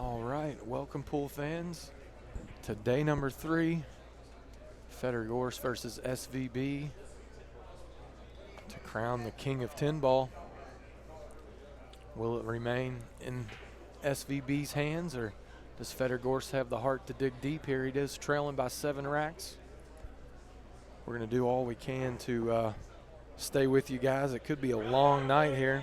All right, welcome pool fans to day number 3, Fedor Gorst versus SVB to crown the king of 10 ball. Will it remain in SVB's hands, or does Fedor Gorst have the heart to dig deep here? He is trailing by 7 racks. We're going to do all we can to stay with you guys. It could be a long night here.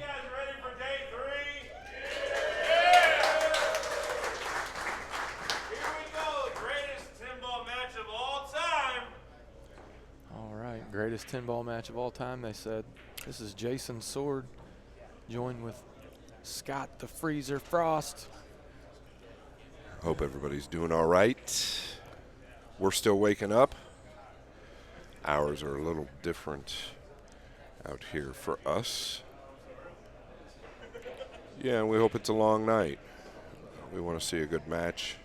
Greatest 10-ball match of all time, they said. This is Jason Sword, joined with Scott the Freezer Frost. Hope everybody's doing all right. We're still waking up. Hours are a little different out here for us. Yeah, we hope it's a long night. We want to see a good match.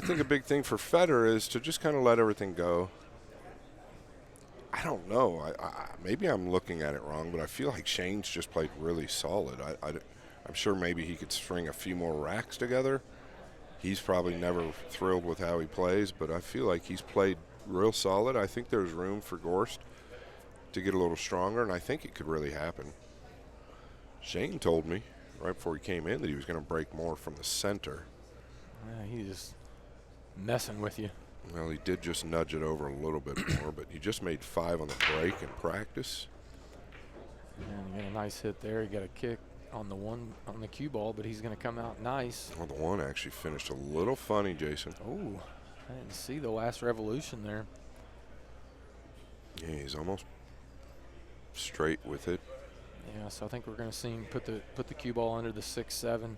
I think a big thing for Fedor is to just kind of let everything go. I don't know. Maybe I'm looking at it wrong, but I feel like Shane's just played really solid. I'm sure maybe he could string a few more racks together. He's probably never thrilled with how he plays, but I feel like he's played real solid. I think there's room for Gorst to get a little stronger, and I think it could really happen. Shane told me right before he came in that he was going to break more from the center. Yeah, he's just messing with you. Well, he did just nudge it over a little bit more, but he just made 5 on the break in practice. And he got a nice hit there. He got a kick on the one on the cue ball, but he's going to come out nice. Well, the one actually finished a little funny, Jason. Oh, I didn't see the last revolution there. Yeah, he's almost straight with it. Yeah, so I think we're going to see him put the cue ball under the 6-7.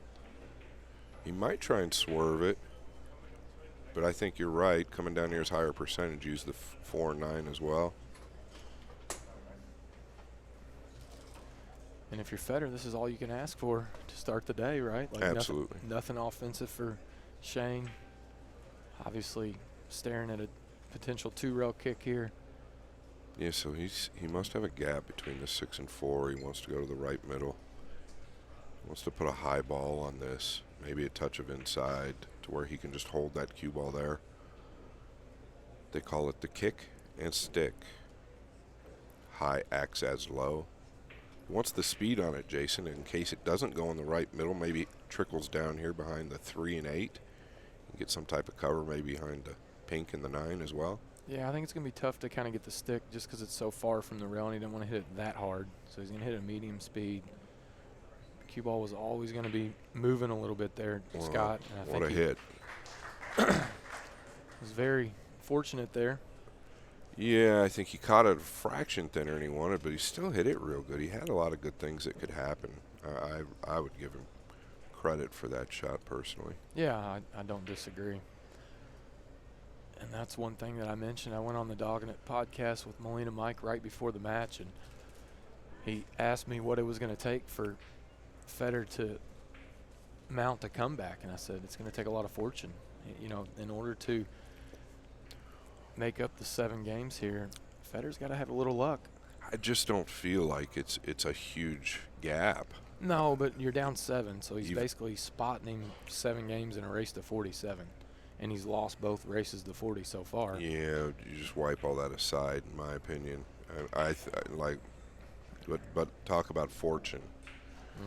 He might try and swerve it. But I think you're right. Coming down here is higher percentage. Use the 4 and 9 as well. And if you're Fedor, this is all you can ask for to start the day, right? Like absolutely. Nothing offensive for Shane. Obviously staring at a potential 2-rail kick here. Yeah, so he must have a gap between the 6 and 4. He wants to go to the right middle. He wants to put a high ball on this. Maybe a touch of inside to where he can just hold that cue ball there. They call it the kick and stick. High acts as low. He wants the speed on it, Jason, in case it doesn't go in the right middle. Maybe it trickles down here behind the 3 and 8. You get some type of cover maybe behind the pink and the 9 as well. Yeah, I think it's going to be tough to kind of get the stick just because it's so far from the rail and he didn't want to hit it that hard. So he's going to hit a medium speed. Cue ball was always going to be moving a little bit there, Scott. And what a hit. Was very fortunate there. Yeah, I think he caught it a fraction thinner than he wanted, but he still hit it real good. He had a lot of good things that could happen. I would give him credit for that shot personally. Yeah, I don't disagree. And that's one thing that I mentioned. I went on the Dogging It podcast with Molina Mike right before the match, and he asked me what it was going to take for Fedor to mount a comeback, and I said it's going to take a lot of fortune. You know, in order to make up the 7 games here, Fedor's got to have a little luck. I just don't feel like it's a huge gap. No, but you're down 7, so he's basically spotting him 7 games in a race to 47, and he's lost both races to 40 so far. Yeah, you just wipe all that aside, in my opinion. But talk about fortune.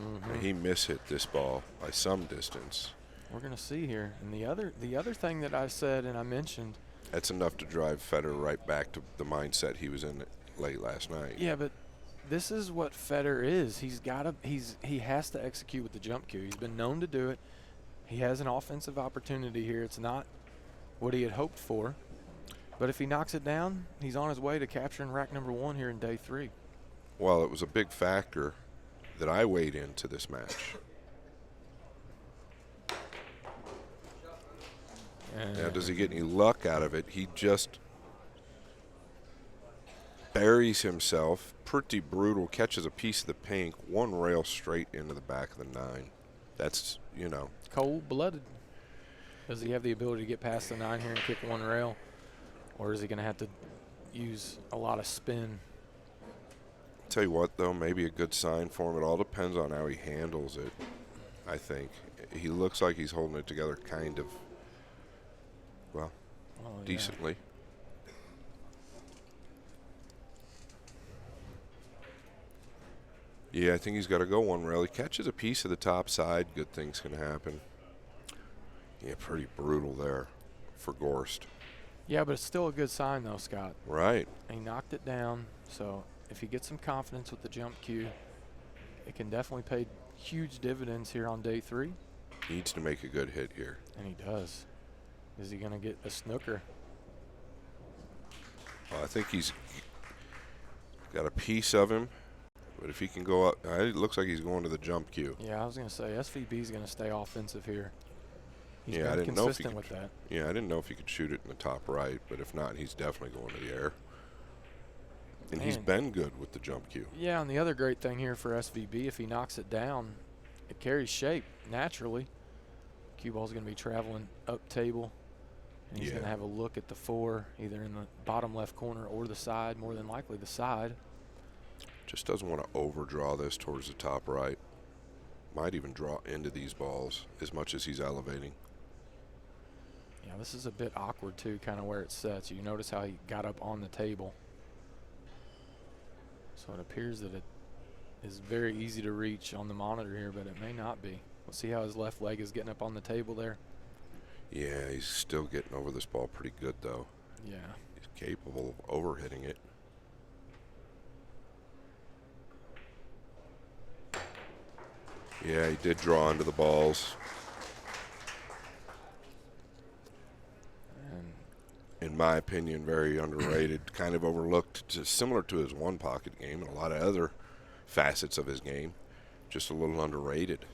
Mm-hmm. He mishit this ball by some distance. We're going to see here. And the other thing that I said and I mentioned. That's enough to drive Fedor right back to the mindset he was in late last night. Yeah, but this is what Fedor is. He has to execute with the jump cue. He's been known to do it. He has an offensive opportunity here. It's not what he had hoped for. But if he knocks it down, he's on his way to capturing rack number 1 here in day 3. Well, it was a big factor that I weighed into this match. Now, does he get any luck out of it? He just buries himself, pretty brutal, catches a piece of the pink, 1 rail straight into the back of the 9. That's, cold-blooded. Does he have the ability to get past the 9 here and kick 1 rail? Or is he going to have to use a lot of spin? Tell you what, though, maybe a good sign for him. It all depends on how he handles it, I think. he looks like he's holding it together kind of, well, decently. Yeah, I think he's got to go one rail. He catches a piece of the top side, good things can happen. Yeah, pretty brutal there for Gorst. Yeah, but it's still a good sign, though, Scott. Right. He knocked it down, so if he gets some confidence with the jump cue, it can definitely pay huge dividends here on day 3. Needs to make a good hit here. And he does. Is he going to get a snooker? Well, I think he's got a piece of him, but if he can go up, it looks like he's going to the jump cue. Yeah, I was going to say, SVB's going to stay offensive here. He's yeah, been I didn't know if he consistent could, with that. Yeah, I didn't know if he could shoot it in the top right, but if not, he's definitely going to the air. And he's been good with the jump cue. Yeah, and the other great thing here for SVB, if he knocks it down, it carries shape naturally. Cue ball's going to be traveling up table, and he's going to have a look at the 4, either in the bottom left corner or the side, more than likely the side. Just doesn't want to overdraw this towards the top right. Might even draw into these balls as much as he's elevating. Yeah, this is a bit awkward too, kind of where it sets. You notice how he got up on the table. So it appears that it is very easy to reach on the monitor here, but it may not be. We'll see how his left leg is getting up on the table there. Yeah, he's still getting over this ball pretty good, though. Yeah. He's capable of overhitting it. Yeah, he did draw into the balls. In my opinion, very underrated, kind of overlooked, similar to his one-pocket game and a lot of other facets of his game, just a little underrated.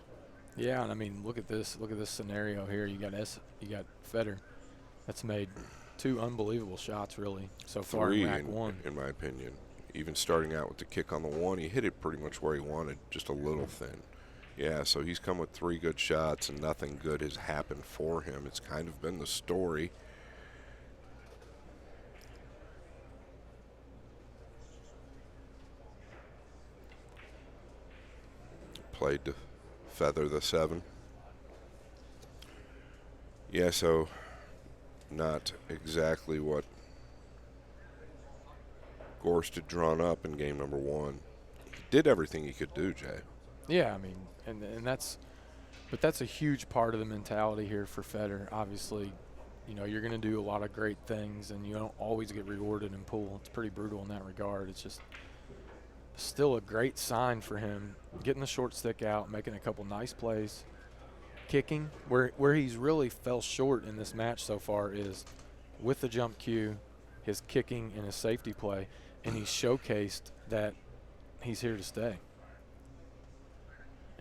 Yeah, and I mean, look at this scenario here. You got Fedor. That's made 2 unbelievable shots, really, so far in rack 1. In my opinion. Even starting out with the kick on the 1, he hit it pretty much where he wanted, just a little thin. Yeah, so he's come with 3 good shots, and nothing good has happened for him. It's kind of been the story. Played to feather the 7. Yeah, so not exactly what Gorst had drawn up in game number 1. He did everything he could do, Jay. Yeah, I mean, and that's a huge part of the mentality here for Fedor. Obviously, you know, you're going to do a lot of great things, and you don't always get rewarded in pool. It's pretty brutal in that regard. It's just still a great sign for him, getting the short stick out, making a couple nice plays, kicking. Where he's really fell short in this match so far is with the jump cue, his kicking, and his safety play, and he's showcased that he's here to stay.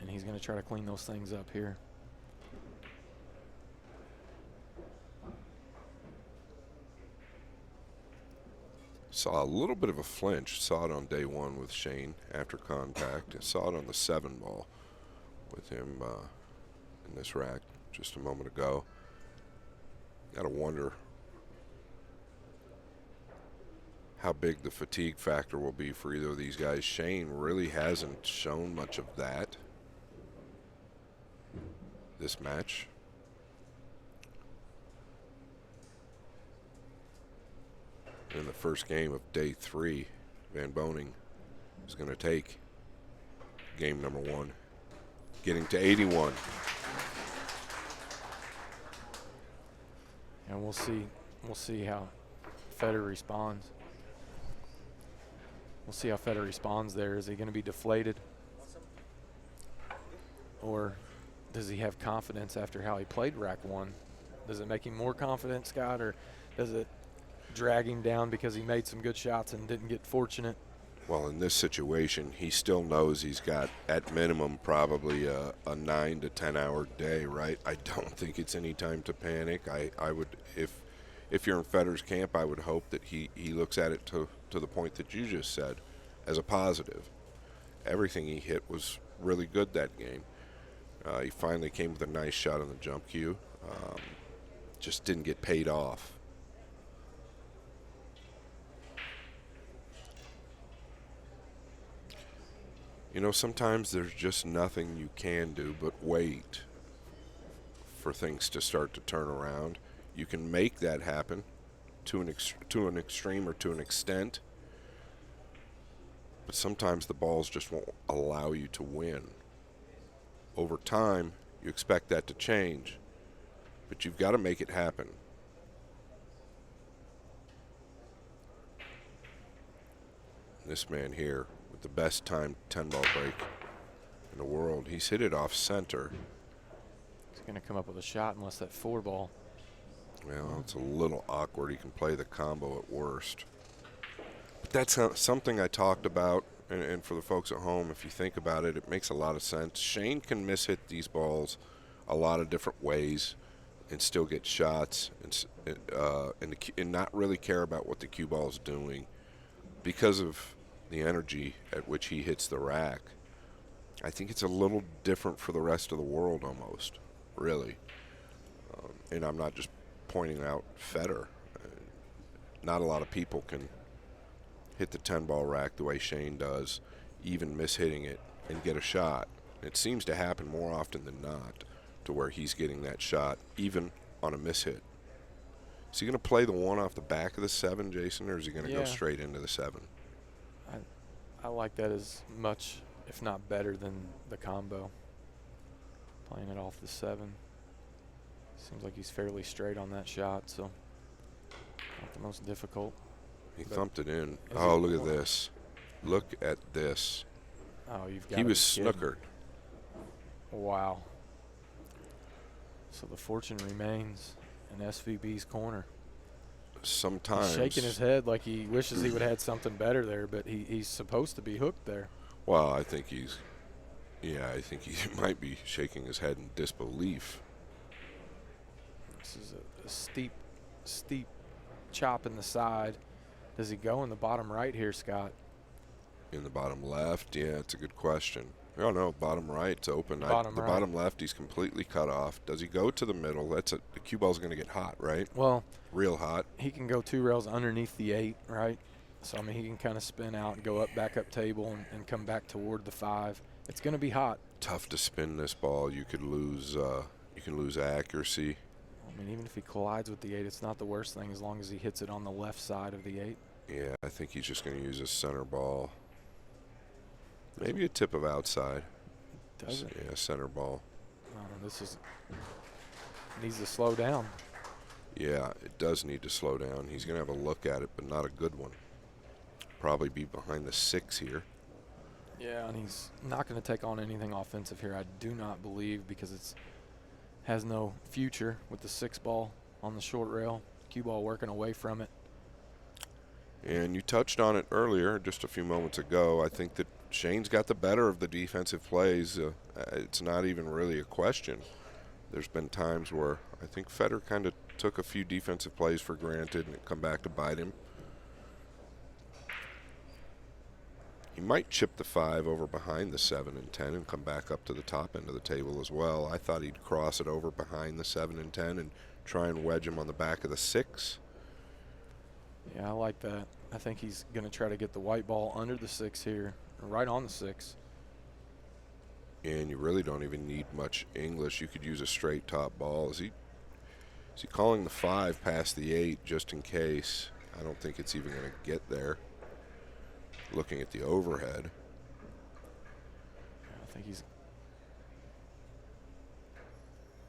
And he's going to try to clean those things up here. Saw a little bit of a flinch. Saw it on day 1 with Shane after contact. And saw it on the 7 ball with him in this rack just a moment ago. Got to wonder how big the fatigue factor will be for either of these guys. Shane really hasn't shown much of that this match. In the first game of day 3, Van Boening is going to take game number 1, getting to 81. And we'll see how Fedor responds. We'll see how Fedor responds there. Is he going to be deflated? Or does he have confidence after how he played rack 1? Does it make him more confident, Scott, or does it drag him down because he made some good shots and didn't get fortunate? Well, in this situation, he still knows he's got, at minimum, probably a 9 to 10 hour day, right? I don't think it's any time to panic. I would, if you're in Fedor's camp, I would hope that he looks at it to the point that you just said as a positive. Everything he hit was really good that game. He finally came with a nice shot on the jump cue. Just didn't get paid off. You know, sometimes there's just nothing you can do but wait for things to start to turn around. You can make that happen to an extreme or to an extent, but sometimes the balls just won't allow you to win. Over time, you expect that to change, but you've got to make it happen. This man here with the best timed 10-ball break in the world, he's hit it off center. He's going to come up with a shot unless that 4-ball. Well, it's a little awkward. He can play the combo at worst. But that's something I talked about, and for the folks at home, if you think about it, it makes a lot of sense. Shane can mishit these balls a lot of different ways and still get shots and not really care about what the cue ball is doing because of the energy at which he hits the rack. I think it's a little different for the rest of the world almost, really. And I'm not just pointing out Fedor. Not a lot of people can hit the 10-ball rack the way Shane does, even mishitting it, and get a shot. It seems to happen more often than not to where he's getting that shot, even on a mishit. Is he going to play the 1 off the back of the 7, Jason, or is he going to go straight into the 7? I like that as much, if not better, than the combo. Playing it off the 7. Seems like he's fairly straight on that shot, so not the most difficult. He thumped it in. Oh, look at this. Look at this. Oh, you've got He was snookered. Wow. So the fortune remains in SVB's corner. Sometimes. He's shaking his head like he wishes he would have had something better there, but he's supposed to be hooked there. Well, I think he might be shaking his head in disbelief. This is a steep chop in the side. Does he go in the bottom right here, Scott? In the bottom left? Yeah, it's a good question. Oh, no, bottom right's open. The right. Bottom left, he's completely cut off. Does he go to the middle? The cue ball's going to get hot, right? Well, real hot. He can go 2 rails underneath the 8, right? So, I mean, he can kind of spin out and go back up table and come back toward the 5. It's going to be hot. Tough to spin this ball. You could lose accuracy. I mean, even if he collides with the 8, it's not the worst thing as long as he hits it on the left side of the 8. Yeah, I think he's just going to use a center ball. Maybe a tip of outside. Does it? Yeah, center ball. Needs to slow down. Yeah, it does need to slow down. He's going to have a look at it, but not a good one. Probably be behind the 6 here. Yeah, and he's not going to take on anything offensive here, I do not believe, because it's has no future with the 6 ball on the short rail. Cue ball working away from it. And you touched on it earlier, just a few moments ago. I think that Shane's got the better of the defensive plays. It's not even really a question. There's been times where I think Fedor kind of took a few defensive plays for granted and it come back to bite him. He might chip the 5 over behind the 7 and 10 and come back up to the top end of the table as well. I thought he'd cross it over behind the 7 and 10 and try and wedge him on the back of the 6. Yeah, I like that. I think he's going to try to get the white ball under the 6 here, right on the 6. And you really don't even need much English. You could use a straight top ball. Is he calling the 5 past the 8 just in case? I don't think it's even going to get there. Looking at the overhead. I think he's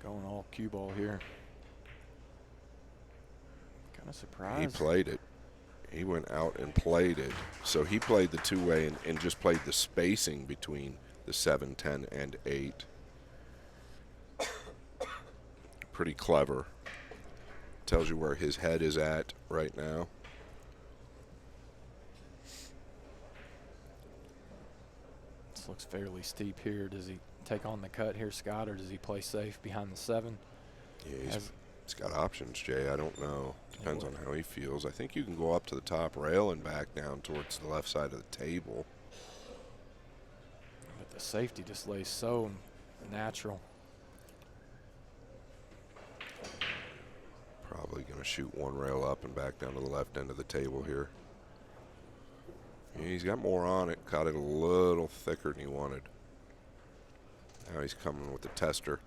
going all cue ball here. Kind of surprised. He played it. He went out and played it. So he played the 2-way and just played the spacing between the 7, 10, and 8. Pretty clever. Tells you where his head is at right now. This looks fairly steep here. Does he take on the cut here, Scott, or does he play safe behind the 7? Yeah, he's got options, Jay. I don't know. Depends on how he feels. I think you can go up to the top rail and back down towards the left side of the table. But the safety just lays so natural. Probably going to shoot 1 rail up and back down to the left end of the table here. Yeah, he's got more on it. Caught it a little thicker than he wanted. Now he's coming with the tester.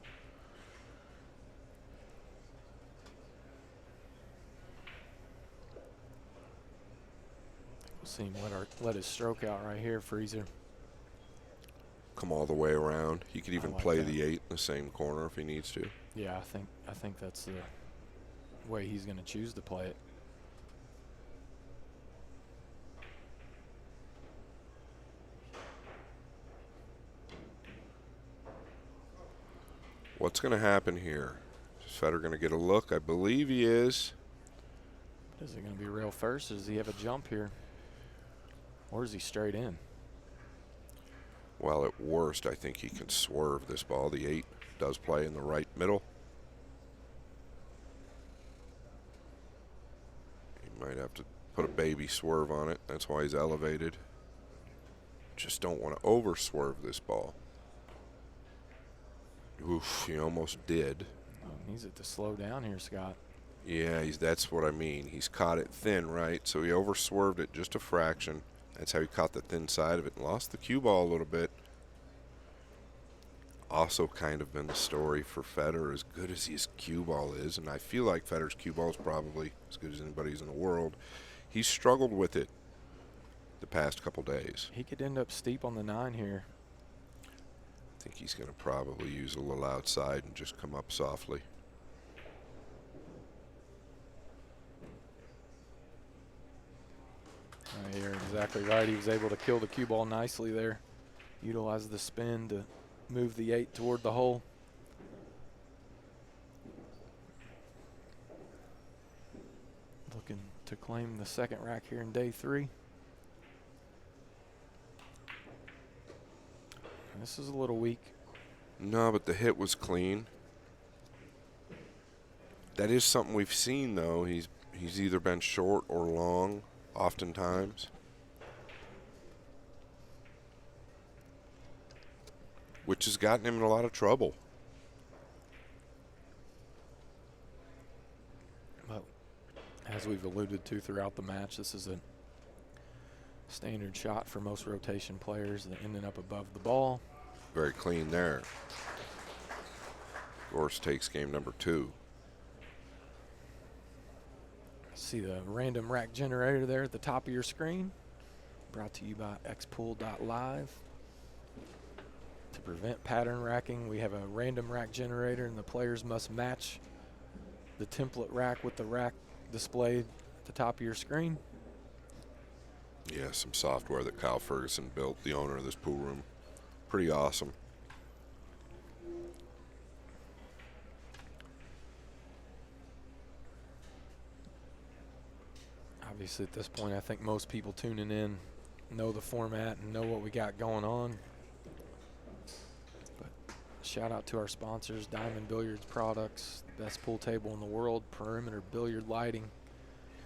See him let his stroke out right here, Freezer. Come all the way around. He could even like play that. the 8 in the same corner if he needs to. Yeah, I think that's the way he's going to choose to play it. What's going to happen here? Is Fedor going to get a look? I believe he is. But is it going to be rail first, or does he have a jump here? Or is he straight in? Well, at worst, I think he can swerve this ball. The 8 does play in the right middle. He might have to put a baby swerve on it. That's why he's elevated. Just don't want to over swerve this ball. Oof, he almost did. Needs it to slow down here, Scott. Yeah, that's what I mean. He's caught it thin, right? So he over swerved it just a fraction. That's how he caught the thin side of it and lost the cue ball a little bit. Also kind of been the story for Fedor, as good as his cue ball is, and I feel like Fedor's cue ball is probably as good as anybody's in the world. He's struggled with it the past couple days. He could end up steep on the 9 here. I think he's going to probably use a little outside and just come up softly. You're exactly right. He was able to kill the cue ball nicely there. Utilize the spin to move the 8 toward the hole. Looking to claim the second rack here in day 3. This is a little weak. No, but the hit was clean. That is something we've seen, though. He's either been short or long, oftentimes. Which has gotten him in a lot of trouble. But as we've alluded to throughout the match, this is a standard shot for most rotation players, that ending up above the ball. Very clean there. Gorst takes game number 2. See the random rack generator there at the top of your screen. Brought to you by xpool.live. To prevent pattern racking, we have a random rack generator, and the players must match the template rack with the rack displayed at the top of your screen. Yeah, some software that Kyle Ferguson built, the owner of this pool room. Pretty awesome. Obviously, at this point, I think most people tuning in know the format and know what we got going on. But shout out to our sponsors, Diamond Billiards Products, the best pool table in the world, perimeter billiard lighting.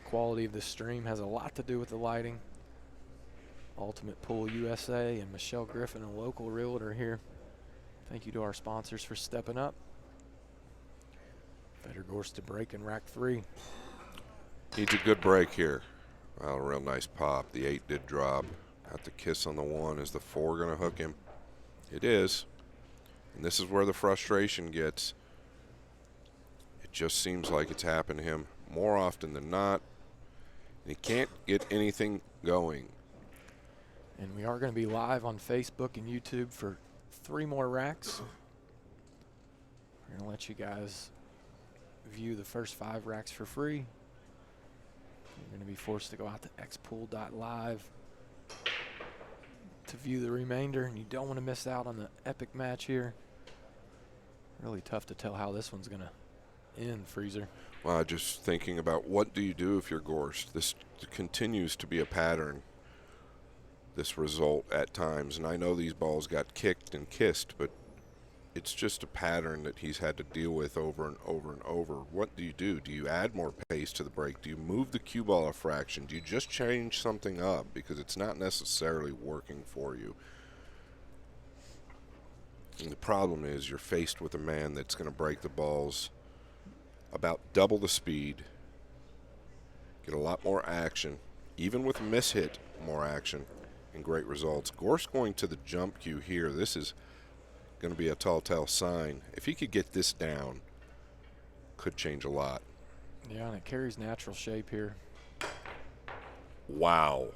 Quality of the stream has a lot to do with the lighting. Ultimate Pool USA and Michelle Griffin, a local realtor here. Thank you to our sponsors for stepping up. Fedor Gorst to break in rack 3. Needs a good break here. Well, a real nice pop. The 8 did drop. Got the kiss on the 1. Is the 4 going to hook him? It is. And this is where the frustration gets. It just seems like it's happened to him more often than not. And he can't get anything going. And we are going to be live on Facebook and YouTube for 3 more racks. We're going to let you guys view the first 5 racks for free. You're going to be forced to go out to xpool.live to view the remainder, and you don't want to miss out on the epic match here. Really tough to tell how this one's going to end, Freezer. Well, just thinking about what do you do if you're Gorst. This continues to be a pattern, this result at times. And I know these balls got kicked and kissed, but it's just a pattern that he's had to deal with over and over and over. What do you do? Do you add more pace to the break? Do you move the cue ball a fraction? Do you just change something up because it's not necessarily working for you? And the problem is you're faced with a man that's going to break the balls about double the speed, get a lot more action, even with a mishit, more action, and great results. Gorst going to the jump cue here. This is going to be a telltale sign. If he could get this down, could change a lot. Yeah, and it carries natural shape here. Wow.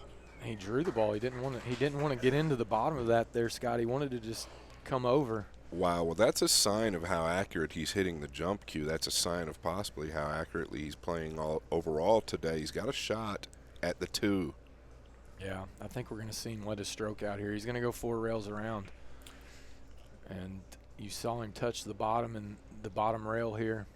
He drew the ball. He didn't want to get into the bottom of that there, Scott. He wanted to just come over. Wow, well, that's a sign of how accurate he's hitting the jump cue. That's a sign of possibly how accurately he's playing overall today. He's got a shot at the 2. Yeah, I think we're going to see him let his stroke out here. He's going to go 4 rails around. And you saw him touch the bottom and the bottom rail here.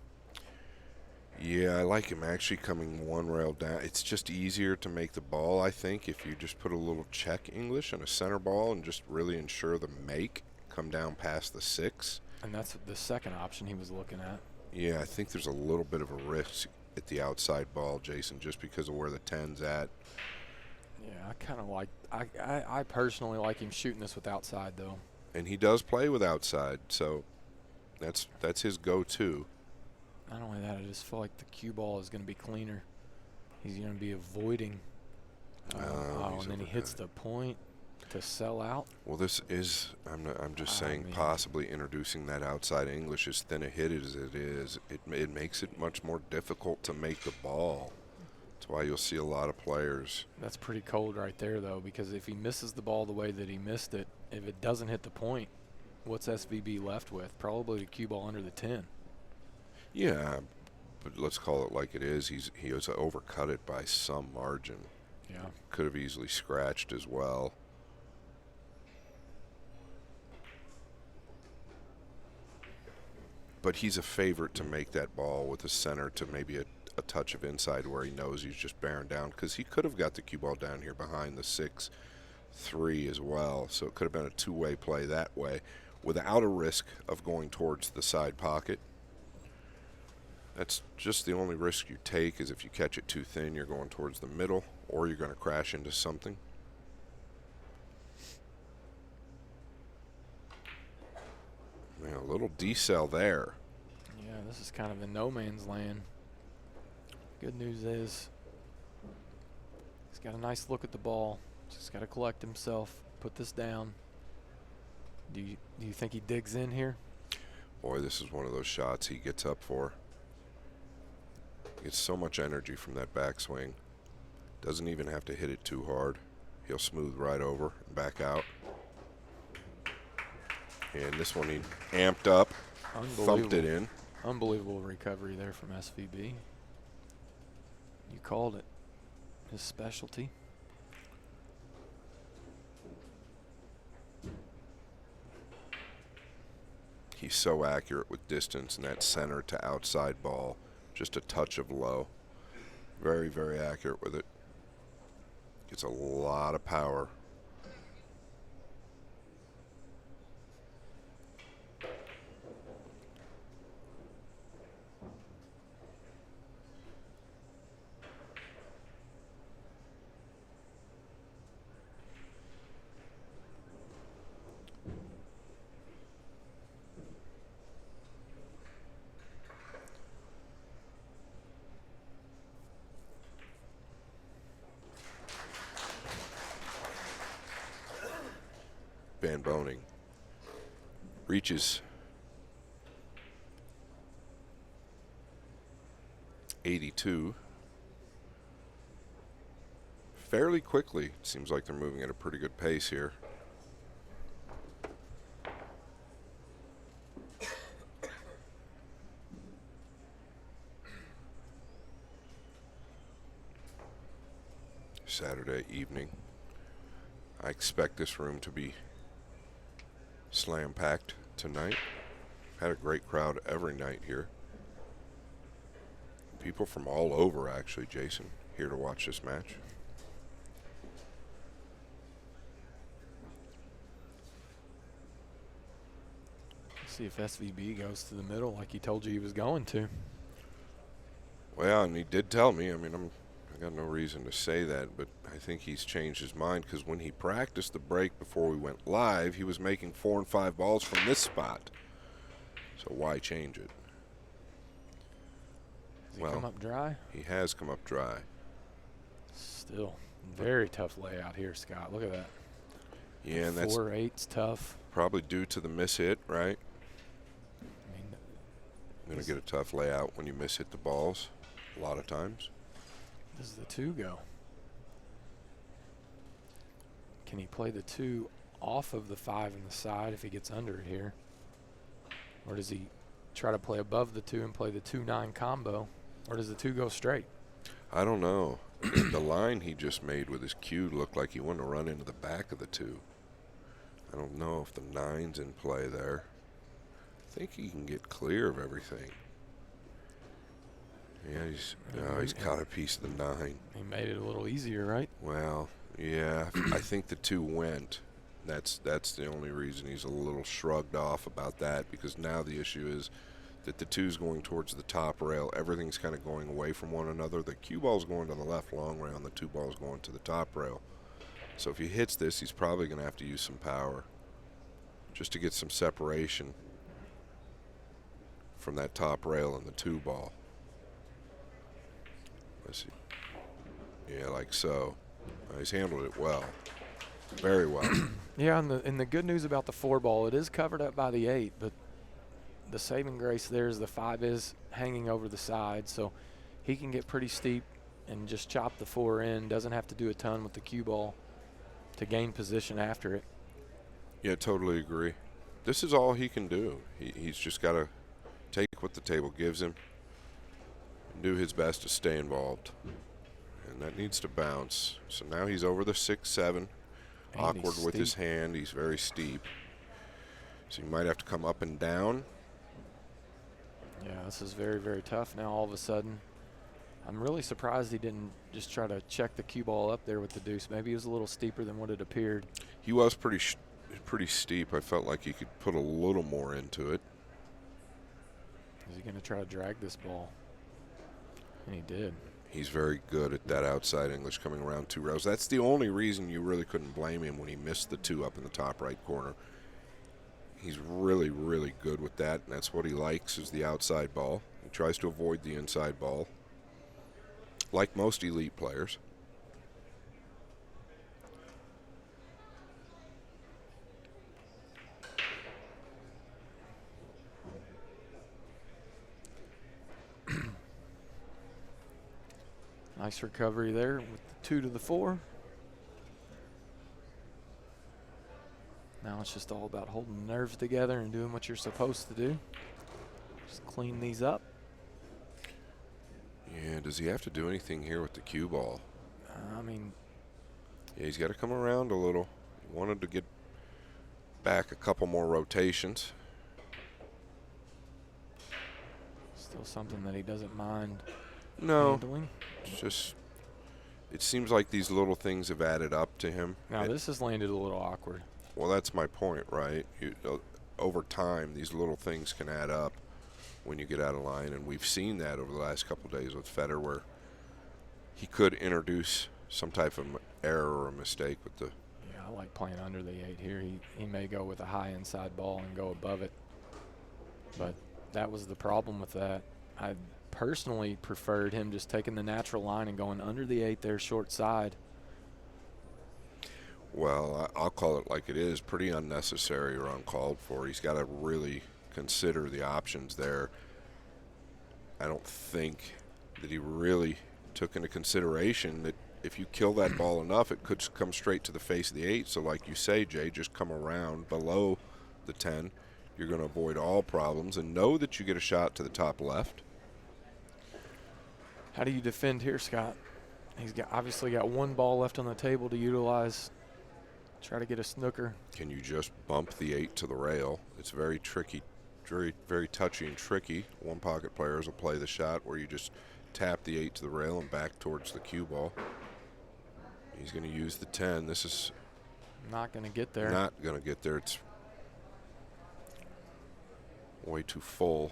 Yeah, I like him actually coming 1 rail down. It's just easier to make the ball, I think, if you just put a little check English on a center ball and just really ensure the make. Come down past the 6. And that's the second option he was looking at. Yeah, I think there's a little bit of a risk at the outside ball, Jason, just because of where the 10's at. Yeah, I kind of like – I personally like him shooting this with outside, though. And he does play with outside, so that's his go-to. Not only that, I just feel like the cue ball is going to be cleaner. He's going to be avoiding. And then he hits the point to sell out. Well, this is I'm just saying possibly introducing that outside English as thin a hit as it is. It makes it much more difficult to make the ball. That's why you'll see a lot of players. That's pretty cold right there, though, because if he misses the ball the way that he missed it, if it doesn't hit the point, what's SVB left with? Probably the cue ball under the 10. Yeah, but let's call it like it is. He has overcut it by some margin. Yeah. Could have easily scratched as well. But he's a favorite to make that ball with the center to maybe a touch of inside where he knows he's just bearing down, because he could have got the cue ball down here behind the 6-3 as well. So it could have been a two-way play that way without a risk of going towards the side pocket. That's just the only risk you take, is if you catch it too thin, you're going towards the middle or you're going to crash into something. Man, a little decel there. Yeah, this is kind of in no man's land. Good news is he's got a nice look at the ball. Just got to collect himself, put this down. Do you think he digs in here? Boy, this is one of those shots he gets up for. Gets so much energy from that backswing. Doesn't even have to hit it too hard. He'll smooth right over and back out. And this one he amped up, thumped it in. Unbelievable recovery there from SVB. You called it. His specialty. He's so accurate with distance and that center to outside ball. Just a touch of low. Very, very accurate with it. Gets a lot of power. Boening reaches 82 fairly quickly. Seems like they're moving at a pretty good pace here. Saturday evening. I expect this room to be slam packed tonight. Had a great crowd every night here. People from all over, actually, Jason, here to watch this match. See if SVB goes to the middle like he told you he was going to. Well, and he did tell me. I mean, I got no reason to say that, but I think he's changed his mind, because when he practiced the break before we went live, he was making 4 and 5 balls from this spot. So why change it? Has he come up dry? He has come up dry. Still, very tough layout here, Scott. Look at that. Yeah, and that's 4-8's tough. probably due to the miss hit, right? I mean, You're going to get a tough layout when you miss hit the balls a lot of times. does the 2 go? Can he play the 2 off of the 5 in the side if he gets under it here? Or does he try to play above the 2 and play the 2-9 combo? Or does the 2 go straight? I don't know. The line he just made with his cue looked like he wanted to run into the back of the 2. I don't know if the 9's in play there. I think he can get clear of everything. Yeah, he's caught a piece of the 9. He made it a little easier, right? Well, yeah, I think the 2 went. That's the only reason he's a little shrugged off about that, because now the issue is that the 2's going towards the top rail. Everything's kind of going away from one another. The cue ball's going to the left long rail, and the 2 ball's going to the top rail. So if he hits this, he's probably going to have to use some power just to get some separation from that top rail and the 2 ball. Let's see. Yeah, like so. He's handled it well. Very well. Yeah, and the good news about the 4 ball, it is covered up by the 8, but the saving grace there is the 5 is hanging over the side, so he can get pretty steep and just chop the 4 in. Doesn't have to do a ton with the cue ball to gain position after it. Yeah, totally agree. This is all he can do. He's just got to take what the table gives him and do his best to stay involved. And that needs to bounce. So now he's over the 6-7. Awkward with his hand. He's very steep. So you might have to come up and down. Yeah, this is very, very tough now all of a sudden. I'm really surprised he didn't just try to check the cue ball up there with the deuce. Maybe he was a little steeper than what it appeared. He was pretty steep. I felt like he could put a little more into it. Is he going to try to drag this ball? And he did. He's very good at that outside English coming around 2 rails. That's the only reason you really couldn't blame him when he missed the 2 up in the top right corner. He's really, really good with that, and that's what he likes is the outside ball. He tries to avoid the inside ball, like most elite players. Nice recovery there with the 2 to the 4. Now it's just all about holding the nerves together and doing what you're supposed to do. Just clean these up. Yeah, does he have to do anything here with the cue ball? I mean, yeah, he's got to come around a little. He wanted to get back a couple more rotations. Still something that he doesn't mind handling. It's just, it seems like these little things have added up to him. Now this has landed a little awkward. Well, that's my point, right? Over time, these little things can add up when you get out of line, and we've seen that over the last couple of days with Fedor, where he could introduce some type of error or a mistake with the. Yeah, I like playing under the 8 here. He may go with a high inside ball and go above it, but that was the problem with that. I personally preferred him just taking the natural line and going under the 8 there, short side. Well, I'll call it like it is. Pretty unnecessary or uncalled for. He's got to really consider the options there. I don't think that he really took into consideration that if you kill that ball enough, it could come straight to the face of the 8. So like you say, Jay, just come around below the 10. You're going to avoid all problems and know that you get a shot to the top left. How do you defend here, Scott? He's obviously got 1 ball left on the table to utilize. Try to get a snooker. Can you just bump the 8 to the rail? It's very tricky, very, very touchy and tricky. One pocket players will play the shot where you just tap the 8 to the rail and back towards the cue ball. He's going to use the 10. This is not going to get there. Not going to get there. It's way too full.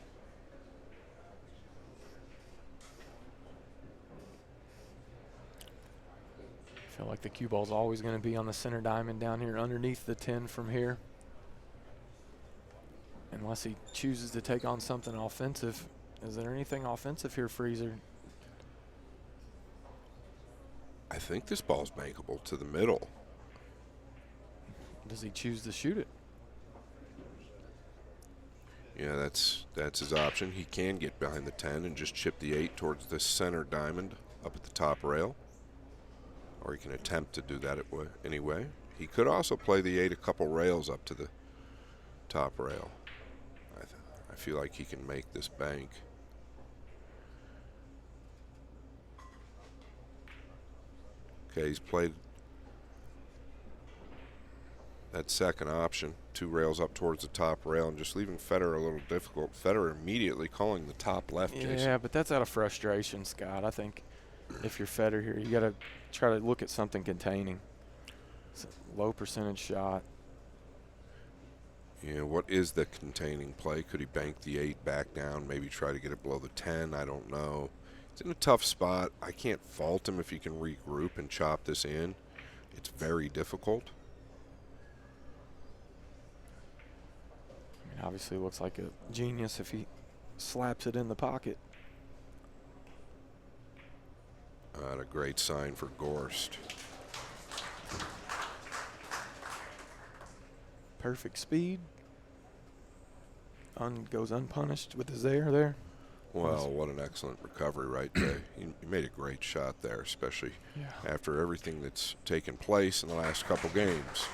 I feel like the cue ball's always going to be on the center diamond down here underneath the 10 from here. Unless he chooses to take on something offensive. Is there anything offensive here, Freezer? I think this ball's makeable to the middle. Does he choose to shoot it? Yeah, that's his option. He can get behind the 10 and just chip the 8 towards the center diamond up at the top rail. Or he can attempt to do that anyway. He could also play the 8 a couple rails up to the top rail. I feel like he can make this bank. Okay, he's played that second option, 2 rails up towards the top rail, and just leaving Fedor a little difficult. Fedor immediately calling the top left, Jason. Yeah, but that's out of frustration, Scott. I think if you're Fedor here, you got to try to look at something containing. It's a low percentage shot. Yeah, what is the containing play? Could he bank the 8 back down, maybe try to get it below the 10? I don't know. He's in a tough spot. I can't fault him if he can regroup and chop this in. It's very difficult. I mean, obviously looks like a genius if he slaps it in the pocket. Not a great sign for Gorst. Perfect speed. Goes unpunished with his air there. Well, what an excellent recovery right there. He made a great shot there, especially after everything that's taken place in the last couple games.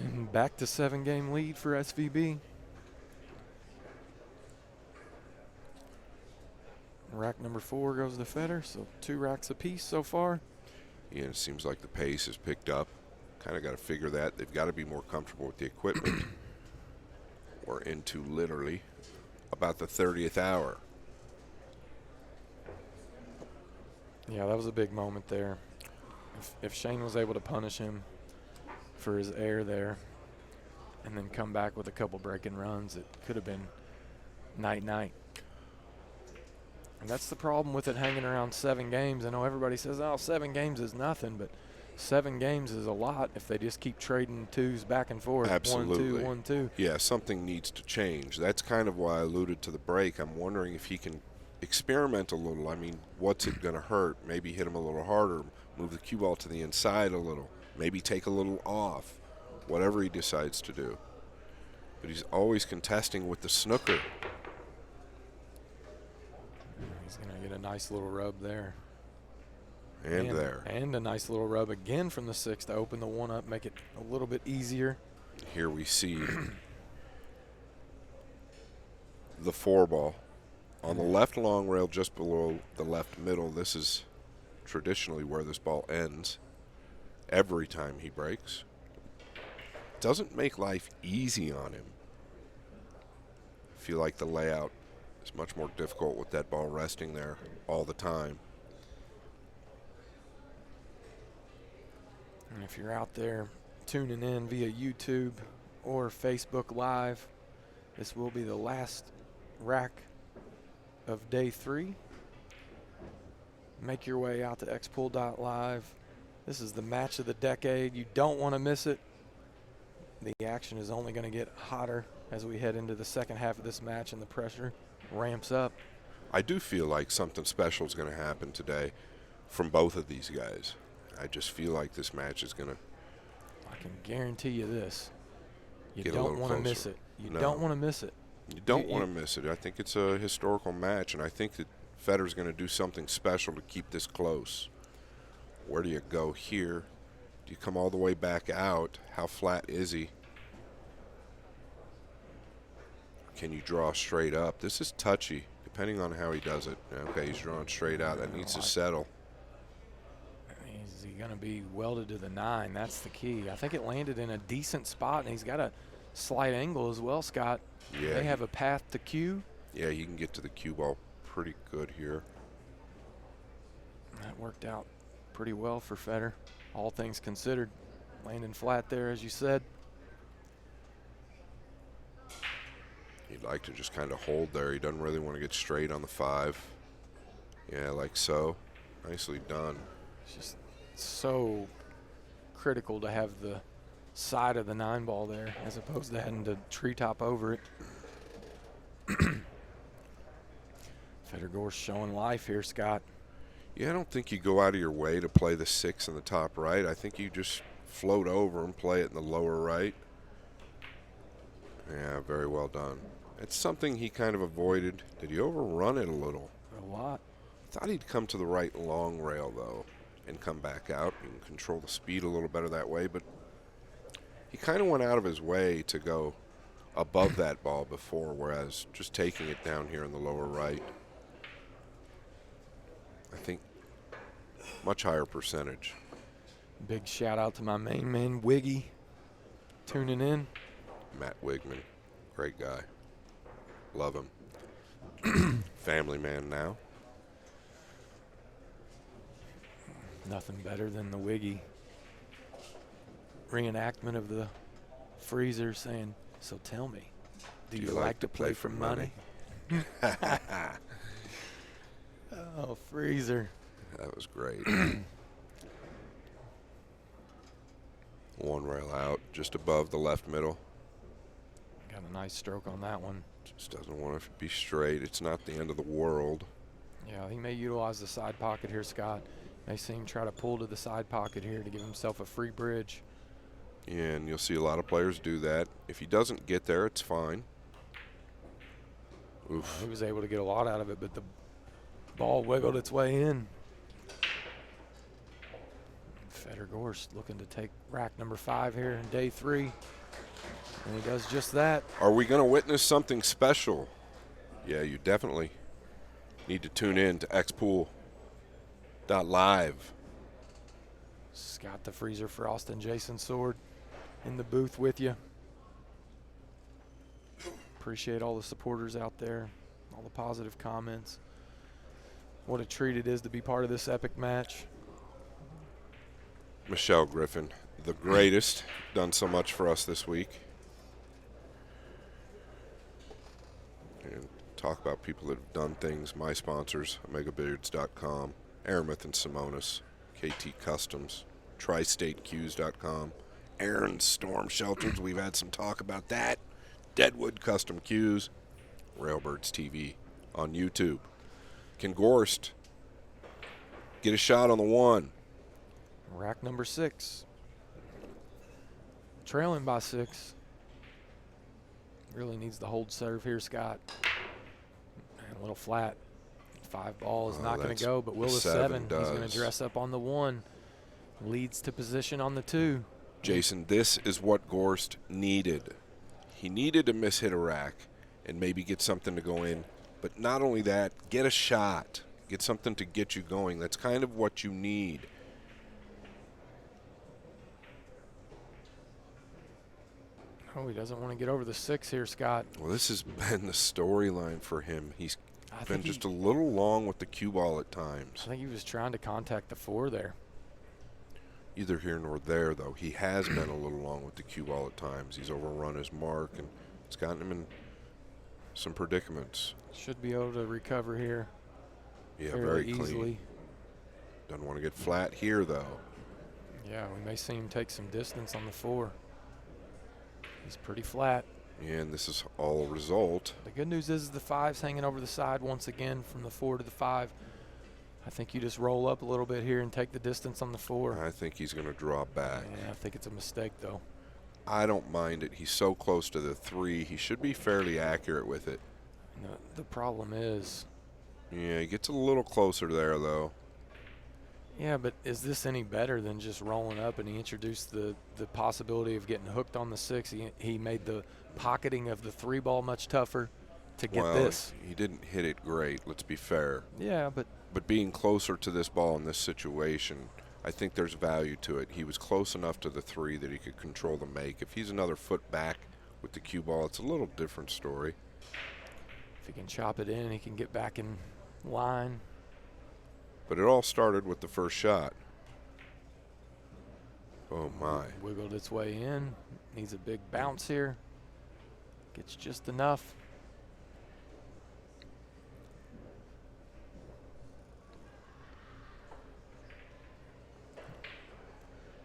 And back to 7-game lead for SVB. Rack number 4 goes to Fedor, so 2 racks apiece so far. Yeah, it seems like the pace has picked up. Kind of got to figure that. They've got to be more comfortable with the equipment. We're into literally about the 30th hour. Yeah, that was a big moment there. If Shane was able to punish him for his air there and then come back with a couple breaking runs, it could have been night-night. And that's the problem with it hanging around 7 games. I know everybody says, oh, 7 games is nothing, but 7 games is a lot if they just keep trading 2s back and forth. Absolutely. 1-2, 1-2. Yeah, something needs to change. That's kind of why I alluded to the break. I'm wondering if he can experiment a little. I mean, what's it going to hurt? Maybe hit him a little harder, move the cue ball to the inside a little, maybe take a little off, whatever he decides to do. But he's always contesting with the snooker. He's going to get a nice little rub there. And there. And a nice little rub again from the 6 to open the 1 up, make it a little bit easier. Here we see the 4 ball. On the left long rail just below the left middle, this is traditionally where this ball ends every time he breaks. Doesn't make life easy on him. I feel like the layout is much more difficult with that ball resting there all the time. And if you're out there tuning in via YouTube or Facebook Live, this will be the last rack of day 3. Make your way out to xpool.live. This is the match of the decade. You don't want to miss it. The action is only going to get hotter as we head into the second half of this match and the pressure ramps up. I do feel like something special is going to happen today from both of these guys. I just feel like this match is going to. I can guarantee you this. You Get a don't little want to miss closer. it. You No. don't want to miss it. You don't want to miss it. I think it's a historical match, and I think that Fedor's going to do something special to keep this close. Where do you go here? Do you come all the way back out? How flat is he? Can you draw straight up? This is touchy, depending on how he does it. Okay, he's drawing straight out. That needs to settle. Is he going to be welded to the 9? That's the key. I think it landed in a decent spot, and he's got a slight angle as well, Scott. Yeah. They have a path to cue. Yeah, he can get to the cue ball pretty good here. That worked out pretty well for Fedor, all things considered. Landing flat there, as you said. He'd like to just kind of hold there. He doesn't really want to get straight on the 5. Yeah, like so. Nicely done. It's just so critical to have the side of the 9 ball there as opposed to having to treetop over it. Fedor Gorst showing life here, Scott. Yeah, I don't think you go out of your way to play the 6 in the top right. I think you just float over and play it in the lower right. Yeah, very well done. It's something he kind of avoided. Did he overrun it a little? A lot. Thought he'd come to the right long rail, though. and come back out. You can control the speed a little better that way, but he kind of went out of his way to go above that ball before, whereas just taking it down here in the lower right, I think much higher percentage. Big shout out to my main man, Wiggy, tuning in. Matt Wigman, great guy. Love him. Family man now. Nothing better than the Wiggy reenactment of the freezer saying, "So tell me, do you like to play for money?" Oh, freezer. That was great. One rail out, just above the left middle. Got a nice stroke on that one. Just doesn't want to be straight. It's not the end of the world. Yeah, he may utilize the side pocket here, Scott. May see him try to pull to the side pocket here to give himself a free bridge. Yeah, and you'll see a lot of players do that. If he doesn't get there, it's fine. Oof. He was able to get a lot out of it, but the ball wiggled its way in. Fedor Gorst looking to take rack number 5 here in day 3. And he does just that. Are we going to witness something special? Yeah, you definitely need to tune in to xpool.live. Scott the Freezer Frost and Jason Sword in the booth with you. Appreciate all the supporters out there, all the positive comments. What a treat it is to be part of this epic match. Michelle Griffin, the greatest, done so much for us this week. And talk about people that have done things. My sponsors, OmegaBilliards.com, Aramith and Simonis, KT Customs, TriStateCues.com, Aaron's Storm Shelters. We've had some talk about that. Deadwood Custom Cues, Railbirds TV on YouTube. Can Gorst get a shot on the 1? Rack number 6. Trailing by 6. Really needs the hold serve here, Scott. Man, a little flat. 5 ball is not going to go, but will the 7. He's going to dress up on the 1. Leads to position on the 2. Jason, this is what Gorst needed. He needed to miss-hit a rack and maybe get something to go in. But not only that, get a shot. Get something to get you going. That's kind of what you need. Oh, he doesn't want to get over the 6 here, Scott. Well, this has been the storyline for him. He's been just a a little long with the cue ball at times. I think he was trying to contact the 4 there. Either here nor there, though. He has been a little long with the cue ball at times. He's overrun his mark, and it's gotten him in some predicaments. Should be able to recover here. Yeah, fairly very easily. clean. Doesn't want to get flat here, though. Yeah, we may see him take some distance on the 4. He's pretty flat. And this is all a result. The good news is the 5's hanging over the side once again from the 4 to the 5. I think you just roll up a little bit here and take the distance on the 4. I think he's going to draw back. Yeah, I think it's a mistake, though. I don't mind it. He's so close to the 3. He should be fairly accurate with it. The problem is... Yeah, he gets a little closer there, though. Yeah, but is this any better than just rolling up? And he introduced the possibility of getting hooked on the 6. He made the pocketing of the 3 ball much tougher to get this. He didn't hit it great, let's be fair. Yeah, but being closer to this ball in this situation, I think there's value to it. He was close enough to the 3 that he could control the make. If he's another foot back with the cue ball, it's a little different story. if he can chop it in, he can get back in line. But it all started with the first shot. Oh, my. Wiggled its way in. Needs a big bounce here. Gets just enough.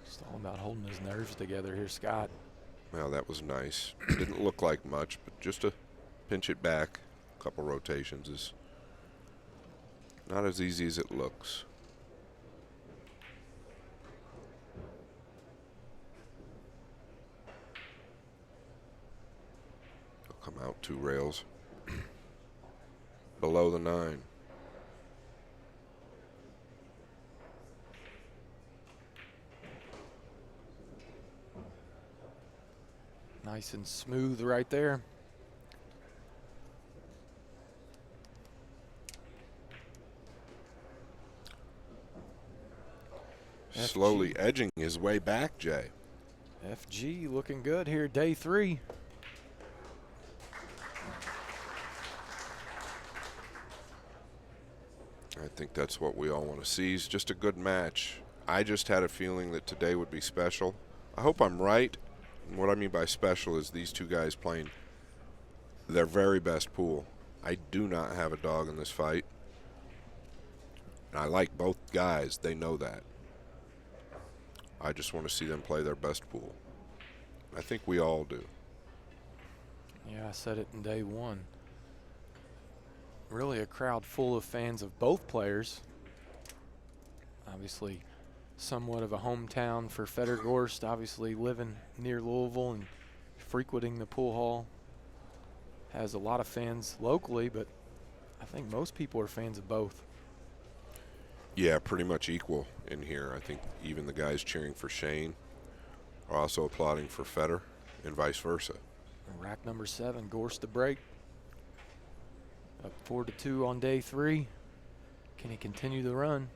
Just all about holding his nerves together here, Scott. Well, that was nice. Didn't look like much, but just to pinch it back a couple rotations is not as easy as it looks. He'll come out 2 rails below the 9. Nice and smooth right there. Slowly edging his way back, Jay. FG looking good here, day 3. I think that's what we all want to see. It's just a good match. I just had a feeling that today would be special. I hope I'm right. And what I mean by special is these two guys playing their very best pool. I do not have a dog in this fight. And I like both guys. They know that. I just want to see them play their best pool. I think we all do. Yeah, I said it in day 1. Really a crowd full of fans of both players. Obviously, somewhat of a hometown for Fedor Gorst, obviously living near Louisville and frequenting the pool hall. Has a lot of fans locally, but I think most people are fans of both. Yeah, pretty much equal in here. I think even the guys cheering for Shane are also applauding for Fedor and vice versa. Rack number 7, Gorst to break. Up 4-2 on day 3. Can he continue the run?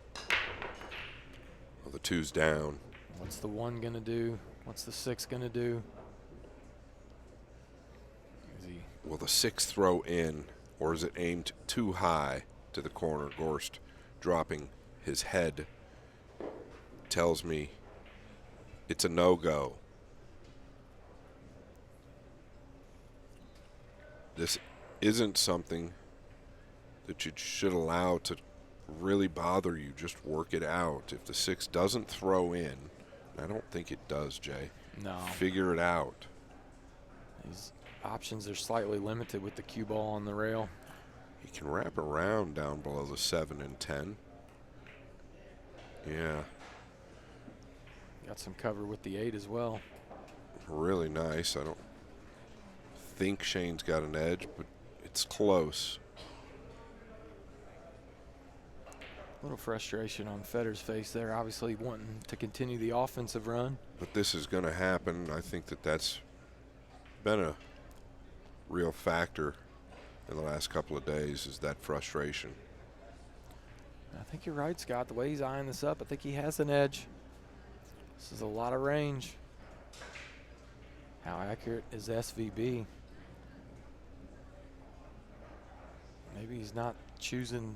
Well, the 2's down. What's the 1 going to do? What's the 6 going to do? Will the 6 throw in, or is it aimed too high to the corner? Gorst dropping his head tells me it's a no-go. This isn't something that you should allow to really bother you. Just work it out. If the 6 doesn't throw in, I don't think it does, Jay. No. Figure it out. His options are slightly limited with the cue ball on the rail. He can wrap around down below the 7 and 10. Yeah. Got some cover with the 8 as well. Really nice. I don't think Shane's got an edge, but it's close. A little frustration on Fedor's face there, obviously wanting to continue the offensive run. But this is going to happen. I think that that's been a real factor in the last couple of days, is that frustration. I think you're right, Scott. The way he's eyeing this up, I think he has an edge. This is a lot of range. How accurate is SVB? Maybe he's not choosing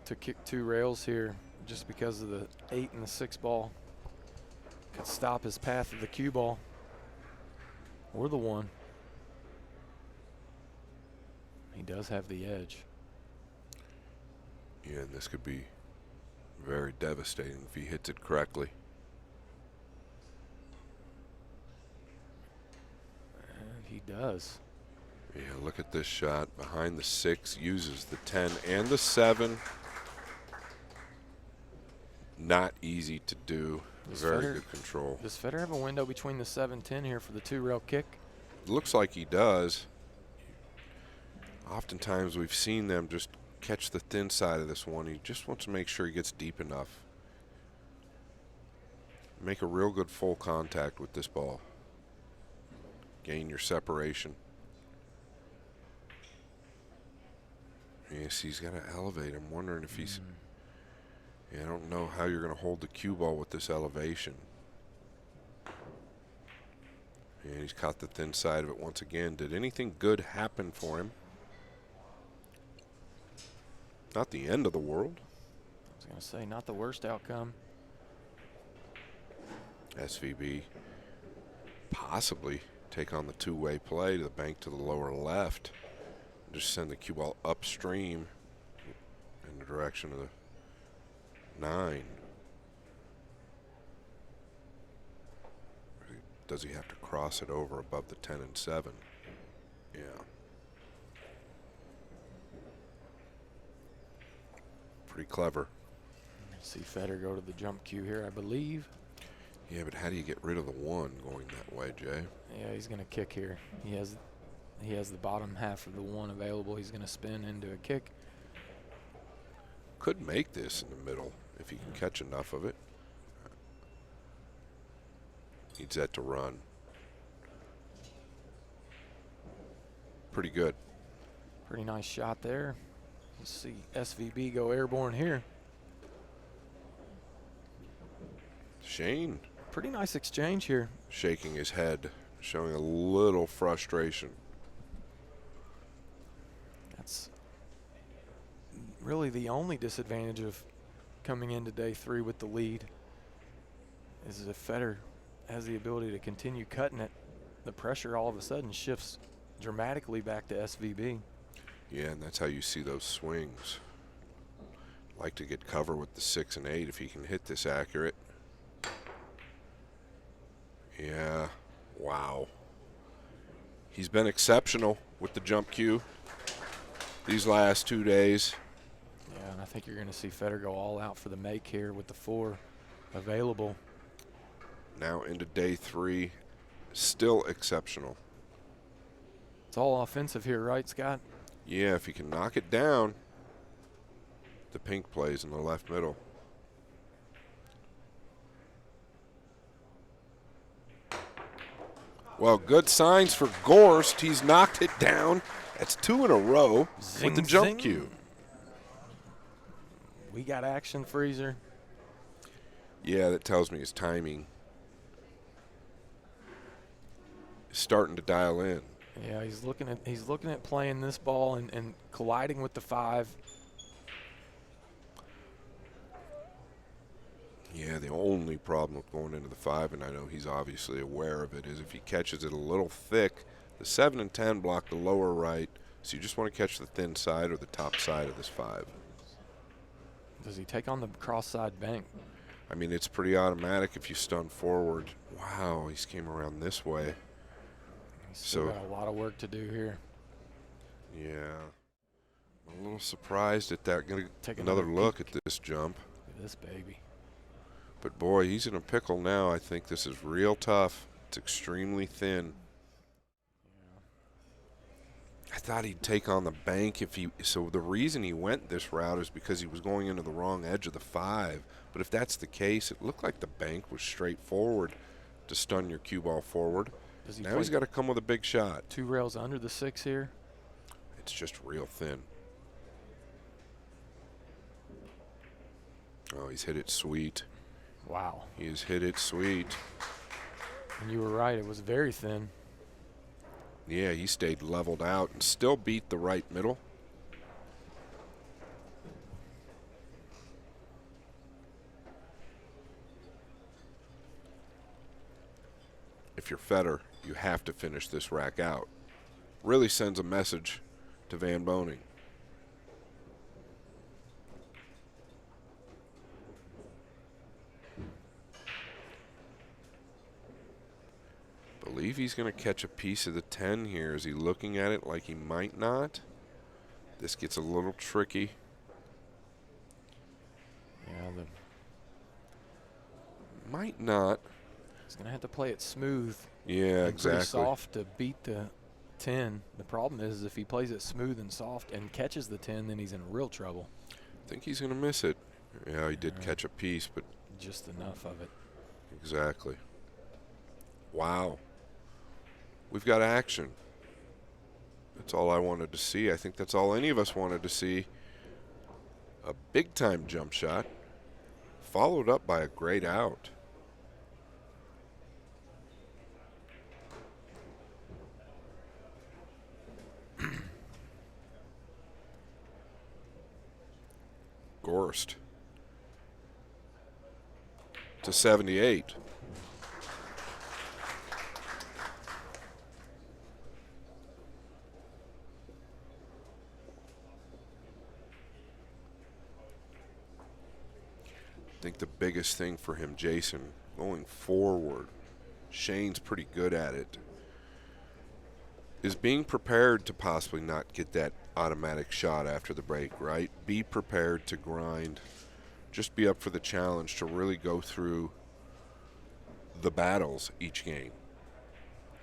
to kick 2 rails here just because of the 8 and the 6 ball. Could stop his path of the cue ball or the 1. He does have the edge. Yeah, and this could be very devastating if he hits it correctly. And he does. Yeah, look at this shot. Behind the 6, uses the 10 and the 7. Not easy to do. Very good control. Does Fedor have a window between the 7-10 here for the 2-rail kick? Looks like he does. Oftentimes we've seen them just catch the thin side of this one. He just wants to make sure he gets deep enough. Make a real good full contact with this ball. Gain your separation. Yes, he's got to elevate. I'm wondering if he's... Yeah, I don't know how you're going to hold the cue ball with this elevation. And he's caught the thin side of it once again. Did anything good happen for him? Not the end of the world. I was going to say, not the worst outcome. SVB possibly take on the 2-way play to the bank to the lower left. Just send the cue ball upstream in the direction of the 9. Does he have to cross it over above the 10 and 7? Yeah. Pretty clever. See Fedor go to the jump cue here, I believe. Yeah, but how do you get rid of the 1 going that way, Jay? Yeah, he's going to kick here. He has the bottom half of the 1 available. He's going to spin into a kick. Could make this in the middle if he can catch enough of it. Needs that to run. pretty good. Pretty nice shot there. Let's see SVB go airborne here. Shane. Pretty nice exchange here. Shaking his head, showing a little frustration. That's really the only disadvantage of coming into day 3 with the lead, is if Fedor has the ability to continue cutting it, the pressure all of a sudden shifts dramatically back to SVB. Yeah, and that's how you see those swings. Like to get cover with the 6 and 8 if he can hit this accurate. Yeah, wow. He's been exceptional with the jump cue these last 2 days. Yeah, and I think you're going to see Fedor go all out for the make here with the 4 available. Now into day 3, still exceptional. It's all offensive here, right, Scott? Yeah, if he can knock it down, the pink plays in the left middle. Well, good signs for Gorst. He's knocked it down. That's 2 in a row Zing, with the jump zing. cue. We got action, Freezer. Yeah, that tells me his timing is starting to dial in. Yeah, he's looking at playing this ball and colliding with the 5. Yeah, the only problem with going into the 5, and I know he's obviously aware of it, is if he catches it a little thick, the 7 and 10 block the lower right, so you just want to catch the thin side or the top side of this 5. Does he take on the cross-side bank? I mean, it's pretty automatic if you stun forward. Wow, he's came around this way. He's still So got a lot of work to do here. yeah, I'm a little surprised at that. Gonna Take another another look peek. at this jump. Look at this baby. But boy, he's in a pickle now. I think this is real tough. It's extremely thin. I thought he'd take on the bank if he. So the reason he went this route is because he was going into the wrong edge of the 5. But if that's the case, it looked like the bank was straightforward to stun your cue ball forward. Does he Now play he's got to come with a big shot. 2 rails under the 6 here? It's just real thin. Oh, he's hit it sweet. Wow. He has hit it sweet. And you were right, it was very thin. Yeah, he stayed leveled out and still beat the right middle. If you're Fedor, you have to finish this rack out. Really sends a message to Van Boening. Believe he's going to catch a piece of the 10 here. Is he looking at it like he might not? This gets a little tricky. Yeah, Might not. he's going to have to play it smooth. Yeah, and pretty exactly. soft to beat the 10. The problem is if he plays it smooth and soft and catches the 10, then he's in real trouble. I think he's going to miss it. Yeah, he did catch a piece, but Just enough of it. exactly. Wow. We've got action. That's all I wanted to see. I think that's all any of us wanted to see. A big-time jump shot, followed up by a great out. Gorst to 78. I think the biggest thing for him, Jason, going forward, Shane's pretty good at it, is being prepared to possibly not get that automatic shot after the break, right? Be prepared to grind. Just be up for the challenge to really go through the battles each game.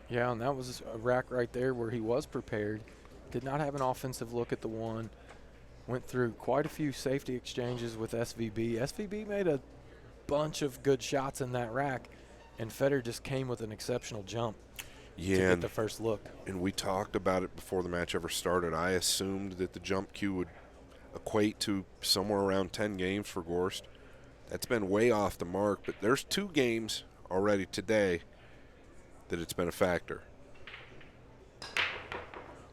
Yeah, and that was a rack right there where he was prepared. Did not have an offensive look at the 1. Went through quite a few safety exchanges with SVB. SVB made a bunch of good shots in that rack, and Fedor just came with an exceptional jump. to get the first look. And we talked about it before the match ever started. I assumed that the jump cue would equate to somewhere around 10 games for Gorst. That's been way off the mark, but there's 2 games already today that it's been a factor.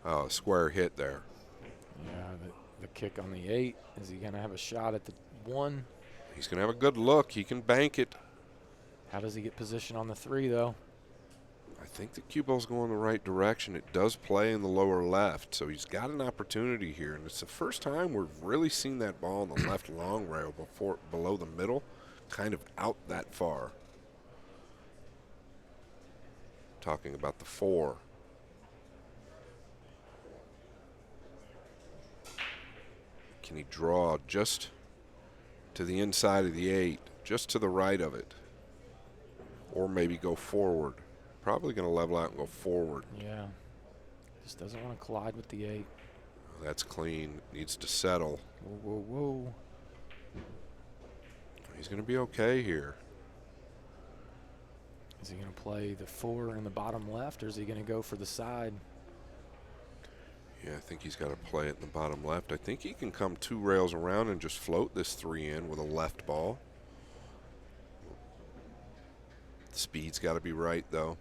Oh, square hit there. Yeah, the kick on the 8. Is he going to have a shot at the 1? He's going to have a good look. He can bank it. How does he get position on the 3, though? I think the cue ball's going the right direction. It does play in the lower left, so he's got an opportunity here. And it's the first time we've really seen that ball on the left long rail below the middle, kind of out that far. Talking about the 4. Can he draw just to the inside of the 8, just to the right of it? Or maybe go forward. Probably going to level out and go forward. Yeah. Just doesn't want to collide with the 8. That's clean. Needs to settle. Whoa, whoa, whoa. He's going to be okay here. Is he going to play the 4 in the bottom left, or is he going to go for the side? Yeah, I think he's got to play it in the bottom left. I think he can come 2 rails around and just float this 3 in with a left ball. The speed's got to be right, though.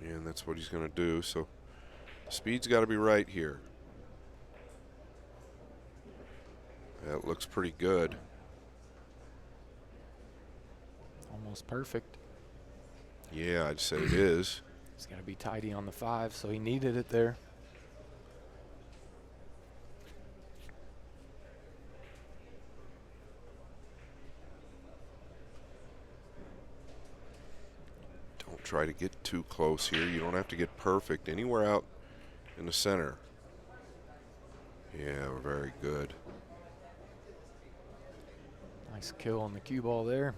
And that's what he's going to do. So the speed's got to be right here. That looks pretty good. Almost perfect. Yeah, I'd say it is. He's got to be tidy on the 5, so he needed it there. Don't try to get too close here. You don't have to get perfect. Anywhere out in the center. Yeah, very good. Nice kill on the cue ball there.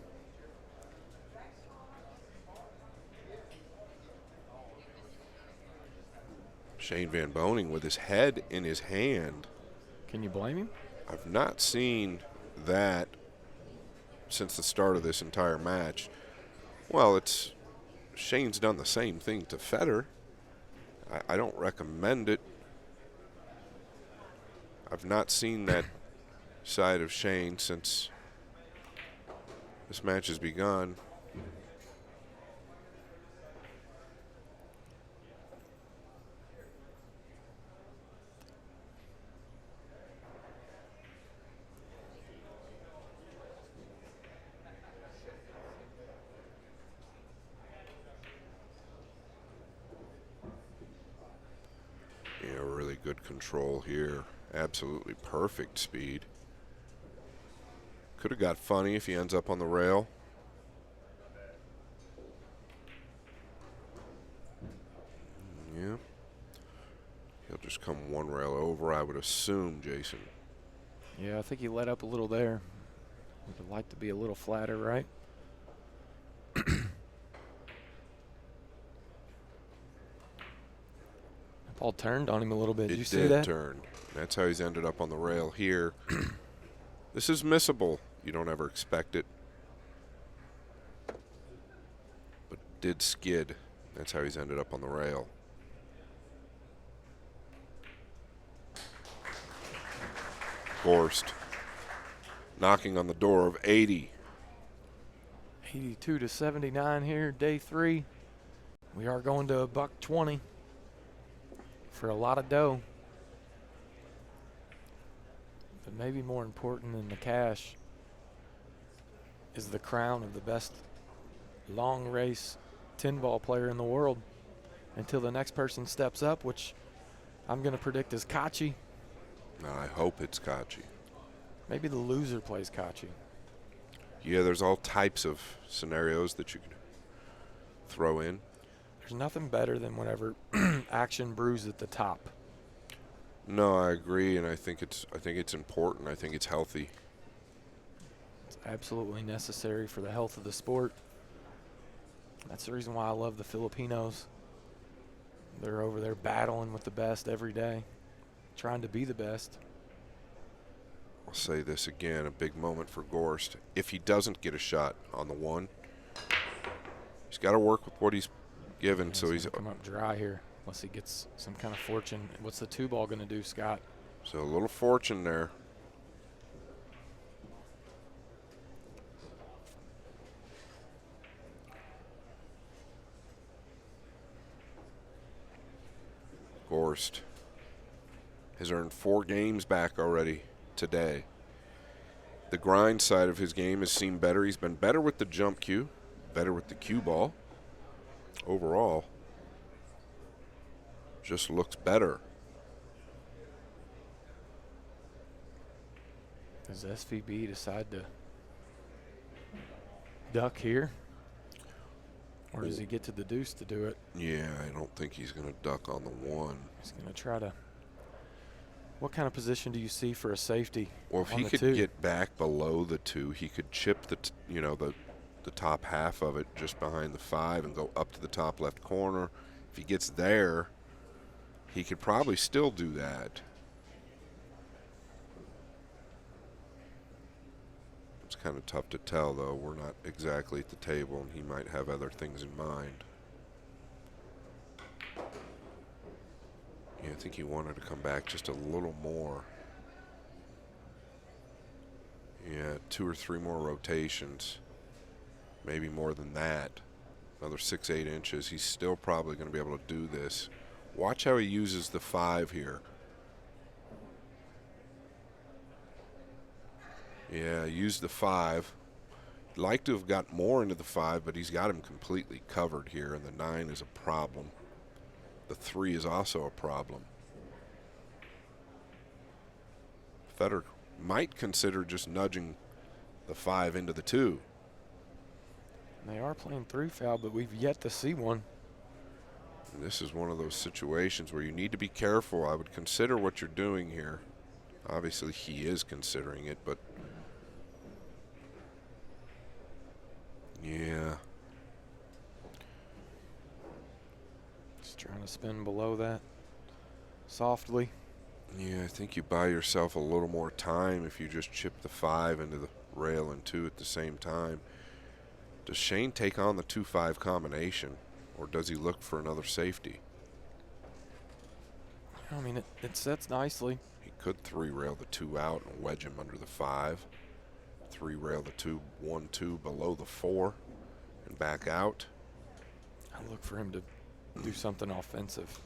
Shane Van Boening with his head in his hand. Can you blame him? I've not seen that since the start of this entire match. Well, Shane's done the same thing to Fedor. I don't recommend it. I've not seen that side of Shane since this match has begun. Yeah, really good control here. Absolutely perfect speed. Could have got funny if he ends up on the rail. Yeah. He'll just come 1 rail over, I would assume, Jason. Yeah, I think he let up a little there. Would like to be a little flatter, right? Ball turned on him a little bit. Did you see that? It did turn. That's how he's ended up on the rail here. This is missable. You don't ever expect it. But it did skid. That's how he's ended up on the rail. Gorst knocking on the door of 80. 82 to 79 here, day 3. We are going to $120 for a lot of dough. But maybe more important than the cash is the crown of the best long race 10-ball player in the world until the next person steps up, which I'm going to predict is Kachi. I hope it's Kachi. Maybe the loser plays Kachi. Yeah, there's all types of scenarios that you could throw in. There's nothing better than whenever action brews at the top. No, I agree, and I think it's important. I think it's healthy. It's absolutely necessary for the health of the sport. That's the reason why I love the Filipinos. They're over there battling with the best every day, trying to be the best. I'll say this again, a big moment for Gorst. If he doesn't get a shot on the 1, he's got to work with what he's given. Yeah, so he's come up dry here unless he gets some kind of fortune. What's the 2 ball going to do, Scott? So a little fortune there. Gorst has earned 4 games back already today. The grind side of his game has seemed better. He's been better with the jump cue, better with the cue ball. Overall, just looks better. Does SVB decide to duck here? Or does he get to the deuce to do it? Yeah, I don't think he's going to duck on the 1. He's going to try to. What kind of position do you see for a safety? Well, if on he the could 2? get back below the 2, he could chip the the top half of it just behind the 5 and go up to the top left corner. If he gets there, he could probably still do that. It's kind of tough to tell, though. We're not exactly at the table, and he might have other things in mind. Yeah, I think he wanted to come back just a little more. Yeah, 2 or 3 more rotations. Maybe more than that. Another 6-8 inches. He's still probably going to be able to do this. Watch how he uses the 5 here. Yeah, use the 5. Like to have got more into the 5, but he's got him completely covered here, and the 9 is a problem. The 3 is also a problem. Fedor might consider just nudging the 5 into the 2. They are playing through foul, but we've yet to see one. And this is one of those situations where you need to be careful. I would consider what you're doing here. Obviously, he is considering it, but yeah. Just trying to spin below that softly. Yeah, I think you buy yourself a little more time if you just chip the 5 into the rail and 2 at the same time. Does Shane take on the 2-5 combination, or does he look for another safety? I mean, it sets nicely. He could 3-rail the 2 out and wedge him under the 5. 3-rail the 2, 1-2 below the 4 and back out. I look for him to do something offensive.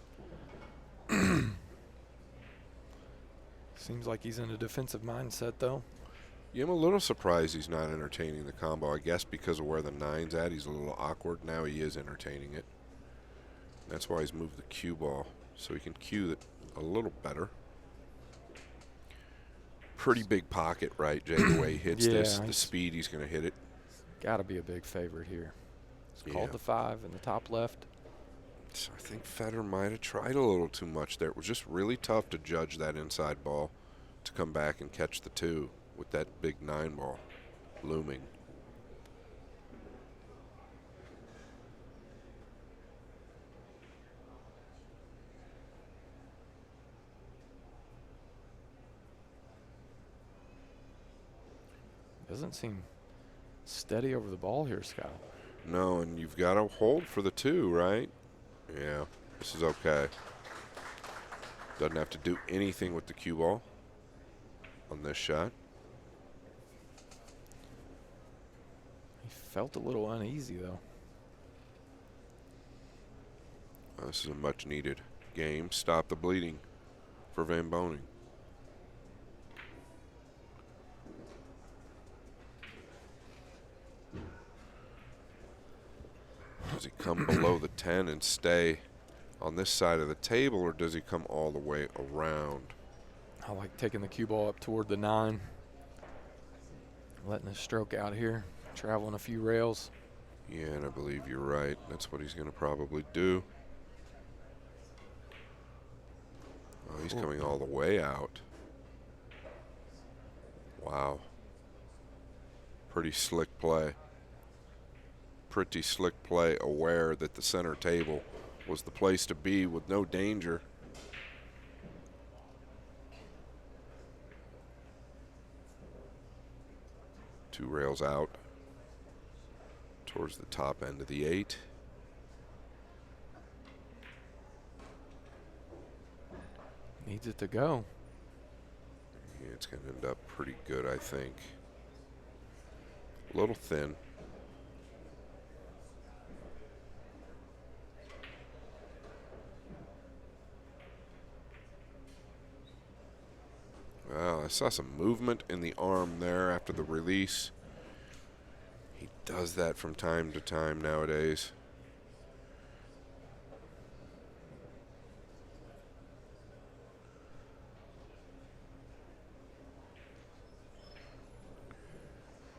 Seems like he's in a defensive mindset, though. Yeah, I'm a little surprised he's not entertaining the combo. I guess because of where the 9's at, he's a little awkward. Now he is entertaining it. That's why he's moved the cue ball, so he can cue it a little better. Pretty big pocket, right, Jay, the way he hits this, the speed he's going to hit it. Got to be a big favorite here. It's called the 5 in the top left. So I think Fedor might have tried a little too much there. It was just really tough to judge that inside ball to come back and catch the 2 with that big 9 ball looming. Doesn't seem steady over the ball here, Scott. No, and you've got to hold for the 2, right? Yeah, this is okay. Doesn't have to do anything with the cue ball on this shot. He felt a little uneasy, though. This is a much-needed game. Stop the bleeding for Van Boening. Does he come below the 10 and stay on this side of the table, or does he come all the way around? I like taking the cue ball up toward the 9. Letting his stroke out here. Traveling a few rails. Yeah, and I believe you're right. That's what he's going to probably do. Oh, he's coming all the way out. Wow. Pretty slick play. Pretty slick play, aware that the center table was the place to be with no danger. 2 rails out towards the top end of the 8. Needs it to go. Yeah, it's going to end up pretty good, I think. A little thin. Well, I saw some movement in the arm there after the release. He does that from time to time nowadays.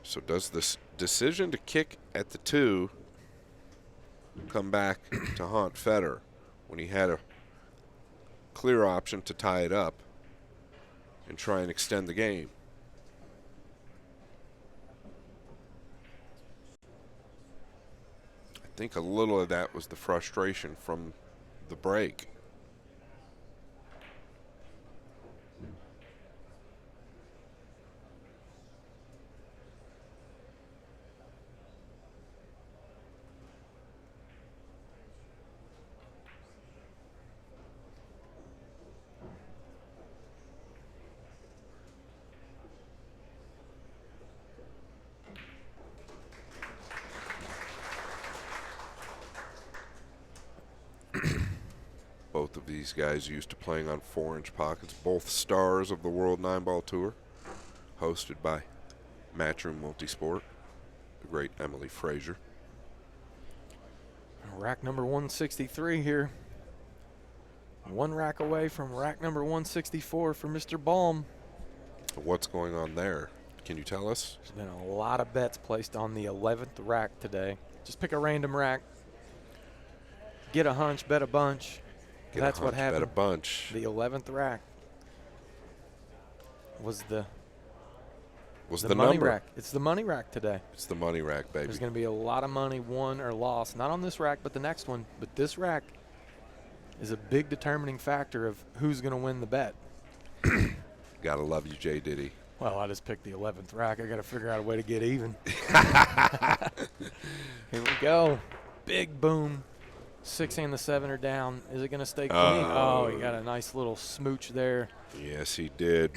So does this decision to kick at the 2 come back to haunt Fedor when he had a clear option to tie it up and try and extend the game? I think a little of that was the frustration from the break. Both of these guys used to playing on 4-inch pockets, both stars of the World 9-Ball Tour, hosted by Matchroom Multisport, the great Emily Frazier. Rack number 163 here. 1 rack away from rack number 164 for Mr. Baum. What's going on there? Can you tell us? There's been a lot of bets placed on the 11th rack today. Just pick a random rack. Get a hunch, bet a bunch. That's what happened. Bet a bunch. The 11th rack was the money number. rack. It's the money rack today. It's the money rack, baby. There's going to be a lot of money won or lost. Not on this rack, but the next one. But this rack is a big determining factor of who's going to win the bet. Gotta love you, Jay Diddy. Well, I just picked the 11th rack. I got to figure out a way to get even. Here we go. Big boom. 6 and the 7 are down. Is it going to stay clean? Oh, he got a nice little smooch there. Yes, he did.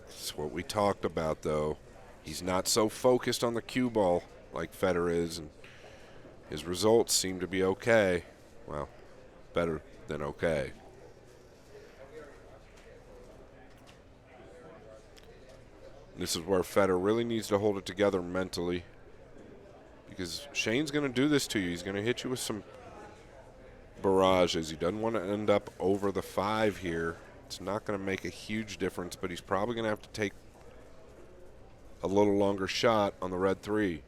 That's what we talked about, though. He's not so focused on the cue ball like Fedor is, and his results seem to be okay. Well, better than okay. This is where Fedor really needs to hold it together mentally, because Shane's going to do this to you. He's going to hit you with some barrages. He doesn't want to end up over the 5 here. It's not going to make a huge difference, but he's probably going to have to take a little longer shot on the red 3.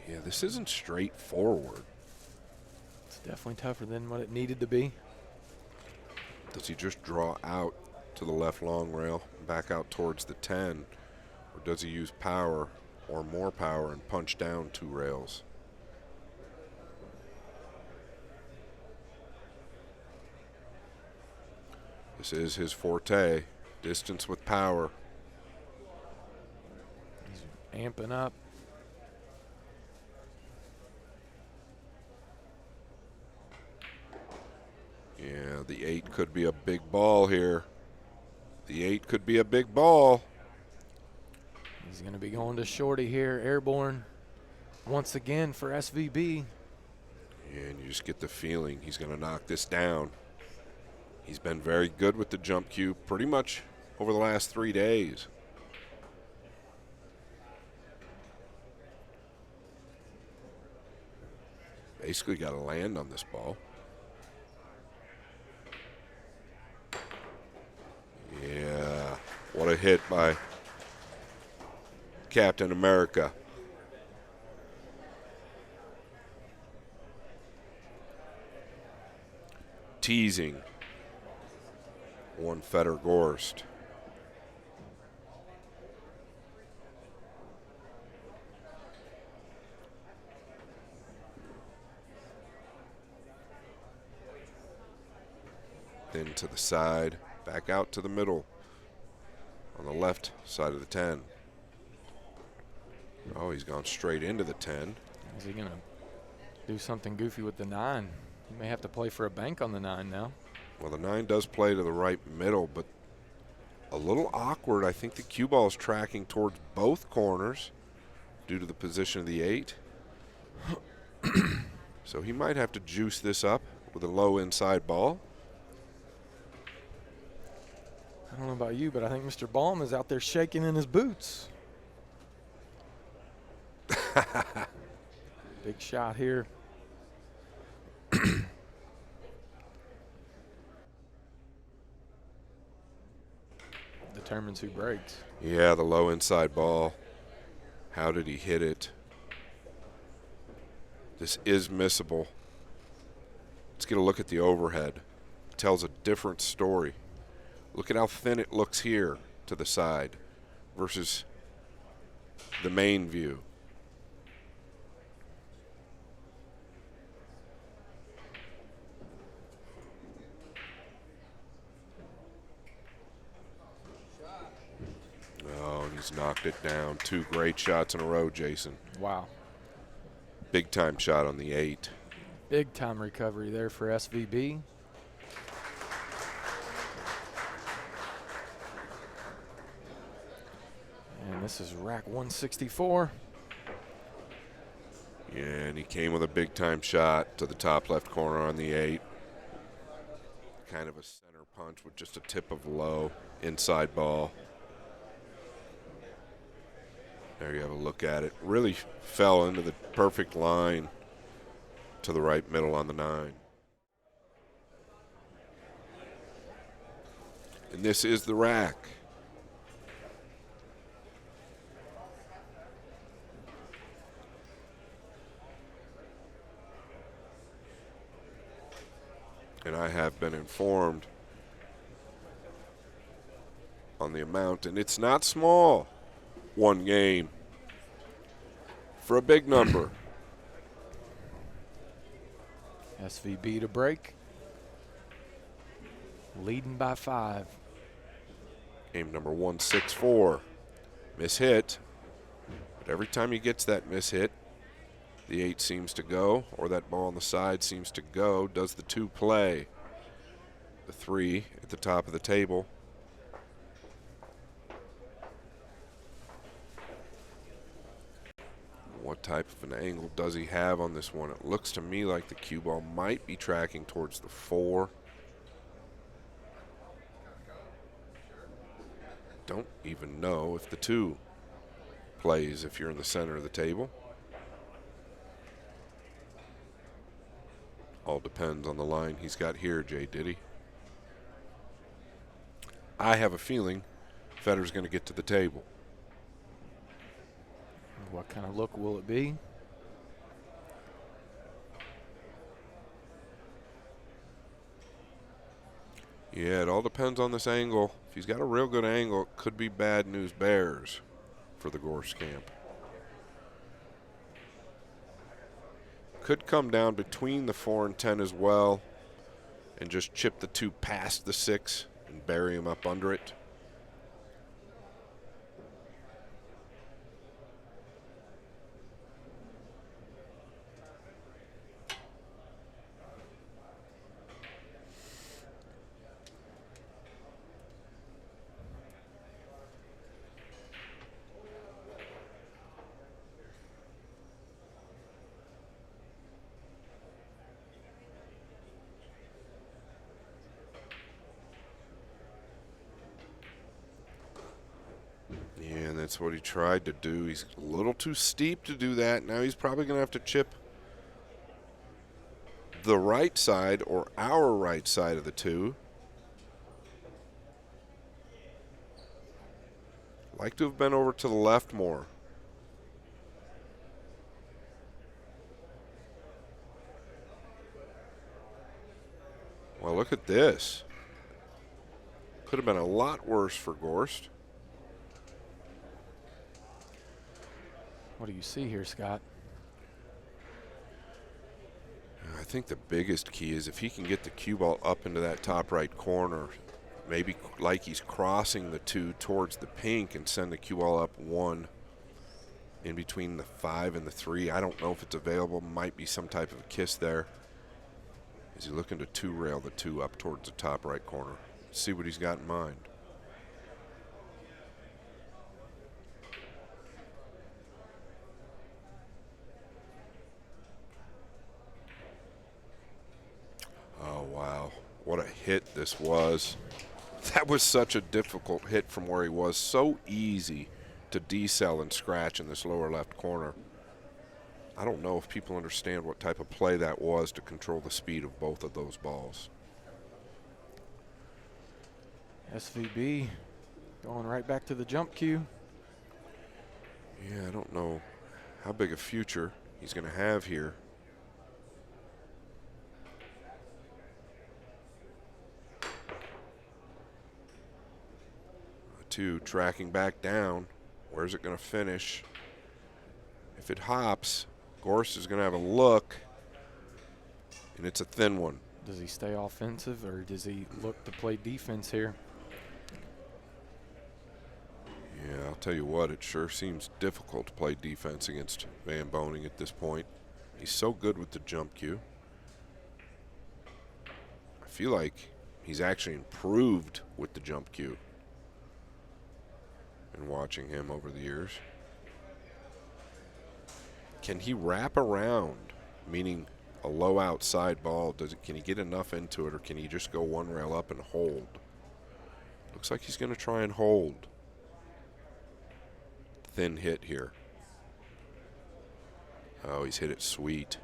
Yeah, this isn't straightforward. It's definitely tougher than what it needed to be. Does he just draw out to the left long rail, back out towards the 10, or does he use power or more power and punch down 2 rails? This is his forte, distance with power. He's amping up. Yeah, the 8 could be a big ball here. The 8 could be a big ball. He's going to be going to shorty here, airborne once again for SVB. And you just get the feeling he's going to knock this down. He's been very good with the jump cue pretty much over the last 3 days. Basically got to land on this ball. Yeah, what a hit by Captain America. Teasing one Fedor Gorst. then to the side, back out to the middle on the left side of the 10. Oh, he's gone straight into the 10. Is he going to do something goofy with the 9? He may have to play for a bank on the 9 now. Well, the 9 does play to the right middle, but a little awkward. I think the cue ball is tracking towards both corners due to the position of the 8. So he might have to juice this up with a low inside ball. I don't know about you, but I think Mr. Baum is out there shaking in his boots. Big shot here. Determines who breaks. Yeah, the low inside ball. How did he hit it? This is missable. Let's get a look at the overhead. It tells a different story. Look at how thin it looks here to the side versus the main view. Oh, and he's knocked it down. 2 great shots in a row, Jason. Wow. Big time shot on the 8. Big time recovery there for SVB. And this is rack 164. Yeah, and he came with a big time shot to the top left corner on the 8. Kind of a center punch with just a tip of low inside ball. There you have a look at it. Really fell into the perfect line to the right middle on the 9. And this is the rack. And I have been informed on the amount, and it's not small. 1 game for a big number. SVB to break. Leading by 5. Game number 164. Miss hit. But every time he gets that miss hit, the 8 seems to go, or that ball on the side seems to go. Does the 2 play? The 3 at the top of the table. What type of an angle does he have on this one? It looks to me like the cue ball might be tracking towards the 4. Don't even know if the 2 plays if you're in the center of the table. All depends on the line he's got here, Jay Diddy. I have a feeling Fedor's going to get to the table. What kind of look will it be? Yeah, it all depends on this angle. If he's got a real good angle, it could be bad news bears for the Gorst camp. Could come down between the 4 and 10 as well and just chip the 2 past the 6 and bury him up under it. That's what he tried to do. He's a little too steep to do that. Now he's probably going to have to chip the right side or our right side of the 2. Like to have been over to the left more. Well, look at this. Could have been a lot worse for Gorst. What do you see here, Scott? I think the biggest key is if he can get the cue ball up into that top right corner, maybe like he's crossing the 2 towards the pink and send the cue ball up 1 in between the 5 and the 3. I don't know if it's available. Might be some type of a kiss there. Is he looking to 2-rail the 2 up towards the top right corner? See what he's got in mind. Oh, wow. What a hit this was. That was such a difficult hit from where he was. So easy to decel and scratch in this lower left corner. I don't know if people understand what type of play that was to control the speed of both of those balls. SVB going right back to the jump cue. Yeah, I don't know how big a future he's going to have here. The 2 tracking back down. Where's it going to finish? If it hops, Gorst is going to have a look, and it's a thin one. Does he stay offensive, or does he look to play defense here? Yeah, I'll tell you what, it sure seems difficult to play defense against Van Boening at this point. He's so good with the jump cue. I feel like he's actually improved with the jump cue and watching him over the years. Can he wrap around, meaning a low outside ball? Can he get enough into it, or can he just go 1 rail up and hold? Looks like he's going to try and hold. Thin hit here. Oh, he's hit it sweet.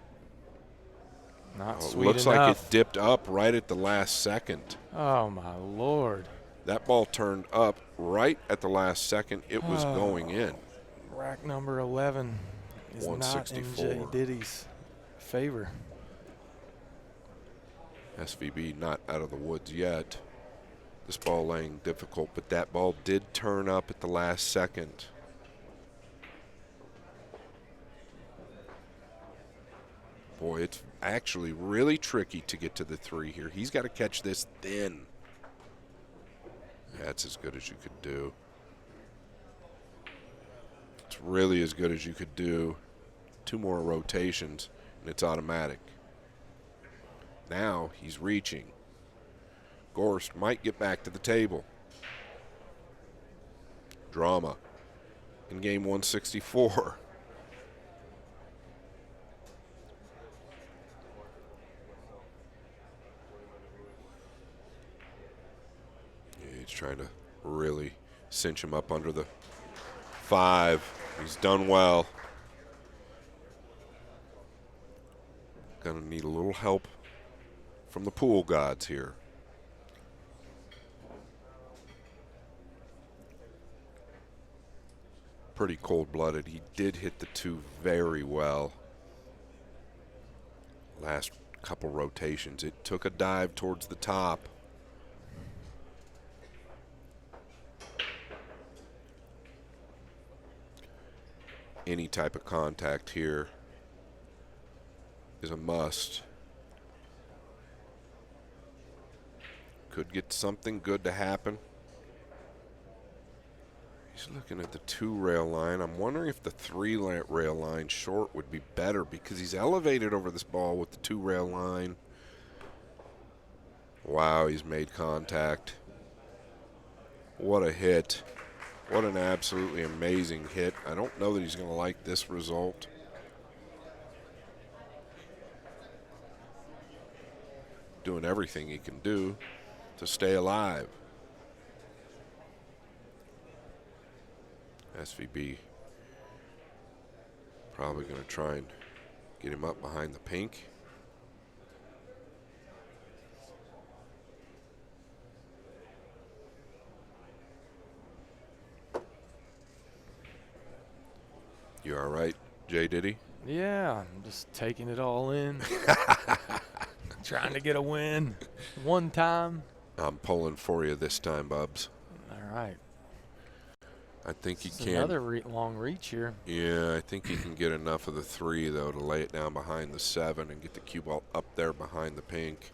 Not Oh, sweet looks enough. like it dipped up right at the last second. Oh, my Lord. That ball turned up right at the last second. It was going in. Rack number 11 is not in J. 164. Diddy's favor. SVB not out of the woods yet. This ball laying difficult, but that ball did turn up at the last second. Boy, it's actually really tricky to get to the 3 here. He's got to catch this thin. That's as good as you could do. It's really as good as you could do. 2 more rotations, and it's automatic. Now he's reaching. Gorst might get back to the table. Drama in game 164. He's trying to really cinch him up under the 5. He's done well. Gonna need a little help from the pool gods here. Pretty cold-blooded. He did hit the 2 very well. Last couple rotations, it took a dive towards the top. Any type of contact here is a must. Could get something good to happen. He's looking at the 2-rail line. I'm wondering if the 3-rail line short would be better, because he's elevated over this ball with the 2-rail line. Wow, he's made contact. What a hit. What an absolutely amazing hit. I don't know that he's going to like this result. Doing everything he can do to stay alive. SVB probably going to try and get him up behind the pink. You all right, Jay Diddy? Yeah, I'm just taking it all in. Trying to get a win one time. I'm pulling for you this time, Bubs. All right. I think he can. Another long reach here. Yeah, I think he can get enough of the 3, though, to lay it down behind the 7 and get the cue ball up there behind the pink.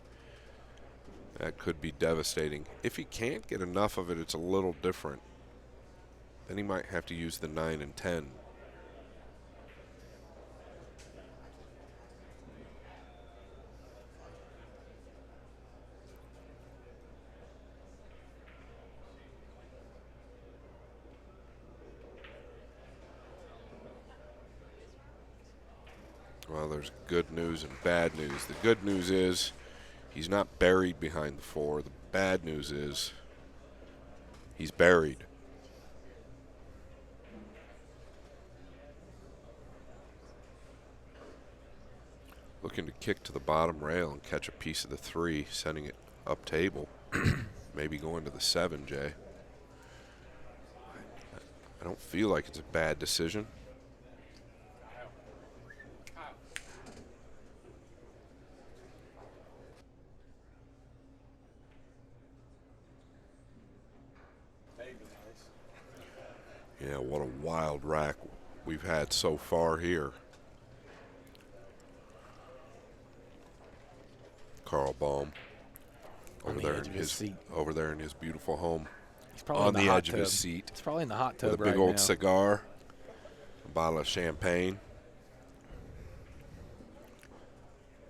That could be devastating. If he can't get enough of it, it's a little different. Then he might have to use the 9 and 10. Well, there's good news and bad news. The good news is he's not buried behind the 4. The bad news is he's buried. Looking to kick to the bottom rail and catch a piece of the 3, sending it up table. Maybe going to the 7, Jay. I don't feel like it's a bad decision. Yeah, what a wild rack we've had so far here. Carl Baum over there in his beautiful home. He's probably on the edge of his seat. He's probably in the hot tub with a big right old now. Cigar, a bottle of champagne.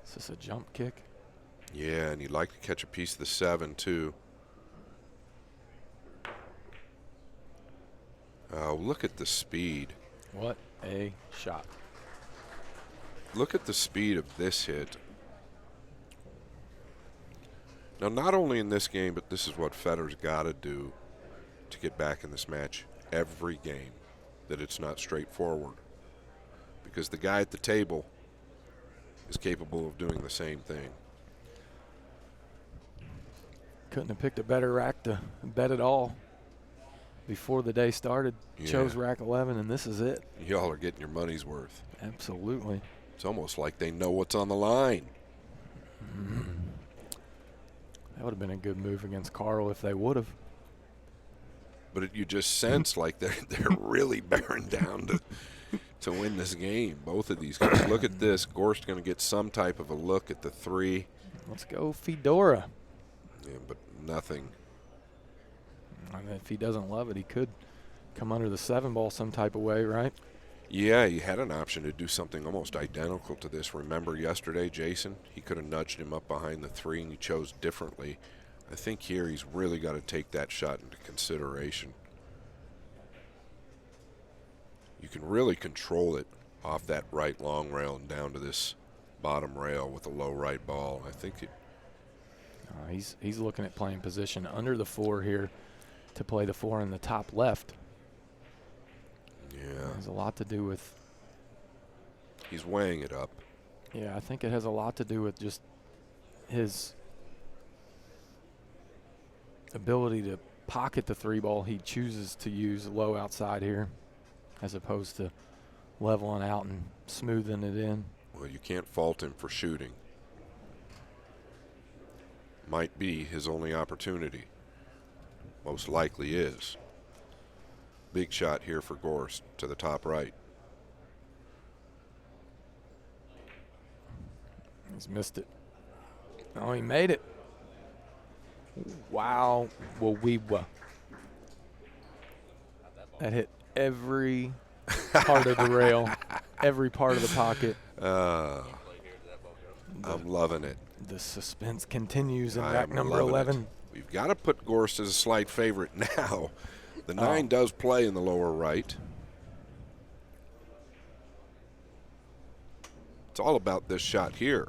Is this a jump kick? Yeah, and you'd like to catch a piece of the 7 too. Oh, look at the speed. What a shot. Look at the speed of this hit. Now, not only in this game, but this is what Fedor's got to do to get back in this match every game, that it's not straightforward. Because the guy at the table is capable of doing the same thing. Couldn't have picked a better rack to bet it all before the day started. Yeah. Chose rack 11, and this is it. Y'all are getting your money's worth. Absolutely. It's almost like they know what's on the line. That would have been a good move against Carl if they would have. But you just sense like they're really bearing down to win this game. Both of these guys. Look at this. Gorst going to get some type of a look at the 3. Let's go Fedor. Yeah, but nothing. I mean, if he doesn't love it, he could come under the 7 ball some type of way, right? Yeah, he had an option to do something almost identical to this. Remember yesterday, Jason? He could have nudged him up behind the 3, and he chose differently. I think here he's really got to take that shot into consideration. You can really control it off that right long rail and down to this bottom rail with a low right ball. I think it. He's looking at playing position under the 4 here to play the 4 in the top left. Yeah. It has a lot to do with. He's weighing it up. Yeah, I think it has a lot to do with just his ability to pocket the 3 ball. He chooses to use low outside here as opposed to leveling out and smoothing it in. Well, you can't fault him for shooting. Might be his only opportunity. Most likely is. Big shot here for Gorst to the top right. He's missed it. Oh, he made it. Wow. That hit every part of the rail, every part of the pocket. I'm loving it. The suspense continues in I rack am number loving 11. it. We've got to put Gorst as a slight favorite now. The 9 does play in the lower right. It's all about this shot here.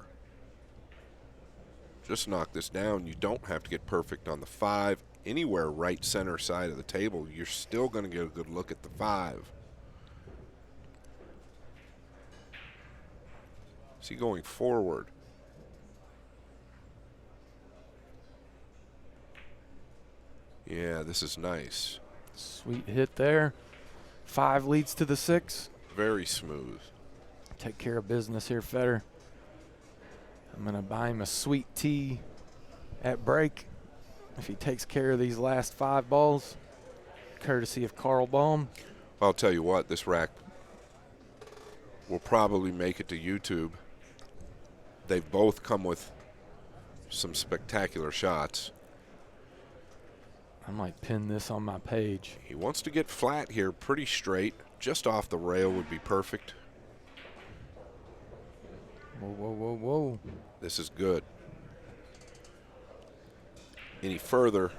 Just knock this down. You don't have to get perfect on the 5. Anywhere right center side of the table, you're still going to get a good look at the 5. Is he going forward? Yeah, this is nice. Sweet hit there. 5 leads to the 6. Very smooth. Take care of business here, Fedor. I'm going to buy him a sweet tea at break if he takes care of these last 5 balls. courtesy of Carl Baum. I'll tell you what, this rack will probably make it to YouTube. They've both come with some spectacular shots. I might pin this on my page. He wants to get flat here, pretty straight. Just off the rail would be perfect. Whoa, whoa, whoa, whoa. This is good. Any further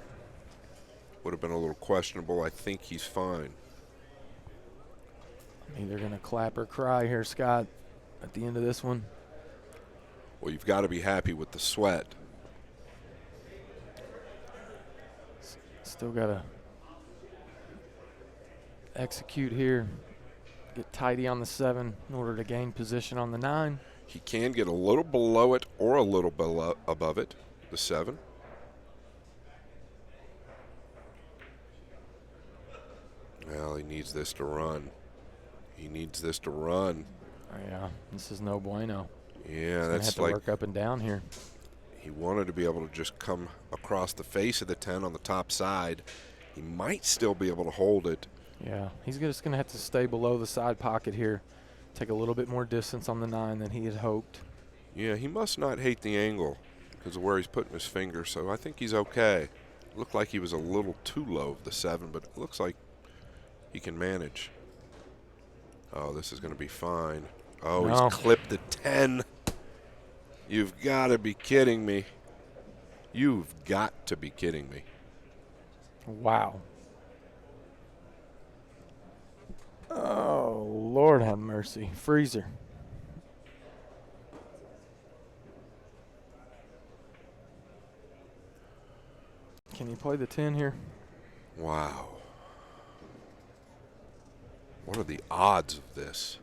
would have been a little questionable. I think he's fine. I'm either going to clap or cry here, Scott, at the end of this one. Well, you've got to be happy with the sweat. Still got to execute here. Get tidy on the 7 in order to gain position on the 9. He can get a little below it or a little below, above it, the 7. Well, he needs this to run. He needs this to run. Oh, yeah, this is no bueno. Yeah, He's that's gonna have to work up and down here. He wanted to be able to just come across the face of the 10 on the top side. He might still be able to hold it. Yeah, he's just going to have to stay below the side pocket here. Take a little bit more distance on the 9 than he had hoped. Yeah, he must not hate the angle because of where he's putting his finger, so I think he's okay. Looked like he was a little too low of the 7, but it looks like he can manage. Oh, this is going to be fine. Oh, no. He's clipped the 10. You've got to be kidding me. You've got to be kidding me. Wow. Oh, Lord have mercy. Freezer. Can you play the 10 here? Wow. What are the odds of this?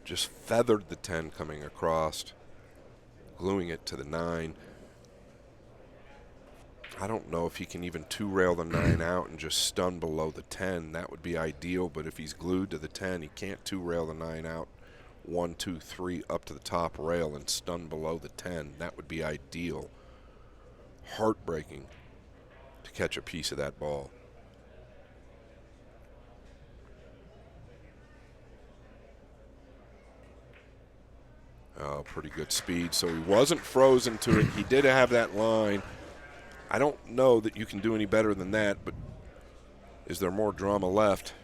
Just feathered the 10 coming across, gluing it to the 9. I don't know if he can even two-rail the 9 out and just stun below the 10. That would be ideal, but if he's glued to the 10, he can't two-rail the 9 out 1, 2, 3 up to the top rail and stun below the 10. That would be ideal. Heartbreaking to catch a piece of that ball. Oh, pretty good speed. So he wasn't frozen to it. He did have that line. I don't know that you can do any better than that, but is there more drama left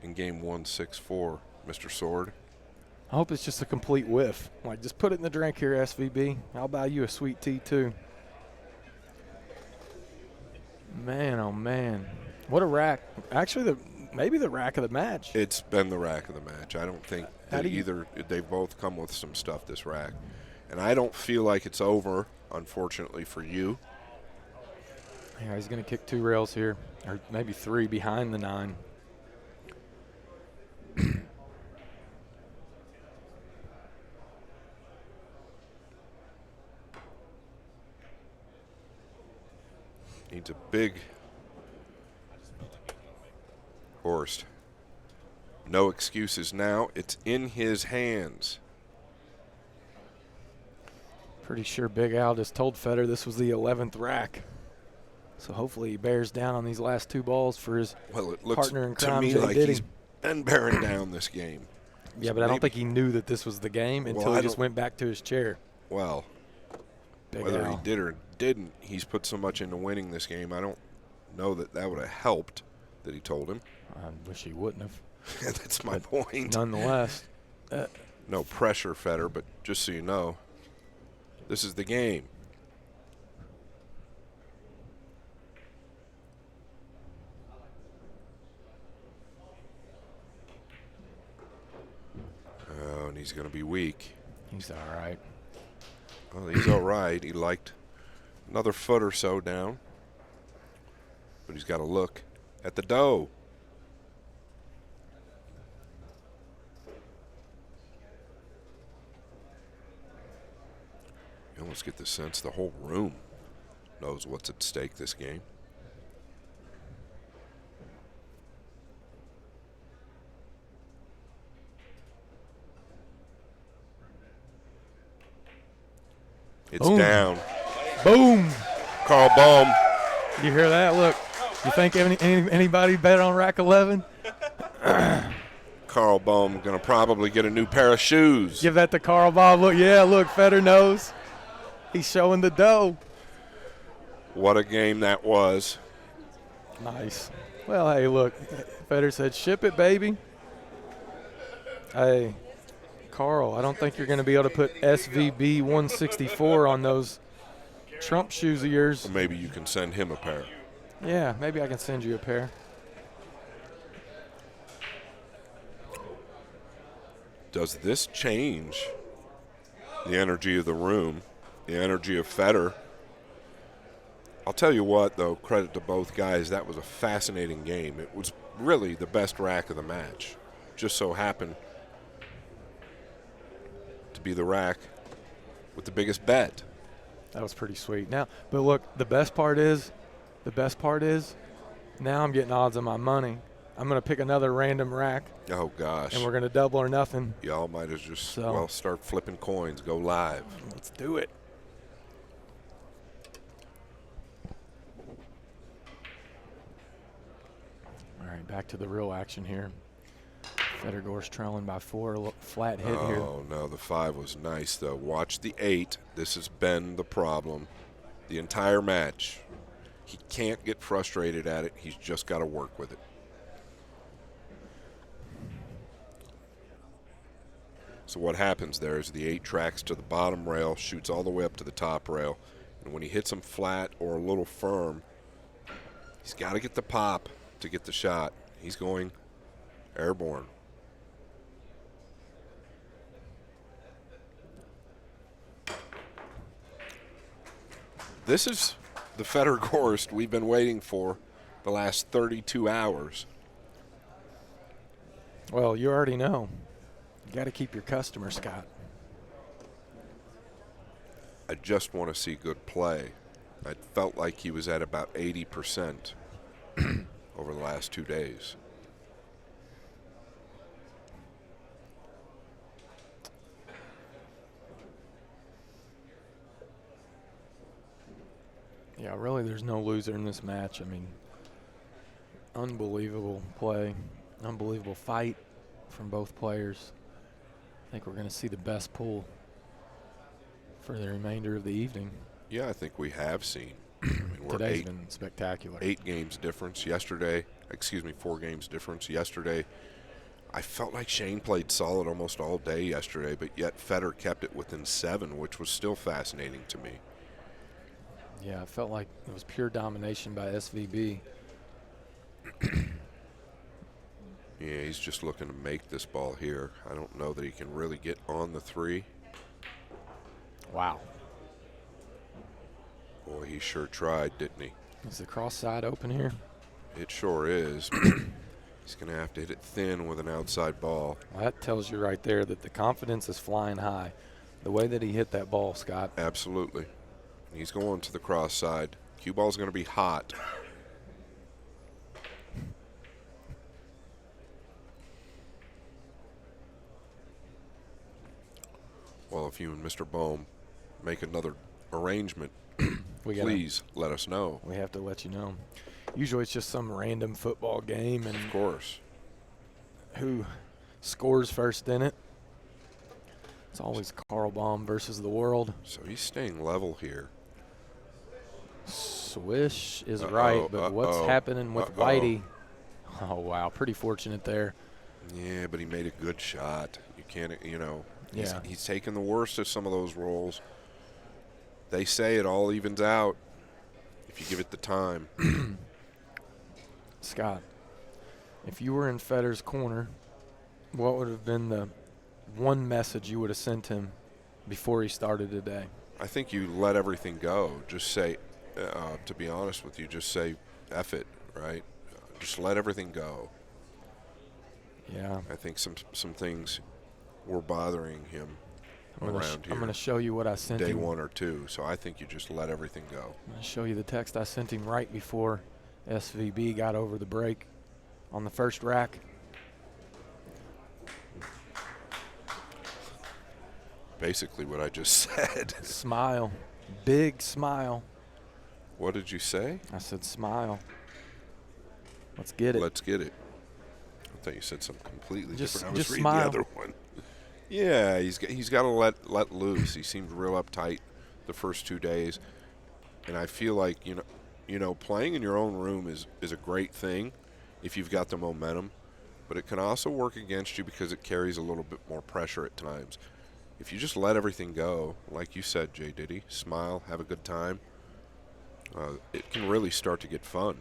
in game 1-6-4, Mr. Sword? I hope it's just a complete whiff. Like, just put it in the drink here, SVB. I'll buy you a sweet tea, too. Man, oh, man. What a rack. Actually, maybe the rack of the match. It's been the rack of the match. I don't think that they've both come with some stuff, this rack. And I don't feel like it's over, unfortunately for you. Yeah, he's going to kick 2 rails here, or maybe 3 behind the 9. Needs a big Gorst. No excuses now. It's in his hands. Pretty sure Big Al just told Fedor this was the 11th rack. So hopefully he bears down on these last 2 balls for his partner in crime, to me Jay like Diddy. he's been bearing down this game. Yeah, So but I don't think he knew that this was the game until he just went back to his chair. Well, Big whether Al. he did or didn't, he's put so much into winning this game. I don't know that would have helped that he told him. I wish he wouldn't have. That's my point. Nonetheless. No pressure, Fedor, but just so you know, this is the game. Oh, and he's going to be weak. He's all right. Well, he's all right. He liked another foot or so down. But he's got to look at the dough. You almost get the sense the whole room knows what's at stake this game. It's Boom. down. Boom. Carl Baum You hear that? Look, you think anybody bet on rack 11? Carl Boehm going to probably get a new pair of shoes. Give that to Carl Bob. Look, yeah, look, Fedor knows. He's showing the dough. What a game that was. Nice. Well, hey, look, Fedor said, ship it, baby. Hey, Carl, I don't think you're going to be able to put SVB 164 on those Trump shoes of yours. Or maybe you can send him a pair. Yeah, maybe I can send you a pair. Does this change the energy of the room, the energy of Fedor? I'll tell you what, though, credit to both guys, that was a fascinating game. It was really the best rack of the match. Just so happened to be the rack with the biggest bet. That was pretty sweet. Now, but look, the best part is, now I'm getting odds on my money. I'm going to pick another random rack. Oh, gosh. And we're going to double or nothing. Y'all might as just, start flipping coins, go live. Let's do it. All right, back to the real action here. Fedor Gorst trailing by 4, flat hit here. Oh, no, the 5 was nice, though. Watch the 8. This has been the problem the entire match. He can't get frustrated at it. He's just got to work with it. So what happens there is the 8 tracks to the bottom rail, shoots all the way up to the top rail, and when he hits them flat or a little firm, he's got to get the pop to get the shot. He's going airborne. This is the Fedor Gorst we've been waiting for the last 32 hours. Well, you already know. You got to keep your customer, Scott. I just want to see good play. I felt like he was at about 80% over the last 2 days. Yeah, really, there's no loser in this match. I mean, unbelievable play, unbelievable fight from both players. I think we're going to see the best pool for the remainder of the evening. Yeah, I think we have seen. Today's been spectacular. 8 games difference yesterday. 4 games difference yesterday. I felt like Shane played solid almost all day yesterday, but yet Fedor kept it within 7, which was still fascinating to me. Yeah, it felt like it was pure domination by SVB. Yeah, he's just looking to make this ball here. I don't know that he can really get on the 3. Wow. Boy, he sure tried, didn't he? Is the cross side open here? It sure is. He's going to have to hit it thin with an outside ball. Well, that tells you right there that the confidence is flying high. The way that he hit that ball, Scott. Absolutely. He's going to the cross side. Cue ball's going to be hot. Well, if you and Mr. Boehm make another arrangement, please let us know. We have to let you know. Usually it's just some random football game, and of course, who scores first in it. It's always Carl Baum versus the world. So he's staying level here. Swish is right, but what's happening with Whitey? Oh, wow, pretty fortunate there. Yeah, but he made a good shot. You can't, he's taken the worst of some of those rolls. They say it all evens out if you give it the time. Scott, if you were in Fedor's corner, what would have been the one message you would have sent him before he started today? I think you let everything go. Just say, to be honest with you, just say, F it, right? Just let everything go. Yeah. I think some things were bothering him around here. I'm going to show you what I sent him. Day 1 or 2, so I think you just let everything go. I'm going to show you the text I sent him right before SVB got over the break on the first rack. Basically what I just said. Smile. Big smile. What did you say? I said smile. Let's get it. Let's get it. I thought you said something completely different. I was just reading smile. the other one. Yeah, he's got to let loose. He seemed real uptight the first 2 days, and I feel like playing in your own room is a great thing if you've got the momentum, but it can also work against you because it carries a little bit more pressure at times. If you just let everything go, like you said, Jay Diddy, smile, have a good time, it can really start to get fun.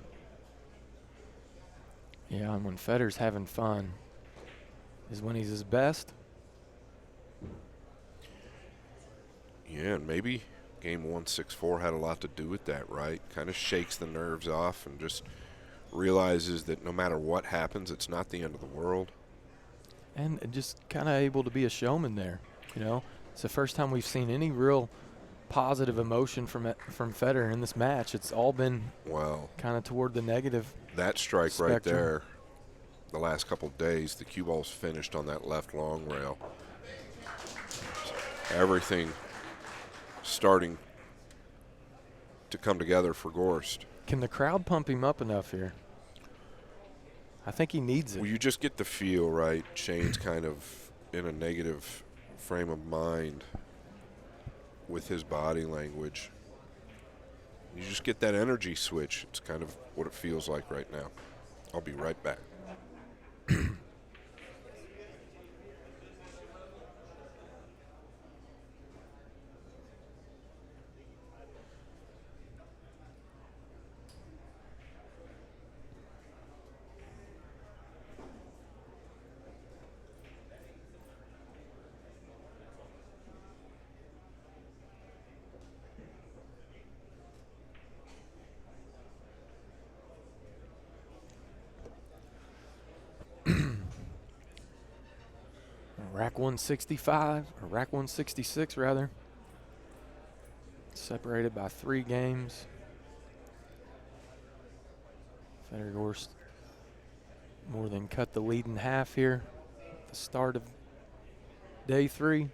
Yeah, and when Fedor's having fun is when he's his best. Yeah, and maybe game 164 had a lot to do with that, right? Kind of shakes the nerves off and just realizes that no matter what happens, it's not the end of the world. And just kind of able to be a showman there, It's the first time we've seen any real positive emotion from Fedor in this match. It's all been kind of toward the negative. That strike spectrum. Right there, the last couple of days, the cue ball's finished on that left long rail. Everything starting to come together for Gorst. Can the crowd pump him up enough here? I think he needs it. Well, you just get the feel, right? Shane's kind of in a negative frame of mind with his body language. You just get that energy switch. It's kind of what it feels like right now. I'll be right back. Rack 165, or rack 166 rather. Separated by 3 games. Fedor Gorst more than cut the lead in half here at the start of day 3.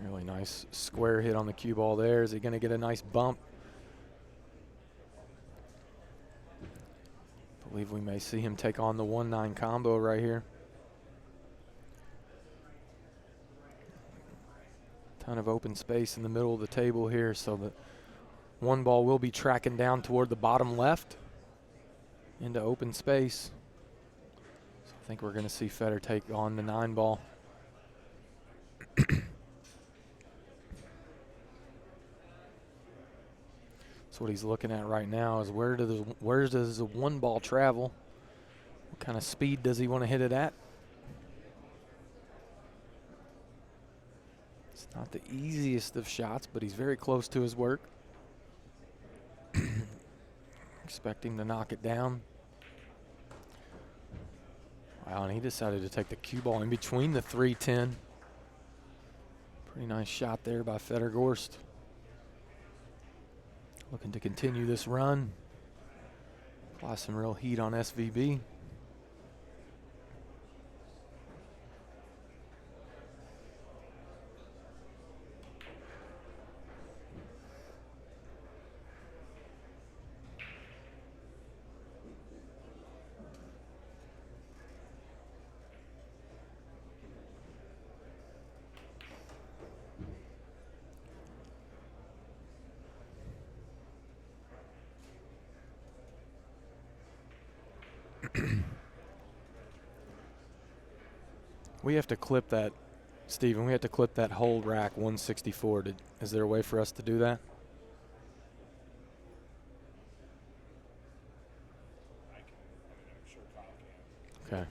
Really nice square hit on the cue ball there. Is he going to get a nice bump? I believe we may see him take on the 1-9 combo right here. Ton of open space in the middle of the table here, so the 1 ball will be tracking down toward the bottom left into open space. So I think we're going to see Fedor take on the 9 ball. That's what he's looking at right now, is where does the 1 ball travel? What kind of speed does he want to hit it at? It's not the easiest of shots, but he's very close to his work. Expecting to knock it down. Wow, and he decided to take the cue ball in between the 3-10. Pretty nice shot there by Fedor Gorst. Looking to continue this run. Apply some real heat on SVB. We have to clip that, Steven. We have to clip that whole rack 164. Is there a way for us to do that? Okay.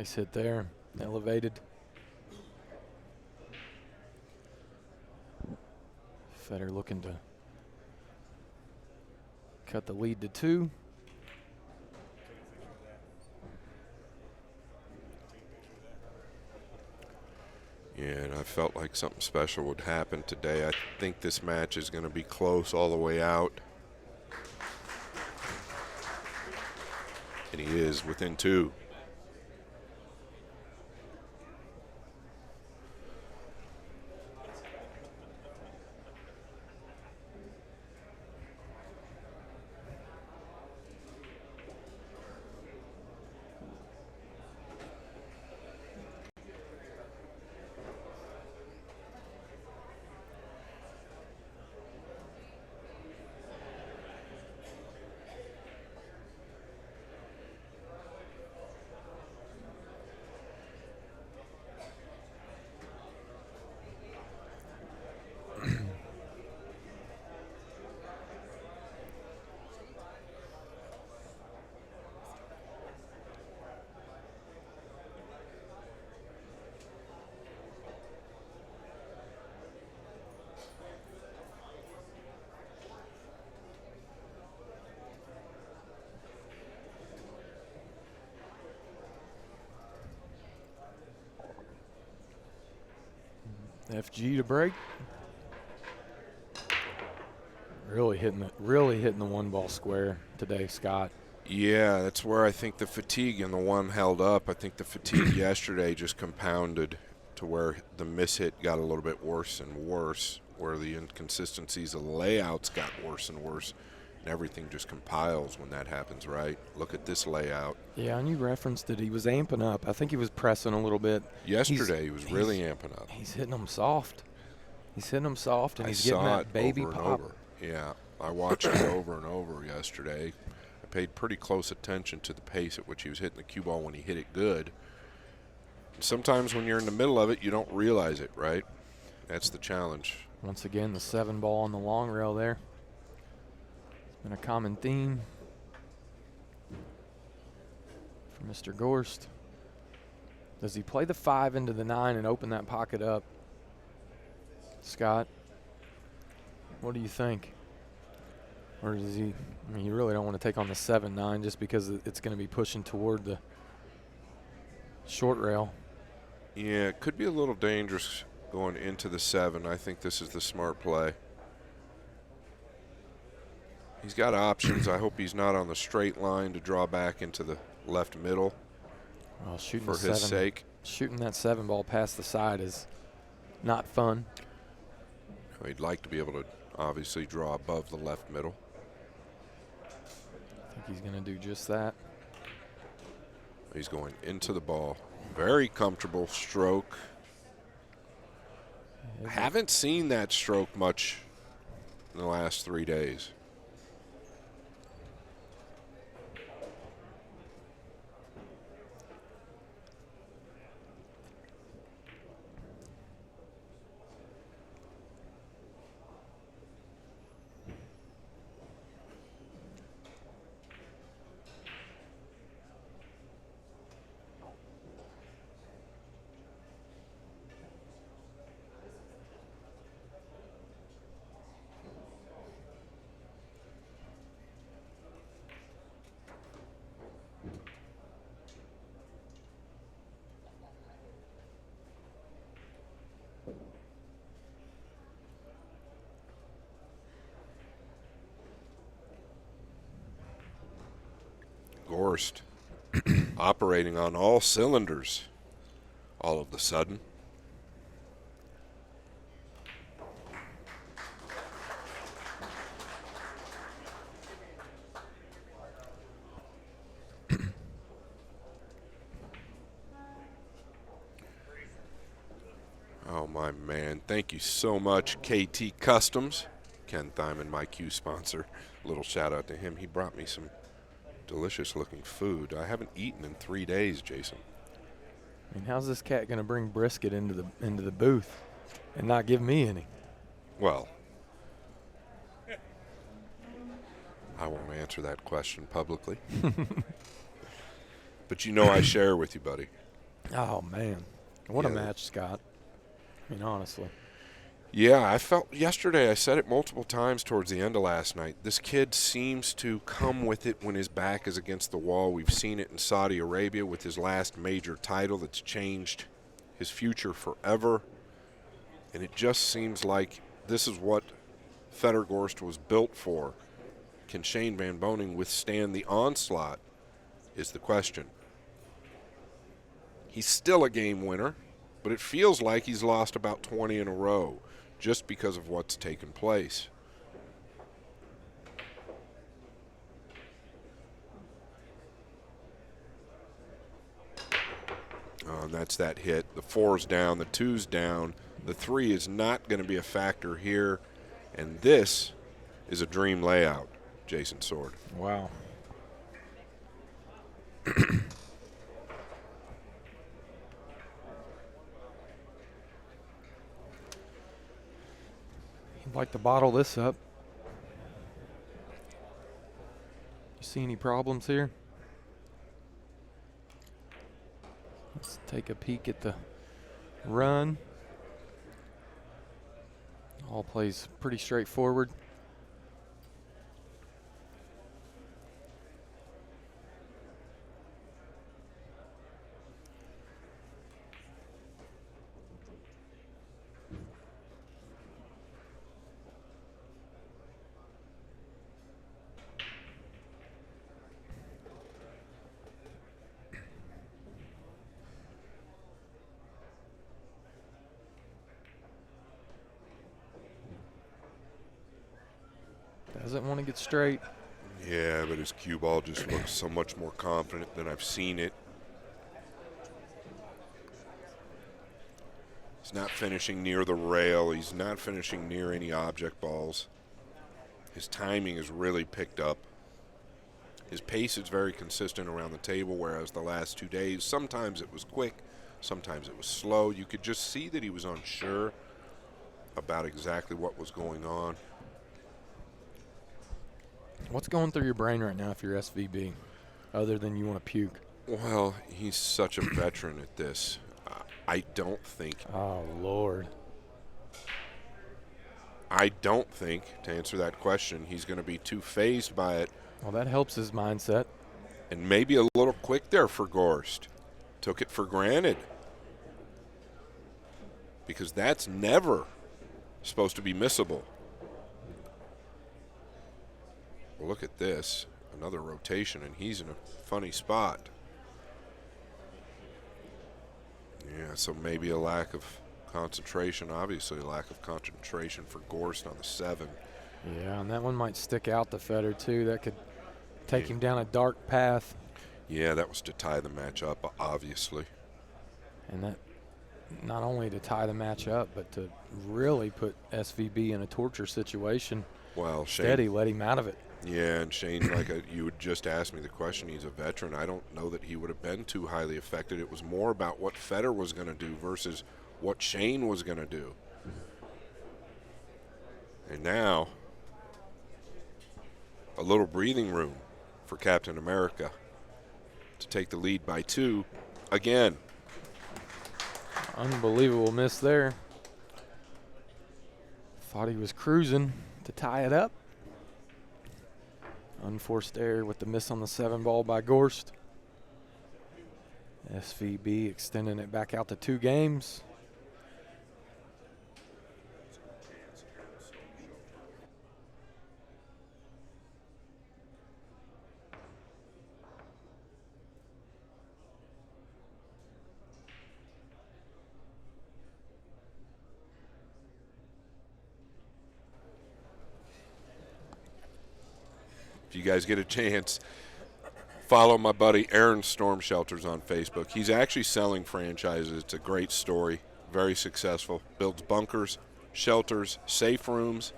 Nice hit there. Elevated. Fedor looking to cut the lead to 2. Yeah, and I felt like something special would happen today. I think this match is going to be close all the way out. And he is within 2. FG to break. Really hitting the 1 ball square today, Scott. Yeah, that's where I think the fatigue in the 1 held up. I think the fatigue yesterday just compounded to where the mishit got a little bit worse and worse, where the inconsistencies of the layouts got worse and worse, and everything just compiles when that happens, right? Look at this layout. Yeah, and you referenced it. He was amping up. I think he was pressing a little bit. Yesterday, he was really amping up. He's hitting them soft. He's hitting them soft, and he's I getting saw that it baby over pop. and over. Yeah, I watched it over and over yesterday. I paid pretty close attention to the pace at which he was hitting the cue ball when he hit it good. And sometimes when you're in the middle of it, you don't realize it, right? That's the challenge. Once again, the 7 ball on the long rail there. It's been a common theme for Mr. Gorst. Does he play the 5 into the 9 and open that pocket up? Scott, what do you think? Or does he, I mean, you really don't want to take on the 7-9 just because it's going to be pushing toward the short rail. Yeah, it could be a little dangerous going into the 7. I think this is the smart play. He's got options. I hope he's not on the straight line to draw back into the left middle. Well, shooting for his sake. Shooting that 7 ball past the side is not fun. He'd like to be able to obviously draw above the left middle. I think he's going to do just that. He's going into the ball. Very comfortable stroke. I haven't seen that stroke much in the last 3 days. Gorst operating on all cylinders all of a sudden. Oh, my man. Thank you so much, KT Customs. Ken Thyman, my Q sponsor. Little shout out to him. He brought me some delicious looking food. I haven't eaten in 3 days, Jason. I mean, how's this cat going to bring brisket into the booth and not give me any? Well, I won't answer that question publicly. But you know I share with you, buddy. Oh, man. What a match, Scott. I mean, honestly. Yeah, I felt yesterday, I said it multiple times towards the end of last night, this kid seems to come with it when his back is against the wall. We've seen it in Saudi Arabia with his last major title that's changed his future forever. And it just seems like this is what Fedor Gorst was built for. Can Shane Van Boening withstand the onslaught is the question. He's still a game winner, but it feels like he's lost about 20 in a row just because of what's taken place. And that's that hit. The 4's down, the 2's down. The 3 is not going to be a factor here. And this is a dream layout, Jason Sword. Wow. He'd like to bottle this up. You see any problems here? Let's take a peek at the run. All plays pretty straightforward. Doesn't want to get straight. Yeah, but his cue ball just looks so much more confident than I've seen it. He's not finishing near the rail. He's not finishing near any object balls. His timing is really picked up. His pace is very consistent around the table, whereas the last 2 days, sometimes it was quick, sometimes it was slow. You could just see that he was unsure about exactly what was going on. What's going through your brain right now if you're SVB, other than you want to puke? Well, he's such a veteran at this. I don't think. Oh, Lord. I don't think, to answer that question, he's going to be too phased by it. Well, that helps his mindset. And maybe a little quick there for Gorst. Took it for granted. Because that's never supposed to be missable. Well, look at this. Another rotation, and he's in a funny spot. Yeah, so maybe a lack of concentration. Obviously, a lack of concentration for Gorst on the 7. Yeah, and that one might stick out to Fedor, too. That could take him down a dark path. Yeah, that was to tie the match up, obviously. And that not only to tie the match up, but to really put SVB in a torture situation. Well, Shane, Steady, let him out of it. Yeah, and Shane, you would just ask me the question, he's a veteran. I don't know that he would have been too highly affected. It was more about what Fedor was going to do versus what Shane was going to do. And now, a little breathing room for Captain America to take the lead by 2 again. Unbelievable miss there. Thought he was cruising to tie it up. Unforced error with the miss on the 7 ball by Gorst. SVB extending it back out to 2 games. If you guys get a chance, follow my buddy Aaron Storm Shelters on Facebook. He's actually selling franchises. It's a great story, very successful. Builds bunkers, shelters, safe rooms,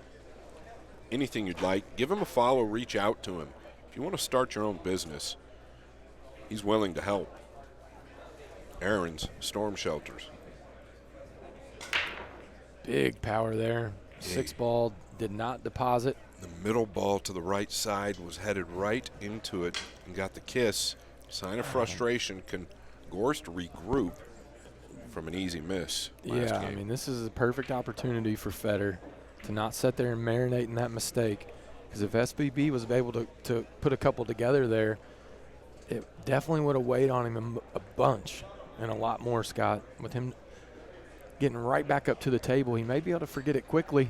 anything you'd like. Give him a follow, reach out to him. If you want to start your own business, he's willing to help. Aaron's Storm Shelters. Big power there. 6 ball did not deposit. The middle ball to the right side was headed right into it and got the kiss. Sign of frustration. Can Gorst regroup from an easy miss last Yeah, game. I mean, this is a perfect opportunity for Fedor to not sit there and marinate in that mistake. Because if SVB was able to put a couple together there, it definitely would have weighed on him a bunch and a lot more, Scott. With him getting right back up to the table, he may be able to forget it quickly.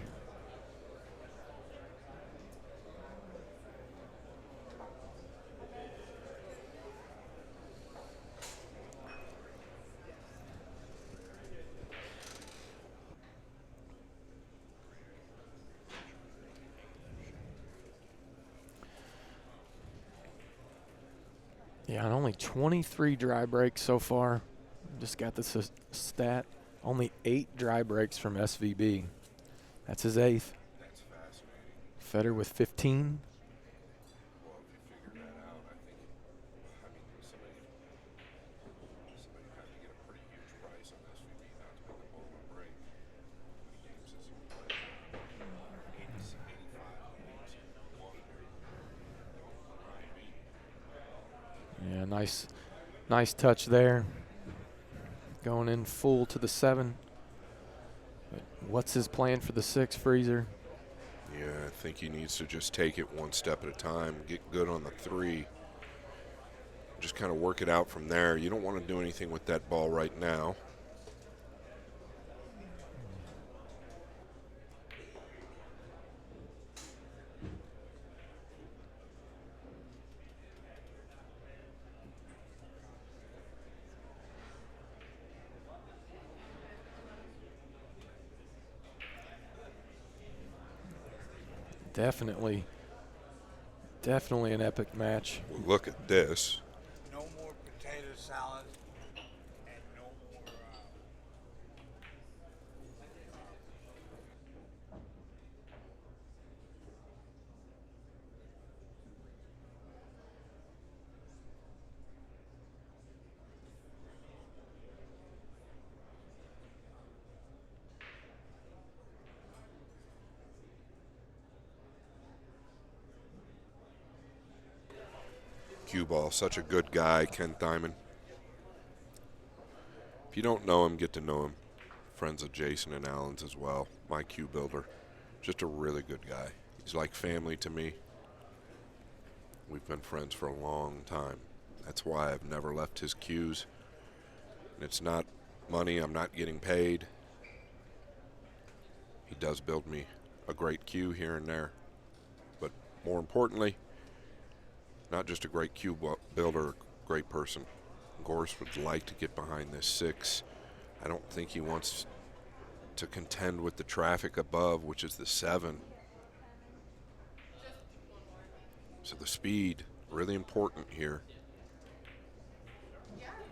Yeah, and only 23 dry breaks so far. Just got this stat. Only 8 dry breaks from SVB. That's his 8th. That's fascinating. Fedor with 15. Well, if you figure that out, I mean, somebody had to get a pretty huge price on SVB not to put the ball on break. How many games has he played? 85 games. Yeah, nice touch there. Going in full to the 7. But what's his plan for the 6, Freezer? Yeah, I think he needs to just take it one step at a time, get good on the 3. Just kind of work it out from there. You don't want to do anything with that ball right now. Definitely an epic match. Well, look at this. No more potato salad and no more. Cue ball, such a good guy, Ken Diamond. If you don't know him, get to know him. Friends of Jason and Alan's as well. My cue builder. Just a really good guy. He's like family to me. We've been friends for a long time. That's why I've never left his cues. And it's not money, I'm not getting paid. He does build me a great cue here and there. But more importantly, not just a great cue builder, great person. Gorst would like to get behind this 6. I don't think he wants to contend with the traffic above, which is the 7. So the speed, really important here.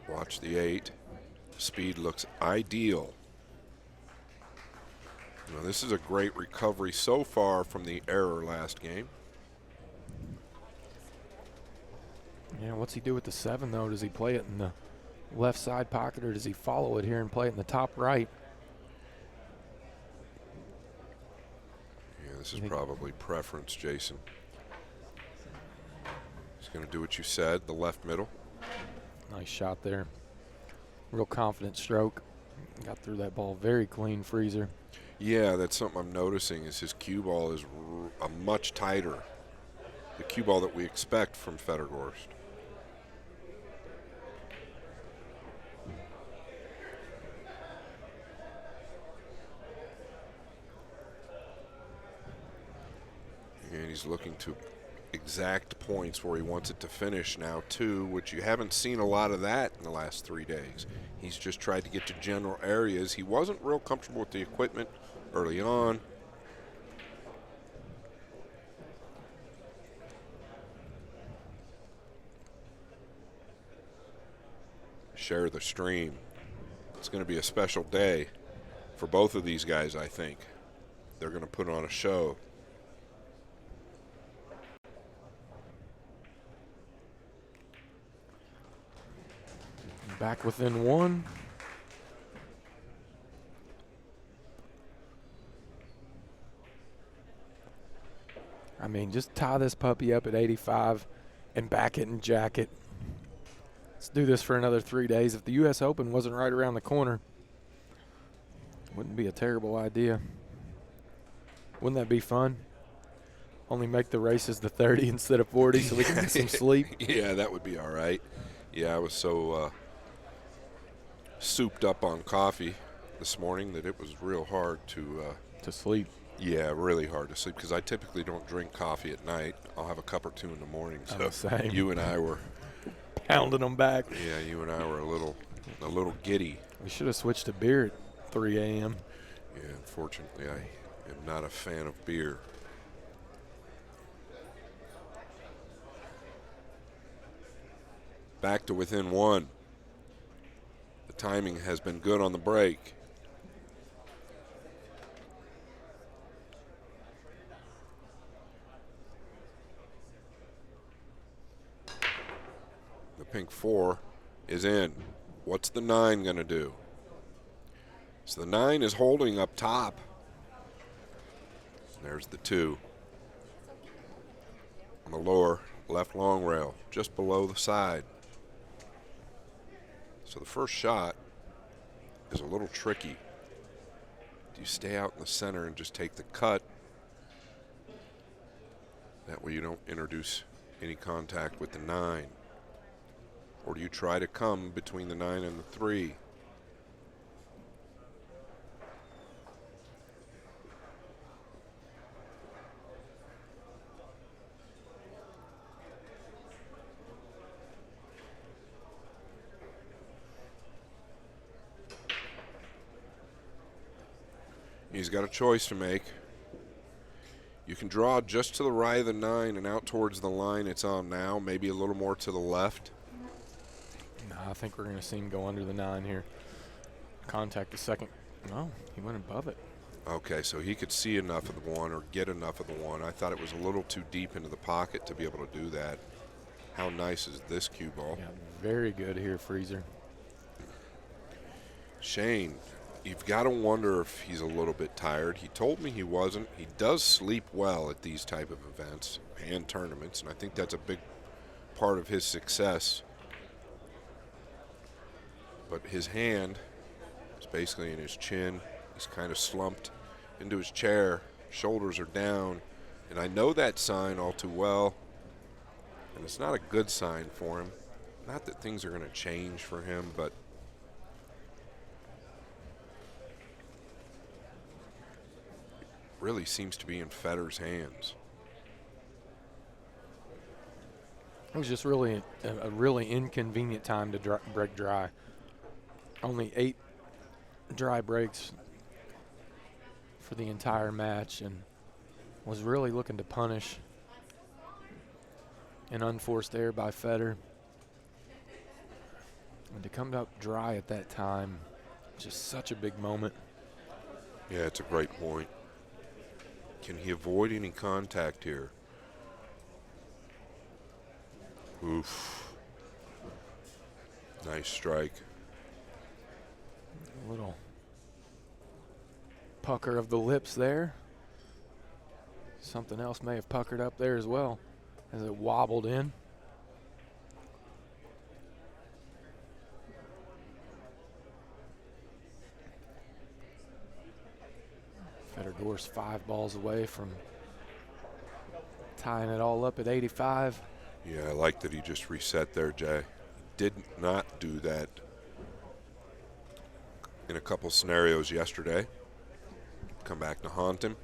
Watch the 8. Speed looks ideal. Now, this is a great recovery so far from the error last game. Yeah, what's he do with the 7, though? Does he play it in the left side pocket, or does he follow it here and play it in the top right? Yeah, this is probably preference, Jason. He's going to do what you said, the left middle. Nice shot there. Real confident stroke. Got through that ball very clean, Freezer. Yeah, that's something I'm noticing is his cue ball is a much tighter. The cue ball that we expect from Fedor Gorst. And he's looking to exact points where he wants it to finish now, too, which you haven't seen a lot of that in the last 3 days. He's just tried to get to general areas. He wasn't real comfortable with the equipment early on. Share the stream. It's going to be a special day for both of these guys, I think. They're going to put on a show. Back within 1. I mean, just tie this puppy up at 85 and back it and jack it. Let's do this for another 3 days. If the U.S. Open wasn't right around the corner, wouldn't be a terrible idea. Wouldn't that be fun? Only make the races the 30 instead of 40 so we can get some sleep. Yeah, that would be all right. Yeah, I was so souped up on coffee this morning that it was real hard to sleep. Yeah, really hard to sleep because I typically don't drink coffee at night. I'll have a cup or two in the morning. I'm So the same. you and I were Pounding them back. Yeah, you and I were a little giddy. We should have switched to beer at 3 a.m. Yeah, unfortunately, I am not a fan of beer. Back to within one. The timing has been good on the break. The pink 4 is in. What's the 9 going to do? So the 9 is holding up top. There's the 2 on the lower left long rail, just below the side. So the first shot is a little tricky. Do you stay out in the center and just take the cut? That way you don't introduce any contact with the 9. Or do you try to come between the 9 and the 3? He's got a choice to make. You can draw just to the right of the 9 and out towards the line it's on now, maybe a little more to the left. No, I think we're going to see him go under the 9 here. Contact the second. No, he went above it. Okay, so he could see enough of the 1 or get enough of the 1. I thought it was a little too deep into the pocket to be able to do that. How nice is this cue ball? Yeah, very good here, Freezer. Shane, you've got to wonder if he's a little bit tired. He told me he wasn't. He does sleep well at these type of events and tournaments, and I think that's a big part of his success. But his hand is basically in his chin. He's kind of slumped into his chair. Shoulders are down. And I know that sign all too well. And it's not a good sign for him. Not that things are going to change for him, but really seems to be in Fedor's hands. It was just really a really inconvenient time to break dry. Only 8 dry breaks for the entire match, and was really looking to punish an unforced error by Fedor. And to come up dry at that time, just such a big moment. Yeah, it's a great point. Can he avoid any contact here? Oof. Nice strike. A little pucker of the lips there. Something else may have puckered up there as well as it wobbled in. Fedor Gorst 5 balls away from tying it all up at 85. Yeah, I like that he just reset there, Jay. Did not do that in a couple scenarios yesterday. Come back to haunt him.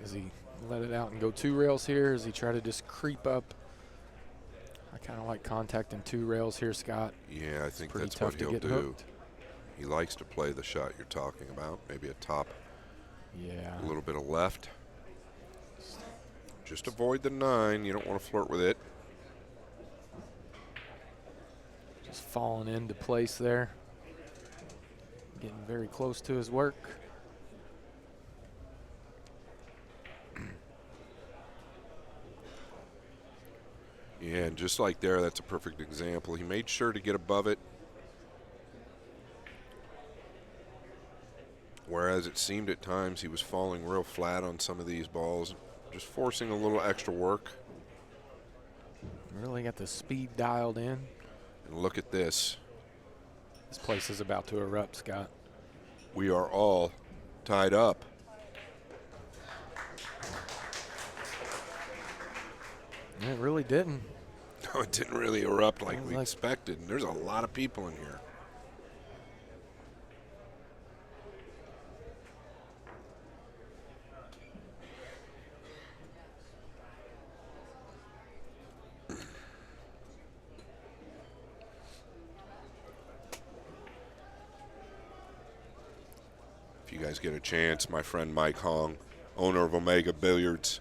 Does he let it out and go 2 rails here? Does he try to just creep up? I kind of like contacting 2 rails here, Scott. Yeah, I think Pretty that's tough what to he'll get do. hooked. He likes to play the shot you're talking about. Maybe a top, Yeah. a little bit of left. Just avoid the 9. You don't want to flirt with it. Just falling into place there. Getting very close to his work. Yeah, and just like there, that's a perfect example. He made sure to get above it. Whereas it seemed at times he was falling real flat on some of these balls, just forcing a little extra work. Really got the speed dialed in. And look at this. This place is about to erupt, Scott. We are all tied up. It really didn't. No, it didn't really erupt like we like- expected. And there's a lot of people in here. If you guys get a chance, my friend Mike Hong, owner of Omega Billiards.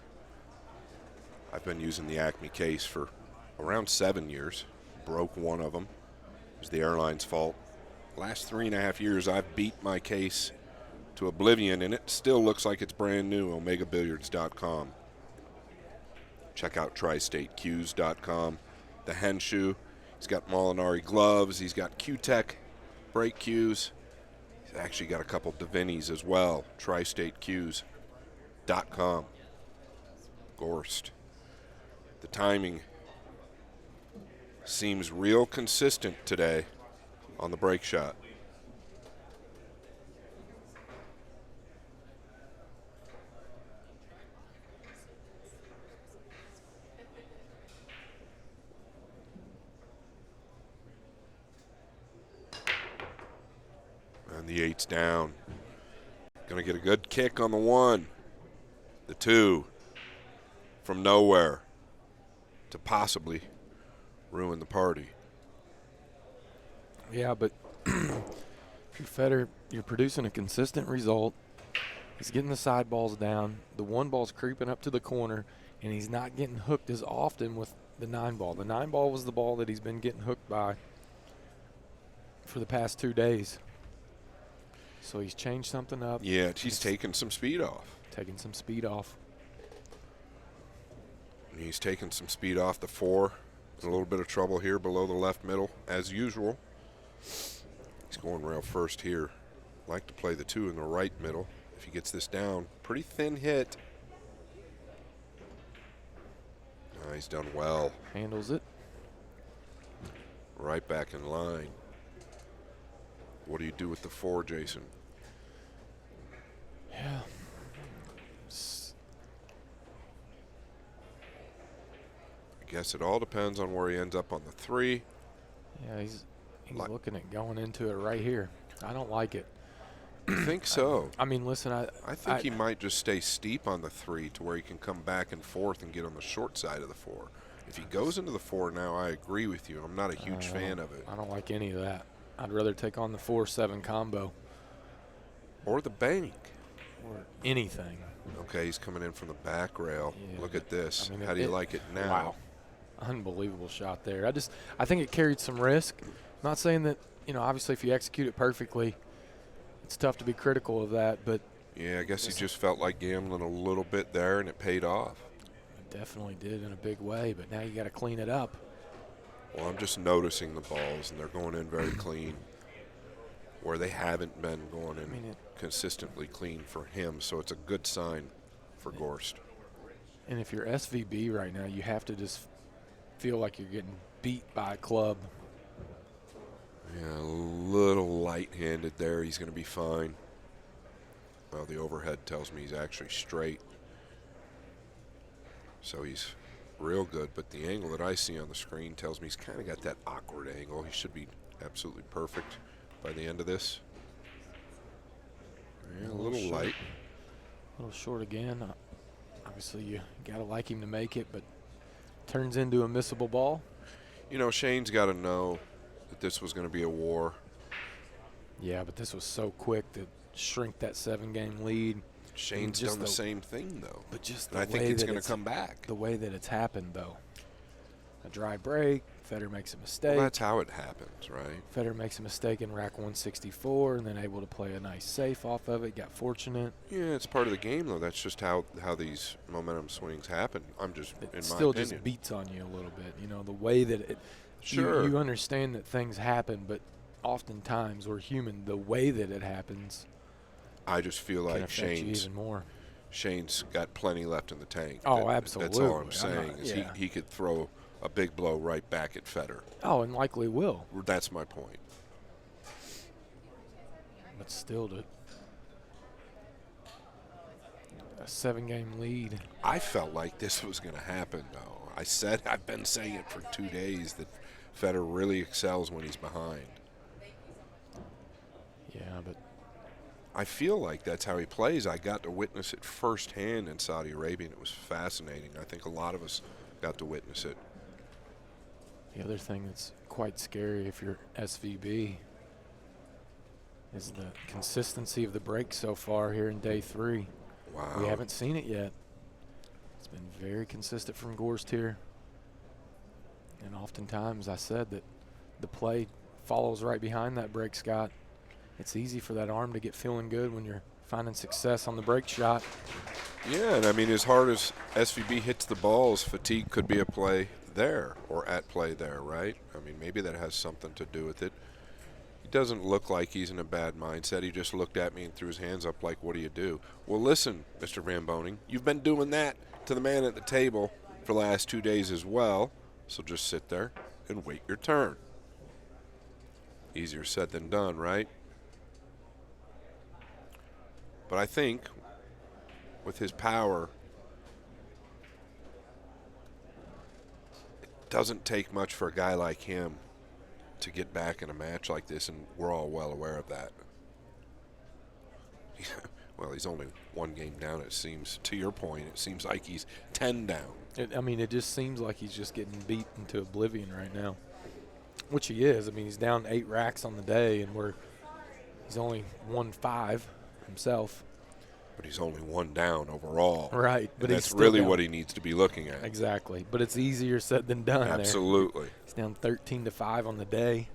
I've been using the Acme case for around 7 years. Broke one of them. It was the airline's fault. Last 3.5 years, I've beat my case to oblivion, and it still looks like it's brand new. OmegaBilliards.com. Check out TriStateCues.com. The Henshu. He's got Molinari gloves. He's got Q-Tech brake cues. He's actually got a couple Davinis as well. TriStateCues.com. Gorst. The timing seems real consistent today on the break shot. And the 8's down. Going to get a good kick on the 1. The 2. From nowhere to possibly ruin the party. Yeah, but if you're Fedor, you're producing a consistent result. He's getting the side balls down. The 1 ball's creeping up to the corner, and he's not getting hooked as often with the 9 ball. The 9 ball was the ball that he's been getting hooked by for the past 2 days. So he's changed something up. Yeah, he's taking some speed off. Taking some speed off. He's taking some speed off the 4. There's a little bit of trouble here below the left middle, as usual. He's going rail first here. Like to play the 2 in the right middle. If he gets this down, pretty thin hit. He's done well. Handles it. Right back in line. What do you do with the 4, Jason? Yeah. I guess it all depends on where he ends up on the 3. Yeah, he's looking at going into it right here. I don't like it. I think so. I mean, listen, I think he might just stay steep on the 3 to where he can come back and forth and get on the short side of the 4. If he goes into the 4 now, I agree with you. I'm not a huge fan of it. I don't like any of that. I'd rather take on the 4-7 combo. Or the bank. Or anything. Okay, he's coming in from the back rail. Yeah, Look at this. I mean, How do you like it now? Wow. Unbelievable shot there. I think it carried some risk. I'm not saying that, obviously if you execute it perfectly, it's tough to be critical of that, but yeah, I guess he just felt like gambling a little bit there, and it paid off. It definitely did in a big way, but now you got to clean it up. Well, I'm just noticing the balls, and they're going in very clean, where they haven't been going in consistently clean for him, so it's a good sign for Gorst. And if you're SVB right now, you have to just feel like you're getting beat by a club. Yeah, a little light-handed there. He's going to be fine. Well, the overhead tells me he's actually straight. So he's real good, but the angle that I see on the screen tells me he's kind of got that awkward angle. He should be absolutely perfect by the end of this. Yeah, a little light. A little short again. Obviously, you got to like him to make it, but turns into a missable ball. Shane's got to know that this was going to be a war. Yeah, but this was so quick to shrink that 7-game lead. Shane's done the same thing, though. But just and I think it's going to come back. The way that it's happened, though. A dry break, Fedor makes a mistake. Well, that's how it happens, right? Fedor makes a mistake in rack 164 and then able to play a nice safe off of it, got fortunate. Yeah, it's part of the game, though. That's just how these momentum swings happen. I'm just, in my opinion. It still just beats on you a little bit. The way that it – sure. You understand that things happen, but oftentimes we're human. The way that it happens I just feel like even more. Shane's got plenty left in the tank. Oh, absolutely. That's all I'm saying. He could throw a big blow right back at Fedor. Oh, and likely will. That's my point. But still, to a 7-game lead. I felt like this was going to happen, though. I've been saying it for 2 days that Fedor really excels when he's behind. Yeah, but I feel like that's how he plays. I got to witness it firsthand in Saudi Arabia, and it was fascinating. I think a lot of us got to witness it. the other thing that's quite scary if you're SVB is the consistency of the break so far here in day 3. Wow. We haven't seen it yet. It's been very consistent from Gorst here. And oftentimes I said that the play follows right behind that break, Scott. It's easy for that arm to get feeling good when you're finding success on the break shot. Yeah, and I mean, as hard as SVB hits the balls, fatigue could be a play there or at play there, right? I mean, maybe that has something to do with it. He doesn't look like he's in a bad mindset. He just looked at me and threw his hands up like, what do you do? Well, listen, Mr. Van Boening, you've been doing that to the man at the table for the last 2 days as well, so just sit there and wait your turn. Easier said than done, right? But I think with his power, it doesn't take much for a guy like him to get back in a match like this, and we're all well aware of that. Well, he's only 1 game down, it seems. To your point, it seems like he's 10 down. It just seems like he's just getting beat into oblivion right now, which he is. I mean, he's down 8 racks on the day, and he's only won 5 himself. But he's only 1 down overall. Right. But that's really what he needs to be looking at. Exactly. But it's easier said than done. Absolutely. There. He's down 13-5 on the day.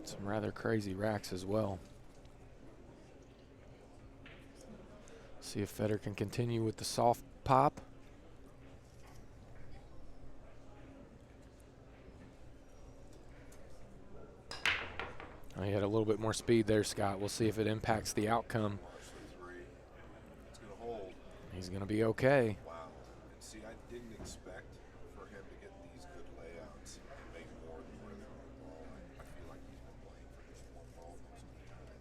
Some rather crazy racks as well. See if Fedor can continue with the soft pop. He had a little bit more speed there, Scott. We'll see if it impacts the outcome. It's going to hold. He's going to be okay. Wow. And see, I didn't expect for him to get these good layouts and make more than rhythm on the ball. I feel like he's been playing for just 1 ball most of the time.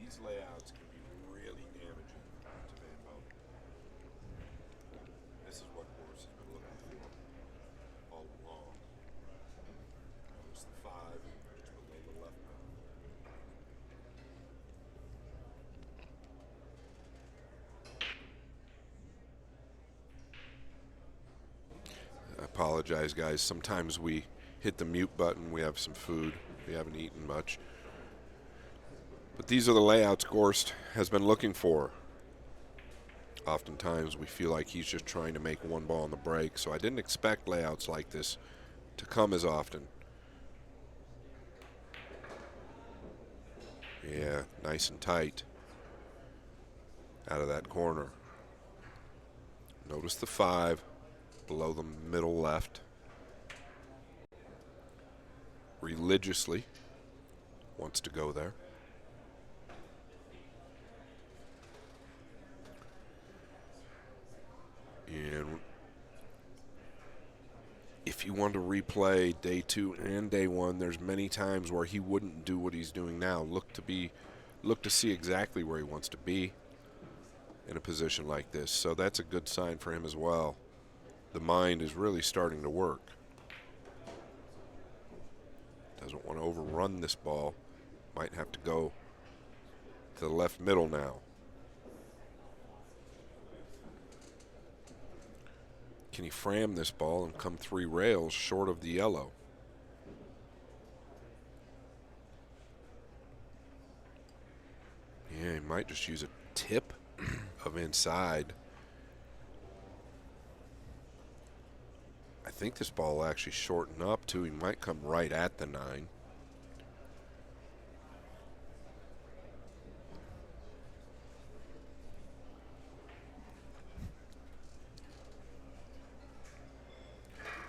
These layouts can be really damaging to Van Boening. This is what Gorst has been looking for all along. Notice the 5 just below the left middle. I apologize, guys. Sometimes we hit the mute button. We have some food. We haven't eaten much. But these are the layouts Gorst has been looking for. Oftentimes we feel like he's just trying to make 1 ball on the break, so I didn't expect layouts like this to come as often. Yeah, nice and tight out of that corner. Notice the 5 below the middle left. Religiously wants to go there. And if you want to replay day 2 and day 1, there's many times where he wouldn't do what he's doing now. Look to see exactly where he wants to be in a position like this. So that's a good sign for him as well. The mind is really starting to work. Doesn't want to overrun this ball. Might have to go to the left middle now. Can he fram this ball and come 3 rails short of the yellow? Yeah, he might just use a tip of inside. I think this ball will actually shorten up too. He might come right at the 9.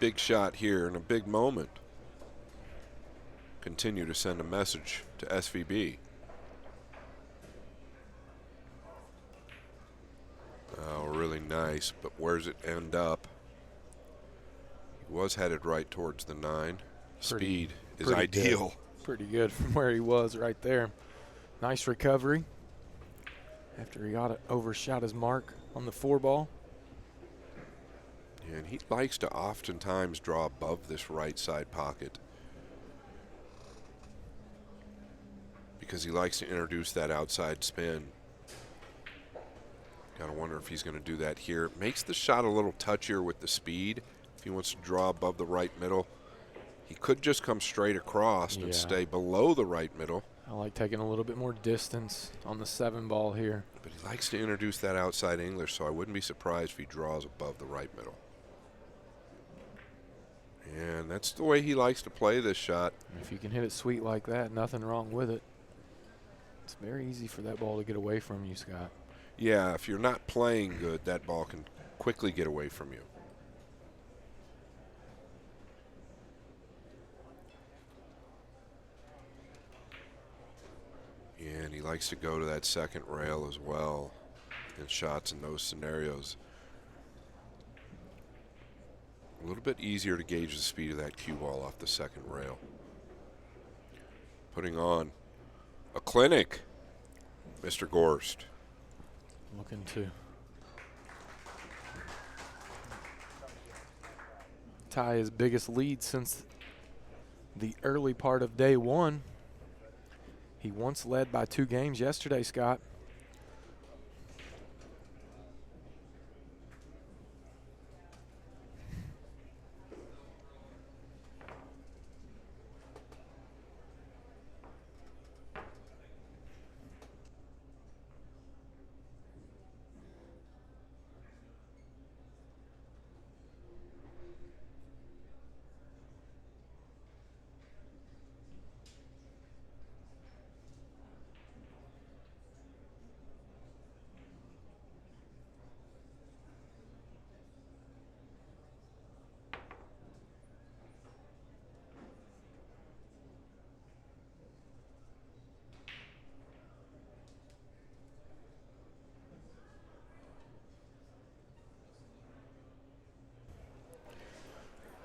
Big shot here and a big moment. Continue to send a message to SVB. Really nice, but where's it end up? He was headed right towards the 9. Speed is ideal. Good. Pretty good from where he was right there. Nice recovery after he overshot his mark on the 4 ball. And he likes to oftentimes draw above this right side pocket because he likes to introduce that outside spin. Gotta wonder if he's going to do that here. Makes the shot a little touchier with the speed. If he wants to draw above the right middle, he could just come straight across and stay below the right middle. I like taking a little bit more distance on the 7 ball here. But he likes to introduce that outside English, so I wouldn't be surprised if he draws above the right middle. And that's the way he likes to play this shot. If you can hit it sweet like that, nothing wrong with it. It's very easy for that ball to get away from you, Scott. Yeah, if you're not playing good, that ball can quickly get away from you. And he likes to go to that second rail as well in shots in those scenarios. A little bit easier to gauge the speed of that cue ball off the second rail. Putting on a clinic, Mr. Gorst. Looking to tie his biggest lead since the early part of day 1. He once led by 2 games yesterday, Scott.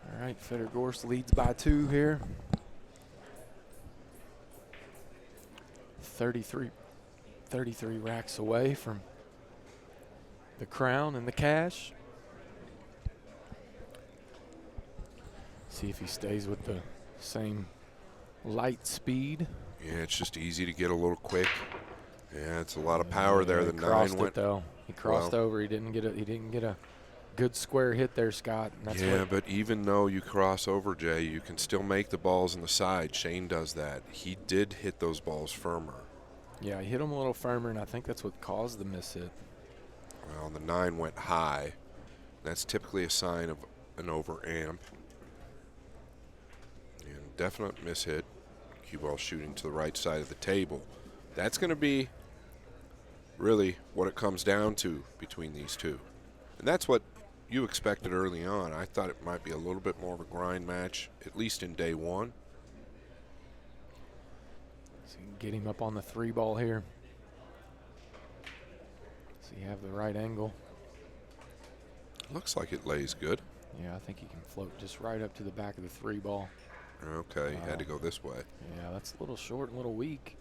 All right, Fedor Gorst leads by 2 here. 33 racks away from the crown and the cash. See if he stays with the same light speed. Yeah, it's just easy to get a little quick. Yeah, it's a lot of power there. He The 9 crossed went it though. He crossed over. He didn't get a good square hit there, Scott. And that's yeah, but even though you cross over, Jay, you can still make the balls on the side. Shane does that. He did hit those balls firmer. Yeah, he hit them a little firmer, and I think that's what caused the miss hit. Well, the 9 went high. That's typically a sign of an over-amp. And definite miss hit. Cue ball shooting to the right side of the table. That's going to be really what it comes down to between these two. And that's what you expected early on. I thought it might be a little bit more of a grind match, at least in day 1. So you can get him up on the 3 ball here. So you have the right angle. Looks like it lays good. Yeah, I think he can float just right up to the back of the 3 ball. Okay, had to go this way. Yeah, that's a little short, a little weak.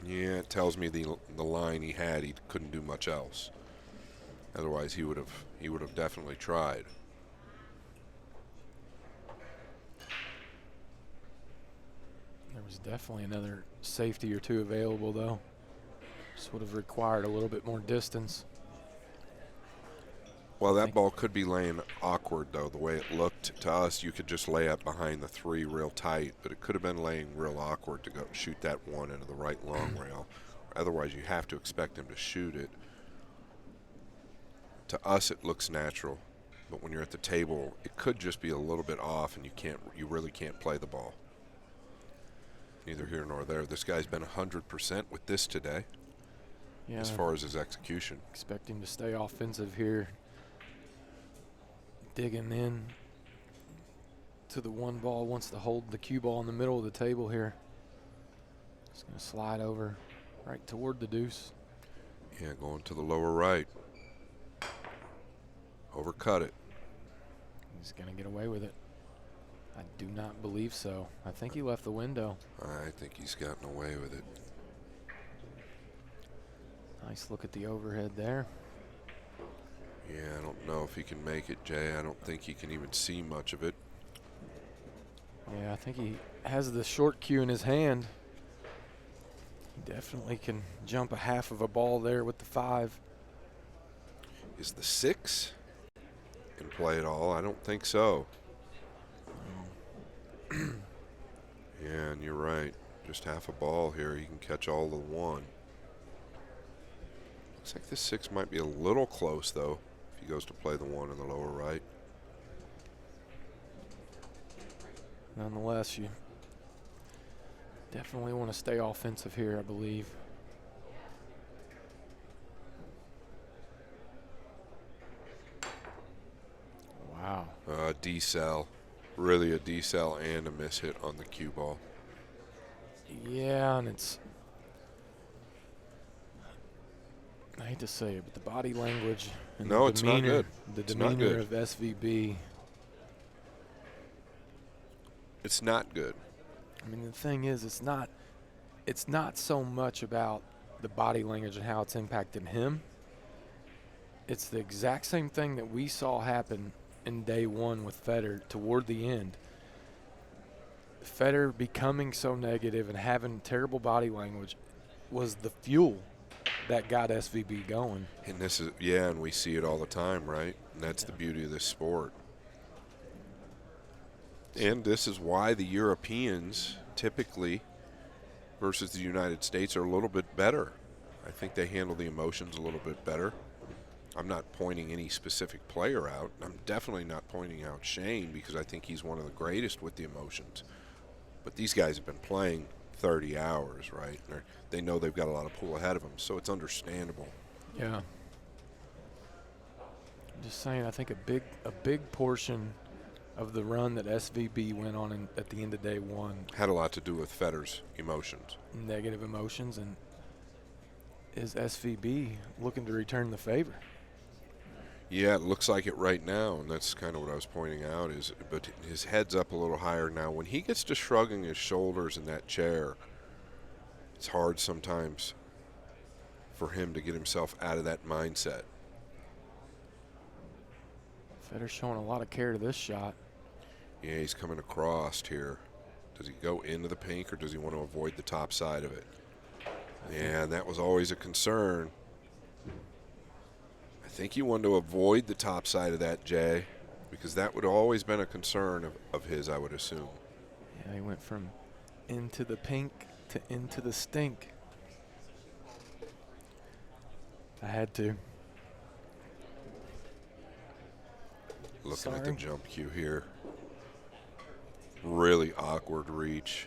Yeah, it tells me the line he had, he couldn't do much else. Otherwise, he would have definitely tried. There was definitely another safety or 2 available, though. Just would have required a little bit more distance. Well, that ball could be laying awkward, though. The way it looked to us, you could just lay up behind the 3 real tight, but it could have been laying real awkward to go shoot that 1 into the right long rail. Otherwise, you have to expect him to shoot it. To us, it looks natural, but when you're at the table, it could just be a little bit off, and you really can't play the ball. Neither here nor there. This guy's been 100% with this today, as far as his execution. Expect him to stay offensive here. Digging in to the 1 ball, wants to hold the cue ball in the middle of the table here. Just going to slide over right toward the deuce. Yeah, going to the lower right. Overcut it. He's going to get away with it. I do not believe so. I think he left the window. I think he's gotten away with it. Nice look at the overhead there. Yeah, I don't know if he can make it, Jay. I don't think he can even see much of it. Yeah, I think he has the short cue in his hand. He definitely can jump a half of a ball there with the 5. Is the 6 in play at all? I don't think so. Yeah, and you're right. Just half a ball here. He can catch all the 1. Looks like this 6 might be a little close, though, if he goes to play the 1 in the lower right. Nonetheless, you definitely want to stay offensive here, I believe. Wow. D-cell. Really a D-cell and a miss hit on the cue ball. Yeah, and it's, I hate to say it, but the body language and No, the it's not demeanor, good. the It's not demeanor good. of SVB. It's not good. I mean, the thing is, it's not so much about the body language and how it's impacted him. It's the exact same thing that we saw happen in day 1 with Fedor toward the end. Fedor becoming so negative and having terrible body language was the fuel that got SVB going. And this is, yeah, and we see it all the time, right? And that's the beauty of this sport. And this is why the Europeans typically versus the United States are a little bit better. I think they handle the emotions a little bit better. I'm not pointing any specific player out. I'm definitely not pointing out Shane because I think he's one of the greatest with the emotions. But these guys have been playing 30 hours, right? They know they've got a lot of pool ahead of them, so it's understandable. Yeah. I'm just saying, I think a big portion of the run that SVB went on at the end of day 1 Had a lot to do with Fedor's emotions. negative emotions, and is SVB looking to return the favor? Yeah, it looks like it right now, and that's kind of what I was pointing out. But his head's up a little higher now. When he gets to shrugging his shoulders in that chair, it's hard sometimes for him to get himself out of that mindset. Fedor's showing a lot of care to this shot. Yeah, he's coming across here. Does he go into the pink, or does he want to avoid the top side of it? Yeah, and that was always a concern. I think he wanted to avoid the top side of that, Jay, because that would have always been a concern of his, I would assume. Yeah, he went from into the pink to into the stink. I had to. Looking at the Sorry. jump cue here. Really awkward reach.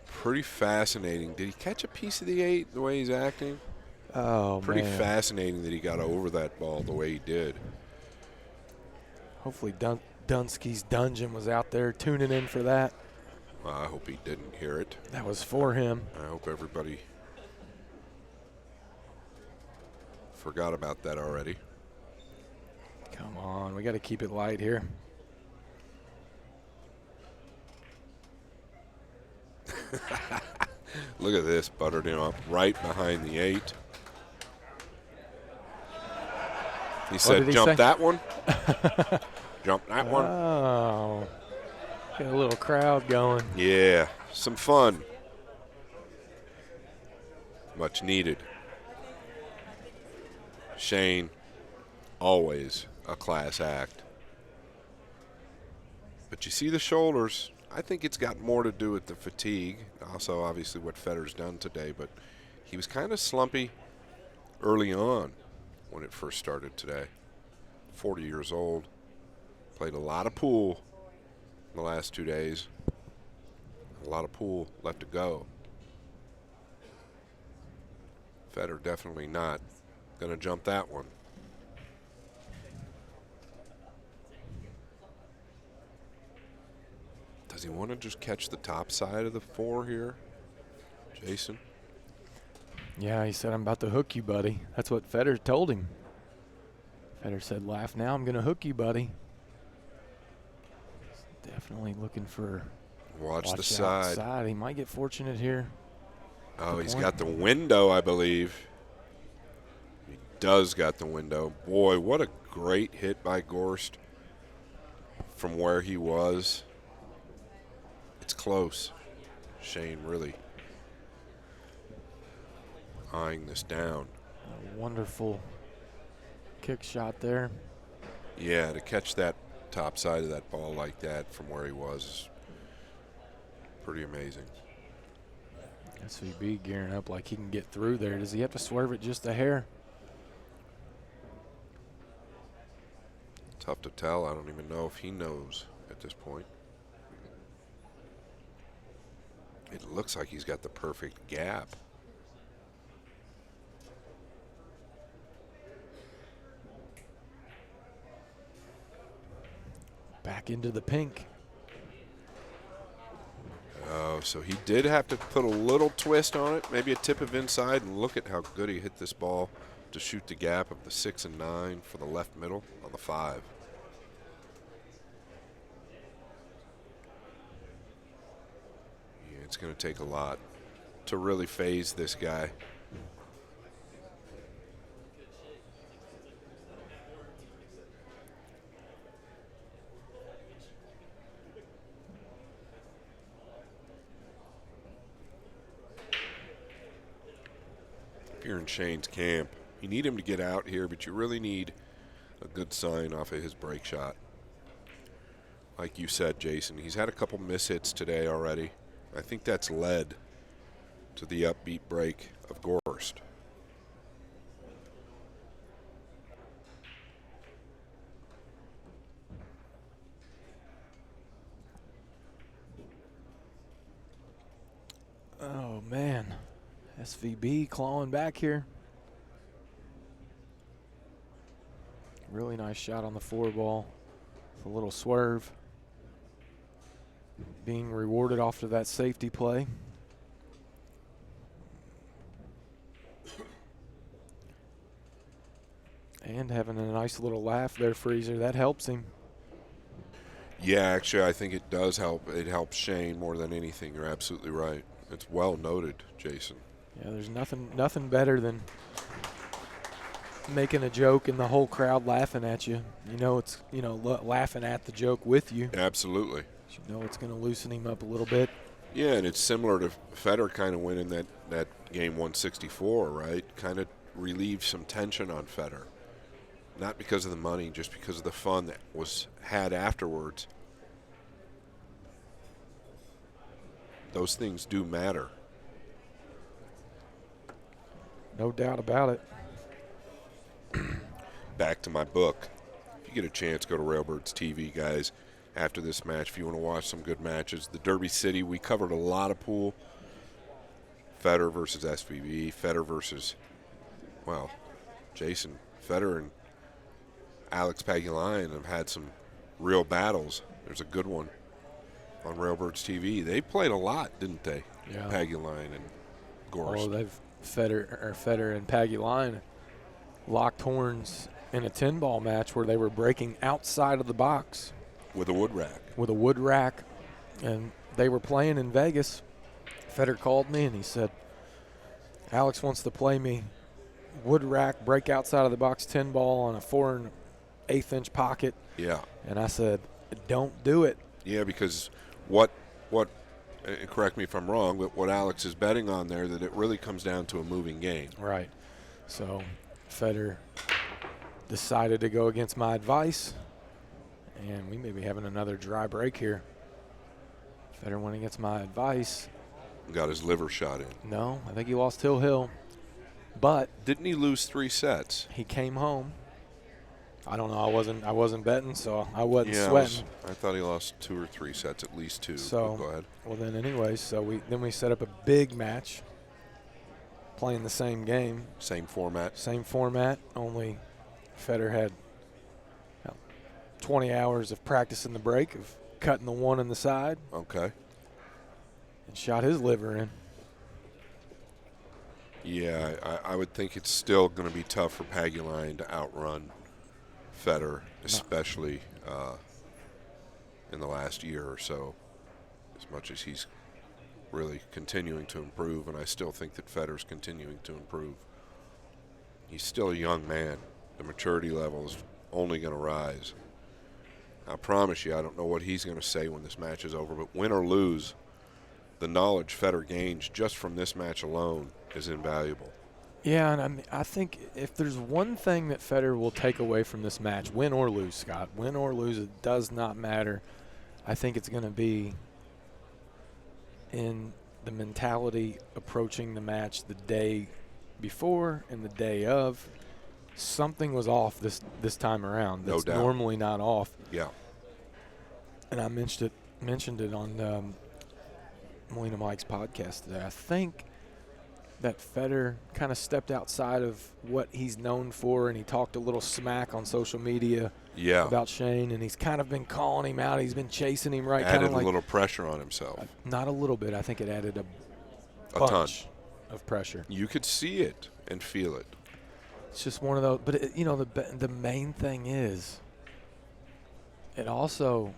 Pretty fascinating. Did he catch a piece of the 8 the way he's acting? Oh, Pretty man. fascinating that he got over that ball the way he did. Hopefully Dunsky's Dungeon was out there tuning in for that. Well, I hope he didn't hear it. That was for him. I hope everybody forgot about that already. Come on, we got to keep it light here. Look at this, buttered him up right behind the 8. He said, did he jump say? that one. Jump that one. Oh, got a little crowd going. Yeah, some fun. Much needed. Shane, always a class act. But you see the shoulders. I think it's got more to do with the fatigue. Also, obviously, what Fedor's done today. But he was kind of slumpy early on. when it first started today. 40 years old. Played a lot of pool in the last 2 days. A lot of pool left to go. Fedor definitely not going to jump that one. Does he want to just catch the top side of the 4 here, Jason? Yeah, he said, I'm about to hook you, buddy. That's what Fedor told him. Fedor said, laugh now, I'm going to hook you, buddy. He's definitely looking for Watch the outside. side. He might get fortunate here. Oh, he's got the window, I believe. He does got the window. Boy, what a great hit by Gorst from where he was. It's close. Shane really eyeing this down. A wonderful kick shot there. Yeah, to catch that top side of that ball like that from where he was is pretty amazing. SVB gearing up like he can get through there. Does he have to swerve it just a hair? Tough to tell. I don't even know if he knows at this point. It looks like he's got the perfect gap. Back into the pink. Oh, so he did have to put a little twist on it, maybe a tip of inside, and look at how good he hit this ball to shoot the gap of the 6 and 9 for the left middle on the 5. Yeah, it's going to take a lot to really phase this guy. If you're in Shane's camp, you need him to get out here, but you really need a good sign off of his break shot. Like you said, Jason, he's had a couple mishits today already. I think that's led to the upbeat break of Gorst. Oh, man. SVB clawing back here. Really nice shot on the 4 ball. A little swerve. Being rewarded off of that safety play. And having a nice little laugh there, Freezer. That helps him. Yeah, actually, I think it does help. It helps Shane more than anything. You're absolutely right. It's well noted, Jason. Yeah, there's nothing better than making a joke and the whole crowd laughing at you. You know it's, laughing at the joke with you. Absolutely. You know it's going to loosen him up a little bit. Yeah, and it's similar to Fedor kind of winning that game 164, right? Kind of relieved some tension on Fedor. Not because of the money, just because of the fun that was had afterwards. Those things do matter. No doubt about it. Back to my book. If you get a chance, go to Railbirds TV, guys, after this match. If you want to watch some good matches. The Derby City, we covered a lot of pool. Fedor versus SVB. Fedor versus, Jason. Fedor and Alex Pagulayan have had some real battles. There's a good one on Railbirds TV. They played a lot, didn't they? Yeah. Pagulayan and Gorst. Oh, Fedor and Pagulayan locked horns in a 10-ball match where they were breaking outside of the box. With a wood rack. With a wood rack. And they were playing in Vegas. Fedor called me and he said, Alex wants to play me wood rack, break outside of the box 10-ball on a 4 1/8-inch pocket. Yeah. And I said, don't do it. Yeah, because what correct me if I'm wrong, but what Alex is betting on there, that it really comes down to a moving game. Right. So Fedor decided to go against my advice, and we may be having another dry break here. Fedor went against my advice. Got his liver shot in. No, I think he lost Hill. But Didn't he lose 3 sets? he came home. I don't know. I wasn't betting, so I wasn't Yeah, sweating. I thought he lost 2 or 3 sets, at least 2. So But go ahead. Well, then anyways, so we set up a big match, playing the same game. Same format. Same format, only Fedor had 20 hours of practice in the break, of cutting the one in the side. Okay. And shot his liver in. Yeah, I would think it's still going to be tough for Paguline to outrun Fedor, especially in the last year or so, as much as he's really continuing to improve, and I still think that Fedor's continuing to improve. He's still a young man. The maturity level is only going to rise. I promise you, I don't know what he's going to say when this match is over, but win or lose, the knowledge Fedor gains just from this match alone is invaluable. Yeah, and I think if there's one thing that Fedor will take away from this match, win or lose, Scott, win or lose, it does not matter. I think it's going to be in the mentality approaching the match the day before and the day of. Something was off this time around. That's No doubt. Normally not off. Yeah. And I mentioned it on Molina Mike's podcast today. I think that Fedor kind of stepped outside of what he's known for, and he talked a little smack on social media about Shane, and he's kind of been calling him out. He's been chasing him right. Added kind of like, a little pressure on himself. Not a little bit. I think it added a bunch of pressure. You could see it and feel it. It's just one of those. But, the main thing is it also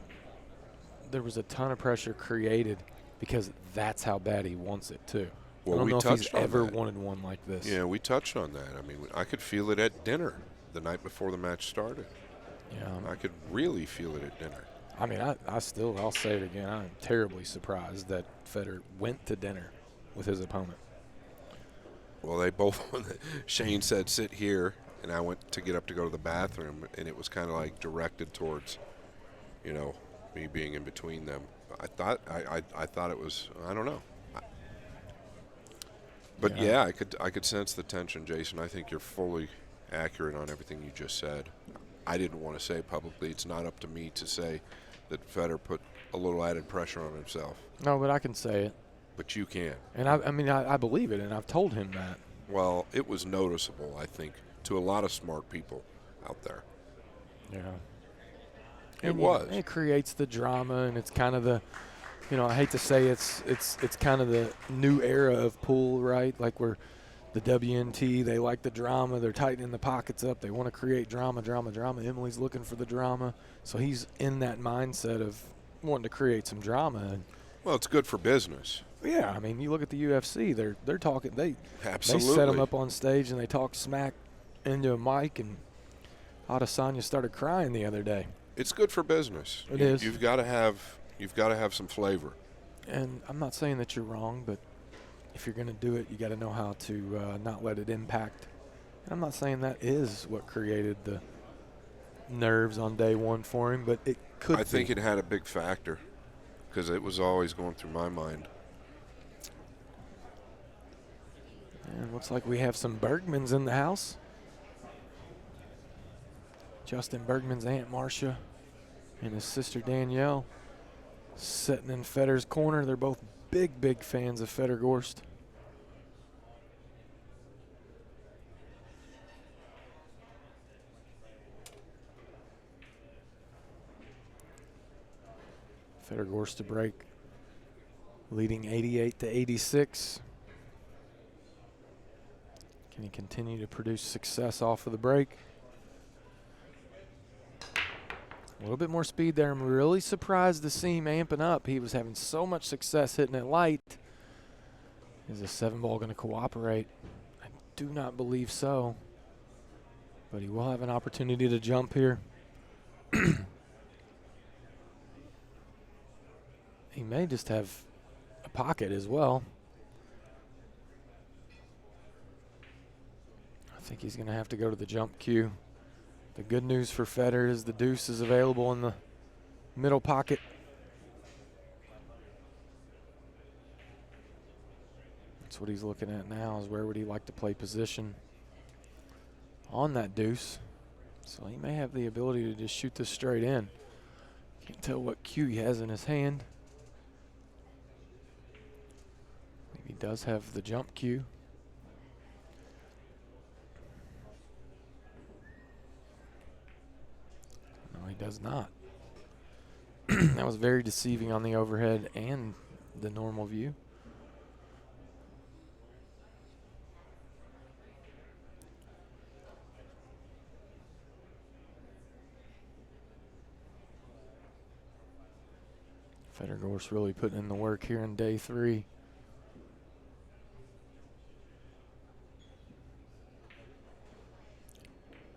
– there was a ton of pressure created because that's how bad he wants it too. Well, I don't we know if he's touched on ever that. wanted one like this. Yeah, we touched on that. I mean, I could feel it at dinner the night before the match started. Yeah. I could really feel it at dinner. I mean, I'll say it again. I'm terribly surprised that Fedor went to dinner with his opponent. Well, they both – Shane said, sit here, and I went to get up to go to the bathroom, and it was kind of like directed towards, me being in between them. I thought it was – I don't know. But, yeah, I could sense the tension, Jason. I think you're fully accurate on everything you just said. I didn't want to say publicly. It's not up to me to say that Fedor put a little added pressure on himself. No, but I can say it. But you can. And, I believe it, and I've told him that. Well, it was noticeable, I think, to a lot of smart people out there. Yeah. It was. It creates the drama, and it's kind of the – I hate to say it's kind of the new era of pool, right? Like where the WNT, they like the drama. They're tightening the pockets up. They want to create drama. Emily's looking for the drama. So he's in that mindset of wanting to create some drama. Well, it's good for business. Yeah, I mean, you look at the UFC. They're talking. They Absolutely. set him up on stage and they talk smack into a mic. And Adesanya started crying the other day. It's good for business. It is. You've got to have some flavor. And I'm not saying that you're wrong, but if you're going to do it, you got to know how to not let it impact. And I'm not saying that is what created the nerves on day one for him, but it could. I think it had a big factor because it was always going through my mind. And looks like we have some Bergmans in the house. Justin Bergman's Aunt Marcia and his sister Danielle sitting in Fedor's corner. They're both big fans of Fedor Gorst. Fedor Gorst to break, leading 88-86. Can he continue to produce success off of the break? A little bit more speed there. I'm really surprised to see him amping up. He was having so much success hitting it light. Is a 7-ball going to cooperate? I do not believe so. But he will have an opportunity to jump here. He may just have a pocket as well. I think he's going to have to go to the jump cue. The good news for Fedor is the deuce is available in the middle pocket. That's what he's looking at now, is where would he like to play position on that deuce. So he may have the ability to just shoot this straight in. Can't tell what cue he has in his hand. Maybe he does have the jump cue. No, he does not. That was very deceiving on the overhead and the normal view. Fedor Gorst really putting in the work here in day 3.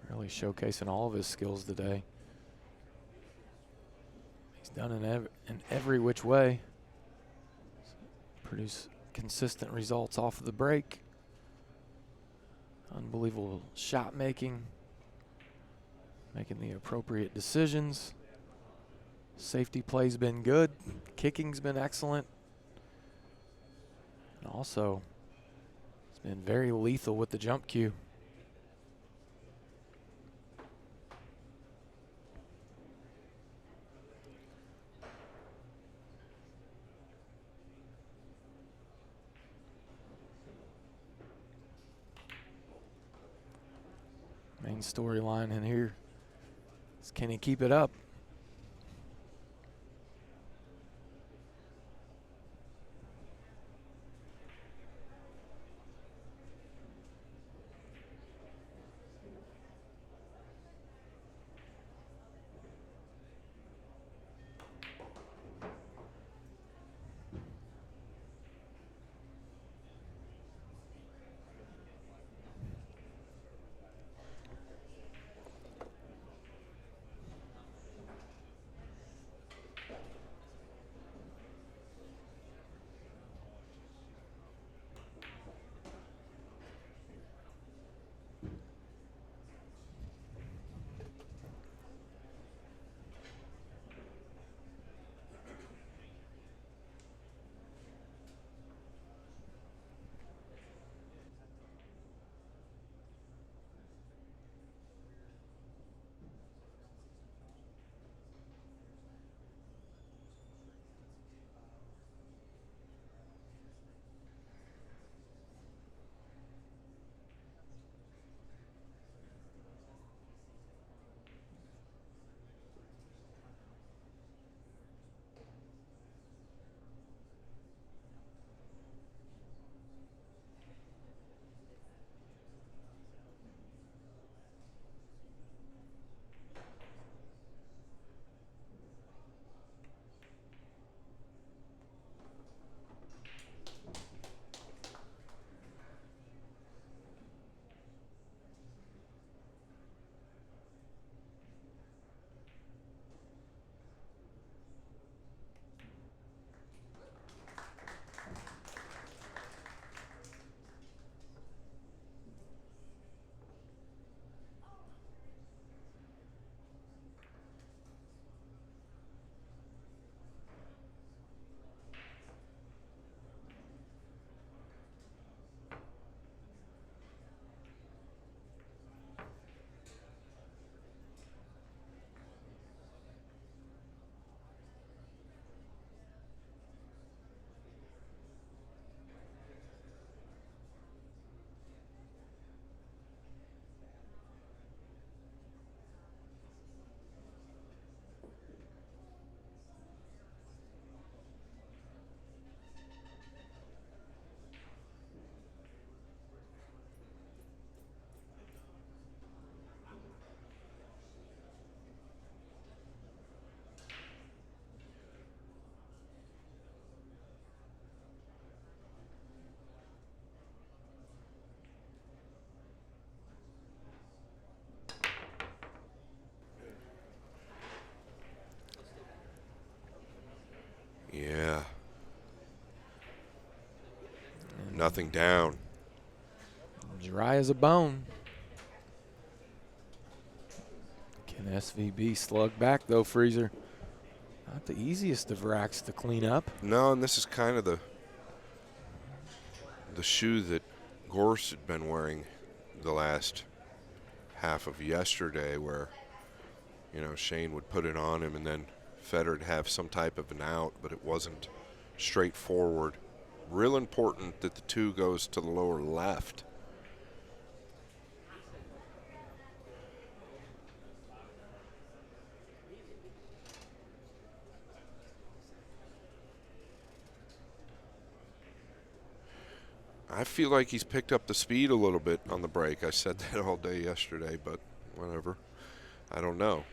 Really showcasing all of his skills today. He's done in every which way. Produce consistent results off of the break. Unbelievable shot making. Making the appropriate decisions. Safety play's been good. Kicking's been excellent. And also, it's been very lethal with the jump cue. Main storyline in here is, can he keep it up? Yeah. Nothing down. Dry as a bone. Can SVB slug back though, Freezer? Not the easiest of racks to clean up. No, and this is kind of the the shoe that Gorst had been wearing the last half of yesterday, where, you know, Shane would put it on him and then Fedor would have some type of an out, but it wasn't straightforward. Real important that the 2 goes to the lower left. I feel like he's picked up the speed a little bit on the break. I said that all day yesterday, but whatever. I don't know.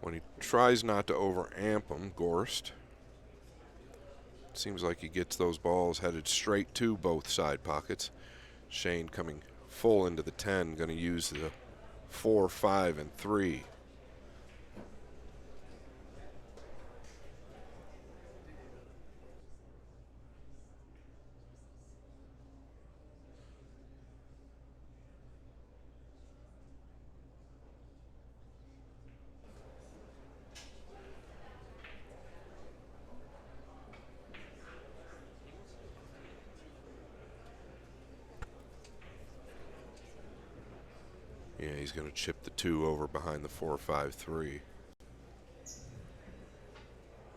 When he tries not to overamp him, Gorst, seems like he gets those balls headed straight to both side pockets. Shane coming full into the 10, going to use the 4, 5, and 3. Yeah, he's going to chip the 2 over behind the 4, 5, 3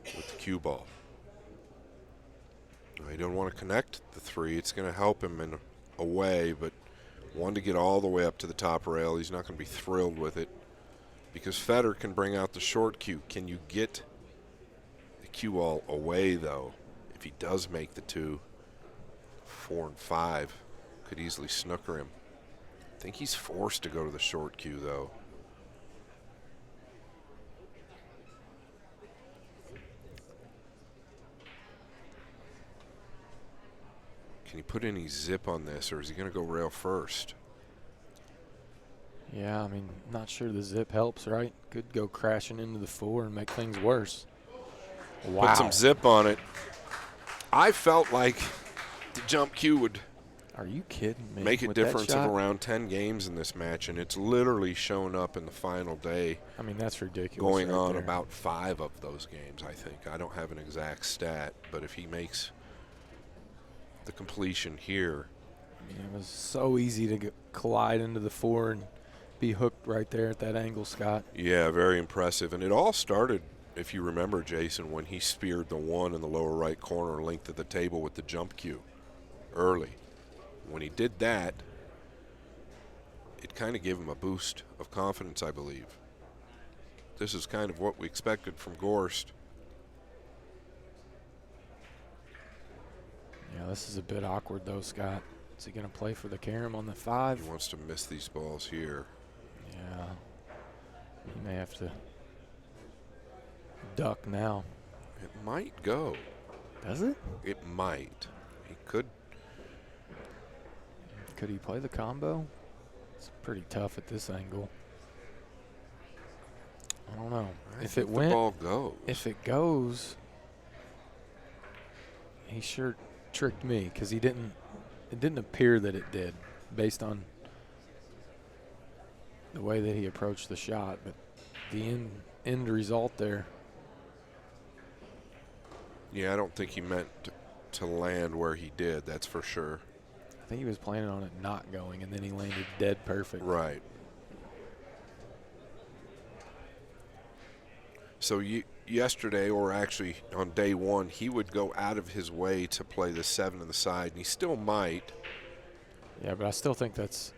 with the cue ball. He don't want to connect the 3. It's going to help him in a way, but one to get all the way up to the top rail. He's not going to be thrilled with it because Fedor can bring out the short cue. Can you get the cue ball away, though? If he does make the 2, 4 and 5 could easily snooker him. I think he's forced to go to the short cue, though. Can he put any zip on this, or is he going to go rail first? Yeah, I mean, not sure the zip helps, right? Could go crashing into the 4 and make things worse. Wow. Put some zip on it. I felt like the jump cue would Are you kidding me? make a With that difference of shot? around 10 games in this match, and it's literally shown up in the final day. I mean, that's ridiculous. Going right on there. about 5 of those games, I think. I don't have an exact stat, but if he makes the completion here. I mean, it was so easy to collide into the 4 and be hooked right there at that angle, Scott. Yeah, very impressive. And it all started, if you remember, Jason, when he speared the 1 in the lower right corner length of the table with the jump cue early. When he did that, it kind of gave him a boost of confidence, I believe. This is kind of what we expected from Gorst. Yeah, this is a bit awkward, though, Scott. Is he going to play for the carom on the 5? He wants to miss these balls here. Yeah. He may have to duck now. It might go. Does it? It might. He could. Could he play the combo? It's pretty tough at this angle. I don't know. If the ball goes. If it goes, he sure tricked me because it didn't appear that it did based on the way that he approached the shot, but the end result there. Yeah, I don't think he meant to land where he did, that's for sure. I think he was planning on it not going, and then he landed dead perfect. Right. So yesterday, or actually on day 1, he would go out of his way to play the 7 on the side, and he still might. Yeah, but I still think that's.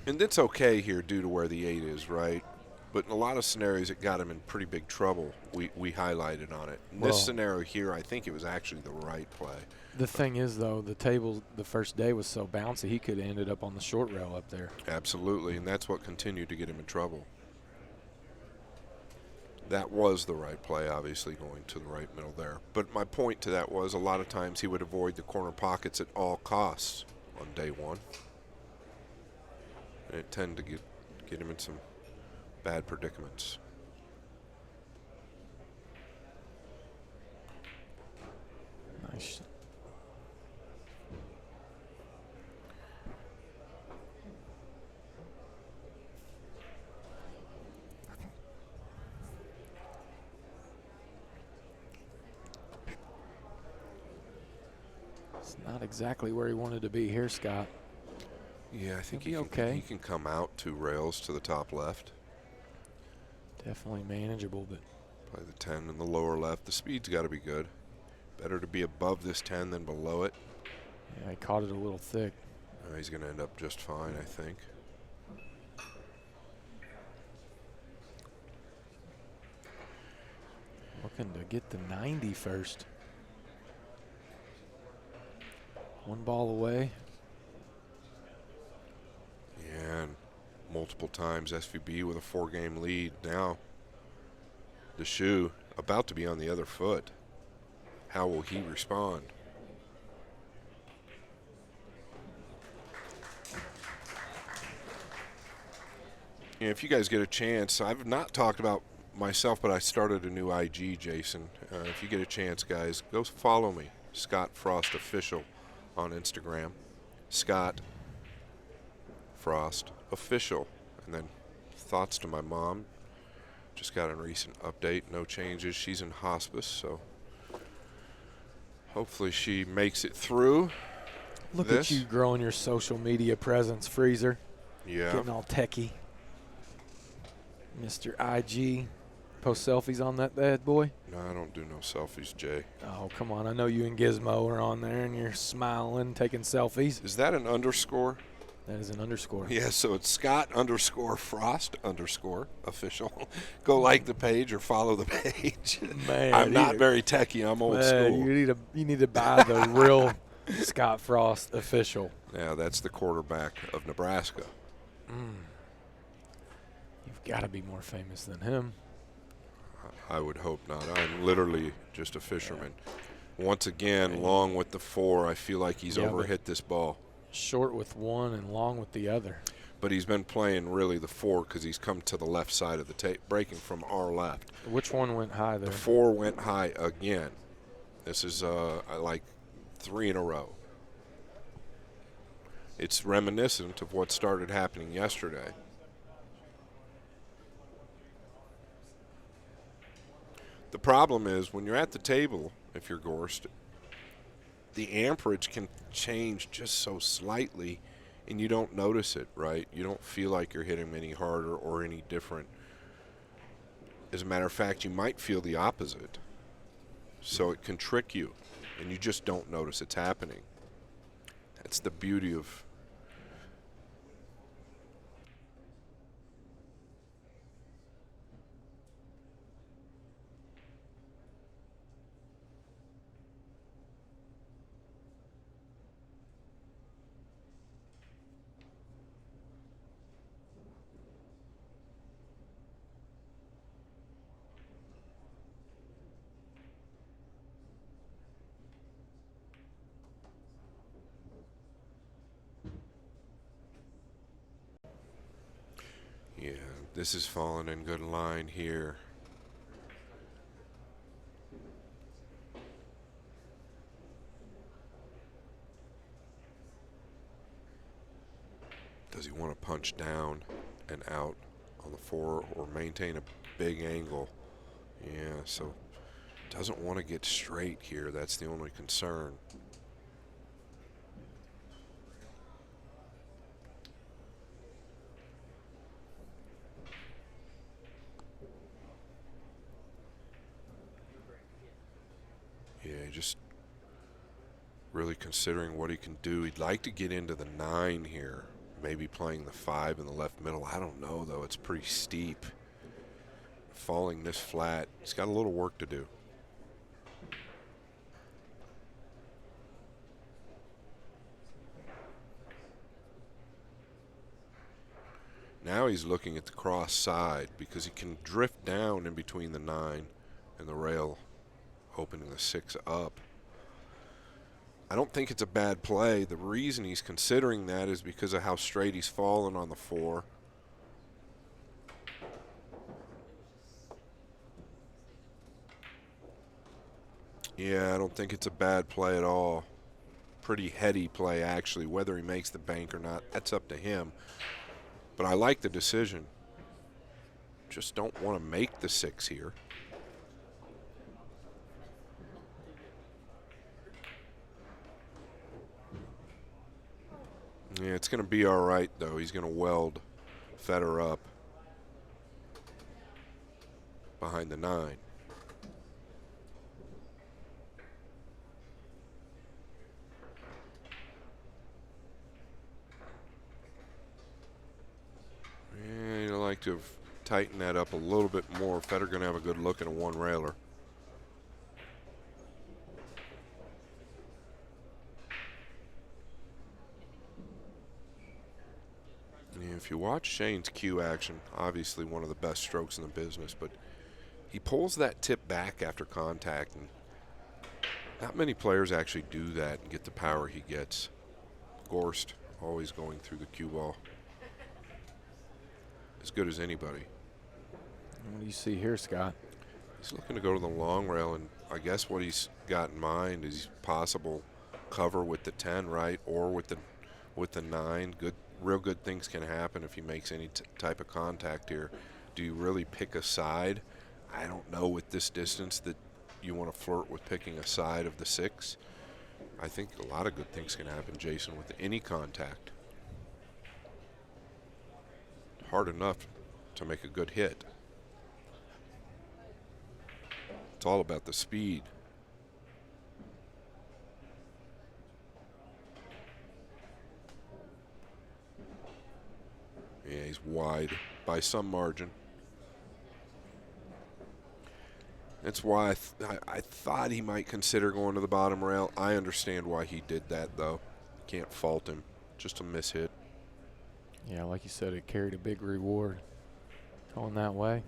And that's okay here due to where the 8 is, right? But in a lot of scenarios, it got him in pretty big trouble. We highlighted on it. In this scenario here, I think it was actually the right play. The thing is, though, the table the first day was so bouncy, he could have ended up on the short rail up there. Absolutely, and that's what continued to get him in trouble. That was the right play, obviously, going to the right middle there. But my point to that was a lot of times he would avoid the corner pockets at all costs on day 1. And it tended to get him in some bad predicaments. Nice. It's not exactly where he wanted to be here, Scott. Yeah, I think He'll he be okay. can come out 2 rails to the top left. Definitely manageable, but Play the 10 in the lower left. The speed's got to be good. Better to be above this 10 than below it. yeah, he caught it a little thick. He's going to end up just fine, I think. Looking to get the 90 first. 1 ball away. Yeah, and multiple times SVB with a 4-game lead. Now the shoe about to be on the other foot. How will he respond? Yeah, if you guys get a chance, I've not talked about myself, but I started a new IG, Jason. If you get a chance, guys, go follow me, Scott Frost Official on Instagram. Scott Frost Official. And then thoughts to my mom. Just got a recent update, no changes. She's in hospice, so hopefully she makes it through. Look at you growing your social media presence, Freezer. Yeah. Getting all techie. Mr. IG. Post selfies on that bad boy? No, I don't do no selfies, Jay. Oh, come on. I know you and Gizmo are on there and you're smiling, taking selfies. Is that an underscore? That is an underscore. Yeah, so it's Scott _Frost _official. Go like the page or follow the page. Man, I'm not very techie. I'm old school. You need to buy the real Scott Frost Official. Yeah, that's the quarterback of Nebraska. You've got to be more famous than him. I would hope not. I'm literally just a fisherman. Once again, long with the 4. I feel like he's overhit this ball. Short with one and long with the other. But he's been playing really the 4 because he's come to the left side of the tape, breaking from our left. Which one went high there? The 4 went high again. This is like 3 in a row. It's reminiscent of what started happening yesterday. The problem is when you're at the table, if you're Gorst, the amperage can change just so slightly and you don't notice it, right? You don't feel like you're hitting any harder or any different. As a matter of fact, you might feel the opposite. So it can trick you and you just don't notice it's happening. That's the beauty of this is falling in good line here. Does he want to punch down and out on the 4 or maintain a big angle? Yeah, so doesn't want to get straight here. That's the only concern. Yeah, just really considering what he can do. He'd like to get into the 9 here, maybe playing the 5 in the left middle. I don't know, though. It's pretty steep. Falling this flat, he's got a little work to do. Now he's looking at the cross side because he can drift down in between the 9 and the rail, opening the 6 up. I don't think it's a bad play. The reason he's considering that is because of how straight he's fallen on the 4. Yeah, I don't think it's a bad play at all. Pretty heady play, actually. Whether he makes the bank or not, that's up to him. But I like the decision. Just don't want to make the 6 here. Yeah, it's going to be all right, though. He's going to weld Fedor up behind the 9. Yeah, you'd like to have tightened that up a little bit more. Fedor going to have a good look at a one-railer. If you watch Shane's cue action, obviously one of the best strokes in the business, but he pulls that tip back after contact, and not many players actually do that and get the power he gets. Gorst always going through the cue ball as good as anybody. What do you see here, Scott? He's looking to go to the long rail, and I guess what he's got in mind is possible cover with the 10, right, or with the 9. Real good things can happen if he makes any type of contact here. Do you really pick a side? I don't know with this distance that you want to flirt with picking a side of the 6. I think a lot of good things can happen, Jason, with any contact. Hard enough to make a good hit. It's all about the speed. Yeah, he's wide by some margin. That's why I thought he might consider going to the bottom rail. I understand why he did that, though. Can't fault him. Just a mishit. Yeah, like you said, it carried a big reward going that way.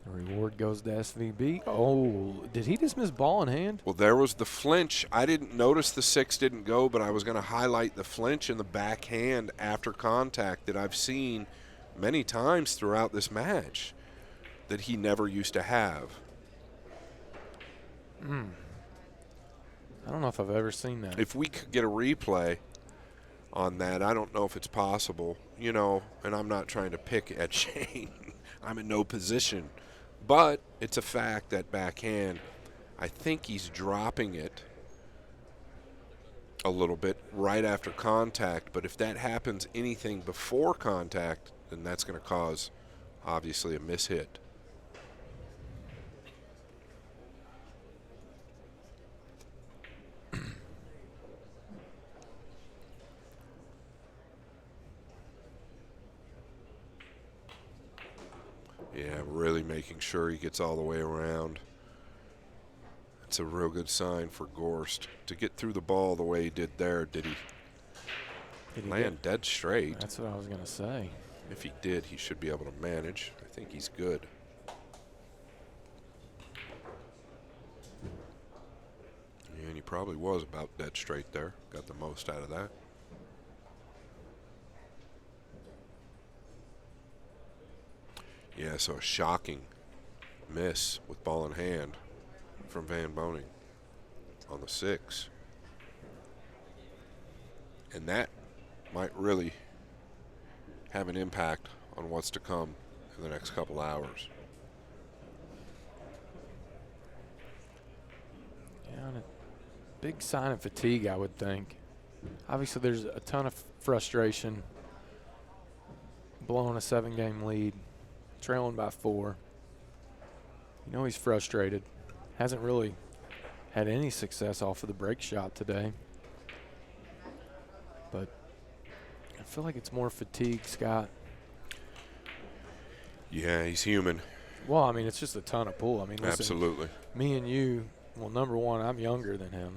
The reward goes to SVB. Oh, did he just miss ball in hand? Well, there was the flinch. I didn't notice the 6 didn't go, but I was going to highlight the flinch in the backhand after contact that I've seen many times throughout this match that he never used to have. I don't know if I've ever seen that. If we could get a replay on that, I don't know if it's possible, you know, and I'm not trying to pick at Shane. I'm in no position. But it's a fact that backhand, I think he's dropping it a little bit right after contact. But if that happens anything before contact, then that's going to cause, obviously, a mishit. Yeah, really making sure he gets all the way around. It's a real good sign for Gorst to get through the ball the way he did there. Did he land dead straight? That's what I was going to say. If he did, he should be able to manage. I think he's good. Yeah, and he probably was about dead straight there. Got the most out of that. Yeah, so a shocking miss with ball in hand from Van Boening on the 6. And that might really have an impact on what's to come in the next couple hours. Yeah, and a big sign of fatigue, I would think. Obviously, there's a ton of frustration blowing a 7-game lead, trailing by 4. You know he's frustrated. Hasn't really had any success off of the break shot today. But I feel like it's more fatigue, Scott. Yeah, he's human. Well, I mean, it's just a ton of pull. I mean, listen, Absolutely. me and you, well, number one, I'm younger than him.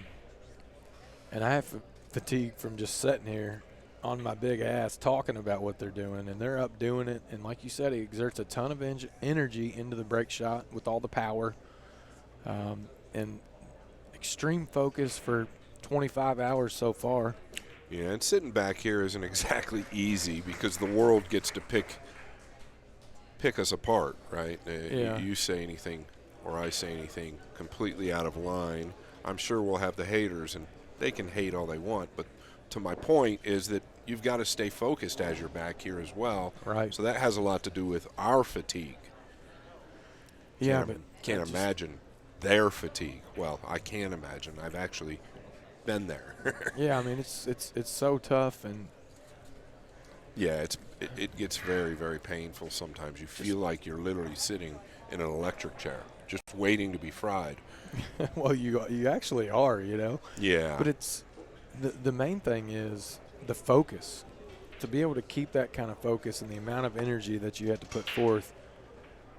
And I have fatigue from just sitting here on my big ass talking about what they're doing, and they're up doing it. And like you said, he exerts a ton of energy into the break shot with all the power, and extreme focus for 25 hours so far. Yeah, and sitting back here isn't exactly easy because the world gets to pick us apart, right? Yeah. You say anything or I say anything completely out of line, I'm sure we'll have the haters, and they can hate all they want, but to my point is that you've got to stay focused as you're back here as well. Right. So that has a lot to do with our fatigue. Yeah, but Can't imagine their fatigue. Well, I can't imagine. I've actually been there. Yeah, I mean it's so tough, and Yeah, it gets very, very painful sometimes. You feel like you're literally sitting in an electric chair, just waiting to be fried. well, you actually are, you know. Yeah. But it's the main thing is the focus. To be able to keep that kind of focus and the amount of energy that you have to put forth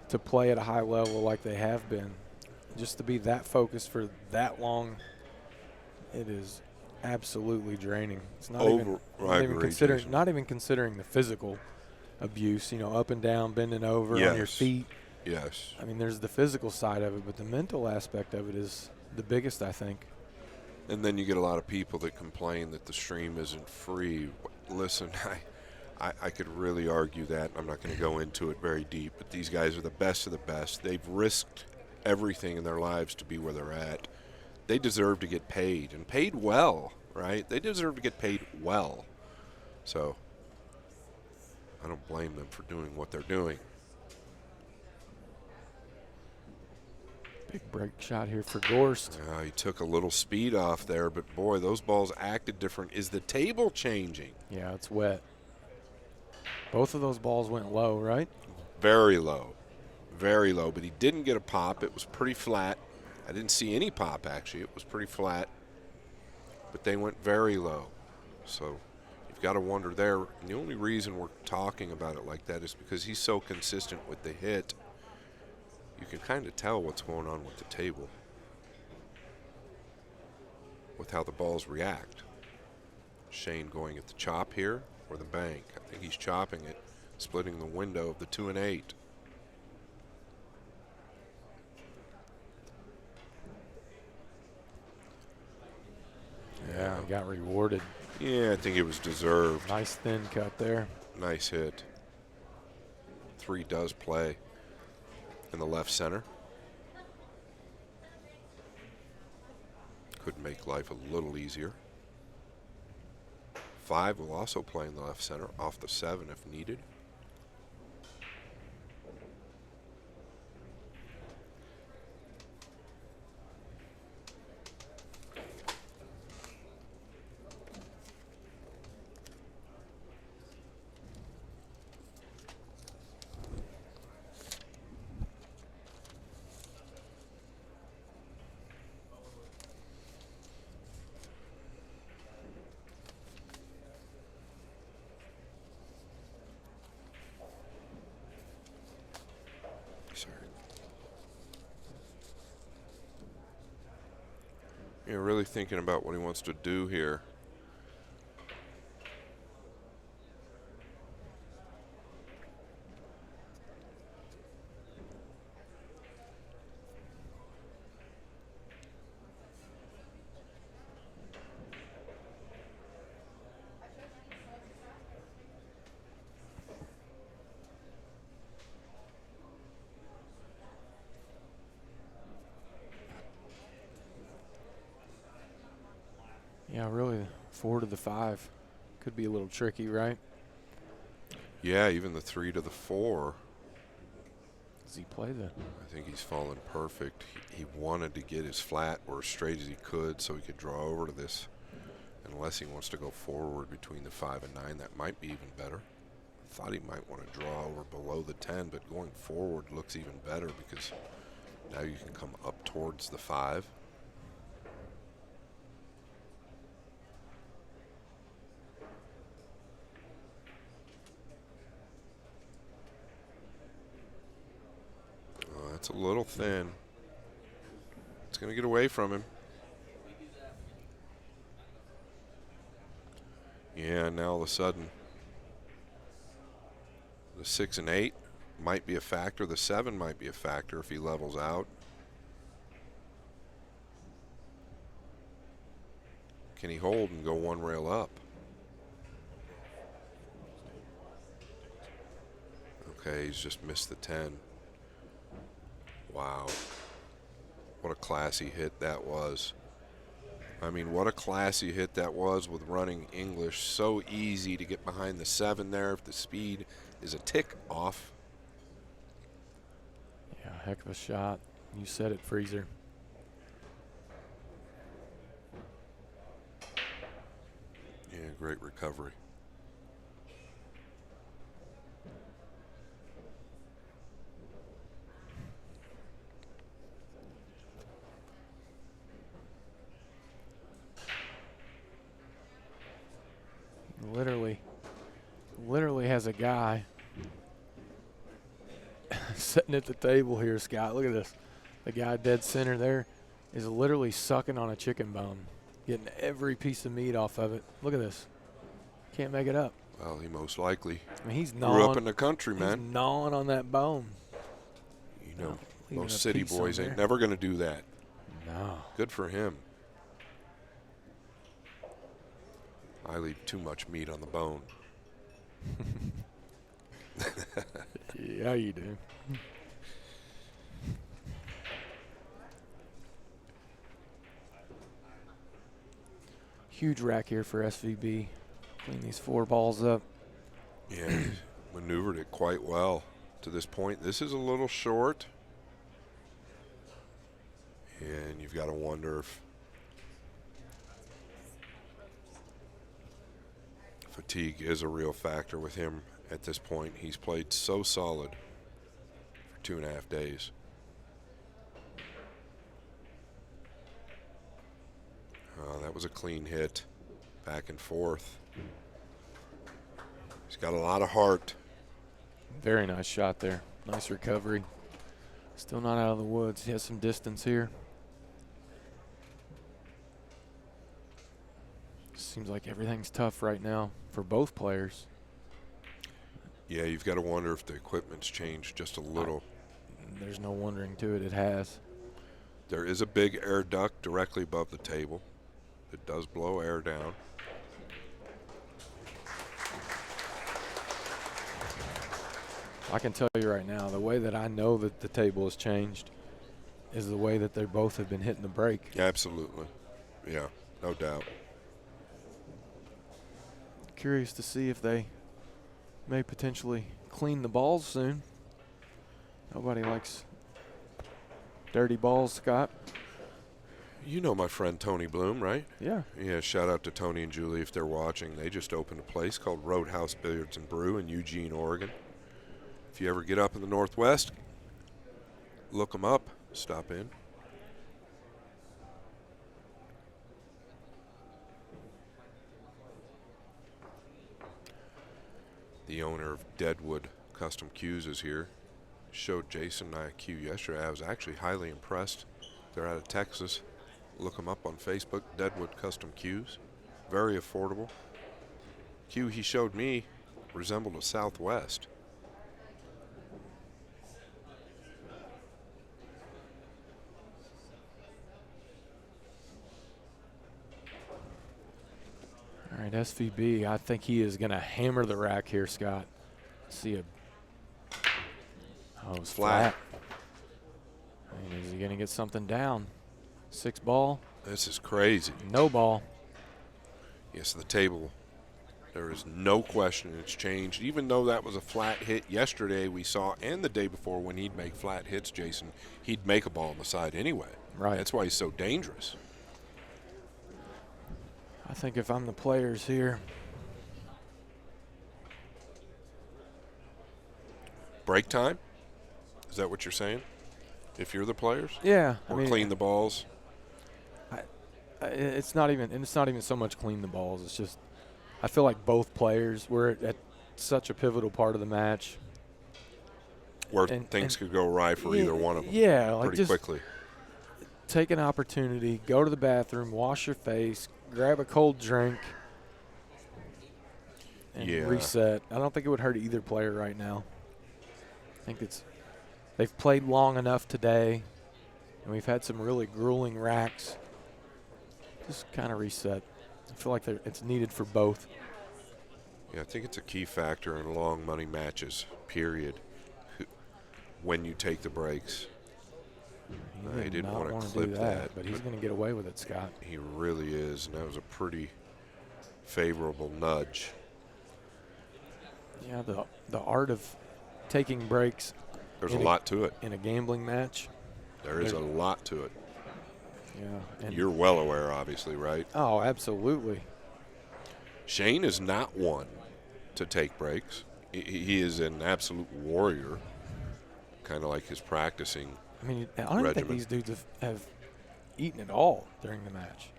to play at a high level like they have been, just to be that focused for that long, it is absolutely draining. It's not not even considering the physical abuse, you know, up and down, bending over on your feet. Yes. I mean, there's the physical side of it, but the mental aspect of it is the biggest, I think. And then you get a lot of people that complain that the stream isn't free. Listen, I could really argue that. I'm not going to go into it very deep, but these guys are the best of the best. They've risked everything in their lives to be where they're at. They deserve to get paid, and paid well, right? They deserve to get paid well. So I don't blame them for doing what they're doing. Big break shot here for Gorst. He took a little speed off there, but boy, those balls acted different. Is the table changing? Yeah, it's wet. Both of those balls went low, right? Very low. Very low, but he didn't get a pop. It was pretty flat. I didn't see any pop, actually. It was pretty flat, but they went very low. So you've got to wonder there. And the only reason we're talking about it like that is because he's so consistent with the hit. You can kind of tell what's going on with the table, with how the balls react. Shane going at the chop here or the bank. I think he's chopping it, splitting the window of the 2 and 8. Yeah, got rewarded. Yeah, I think it was deserved. Nice thin cut there. Nice hit. 3 does play in the left center. Could make life a little easier. 5 will also play in the left center, off the 7 if needed. You're really thinking about what he wants to do here. Yeah, really, 4 to the 5 could be a little tricky, right? Yeah, even the 3 to the 4. Does he play the? I think he's fallen perfect. He wanted to get as flat or as straight as he could so he could draw over to this. Unless he wants to go forward between the 5 and 9, that might be even better. Thought he might want to draw over below the 10, but going forward looks even better because now you can come up towards the 5. It's a little thin. It's going to get away from him. Yeah, now all of a sudden, the 6 and 8 might be a factor. The 7 might be a factor if he levels out. Can he hold and go 1 rail up? Okay, he's just missed the 10. Wow. What a classy hit that was. I mean, what a classy hit that was with running English. So easy to get behind the 7 there if the speed is a tick off. Yeah, heck of a shot. You said it, Freezer. great recovery. Literally has a guy sitting at the table here, Scott. Look at this. The guy dead center there is literally sucking on a chicken bone, getting every piece of meat off of it. Look at this. Can't make it up. Well, he most likely I mean, he's gnawing. grew up in the country, man. He's gnawing on that bone. You know, leaving most a city piece on boys ain't there. never going to do that. No. Good for him. I leave too much meat on the bone. Yeah, you do. Huge rack here for SVB. Clean these 4 balls up. Yeah, he's maneuvered it quite well to this point. This is a little short. And you've got to wonder if fatigue is a real factor with him at this point. He's played so solid for 2.5 days. That was a clean hit, back and forth. He's got a lot of heart. Very nice shot there. Nice recovery. Still not out of the woods. He has some distance here. Seems like everything's tough right now for both players. Yeah, you've got to wonder if the equipment's changed just a little. There's no wondering to it. It has. There is a big air duct directly above the table. It does blow air down. I can tell you right now, the way that I know that the table has changed is the way that they both have been hitting the break. Yeah, absolutely. Yeah, no doubt. Curious to see if they may potentially clean the balls soon. Nobody likes dirty balls, Scott. You know my friend Tony Bloom, right? Yeah. Yeah, shout out to Tony and Julie if they're watching. They just opened a place called Roadhouse Billiards and Brew in Eugene, Oregon. If you ever get up in the Northwest, look them up, stop in. The owner of Deadwood Custom Cues is here. Showed Jason and I a cue yesterday. I was actually highly impressed. They're out of Texas. Look them up on Facebook, Deadwood Custom Cues. Very affordable. Cue he showed me resembled a Southwest. All right, SVB, I think he is going to hammer the rack here, Scott. See a it was flat. I mean, is he going to get something down? 6 ball. This is crazy. No ball. Yes, the table, there is no question it's changed. Even though that was a flat hit yesterday we saw, and the day before when he'd make flat hits, Jason, he'd make a ball on the side anyway. Right. That's why he's so dangerous. I think if I'm the players here. Break time? Is that what you're saying? If you're the players? Yeah. Or clean the balls? It's not even so much clean the balls. It's just I feel like both players were at such a pivotal part of the match. Where things could go awry for either one of them. Yeah, like pretty just quickly. Take an opportunity, go to the bathroom, wash your face, grab a cold drink, and reset. I don't think it would hurt either player right now. I think they've played long enough today, and we've had some really grueling racks. Just kind of reset. I feel like it's needed for both. Yeah, I think it's a key factor in long money matches, period, when you take the breaks. He didn't want to clip that. But he's going to get away with it, Scott. He really is, and that was a pretty favorable nudge. Yeah, the art of taking breaks. There's a lot to it. In a gambling match. There is a lot to it. Yeah. And you're well aware, obviously, right? Oh, absolutely. Shane is not one to take breaks. He is an absolute warrior, kind of like his practicing I mean, I don't think these dudes have eaten at all during the match.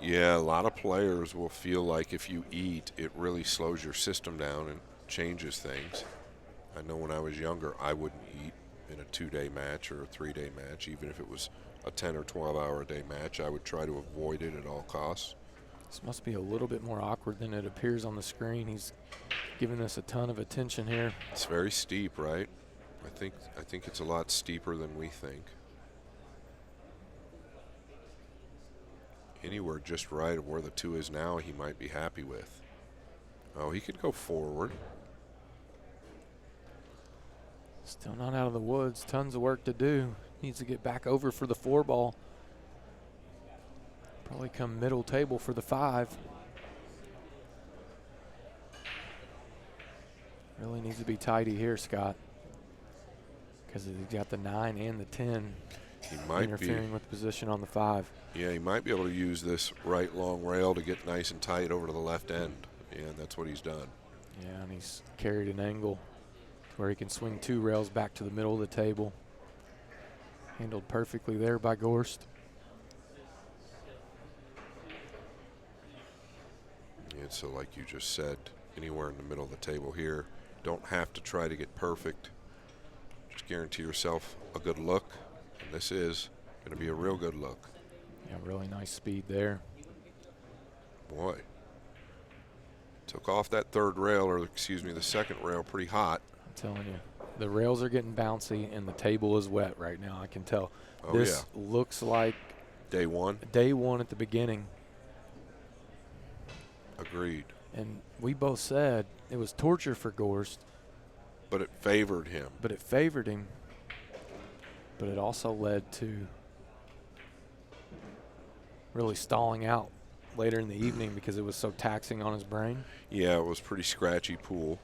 Yeah, a lot of players will feel like if you eat, it really slows your system down and changes things. I know when I was younger, I wouldn't eat in a 2-day match or a 3-day match. Even if it was a 10 or 12-hour-a-day match, I would try to avoid it at all costs. This must be a little bit more awkward than it appears on the screen. He's giving us a ton of attention here. It's very steep, right? I think it's a lot steeper than we think. Anywhere just right of where the 2 is now, he might be happy with. Oh, he could go forward. Still not out of the woods. Tons of work to do. Needs to get back over for the 4 ball. Probably come middle table for the 5. Really needs to be tidy here, Scott, because he's got the 9 and the 10 He might interfering with position on the 5. Yeah, he might be able to use this right long rail to get nice and tight over to the left end. Yeah, and that's what he's done. Yeah, and he's carried an angle where he can swing 2 rails back to the middle of the table. Handled perfectly there by Gorst. Yeah, so like you just said, anywhere in the middle of the table here, don't have to try to get perfect. Just guarantee yourself a good look, and this is going to be a real good look. Yeah, really nice speed there. Boy. Took off that 3rd rail, or excuse me, the 2nd rail pretty hot. I'm telling you, the rails are getting bouncy and the table is wet right now. I can tell. Oh, this looks like Day 1. Day 1 at the beginning. Agreed. And we both said it was torture for Gorst. But it favored him. But it favored him. But it also led to really stalling out later in the evening because it was so taxing on his brain. Yeah, it was pretty scratchy pool.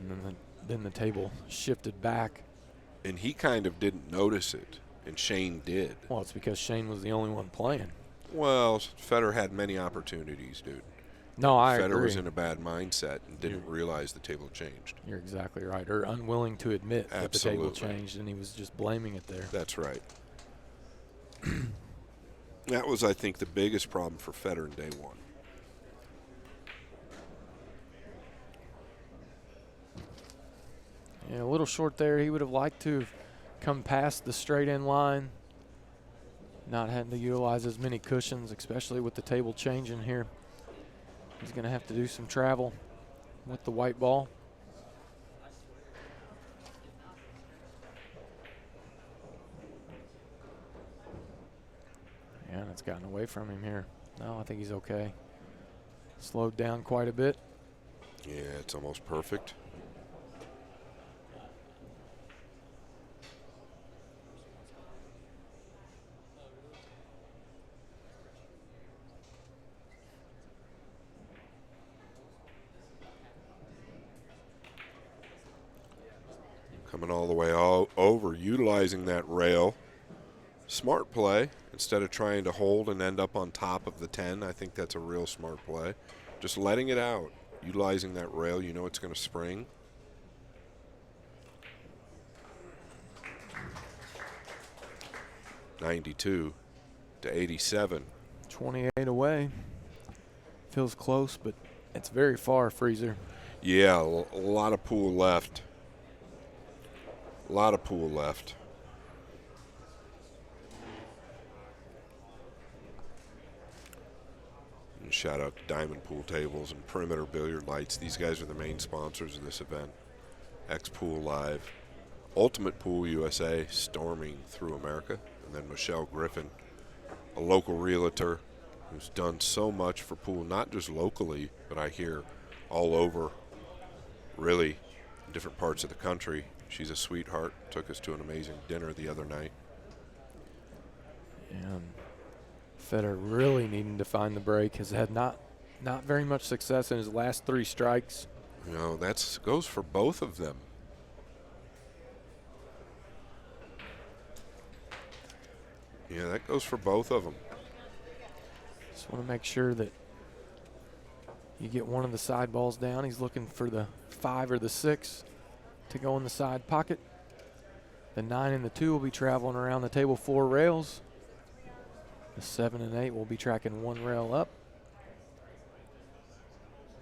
And then the table shifted back. And he kind of didn't notice it, and Shane did. Well, it's because Shane was the only one playing. Well, Fedor had many opportunities, dude. No, I Fedor agree. was in a bad mindset and didn't realize the table changed. You're exactly right. Or unwilling to admit that the table changed, and he was just blaming it there. That's right. That was, I think, the biggest problem for Fedor in Day 1. Yeah, a little short there. He would have liked to have come past the straight end line, not having to utilize as many cushions, especially with the table changing here. He's going to have to do some travel with the white ball. Yeah, and it's gotten away from him here. No, I think he's okay. Slowed down quite a bit. Yeah, it's almost perfect. Coming all the way over, utilizing that rail. Smart play. Instead of trying to hold and end up on top of the 10, I think that's a real smart play. Just letting it out, utilizing that rail, you know it's going to spring. (92 to 87). 28 away. Feels close, but it's very far, Freezer. Yeah, a lot of pool left. A lot of pool left. And shout out to Diamond Pool Tables and Perimeter Billiard Lights. These guys are the main sponsors of this event. X-Pool Live, Ultimate Pool USA, storming through America. And then Michelle Griffin, a local realtor who's done so much for pool, not just locally, but I hear all over, really, in different parts of the country. She's a sweetheart. Took us to an amazing dinner the other night. And Fedor really needing to find the break. Has had not very much success in his last 3 strikes. You know, that goes for both of them. Yeah, that goes for both of them. Just want to make sure that you get one of the side balls down. He's looking for the 5 or the 6 to go in the side pocket. The 9 and the 2 will be traveling around the table 4 rails. The 7 and 8 will be tracking 1 rail up.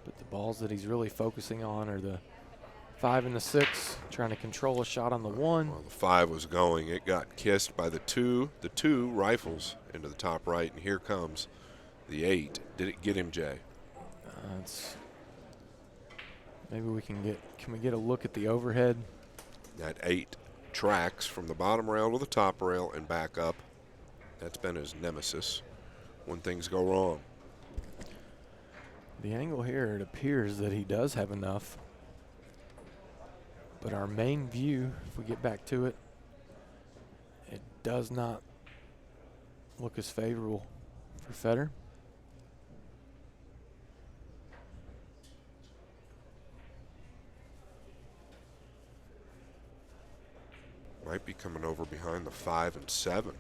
But the balls that he's really focusing on are the 5 and the 6, trying to control a shot on the 1. Well, the 5 was going. It got kissed by the 2. The 2 rifles into the top right, and here comes the 8. Did it get him, Jay? Maybe can we get a look at the overhead? That 8 tracks from the bottom rail to the top rail and back up. That's been his nemesis when things go wrong. The angle here, it appears that he does have enough. But our main view, if we get back to it, it does not look as favorable for Fedor. Might be coming over behind the 5 and 7.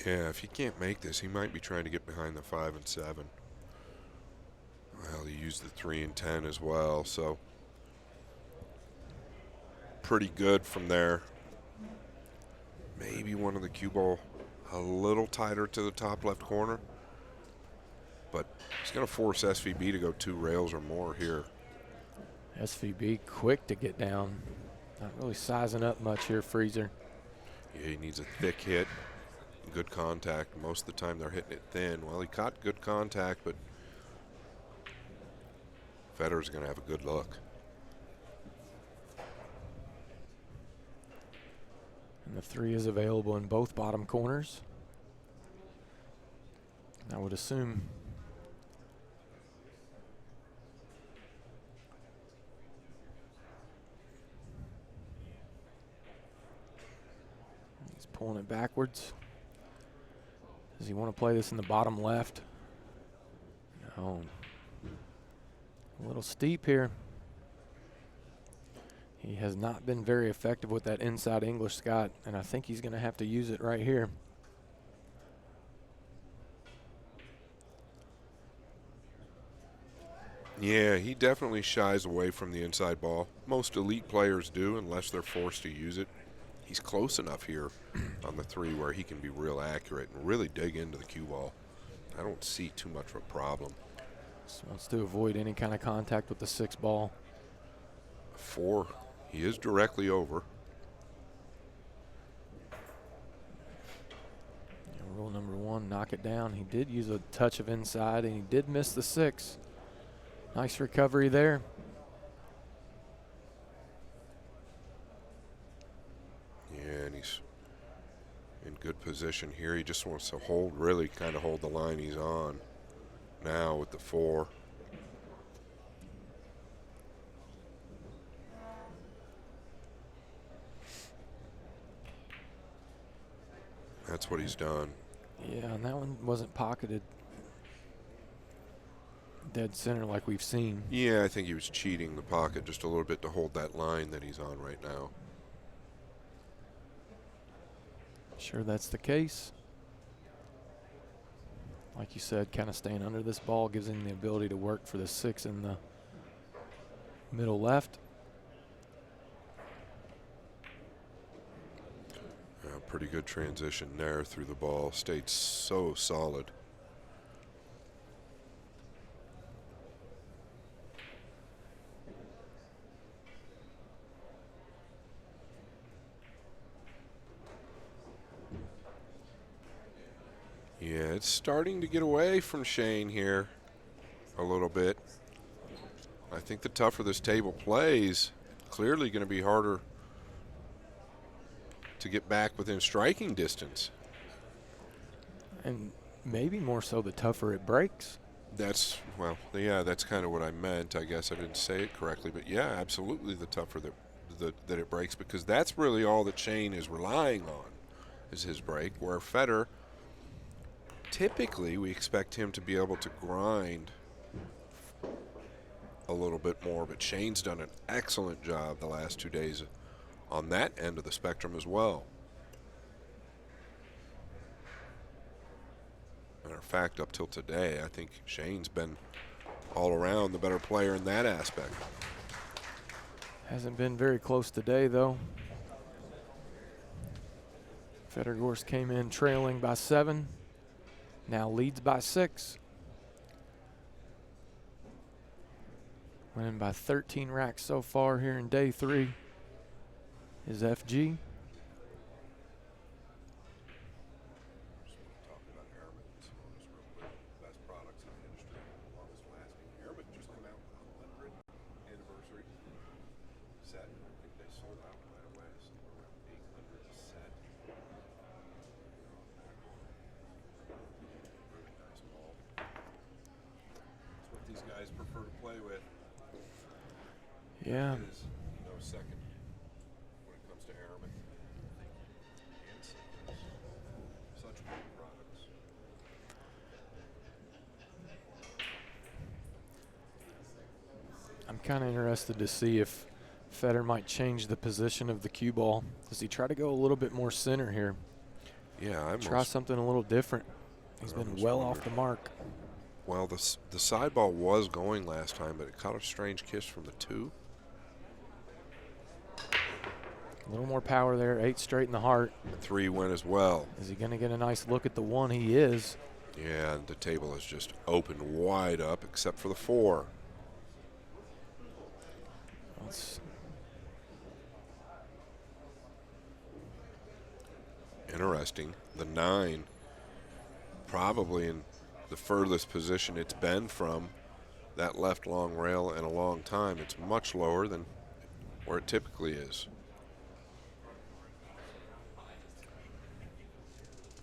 Yeah, if he can't make this, he might be trying to get behind the 5 and 7. Well, he used the 3 and 10 as well, so pretty good from there. Maybe one of the cue ball a little tighter to the top left corner, but he's going to force SVB to go 2 rails or more here. SVB quick to get down. Not really sizing up much here, Freezer. Yeah, he needs a thick hit, good contact. Most of the time they're hitting it thin. Well, he caught good contact, but Fedor's going to have a good look. And the 3 is available in both bottom corners. I would assume he's pulling it backwards. Does he want to play this in the bottom left? No. A little steep here. He has not been very effective with that inside English Scott, and I think he's going to have to use it right here. Yeah, he definitely shies away from the inside ball. Most elite players do, unless they're forced to use it. He's close enough here on the 3 where he can be real accurate and really dig into the cue ball. I don't see too much of a problem. Just wants to avoid any kind of contact with the 6 ball. 4, he is directly over. Yeah, rule number 1, knock it down. He did use a touch of inside, and he did miss the 6. Nice recovery there. Yeah, and he's in good position here. He just wants to hold, really kind of hold the line he's on now with the 4. That's what he's done. Yeah, and that one wasn't pocketed dead center like we've seen. Yeah, I think he was cheating the pocket just a little bit to hold that line that he's on right now. Sure that's the case. Like you said, kind of staying under this ball gives him the ability to work for the 6 in the middle left. Pretty good transition there through the ball. Stayed so solid. Yeah, it's starting to get away from Shane here a little bit. I think the tougher this table plays, clearly going to be harder to get back within striking distance. And maybe more so the tougher it breaks. That's, well, yeah, that's kind of what I meant. I guess I didn't say it correctly, but yeah, absolutely the tougher that it breaks, because that's really all that Shane is relying on is his break, where Fedor, typically we expect him to be able to grind a little bit more, but Shane's done an excellent job the last 2 days on that end of the spectrum as well. Matter of fact, up till today, I think Shane's been all around the better player in that aspect. Hasn't been very close today, though. Fedor Gorst came in trailing by 7, now leads by 6. Winning by 13 racks so far here in day 3 is FG. Yeah. Is no second when it comes to airmen and singles. Such great products. I'm kind of interested to see if Fedor might change the position of the cue ball. Does he try to go a little bit more center here? Yeah, Try something a little different. He's been well off the mark. Well, the side ball was going last time, but it caught a strange kiss from the 2. A little more power there, 8 straight in the heart. 3 went as well. Is he going to get a nice look at the 1? He is. Yeah, the table is just opened wide up except for the 4. That's interesting. The 9 probably in the furthest position it's been from that left long rail in a long time. It's much lower than where it typically is.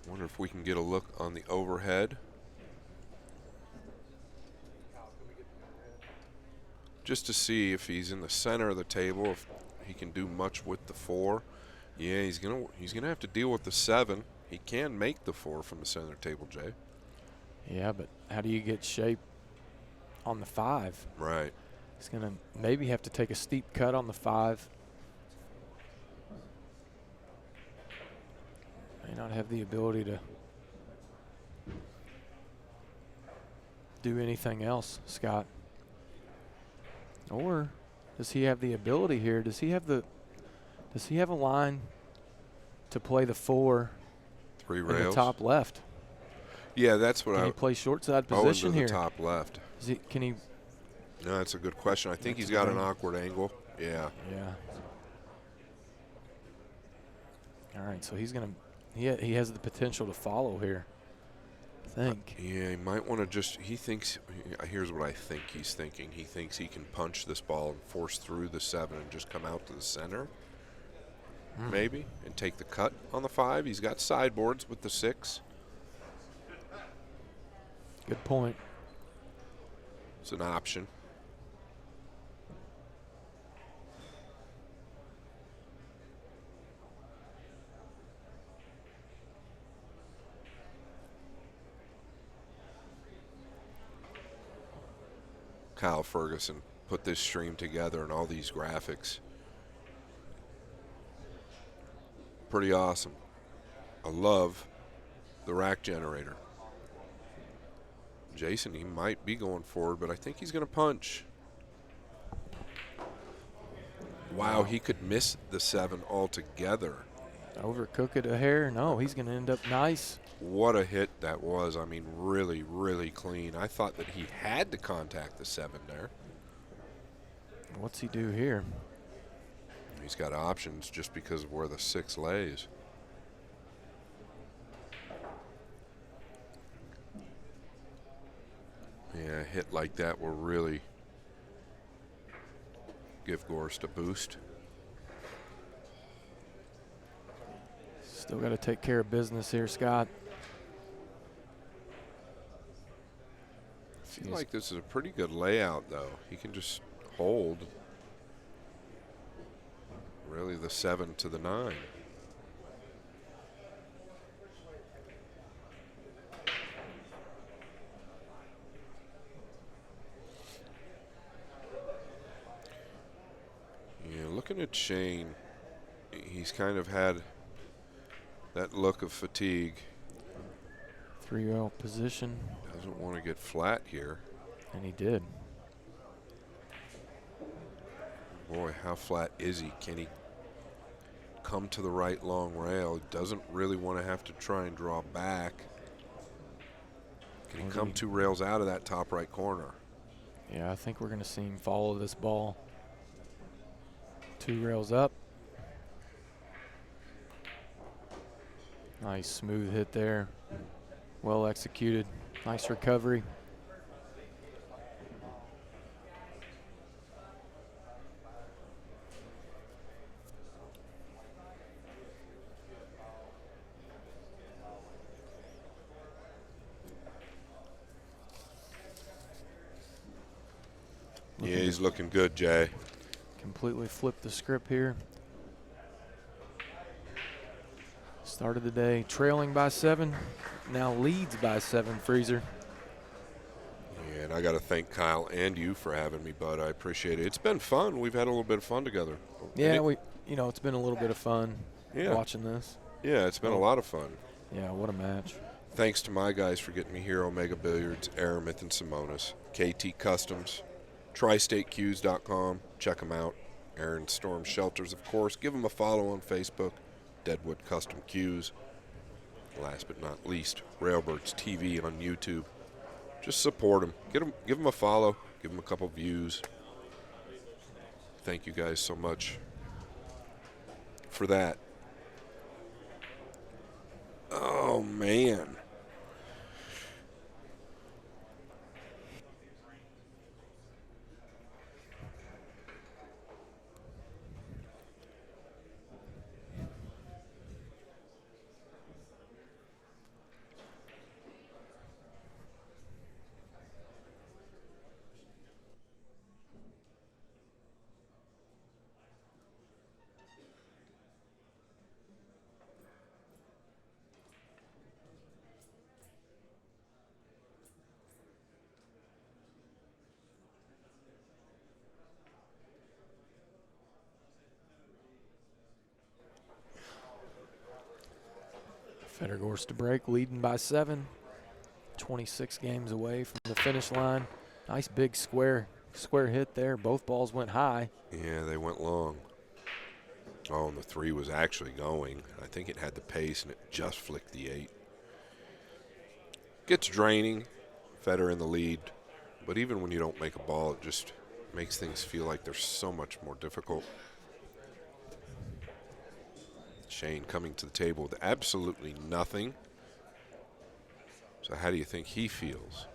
Wonder if we can get a look on the overhead. Just to see if he's in the center of the table, if he can do much with the 4. Yeah, he's gonna have to deal with the 7. He can make the 4 from the center table, Jay. Yeah, but how do you get shape on the 5? Right. He's going to maybe have to take a steep cut on the 5. May not have the ability to do anything else, Scott. Or does he have the ability here? Does he have a line to play the 4 3 in rails. the top left? Yeah, that's what Can he play short side position into here? the top left. Can he? No, that's a good question. I think he's got an awkward angle. Yeah. Yeah. All right, so he's gonna. He has the potential to follow here. I think. Yeah, he might want to just. He thinks. Here's what I think he's thinking. He thinks he can punch this ball and force through the 7 and just come out to the center. Maybe, and take the cut on the 5. He's got sideboards with the 6. Good point. It's an option. Kyle Ferguson put this stream together and all these graphics. Pretty awesome. I love the rack generator. Jason, he might be going forward, but I think he's going to punch. Wow, he could miss the 7 altogether. Overcook it a hair? No, he's going to end up nice. What a hit that was. I mean, really, really clean. I thought that he had to contact the 7 there. What's he do here? He's got options just because of where the 6 lays. Yeah, a hit like that will really give Gorst a boost. Still got to take care of business here, Scott. I feel like this is a pretty good layout, though. He can just hold. really the 7 to the 9. Yeah, looking at Shane, he's kind of had that look of fatigue. 3-rail position. Doesn't want to get flat here. And he did. Boy, how flat is he? Can he come to the right long rail? He doesn't really want to have to try and draw back. Can he come 2 rails out of that top right corner? Yeah, I think we're going to see him follow this ball. 2 rails up. Nice smooth hit there. Well executed. Nice recovery. Yeah, he's looking good, Jay. Completely flipped the script here. Started the day trailing by 7, now leads by 7, Freezer. Yeah, and I got to thank Kyle and you for having me, bud. I appreciate it. It's been fun. We've had a little bit of fun together. Yeah, it's been a little bit of fun watching this. Yeah, it's been a lot of fun. Yeah, what a match. Thanks to my guys for getting me here, Omega Billiards, Aramith, and Simonis, KT Customs, TriStateCues.com. Check them out. Aaron Storm Shelters, of course. Give them a follow on Facebook. Deadwood Custom Cues. Last but not least, Railbirds TV on YouTube. Just support them. Give them a follow. Give them a couple views. Thank you guys so much for that. Oh, man. Fedor Gorst to break, leading by 7. 26 games away from the finish line. Nice big square hit there. Both balls went high. Yeah, they went long. Oh, and the 3 was actually going. I think it had the pace, and it just flicked the 8. Gets draining. Fedor in the lead. But even when you don't make a ball, it just makes things feel like they're so much more difficult. Shane coming to the table with absolutely nothing. So how do you think he feels?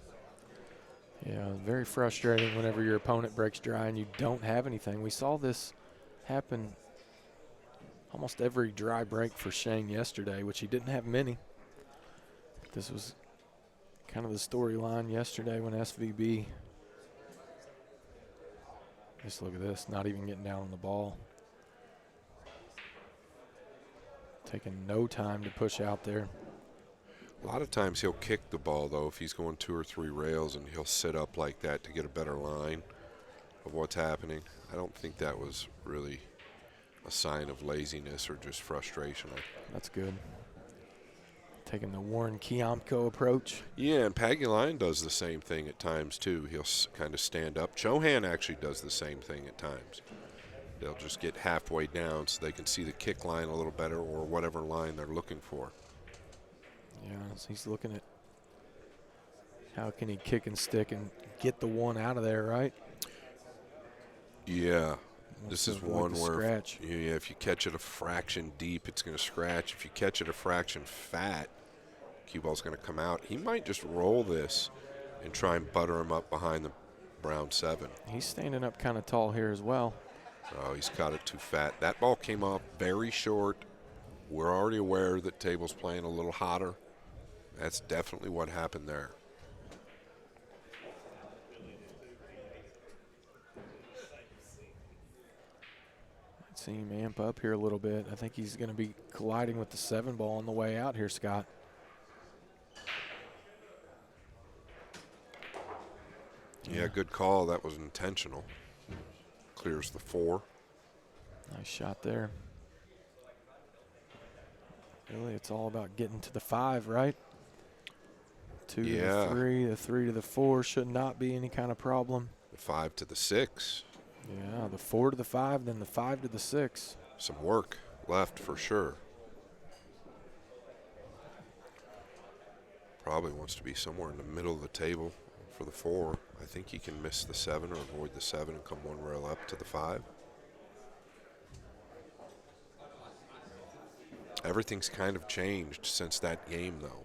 Yeah, very frustrating whenever your opponent breaks dry and you don't have anything. We saw this happen almost every dry break for Shane yesterday, which he didn't have many. This was kind of the storyline yesterday when SVB. Just look at this, not even getting down on the ball. Taking no time to push out there. A lot of times he'll kick the ball, though, if he's going 2 or 3 rails, and he'll sit up like that to get a better line of what's happening. I don't think that was really a sign of laziness or just frustration. That's good. Taking the Warren Kiamko approach. Yeah, and Paguline does the same thing at times, too. He'll kind of stand up. Chohan actually does the same thing at times. They'll just get halfway down so they can see the kick line a little better or whatever line they're looking for. Yeah, so he's looking at how can he kick and stick and get the 1 out of there, right? Yeah. This is one where scratch. If you catch it a fraction deep, it's going to scratch. If you catch it a fraction fat, cue ball's going to come out. He might just roll this and try and butter him up behind the brown 7. He's standing up kind of tall here as well. Oh, he's caught it too fat. That ball came off very short. We're already aware that table's playing a little hotter. That's definitely what happened there. See him amp up here a little bit. I think he's going to be colliding with the 7 ball on the way out here, Scott. Yeah, good call. That was intentional. Clears the 4. Nice shot there. Really, it's all about getting to the 5, right? 2 to the 3, the 3 to the 4 should not be any kind of problem. The 5 to the 6. Yeah, the 4 to the 5, then the 5 to the 6. Some work left for sure. Probably wants to be somewhere in the middle of the table for the 4. I think he can miss the 7 or avoid the 7 and come 1 rail up to the 5. Everything's kind of changed since that game, though.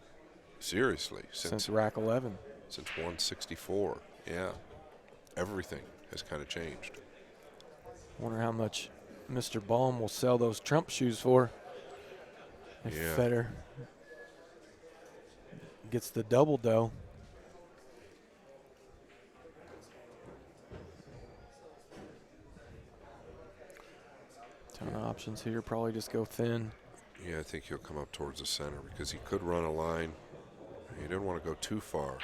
Seriously. Since rack 11. Since 164, yeah. Everything has kind of changed. Wonder how much Mr. Baum will sell those Trump shoes for if Fedor gets the double dough. Ton of options here. Probably just go thin. Yeah, I think he'll come up towards the center because he could run a line. He didn't want to go too far.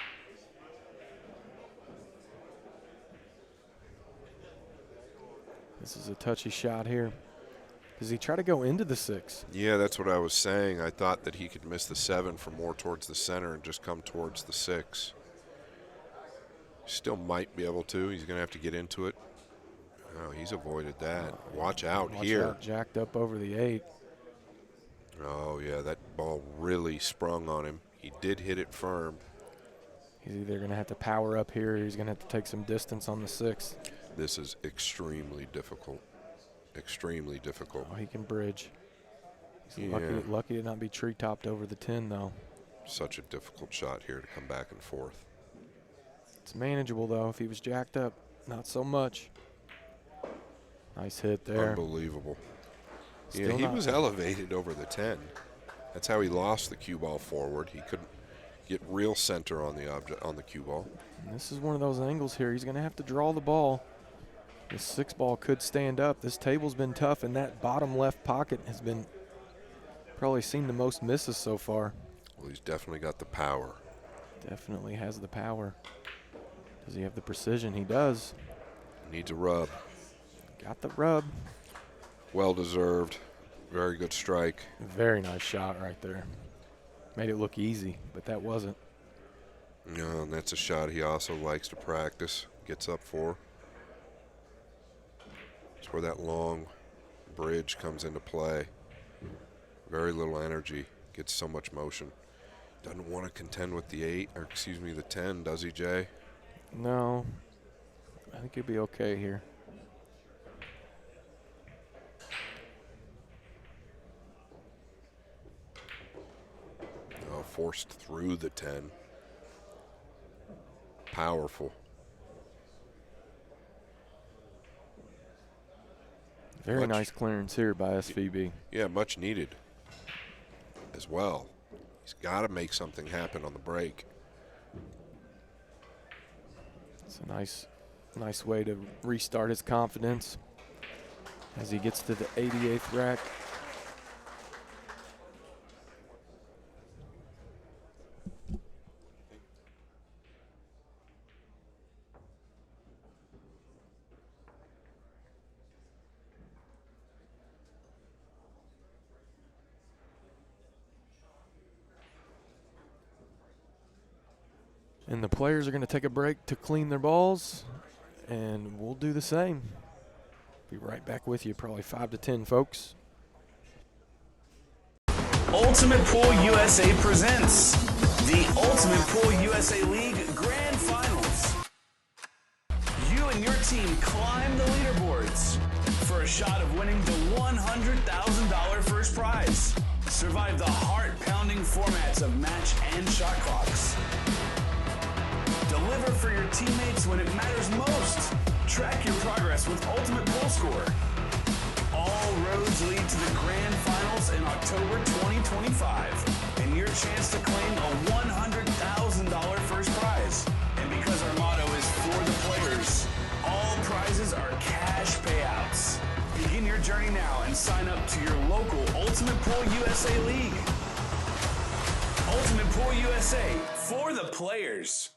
This is a touchy shot here. Does he try to go into the 6? Yeah, that's what I was saying. I thought that he could miss the 7 from more towards the center and just come towards the 6. Still might be able to. He's going to have to get into it. Oh, he's avoided that. Watch out here. Out, jacked up over the 8. Oh, yeah, that ball really sprung on him. He did hit it firm. He's either going to have to power up here or he's going to have to take some distance on the 6. This is extremely difficult. Extremely difficult. Oh, he can bridge. He's lucky to not be tree-topped over the 10, though. Such a difficult shot here to come back and forth. It's manageable, though. If he was jacked up, not so much. Nice hit there. Unbelievable. Still yeah, he was elevated over the 10. That's how he lost the cue ball forward. He couldn't get real center on the cue ball. And this is one of those angles here. He's going to have to draw the ball. This 6 ball could stand up. This table's been tough, and that bottom left pocket has been probably seen the most misses so far. Well, he's definitely got the power. Definitely has the power. Does he have the precision? He does. Needs a rub. Got the rub. Well deserved. Very good strike. Very nice shot right there. Made it look easy, but that wasn't. No, and that's a shot he also likes to practice, gets up for. It's where that long bridge comes into play. Very little energy, gets so much motion. Doesn't want to contend with the 10, does he, Jay? No. I think he'll be okay here. Oh, forced through the 10. Powerful. Very nice clearance here by SVB. Yeah, much needed as well. He's got to make something happen on the break. It's a nice way to restart his confidence as he gets to the 88th rack. And the players are going to take a break to clean their balls, and we'll do the same. Be right back with you, probably 5 to 10, folks. Ultimate Pool USA presents the Ultimate Pool USA League Grand Finals. You and your team climb the leaderboards for a shot of winning the $100,000 first prize. Survive the heart-pounding formats of match and shot clocks. Deliver for your teammates when it matters most. Track your progress with Ultimate Pool Score. All roads lead to the Grand Finals in October 2025, and your chance to claim a $100,000 first prize. And because our motto is for the players, all prizes are cash payouts. Begin your journey money now and sign up to your local Ultimate Pool USA League. Ultimate Pool USA, for the players.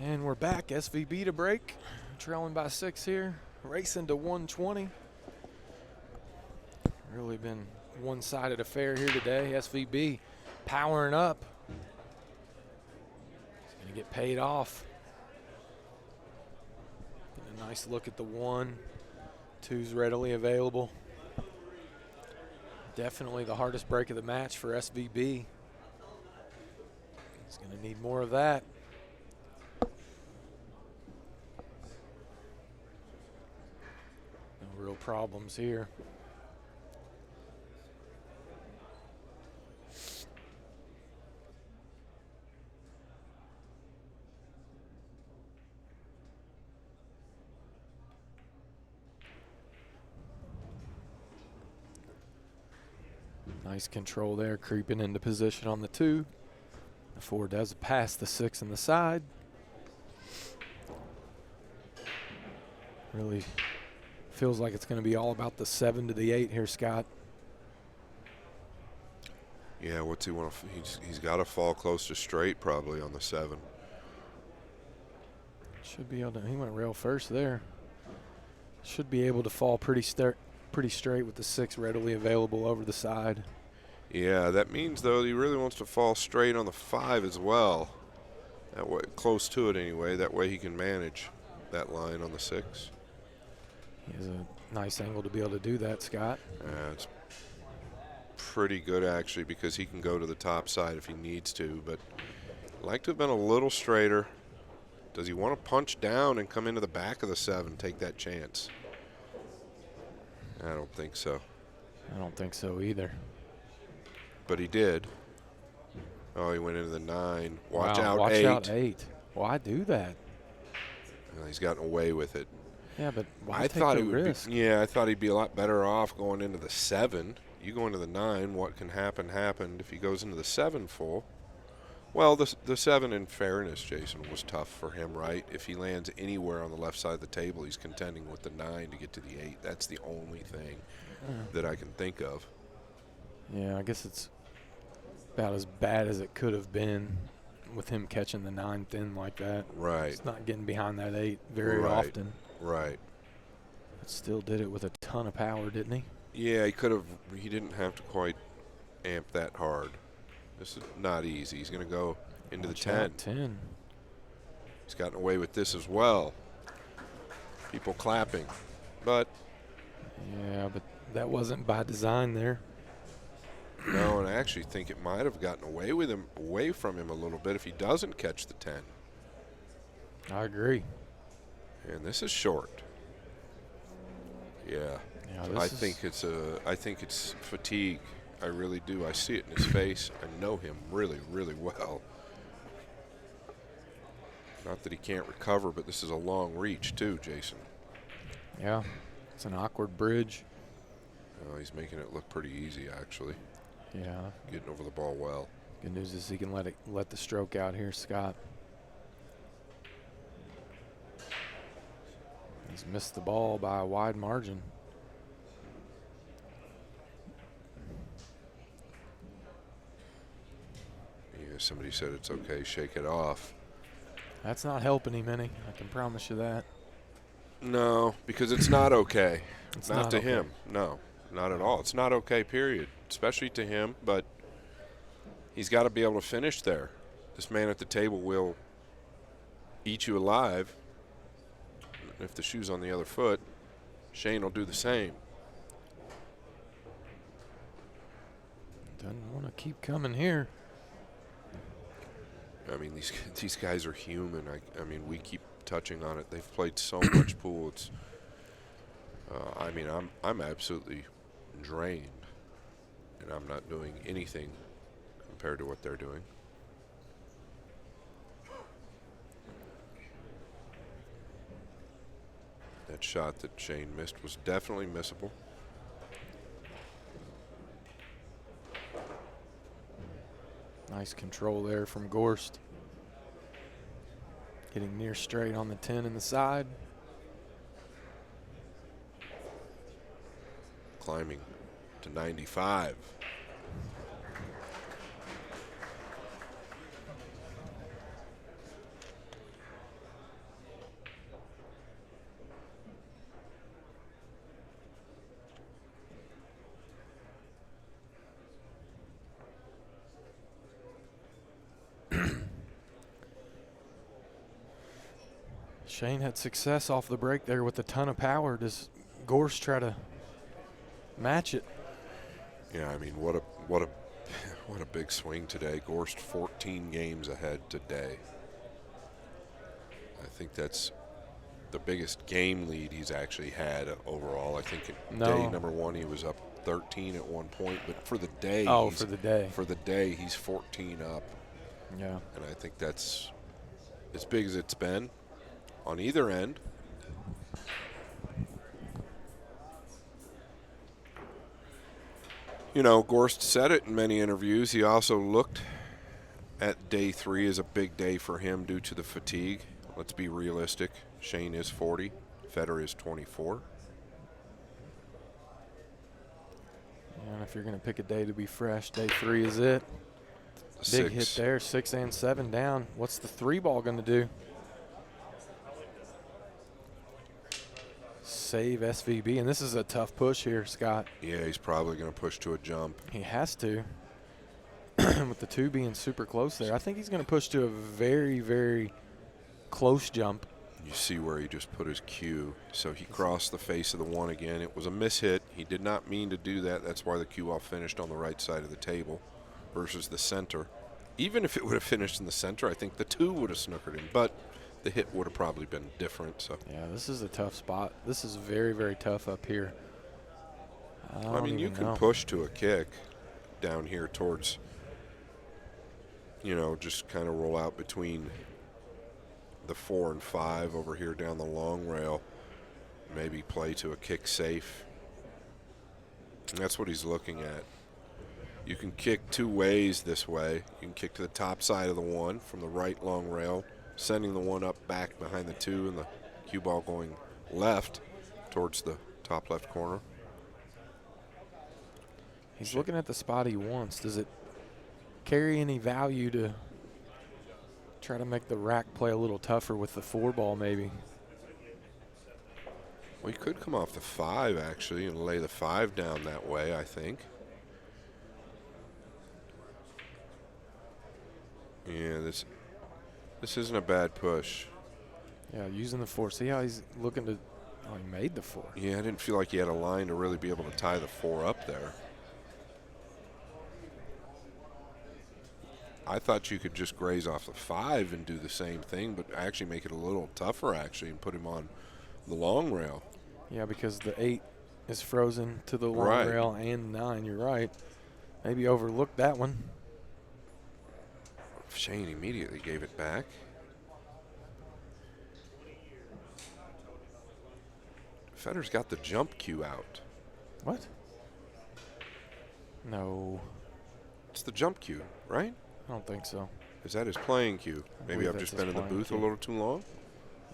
And we're back. SVB to break. Trailing by 6 here. Racing to 120. Really been one-sided affair here today. SVB powering up. He's going to get paid off. Get a nice look at the 1. 2's readily available. Definitely the hardest break of the match for SVB. He's going to need more of that. No real problems here. Nice control there, creeping into position on the 2. The 4 does pass the 6 in the side. Really feels like it's going to be all about the 7 to the 8 here, Scott. Yeah, what's he want to? He's got to fall close to straight probably on the 7. Should be able to. He went rail first there. Should be able to fall pretty straight with the 6 readily available over the side. Yeah, that means though he really wants to fall straight on the 5 as well. That way, close to it anyway. That way he can manage that line on the 6. He has a nice angle to be able to do that, Scott. It's pretty good actually because he can go to the top side if he needs to, but I'd like to have been a little straighter. Does he want to punch down and come into the back of the 7, take that chance? I don't think so. I don't think so either. But he did. Oh, he went into the 9. Watch Wow, out, watch 8. out, 8. Why do that? Well, he's gotten away with it. Yeah, but why I take thought the he would risk? I thought he'd be a lot better off going into the 7. You go into the 9, what can happen happened. If he goes into the 7 full, well, the 7, in fairness, Jason, was tough for him, right? If he lands anywhere on the left side of the table, he's contending with the 9 to get to the 8. That's the only thing that I can think of. Yeah, I guess it's about as bad as it could have been with him catching the 9 thin like that. Right. He's not getting behind that 8 very Right. often. Right. But still did it with a ton of power, didn't he? Yeah, he could have. He didn't have to quite amp that hard. This is not easy. He's going to go into Watch the 10. out, 10. He's gotten away with this as well. People clapping. But, Yeah, but that wasn't by design there. no, and I actually think it might have gotten away from him a little bit if he doesn't catch the 10. I agree. And this is short. Yeah. Yeah, I think it's fatigue. I really do. I see it in his face. I know him really, really well. Not that he can't recover, but this is a long reach too, Jason. Yeah, it's an awkward bridge. Oh, he's making it look pretty easy, actually. Yeah. Getting over the ball well. Good news is he can let the stroke out here, Scott. He's missed the ball by a wide margin. Yeah, somebody said it's okay, shake it off. That's not helping him any. I can promise you that. No, because it's not okay. It's not not to okay. him. No, not at all. It's not okay, period. Especially to him, but he's got to be able to finish there. This man at the table will eat you alive. If the shoe's on the other foot, Shane will do the same. Doesn't want to keep coming here. I mean, these guys are human. I mean, we keep touching on it. They've played so much pool. It's. I mean, I'm absolutely drained, and I'm not doing anything compared to what they're doing. That shot that Shane missed was definitely missable. Nice control there from Gorst. Getting near straight on the 10 in the side. Climbing to 95. Shane had success off the break there with a ton of power. Does Gorst try to match it? Yeah, I mean, what a big swing today. Gorst 14 games ahead today. I think that's the biggest game lead he's actually had overall. I think day number 1 he was up 13 at one point, but for the day. Oh, for the day. For the day, he's 14 up. Yeah. And I think that's as big as it's been on either end. You know, Gorst said it in many interviews. He also looked at day 3 as a big day for him due to the fatigue. Let's be realistic. Shane is 40. Fedor is 24. And if you're going to pick a day to be fresh, day 3 is it. Big hit there, 6 and 7 down. What's the 3 ball going to do? Save SVB, and this is a tough push here, Scott. Yeah, he's probably going to push to a jump. He has to. With the 2 being super close there, I think he's going to push to a very, very close jump. You see where he just put his cue. So he crossed the face of the 1 again. It was a mishit. He did not mean to do that. That's why the cue ball finished on the right side of the table versus the center. Even if it would have finished in the center, I think the 2 would have snookered him. But the hit would have probably been different. So yeah, this is a tough spot. This is very, very tough up here. I mean, you can push to a kick down here towards, you know, just kind of roll out between the 4 and 5 over here down the long rail. Maybe play to a kick safe. And that's what he's looking at. You can kick 2 ways this way. You can kick to the top side of the 1 from the right long rail, sending the 1 up back behind the 2 and the cue ball going left towards the top left corner. He's looking at the spot he wants. Does it carry any value to try to make the rack play a little tougher with the 4 ball maybe? Well, he could come off the 5 actually and lay the 5 down that way, I think. Yeah, this isn't a bad push. Yeah, using the 4. See how he's looking to. Oh, he made the 4. Yeah, I didn't feel like he had a line to really be able to tie the 4 up there. I thought you could just graze off the 5 and do the same thing, but actually make it a little tougher actually and put him on the long rail. Yeah, because the 8 is frozen to the long rail and 9. You're right. Maybe overlooked that one. Shane immediately gave it back. Fedor's got the jump cue out. What? No. It's the jump cue, right? I don't think so. Is that his playing cue? Maybe I've just been in the booth a little too long.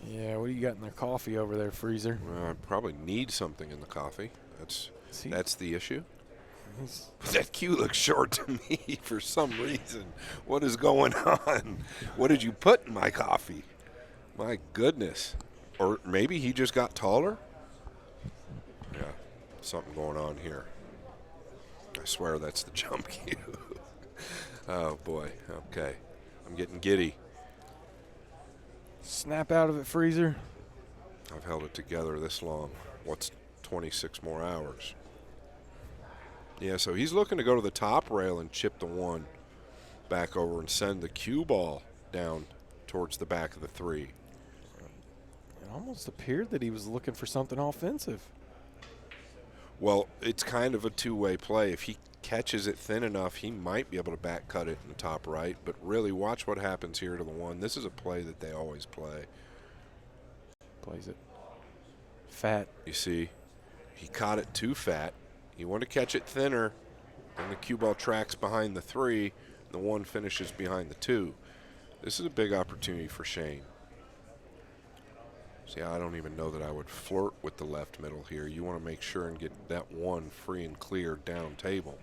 Yeah, what do you got in the coffee over there, Freezer? Well, I probably need something in the coffee. That's the issue. That cue looks short to me for some reason. What is going on? What did you put in my coffee? My goodness. Or maybe he just got taller? Yeah, something going on here. I swear that's the jump cue. Oh, boy. Okay. I'm getting giddy. Snap out of it, Freezer. I've held it together this long. What's 26 more hours? Yeah, so he's looking to go to the top rail and chip the 1 back over and send the cue ball down towards the back of the 3. It almost appeared that he was looking for something offensive. Well, it's kind of a 2-way play. If he catches it thin enough, he might be able to back cut it in the top right. But really, watch what happens here to the 1. This is a play that they always play. Plays it fat. You see, he caught it too fat. You want to catch it thinner, and the cue ball tracks behind the 3, and the 1 finishes behind the 2. This is a big opportunity for Shane. See, I don't even know that I would flirt with the left middle here. You want to make sure and get that 1 free and clear down table.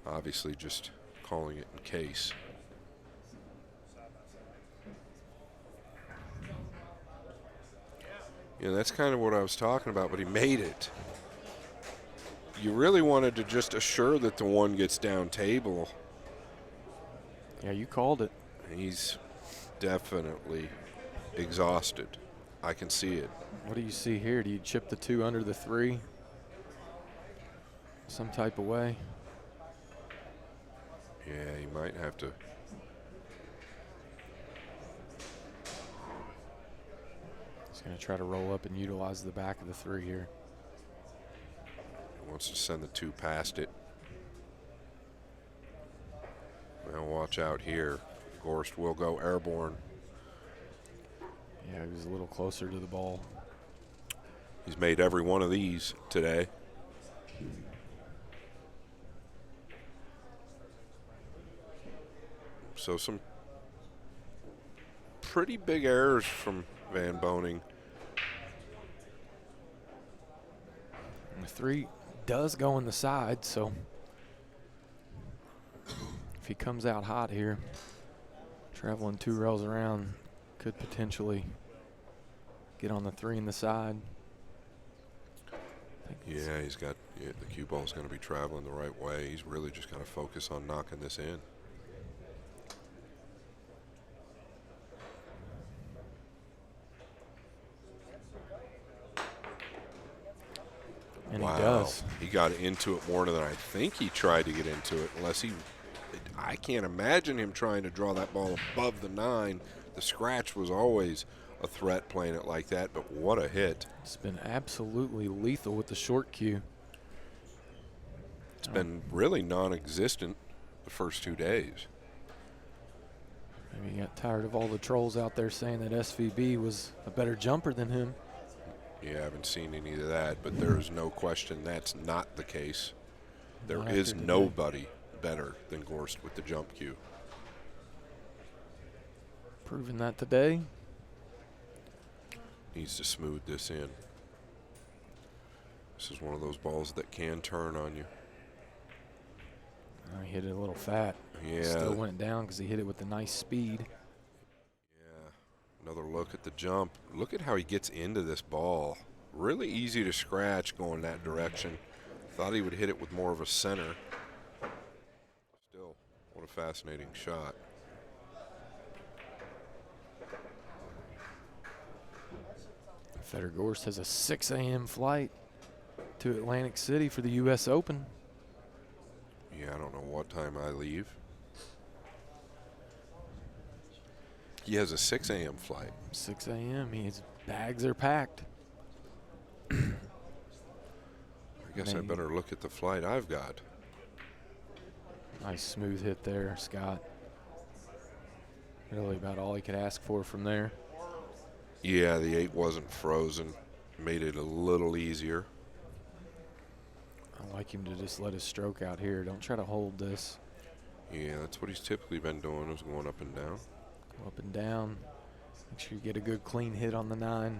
Obviously just calling it in case. Yeah, that's kind of what I was talking about, but he made it. You really wanted to just assure that the 1 gets down table. Yeah, you called it. He's definitely exhausted. I can see it. What do you see here? Do you chip the 2 under the 3? Some type of way? Yeah, he might have to. He's going to try to roll up and utilize the back of the 3 here. He wants to send the 2 past it. Now watch out here. Gorst will go airborne. Yeah, he was a little closer to the ball. He's made every one of these today. So some pretty big errors from Van Boening. And the 3 does go in the side, so if he comes out hot here, traveling 2 rails around, could potentially get on the 3 in the side. Yeah, he's got the cue ball's going to be traveling the right way. He's really just got to focus on knocking this in. And wow. he does. He got into it more than I think he tried to get into it, I can't imagine him trying to draw that ball above the 9. The scratch was always a threat playing it like that, but what a hit. It's been absolutely lethal with the short cue. It's been really non-existent the first 2 days. Maybe he got tired of all the trolls out there saying that SVB was a better jumper than him. Yeah, I haven't seen any of that, but there is no question that's not the case. There Not is after today. nobody better than Gorst with the jump cue. Proving that today. Needs to smooth this in. This is one of those balls that can turn on you. He hit it a little fat. Yeah. Still went down because he hit it with a nice speed. Yeah. Another look at the jump. Look at how he gets into this ball. Really easy to scratch going that direction. Thought he would hit it with more of a center. Still, what a fascinating shot. Fedor Gorst has a 6 a.m. flight to Atlantic City for the U.S. Open. Yeah, I don't know what time I leave. He has a 6 a.m. flight. 6 a.m. His bags are packed. I guess I Maybe. better look at the flight I've got. Nice smooth hit there, Scott. Really about all he could ask for from there. Yeah, the 8 wasn't frozen. Made it a little easier. I like him to just let his stroke out here. Don't try to hold this. Yeah, that's what he's typically been doing, is going up and down. Go up and down. Make sure you get a good clean hit on the 9.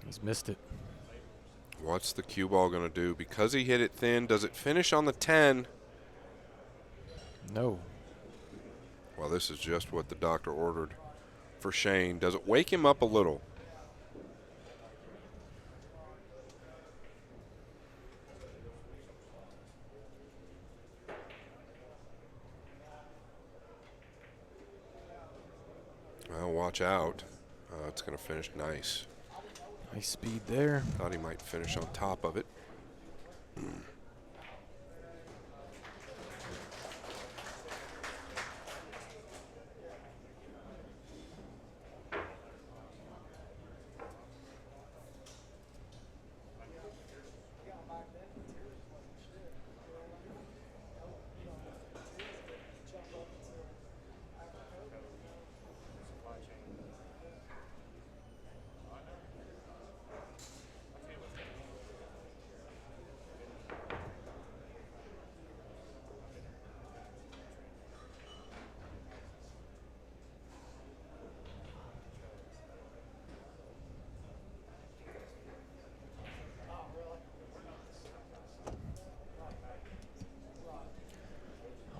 He's missed it. What's the cue ball going to do? Because he hit it thin, does it finish on the 10? No. Well, this is just what the doctor ordered for Shane. Does it wake him up a little? Well, watch out. It's going to finish nice. Nice speed there. Thought he might finish on top of it.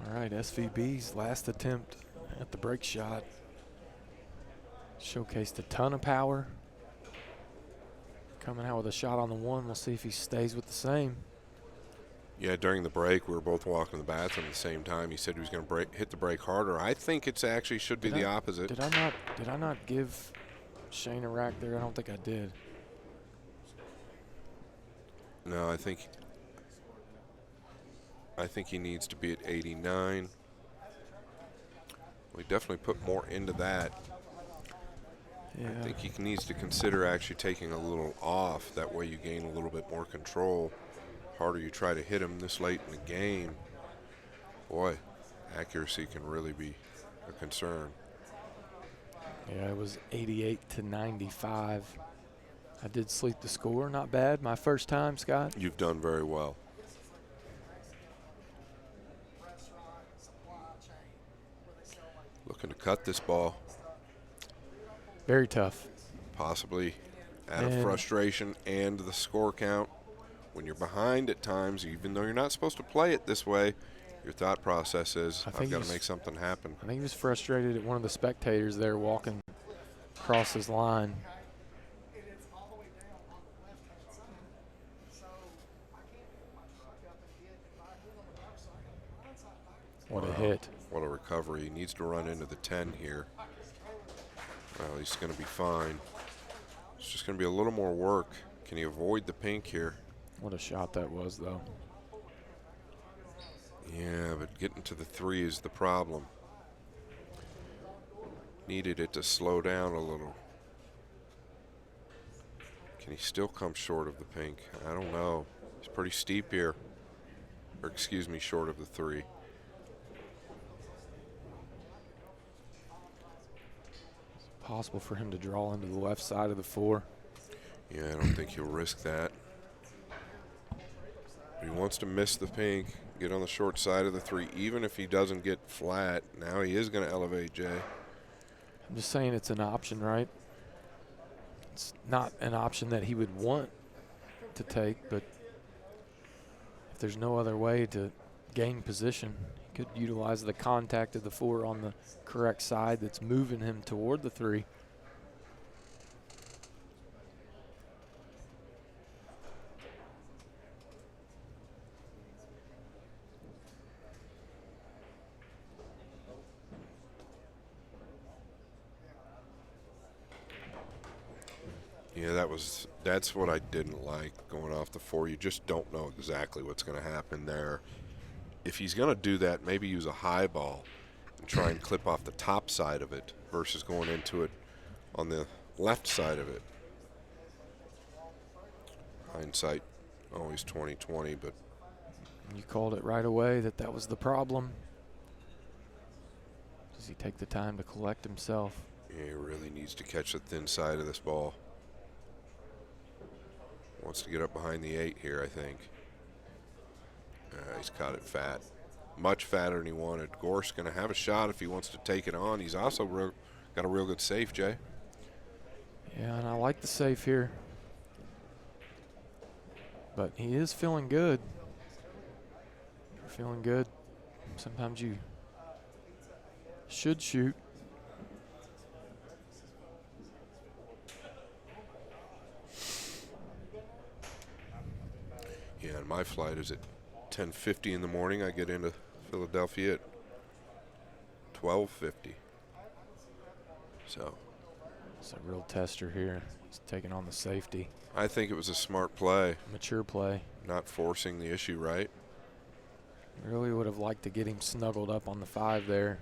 All right, SVB's last attempt at the break shot showcased a ton of power. Coming out with a shot on the 1. We'll see if he stays with the same. Yeah, during the break, we were both walking to the bathroom at the same time. He said he was going to hit the brake harder. I think it's actually should be the opposite. Did I not give Shane a rack there? I don't think I did. No, I think he needs to be at 89. We definitely put more into that. Yeah. I think he needs to consider actually taking a little off. That way you gain a little bit more control. Harder you try to hit him this late in the game. Boy, accuracy can really be a concern. Yeah, it was 88-95. I did sleep the score. Not bad. My first time, Scott. You've done very well. Looking to cut this ball. Very tough. Possibly out of And frustration and the score count. When you're behind at times, even though you're not supposed to play it this way, your thought process is, I've got to make something happen. I think he was frustrated at one of the spectators there walking across his line. What a hit. What a recovery. He needs to run into the 10 here. Well, he's going to be fine. It's just going to be a little more work. Can he avoid the pink here? What a shot that was, though. Yeah, but getting to the 3 is the problem. Needed it to slow down a little. Can he still come short of the pink? I don't know. He's pretty steep here. Or excuse me, short of the 3. Possible for him to draw into the left side of the 4. Yeah, I don't think he'll risk that. But he wants to miss the pink, get on the short side of the 3, even if he doesn't get flat. Now he is going to elevate, Jay. I'm just saying it's an option, right? It's not an option that he would want to take, but if there's no other way to gain position, he could utilize the contact of the 4 on the correct side that's moving him toward the 3. Yeah, that's what I didn't like going off the 4. You just don't know exactly what's going to happen there. If he's going to do that, maybe use a high ball and try and clip off the top side of it versus going into it on the left side of it. Hindsight, always 20/20, but You called it right away that was the problem. Does he take the time to collect himself? yeah, he really needs to catch the thin side of this ball. Wants to get up behind the 8 here, I think. He's caught it fat. Much fatter than he wanted. Gorst going to have a shot if he wants to take it on. He's also got a real good safe, Jay. Yeah, and I like the safe here. But he is feeling good. You're feeling good. Sometimes you should shoot. Yeah, and my flight is at 10:50 in the morning. I get into Philadelphia at 12:50. So It's a real tester here. He's taking on the safety. I think it was a smart play, Mature play. not forcing the issue, right? Really would have liked to get him snuggled up on the 5 there.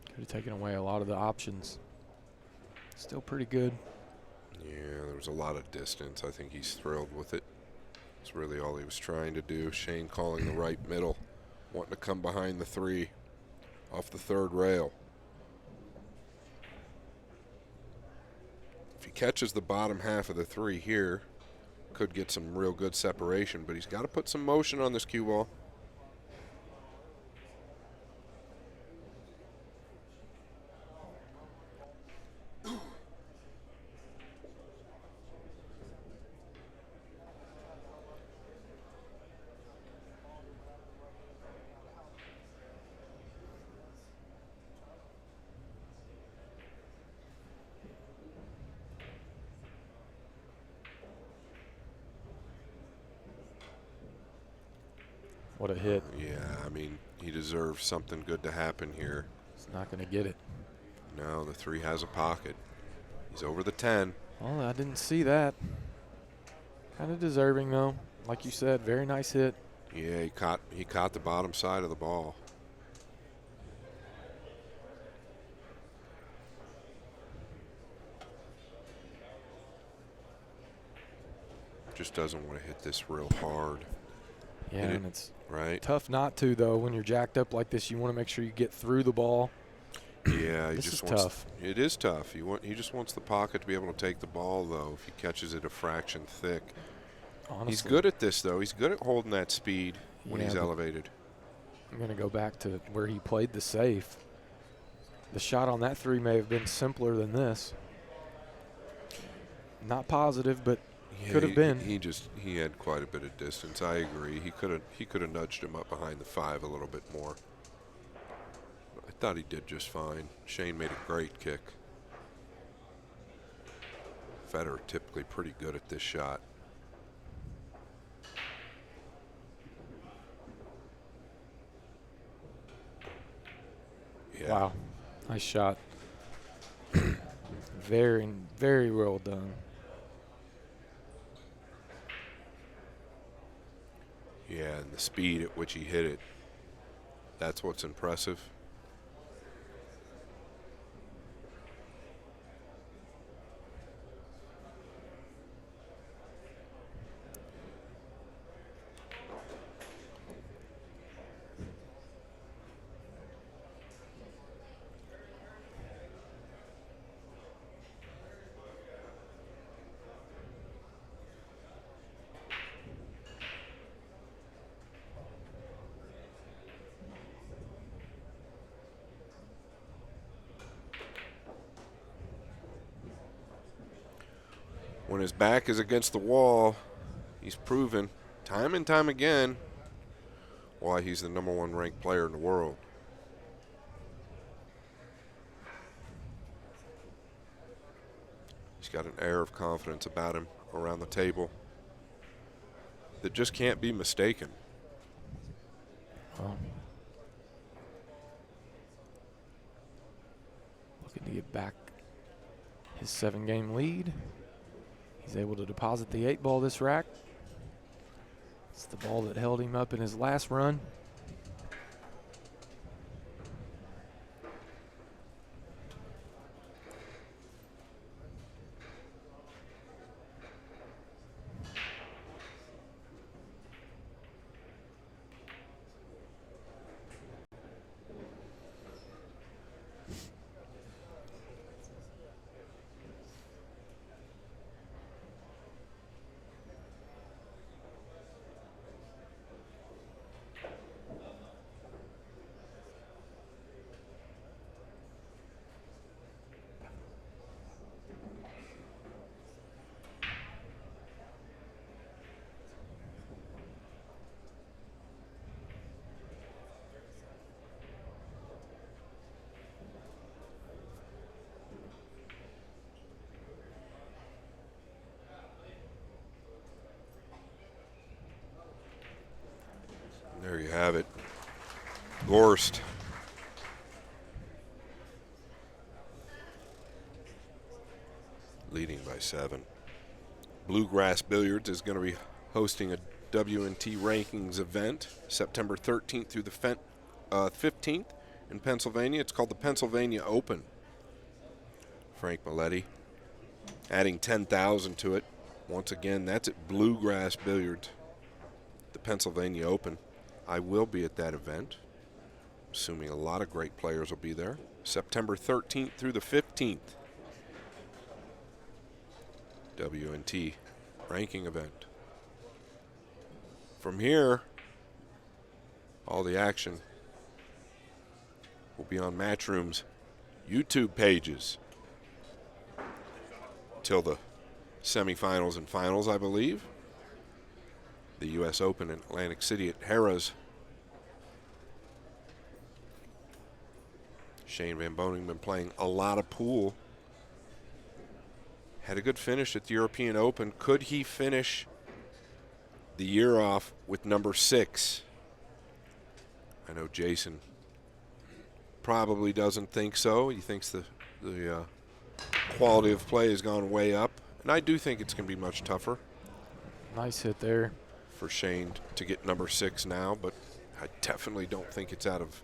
Could have taken away a lot of the options. Still pretty good. Yeah, there was a lot of distance. I think he's thrilled with it. It's really all he was trying to do. Shane calling the right middle, wanting to come behind the 3 off the 3rd rail. If he catches the bottom half of the 3 here, could get some real good separation, but he's got to put some motion on this cue ball. What a hit. Yeah, I mean, he deserves something good to happen here. He's not going to get it. No, the 3 has a pocket. He's over the 10. Well, I didn't see that. Kind of deserving, though. Like you said, very nice hit. Yeah, he caught the bottom side of the ball. Just doesn't want to hit this real hard. Yeah, and it's right. tough not to, though. When you're jacked up like this, you want to make sure you get through the ball. Yeah, This is tough. It is tough. He just wants the pocket to be able to take the ball, though. If he catches it a fraction thick, Honestly, he's good at this, though. He's good at holding that speed when Yeah, he's but elevated. I'm going to go back to where he played the safe. The shot on that three may have been simpler than this. Not positive, but Yeah, could have been. He had quite a bit of distance. I agree. He could have nudged him up behind the 5 a little bit more. I thought he did just fine. Shane made a great kick. Fedor typically pretty good at this shot. Yeah. Wow. Nice shot. Very, very well done. Yeah, and the speed at which he hit it, that's what's impressive. When his back is against the wall, he's proven time and time again why he's the #1 ranked player in the world. He's got an air of confidence about him around the table that just can't be mistaken. Well, looking to get back his 7-game lead. He's able to deposit the 8 ball this rack. It's the ball that held him up in his last run. There you have it. Gorst. Leading by 7. Bluegrass Billiards is going to be hosting a WNT rankings event September 13th through the 15th in Pennsylvania. It's called the Pennsylvania Open. Frank Maletti adding 10,000 to it. Once again, that's at Bluegrass Billiards, the Pennsylvania Open. I will be at that event, assuming a lot of great players will be there. September 13th through the 15th. WNT ranking event. From here, all the action will be on Matchroom's YouTube pages till the semifinals and finals, I believe. The U.S. Open in Atlantic City at Harrah's. Shane Van Boening been playing a lot of pool. Had a good finish at the European Open. Could he finish the year off with #6? I know Jason probably doesn't think so. He thinks the quality of play has gone way up. And I do think it's going to be much tougher Nice hit there. for Shane to get #6 now, but I definitely don't think it's out of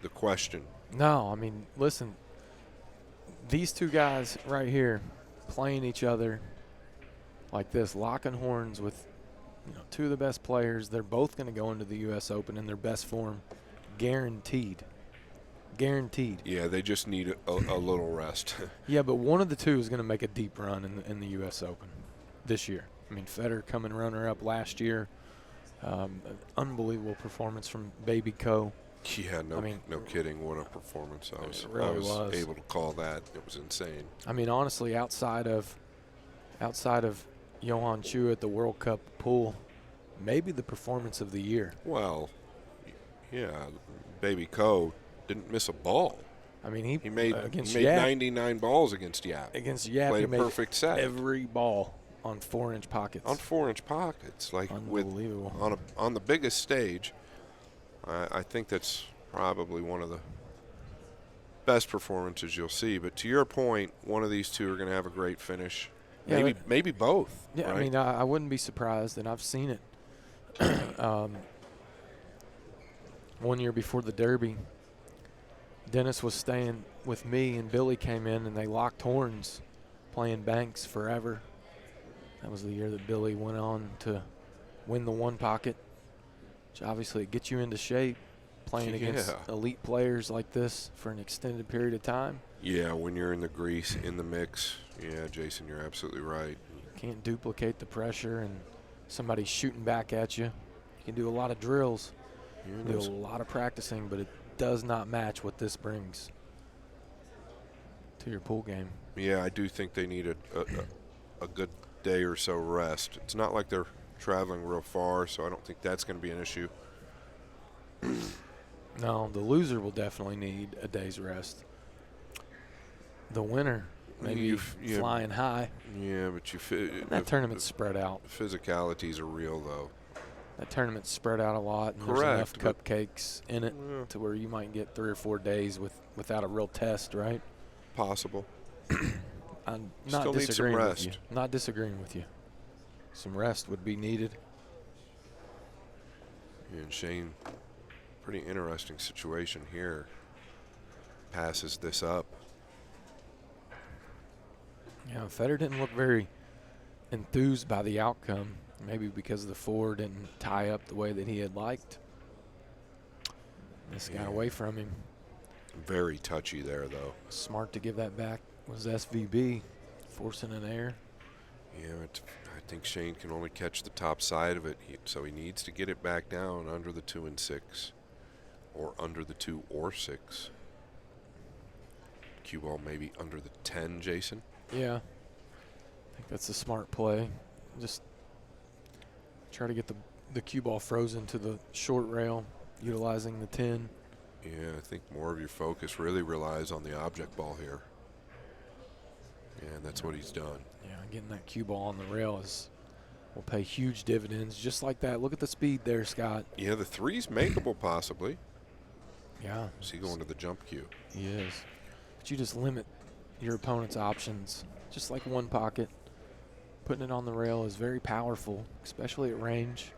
the question. No, I mean, listen, these two guys right here playing each other like this, locking horns with two of the best players. They're both going to go into the U.S. Open in their best form, guaranteed. guaranteed. Yeah, they just need a little rest. Yeah, but one of the two is going to make a deep run in the U.S. Open this year. I mean, Fedor coming runner-up last year. An unbelievable performance from Baby Co. Yeah, no kidding. What a performance. I was able to call that. It was insane. I mean, honestly, outside of Johan Chu at the World Cup pool, maybe the performance of the year. Well, yeah, Baby Co. didn't miss a ball. I mean, he made against 99 balls against Yap. Against Yap, played he a made perfect set. every ball on 4-inch pockets. On 4-inch pockets, like unbelievable. on the biggest stage. I think that's probably one of the best performances you'll see. But to your point, one of these two are going to have a great finish. Yeah, maybe both. Yeah, right? I mean, I wouldn't be surprised, and I've seen it. One year before the Derby, Dennis was staying with me, and Billy came in, and they locked horns playing Banks forever. That was the year that Billy went on to win the one pocket, which obviously it gets you into shape playing against elite players like this for an extended period of time. Yeah, when you're in the grease, in the mix. Yeah, Jason, you're absolutely right. You can't duplicate the pressure and somebody shooting back at you. You can do a lot of drills, do a lot of practicing, but it does not match what this brings to your pool game. Yeah, I do think they need a good day or so rest. It's not like they're traveling real far, so I don't think that's going to be an issue. No, the loser will definitely need a day's rest. The winner maybe flying high. Yeah, but that tournament's spread out. Physicalities are real, though. That tournament's spread out a lot, and there's enough cupcakes in it to where you might get 3 or 4 days without a real test, right? Possible. I'm not Still need some rest. with you. Not disagreeing with you. Some rest would be needed. And Shane, pretty interesting situation here. Passes this up. Yeah, Fedor didn't look very enthused by the outcome, maybe because the 4 didn't tie up the way that he had liked. This got away from him. Very touchy there, though. Smart to give that back was SVB, forcing an error. Yeah, I think Shane can only catch the top side of it, so he needs to get it back down under the 2 and 6, or under the 2 or 6. Cue ball maybe under the 10, Jason. Yeah, I think that's a smart play. Just try to get the cue ball frozen to the short rail, utilizing the 10. Yeah, I think more of your focus really relies on the object ball here. Yeah, and that's what he's done. Yeah, getting that cue ball on the rail will pay huge dividends, just like that. Look at the speed there, Scott. Yeah, the 3's makeable possibly. Yeah. Is he going to the jump cue? He is. But you just limit your opponent's options, just like one pocket. Putting it on the rail is very powerful, especially at range.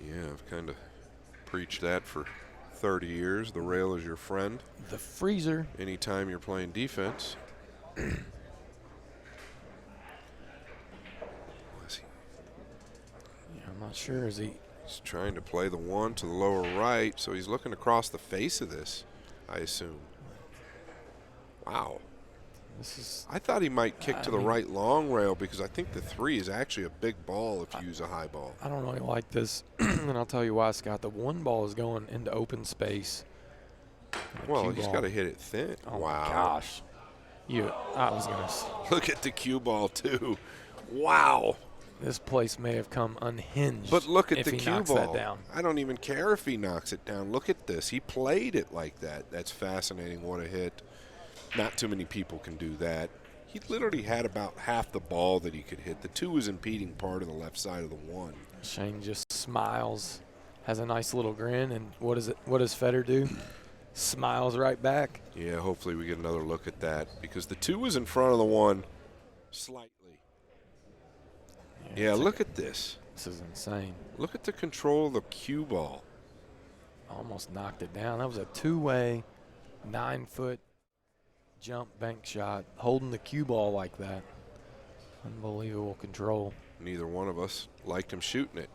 Yeah, I've kind of preached that for 30 years. The rail is your friend. The freezer. Anytime you're playing defense. Yeah, I'm not sure. He's trying to play the 1 to the lower right, so he's looking across the face of this, I assume. Wow. I thought he might kick to the right long rail because I think the 3 is actually a big ball if you use a high ball. I don't really like this, and I'll tell you why, Scott. The 1 ball is going into open space. Well, he's got to hit it thin. Oh wow. My gosh. I was going to look at the cue ball, too. Wow. This place may have come unhinged. But look at the cue ball. That down. I don't even care if he knocks it down. Look at this. He played it like that. That's fascinating. What a hit. Not too many people can do that. He literally had about half the ball that he could hit. The 2 was impeding part of the left side of the 1. Shane just smiles, has a nice little grin, and what does Fedor do? Smiles right back. Yeah, hopefully we get another look at that because the 2 was in front of the 1 slightly. Yeah, look at this. This is insane. Look at the control of the cue ball. Almost knocked it down. That was a 2-way, 9-foot jump bank shot, holding the cue ball like that. Unbelievable control. Neither one of us liked him shooting it.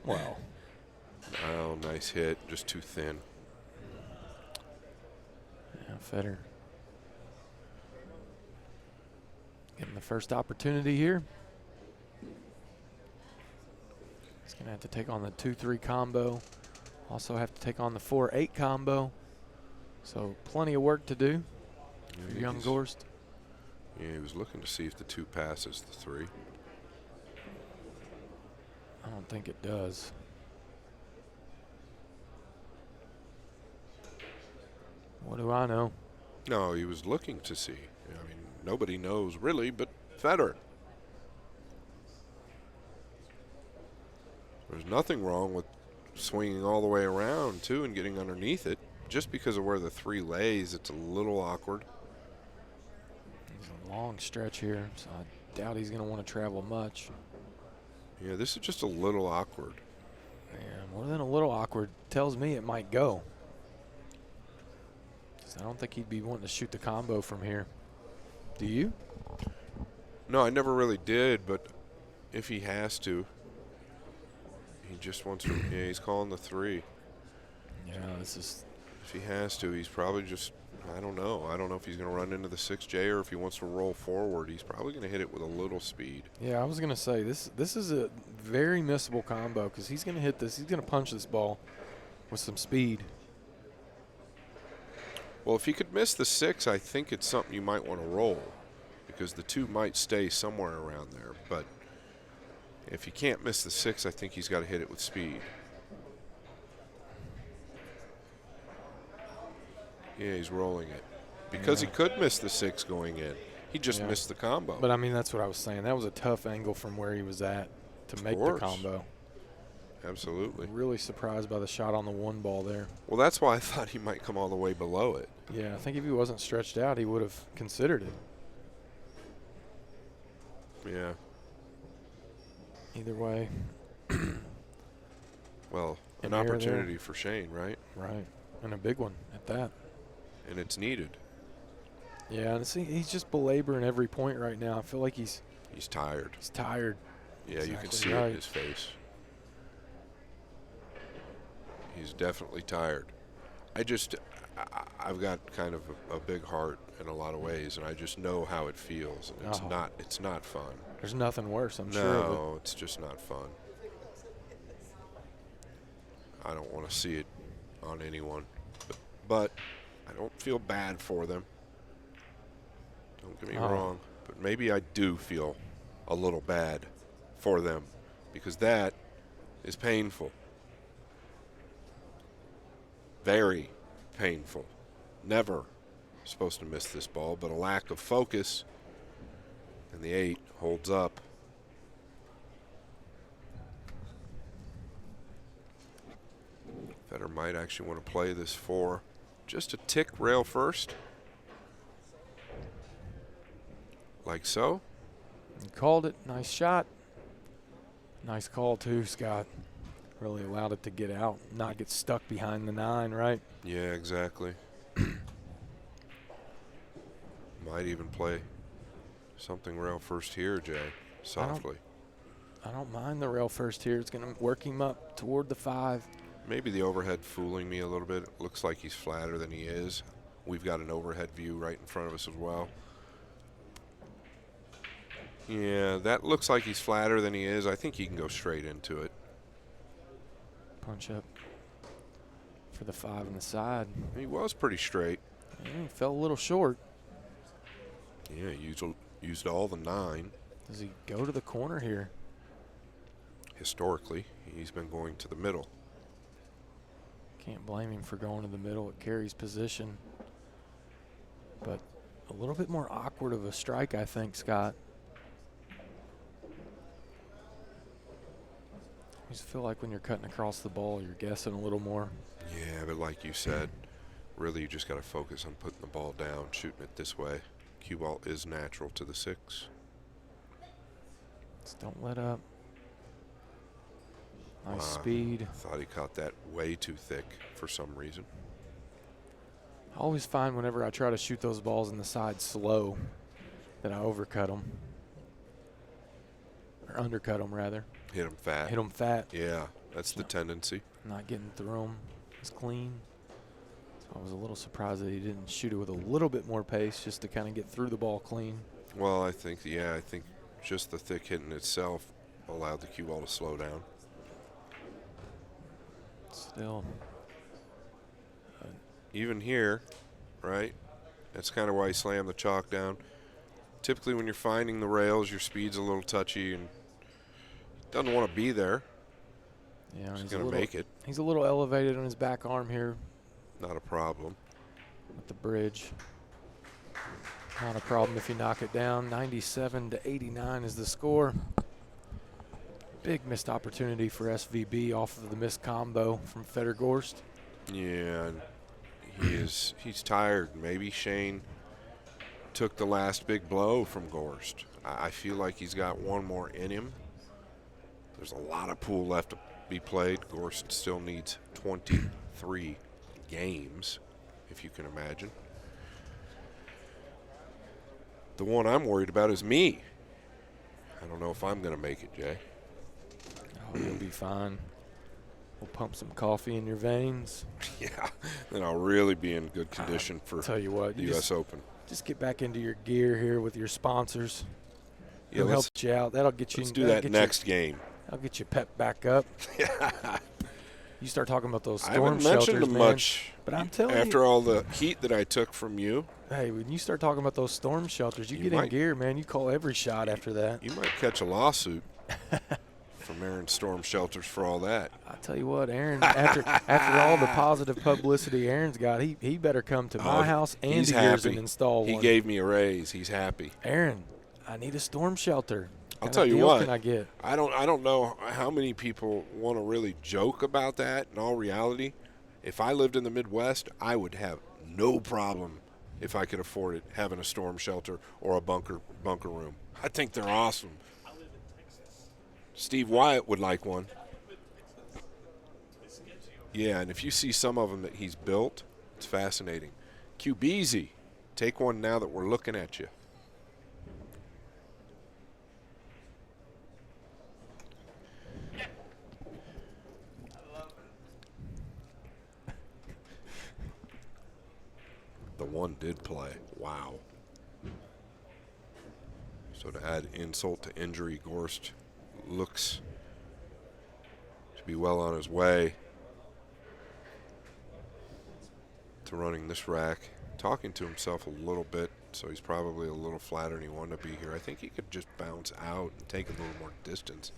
Well. Oh, nice hit. Just too thin. Fedor getting the first opportunity here. He's going to have to take on the 2-3 combo. Also have to take on the 4-8 combo. So plenty of work to do for young Gorst. Yeah, he was looking to see if the 2 passes the 3. I don't think it does. What do I know? No, he was looking to see. I mean, nobody knows really but Fedor. There's nothing wrong with swinging all the way around, too, and getting underneath it. Just because of where the 3 lays, it's a little awkward. It's a long stretch here, so I doubt he's going to want to travel much. Yeah, this is just a little awkward. Yeah, more than a little awkward. Tells me it might go. 'Cause I don't think he'd be wanting to shoot the combo from here. Do you? No, I never really did, but if he has to, he just wants to. Yeah, he's calling the 3. Yeah, this is. If he has to, he's probably just. I don't know. I don't know if he's going to run into the 6J or if he wants to roll forward. He's probably going to hit it with a little speed. Yeah, I was going to say this is a very missable combo because he's going to hit this. He's going to punch this ball with some speed. Well, if he could miss the 6, I think it's something you might want to roll because the 2 might stay somewhere around there. But if he can't miss the 6, I think he's got to hit it with speed. Yeah, he's rolling it. Because he could miss the 6 going in. He just missed the combo. But, I mean, that's what I was saying. That was a tough angle from where he was at to make the combo. Absolutely. Really surprised by the shot on the 1 ball there. Well, that's why I thought he might come all the way below it. Yeah, I think if he wasn't stretched out, he would have considered it. Yeah. Either way. Well, an An error opportunity for Shane, right? Right. And a big one at that. And it's needed. Yeah, and see, he's just belaboring every point right now. I feel like he's tired. He's tired. Yeah, you can Exactly see it right. in his face. He's definitely tired. I've got kind of a big heart in a lot of ways, and I just know how it feels. And it's not fun. There's nothing worse, I'm sure of it. No, it's just not fun. I don't want to see it on anyone. But I don't feel bad for them. Don't get me wrong. But maybe I do feel a little bad for them because that is painful. Very painful. Never supposed to miss this ball, but a lack of focus. And the 8 holds up. Fedor might actually want to play this 4. Just a tick rail first. Like so. You called it. Nice shot. Nice call, too, Scott. Really allowed it to get out, not get stuck behind the 9, right? Yeah, exactly. Might even play something rail first here, Jay. Softly. I don't mind the rail first here. It's going to work him up toward the 5. Maybe the overhead fooling me a little bit. It looks like he's flatter than he is. We've got an overhead view right in front of us as well. Yeah, that looks like he's flatter than he is. I think he can go straight into it. Punch up for the 5 on the side. He was pretty straight. Yeah, he fell a little short. Yeah, used all the 9. Does he go to the corner here? Historically, he's been going to the middle. Can't blame him for going to the middle. It carries position. But a little bit more awkward of a strike, I think, Scott. I just feel like when you're cutting across the ball, you're guessing a little more. Yeah, but like you said, really you just got to focus on putting the ball down, shooting it this way. Cue ball is natural to the 6. Just don't let up. Nice speed. Thought he caught that way too thick for some reason. I always find whenever I try to shoot those balls in the side slow that I overcut them. Or undercut them, rather. Hit him fat. Hit them fat. Yeah, that's the tendency. Not getting through them as clean. So I was a little surprised that he didn't shoot it with a little bit more pace just to kind of get through the ball clean. Well, I think just the thick hitting itself allowed the cue ball to slow down. Still. Even here, right? That's kind of why he slammed the chalk down. Typically when you're finding the rails, your speed's a little touchy and doesn't want to be there. Yeah, he's going to make it. He's a little elevated on his back arm here. Not a problem. With the bridge. Not a problem if you knock it down. 97-89 is the score. Big missed opportunity for SVB off of the missed combo from Fedor Gorst. Yeah, he's tired. Maybe Shane took the last big blow from Gorst. I feel like he's got one more in him. There's a lot of pool left to be played. Gorst still needs 23 games, if you can imagine. The one I'm worried about is me. I don't know if I'm going to make it, Jay. Oh, you'll be fine. We'll pump some coffee in your veins. Yeah, then I'll really be in good condition for tell you what, the U.S. Open. Just get back into your gear here with your sponsors. Yeah, It'll help you out. That'll get you. Let's do that next game. That'll get you pep back up. Yeah. You start talking about those I storm haven't shelters, mentioned man. much. But I'm telling you, after all the heat that I took from you. Hey, when you start talking about those storm shelters, you get in gear, man. You call every shot after that. You might catch a lawsuit from Aaron Storm Shelters for all that. I tell you what, Aaron, after all the positive publicity Aaron's got, he better come to my house and to yours and install one. He gave me a raise. He's happy. Aaron, I need a storm shelter. I'll tell you what. Can I get? I don't know how many people want to really joke about that. In all reality, if I lived in the Midwest, I would have no problem, if I could afford it, having a storm shelter or a bunker room. I think they're awesome. Steve Wyatt would like one. Yeah, and if you see some of them that he's built, it's fascinating. QBZ, take one now that we're looking at you. The one did play. Wow. So to add insult to injury, Gorst looks to be well on his way to running this rack. Talking to himself a little bit, so he's probably a little flattered and he wanted to be here. I think he could just bounce out and take a little more distance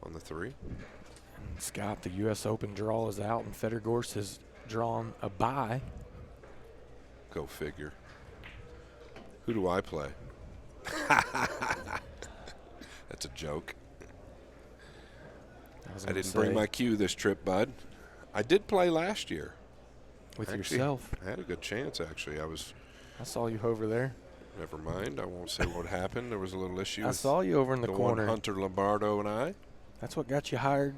on the three. And Scott, the U.S. Open draw is out, and Fedor Gorst has drawn a bye. Go figure. Who do I play? That's a joke. I didn't bring my cue this trip, bud. I did play last year. With yourself? I had a good chance, actually. I saw you over there. Never mind. I won't say what happened. There was a little issue. I saw you over in the corner. Hunter Lombardo and I. That's what got you hired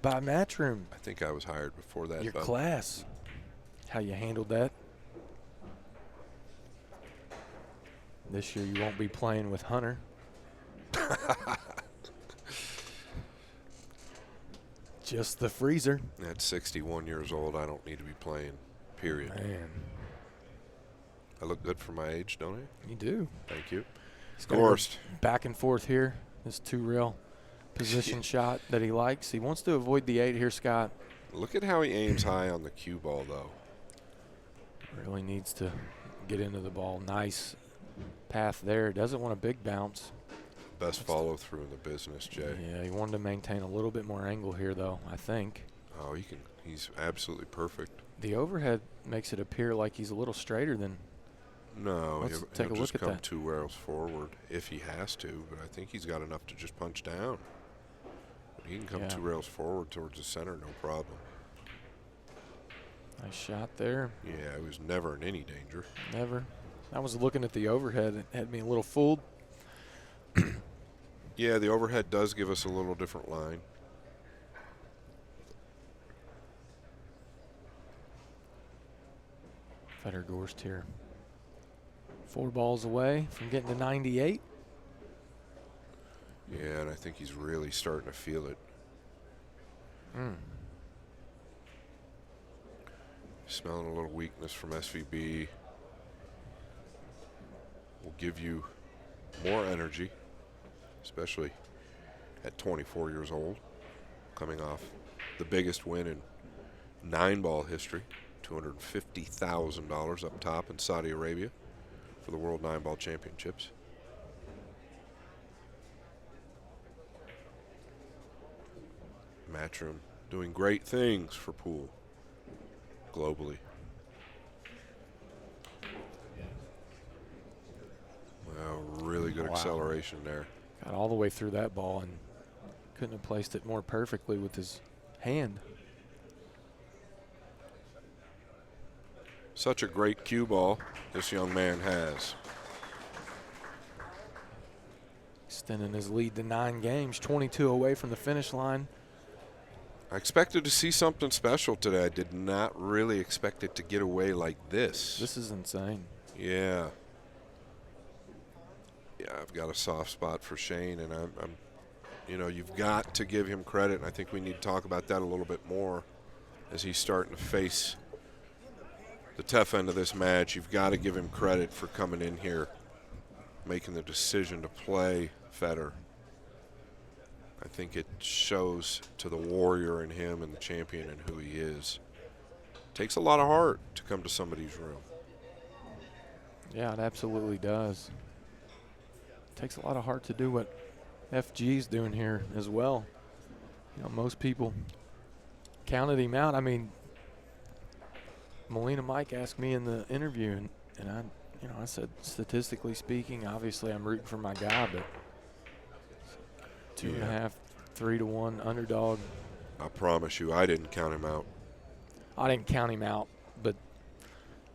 by Matchroom. I think I was hired before that. Your class. How you handled that. This year you won't be playing with Hunter. Just the freezer. At 61 years old, I don't need to be playing, period. Man. I look good for my age, don't I? You do. Thank you. Gorst. Back and forth here. This two-rail position shot that he likes. He wants to avoid the 8 here, Scott. Look at how he aims high on the cue ball, though. Really needs to get into the ball. Nice path there. Doesn't want a big bounce. Best follow through in the business, Jay. Yeah, he wanted to maintain a little bit more angle here, though, I think. Oh, he's absolutely perfect. The overhead makes it appear like he's a little straighter than. No, Let's take a he'll look just at come that. 2 rails forward if he has to, but I think he's got enough to just punch down. He can come 2 rails forward towards the center, no problem. Nice shot there. Yeah, he was never in any danger. Never. I was looking at the overhead. It had me a little fooled. Yeah, the overhead does give us a little different line. Fedor Gorst here. 4 balls away from getting to 98. Yeah, and I think he's really starting to feel it. Smelling a little weakness from SVB. Will give you more energy, especially at 24 years old, coming off the biggest win in 9-ball history, $250,000 up top in Saudi Arabia for the World 9-Ball Championships. Matchroom doing great things for pool globally. Wow, really good acceleration there. Got all the way through that ball and couldn't have placed it more perfectly with his hand. Such a great cue ball this young man has. Extending his lead to 9 games, 22 away from the finish line. I expected to see something special today. I did not really expect it to get away like this. This is insane. Yeah. Yeah, I've got a soft spot for Shane, and I'm you know, you've got to give him credit, and I think we need to talk about that a little bit more as he's starting to face the tough end of this match. You've got to give him credit for coming in here, making the decision to play Fedor. I think it shows to the warrior in him and the champion and who he is. Takes a lot of heart to come to somebody's room. Yeah, it absolutely does. Takes a lot of heart to do what FG's doing here as well. You know, most people counted him out. I mean, Molina Mike asked me in the interview, and I said, statistically speaking, obviously I'm rooting for my guy, but 2.5, 3-1 underdog. I promise you, I didn't count him out. I didn't count him out, but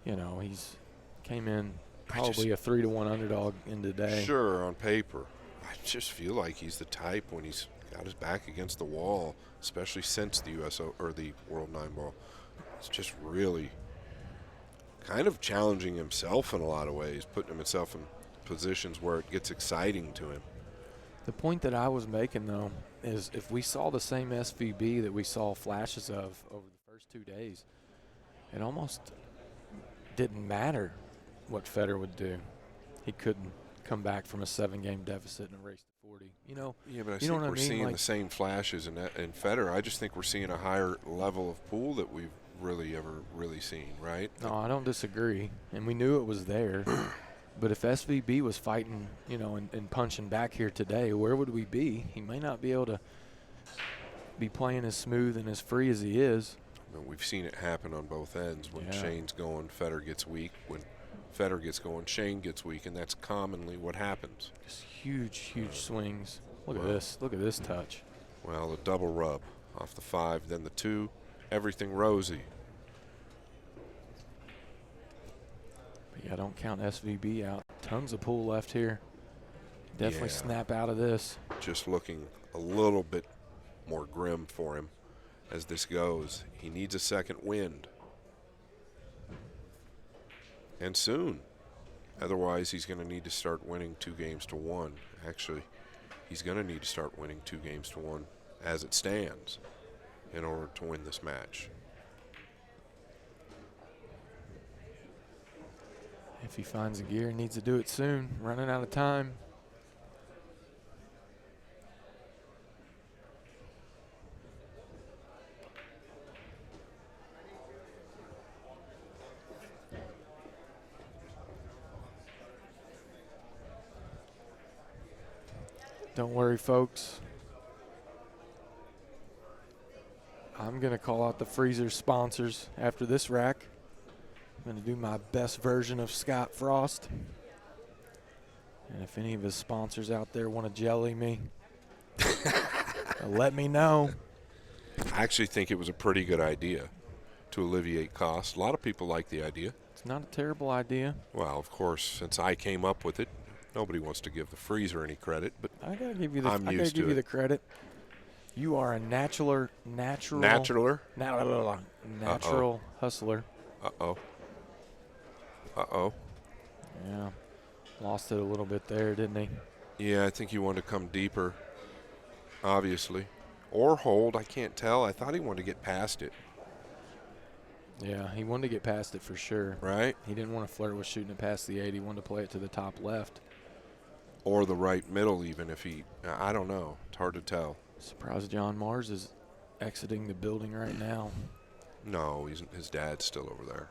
you know, he's came in probably a 3-1 underdog in today. Sure, on paper. I just feel like he's the type when he's got his back against the wall, especially since the USO or the World 9-Ball. It's just really kind of challenging himself in a lot of ways, putting himself in positions where it gets exciting to him. The point that I was making, though, is if we saw the same SVB that we saw flashes of over the first 2 days, it almost didn't matter what Fedor would do. He couldn't come back from a 7-game deficit in a race to 40. You know, Yeah, but I you know think what we're I mean? seeing Like, the same flashes in Fedor. I just think we're seeing a higher level of pool that we've really ever really seen, right? no, I don't disagree, and we knew it was there. But if SVB was fighting, you know, and punching back here today, where would we be? He may not be able to be playing as smooth and as free as he is. But we've seen it happen on both ends. When Yeah. Shane's going, Fedor gets weak. When Fedor gets going, Shane gets weak, and that's commonly what happens. Just huge swings. Look at Wow. this. Look at this touch. Well, a double rub off the 5, then the 2, everything rosy. But yeah, don't count SVB out. Tons of pool left here. Definitely Yeah. snap out of this. Just looking a little bit more grim for him as this goes. He needs a second wind. And soon. Otherwise, he's going to need to start winning 2 games to 1. Actually, he's going to need to start winning 2 games to 1 as it stands in order to win this match. If he finds a gear, he needs to do it soon. Running out of time. Don't worry, folks. I'm going to call out the freezer sponsors after this rack. I'm going to do my best version of Scott Frost. And if any of his sponsors out there want to jelly me, let me know. I actually think it was a pretty good idea to alleviate costs. A lot of people like the idea. It's not a terrible idea. Well, of course, since I came up with it, nobody wants to give the freezer any credit, but I gotta give you the I'm I gotta used give to you it. the credit. You are a natural Naturaler? natural hustler. Uh-oh. Uh-oh. Yeah. Lost it a little bit there, didn't he? Yeah, I think he wanted to come deeper, obviously. Or hold, I can't tell. I thought he wanted to get past it. Yeah, he wanted to get past it for sure. Right? He didn't want to flirt with shooting it past the 8. He wanted to play it to the top left. Or the right middle even if he, I don't know. It's hard to tell. Surprised John Mars is exiting the building right now. No, his dad's still over there.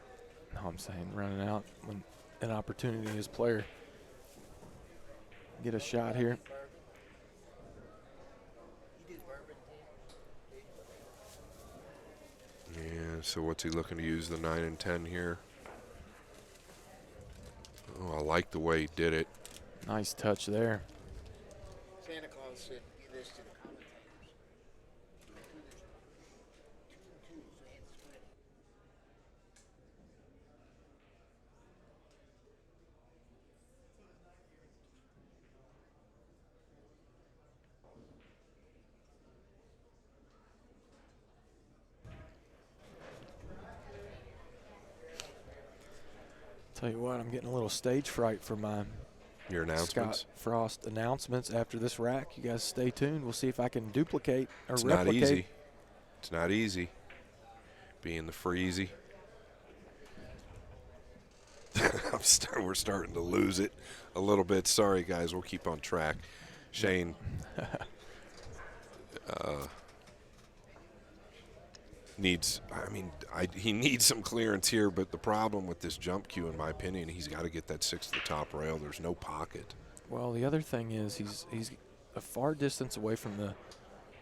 No, I'm saying running out when an opportunity his player get a shot here. Yeah, so what's he looking to use, the 9 and 10 here? Oh, I like the way he did it. Nice touch there. Santa Claus said, give this to the commentators. Tell you what, I'm getting a little stage fright for my Your announcements? Scott Frost announcements after this rack. You guys stay tuned. We'll see if I can duplicate or It's replicate. not easy. It's not easy being the freezy. We're starting to lose it a little bit. Sorry, guys. We'll keep on track. Shane needs, he needs some clearance here, but the problem with this jump cue, in my opinion, he's got to get that 6 to the top rail. There's no pocket. Well, the other thing is he's a far distance away from the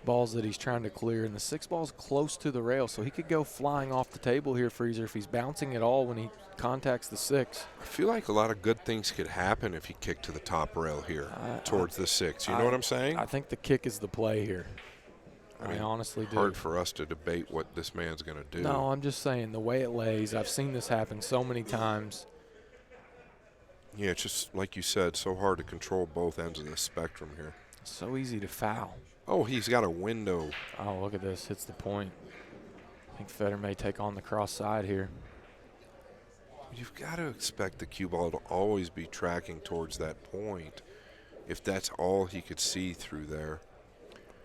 balls that he's trying to clear, and the 6 ball's close to the rail, so he could go flying off the table here, Freezer, if he's bouncing at all when he contacts the 6. I feel like a lot of good things could happen if he kicked to the top rail here towards the 6. You know what I'm saying? I think the kick is the play here. I honestly do. Hard for us to debate what this man's going to do. No, I'm just saying the way it lays. I've seen this happen so many times. Yeah, it's just like you said, so hard to control both ends of the spectrum here. So easy to foul. Oh, he's got a window. Oh, look at this. Hits the point. I think Fedor may take on the cross side here. You've got to expect the cue ball to always be tracking towards that point if that's all he could see through there.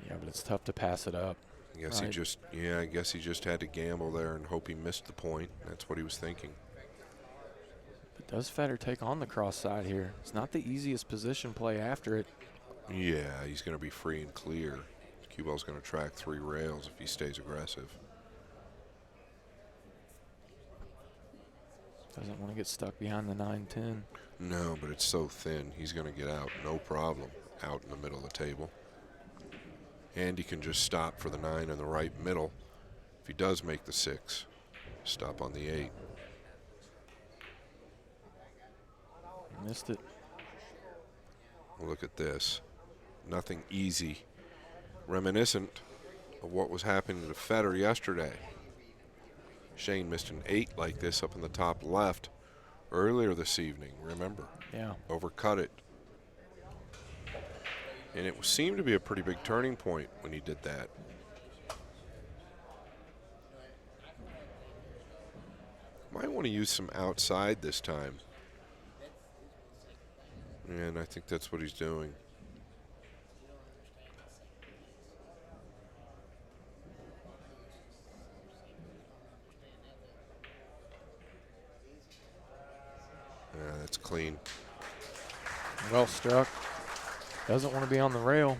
Yeah, but it's tough to pass it up. I guess he just had to gamble there and hope he missed the point. That's what he was thinking. But does Fedor take on the cross side here? It's not the easiest position play after it. Yeah, he's going to be free and clear. Cue ball's going to track 3 rails if he stays aggressive. Doesn't want to get stuck behind the 9-10. No, but it's so thin. He's going to get out, no problem, out in the middle of the table. And he can just stop for the 9 in the right middle. If he does make the 6, stop on the 8. Missed it. Well, look at this. Nothing easy. Reminiscent of what was happening to Fedor yesterday. Shane missed an 8 like this up in the top left earlier this evening, remember? Yeah. Overcut it. And it seemed to be a pretty big turning point when he did that. Might want to use some outside this time. And I think that's what he's doing. Yeah, that's clean. Well struck. Doesn't want to be on the rail.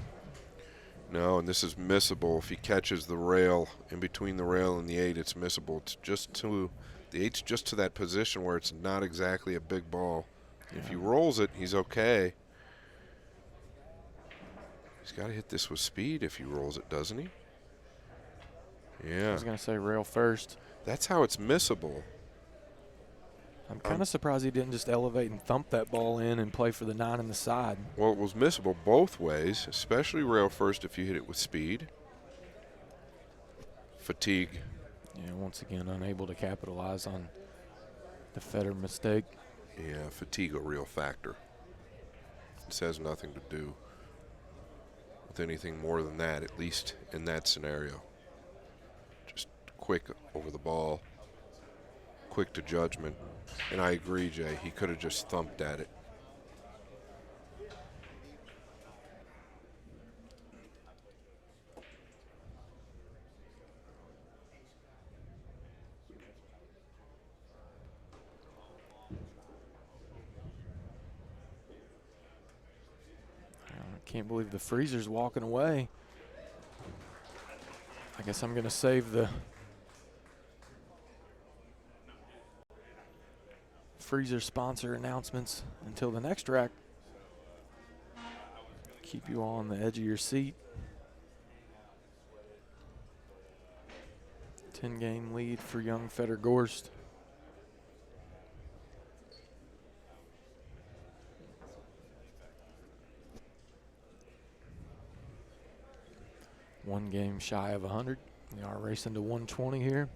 No, and this is missable. If he catches the rail, in between the rail and the 8, it's missable. It's just to, the 8's just to that position where it's not exactly a big ball. Yeah. If he rolls it, he's okay. He's got to hit this with speed if he rolls it, doesn't he? Yeah. I was going to say rail first. That's how it's missable. I'm kind of surprised he didn't just elevate and thump that ball in and play for the 9 on the side. Well, it was missable both ways, especially rail first if you hit it with speed. Fatigue. Yeah, once again, unable to capitalize on the Fedor mistake. Yeah, fatigue a real factor. This has nothing to do with anything more than that, at least in that scenario. Just quick over the ball, quick to judgment. And I agree, Jay, he could have just thumped at it. Can't believe the freezer's walking away. I guess I'm going to save the freezer sponsor announcements until the next rack. Keep you all on the edge of your seat. 10-game lead for young Fedor Gorst. One game shy of 100. We are racing to 120 here.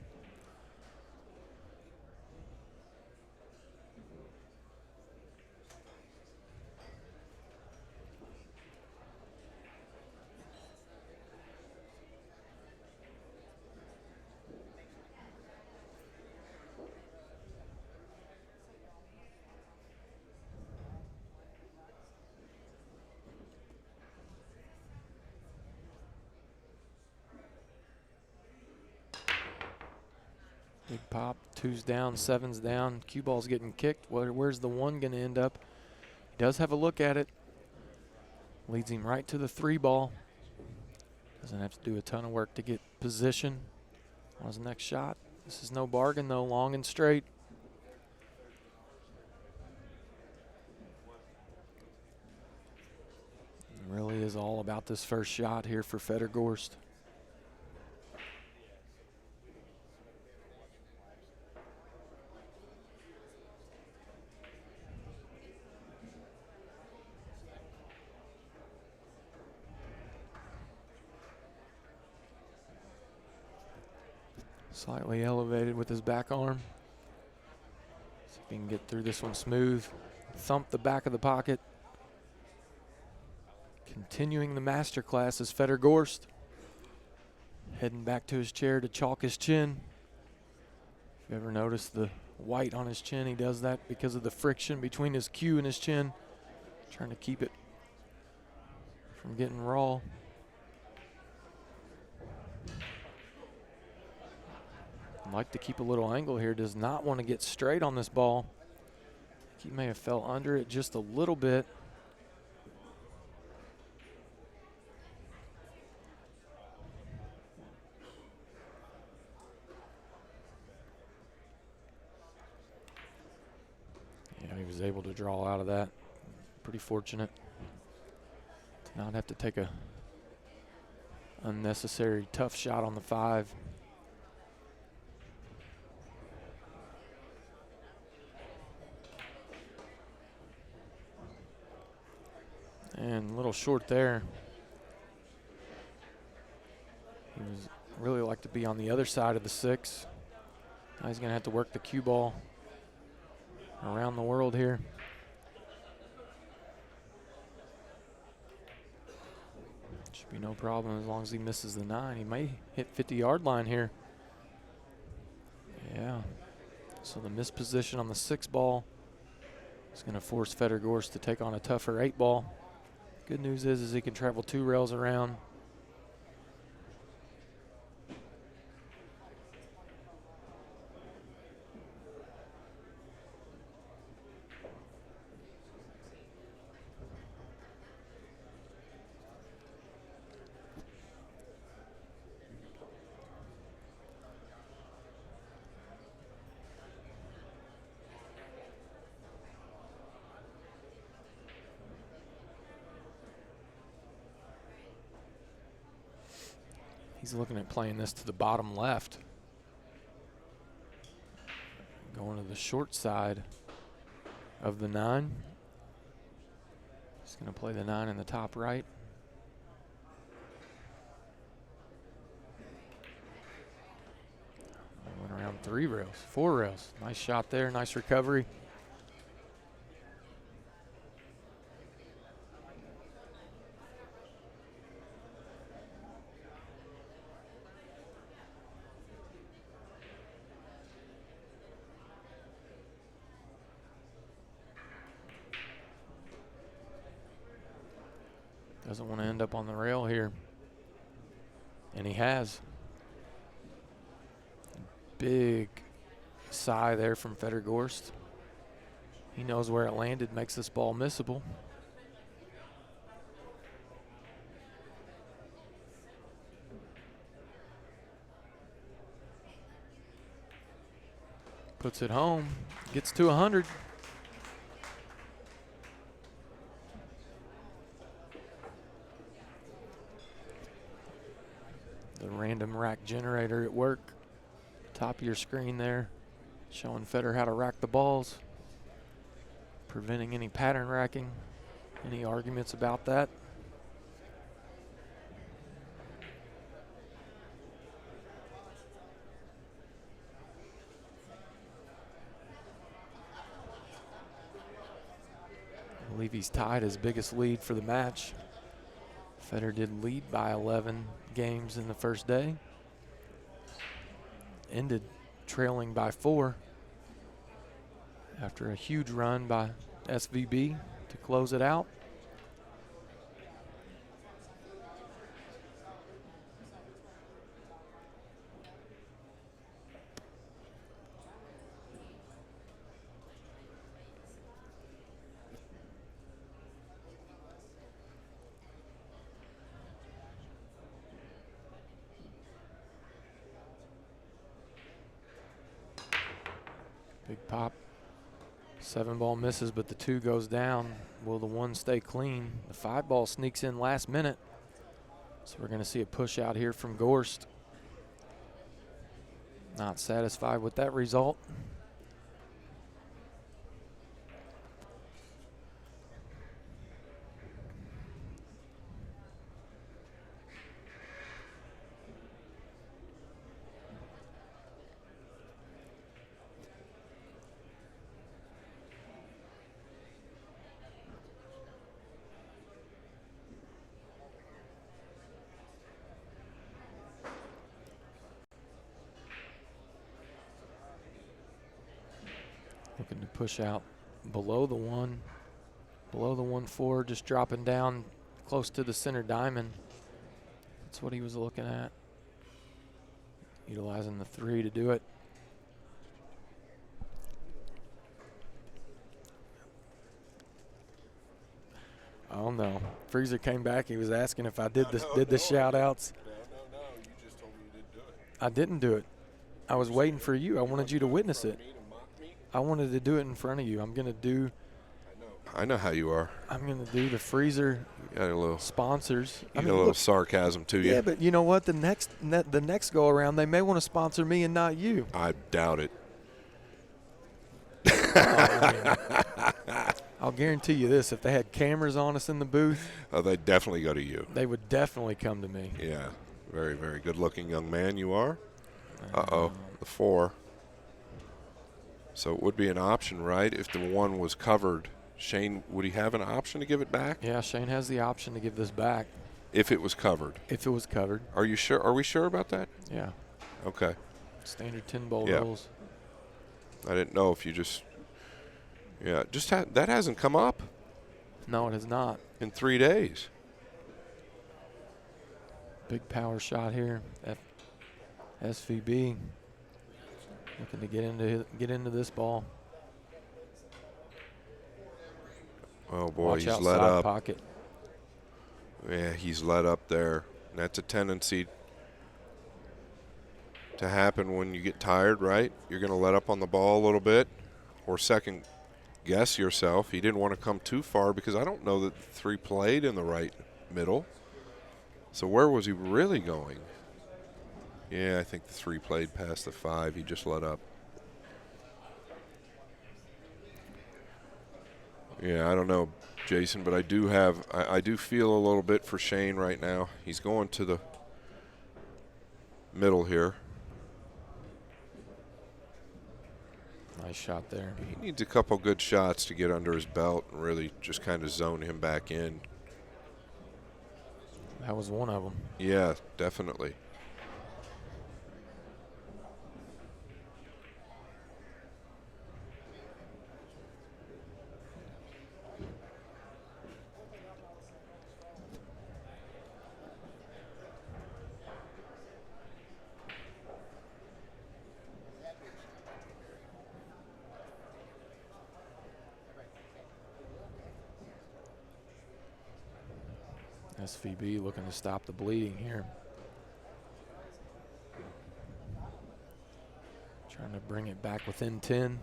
Big pop, 2's down, 7's down. Cue ball's getting kicked. Where's the 1 going to end up? He does have a look at it. Leads him right to the 3 ball. Doesn't have to do a ton of work to get position on his next shot. This is no bargain though, long and straight. It really is all about this first shot here for Fedor Gorst. Slightly elevated with his back arm. See if he can get through this one smooth. Thump the back of the pocket. Continuing the masterclass is Fedor Gorst. Heading back to his chair to chalk his chin. If you ever notice the white on his chin, he does that because of the friction between his cue and his chin. Trying to keep it from getting raw. Like to keep a little angle here, does not want to get straight on this ball. He may have fell under it just a little bit. Yeah, he was able to draw out of that. Pretty fortunate to not have to take a unnecessary tough shot on the 5. And a little short there. He was really like to be on the other side of the 6. Now he's going to have to work the cue ball around the world here. Should be no problem as long as he misses the 9. He may hit 50-yard line here. Yeah. So the missed position on the 6 ball is going to force Fedor Gorst to take on a tougher 8 ball. Good news is he can travel 2 rails around. He's looking at playing this to the bottom left. Going to the short side of the 9. He's going to play the 9 in the top right. Went around 3 rails, 4 rails. Nice shot there, nice recovery. Doesn't want to end up on the rail here. And he has. Big sigh there from Fedor Gorst. He knows where it landed, makes this ball missable. Puts it home. Gets to 100. The random rack generator at work. Top of your screen there. Showing Fedor how to rack the balls. Preventing any pattern racking. Any arguments about that? I believe he's tied his biggest lead for the match. Fedor did lead by 11 games in the first day. Ended trailing by 4 after a huge run by SVB to close it out. Big pop. 7-ball misses, but the 2 goes down. Will the 1 stay clean? The 5-ball sneaks in last minute. So we're going to see a push out here from Gorst. Not satisfied with that result. Looking to push out below the 1, below the 1-4, just dropping down close to the center diamond. That's what he was looking at. Utilizing the 3 to do it. Oh no, Freezer came back. He was asking if I did the shout outs. No, you just told me you didn't do it. I didn't do it. I was waiting for you. I wanted you to witness it. Me to mock me? I wanted to do it in front of you. I'm gonna do. I know how you are. I'm gonna do the Freezer You got a little, sponsors. you got a little sarcasm to you. Yeah, but you know what? The next go around, they may want to sponsor me and not you. I doubt it. I'll guarantee you this: if they had cameras on us in the booth, Oh, they definitely go to you. they would definitely come to me. Yeah, very, very good-looking young man you are. Uh-oh, the 4. So it would be an option, right? If the 1 was covered, Shane, would he have an option to give it back? Yeah, Shane has the option to give this back If it was covered. if it was covered. Are you sure? Are we sure about that? Yeah, Okay. standard 10-ball Yeah. rules. I didn't know if you just – yeah, just that hasn't come up No, it has not. in 3 days. Big power shot here. SVB looking to get into this ball. Oh, boy, Watch he's outside let up. pocket. Yeah, he's let up there. And that's a tendency to happen when you get tired, right? You're going to let up on the ball a little bit or second guess yourself. He didn't want to come too far because I don't know that the 3 played in the right middle. So where was he really going? Yeah, I think the 3 played past the 5. He just let up. Yeah, I don't know, Jason, but I do feel a little bit for Shane right now. He's going to the middle here. Nice shot there. He needs a couple good shots to get under his belt and really just kind of zone him back in. That was one of them. Yeah, definitely. SVB looking to stop the bleeding here. Trying to bring it back within 10.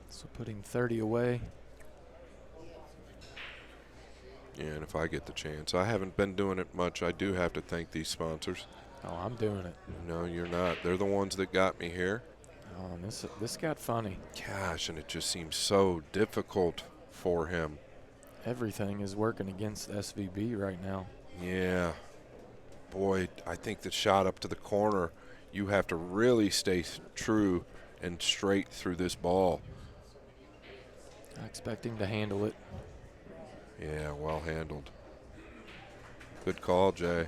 So putting 30 away. Yeah, and if I get the chance, I haven't been doing it much. I do have to thank these sponsors. Oh, I'm doing it. No, you're not. They're the ones that got me here. Oh, and this got funny. Gosh, and it just seems so difficult for him. Everything is working against SVB right now. Yeah. Boy, I think the shot up to the corner, you have to really stay true and straight through this ball. Expecting to handle it. Yeah, well handled. Good call, Jay.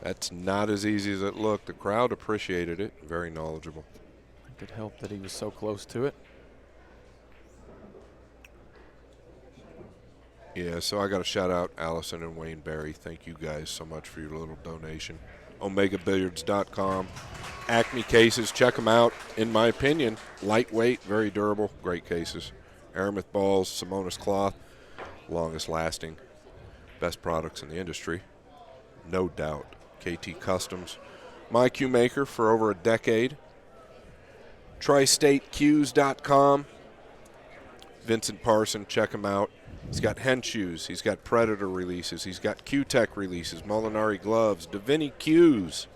That's not as easy as it looked. The crowd appreciated it. Very knowledgeable. It could help that he was so close to it. Yeah, so I got to shout out Allison and Wayne Berry. Thank you guys so much for your little donation. OmegaBilliards.com. Acme cases, check them out. In my opinion, lightweight, very durable, great cases. Aramith balls, Simonis cloth, longest lasting, best products in the industry, no doubt. KT Customs, my cue maker for over a decade. TriStateCues.com. Vincent Parson, check him out. He's got Hen shoes, he's got Predator releases, he's got Q-Tech releases, Molinari gloves, Davini cues.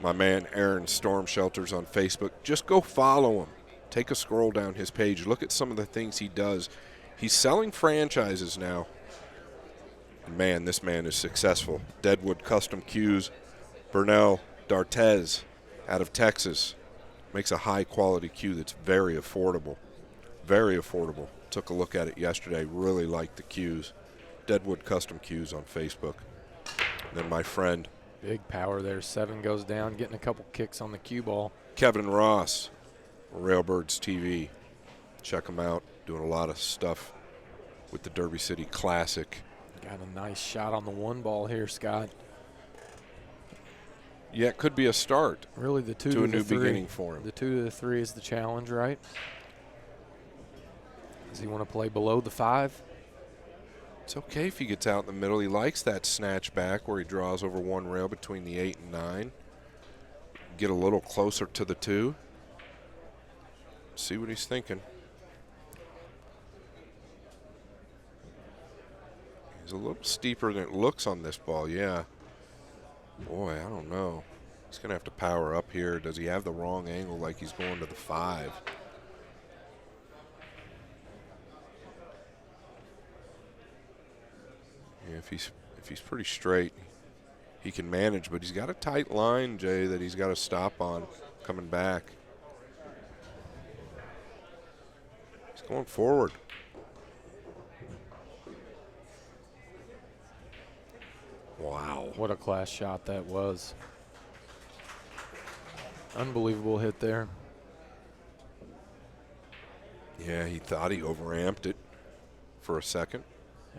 My man Aaron Storm Shelters on Facebook. Just go follow him. Take a scroll down his page. Look at some of the things he does. He's selling franchises now. And man, this man is successful. Deadwood Custom Cues, Burnell D'Artez out of Texas. Makes a high-quality cue that's very affordable. Very affordable. Took a look at it yesterday. Really liked the cues. Deadwood Custom Cues on Facebook. And then my friend Big power there. 7 goes down, getting a couple kicks on the cue ball. Kevin Ross, Railbirds TV. Check him out. Doing a lot of stuff with the Derby City Classic. Got a nice shot on the 1 ball here, Scott. Yeah, it could be a start. Really, the 2 to to a the new 3. beginning for him. The 2 to the 3 is the challenge, right? Does he want to play below the 5? It's okay if he gets out in the middle. He likes that snatch back where he draws over 1 rail between the 8 and 9. Get a little closer to the 2. See what he's thinking. He's a little steeper than it looks on this ball, yeah. Boy, I don't know. He's going to have to power up here. Does he have the wrong angle like he's going to the 5? Yeah, if he's pretty straight, he can manage, but he's got a tight line, Jay, that he's got to stop on coming back. He's going forward. Wow. What a class shot that was. Unbelievable hit there. Yeah, he thought he overamped it for a second.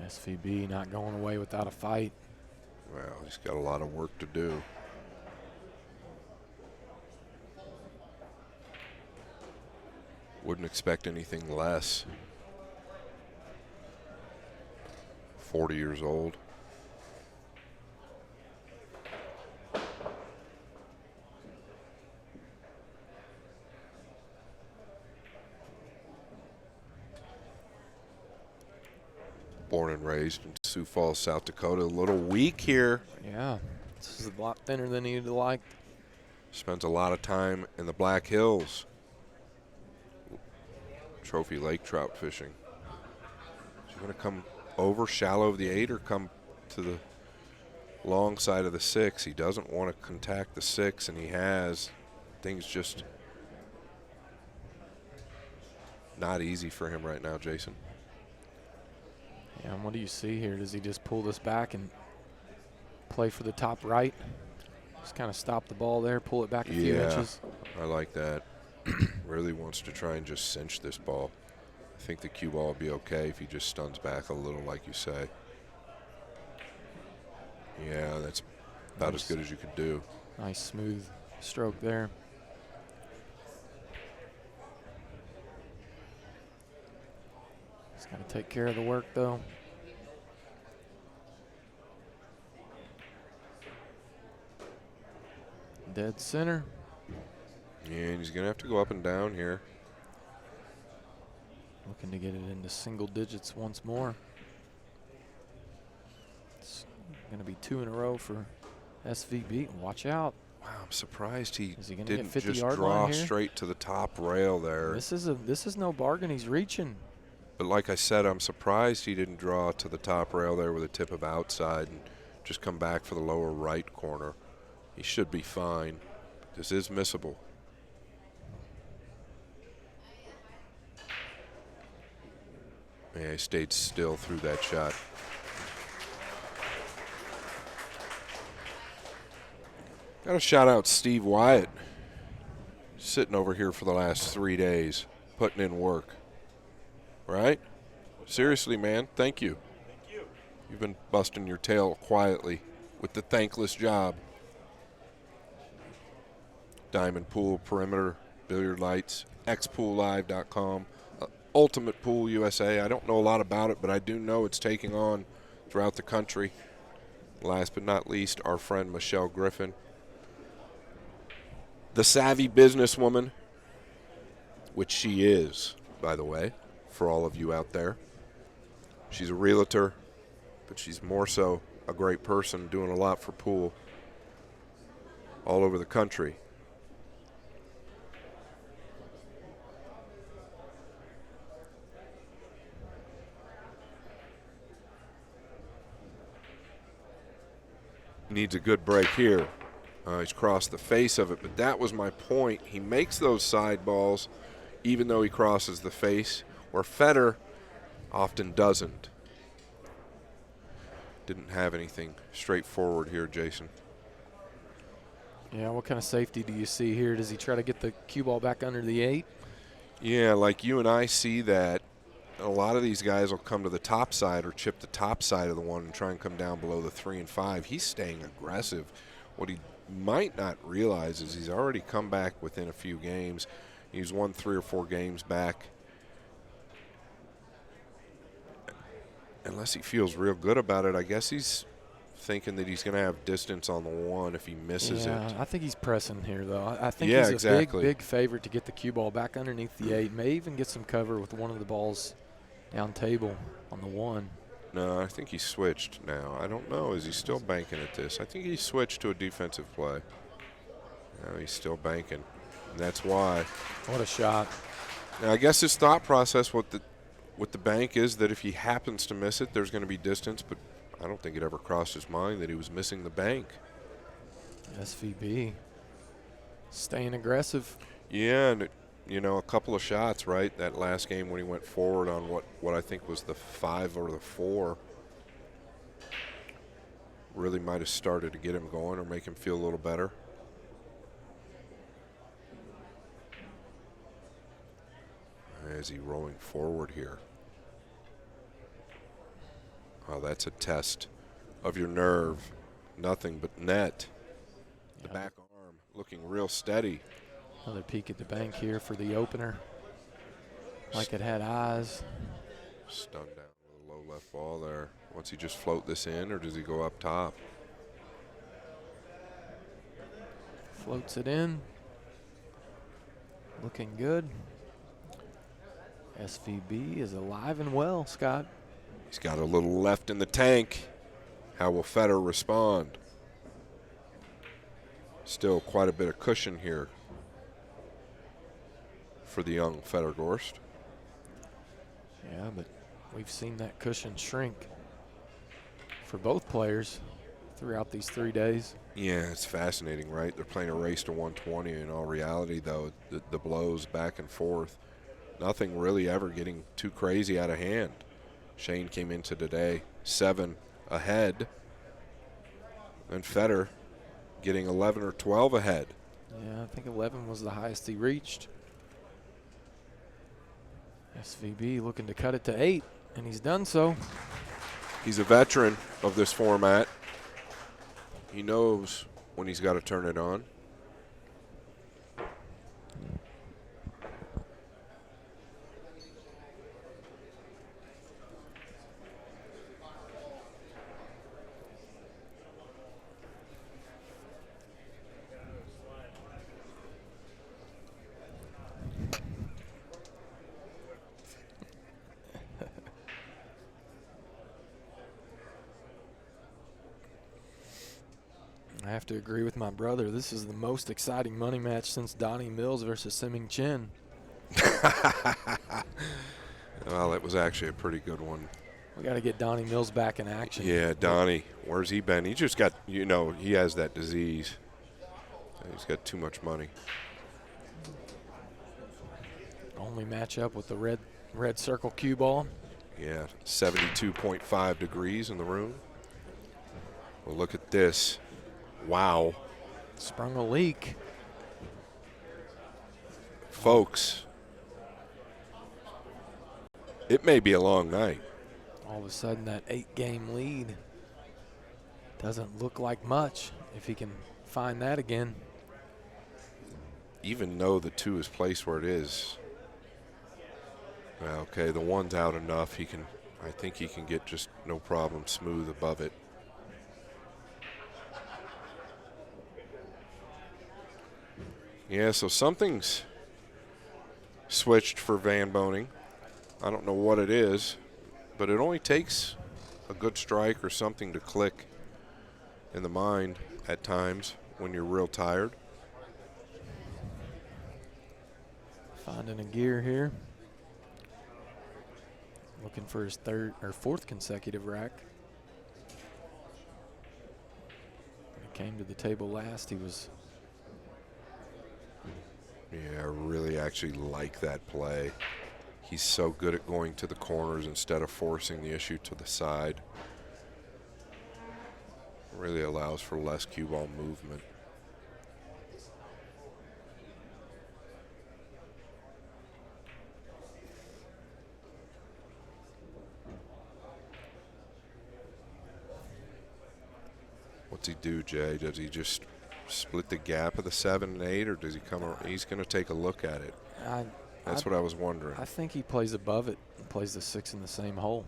SVB not going away without a fight. Well, he's got a lot of work to do. Wouldn't expect anything less. 40 years old. Born and raised in Sioux Falls, South Dakota. A little weak here. Yeah, this is a lot thinner than he'd like. Spends a lot of time in the Black Hills. Trophy lake trout fishing. Is he going to come over shallow of the 8 or come to the long side of the 6? He doesn't want to contact the 6, and he has. Things just not easy for him right now, Jason. Yeah, and what do you see here? Does he just pull this back and play for the top right? Just kind of stop the ball there, pull it back a few inches. I like that. Really wants to try and just cinch this ball. I think the cue ball will be okay if he just stuns back a little, like you say. Yeah, that's about as good as you could do. Nice smooth stroke there. He's got to take care of the work, though. Dead center. And he's going to have to go up and down here. Looking to get it into single digits once more. It's going to be 2 in a row for SVB. Watch out. Wow, I'm surprised he Is he gonna didn't get 50 just yard draw line here? straight to the top rail there. This is no bargain. He's reaching. But like I said, I'm surprised he didn't draw to the top rail there with a tip of outside and just come back for the lower right corner. He should be fine. This is missable. Yeah, he stayed still through that shot. Got to shout out Steve Wyatt. Sitting over here for the last 3 days, putting in work. Right? Seriously, man, thank you. Thank you. You've been busting your tail quietly with the thankless job. Diamond Pool, Perimeter, Billiard Lights, xpoollive.com, Ultimate Pool USA. I don't know a lot about it, but I do know it's taking on throughout the country. Last but not least, our friend Michelle Griffin, the savvy businesswoman, which she is, by the way, for all of you out there. She's a realtor, but she's more so a great person doing a lot for pool all over the country. Needs a good break here. He's crossed the face of it, but that was my point. He makes those side balls even though he crosses the face, where Fedor often doesn't. Didn't have anything straightforward here, Jason. Yeah, what kind of safety do you see here? Does he try to get the cue ball back under the 8? Yeah, like you and I see that. A lot of these guys will come to the top side or chip the top side of the 1 and try and come down below the 3 and 5. He's staying aggressive. What he might not realize is he's already come back within a few games. He's won 3 or 4 games back. Unless he feels real good about it, I guess he's thinking that he's going to have distance on the 1 if he misses it. I think he's pressing here, though. I think Yeah, he's exactly. a big favorite to get the cue ball back underneath the 8. May even get some cover with one of the balls down table on the 1. No, I think he switched now. I don't know. Is he still banking at this? I think he switched to a defensive play. No, he's still banking. And that's why. What a shot. Now, I guess his thought process with the bank is that if he happens to miss it, there's going to be distance, but I don't think it ever crossed his mind that he was missing the bank. SVB staying aggressive. Yeah, and a couple of shots, right? That last game when he went forward on what I think was the 5 or the 4 really might have started to get him going or make him feel a little better. Is he rolling forward here? Oh, that's a test of your nerve. Nothing but net. The back arm looking real steady. Another peek at the bank here for the opener. Like it had eyes. Stunned down with a low left ball there. Wants he just float this in, or does he go up top? Floats it in. Looking good. SVB is alive and well, Scott. He's got a little left in the tank. How will Fedor respond? Still quite a bit of cushion here for the young Fedor Gorst. Yeah, but we've seen that cushion shrink for both players throughout these 3 days. Yeah, it's fascinating, right? They're playing a race to 120. In all reality, though, the blows back and forth, nothing really ever getting too crazy out of hand. Shane came into today 7 ahead, and Fedor getting 11 or 12 ahead. Yeah, I think 11 was the highest he reached. SVB looking to cut it to 8, and he's done so. He's a veteran of this format. He knows when he's got to turn it on. have to agree with my brother. This is the most exciting money match since Donnie Mills versus Siming Chen. Well, it was actually a pretty good one. We got to get Donnie Mills back in action. Yeah, Donnie, where's he been? He just got, you know, he has that disease. He's got too much money. Only match up with the red circle cue ball. Yeah, 72.5 degrees in the room. Well, look at this. Wow. Sprung a leak. Folks, it may be a long night. All of a sudden, that 8-game lead doesn't look like much if he can find that again. Even though the 2 is placed where it is. Well, okay, the 1's out enough. I think he can get just no problem smooth above it. Yeah, so something's switched for Van Boening. I don't know what it is, but it only takes a good strike or something to click in the mind at times when you're real tired. Finding a gear here. Looking for his 3rd or 4th consecutive rack. When he came to the table last, he was. Yeah, I really actually like that play. He's so good at going to the corners instead of forcing the issue to the side. Really allows for less cue ball movement. What's he do, Jay? Does he just split the gap of the 7 and 8, or does he come around? He's going to take a look at it. That's what I was wondering. I think he plays above it and plays the 6 in the same hole.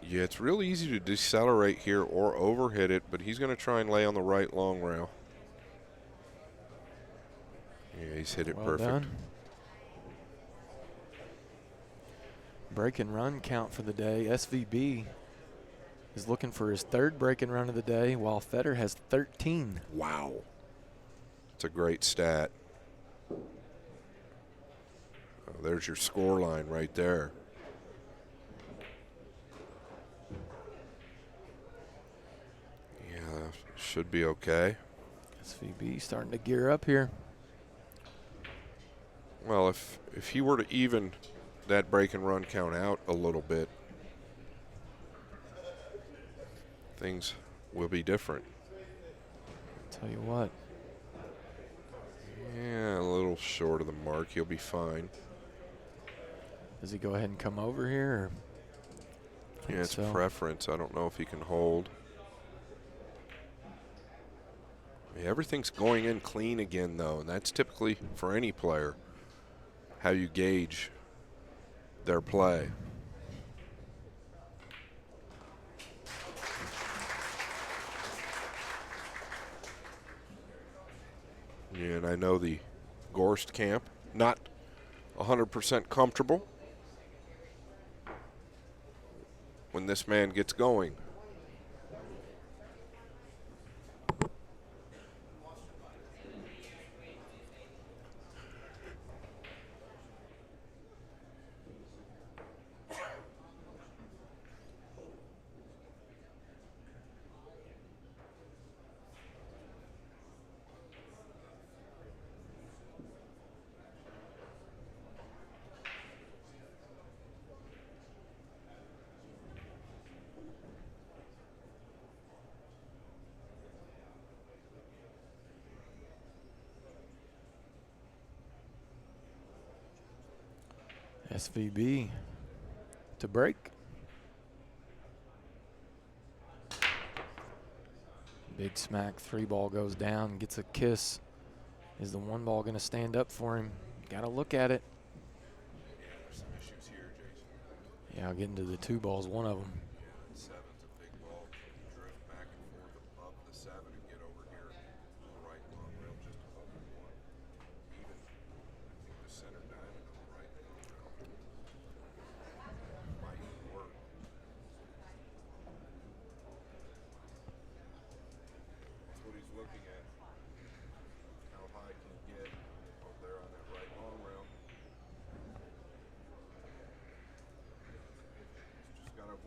Yeah, it's real easy to decelerate here or overhit it, but he's going to try and lay on the right long rail. Yeah, he's hit it Well perfect. done. Break and run count for the day. SVB is looking for his 3rd break and run of the day, while Fedor has 13. Wow. It's a great stat. Oh, there's your score line right there. Yeah, should be okay. SVB starting to gear up here. Well, if he were to even that break and run count out a little bit, things will be different. Tell you what. Yeah, a little short of the mark. He'll be fine. Does he go ahead and come over here? Yeah, it's preference. I don't know if he can hold. Yeah, everything's going in clean again, though, and that's typically, for any player, how you gauge their play. Yeah, and I know the Gorst camp, not 100% comfortable when this man gets going. SVB to break. Big smack, 3 ball goes down, gets a kiss. Is the 1 ball going to stand up for him? Got to look at it. Yeah, I'll get into the 2 balls, one of them.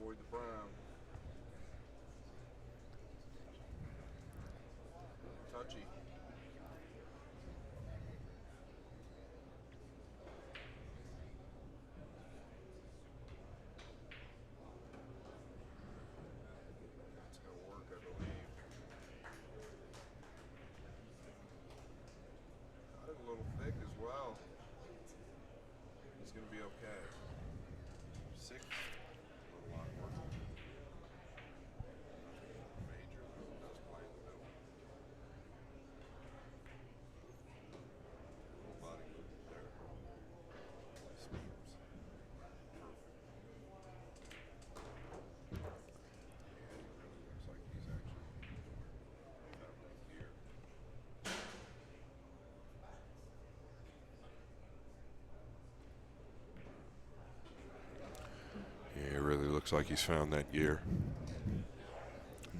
avoid the brown. Touchy. That's going to work, I believe. Got it a little thick as well. He's going to be okay. 6. A little awkward. Major. Does play in the middle. Little body movement there. Spears. Perfect. And it really looks like he's actually found that gear. Yeah, it really looks like he's found that gear.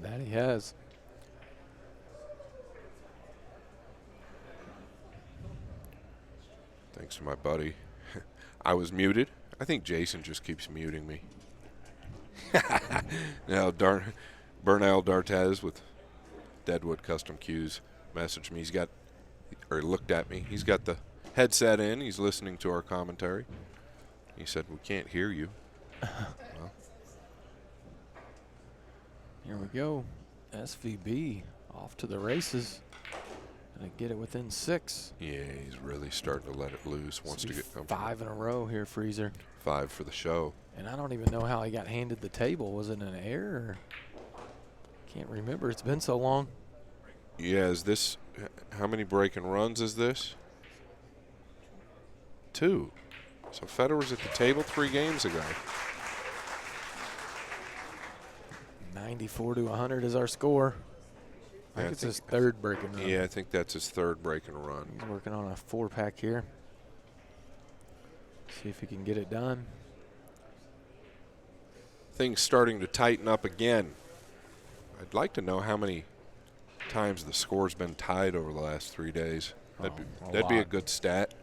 That he has. Thanks to my buddy. I was muted. I think Jason just keeps muting me. Now, Bernal Dartez with Deadwood Custom Cues messaged me. He looked at me. He's got the headset in. He's listening to our commentary. He said, "We can't hear you." Well, Here we go. SVB off to the races. Gonna get it within 6. yeah, he's really starting to let it loose. Wants to get comfortable. 5 in a row here, Freezer. 5 for the show. And I don't even know how he got handed the table. Was it an error? Can't remember. It's been so long. Yeah, is this, how many breaking runs is this? 2. So Fedor was at the table 3 games ago. 94 to 100 is our score. I Yeah, think it's his 3rd breaking run. Yeah, I think that's his 3rd breaking run. He's working on a 4-pack here. See if he can get it done. Things starting to tighten up again. I'd like to know how many times the score's been tied over the last 3 days. That'd be a good stat.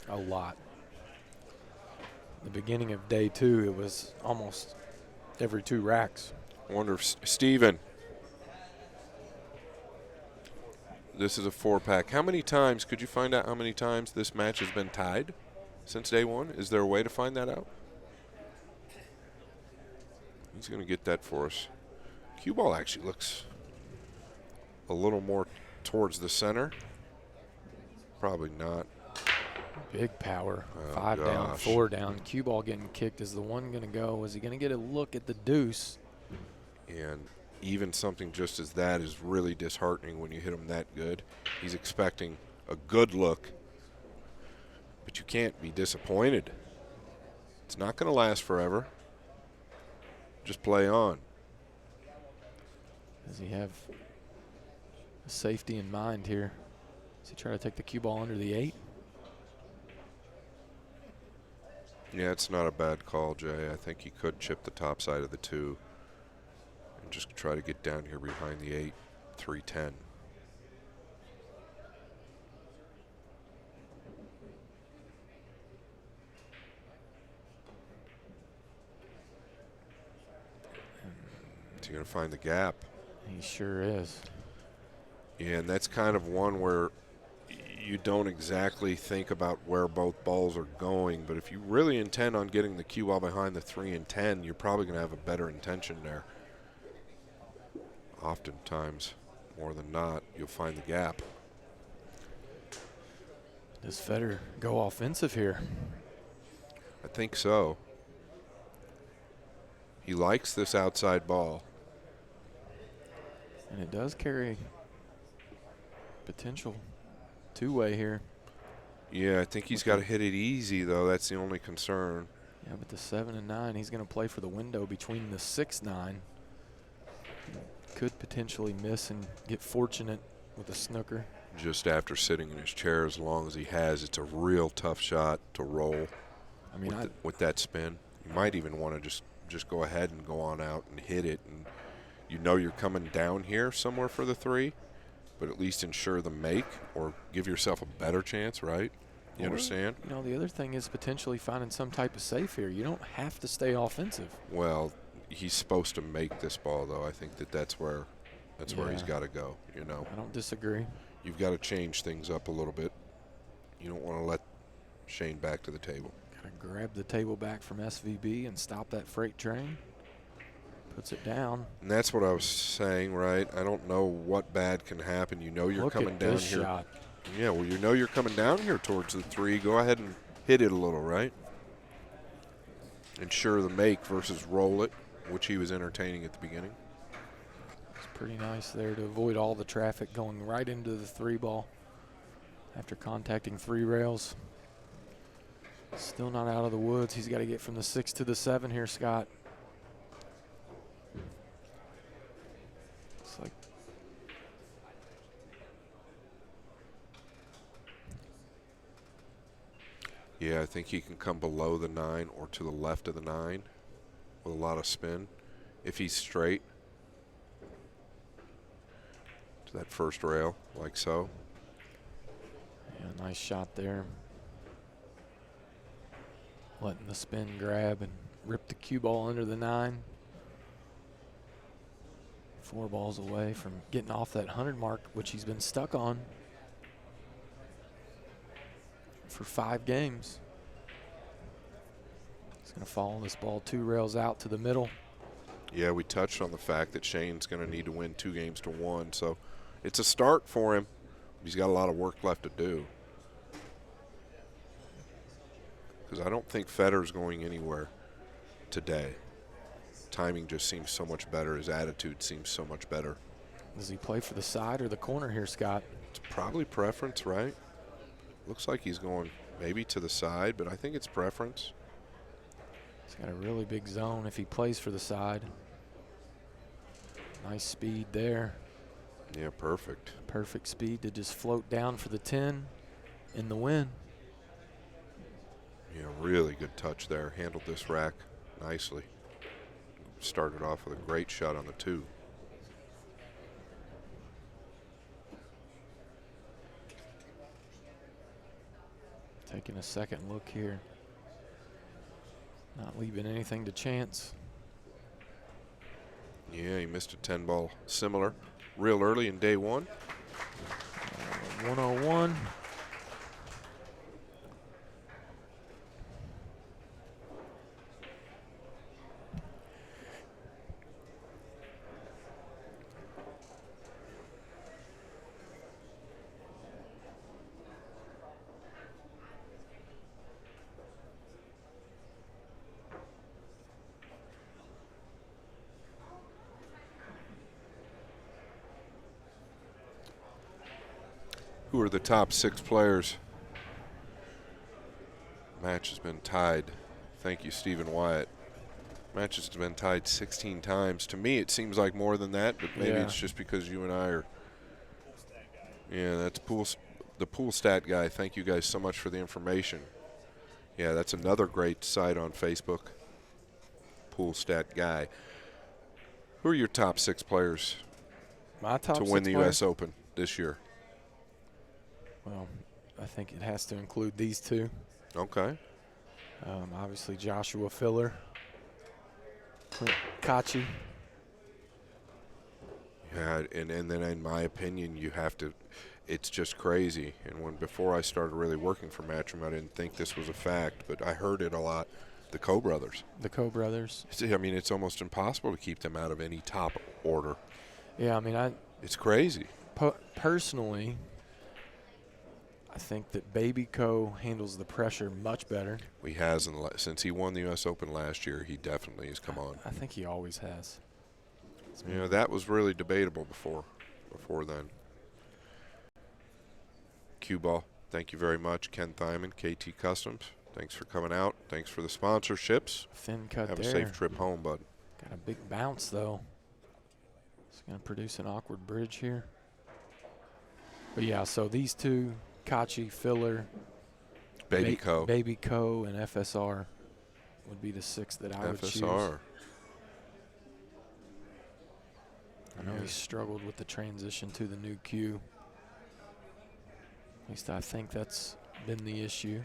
A lot. The beginning of day 2, it was almost every 2 racks. I wonder if Steven, this is a 4-pack. How many times, could you find out how many times this match has been tied since day 1? Is there a way to find that out? He's going to get that for us. Cue ball actually looks a little more towards the center. Probably not. Big power. Oh, 5 down, gosh. 4 down. Cue ball getting kicked. Is the one going to go? Is he going to get a look at the deuce? And even something just as that is really disheartening when you hit him that good. He's expecting a good look, but you can't be disappointed. It's not going to last forever. Just play on. Does he have safety in mind here? Does he try to take the cue ball under the 8? Yeah, it's not a bad call, Jay. I think he could chip the top side of the 2 and just try to get down here behind the 8, 3-10. Is he going to find the gap? He sure is. Yeah, and that's kind of one where you don't exactly think about where both balls are going, but if you really intend on getting the cue ball behind the 3 and 10, you're probably going to have a better intention there. Oftentimes, more than not, you'll find the gap. Does Fedor go offensive here? I think so. He likes this outside ball. And it does carry potential two-way here. Yeah, I think he's got to hit it easy, though. That's the only concern. Yeah, but the 7 and 9, he's going to play for the window between the 6-9. Could potentially miss and get fortunate with a snooker. Just after sitting in his chair as long as he has, it's a real tough shot to roll. I mean, with that spin. You might even want to just go ahead and go on out and hit it. And you know you're coming down here somewhere for the 3, but at least ensure the make or give yourself a better chance, right? You understand? You know, the other thing is potentially finding some type of safe here. You don't have to stay offensive. Well, he's supposed to make this ball, though. I think that's where he's got to go, you know. I don't disagree. You've got to change things up a little bit. You don't want to let Shane back to the table. Got to grab the table back from SVB and stop that freight train. Puts it down. And that's what I was saying, right? I don't know what bad can happen. You know you're Look coming at down this here. shot. Yeah, well, you know you're coming down here towards the 3. Go ahead and hit it a little, right? Ensure the make versus roll it, which he was entertaining at the beginning. It's pretty nice there to avoid all the traffic going right into the 3 ball after contacting 3 rails. Still not out of the woods. He's got to get from the 6 to the 7 here, Scott. It's like Yeah, I think he can come below the 9 or to the left of the 9 with a lot of spin if he's straight to that first rail, like so. Yeah, nice shot there. Letting the spin grab and rip the cue ball under the 9. 4 balls away from getting off that 100 mark, which he's been stuck on for 5 games. He's going to follow this ball 2 rails out to the middle. Yeah, we touched on the fact that Shane's going to need to win 2 games to 1, so it's a start for him. He's got a lot of work left to do. Because I don't think Fedor's going anywhere today. Timing just seems so much better. His attitude seems so much better. Does he play for the side or the corner here, Scott? It's probably preference, right? Looks like he's going maybe to the side, but I think it's preference. He's got a really big zone if he plays for the side. Nice speed there. Yeah, perfect. Perfect speed to just float down for the 10 in the win. Yeah, really good touch there. Handled this rack nicely. Started off with a great shot on the 2. Taking a second look here. Not leaving anything to chance. Yeah, he missed a 10 ball similar real early in day 1. 101. Who are the top 6 players? Match has been tied. Thank you, Stephen Wyatt. Match has been tied 16 times. To me, it seems like more than that, but maybe it's just because you and I are. Yeah, that's the pool stat guy. Thank you guys so much for the information. Yeah, that's another great site on Facebook. Pool stat guy. Who are your top 6 players My top to 6 win the players? U.S. Open this year? Well, I think it has to include these 2. Okay. Obviously, Joshua Filler, Clint Kachi. Yeah, and then in my opinion, you have to. It's just crazy. And before I started really working for Matchroom, I didn't think this was a fact, but I heard it a lot. The Coe brothers. The Coe brothers. I mean, it's almost impossible to keep them out of any top order. Yeah, I mean, It's crazy. Personally, I think that Baby Coe handles the pressure much better. He has, since he won the U.S. Open last year, he definitely has come on. I think he always has. You know, that was really debatable before then. Cue ball, thank you very much. Ken Thyman, KT Customs, thanks for coming out. Thanks for the sponsorships. Thin cut Have there. a safe trip home, bud. Got a big bounce, though. It's going to produce an awkward bridge here. But, yeah, so these 2, Kachi, Filler, Baby Coe. Baby Coe, and FSR would be the 6 that I would choose. FSR. I know he struggled with the transition to the new cue. At least I think that's been the issue.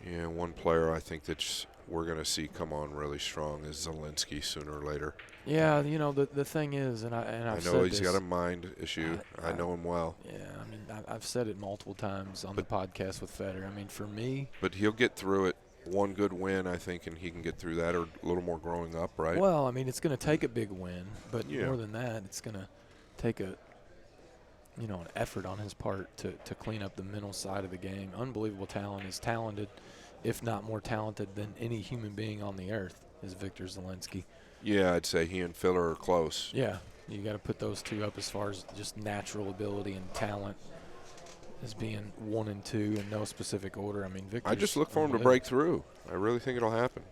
Yeah, one player I think that's we're going to see come on really strong is Zielinski sooner or later. Yeah, you know, the thing is, and I've I know said he's this, got a mind issue. I know him well. Yeah, I mean, I've said it multiple times on the podcast with Fedor. I mean, for me. But he'll get through it. One good win, I think, and he can get through that, or a little more growing up, right? Well, I mean, it's going to take a big win, but Yeah. more than that, it's going to take an effort on his part to clean up the mental side of the game. Unbelievable talent. Is talented, if not more talented than any human being on the earth, is Victor Zielinski. Yeah, I'd say he and Fedor are close. Yeah, you got to put those two up as far as just natural ability and talent as being 1 and 2 in no specific order. I mean, Victor's I just look for him to break through. I really think it'll happen.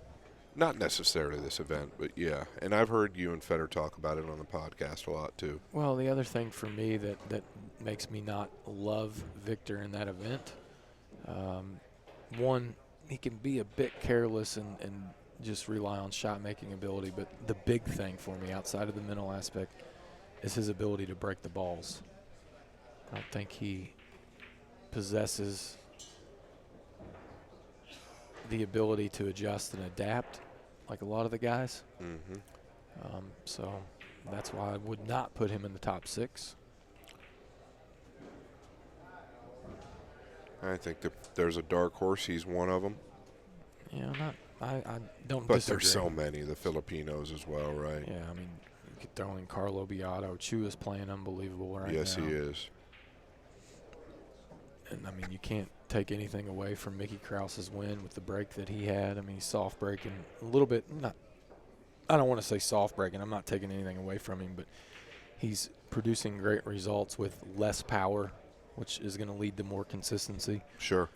Not necessarily this event, but yeah. And I've heard you and Fedor talk about it on the podcast a lot too. Well, the other thing for me that makes me not love Victor in that event, one, he can be a bit careless and just rely on shot-making ability, but the big thing for me outside of the mental aspect is his ability to break the balls. I don't think he possesses the ability to adjust and adapt like a lot of the guys. Mm-hmm. So that's why I would not put him in the top 6. I think that there's a dark horse. He's one of them. Yeah, I don't But disagree. there's so many, the Filipinos as well, right? Yeah, I mean, you could throw in Carlo Beato. Chua's playing unbelievable right Yes, now. he is. And, I mean, you can't take anything away from Mickey Krause's win with the break that he had. I mean, he's soft breaking a little bit. I don't want to say soft breaking. I'm not taking anything away from him, but he's producing great results with less power, which is going to lead to more consistency. Sure.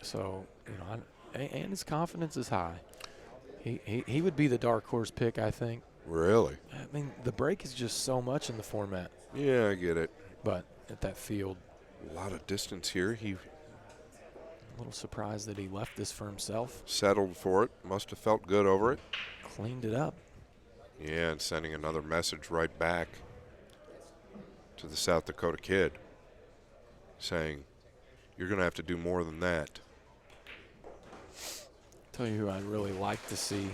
So, and his confidence is high. He would be the dark horse pick, I think. Really? I mean, the break is just so much in the format. Yeah, I get it. But at that field, a lot of distance here. He a little surprised that he left this for himself. settled for it. Must have felt good over it. Cleaned it up. Yeah, and sending another message right back to the South Dakota kid saying, you're going to have to do more than that. Tell you who I'd really like to see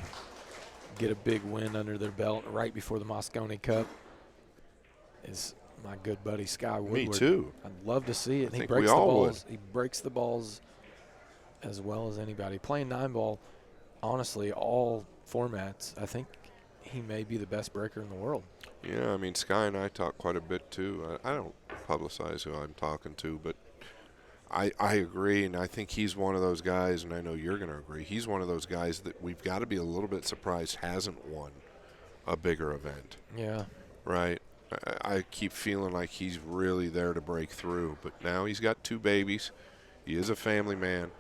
get a big win under their belt right before the Moscone Cup is my good buddy Sky Woodward. Me too. I'd love to see it. I He think breaks we the all balls. would. He breaks the balls as well as anybody. Playing 9-ball, honestly, all formats, I think he may be the best breaker in the world. Yeah, I mean, Sky and I talk quite a bit too. I don't publicize who I'm talking to, but I agree, and I think he's one of those guys, and I know you're going to agree, he's one of those guys that we've got to be a little bit surprised hasn't won a bigger event. Yeah. Right? I keep feeling like he's really there to break through, but now he's got 2 babies. He is a family man.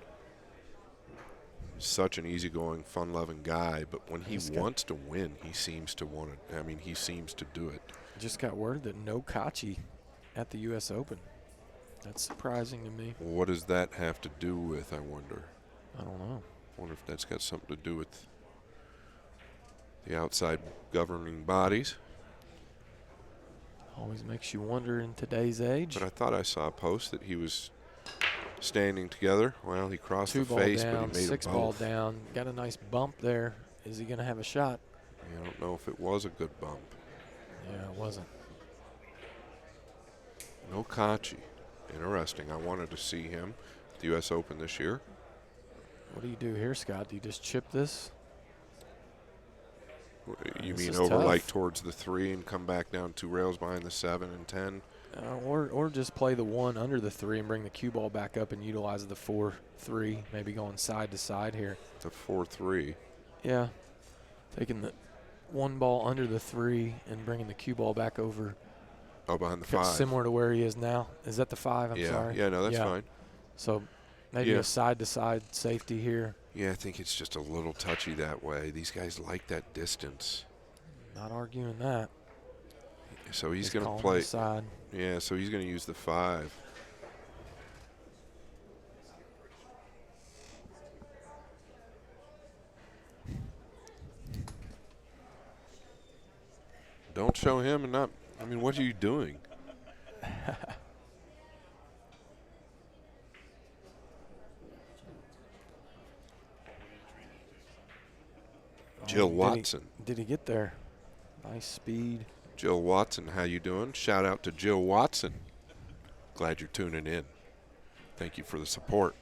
Such an easygoing, fun-loving guy, but when he wants to win, he seems to want it. I mean, he seems to do it. Just got word that no Kachi at the U.S. Open. That's surprising to me. What does that have to do with, I wonder? I don't know. I wonder if that's got something to do with the outside governing bodies. Always makes you wonder in today's age. But I thought I saw a post that he was standing together. Well, he crossed 2 the ball face, down, but he made 6 them ball both. down. Got a nice bump there. Is he going to have a shot? I don't know if it was a good bump. Yeah, it wasn't. No Kachi. Interesting. I wanted to see him at the U.S. Open this year. What do you do here, Scott? Do you just chip this? You This mean is over tough. like towards the 3 and come back down 2 rails behind the 7 and 10? Or just play the 1 under the 3 and bring the cue ball back up and utilize the 4-3, maybe going side to side here. The 4-3. Yeah, taking the 1 ball under the 3 and bringing the cue ball back over. Oh, behind the 5. Similar to where he is now. Is that the 5? I'm yeah. sorry. Yeah, no, that's fine. So maybe Yeah. a side to side safety here. Yeah, I think it's just a little touchy that way. These guys like that distance. Not arguing that. So he's Just going to calling play. the side. Yeah, so he's going to use the 5. Don't show him and not. I mean, what are you doing? Jill Watson. Did he get there? Nice speed. Jill Watson, how you doing? Shout out to Jill Watson. Glad you're tuning in. Thank you for the support.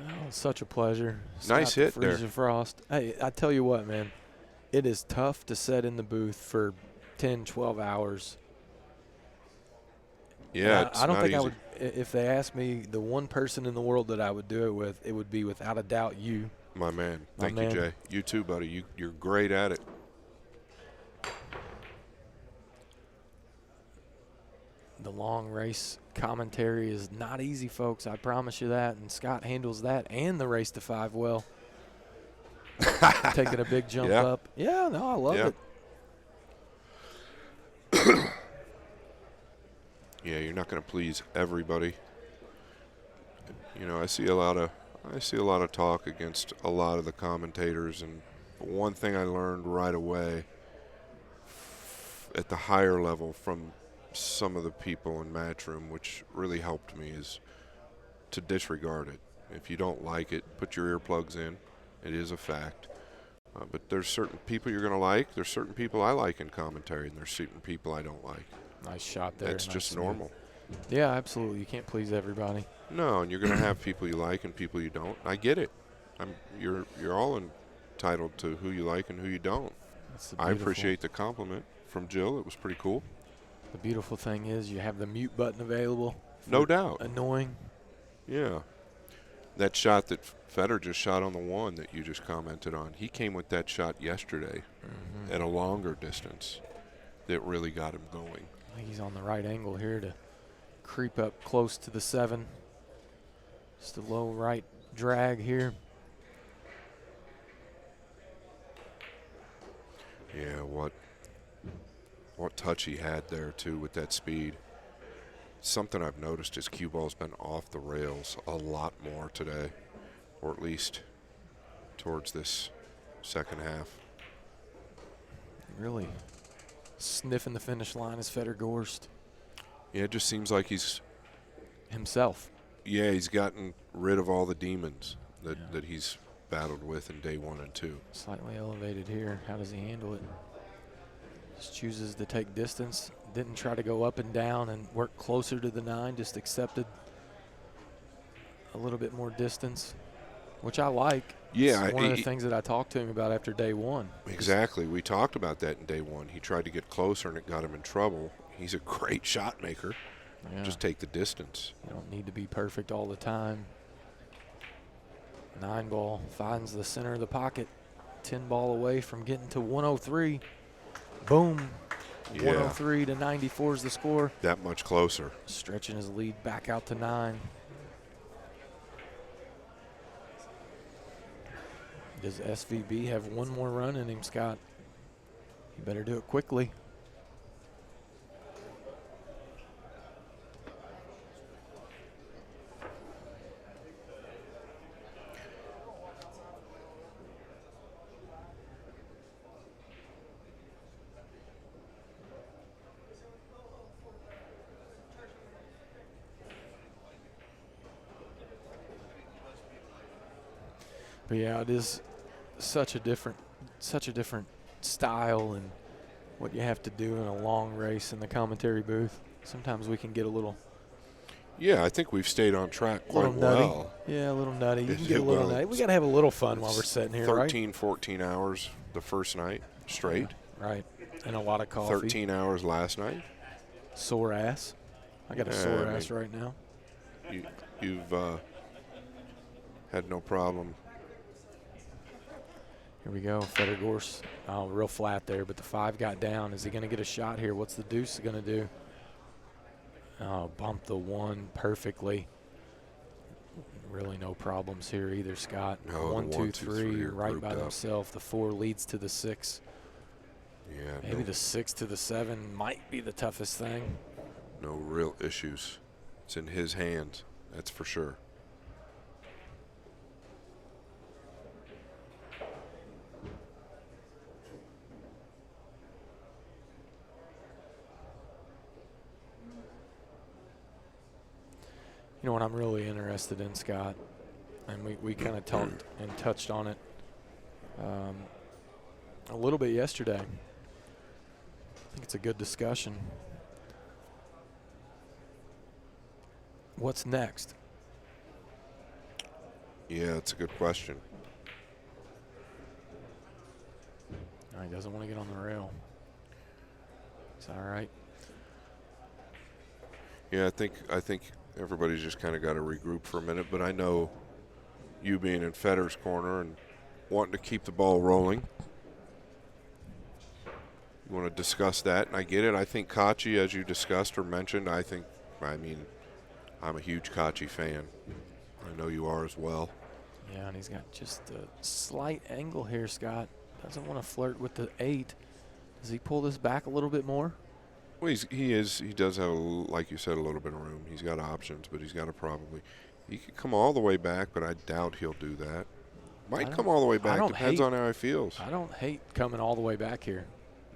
Oh, such a pleasure. Nice Scott the hit there. Freezer Frost. Hey, I tell you what, man. It is tough to sit in the booth for 10, 12 hours. Yeah, And it's I don't not think easy. I would. If they asked me the one person in the world that I would do it with, it would be without a doubt you. My man. My Thank man. you, Jay. You too, buddy. You're great at it. The long race commentary is not easy, folks. I promise you that. And Scott handles that and the race to 5 well. Taking a big jump Yeah. up. Yeah, no, I love Yeah. it. Yeah, you're not going to please everybody. You know, I see a lot of talk against a lot of the commentators, and one thing I learned right away at the higher level from some of the people in Matchroom, which really helped me, is to disregard it. If you don't like it, put your earplugs in. It is a fact. But there's certain people you're going to like. There's certain people I like in commentary, and there's certain people I don't like. Nice shot there. That's Nice just smooth. normal. Yeah, absolutely. You can't please everybody. No, and you're going to have people you like and people you don't. I get it. You're all entitled to who you like and who you don't. That's the I beautiful- appreciate the compliment from Jill. It was pretty cool. The beautiful thing is you have the mute button available. No for doubt. Annoying. Yeah. That shot that Fedor just shot on the one that you just commented on, he came with that shot yesterday at a longer distance that really got him going. I think he's on the right angle here to creep up close to the 7. Just a low right drag here. Yeah, what touch he had there, too, with that speed. Something I've noticed is cue ball's been off the rails a lot more today, or at least towards this second half. Really sniffing the finish line is Fedor Gorst Yeah, it just seems like he's gotten rid of all the demons that he's battled with in day 1 and 2. Slightly elevated here. How does he handle it? Just chooses to take distance. Didn't try to go up and down and work closer to the 9. Just accepted a little bit more distance, which I like. Yeah, It's one of the things that I talked to him about after day 1. Exactly. We talked about that in day 1. He tried to get closer, and it got him in trouble. He's a great shot maker. Yeah. Just take the distance. You don't need to be perfect all the time. 9 ball finds the center of the pocket. 10 ball away from getting to 103. Boom. Yeah. 103 to 94 is the score. That much closer. Stretching his lead back out to 9. Does SVB have one more run in him, Scott? You better do it quickly. But yeah, it is such a different style and what you have to do in a long race in the commentary booth. Sometimes we can get a little Yeah, I think we've stayed on track quite nutty. well. Yeah, a little nutty. You Is can get a it little well? nutty. We got to have a little fun while we're sitting here, 13, 14 hours the first night straight. right? Right. And a lot of coffee. 13 hours last night. Sore ass. I got a Yeah, sore I ass right now. You've had no problem. Here we go. Fedor Gorst. Oh, real flat there, but the 5 got down. Is he going to get a shot here? What's the deuce going to do? Oh, bumped the 1 perfectly. Really no problems here either, Scott. No, the 1, 2, 1, 2, 3 3, are right grouped by up. themselves. The 4 leads to the 6. Yeah, Maybe no, the 6 to the 7 might be the toughest thing. no real issues. It's in his hands, that's for sure. You know what I'm really interested in, Scott, and we kind of talked and touched on it a little bit yesterday. I think it's a good discussion. What's next? Yeah, it's a good question. He doesn't want to get on the rail. It's all right. Yeah, I think everybody's just kind of got to regroup for a minute. But I know you being in Fedor's corner and wanting to keep the ball rolling, you want to discuss that, and I get it. I think Kachi, as you discussed or mentioned, I'm a huge Kachi fan. I know you are as well. Yeah, and he's got just a slight angle here, Scott. Doesn't want to flirt with the 8. Does he pull this back a little bit more? Well, he does have, like you said, a little bit of room. He's got options, but he's got to he could come all the way back, but I doubt he'll do that. Might come all the way back. Depends on how he feels. I don't hate coming all the way back here.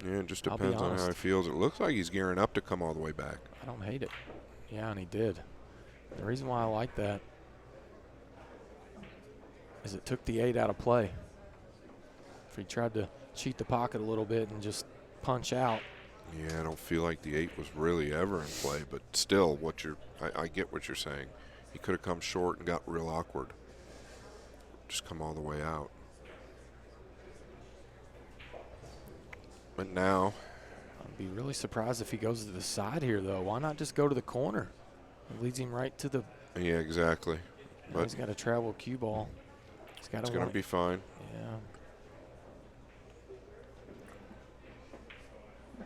Yeah, it just depends on how he feels. It looks like he's gearing up to come all the way back. I don't hate it. Yeah, and he did. The reason why I like that is it took the 8 out of play. If he tried to cheat the pocket a little bit and just punch out. Yeah, I don't feel like the 8 was really ever in play, but still, I get what you're saying. He could have come short and got real awkward. Just come all the way out. But now, I'd be really surprised if he goes to the side here, though. Why not just go to the corner? It leads him right to the. Yeah, exactly. But he's got to travel cue ball. It's going to be fine. Yeah.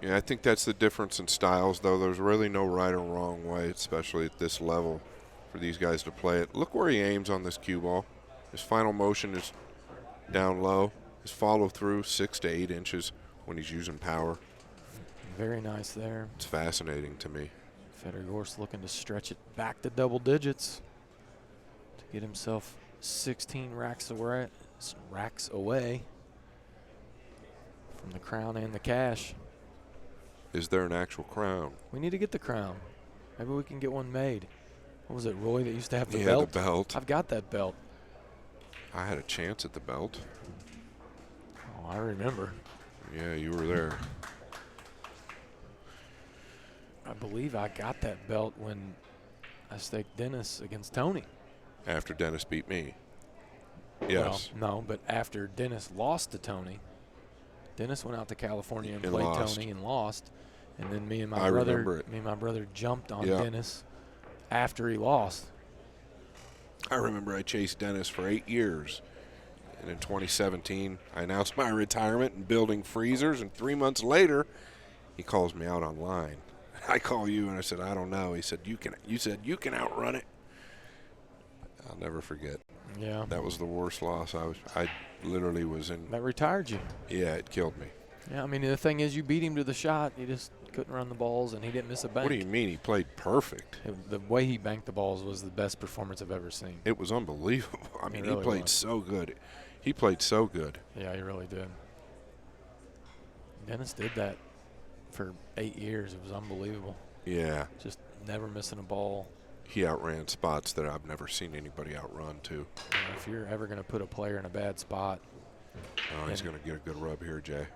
Yeah, I think that's the difference in styles, though. There's really no right or wrong way, especially at this level, for these guys to play it. Look where he aims on this cue ball. His final motion is down low. His follow-through, 6 to 8 inches when he's using power. Very nice there. It's fascinating to me. Fedor Gorst looking to stretch it back to double digits to get himself 16 racks away from the crown and the cash. Is there an actual crown? We need to get the crown. Maybe we can get one made. What was it, Roy, that used to have the Yeah, belt? the belt. I've got that belt. I had a chance at the belt. Oh, I remember. Yeah, you were there. I believe I got that belt when I staked Dennis against Tony. After Dennis beat me. Yes. Well, no, but after Dennis lost to Tony. Dennis went out to California and played lost. Tony and lost. And then me and my brother jumped on Dennis after he lost. I remember I chased Dennis for 8 years. And in 2017, I announced my retirement and building freezers. And 3 months later, he calls me out online. I call you, and I said, I don't know. He said, you said you can outrun it. I'll never forget. Yeah. That was the worst loss. I literally was in. That retired you. Yeah, it killed me. Yeah, I mean, the thing is, you beat him to the shot. He just couldn't run the balls, and he didn't miss a bank. What do you mean? He played perfect. The way he banked the balls was the best performance I've ever seen. It was unbelievable. I mean, really he played so good. He played so good. Yeah, he really did. Dennis did that for 8 years. It was unbelievable. Yeah. Just never missing a ball. He outran spots that I've never seen anybody outrun, too. If you're ever going to put a player in a bad spot. Oh, he's going to get a good rub here, Jay.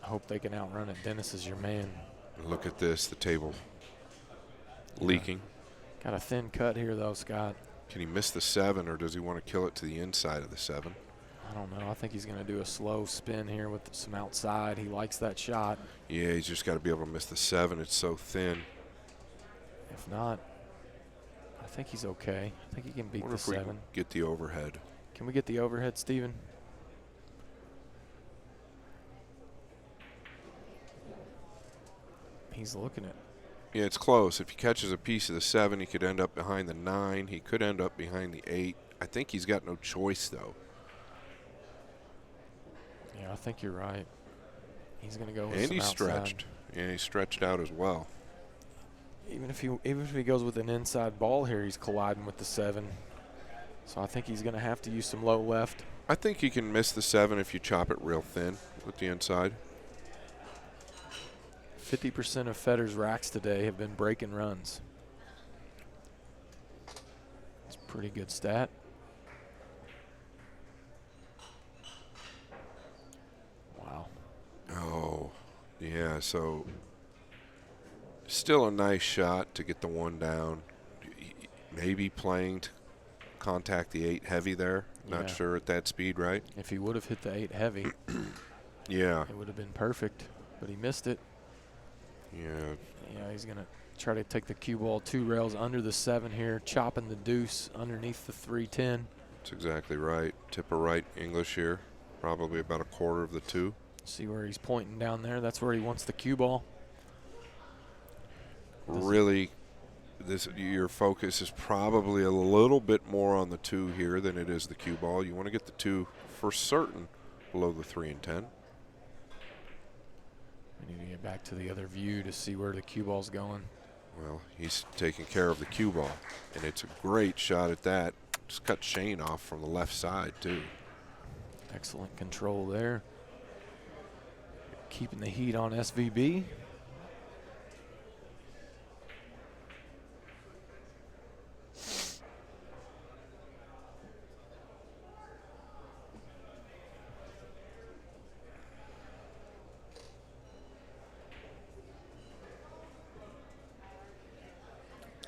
I hope they can outrun it. Dennis is your man. Look at this, the table leaking. Got a thin cut here, though, Scott. Can he miss the 7, or does he want to kill it to the inside of the 7? I don't know. I think he's going to do a slow spin here with some outside. He likes that shot. Yeah, he's just got to be able to miss the 7. It's so thin. If not, I think he's okay. I think he can beat the 7. We can get the overhead. Can we get the overhead, Steven? He's looking at. Yeah, it's close. If he catches a piece of the 7, he could end up behind the 9. He could end up behind the 8. I think he's got no choice, though. Yeah, I think you're right. He's going to go with and some he's outside. Stretched. Yeah, he's stretched out as well. Even if he goes with an inside ball here, he's colliding with the 7. So I think he's going to have to use some low left. I think he can miss the 7 if you chop it real thin with the inside. 50% of Fedor's racks today have been breaking runs. It's a pretty good stat. Yeah, so still a nice shot to get the one down. Maybe playing to contact the 8 heavy there. Not Yeah. sure at that speed, right? If he would have hit the 8 heavy, Yeah. it would have been perfect, but he missed it. Yeah. Yeah, he's going to try to take the cue ball 2 rails under the 7 here, chopping the deuce underneath the 310. That's exactly right. Tip of right English here. Probably about a quarter of the 2. See where he's pointing down there? That's where he wants the cue ball. Really, your focus is probably a little bit more on the 2 here than it is the cue ball. You want to get the 2 for certain below the 3 and 10. We need to get back to the other view to see where the cue ball's going. Well, he's taking care of the cue ball, and it's a great shot at that. Just cut Shane off from the left side, too. Excellent control there. Keeping the heat on SVB.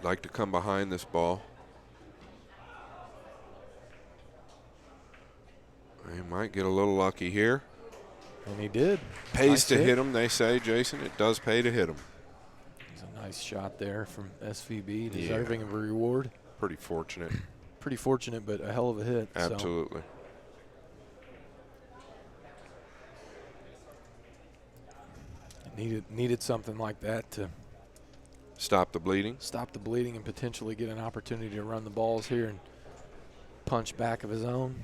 Like to come behind this ball. He might get a little lucky here. And he did. Pays Nice to hit him, they say, Jason. It does pay to hit him. It's a nice shot there from SVB, deserving of a reward. Pretty fortunate. Pretty fortunate, but a hell of a hit. Absolutely. So needed something like that to Stop the bleeding. stop the bleeding and potentially get an opportunity to run the balls here and punch back of his own.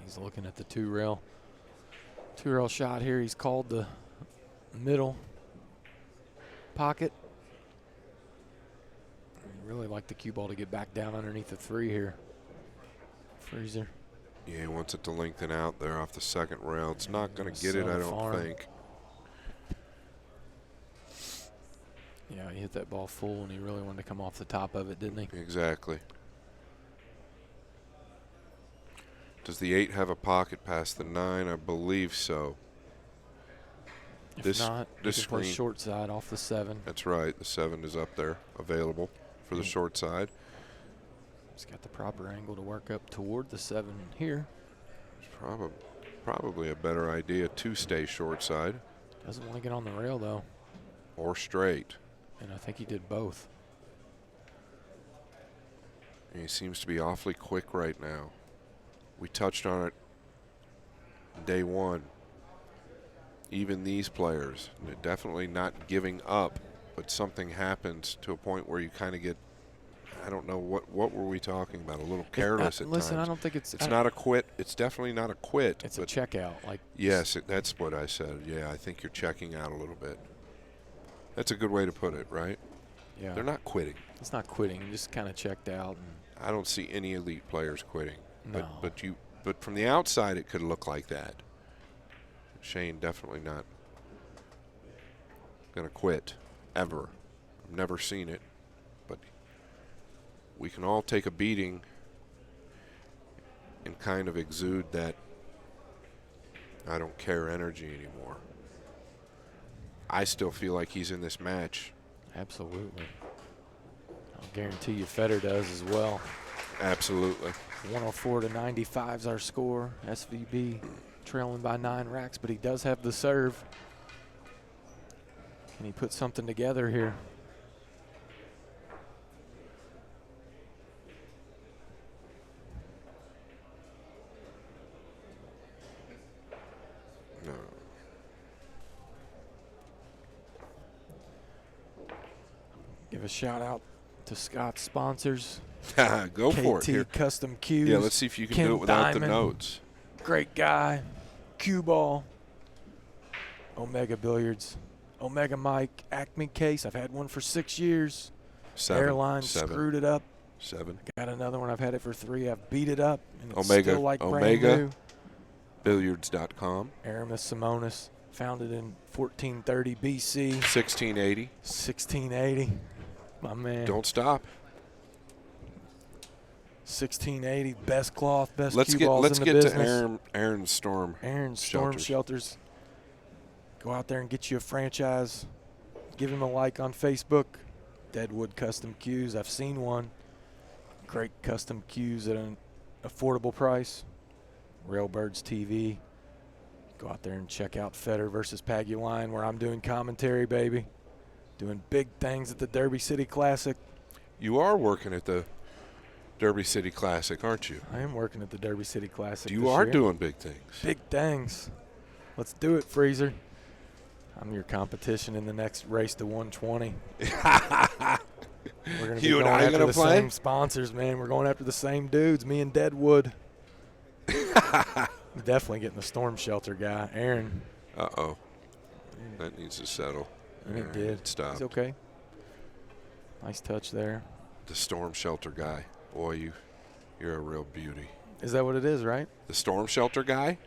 He's looking at the 2 rail. 2 rail shot here. He's called the middle pocket. Really like the cue ball to get back down underneath the 3 here. Freezer. Yeah, he wants it to lengthen out there off the second rail. It's not going to get it, Sell I the don't farm. think. Yeah, he hit that ball full, and he really wanted to come off the top of it, didn't he? Exactly. Does the 8 have a pocket past the 9? I believe so. If not, this he can play screen. short side off the 7. That's right. The 7 is up there, available for the short side. He's got the proper angle to work up toward the 7 here. It's probably a better idea to stay short side Doesn't want to get on the rail, though. or straight. And I think he did both. And he seems to be awfully quick right now. We touched on it day 1. Even these players, they're definitely not giving up, but something happens to a point where you kind of get, I don't know, what were we talking about? A little careless at Listen, times. I don't think it's Not a quit. It's definitely not a quit. It's a but checkout. Like yes, that's what I said. Yeah, I think you're checking out a little bit. That's a good way to put it, right? yeah, They're not quitting. it's not quitting. He just kind of checked out. And I don't see any elite players quitting. No. But from the outside, it could look like that. Shane definitely not going to quit, ever. I've never seen it. But we can all take a beating and kind of exude that I don't care energy anymore. I still feel like he's in this match. Absolutely. I'll guarantee you Fedor does as well. Absolutely. 104 to 95 is our score. SVB trailing by 9 racks, but he does have the serve. Can he put something together here? No. Give a shout out to Scott's sponsors. Go for it. KT Here. Custom Cues. Yeah, let's see if you can Ken do it without the Diamond, notes. Great guy. Cue ball. Omega Billiards. Omega Mike Acme case. I've had one for 6 years. 7. Airline 7. screwed it up. 7. Got another one. I've had it for 3. I've beat it up. And it's Omega. still like brand Omega. new. Billiards.com. Aramis Simonis, founded in 1430 BC. 1680. 1680. My man. Don't stop. 1680. Best cloth, best Let's cue get balls let's in the get business. to Aaron's Storm. Aaron's Storm Shelters. Go out there and get you a franchise. Give him a like on Facebook. Deadwood Custom Cues. I've seen one. Great custom cues at an affordable price. Railbirds TV. Go out there and check out Fedor versus Paguline, where I'm doing commentary, baby. Doing big things at the Derby City Classic. You are working at the Derby City Classic, aren't you? I am working at the Derby City Classic. You this are year. doing big things. Big things. Let's do it, Freezer. I'm your competition in the next race to 120. We're going to be going after the same sponsors, man. We're going after the same dudes, me and Deadwood. Definitely getting the Storm Shelter guy, Aaron. Uh-oh. That needs to settle. And it did. Stop. He's okay. Nice touch there. The Storm Shelter guy. Boy, you're a real beauty. Is that what it is, right? The Storm Shelter guy?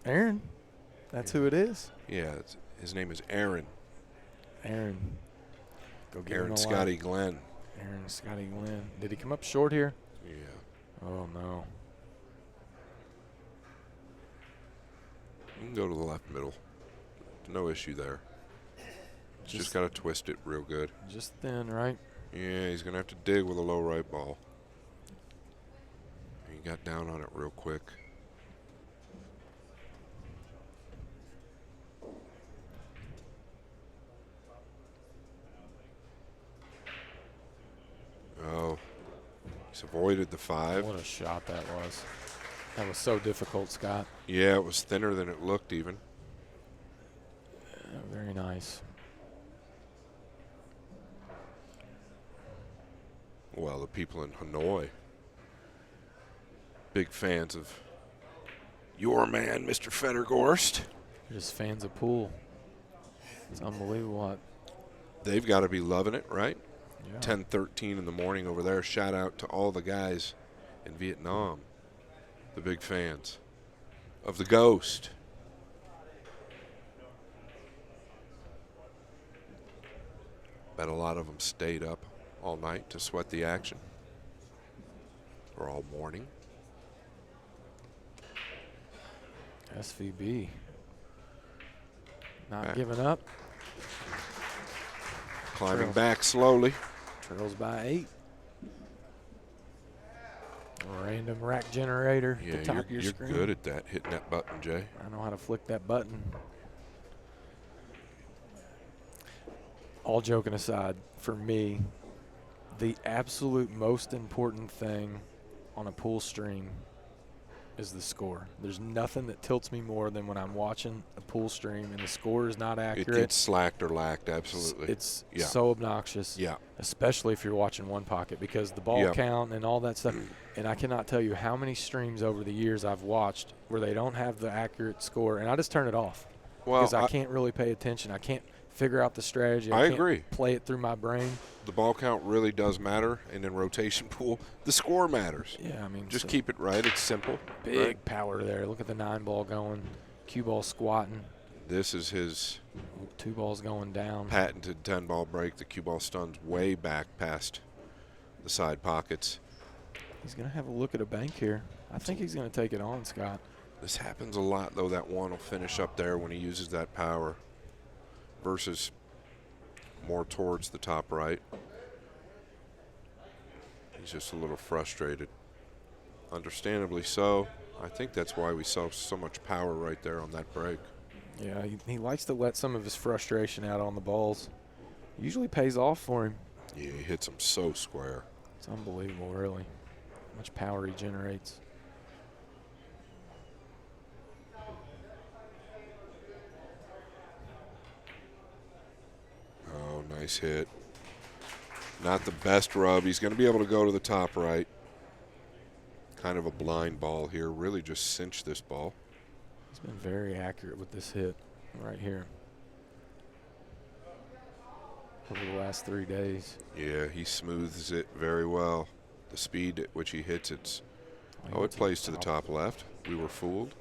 Aaron. That's who it is. Yeah, his name is Aaron. Aaron. Go get Aaron him a Scotty like. Glenn. Aaron Scotty Glenn. Did he come up short here? Yeah. Oh, no. You can go to the left middle. No issue there. Just got to twist it real good. Just thin, right? Yeah, he's going to have to dig with a low right ball. He got down on it real quick. Oh, he's avoided the 5. What a shot that was. That was so difficult, Scott. Yeah, it was thinner than it looked even. Very nice. Well, the people in Hanoi, big fans of your man, Mr. Fedor Gorst. They're just fans of pool. It's unbelievable. They've got to be loving it, right? Yeah. 10:13 in the morning over there. Shout out to all the guys in Vietnam, the big fans of the Ghost. Bet a lot of them stayed up all night to sweat the action, or all morning. SVB. Not Back. giving up. Climbing back slowly. Trails by 8. Random rack generator Yeah, at the top of your you're screen. good at that, hitting that button, Jay. I know how to flick that button. All joking aside, for me, the absolute most important thing on a pool stream is the score. There's nothing that tilts me more than when I'm watching a pool stream and the score is not It accurate. gets slacked or lacked, absolutely. It's Yeah. so obnoxious. Yeah. Especially if you're watching one pocket, because the ball Yeah. count and all that stuff. And I cannot tell you how many streams over the years I've watched where they don't have the accurate score, and I just turn it off. Well, Because I can't really pay attention. I can't figure out the strategy. I can't agree. play it through my brain. The ball count really does matter, and in rotation pool, the score matters. Yeah, I mean, Just so keep it right. It's simple. big right? power there. Look at the 9 ball going, cue ball squatting, This is his 2 balls going down. patented 10-ball break. The cue ball stuns way back past the side pockets. He's going to have a look at a bank here. I think he's going to take it on, Scott. This happens a lot, though. That one will finish up there when he uses that power versus more towards the top right. He's just a little frustrated. Understandably so. I think that's why we saw so much power right there on that break. Yeah, he likes to let some of his frustration out on the balls. Usually pays off for him. Yeah, he hits them so square. It's unbelievable, really, how much power he generates. Oh, nice hit. Not the best rub. He's going to be able to go to the top right. Kind of a blind ball here. Really just cinch this ball. He's been very accurate with this hit right here. over the last 3 days. Yeah, he smooths it very well. The speed at which he hits it. He Oh, went it plays to the top left. We were fooled.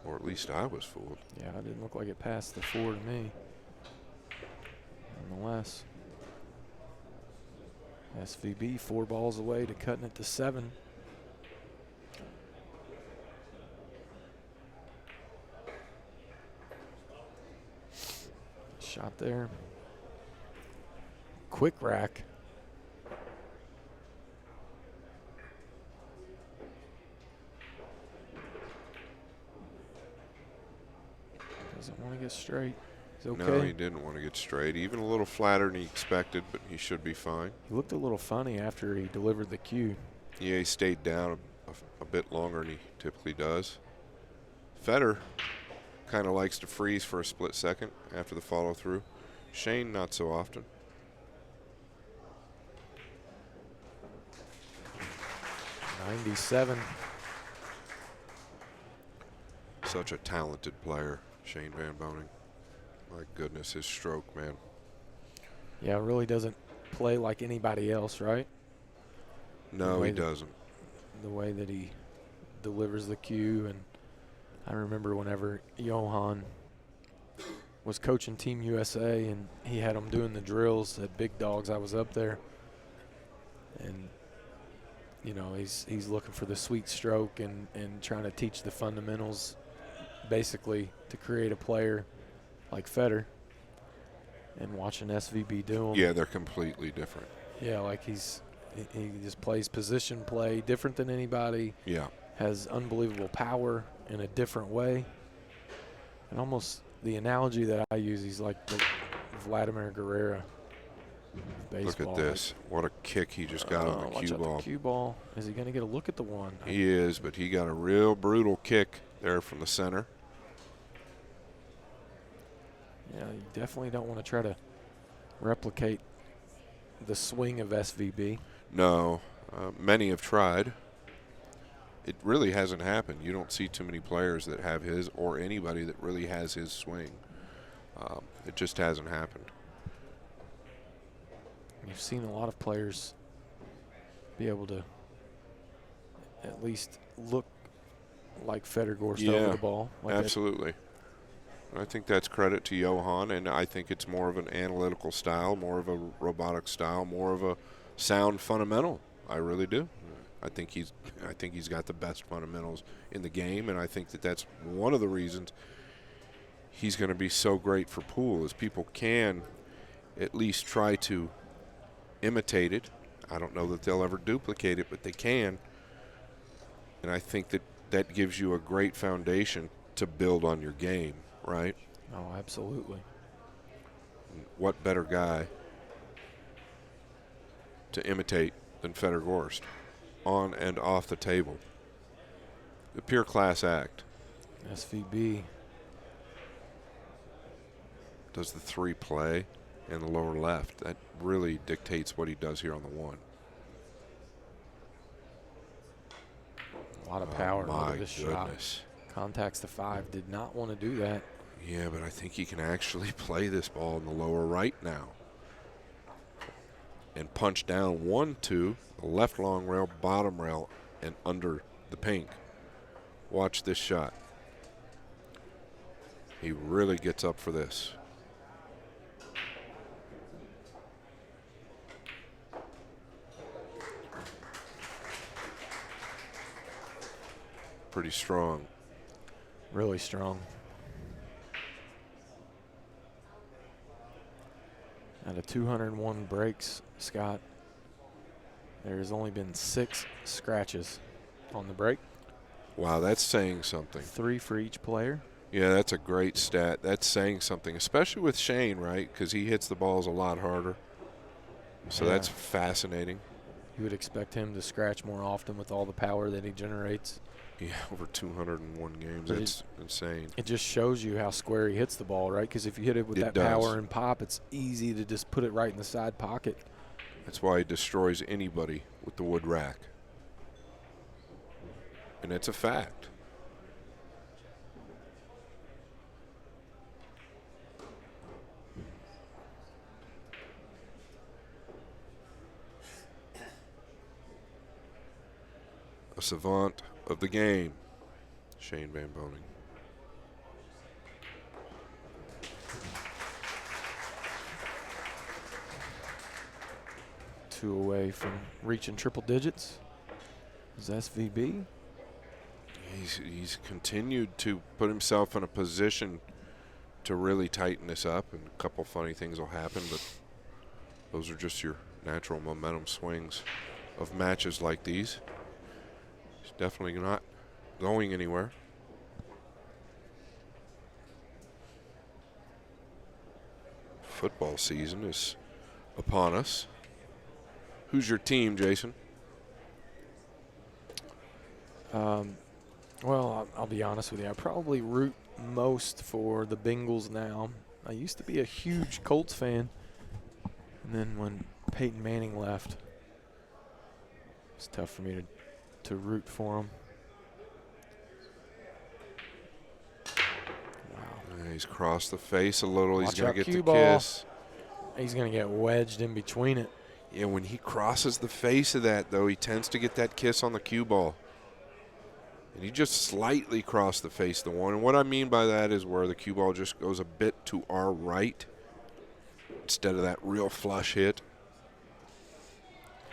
Or at least I was fooled. Yeah, it didn't look like it passed the 4 to me. Nonetheless, SVB 4 balls away to cutting it to 7. Shot there. Quick rack. Doesn't want to get straight. He's okay. No, he didn't want to get straight. Even a little flatter than he expected, but he should be fine. He looked a little funny after he delivered the cue. Yeah, he stayed down a bit longer than he typically does. Fedor kind of likes to freeze for a split second after the follow through. Shane, not so often. '97. Such a talented player, Shane Van Boening. My goodness, his stroke, man. Yeah, really doesn't play like anybody else, right? No, he doesn't. The way that he delivers the cue, and I remember whenever Johan was coaching Team USA and he had them doing the drills at Big Dogs, I was up there, and you know, he's looking for the sweet stroke and trying to teach the fundamentals basically to create a player like Fedor, and watching SVB do them. Yeah, they're completely different. Yeah, like he just plays position play different than anybody. Yeah. Has unbelievable power in a different way. And almost the analogy that I use, he's like the Vladimir Guerrero of baseball. Look at this. What a kick he just got on the watch cue out ball. the cue ball. Is he going to get a look at the one? He is, but he got a real brutal kick there from the center. Yeah, you definitely don't want to try to replicate the swing of SVB. No, many have tried. It really hasn't happened. You don't see too many players that have his, or anybody that really has his swing. It just hasn't happened. You've seen a lot of players be able to at least look like Fedor Gorst over the ball. Like absolutely. I think that's credit to Johan, and I think it's more of an analytical style, more of a robotic style, more of a sound fundamental. I really do. I think he's got the best fundamentals in the game, and I think that's one of the reasons he's going to be so great for pool, is people can at least try to imitate it. I don't know that they'll ever duplicate it, but they can. And I think that gives you a great foundation to build on your game, right? Oh, absolutely. What better guy to imitate than Fedor Gorst on and off the table? The pure class act. SVB does the 3 play in the lower left. That really dictates what he does here on the 1. A lot of power my into this goodness. shot. Contacts the 5. Did not want to do that. Yeah, but I think he can actually play this ball in the lower right now. And punch down 1-2, the left long rail, bottom rail, and under the pink. Watch this shot. He really gets up for this. Pretty strong. Really strong. Out of 201 breaks, Scott, there's only been 6 scratches on the break. Wow, that's saying something. 3 for each player. Yeah, that's a great stat. That's saying something, especially with Shane, right? Because he hits the balls a lot harder. So that's fascinating. You would expect him to scratch more often with all the power that he generates. Yeah, over 201 games. But that's insane. It just shows you how square he hits the ball, right? Because if you hit it with that power and pop, it's easy to just put it right in the side pocket. That's why he destroys anybody with the wood rack. And it's a fact. savant of the game, Shane Van Boening. Two away from reaching triple digits. Is SVB? He's continued to put himself in a position to really tighten this up, and a couple funny things will happen, but those are just your natural momentum swings of matches like these. He's definitely not going anywhere. Football season is upon us. Who's your team, Jason? Well, I'll be honest with you. I probably root most for the Bengals now. I used to be a huge Colts fan, and then when Peyton Manning left, it's tough for me to root for him. Wow. He's crossed the face a little. He's going to get the cue ball. kiss. He's going to get wedged in between it. Yeah, when he crosses the face of that, though, he tends to get that kiss on the cue ball. And he just slightly crossed the face of the one. And what I mean by that is where the cue ball just goes a bit to our right instead of that real flush hit.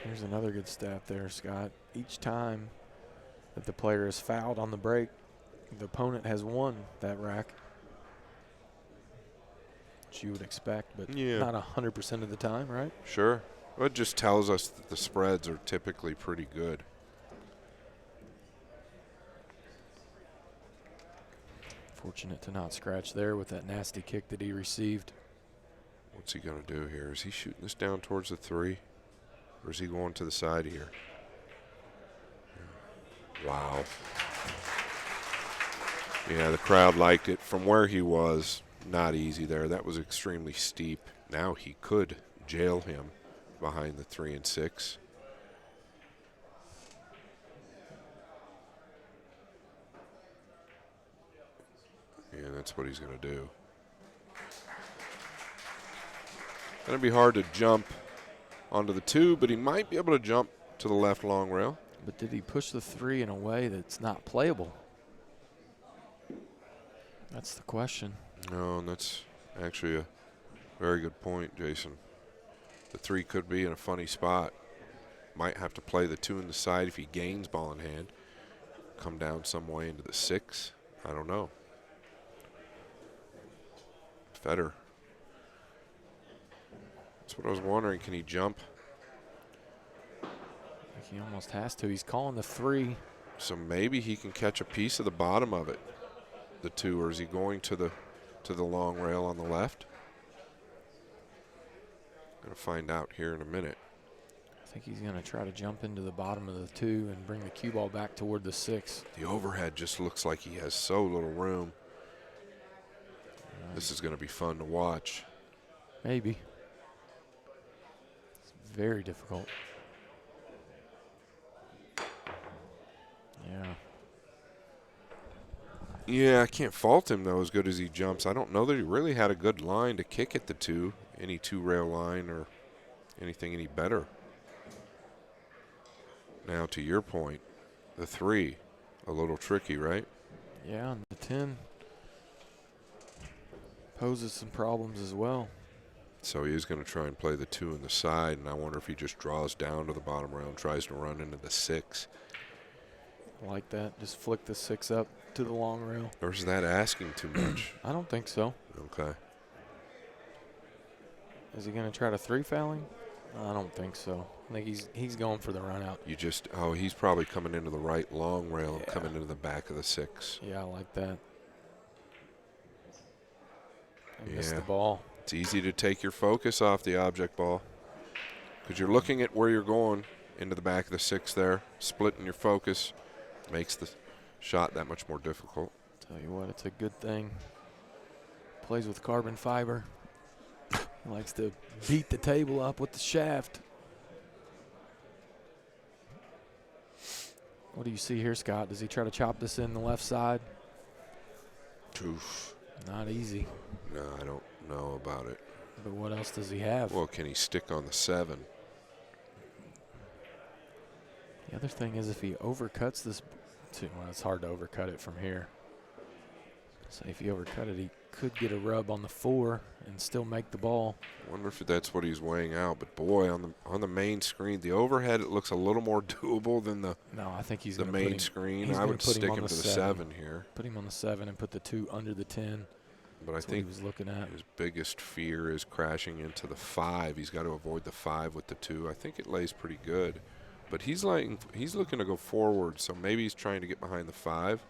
Here's another good stat there, Scott. Each time that the player is fouled on the break, the opponent has won that rack. Which you would expect, but not 100% of the time, right? Sure. Well, it just tells us that the spreads are typically pretty good. Fortunate to not scratch there with that nasty kick that he received. What's he going to do here? Is he shooting this down towards the 3? Or is he going to the side here? Wow. Yeah, the crowd liked it. From where he was, not easy there. That was extremely steep. Now he could jail him behind the 3 and 6. Yeah, that's what he's going to do. Going to be hard to jump onto the 2, but he might be able to jump to the left long rail. But did he push the 3 in a way that's not playable? That's the question. No, and that's actually a very good point, Jason. The 3 could be in a funny spot. Might have to play the 2 in the side if he gains ball in hand. Come down some way into the 6. I don't know. Fedor. That's what I was wondering. Can he jump? He almost has to. He's calling the 3. So maybe he can catch a piece of the bottom of it, the 2, or is he going to the long rail on the left? Going to find out here in a minute. I think he's going to try to jump into the bottom of the 2 and bring the cue ball back toward the 6. The overhead just looks like he has so little room. This is going to be fun to watch. Maybe. It's very difficult. Yeah. Yeah, I can't fault him, though, as good as he jumps. I don't know that he really had a good line to kick at the 2, any 2-rail line or anything any better. Now, to your point, the 3, a little tricky, right? Yeah, and the 10 poses some problems as well. So he is going to try and play the 2 in the side, and I wonder if he just draws down to the bottom rail and tries to run into the 6. I like that. Just flick the 6 up to the long rail. Or is that asking too much? I don't think so. Okay. Is he going to try to 3 fouling? I don't think so. I think he's going for the run out. He's probably coming into the right long rail and coming into the back of the 6. Yeah, I like that. I missed the ball. It's easy to take your focus off the object ball because you're looking at where you're going into the back of the 6 there. Splitting your focus makes the shot that much more difficult. Tell you what, it's a good thing. Plays with carbon fiber. Likes to beat the table up with the shaft. What do you see here, Scott? Does he try to chop this in the left side? Oof. Not easy. No, I don't know about it. But what else does he have? Well, can he stick on the 7? The other thing is if he overcuts this, well, it's hard to overcut it from here. So if he overcut it, he could get a rub on the 4 and still make the ball. I wonder if that's what he's weighing out. But boy, on the main screen, the overhead, it looks a little more doable than the I think he's the gonna main screen. I would stick him to the 7 here. Put him on the 7 and put the 2 under the 10. But That's I think what he was looking at. his biggest fear is crashing into the 5. He's got to avoid the 5 with the 2. I think it lays pretty good. But he's looking to go forward, so maybe he's trying to get behind the 5.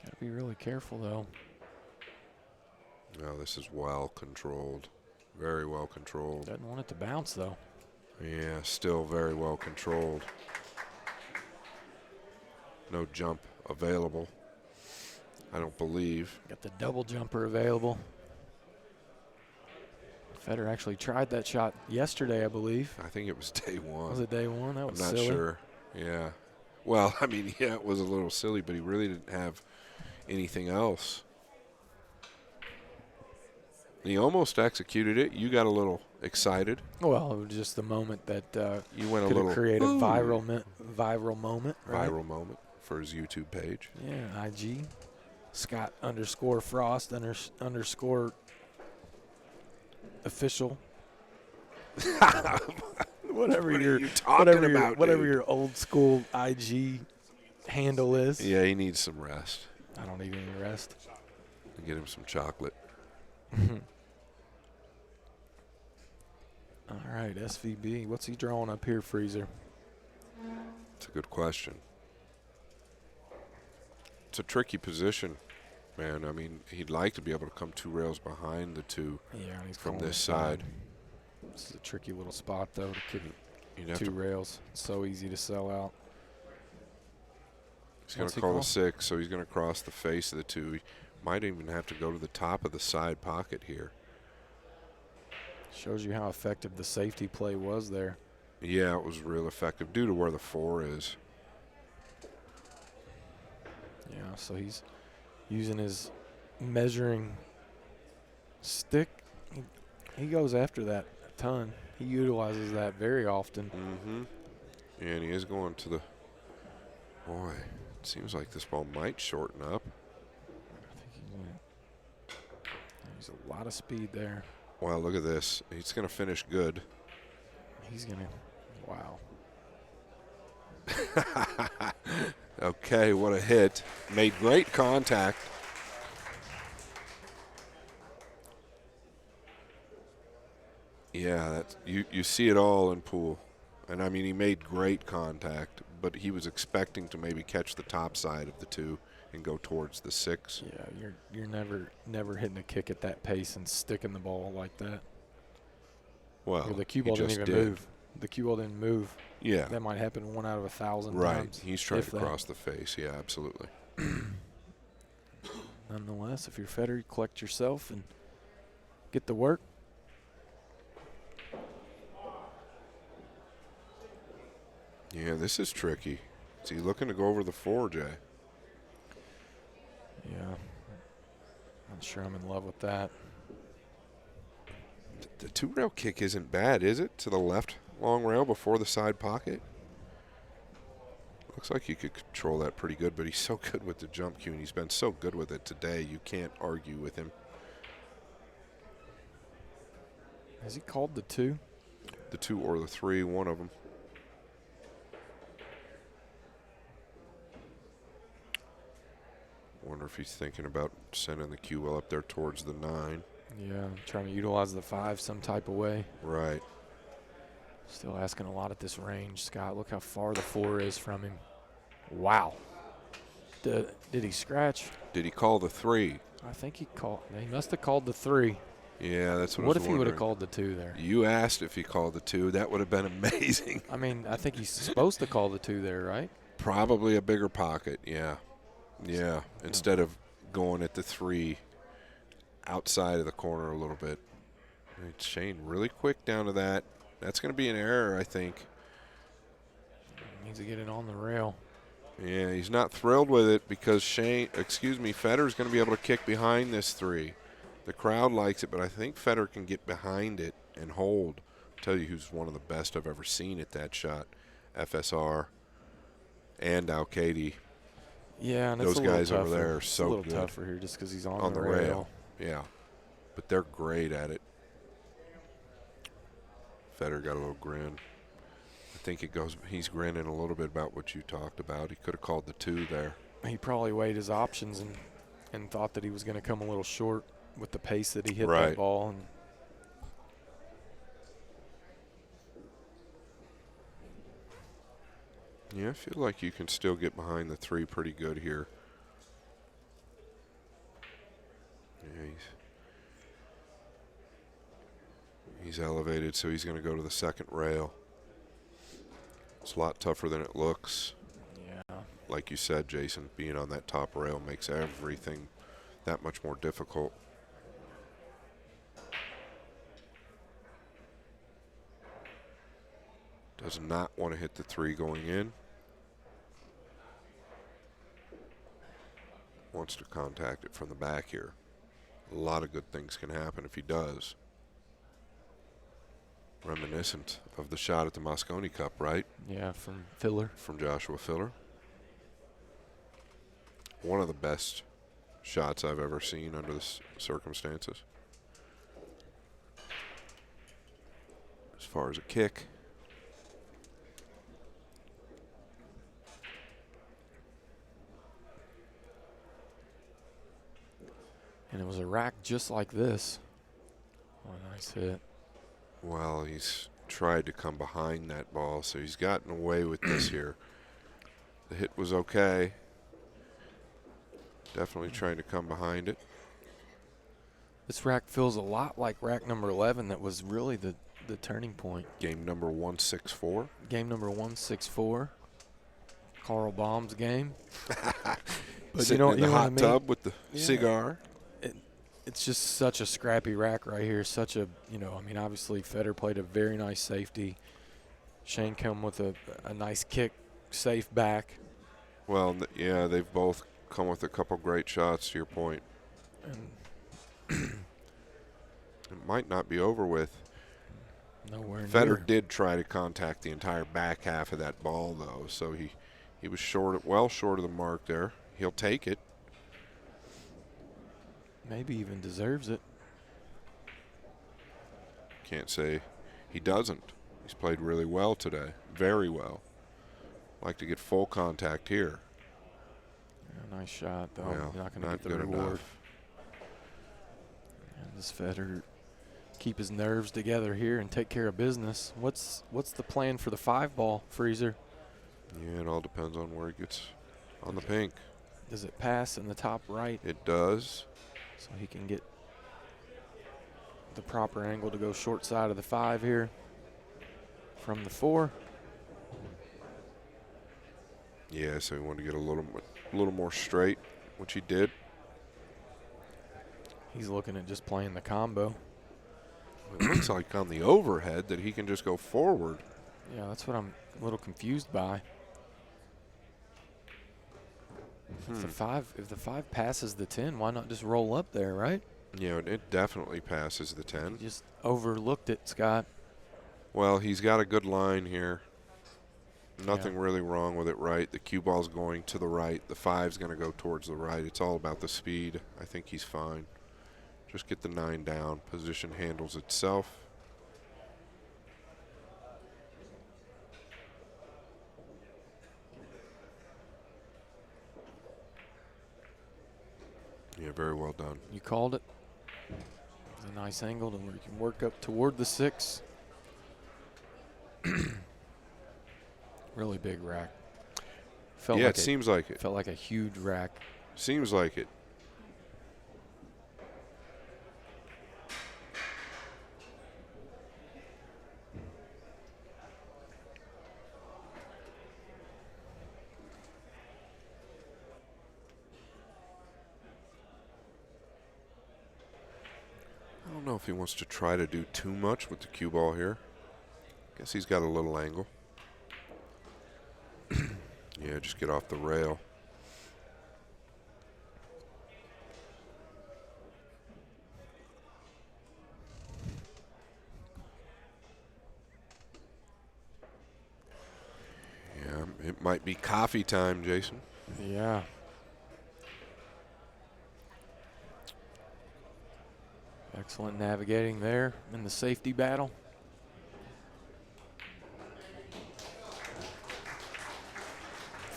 Got to be really careful, though. No, this is well controlled. Very well controlled. Doesn't want it to bounce, though. Yeah, still very well controlled. No jump available, I don't believe. Got the double jumper available. Fedor actually tried that shot yesterday, I believe. I think it was day 1. Was it day 1? That was I'm not silly. sure. Yeah. Well, I mean, yeah, it was a little silly, but he really didn't have anything else. He almost executed it. You got a little excited. Well, it was just the moment that You went a could little create a "Ooh." viral moment. Right? Viral moment for his YouTube page. Yeah, IG. Scott_Frost underscore official. Whatever What are your you talking about, whatever dude? your old school IG handle is. Yeah, he needs some rest. I don't need any rest. Get him some chocolate. All right, SVB. What's he drawing up here, Freezer? It's a good question. It's a tricky position, man. I mean, he'd like to be able to come 2 rails behind the 2 Yeah, and he's from calling this it side. fine. This is a tricky little spot, though, to kick You'd have 2 to, rails. It's so easy to sell out. he's going What's to he call call? a 6, so he's going to cross the face of the 2. He might even have to go to the top of the side pocket here. Shows you how effective the safety play was there. Yeah, it was real effective due to where the 4 is. Yeah, so he's using his measuring stick. He goes after that a ton. He utilizes that very often. Mm-hmm. And he is going to the – boy, it seems like this ball might shorten up. I think there's a lot of speed there. Wow, look at this. He's going to finish good. He's going to – wow. Okay, what a hit. Made great contact. Yeah, that's, you see it all in pool. And, I mean, he made great contact, but he was expecting to maybe catch the top side of the 2 and go towards the 6. Yeah, you're never hitting a kick at that pace and sticking the ball like that. Well, The cue ball he didn't just even did. move. The cue ball didn't move. Yeah, That might happen 1 out of 1,000 right. times. He's trying if to that. cross the face. Yeah, absolutely. Nonetheless, if you're Fedor, you collect yourself and get to work. Yeah, this is tricky. Is he looking to go over the 4, Jay? Yeah. Not sure I'm in love with that. The 2-rail kick isn't bad, is it? To the left long rail before the side pocket? Looks like you could control that pretty good, but he's so good with the jump cue, and he's been so good with it today, you can't argue with him. Has he called the 2? The 2 or the 3, one of them. Wonder if he's thinking about sending the cue well up there towards the 9. Yeah, trying to utilize the 5 some type of way. Right. Still asking a lot at this range, Scott. Look how far the 4 is from him. Wow. Did he scratch? Did he call the 3? I think he must have called the 3. Yeah, that's what I What was if he would have wondering. called the 2 there? You asked if he called the 2. That would have been amazing. I mean, I think he's supposed to call the 2 there, right? Probably a bigger pocket, yeah. Yeah, instead of going at the 3 outside of the corner a little bit. It's Shane really quick down to that. That's going to be an error, I think. Needs to get it on the rail. Yeah, he's not thrilled with it because Fedor's going to be able to kick behind this 3. The crowd likes it, but I think Fedor can get behind it and hold. I'll tell you who's one of the best I've ever seen at that shot, FSR. and Al-Kaidi. Yeah, and Those it's a little guys over tougher. there are It's so a little good tougher here just because he's on the the rail. Yeah, but they're great at it. Fedor got a little grin. I think he's grinning a little bit about what you talked about. He could have called the 2 there. He probably weighed his options and thought that he was going to come a little short with the pace that he hit Right. that ball. And yeah, I feel like you can still get behind the 3 pretty good here. Yeah, he's elevated, so he's going to go to the second rail. It's a lot tougher than it looks. yeah, Like you said, Jason, being on that top rail makes everything that much more difficult. Does not want to hit the 3 going in. Wants to contact it from the back here. A lot of good things can happen if he does. Reminiscent of the shot at the Mosconi Cup, right? yeah, from Filler. From Joshua Filler. One of the best shots I've ever seen under the circumstances. As far as a kick. And it was a rack just like this. Oh, nice hit. Well, he's tried to come behind that ball, so he's gotten away with this here. The hit was okay. Definitely trying to come behind it. This rack feels a lot like rack number 11 that was really the turning point. Game number 164. Game number 164. Carl Baum's game. But Sitting in the what I hot mean? tub with the Yeah. cigar. It's just such a scrappy rack right here. Such a, obviously Fedor played a very nice safety. Shane come with a nice kick, safe back. Well, yeah, they've both come with a couple great shots, to your point. And It might not be over with. nowhere Fedor near. did try to contact the entire back half of that ball, though, so he was well short of the mark there. He'll take it. Maybe even deserves it. Can't say he doesn't. He's played really well today, very well. Like to get full contact here. Yeah, nice shot, though. Well, You're not going to not get the good reward. enough. And this Fedor keep his nerves together here and take care of business. What's the plan for the 5-ball, Freezer? Yeah, it all depends on where it gets on the pink. Does it pass in the top right It does. so he can get the proper angle to go short side of the 5 here from the 4? Yeah, so he wanted to get a little more straight, which he did. He's looking at just playing the combo. It looks like on the overhead that he can just go forward. Yeah, that's what I'm a little confused by. If the 5 passes the 10, why not just roll up there, right? Yeah, it definitely passes the 10. He just overlooked it, Scott. Well, he's got a good line here. Nothing really wrong with it, right? The cue ball's going to the right. The 5's going to go towards the right. It's all about the speed. I think he's fine. Just get the 9 down. Position handles itself. Yeah, very well done. You called it. It's a nice angle to where you can work up toward the 6. Really big rack. Yeah, it seems like it. Felt like a huge rack. Seems like it. I don't know if he wants to try to do too much with the cue ball here. Guess he's got a little angle. Yeah, just get off the rail. Yeah, it Might be coffee time, Jason. Yeah. Excellent navigating there in the safety battle.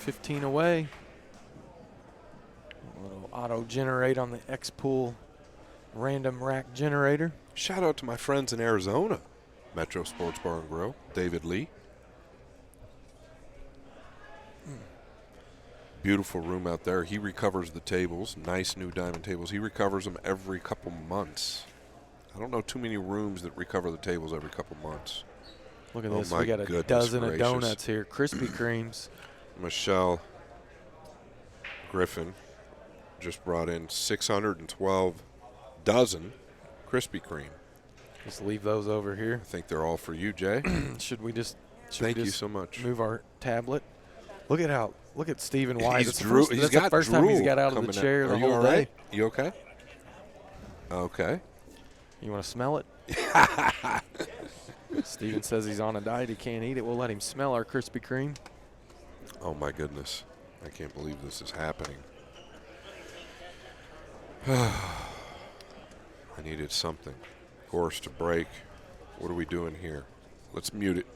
$15 away. A little auto generate on the X-Pool random rack generator. Shout out to my friends in Arizona, Metro Sports Bar and Grill, David Lee. Beautiful room out there. He recovers the tables, nice new diamond tables. He recovers them every couple months. I don't know too many rooms that recover the tables every couple months. Look at Oh this. my We got a goodness dozen gracious. of donuts here. Krispy Kremes. Michelle Griffin just brought in 612 dozen Krispy Kreme. Just leave those over here. I think they're all for you, Jay. Should we just Thank you so much. move our tablet? Look at Stephen Wise. He's That's the first time he's got out of the chair the Are you whole all day. right? You okay? Okay. You want to smell it? Steven says he's on a diet. He can't eat it. We'll let him smell our Krispy Kreme. Oh, my goodness. I can't believe this is happening. I needed something. Gorst to break. What are we doing here? Let's mute it.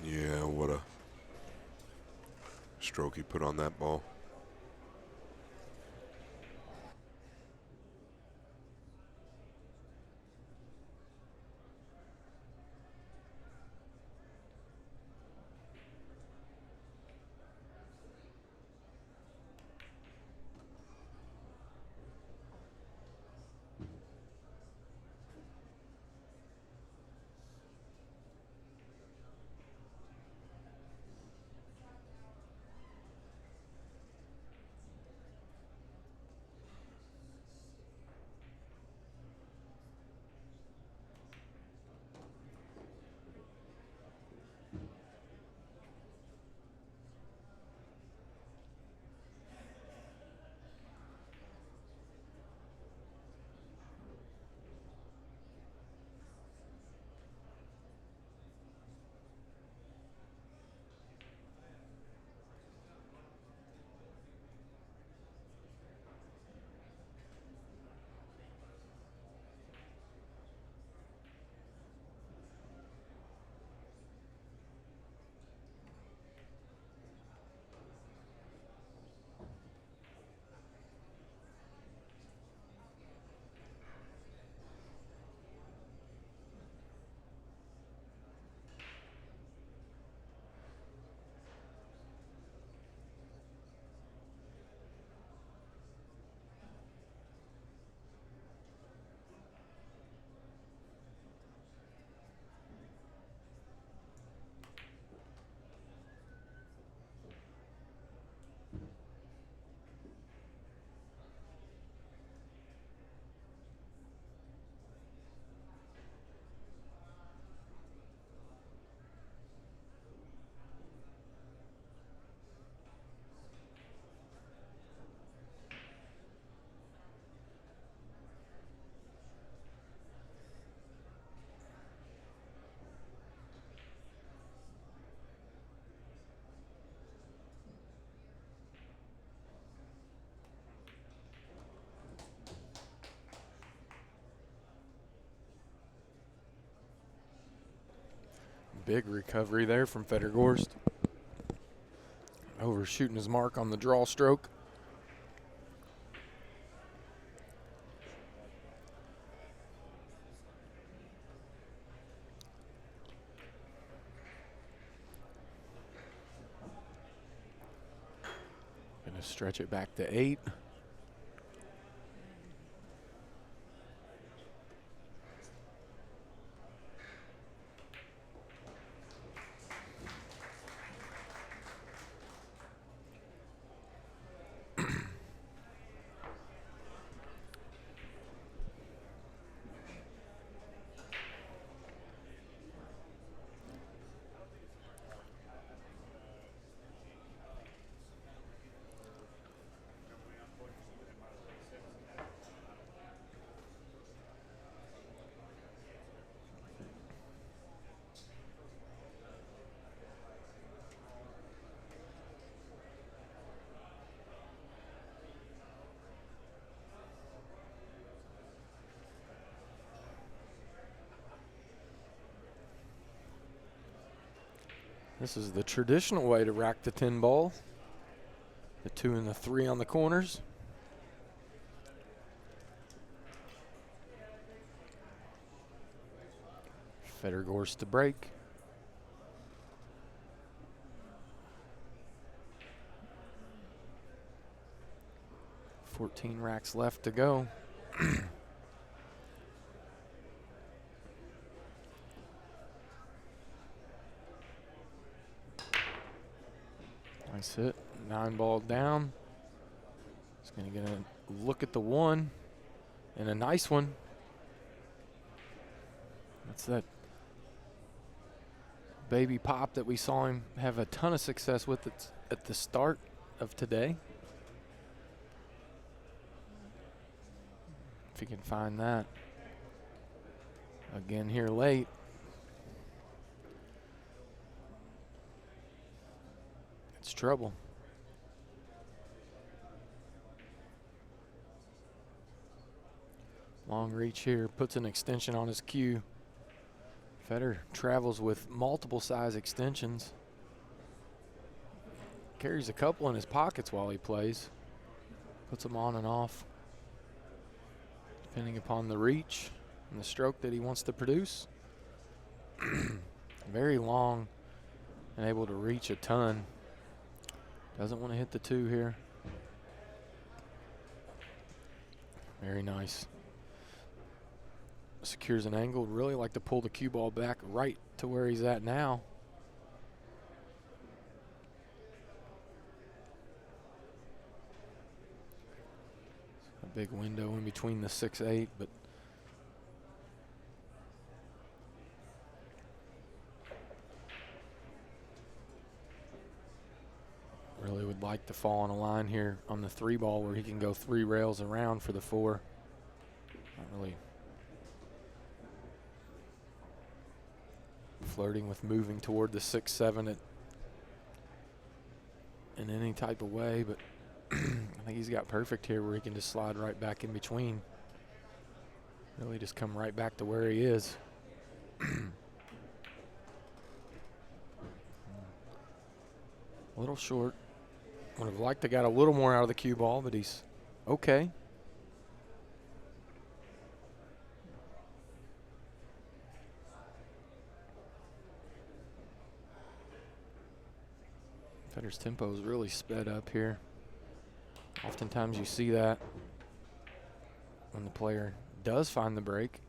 Yeah, what a stroke he put on that ball. Big recovery there from Fedor Gorst. Overshooting his mark on the draw stroke. Gonna stretch it back to 8. This is the traditional way to rack the 10 ball. The 2 and the 3 on the corners. Fedor Gorst to break. $14 racks left to go. Nice hit. 9 ball down. He's going to get a look at the 1 and a nice one. That's that baby pop that we saw him have a ton of success with at the start of today. If he can find that again here late. It's trouble. Long reach here, puts an extension on his cue. Fedor travels with multiple size extensions. Carries a couple in his pockets while he plays. Puts them on and off, depending upon the reach and the stroke that he wants to produce. Very long and able to reach a ton. Doesn't want to hit the 2 here. Very nice. Secures an angle. Would really like to pull the cue ball back right to where he's at now. A big window in between the 6-8, but really would like to fall on a line here on the 3 ball where he can go 3 rails around for the 4. Not really flirting with moving toward the 6-7 in any type of way, but I think he's got perfect here where he can just slide right back in between. Really just come right back to where he is. A little short. Would have liked to got a little more out of the cue ball, but he's okay. Fedor's tempo is really sped up here. Oftentimes you see that when the player does find the break.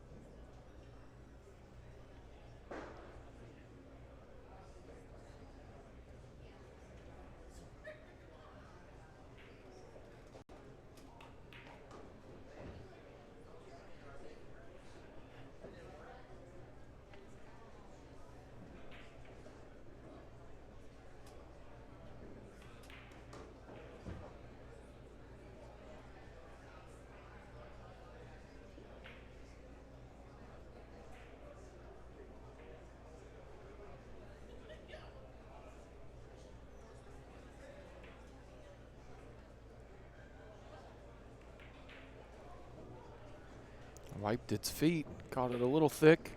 Wiped its feet, caught it a little thick,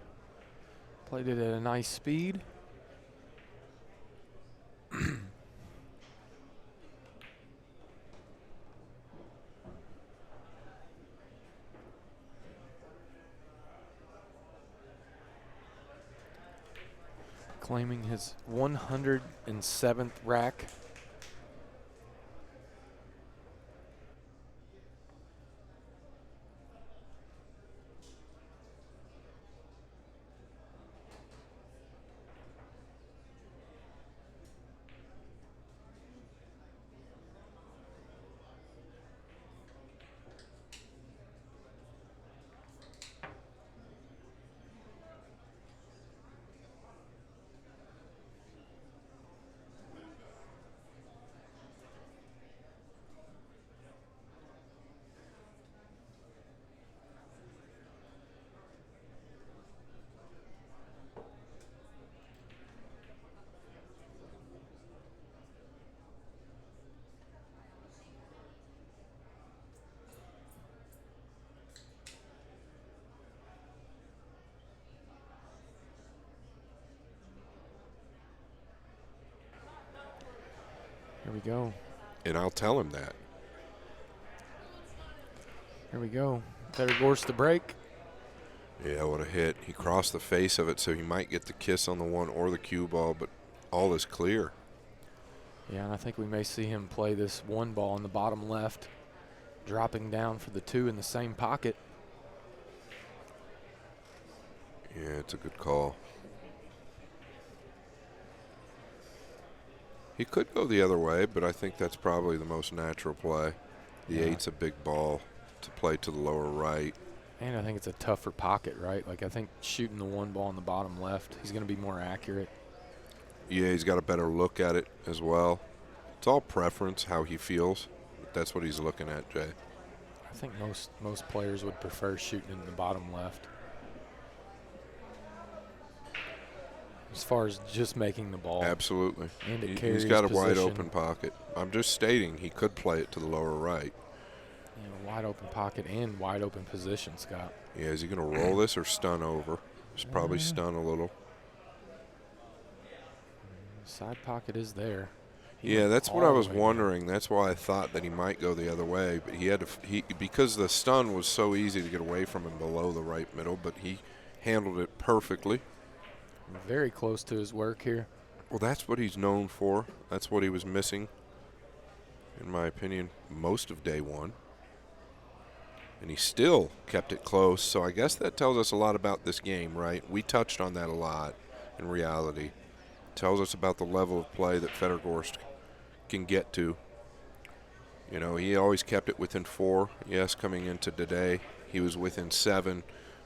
played it at a nice speed. claiming his 107th rack. Here we go. And I'll tell him that. Here we go. Fedor Gorst the break. Yeah, what a hit. He crossed the face of it, so he might get the kiss on the 1 or the cue ball, but all is clear. Yeah, and I think we may see him play this 1 ball in the bottom left, dropping down for the 2 in the same pocket. Yeah, it's a good call. He could go the other way, but I think that's probably the most natural play. The 8's a big ball to play to the lower right. And I think it's a tougher pocket, right? Like, I think shooting the 1 ball in the bottom left, he's going to be more accurate. Yeah, he's got a better look at it as well. It's all preference, how he feels. But that's what he's looking at, Jay. I think most players would prefer shooting in the bottom left. As far as just making the ball. Absolutely. And it He's got a carries wide position. open pocket. I'm just stating he could play it to the lower right. Yeah, wide open pocket and wide open position, Scott. Yeah, is he going to roll this or stun over? Just probably stun a little. Side pocket is there. Yeah, that's what I was wondering. That's why I thought that he might go the other way, but he had to because the stun was so easy to get away from him below the right middle, but he handled it perfectly. Very close to his work here. Well, that's what he's known for. That's what he was missing, in my opinion, most of day 1. And he still kept it close, so I guess that tells us a lot about this game, right? We touched on that a lot in reality. Tells us about the level of play that Fedor Gorst can get to. You know, he always kept it within 4. Yes, coming into today, he was within 7,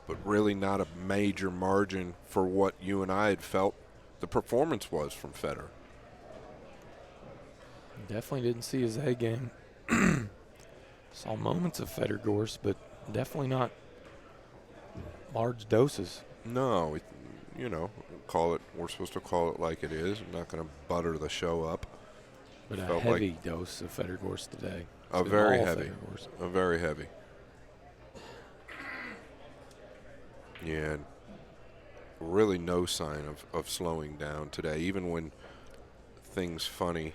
but really not a major margin for what you and I had felt the performance was from Fedor. Definitely didn't see his A game. Saw moments of Fedor Gorst, but definitely not large doses. No, you know, we're supposed to call it like it is. I'm not going to butter the show up. But a heavy dose of Fedor Gorst today. A very heavy. A very heavy. Yeah, and really no sign of slowing down today, even when things funny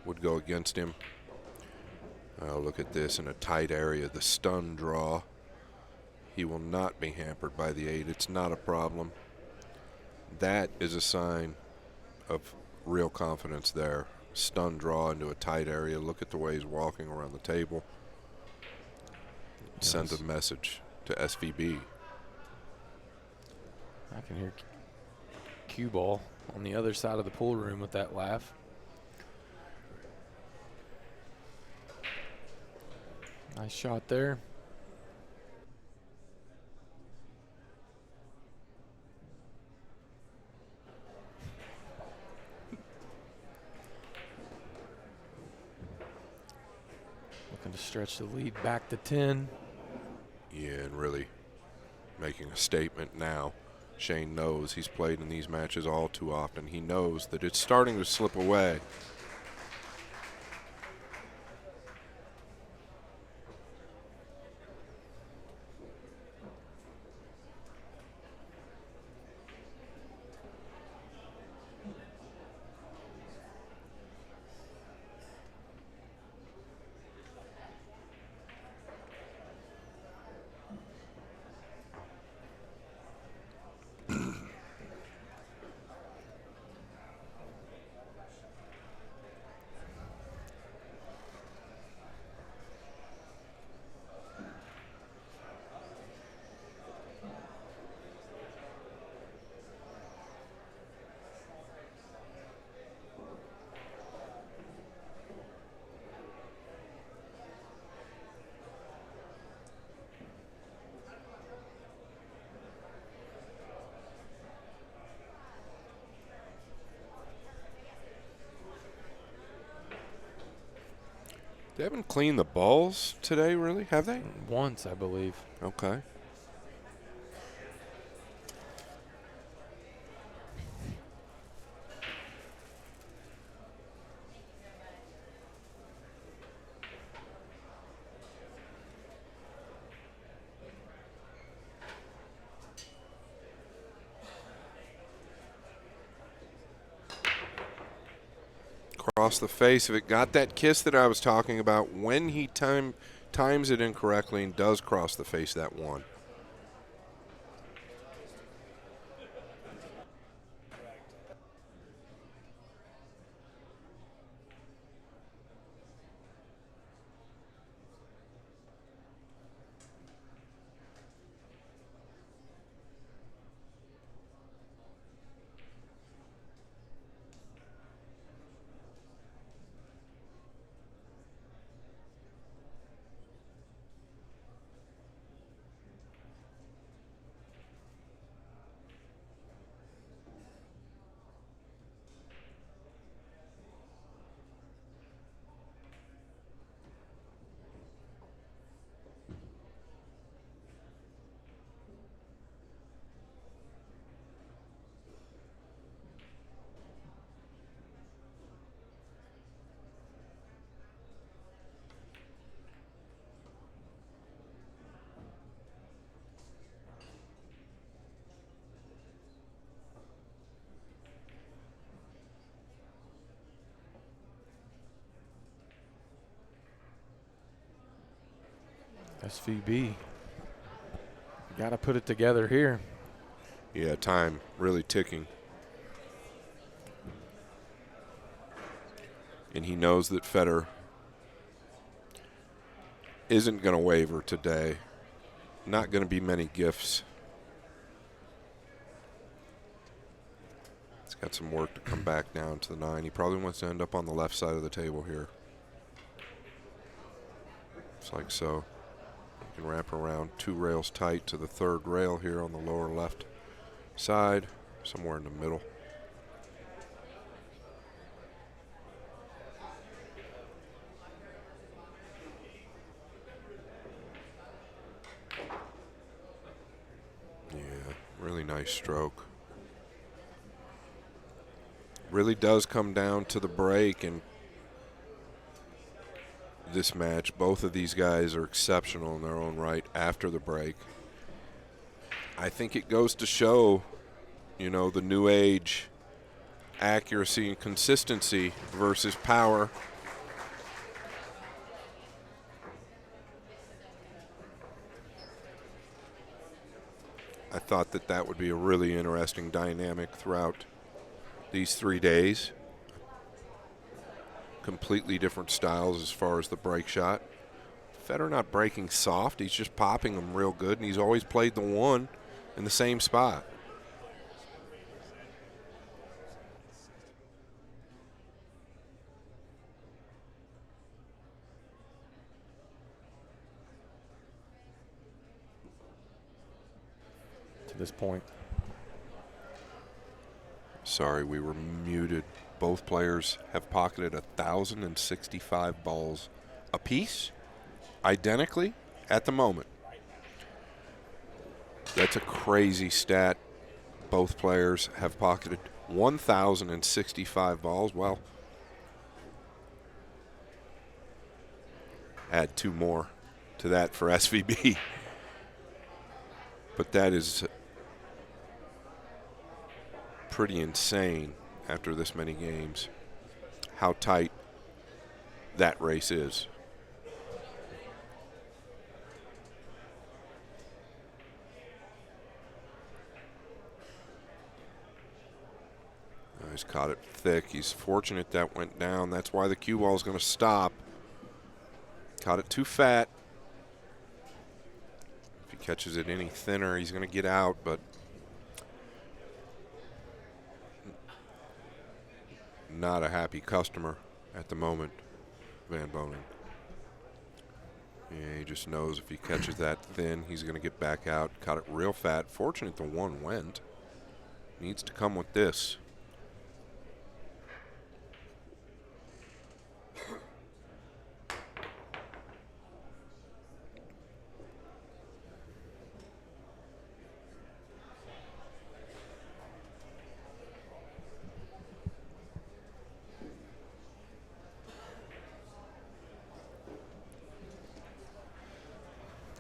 would go against him. Look at this in a tight area, the stun draw. He will not be hampered by the 8. It's not a problem. That is a sign of real confidence there. Stun draw into a tight area. Look at the way he's walking around the table. Yes. Sends a message to SVB. I can hear cue ball on the other side of the pool room with that laugh. Nice shot there. Looking to stretch the lead back to 10. Yeah, and really making a statement now. Shane knows he's played in these matches all too often. He knows that it's starting to slip away. They haven't cleaned the balls today, really, have they? Once, I believe. Okay. Across the face. If it got that kiss that I was talking about, when he times it incorrectly and does cross the face, that one. SVB. Got to put it together here. Yeah, time really ticking. And he knows that Fedor isn't going to waver today. Not going to be many gifts. He's got some work to come back down to the 9. He probably wants to end up on the left side of the table here. It's like so. You can wrap around 2 rails tight to the 3rd rail here on the lower left side, somewhere in the middle. Yeah, really nice stroke. Really does come down to the break, and this match, both of these guys are exceptional in their own right after the break. I think it goes to show, you know, the new age accuracy and consistency versus power. I thought that that would be a really interesting dynamic throughout these 3 days. Completely different styles as far as the break shot. Fedor not breaking soft, he's just popping them real good, and he's always played the 1 in the same spot. To this point. Sorry, we were muted. Both players have pocketed 1,065 balls apiece, identically at the moment. That's a crazy stat. Both players have pocketed 1,065 balls. Well, add 2 more to that for SVB. But that is pretty insane after this many games, how tight that race is. He's caught it thick. He's fortunate that went down. That's why the cue ball is going to stop. Caught it too fat. If he catches it any thinner, he's going to get out, but not a happy customer at the moment, Van Boening. Yeah, he just knows if he catches that thin, he's going to get back out. Caught it real fat. Fortunate the 1 went. Needs to come with this.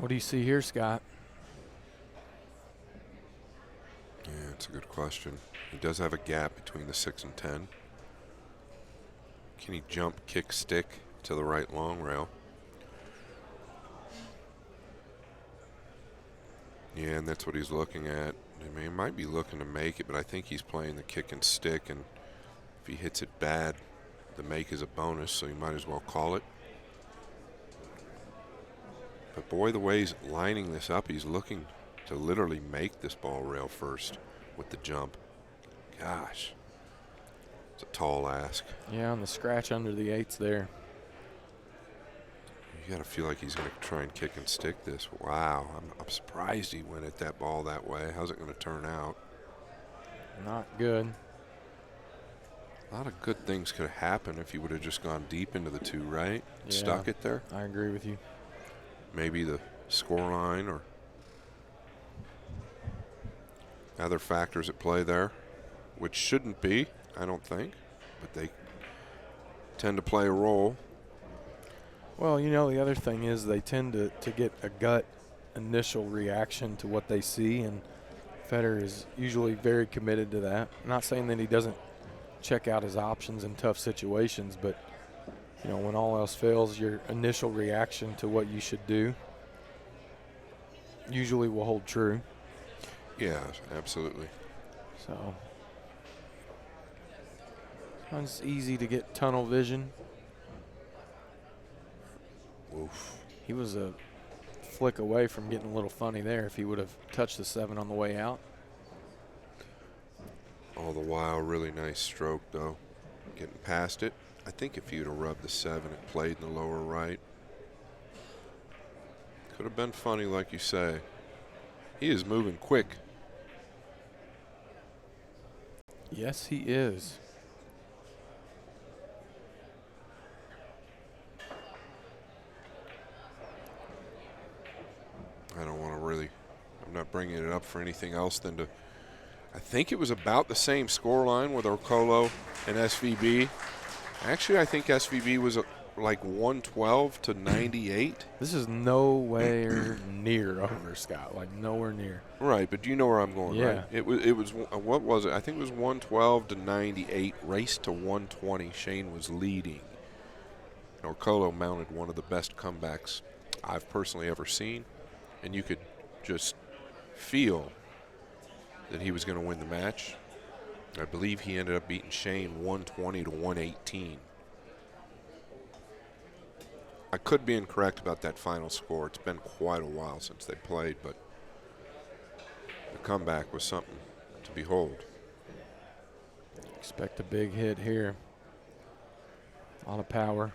What do you see here, Scott? Yeah, it's a good question. He does have a gap between the 6 and 10. Can he jump, kick, stick to the right long rail? Yeah, and that's what he's looking at. I mean, he might be looking to make it, but I think he's playing the kick and stick, and if he hits it bad, the make is a bonus, so you might as well call it. But boy, the way he's lining this up, he's looking to literally make this ball rail first with the jump. Gosh, it's a tall ask. Yeah, on the scratch under the 8s there. You got to feel like he's going to try and kick and stick this. Wow, I'm surprised he went at that ball that way. How's it going to turn out? Not good. A lot of good things could happen if he would have just gone deep into the 2, right? Yeah, Stuck it there. I agree with you. Maybe the score line or other factors at play there, which shouldn't be, I don't think, but they tend to play a role. Well, you know, the other thing is they tend to get a gut initial reaction to what they see, and Fedor is usually very committed to that. I'm not saying that he doesn't check out his options in tough situations, but you know, when all else fails, your initial reaction to what you should do usually will hold true. Yeah, absolutely. So it's easy to get tunnel vision. Oof. He was a flick away from getting a little funny there if he would have touched the 7 on the way out. All the while, really nice stroke, though. Getting past it. I think if he would have rubbed the 7, it played in the lower right. Could have been funny, like you say. He is moving quick. Yes, he is. I don't want to really, I'm not bringing it up for anything else than to, I think it was about the same score line with Orcolo and SVB. Actually, I think SVB was like 112 to 98. This is nowhere near over, Scott. Like nowhere near. Right, but you know where I'm going, Yeah. right? It was what was it? I think it was 112 to 98. Race to 120. Shane was leading. Orcolo mounted one of the best comebacks I've personally ever seen, and you could just feel that he was going to win the match. I believe he ended up beating Shane 120 to 118. I could be incorrect about that final score. It's been quite a while since they played, but the comeback was something to behold. Expect a big hit here. A lot of power.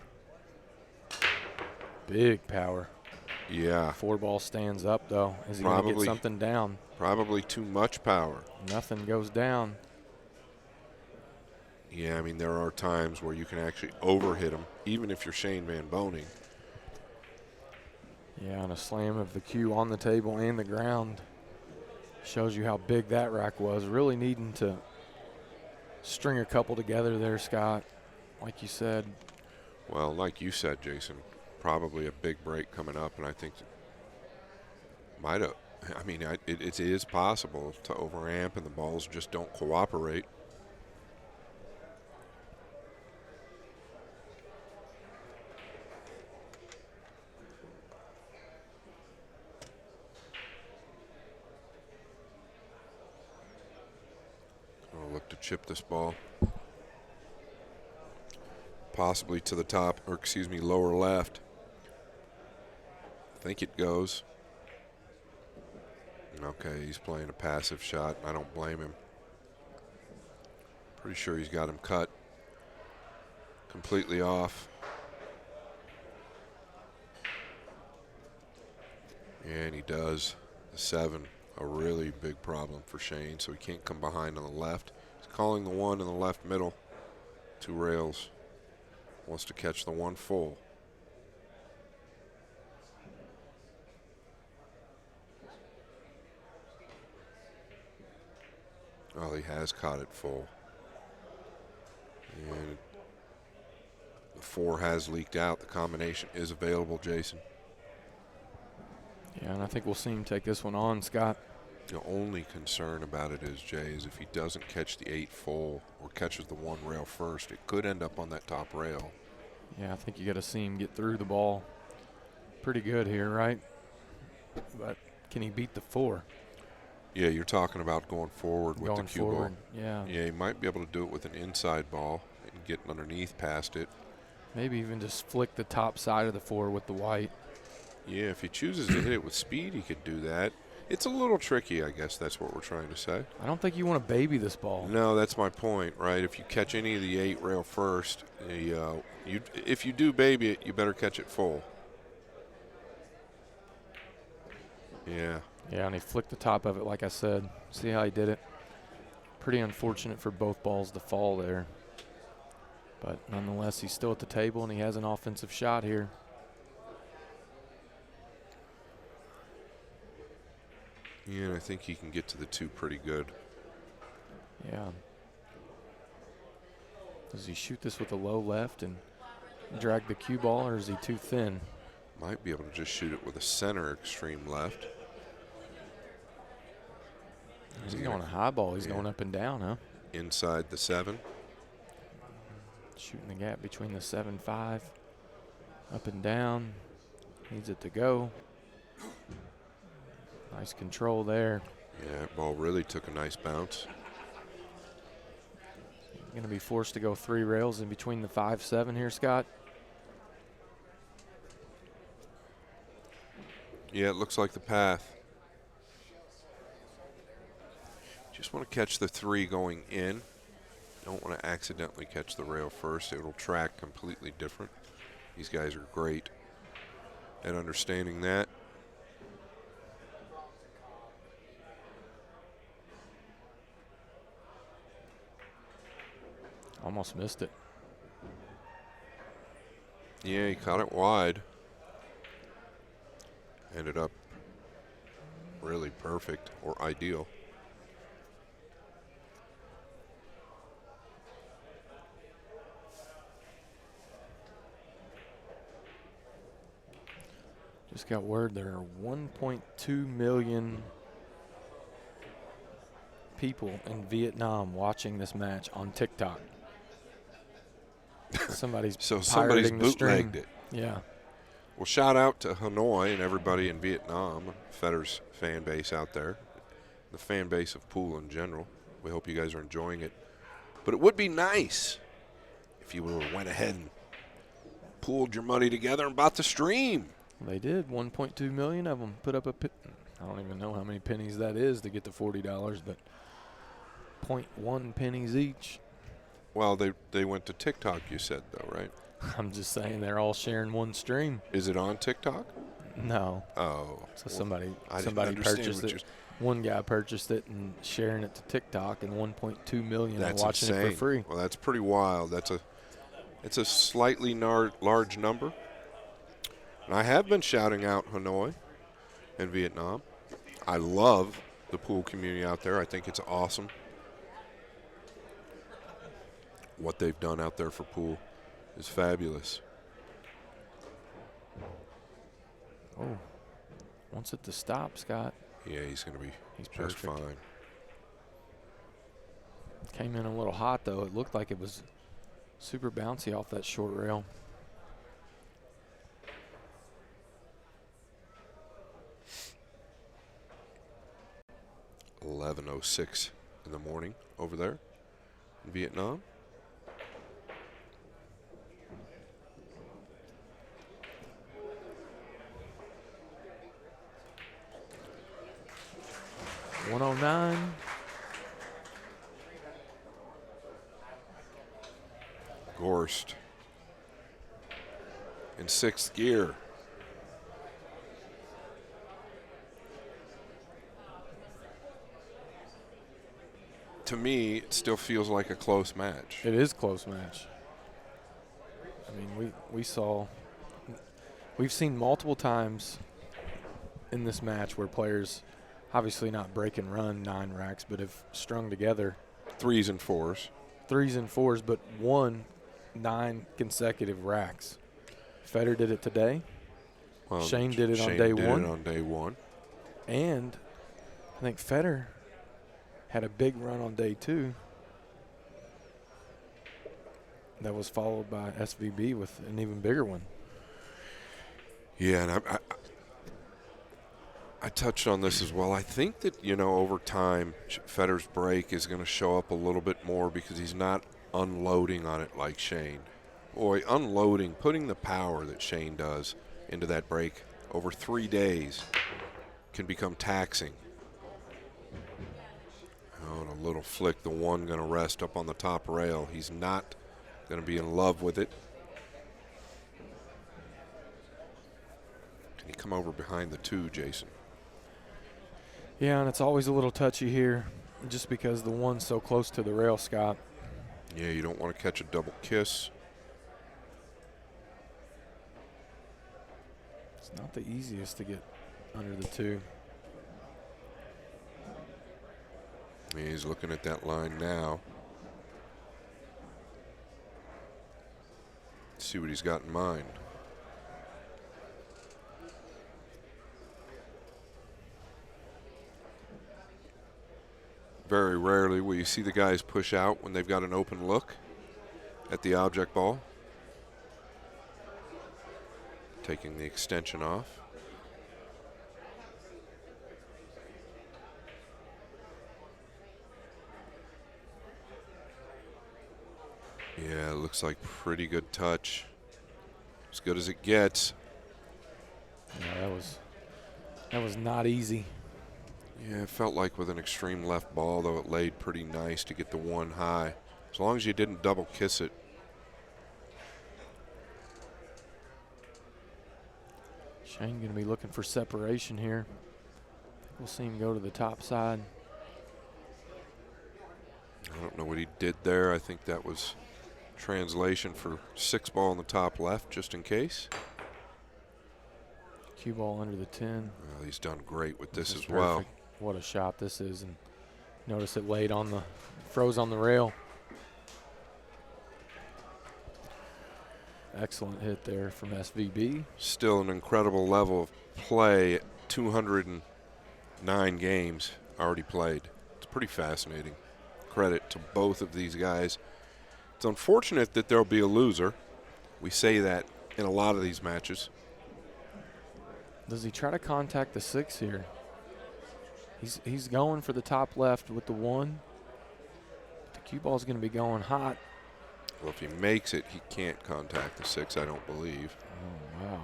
Big power. Yeah. 4-ball stands up, though. Is he going to get something down? Probably too much power. Nothing goes down. Yeah, I mean, there are times where you can actually overhit him, even if you're Shane Van Boening. Yeah, and a slam of the cue on the table and the ground shows you how big that rack was. Really needing to string a couple together there, Scott, like you said. Well, like you said, Jason, probably a big break coming up, and I think might have. I mean, it is possible to overamp and the balls just don't cooperate. I'll look to chip this ball. Possibly to the top, or excuse me, lower left. I think it goes. Okay, he's playing a passive shot. I don't blame him. Pretty sure he's got him cut completely off. And he does. The 7, a really big problem for Shane, so he can't come behind on the left. He's calling the 1 in the left middle. 2 rails. Wants to catch the 1 full. Oh, he has caught it full. And the 4 has leaked out. The combination is available, Jason. Yeah, and I think we'll see him take this one on, Scott. The only concern about it is, Jay, is if he doesn't catch the 8 full or catches the 1 rail first, it could end up on that top rail. Yeah, I think you got to see him get through the ball pretty good here, right? But can he beat the 4? Yeah, you're talking about going forward with the cue ball. Yeah. Yeah, he might be able to do it with an inside ball and get underneath past it. Maybe even just flick the top side of the 4 with the white. Yeah, if he chooses to hit it with speed, he could do that. It's a little tricky, I guess that's what we're trying to say. I don't think you want to baby this ball. No, that's my point, right? If you catch any of the 8 rail first, if you do baby it, you better catch it full. Yeah. Yeah, and he flicked the top of it, like I said. See how he did it? Pretty unfortunate for both balls to fall there. But nonetheless, he's still at the table, and he has an offensive shot here. Yeah, and I think he can get to the 2 pretty good. Yeah. Does he shoot this with a low left and drag the cue ball, or is he too thin? Might be able to just shoot it with a center extreme left. He's going a high ball. He's Yeah. going up and down, huh? Inside the 7. Shooting the gap between the 7-5. Up and down. Needs it to go. Nice control there. Yeah, that ball really took a nice bounce. Going to be forced to go 3 rails in between the 5-7 here, Scott. Yeah, it looks like the path. Just want to catch the 3 going in. Don't want to accidentally catch the rail first. It'll track completely different. These guys are great at understanding that. Almost missed it. Yeah, he caught it wide. Ended up really perfect or ideal. Just got word there are 1.2 million people in Vietnam watching this match on TikTok. Somebody's Somebody's pirating the stream. bootlegged it. Yeah. Well, shout out to Hanoi and everybody in Vietnam, Fedor's fan base out there, the fan base of pool in general. We hope you guys are enjoying it. But it would be nice if you would have went ahead and pooled your money together and bought the stream. They did. 1.2 million of them put up a I don't even know how many pennies that is to get to $40, but 0.1 pennies each. Well, they went to TikTok, you said, though, right? I'm just saying they're all sharing one stream. Is it on TikTok? No. Oh. So somebody I didn't understand purchased what it. One guy purchased it and sharing it to TikTok, and 1.2 million are That's watching insane. it for free. Well, that's pretty wild. It's a slightly large number. And I have been shouting out Hanoi and Vietnam. I love the pool community out there. I think it's awesome what they've done out there for pool is fabulous. Oh, wants it to stop, Scott. Yeah, he's going to be He's just perfect. fine. Came in a little hot, though. It looked like it was super bouncy off that short rail. .11:06 in the morning over there in Vietnam. .109. Gorst in 6th gear. To me, it still feels like a close match. It is a close match. I mean, we've seen multiple times in this match where players, obviously not break and run 9 racks, but have strung together 3s and 4s. 3s and 4s, but won 9 consecutive racks. Fedor did it today. Well, Shane did it on Shane day did one. it on day one. And I think Fedor had a big run on day 2. That was followed by SVB with an even bigger one. Yeah, and I touched on this as well. I think that, over time, Fedor's break is going to show up a little bit more because he's not unloading on it like Shane. Boy, unloading, putting the power that Shane does into that break over 3 days can become taxing. Oh, and a little flick, the 1 going to rest up on the top rail. He's not going to be in love with it. Can he come over behind the 2, Jason? Yeah, and it's always a little touchy here just because the 1's so close to the rail, Scott. Yeah, you don't want to catch a double kiss. It's not the easiest to get under the 2. He's looking at that line now. See what he's got in mind. Very rarely will you see the guys push out when they've got an open look at the object ball. Taking the extension off. Yeah, it looks like pretty good touch. As good as it gets. Yeah, that was not easy. Yeah, it felt like with an extreme left ball, though it laid pretty nice to get the 1 high. As long as you didn't double kiss it. Shane going to be looking for separation here. We'll see him go to the top side. I don't know what he did there. I think that was translation for 6 ball on the top left, just in case. Cue ball under the 10. Well, he's done great with this as perfect. well. What a shot this is. And notice it laid on the, froze on the rail. Excellent hit there from SVB. Still an incredible level of play at 209 games already played. It's pretty fascinating. Credit to both of these guys. It's unfortunate that there'll be a loser. We say that in a lot of these matches. Does he try to contact the 6 here? He's going for the top left with the 1. The cue ball's going to be going hot. Well, if he makes it, he can't contact the 6, I don't believe. Oh, wow.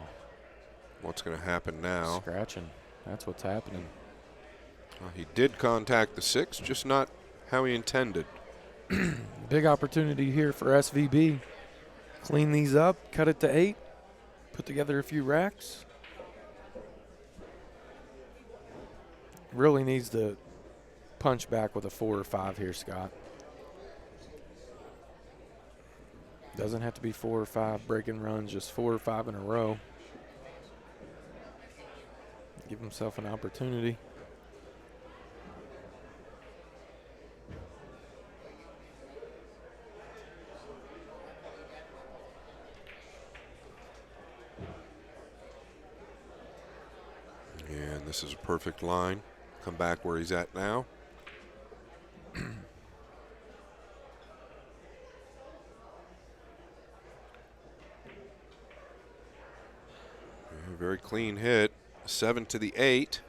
What's going to happen now? Scratching. That's what's happening. Well, he did contact the 6, just not how he intended. Big opportunity here for SVB. Clean these up, cut it to 8, put together a few racks. Really needs to punch back with a 4 or 5 here, Scott. Doesn't have to be 4 or 5 breaking runs, just 4 or 5 in a row. Give himself an opportunity. And this is a perfect line. Come back where he's at now. Very clean hit. 7 to the 8.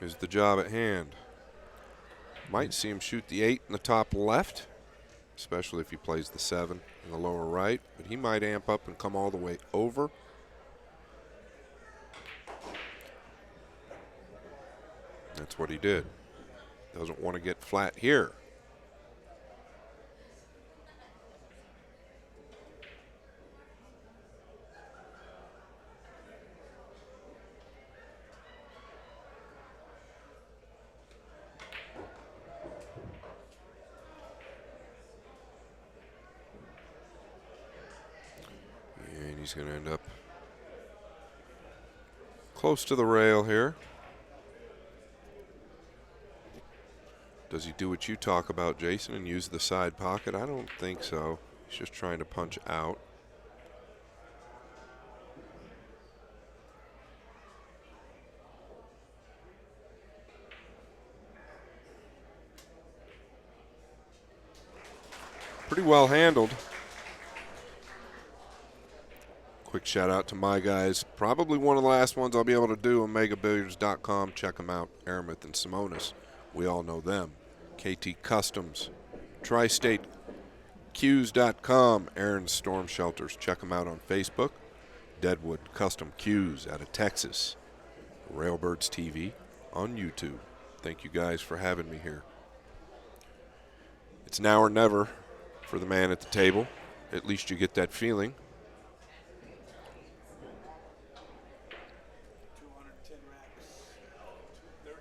Is the job at hand. Might see him shoot the 8 in the top left, especially if he plays the 7 in the lower right, but he might amp up and come all the way over. That's what he did. Doesn't want to get flat here. And he's going to end up close to the rail here. Does he do what you talk about, Jason, and use the side pocket? I don't think so. He's just trying to punch out. Pretty well handled. Quick shout out to my guys. Probably one of the last ones I'll be able to do. OmegaBilliards.com. Check them out. Aramuth and Simonis. We all know them. KT Customs. Tri-State Qs.com. Aaron's Storm Shelters. Check them out on Facebook. Deadwood Custom Qs out of Texas. Railbirds TV on YouTube. Thank you guys for having me here. It's now or never for the man at the table. At least you get that feeling. 210 racks. 30.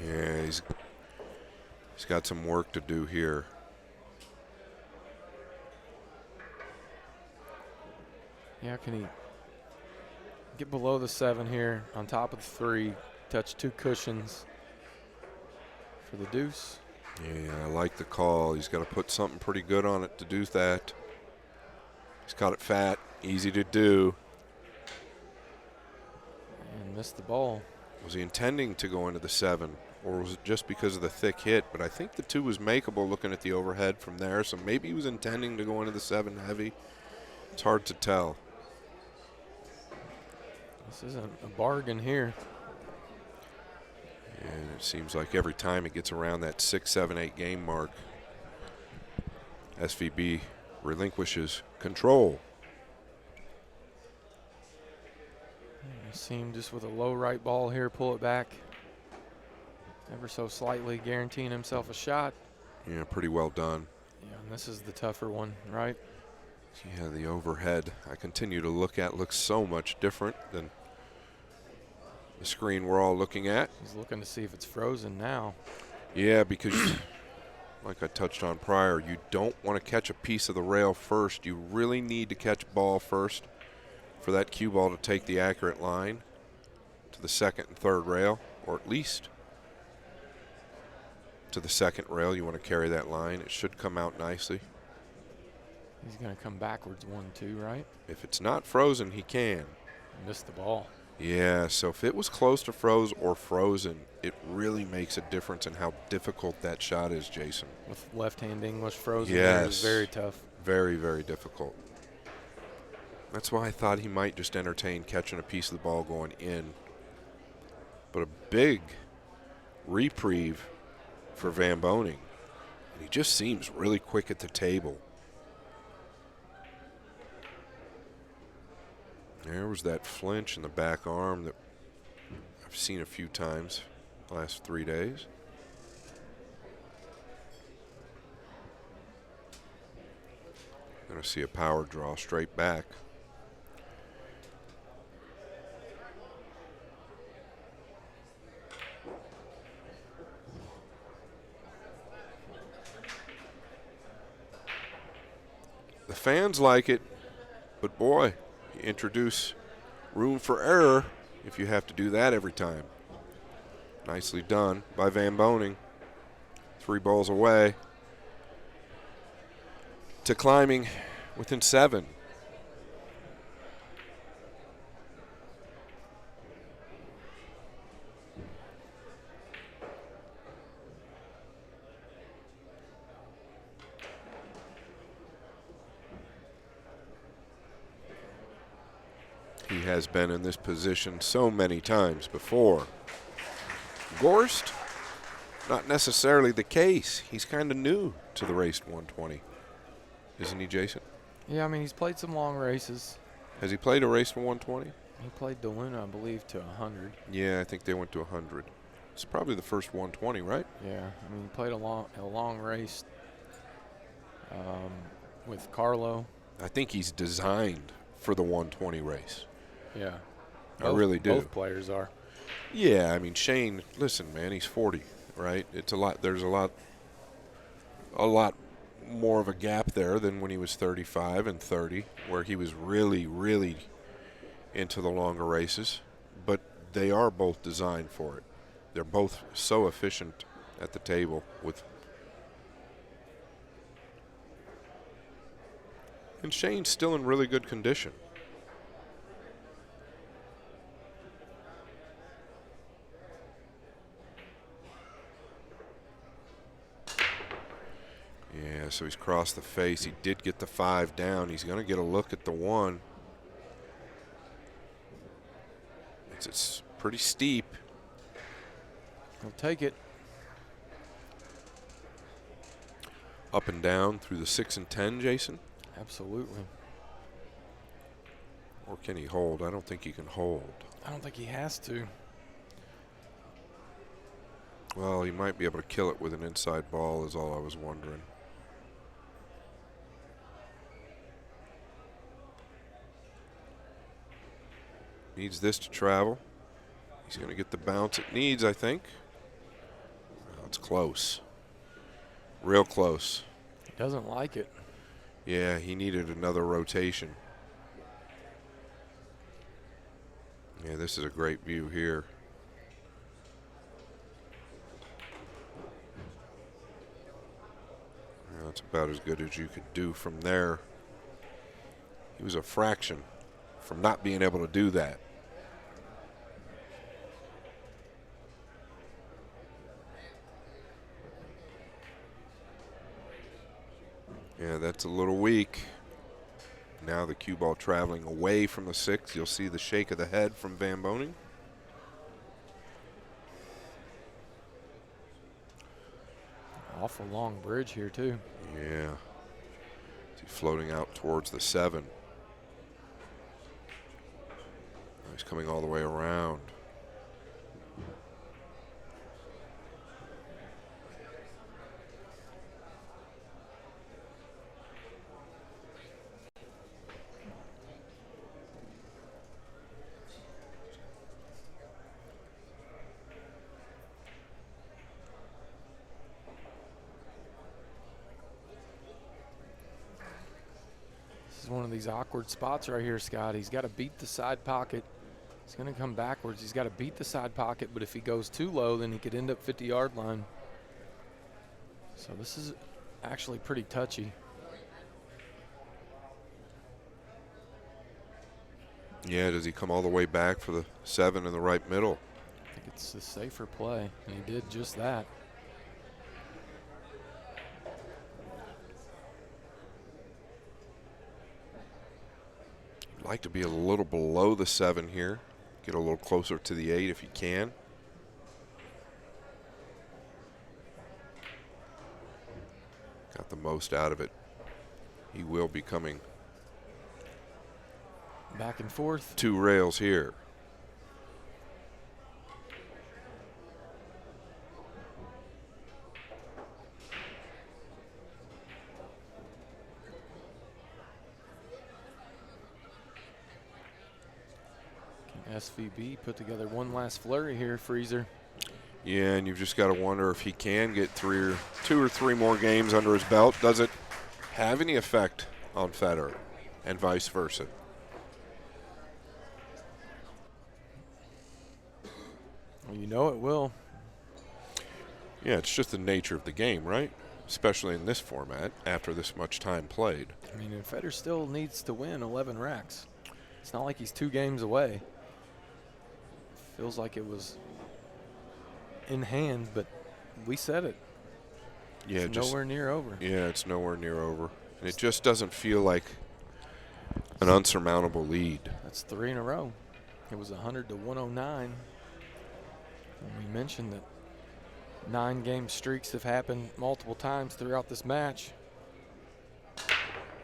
Yeah, he's got some work to do here. Yeah, can he get below the 7 here, on top of the 3, touch 2 cushions for the deuce? Yeah, I like the call. He's got to put something pretty good on it to do that. He's got it fat, easy to do. And missed the ball. Was he intending to go into the 7, or was it just because of the thick hit? But I think the 2 was makeable looking at the overhead from there, so maybe he was intending to go into the 7 heavy. It's hard to tell. This isn't a bargain here. And it seems like every time it gets around that 6, 7, 8 game mark, SVB relinquishes control. See him just with a low right ball here, pull it back ever so slightly, guaranteeing himself a shot. Yeah, pretty well done. Yeah, and this is the tougher one, right? Yeah, the overhead I continue to look at looks so much different than the screen we're all looking at. He's looking to see if it's frozen now. Yeah, because like I touched on prior, you don't want to catch a piece of the rail first. You really need to catch ball first for that cue ball to take the accurate line to the 2nd and 3rd rail, or at least to the 2nd rail. You want to carry that line. It should come out nicely. He's going to come backwards 1-2, right? If it's not frozen, he can. Missed the ball. Yeah, so if it was close to froze or frozen, it really makes a difference in how difficult that shot is, Jason. With left-hand English frozen, yes, it was very tough. Very, very difficult. That's why I thought he might just entertain catching a piece of the ball going in. But a big reprieve for Van Boening. And he just seems really quick at the table. There was that flinch in the back arm that I've seen a few times the last 3 days. Going to see a power draw straight back. The fans like it, but boy, you introduce room for error if you have to do that every time. Nicely done by Van Boening. 3 balls away to climbing within 7. He has been in this position so many times before. Gorst, not necessarily the case. He's kind of new to the race 120. Isn't he, Jason? Yeah, I mean, he's played some long races. Has he played a race for 120? He played DeLuna, I believe, to 100. Yeah, I think they went to 100. It's probably the first 120, right? Yeah, I mean, he played a long race with Carlo. I think he's designed for the 120 race. Yeah. I really do. Both players are. Yeah, I mean, Shane, listen, man, he's 40, right? It's a lot. There's a lot more of a gap there than when he was 35 and 30, where he was really, really into the longer races. But they are both designed for it. They're both so efficient at the table with. And Shane's still in really good condition. Yeah, so he's crossed the face. He did get the 5 down. He's going to get a look at the 1. It's pretty steep. He'll take it. Up and down through the 6 and 10, Jason? Absolutely. Or can he hold? I don't think he can hold. I don't think he has to. Well, he might be able to kill it with an inside ball is all I was wondering. Needs this to travel. He's going to get the bounce it needs, I think. Oh, it's close. Real close. He doesn't like it. Yeah, he needed another rotation. Yeah, this is a great view here. Yeah, that's about as good as you could do from there. He was a fraction from not being able to do that. Yeah, that's a little weak. Now the cue ball traveling away from the 6. You'll see the shake of the head from Van Boening. Awful long bridge here, too. Yeah. He's floating out towards the 7. He's coming all the way around. This is one of these awkward spots right here, Scott. He's got to beat the side pocket. He's going to come backwards. He's got to beat the side pocket, but if he goes too low, then he could end up 50-yard line. So this is actually pretty touchy. Yeah, does he come all the way back for the 7 in the right middle? I think it's the safer play, and he did just that. I'd like to be a little below the 7 here. Get a little closer to the 8 if you can. Got the most out of it. He will be coming Back and forth. 2 rails here. Can SVB put together one last flurry here, Freezer? Yeah, and you've just got to wonder if he can get 2 or 3 more games under his belt. Does it have any effect on Fedor and vice versa? Well, you know it will. Yeah, it's just the nature of the game, right? Especially in this format after this much time played. I mean, and Fedor still needs to win 11 racks. It's not like he's 2 games away. Feels like it was in hand, but we said it. Yeah, it's nowhere near over. Yeah, it's nowhere near over. And it just doesn't feel like an unsurmountable lead. That's 3 in a row. It was 100 to 109. And we mentioned that 9-game streaks have happened multiple times throughout this match.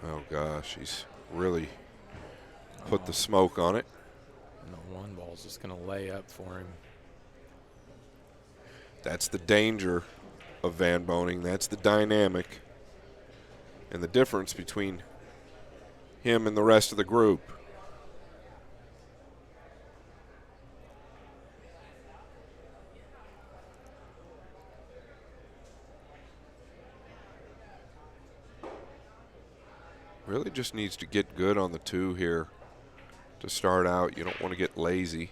Oh, gosh, he's really put the smoke on it. And the one ball's just going to lay up for him. That's the danger of Van Boening. That's the dynamic and the difference between him and the rest of the group. Really just needs to get good on the 2 here to start out. You don't want to get lazy.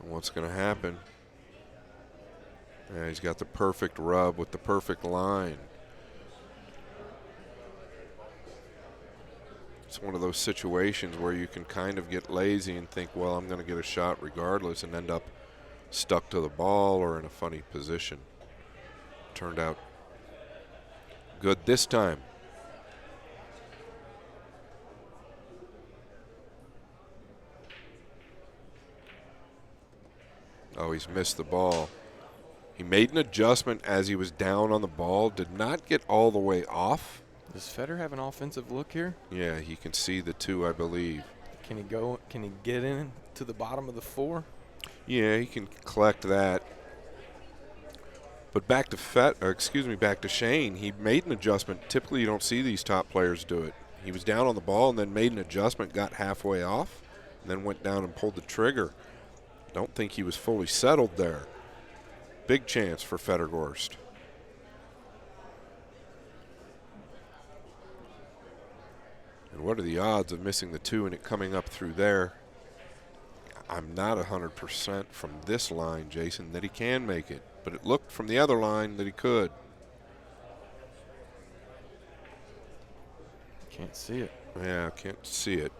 And what's going to happen? Yeah, he's got the perfect rub with the perfect line. It's one of those situations where you can kind of get lazy and think, well, I'm going to get a shot regardless, and end up stuck to the ball or in a funny position. Turned out good this time. Oh, he's missed the ball. He made an adjustment as he was down on the ball, did not get all the way off. Does Fedor have an offensive look here? Yeah, he can see the 2, I believe. Can he get in to the bottom of the 4? Yeah, he can collect that. But back to Shane, he made an adjustment. Typically you don't see these top players do it. He was down on the ball and then made an adjustment, got halfway off, and then went down and pulled the trigger. Don't think he was fully settled there. Big chance for Fedor Gorst. And what are the odds of missing the 2 and it coming up through there? I'm not 100% from this line, Jason, that he can make it. But it looked from the other line that he could. Can't see it. Yeah, can't see it.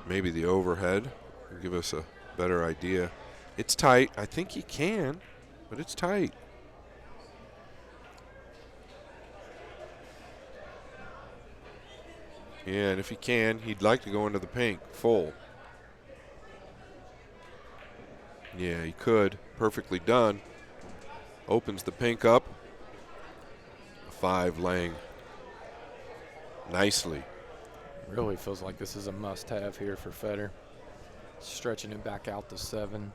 Maybe the overhead will give us a better idea. It's tight. I think he can, but it's tight. Yeah, and if he can, he'd like to go into the pink full. Yeah, he could. Perfectly done. Opens the pink up. 5 laying nicely. Really feels like this is a must-have here for Fedor. Stretching it back out to 7.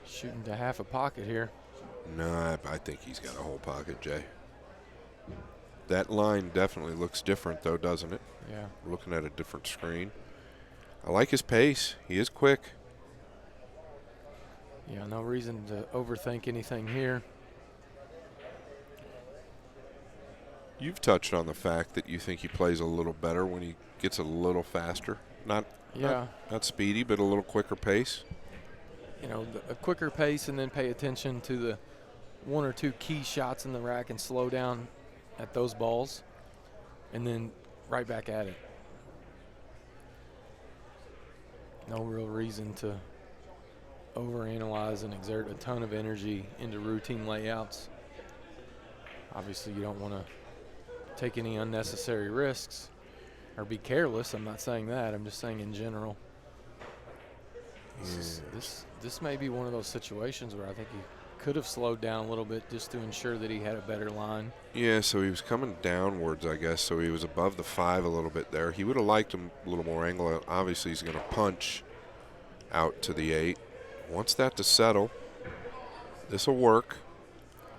Shooting to half a pocket here. No, I think he's got a whole pocket, Jay. That line definitely looks different, though, doesn't it? Yeah. We're looking at a different screen. I like his pace. He is quick. Yeah, no reason to overthink anything here. You've touched on the fact that you think he plays a little better when he gets a little faster. Not speedy, but a little quicker pace. You know, a quicker pace, and then pay attention to the 1 or 2 key shots in the rack and slow down at those balls, and then right back at it. No real reason to overanalyze and exert a ton of energy into routine layouts. Obviously, you don't want to take any unnecessary risks or be careless. I'm not saying that. I'm just saying in general. This may be one of those situations where I think he could have slowed down a little bit just to ensure that he had a better line. Yeah, so he was coming downwards, I guess, so he was above the 5 a little bit there. He would have liked him a little more angle. Obviously, he's going to punch out to the 8. Wants that to settle. This will work.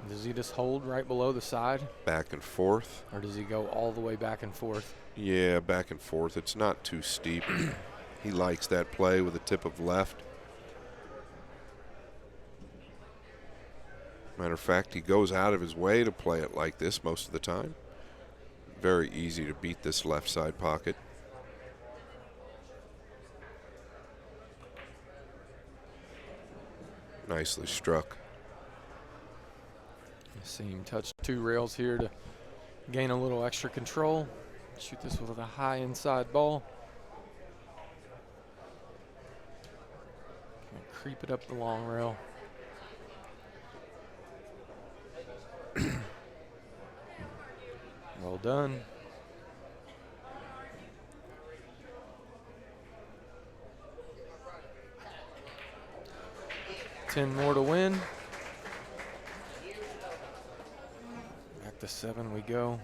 Does he just hold right below the side? Back and forth. Or does he go all the way back and forth? Yeah, back and forth. It's not too steep. He likes that play with a tip of left. Matter of fact, he goes out of his way to play it like this most of the time. Very easy to beat this left side pocket. Nicely struck. See him touch 2 rails here to gain a little extra control. Shoot this with a high inside ball. Gonna creep it up the long rail. Well done. 10 more to win. Back to 7 we go.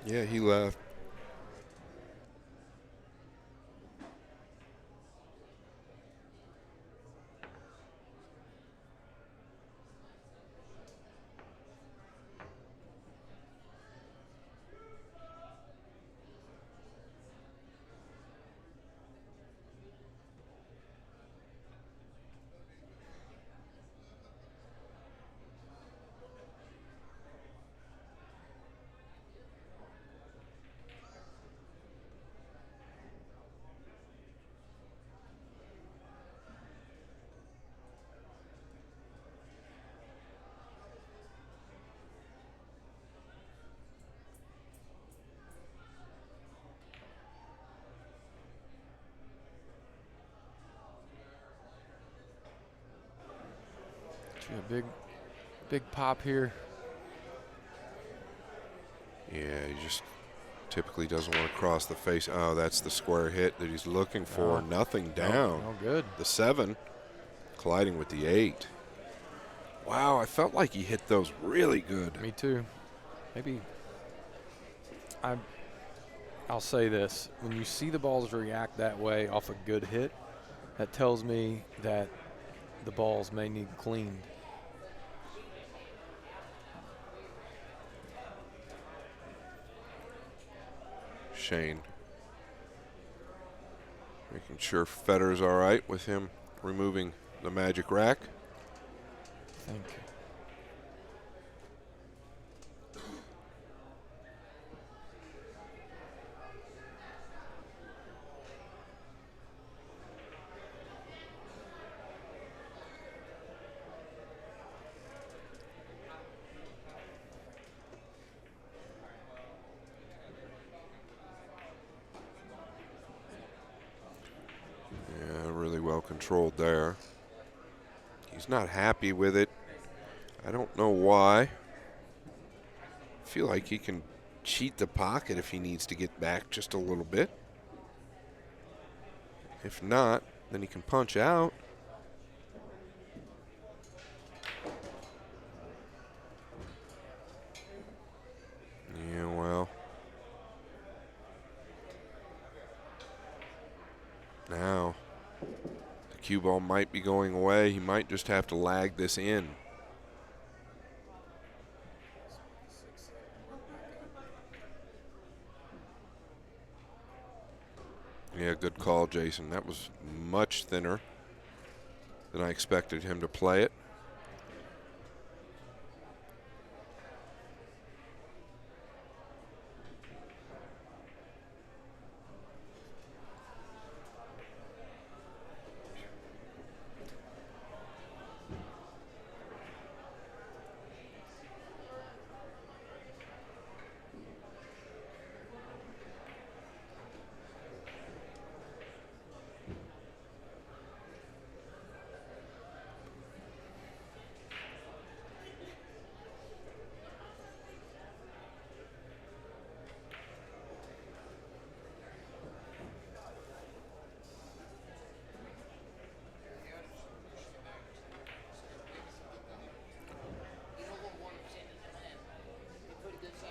Yeah, he left. A big pop here. Yeah, he just typically doesn't want to cross the face. Oh, that's the square hit that he's looking for. Nothing down. Oh, good. The 7 colliding with the 8. Wow, I felt like he hit those really good. Me too. Maybe I'll say this. When you see the balls react that way off a good hit, that tells me that the balls may need cleaned. Shane making sure Fedor's all right with him removing the magic rack. I think. Controlled there. He's not happy with it. I don't know why. I feel like he can cheat the pocket if he needs to get back just a little bit. If not, then he can punch out. Yeah, well. Now cue ball might be going away. He might just have to lag this in. Yeah, good call, Jason. That was much thinner than I expected him to play it.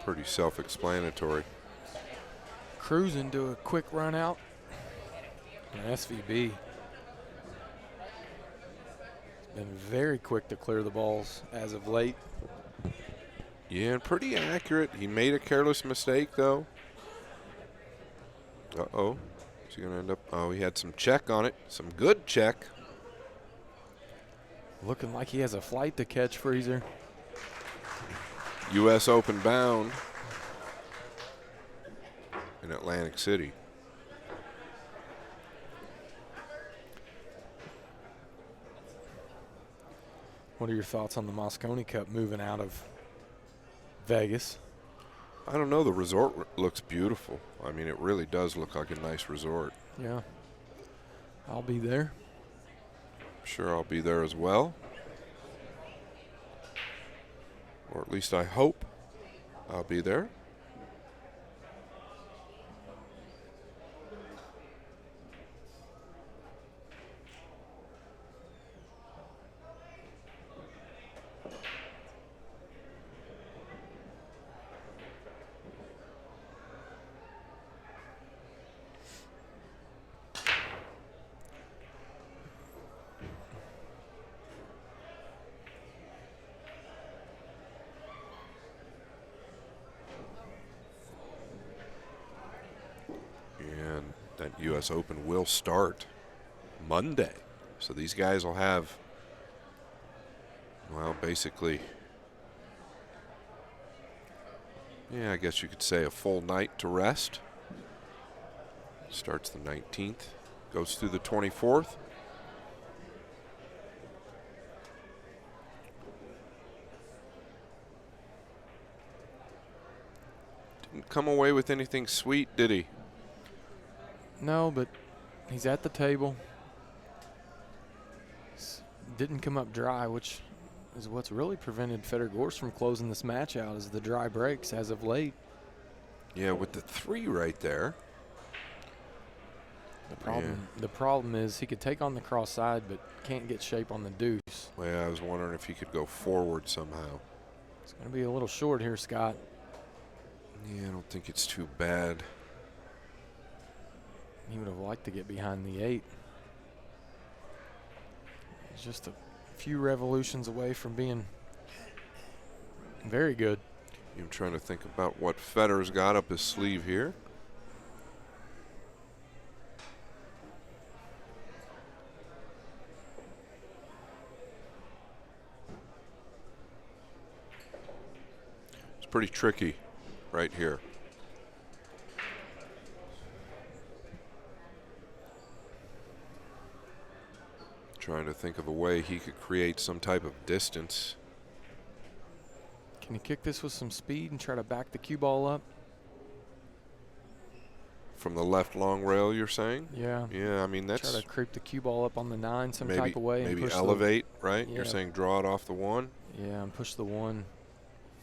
Pretty self-explanatory. Cruising to a quick run out. And SVB has been very quick to clear the balls as of late. Yeah, and pretty accurate. He made a careless mistake, though. Uh-oh. Is he going to end up? Oh, he had some check on it. Some good check. Looking like he has a flight to catch, Freezer. U.S. Open bound in Atlantic City. What are your thoughts on the Moscone Cup moving out of Vegas? I don't know. The resort looks beautiful. I mean, it really does look like a nice resort. Yeah. I'll be there. Sure, I'll be there as well. Or at least I hope I'll be there. And that U.S. Open will start Monday. So these guys will have, well, basically, yeah, I guess you could say a full night to rest. Starts the 19th, goes through the 24th. Didn't come away with anything sweet, did he? No, but he's at the table. Didn't come up dry, which is what's really prevented Fedor Gorst from closing this match out, is the dry breaks as of late. Yeah, with the 3 right there. The problem is he could take on the cross side, but can't get shape on the deuce. Well, I was wondering if he could go forward somehow. It's going to be a little short here, Scott. Yeah, I don't think it's too bad. He would have liked to get behind the 8. He's just a few revolutions away from being very good. I'm trying to think about what Fedor's got up his sleeve here. It's pretty tricky right here. Trying to think of a way he could create some type of distance. Can he kick this with some speed and try to back the cue ball up? From the left long rail, you're saying? Yeah. Yeah, I mean, that's... Try to creep the cue ball up on the 9 some maybe, type of way. Maybe and push elevate, right? Yeah. You're saying draw it off the 1? Yeah, and push the 1.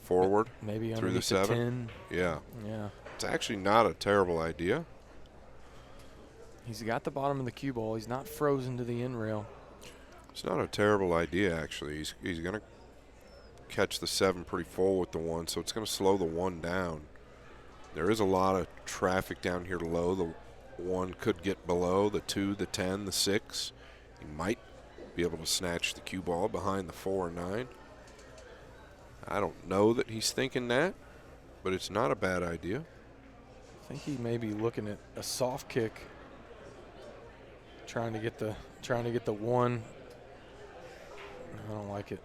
Forward? Maybe through the underneath 7? 10. Yeah. Yeah. It's actually not a terrible idea. He's got the bottom of the cue ball. He's not frozen to the end rail. It's not a terrible idea, actually. He's going to catch the 7 pretty full with the 1, so it's going to slow the 1 down. There is a lot of traffic down here low. The 1 could get below, the 2, the 10, the 6. He might be able to snatch the cue ball behind the 4 and 9. I don't know that he's thinking that, but it's not a bad idea. I think he may be looking at a soft kick, trying to get the 1. I don't like it.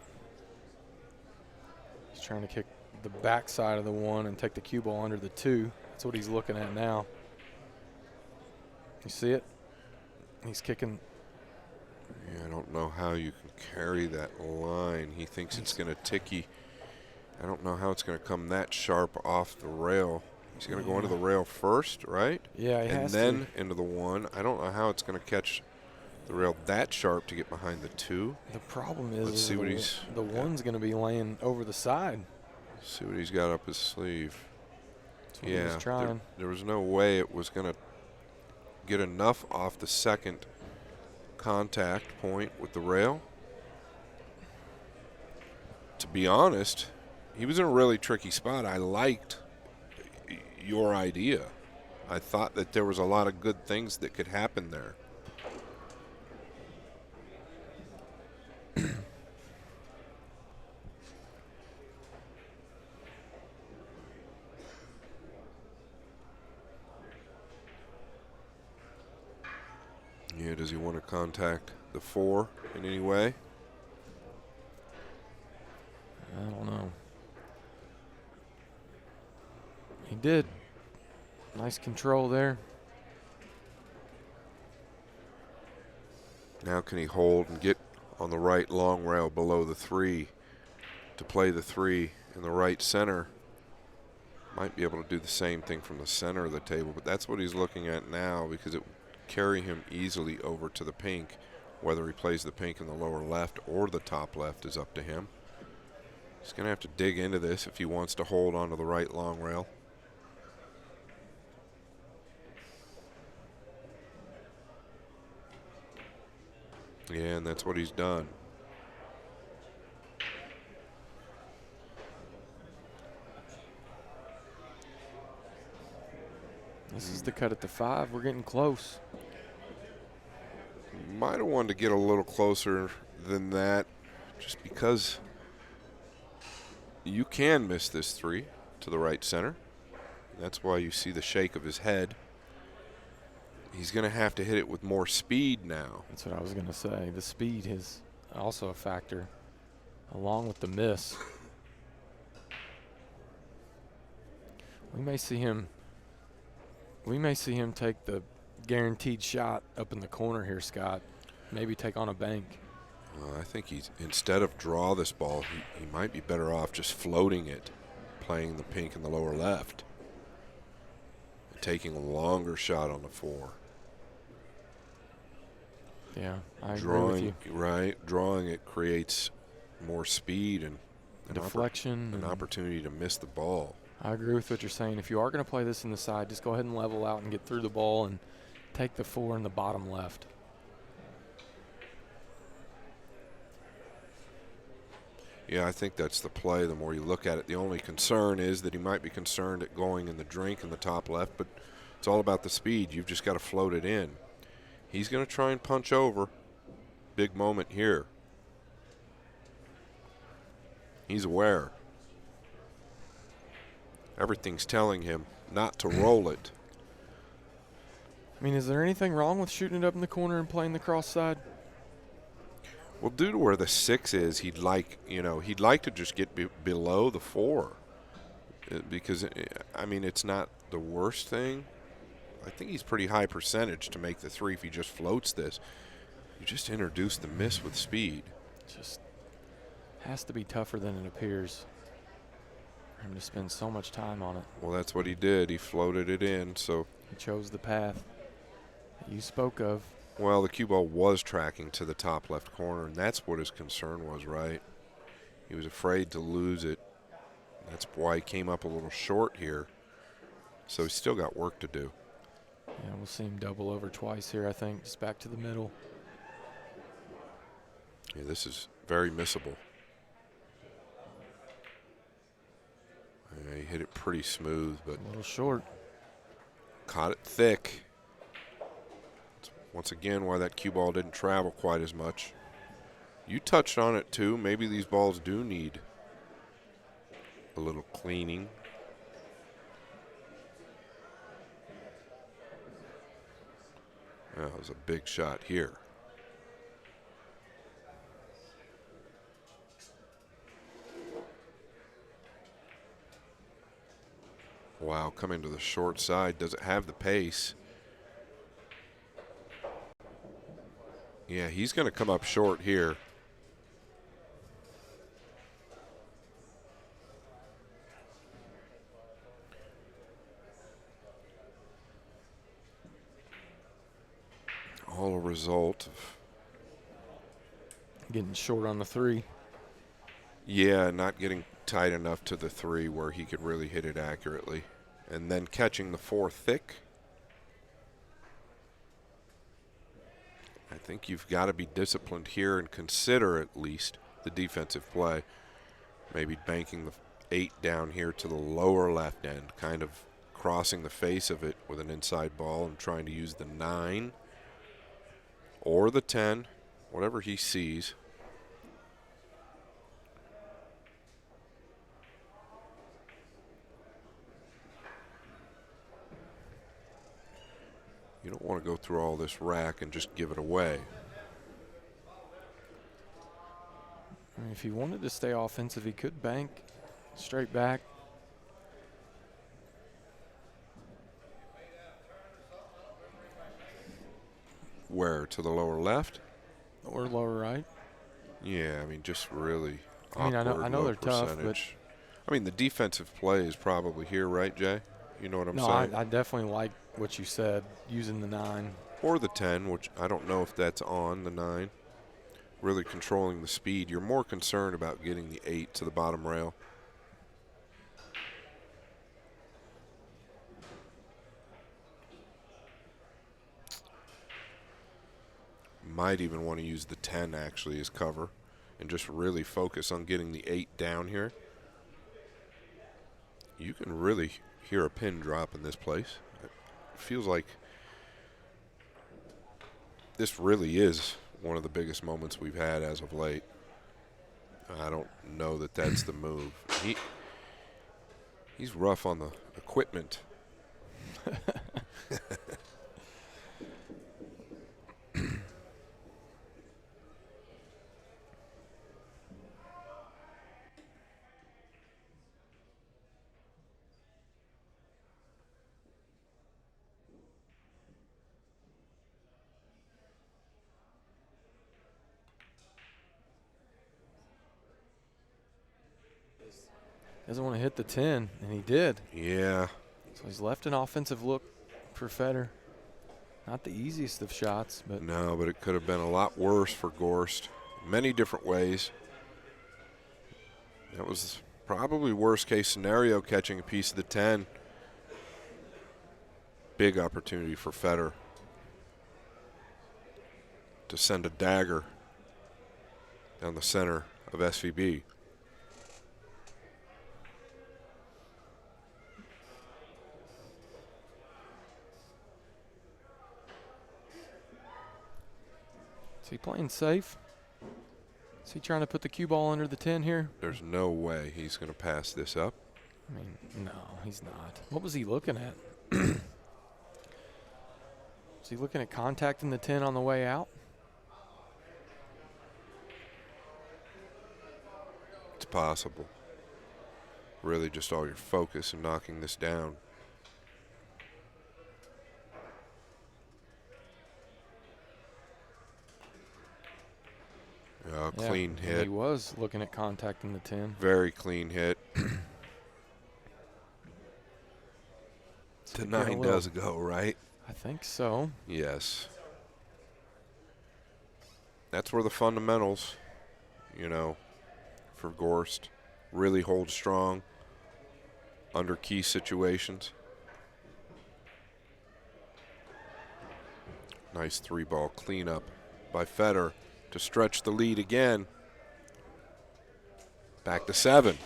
He's trying to kick the back side of the 1 and take the cue ball under the 2. That's what he's looking at now. You see it? He's kicking. Yeah, I don't know how you can carry that line. He thinks it's going to ticky. I don't know how it's going to come that sharp off the rail. He's going to go into the rail first, right? Yeah, he has and then into the 1. I don't know how it's going to catch the rail that sharp to get behind the 2. The problem is, Let's see what he's the 1's going to be laying over the side. See what he's got up his sleeve. That's what he was trying. There was no way it was going to get enough off the second contact point with the rail. To be honest, he was in a really tricky spot. I liked your idea. I thought that there was a lot of good things that could happen there. Yeah, does he want to contact the 4 in any way? I don't know. He did. Nice control there. Now can he hold and get on the right long rail below the 3 to play the 3 in the right center? Might be able to do the same thing from the center of the table, but that's what he's looking at now because it would carry him easily over to the pink Whether he plays the pink in the lower left or the top left is up to him. He's going to have to dig into this if he wants to hold onto the right long rail. Yeah, and that's what he's done. This is the cut at the 5. We're getting close. Might have wanted to get a little closer than that, just because you can miss this 3 to the right center. That's why you see the shake of his head. He's going to have to hit it with more speed now. That's what I was going to say. The speed is also a factor, along with the miss. We may see him take the guaranteed shot up in the corner here, Scott. Maybe take on a bank. Well, I think instead of draw this ball, he might be better off just floating it, playing the pink in the lower left, and taking a longer shot on the 4. Yeah, I agree with you. Right, drawing it creates more speed and deflection, an opportunity to miss the ball. I agree with what you're saying. If you are going to play this in the side, just go ahead and level out and get through the ball and take the 4 in the bottom left. Yeah, I think that's the play the more you look at it. The only concern is that he might be concerned at going in the drink in the top left, but it's all about the speed. You've just got to float it in. He's going to try and punch over. Big moment here. He's aware. Everything's telling him not to roll it. I mean, is there anything wrong with shooting it up in the corner and playing the cross side? Well, due to where the 6 is, he'd like to just get below the 4, because I mean it's not the worst thing. I think he's pretty high percentage to make the 3 if he just floats this. You just introduce the miss with speed. Just has to be tougher than it appears for him to spend so much time on it. Well, that's what he did. He floated it in, so he chose the path that you spoke of. Well, the cue ball was tracking to the top left corner, and that's what his concern was, right? He was afraid to lose it. That's why he came up a little short here. So he's still got work to do. Yeah, we'll see him double over twice here, I think. Just back to the middle. Yeah, this is very missable. Yeah, he hit it pretty smooth, but a little short. Caught it thick. Once again, why that cue ball didn't travel quite as much. You touched on it too. Maybe these balls do need a little cleaning. That was a big shot here. Wow, coming to the short side. Does it have the pace? Yeah, he's going to come up short here. All a result of getting short on the 3. Yeah, not getting tight enough to the 3 where he could really hit it accurately. And then catching the 4 thick. I think you've got to be disciplined here and consider at least the defensive play. Maybe banking the 8 down here to the lower left end, kind of crossing the face of it with an inside ball and trying to use the 9 or the 10, whatever he sees. You don't want to go through all this rack and just give it away. I mean, if he wanted to stay offensive, he could bank straight back. Where? To the lower left? Or lower right? Yeah, I mean, just really I mean, I know awkward, they're low tough, but percentage. I mean, the defensive play is probably here, right, Jay? You know what I'm No, saying? I definitely like what you said, using the 9. Or the 10, which I don't know if that's on the 9. Really controlling the speed. You're more concerned about getting the 8 to the bottom rail. Might even want to use the 10 actually as cover and just really focus on getting the 8 down here. You can really hear a pin drop in this place. It feels like this really is one of the biggest moments we've had as of late. I don't know that that's the move. He's rough on the equipment. Doesn't want to hit the 10, and he did. Yeah. So he's left an offensive look for Fedor. Not the easiest of shots, but No, but it could have been a lot worse for Gorst. Many different ways. That was probably worst case scenario, catching a piece of the 10. Big opportunity for Fedor to send a dagger down the center of SVB. is he playing safe? Is he trying to put the cue ball under the 10 here? There's no way he's going to pass this up. I mean, no, he's not. What was he looking at? Was he looking at contacting the 10 on the way out? It's possible. Really just all your focus in knocking this down. Clean He hit. was looking at contacting the 10. Very clean hit. The 9 does go, right? I think so. Yes. That's where the fundamentals, for Gorst really hold strong under key situations. Nice 3-ball cleanup by Fedor to stretch the lead again. Back to 7.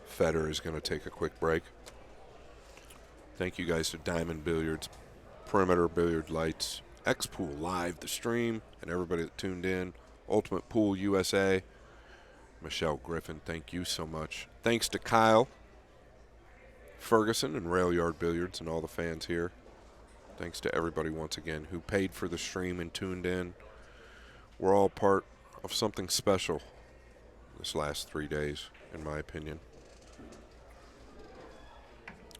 Fedor is going to take a quick break. Thank you guys to Diamond Billiards, Perimeter Billiard Lights, X-Pool Live, the stream, and everybody that tuned in. Ultimate Pool USA. Michelle Griffin, thank you so much. Thanks to Kyle Ferguson and Railyard Billiards and all the fans here. Thanks to everybody once again who paid for the stream and tuned in. We're all part of something special this last 3 days, in my opinion.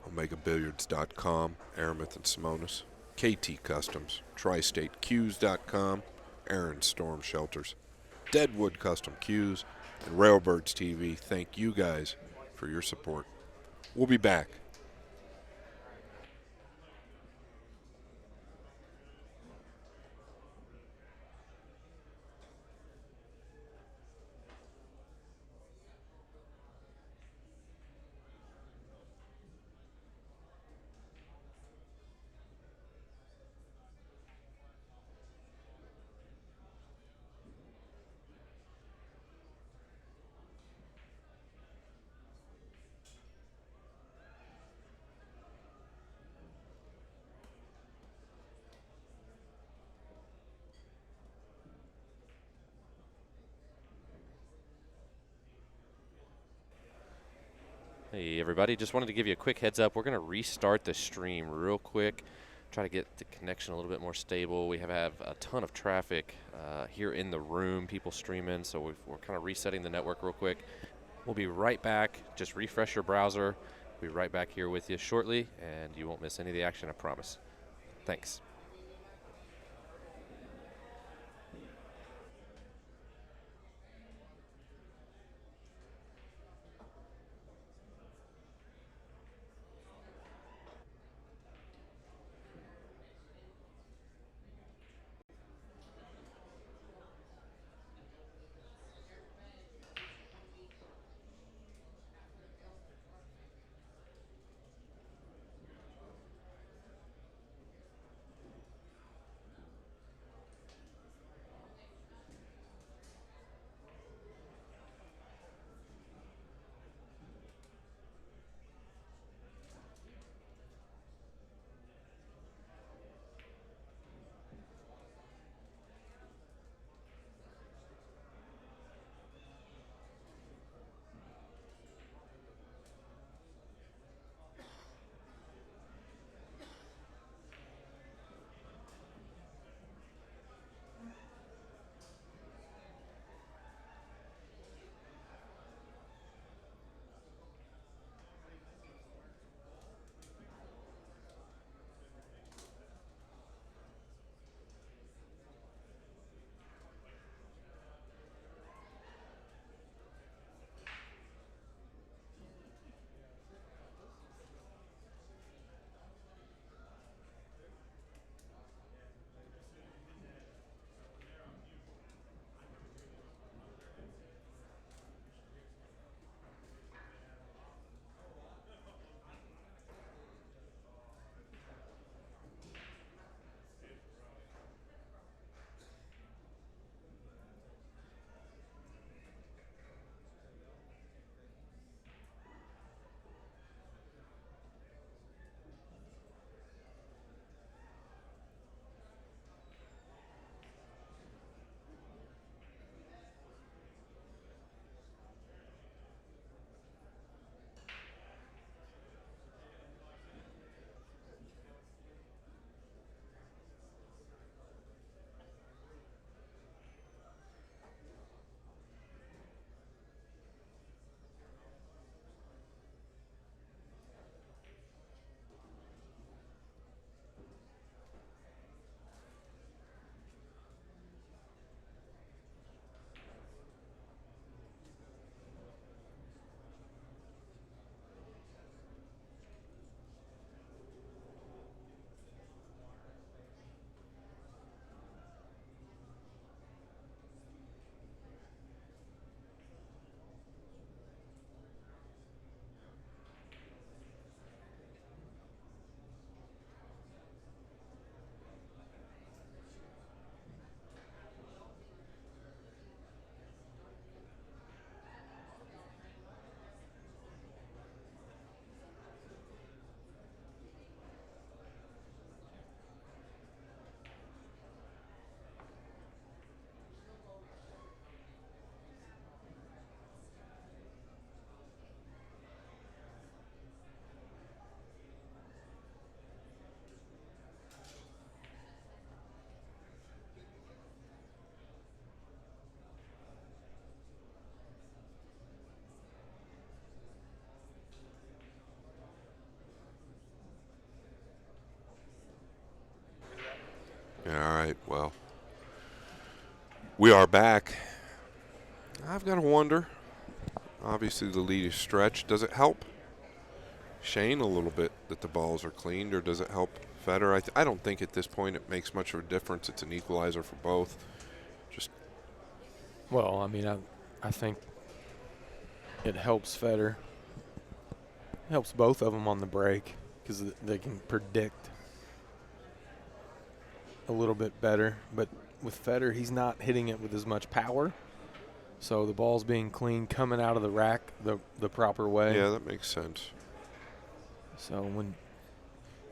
OmegaBilliards.com, Aramith and Simonis. KT Customs, TriStateCues.com, Aaron Storm Shelters, Deadwood Custom Cues, and Railbirds TV. Thank you guys for your support. We'll be back. Hey everybody, just wanted to give you a quick heads up. We're going to restart the stream real quick, try to get the connection a little bit more stable. We have a ton of traffic here in the room, people streaming, so we're kind of resetting the network real quick. We'll be right back. Just refresh your browser. We'll be right back here with you shortly, and you won't miss any of the action, I promise. Thanks. All right, well, we are back. I've got to wonder. Obviously, the lead is stretched. Does it help Shane a little bit that the balls are cleaned, or does it help Fedor? I don't think at this point it makes much of a difference. It's an equalizer for both. Well, I mean, I think it helps Fedor. It helps both of them on the break because they can predict a little bit better. But with Fedor, he's not hitting it with as much power. So the ball's being clean, coming out of the rack the proper way. Yeah, that makes sense. So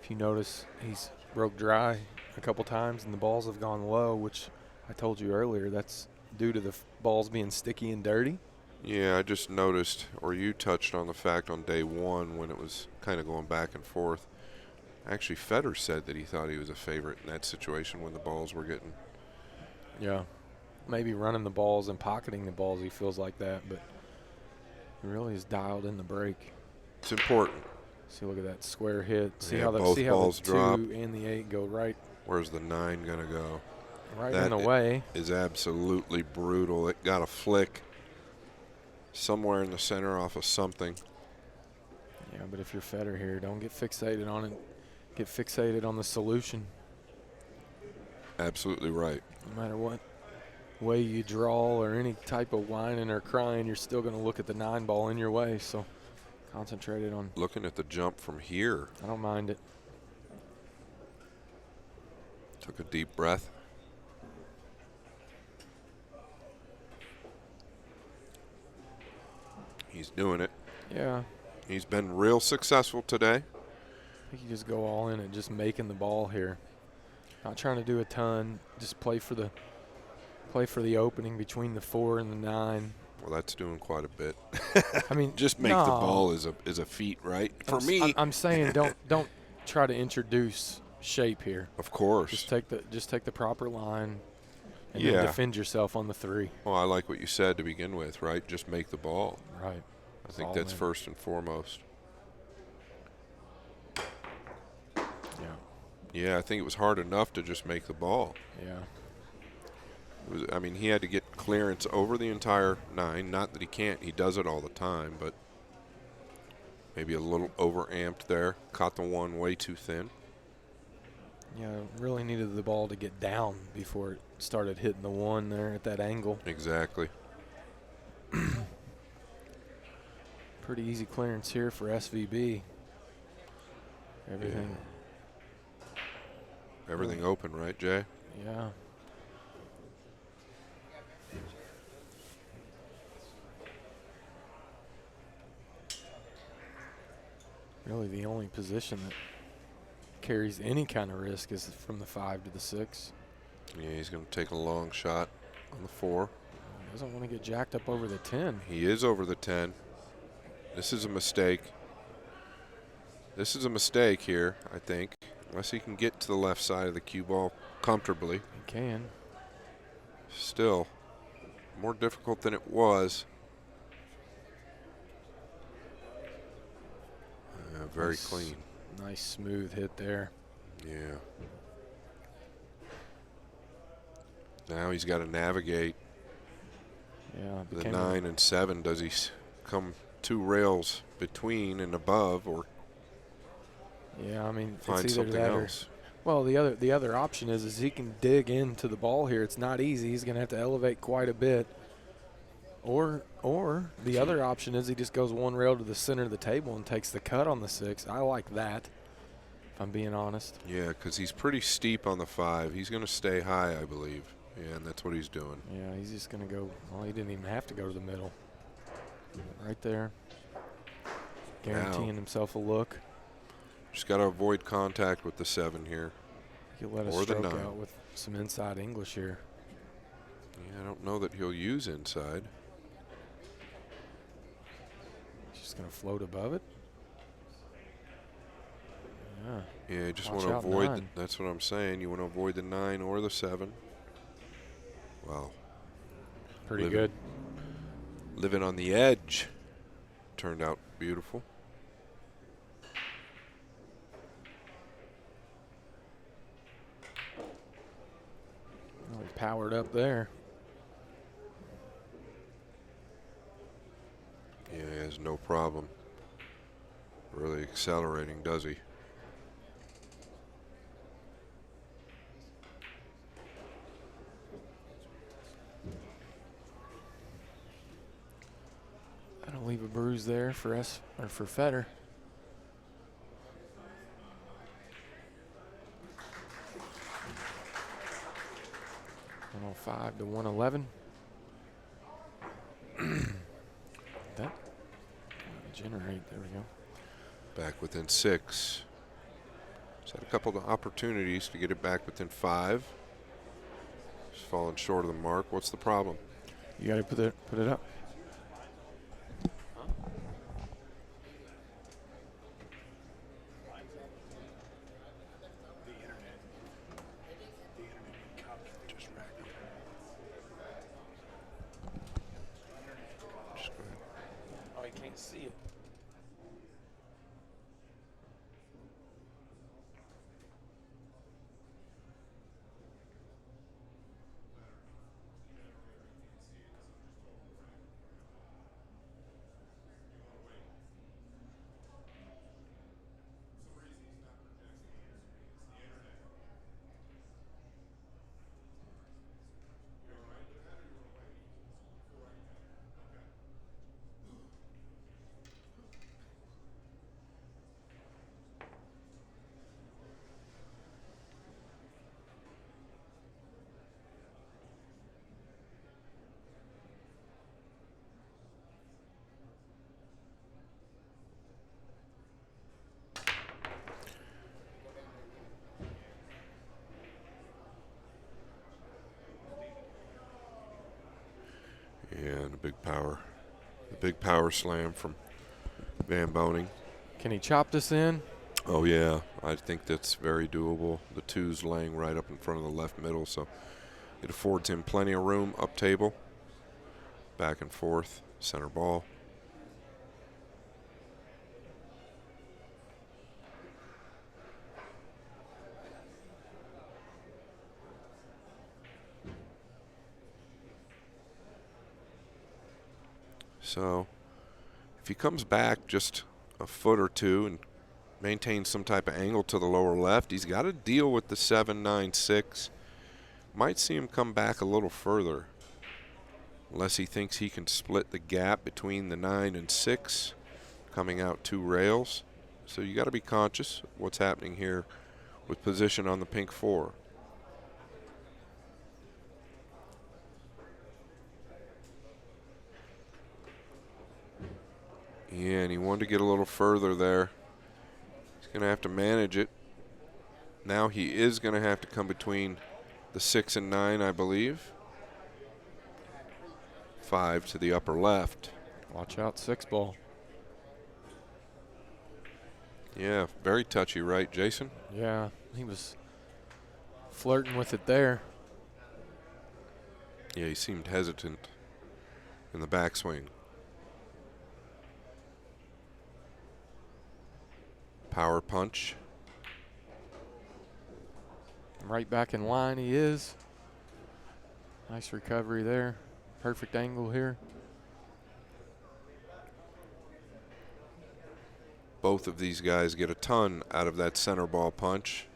if you notice, he's broke dry a couple times and the balls have gone low, which I told you earlier, that's due to the balls being sticky and dirty. Yeah, I just noticed, or you touched on the fact on day one when it was kind of going back and forth. Actually, Fedor said that he thought he was a favorite in that situation when the balls were getting. Yeah. Maybe running the balls and pocketing the balls, he feels like that. But He really is dialed in the break. It's important. See, look at that square hit. See Yeah, how both the balls 2 drop. and the 8 go right Where's the 9 going to go? in That the way. is absolutely brutal. It got a flick somewhere in the center off of something. Yeah, but if you're Fedor here, don't get fixated on it. Get fixated on the solution. Absolutely right. No matter what way you draw or any type of whining or crying, you're still going to look at the 9 ball in your way. So concentrate on. Looking at the jump from here. I don't mind it. Took a deep breath. He's doing it. Yeah. He's been real successful today. I think you just go all in and just making the ball here. Not trying to do a ton. Just play for the opening between the 4 and the 9. Well, that's doing quite a bit. I mean, just make the ball is a feat, right? For me, I'm saying don't try to introduce shape here. Of course. Just take the proper line and Yeah. then defend yourself on the 3. Well, I like what you said to begin with, right? Just make the ball. Right. I think that's first and foremost. Yeah. Yeah, I think it was hard enough to just make the ball. Yeah. I mean, he had to get clearance over the entire 9. Not that he can't. He does it all the time, but maybe a little overamped there. Caught the 1 way too thin. Yeah, really needed the ball to get down before it started hitting the 1 there at that angle. Exactly. Pretty easy clearance here for SVB. Everything open, right, Jay? Yeah. Really the only position that carries any kind of risk is from the 5 to the 6. Yeah, he's going to take a long shot on the 4. He doesn't want to get jacked up over the 10. He is over the 10. This is a mistake. This is a mistake here, I think. Unless he can get to the left side of the cue ball comfortably. He can. Still, more difficult than it was. Very clean. Nice smooth hit there. Yeah. Now he's got to navigate Yeah. the 9 and 7. Does he come 2 rails between and above, or Yeah, I mean, find it's either something that else? Well, the other option is he can dig into the ball here. It's not easy. He's going to have to elevate quite a bit. Or the other option is he just goes 1 rail to the center of the table and takes the cut on the 6. I like that, if I'm being honest. Yeah, because he's pretty steep on the 5. He's going to stay high, I believe. Yeah, and that's what he's doing. Yeah, he's just going to go. Well, he didn't even have to go to the middle. Right there. Guaranteeing himself a look. Just got to avoid contact with the 7 here. He'll let us Or the stroke 9. out with some inside English here. Yeah, I don't know that he'll use inside. He's just going to float above it. Yeah. Yeah, you just Watch want to out, avoid. 9. That's what I'm saying. You want to avoid the 9 or the 7. Wow. Pretty Living. good. Living on the edge. Turned out beautiful. Really powered up there. Yeah, he has no problem really accelerating, does he? That'll leave a bruise there for for Fedor. $105 to $111. That generate. There we go. Back within 6. He's had a couple of opportunities to get it back within 5. Just falling short of the mark. What's the problem? You got to put it up. Just go ahead. Big power slam from Van Boening. Can he chop this in? Oh, yeah. I think that's very doable. The two's laying right up in front of the left middle, so it affords him plenty of room up table. Back and forth, center ball. So if he comes back just a foot or two and maintains some type of angle to the lower left, he's got to deal with the 7-9-6. Might see him come back a little further, unless he thinks he can split the gap between the 9 and 6, coming out 2 rails. So you got to be conscious of what's happening here with position on the pink 4. Yeah, and he wanted to get a little further there. He's going to have to manage it. Now he is going to have to come between the 6 and 9, I believe. 5 to the upper left. Watch out, 6 ball. Yeah, very touchy, right, Jason? Yeah, he was flirting with it there. Yeah, he seemed hesitant in the backswing. Power punch. Right back in line he is. Nice recovery there. Perfect angle here. Both of these guys get a ton out of that center ball punch.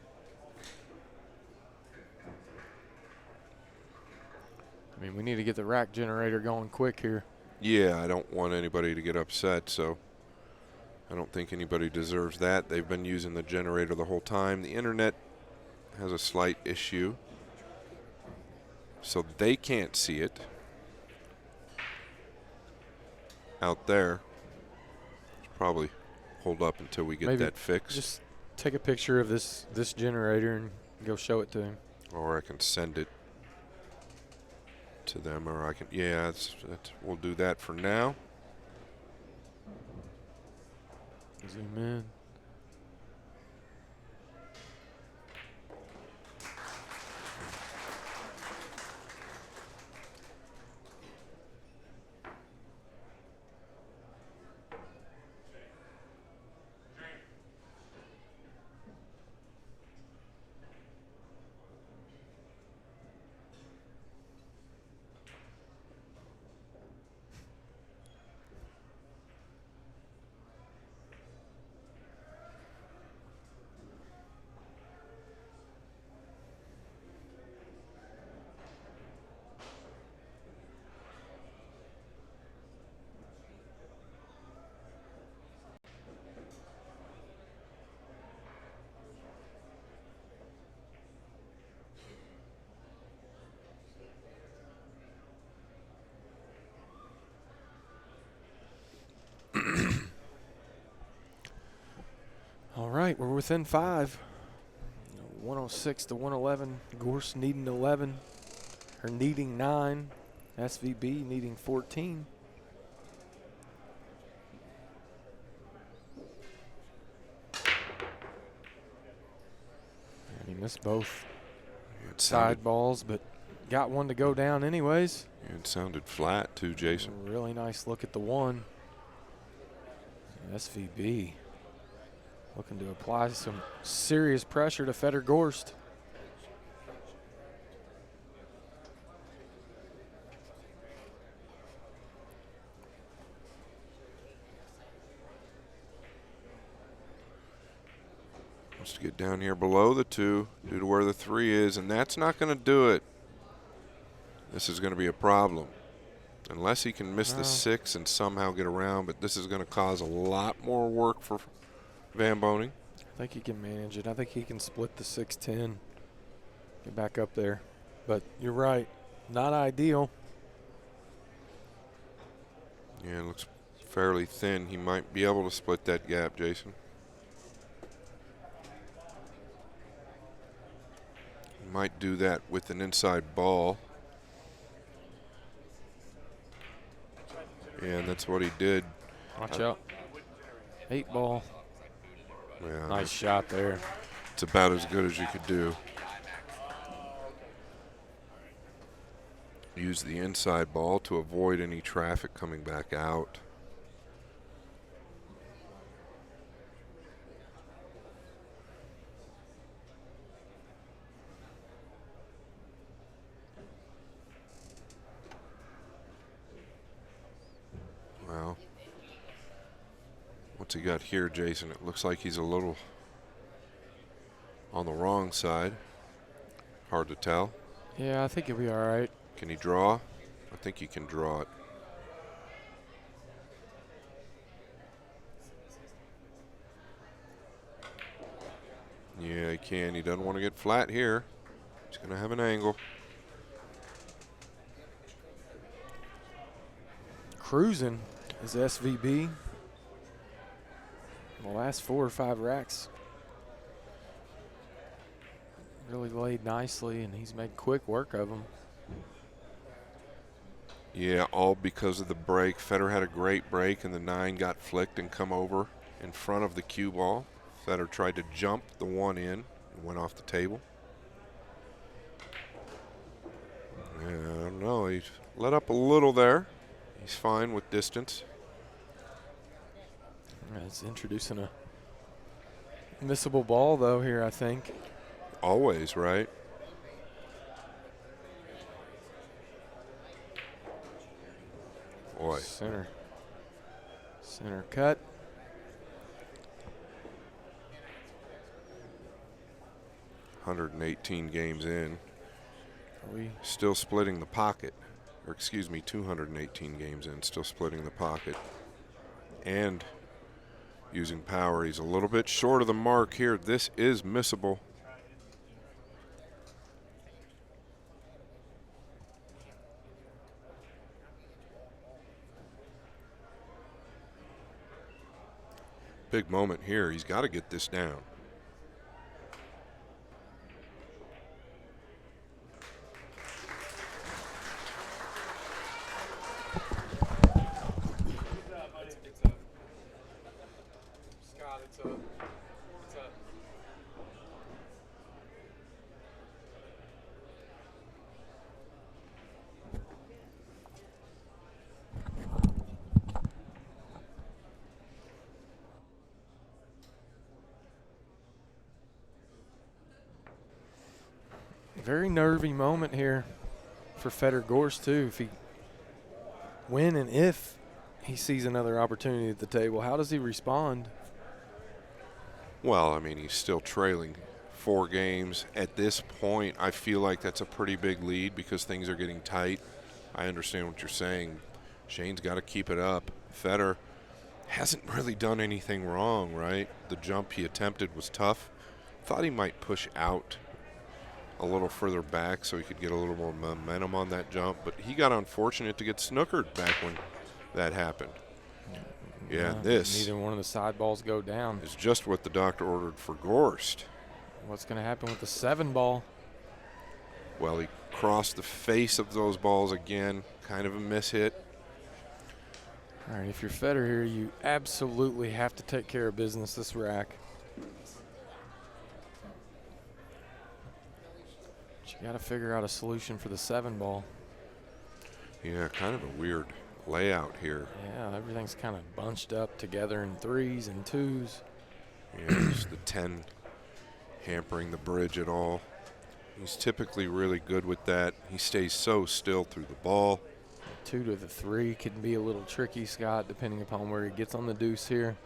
I mean, we need to get the rack generator going quick here. Yeah, I don't want anybody to get upset, so I don't think anybody deserves that. They've been using the generator the whole time. The internet has a slight issue, so they can't see it out there. Probably hold up until we get Maybe that fixed. Just take a picture of this generator and go show it to him. Or I can send it to them, or I can, yeah, we'll do that for now. Zoom in. All right, we're within 5. 106 to 111. Gorst needing 11, or needing 9. SVB needing 14. And he missed both side balls, but got one to go down anyways. It sounded flat too, Jason. A really nice look at the one. SVB looking to apply some serious pressure to Fedor Gorst. Wants to get down here below the 2 due to where the 3 is, and that's not going to do it. This is going to be a problem. Unless he can miss the 6 and somehow get around, but this is going to cause a lot more work for Van Boening. I think he can manage it. I think he can split the 6-10, get back up there. But you're right, not ideal. Yeah, it looks fairly thin. He might be able to split that gap, Jason. He might do that with an inside ball. And that's what he did. Watch out. 8 ball. Yeah, Nice shot there. it's about as good as you could do. Use the inside ball to avoid any traffic coming back out. Well, what's he got here, Jason? It looks like he's a little on the wrong side. Hard to tell. Yeah, I think he'll be all right. Can he draw? I think he can draw it. Yeah, he can. He doesn't want to get flat here. He's going to have an angle. Cruising is SVB. The last 4 or 5 racks really laid nicely, and he's made quick work of them. Yeah, all because of the break. Fedor had a great break, and the 9 got flicked and come over in front of the cue ball. Fedor tried to jump the 1 in and went off the table. Yeah, I don't know. He let up a little there. He's fine with distance. It's introducing a missable ball, though, here, I think. Always, right? Boy. Center cut. $118 games in. We Still splitting the pocket. Or excuse me, 218 games in, still splitting the pocket. And using power. He's a little bit short of the mark here. This is missable. Big moment here. He's got to get this down. very nervy moment here for Fedor Gorst, too. If he sees another opportunity at the table, how does he respond? Well, I mean, he's still trailing 4 games. At this point, I feel like that's a pretty big lead because things are getting tight. I understand what you're saying. Shane's got to keep it up. Fedor hasn't really done anything wrong, right? The jump he attempted was tough. Thought he might push out a little further back so he could get a little more momentum on that jump, but he got unfortunate to get snookered back when that happened. Yeah, this Neither one of the side balls go down. is just what the doctor ordered for Gorst. What's going to happen with the 7 ball? Well, he crossed the face of those balls again, kind of a miss hit. All right, if you're Fedor here, you absolutely have to take care of business this rack. But you got to figure out a solution for the 7 ball. Yeah, kind of a weird layout here. Yeah, everything's kind of bunched up together in 3s and 2s. Yeah, just the 10 hampering the bridge at all. He's typically really good with that. He stays so still through the ball. 2 to the 3 can be a little tricky, Scott, depending upon where he gets on the deuce here.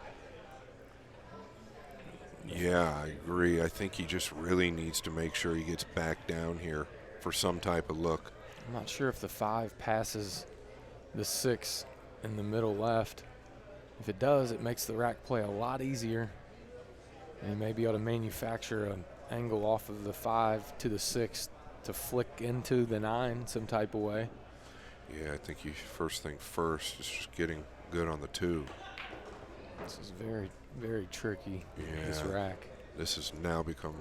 Yeah, I agree. I think he just really needs to make sure he gets back down here for some type of look. I'm not sure if the 5 passes the 6 in the middle left. If it does, it makes the rack play a lot easier. And he may be able to manufacture an angle off of the 5 to the 6 to flick into the 9 some type of way. Yeah, I think he first thing first is just getting good on the 2. This is very, very tricky, this Yeah. rack. This has now become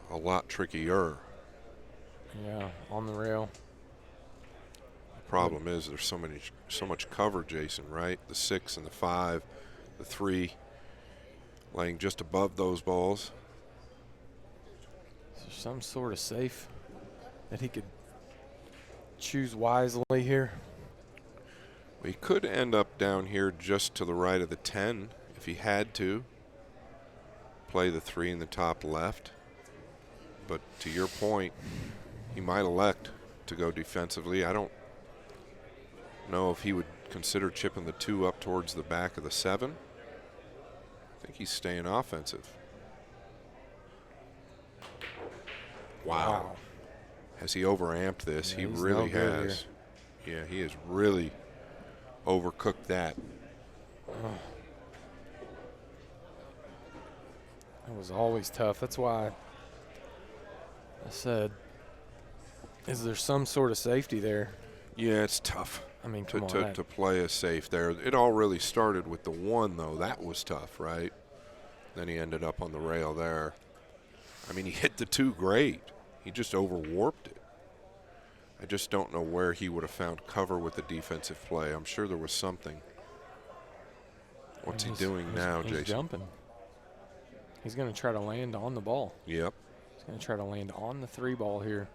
a lot trickier. Yeah, on the rail. Problem is there's so much cover, Jason, right? The 6 and the 5, the 3 laying just above those balls. Is there some sort of safe that he could choose wisely here? He could end up down here just to the right of the 10 if he had to. Play the 3 in the top left. But to your point, he might elect to go defensively. I don't know if he would consider chipping the 2 up towards the back of the 7. I think he's staying offensive. Wow. Has he overamped this? Yeah, he he's really no good has. Yeah, he has really overcooked that. That was always tough. That's why I said, is there some sort of safety there? Yeah, it's tough. I mean, come on. To play a safe there. It all really started with the 1, though. That was tough, right? Then he ended up on the rail there. I mean, he hit the 2 great. He just overwarped it. I just don't know where he would have found cover with the defensive play. I'm sure there was something. What's he doing now, he's Jason? Jumping. He's going to try to land on the ball. Yep. He's going to try to land on the 3 ball here.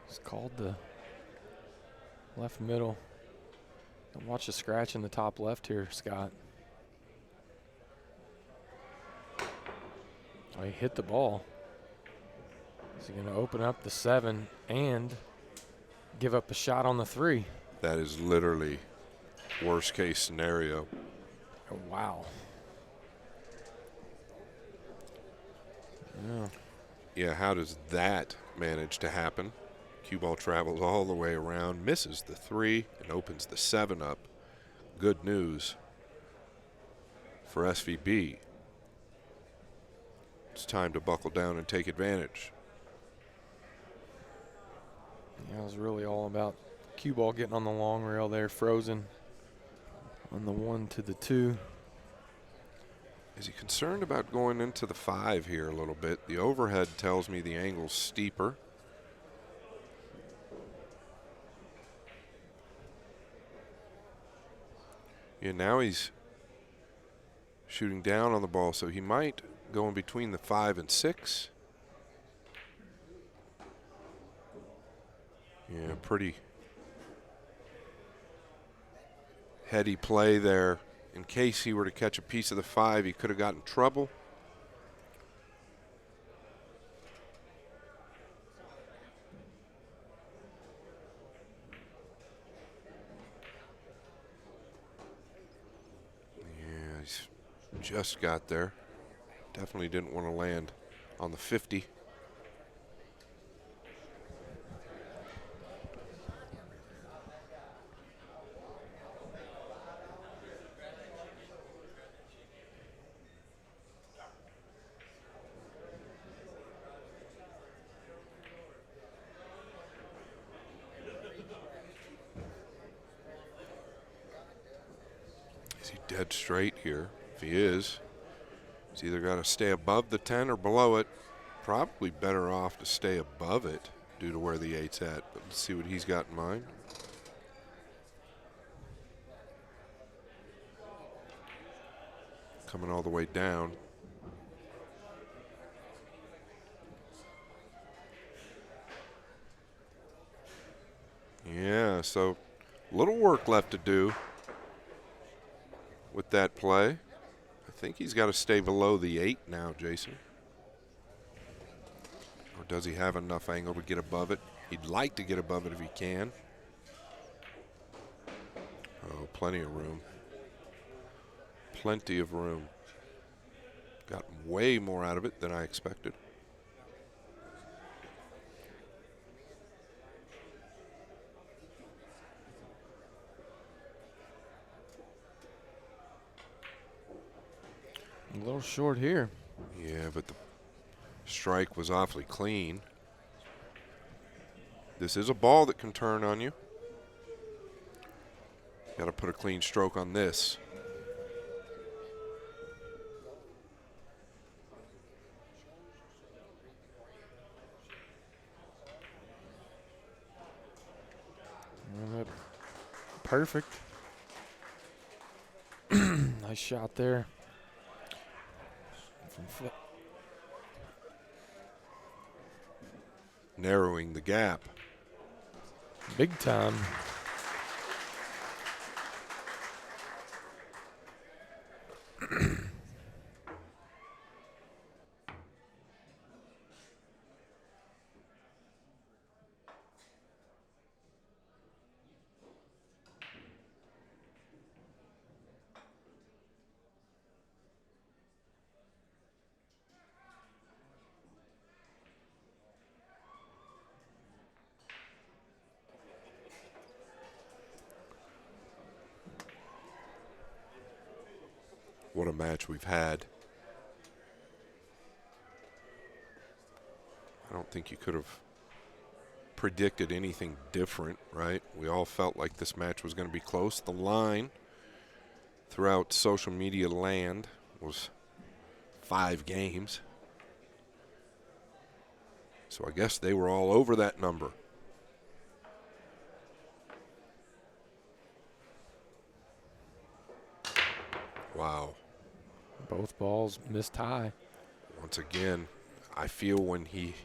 It's called the left middle. Watch the scratch in the top left here, Scott. Oh, he hit the ball. Is he going to open up the 7 and give up a shot on the 3? That is literally worst case scenario. Oh, wow. Yeah. Yeah, how does that manage to happen? Cue ball travels all the way around, misses the 3, and opens the 7 up. Good news for SVB. It's time to buckle down and take advantage. Yeah, it was really all about cue ball getting on the long rail there, frozen on the 1 to the 2. Is he concerned about going into the 5 here a little bit? The overhead tells me the angle's steeper. Yeah, now he's shooting down on the ball, so he might go in between the 5 and 6. Yeah, pretty heady play there. In case he were to catch a piece of the 5, he could have gotten trouble. Yeah, he's just got there. Definitely didn't want to land on the 50. Is he dead straight here? If he is, he's either got to stay above the 10 or below it. Probably better off to stay above it due to where the 8's at. But let's see what he's got in mind. Coming all the way down. Yeah, so little work left to do with that play. I think he's got to stay below the 8 now, Jason. Or does he have enough angle to get above it? He'd like to get above it if he can. Oh, plenty of room. Plenty of room. Got way more out of it than I expected. A little short here. Yeah, but the strike was awfully clean. This is a ball that can turn on you. Got to put a clean stroke on this. perfect. Nice shot there. Narrowing the gap. Big time. What a match we've had. I don't think you could have predicted anything different, right? We all felt like this match was going to be close. The line throughout social media land was 5 games. So I guess they were all over that number. Wow. Both balls missed high. Once again, I feel when he...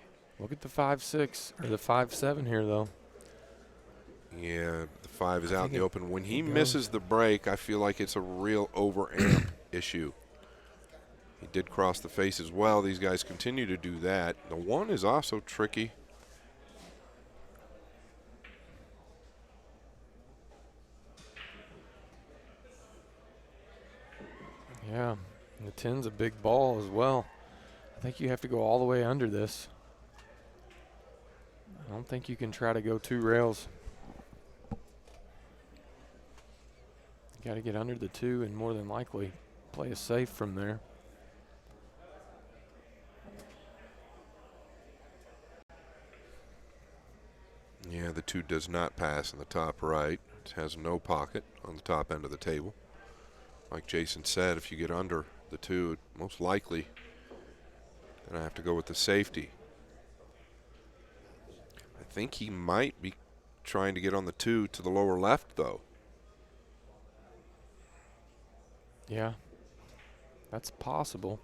Look at the 5-6 or the 5-7 here, though. Yeah, the 5 is out in the open. When he goes. misses the break, I feel like it's a real over-amp issue. He did cross the face as well. These guys continue to do that. The 1 is also tricky. Yeah, and the 10's a big ball as well. I think you have to go all the way under this. I don't think you can try to go 2 rails. You got to get under the 2 and more than likely play it safe from there. Yeah, the 2 does not pass in the top right. It has no pocket on the top end of the table. Like Jason said, if you get under the 2, most likely then I have to go with the safety. I think he might be trying to get on the 2 to the lower left, though. Yeah, that's possible.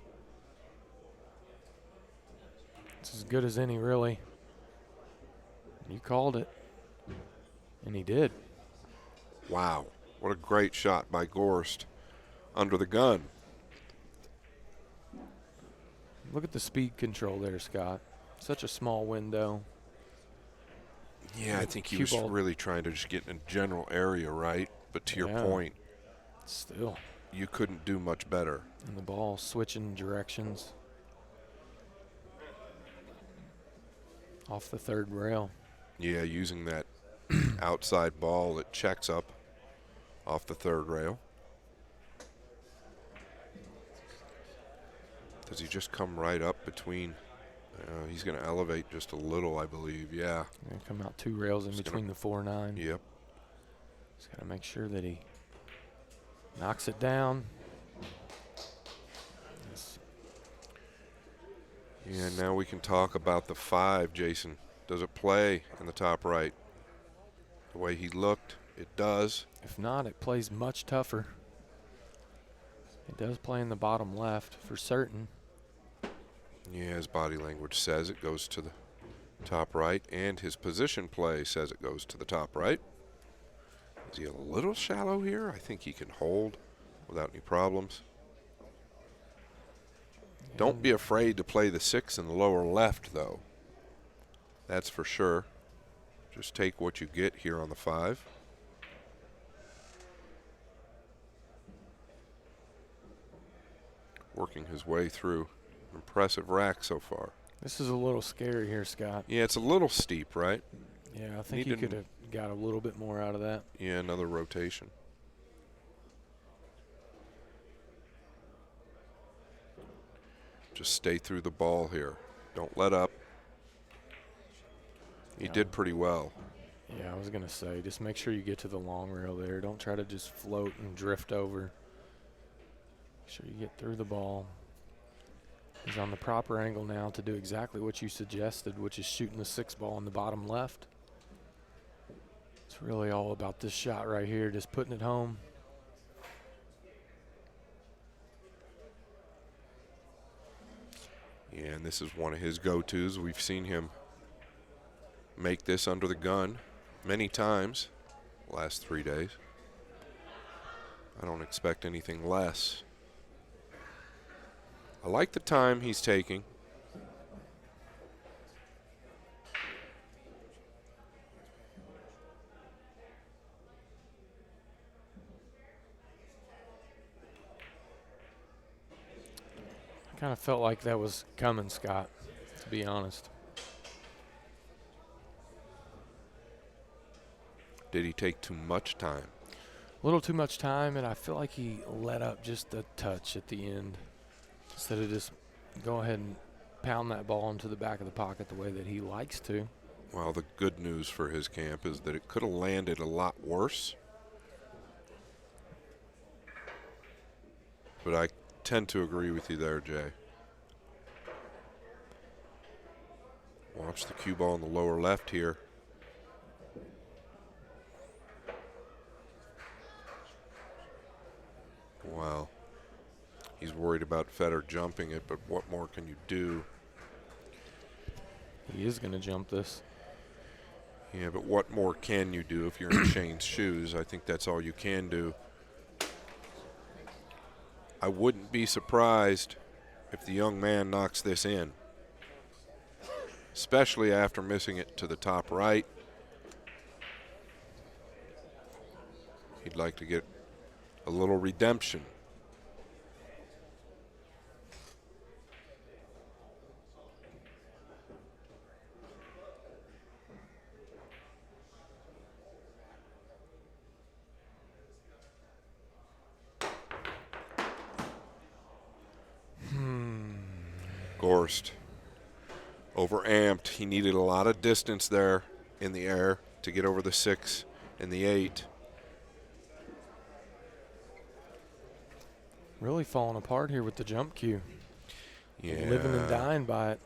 It's as good as any, really. You called it, and he did. Wow, what a great shot by Gorst under the gun. Look at the speed control there, Scott. Such a small window. Yeah, I think he was really trying to just get in a general area, right? But to your point, still, you couldn't do much better. And the ball switching directions off the 3rd rail. Yeah, using that outside ball that checks up off the 3rd rail. Does he just come right up between? He's going to elevate just a little, I believe. Yeah. Going to come out 2 rails in between the 4-9. Yep. Just got to make sure that he knocks it down. Yeah, now we can talk about the 5, Jason. Does it play in the top right? The way he looked, it does. If not, it plays much tougher. It does play in the bottom left for certain. Yeah, his body language says it goes to the top right, and his position play says it goes to the top right. Is he a little shallow here? I think he can hold without any problems. Yeah. Don't be afraid to play the 6 in the lower left, though. That's for sure. Just take what you get here on the 5. Working his way through. Impressive rack so far. This is a little scary here, Scott. Yeah, it's a little steep, right? Yeah, I think he could have got a little bit more out of that. Yeah, another rotation. Just stay through the ball here. Don't let up. He did pretty well. Yeah, I was going to say, just make sure you get to the long rail there. Don't try to just float and drift over. Make sure you get through the ball. He's on the proper angle now to do exactly what you suggested, which is shooting the 6 ball in the bottom left. It's It's really all about this shot right here, just putting it home. Yeah, and this is one of his go-tos. We've seen him make this under the gun many times the last 3 days. I don't expect anything less. I like the time he's taking. I kind of felt like that was coming, Scott, to be honest. Did he take too much time? A little too much time, and I feel like he let up just a touch at the end instead of just go ahead and pound that ball into the back of the pocket the way that he likes to. Well, the good news for his camp is that it could have landed a lot worse. But I tend to agree with you there, Jay. Watch the cue ball in the lower left here. Wow. He's worried about Fedor jumping it, but what more can you do? He is going to jump this. Yeah, but what more can you do if you're in Shane's shoes? I think that's all you can do. I wouldn't be surprised if the young man knocks this in, especially after missing it to the top right. He'd like to get a little redemption. Gorst overamped. He needed a lot of distance there in the air to get over the 6 and the 8. Really falling apart here with the jump cue. Yeah. Living and dying by it.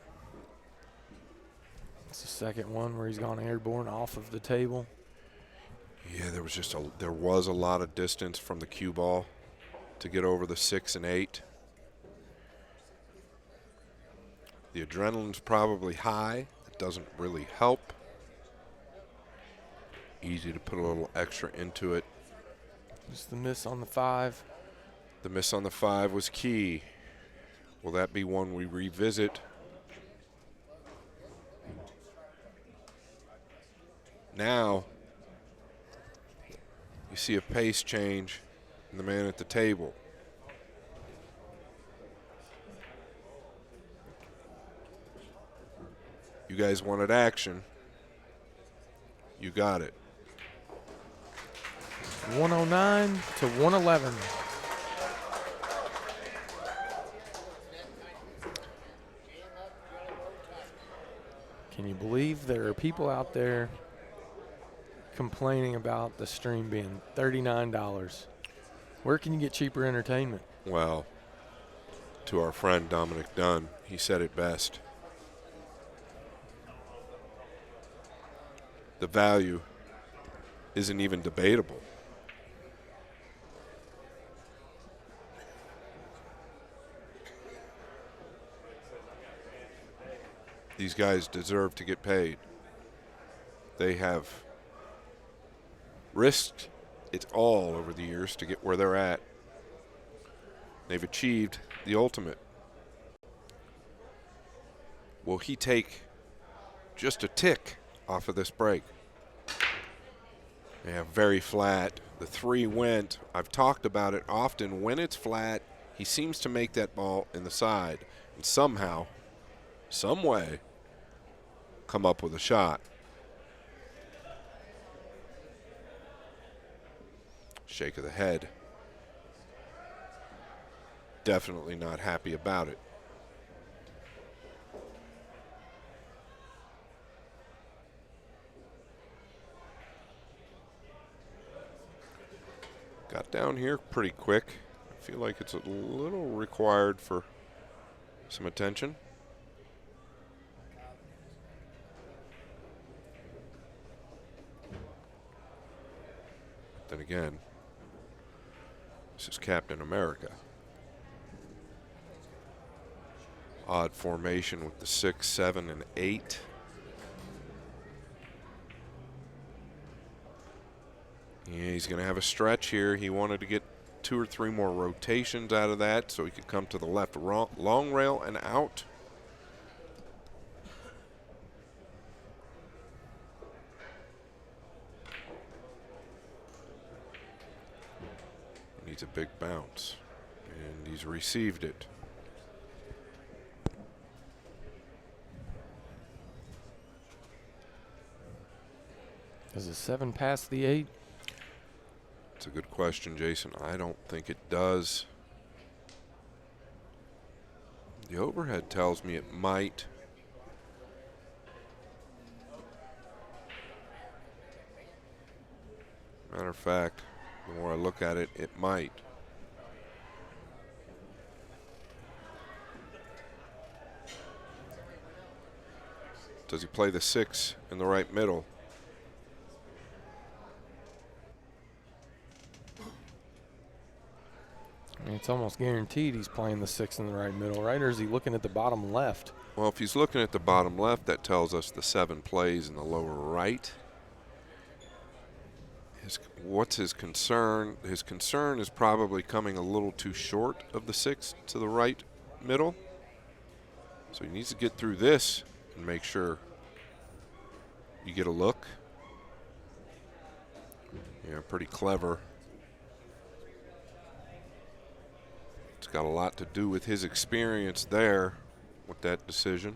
It's the second one where he's gone airborne off of the table. Yeah, there was a lot of distance from the cue ball to get over the 6 and 8. The adrenaline's probably high. It doesn't really help. Easy to put a little extra into it. Just the miss on the 5. The miss on the 5 was key. Will that be one we revisit? Now, you see a pace change in the man at the table. You guys wanted action. You got it. 109 to 111. Can you believe there are people out there complaining about the stream being $39? Where can you get cheaper entertainment? Well, to our friend Dominic Dunn, he said it best. The value isn't even debatable. These guys deserve to get paid. They have risked it all over the years to get where they're at. They've achieved the ultimate. Will he take just a tick off of this break? Yeah, very flat. The 3 went. I've talked about it often. When it's flat, he seems to make that ball in the side and somehow, some way, come up with a shot. Shake of the head. Definitely not happy about it. Got down here pretty quick. I feel like it's a little required for some attention. again, this is Captain America. Odd formation with the 6, 7, and 8. Yeah, he's going to have a stretch here. He wanted to get 2 or 3 more rotations out of that so he could come to the left long rail and out. He needs a big bounce, and he's received it. Does a 7 pass the 8? It's a good question, Jason. I don't think it does. The overhead tells me it might. Matter of fact, the more I look at it, it might. Does he play the 6 in the right middle? I mean, it's almost guaranteed he's playing the 6 in the right middle, right? Or is he looking at the bottom left? Well, if he's looking at the bottom left, that tells us the 7 plays in the lower right. What's his concern? His concern is probably coming a little too short of the 6 to the right middle. So he needs to get through this and make sure you get a look. Yeah, pretty clever. It's got a lot to do with his experience there with that decision.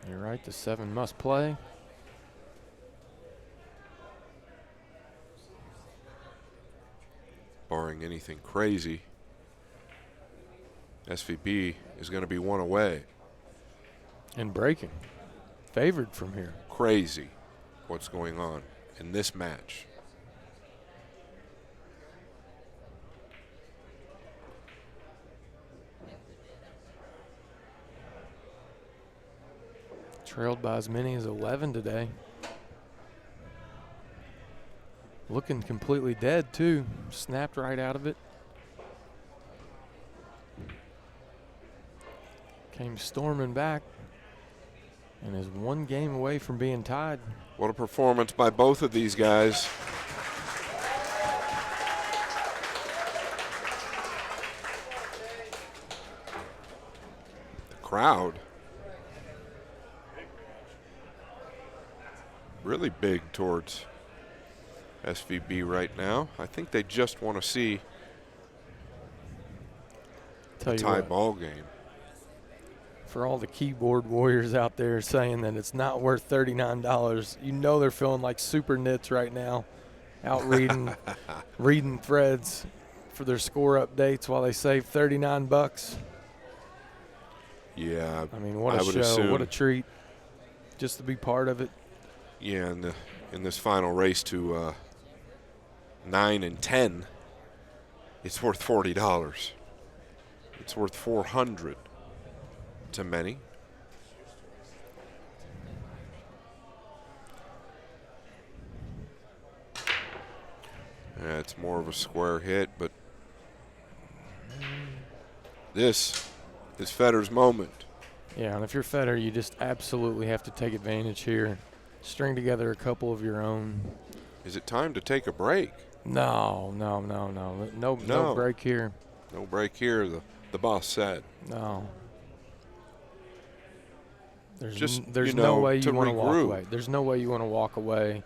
You're right, the 7 must play. Barring anything crazy, SVB is going to be 1 away. And breaking. Favored from here. Crazy what's going on in this match. Trailed by as many as 11 today. Looking completely dead, too. Snapped right out of it. Came storming back and is 1 game away from being tied. What a performance by both of these guys. The crowd really big towards SVB right now. I think they just want to see a tie ball game. For all the keyboard warriors out there saying that it's not worth $39, you know they're feeling like super nits right now, out reading threads for their score updates while they save $39. Yeah, I mean, what a show, what a treat, just to be part of it. Yeah, in this final race to 9 and 10, it's worth $40. It's worth $400 to many. Yeah, it's more of a square hit, but this is Fedor's moment. Yeah, and if you're Fedor, you just absolutely have to take advantage here. String together a couple of your own. Is it time to take a break? No break here. No break here, the boss said. No. There's Just, no way you want to regroup. walk away. There's no way you want to walk away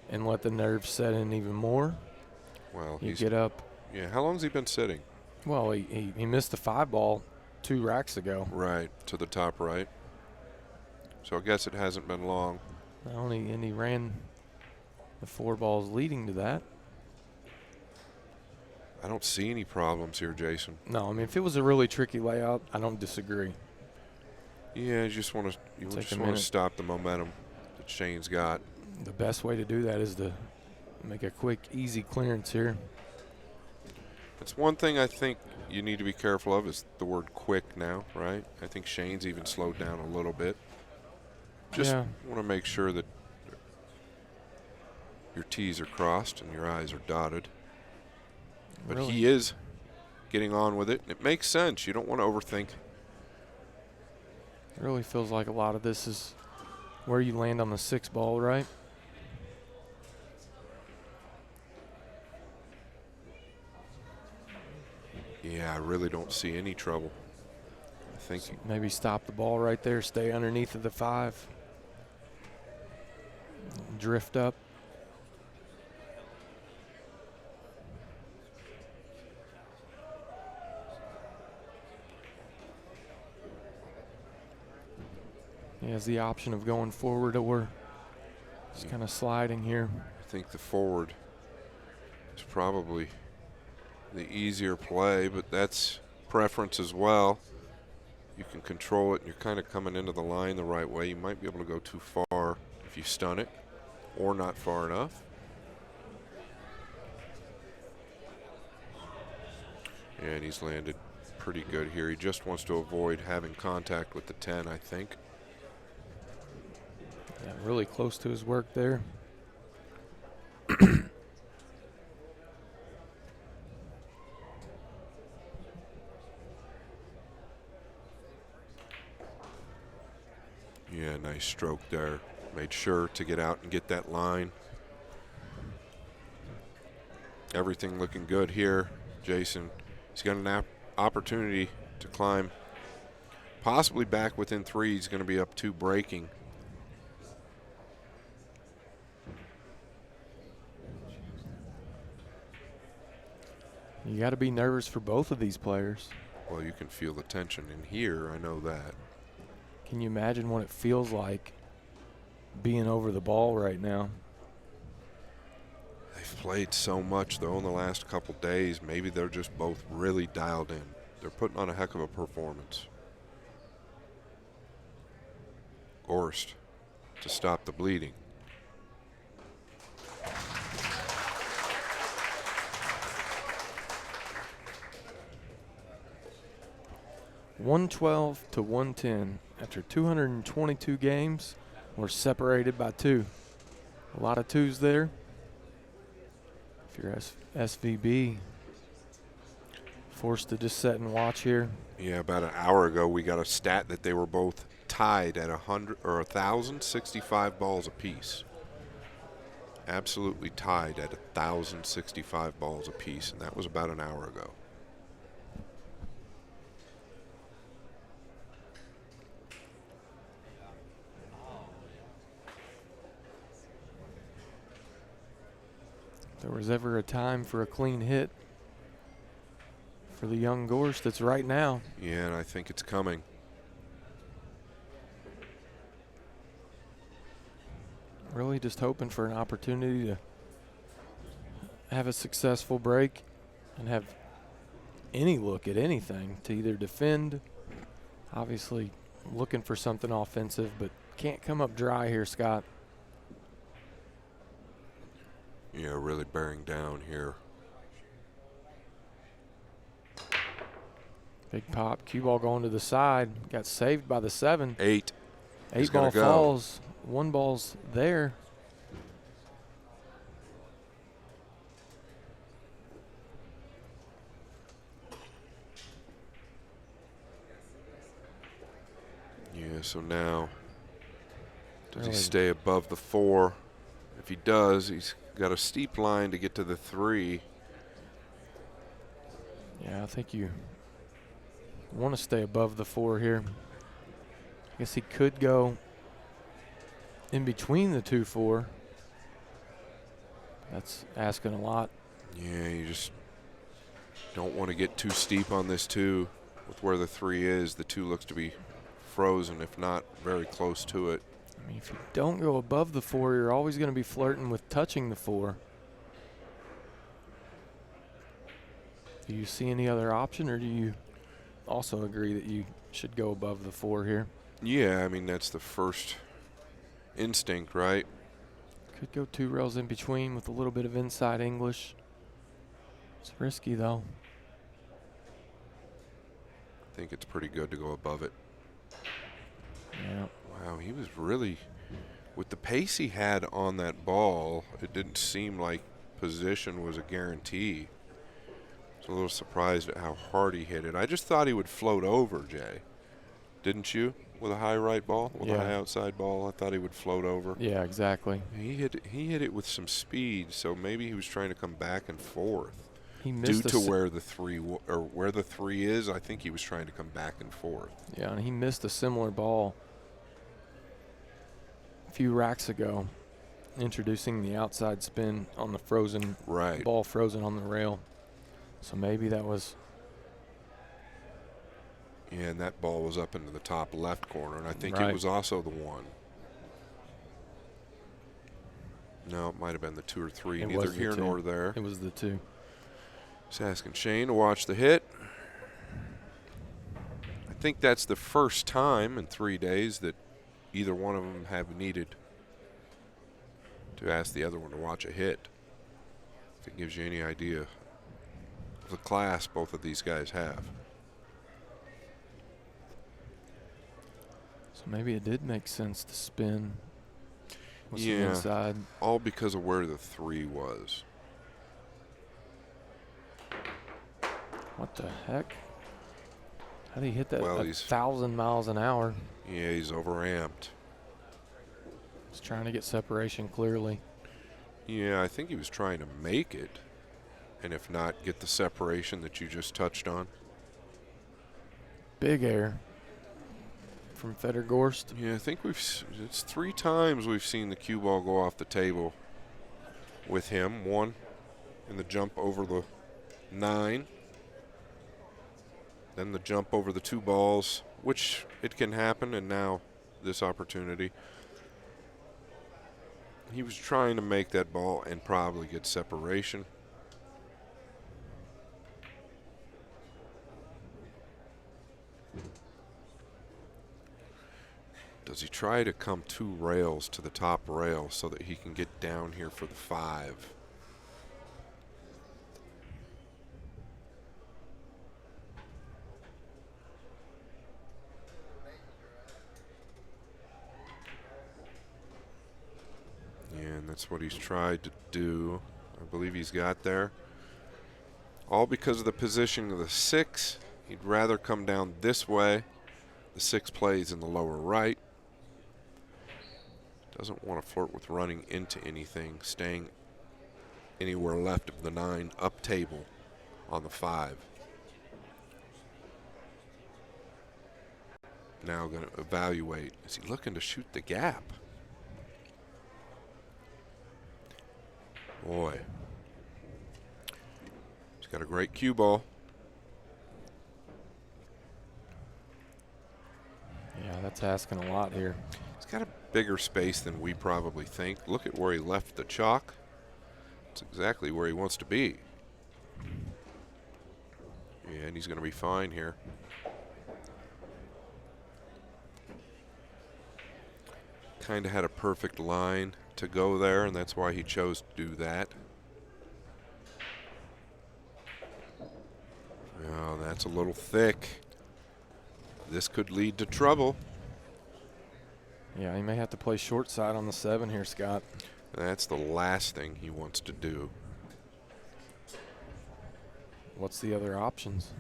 and let the nerves set in even more. Well, You get up. Yeah, how long's he been sitting? Well, he missed the 5 ball 2 racks ago. Right, to the top right. So I guess it hasn't been long. And he ran the 4 balls leading to that. I don't see any problems here, Jason. No, I mean, if it was a really tricky layout, I don't disagree. Yeah, you just want to stop the momentum that Shane's got. The best way to do that is to make a quick, easy clearance here. It's one thing I think you need to be careful of is the word quick now, right? I think Shane's even slowed down a little bit. Just want to make sure that your T's are crossed and your I's are dotted. But Really? he is getting on with it, and it makes sense. You don't want to overthink. It really feels like a lot of this is where you land on the 6 ball, right? Yeah, I really don't see any trouble. I think Maybe stop the ball right there, stay underneath of the 5. Drift up. He has the option of going forward or just kind of sliding here. I think the forward is probably the easier play, but that's preference as well. You can control it, and you're kind of coming into the line the right way. You might be able to go too far if you stun it, or not far enough. And he's landed pretty good here. He just wants to avoid having contact with the 10, I think. Yeah, really close to his work there. Yeah, nice stroke there. Made sure to get out and get that line. Everything looking good here. Jason, he's got an opportunity to climb possibly back within 3. He's going to be up 2 breaking. You got to be nervous for both of these players. Well, you can feel the tension in here. I know that. Can you imagine what it feels like being over the ball right now? They've played so much, though, in the last couple days. Maybe they're just both really dialed in. They're putting on a heck of a performance. Gorst to stop the bleeding. $112 to $110 after 222 games. We're separated by 2. A lot of 2s there. If you're SVB, forced to just sit and watch here. Yeah, about an hour ago we got a stat that they were both tied at 1,065 balls apiece. Absolutely tied at 1,065 balls apiece, and that was about an hour ago. If there was ever a time for a clean hit for the young Gorst, it's right now. Yeah, and I think it's coming. Really just hoping for an opportunity to have a successful break and have any look at anything to either defend. Obviously looking for something offensive, but can't come up dry here, Scott. Yeah, really bearing down here. Big pop, cue ball going to the side. Got saved by the 7. 8. 8 ball falls. 1 ball's there. Yeah, so now does he Really? stay above the 4? If he does, he's got a steep line to get to the 3. Yeah, I think you want to stay above the 4 here. I guess he could go in between the 2-4. That's asking a lot. Yeah, you just don't want to get too steep on this 2 with where the 3 is. The 2 looks to be frozen, if not very close to it. I mean, if you don't go above the 4, you're always going to be flirting with touching the 4. Do you see any other option, or do you also agree that you should go above the 4 here? Yeah, I mean, that's the first instinct, right? Could go 2 rails in between with a little bit of inside English. It's risky, though. think it's pretty good to go above it. Yeah. Wow, he was really, with the pace he had on that ball, it didn't seem like position was a guarantee. I was a little surprised at how hard he hit it. I just thought he would float over, Jay. Didn't you? With a high right ball, with a high outside ball, I thought he would float over. Yeah, exactly. He hit it with some speed, so maybe he was trying to come back and forth. He missed due to where the three is, I think he was trying to come back and forth. Yeah, and he missed a similar ball a few racks ago, introducing the outside spin on the frozen ball frozen on the rail. So maybe that was. Yeah, and that ball was up into the top left corner, and I think it was also the one. No, it might have been the 2 or 3, neither here nor there. It was the 2. Just asking Shane to watch the hit. I think that's the first time in 3 days that either one of them have needed to ask the other one to watch a hit. If it gives you any idea of the class both of these guys have. So maybe it did make sense to spin with some inside. All because of where the 3 was. What the heck? How did he hit that? Well, 1,000 miles an hour. Yeah, he's overamped. He's trying to get separation clearly. Yeah, I think he was trying to make it, and if not, get the separation that you just touched on. Big air from Fedor Gorst. Yeah, I think it's 3 times we've seen the cue ball go off the table with him. One in the jump over the 9. Then the jump over the 2 balls, which it can happen, and now this opportunity. He was trying to make that ball and probably get separation. Does he try to come 2 rails to the top rail so that he can get down here for the 5? And that's what he's tried to do. I believe he's got there. All because of the position of the 6. He'd rather come down this way. The 6 plays in the lower right. Doesn't want to flirt with running into anything, staying anywhere left of the 9 up table on the 5. Now going to evaluate. Is he looking to shoot the gap? Boy. He's got a great cue ball. Yeah, that's asking a lot here. He's got a bigger space than we probably think. Look at where he left the chalk. It's exactly where he wants to be. Yeah, and he's going to be fine here. Kind of had a perfect line to go there, and that's why he chose to do that. Oh, that's a little thick. This could lead to trouble. Yeah, he may have to play short side on the 7 here, Scott. That's the last thing he wants to do. What's the other options?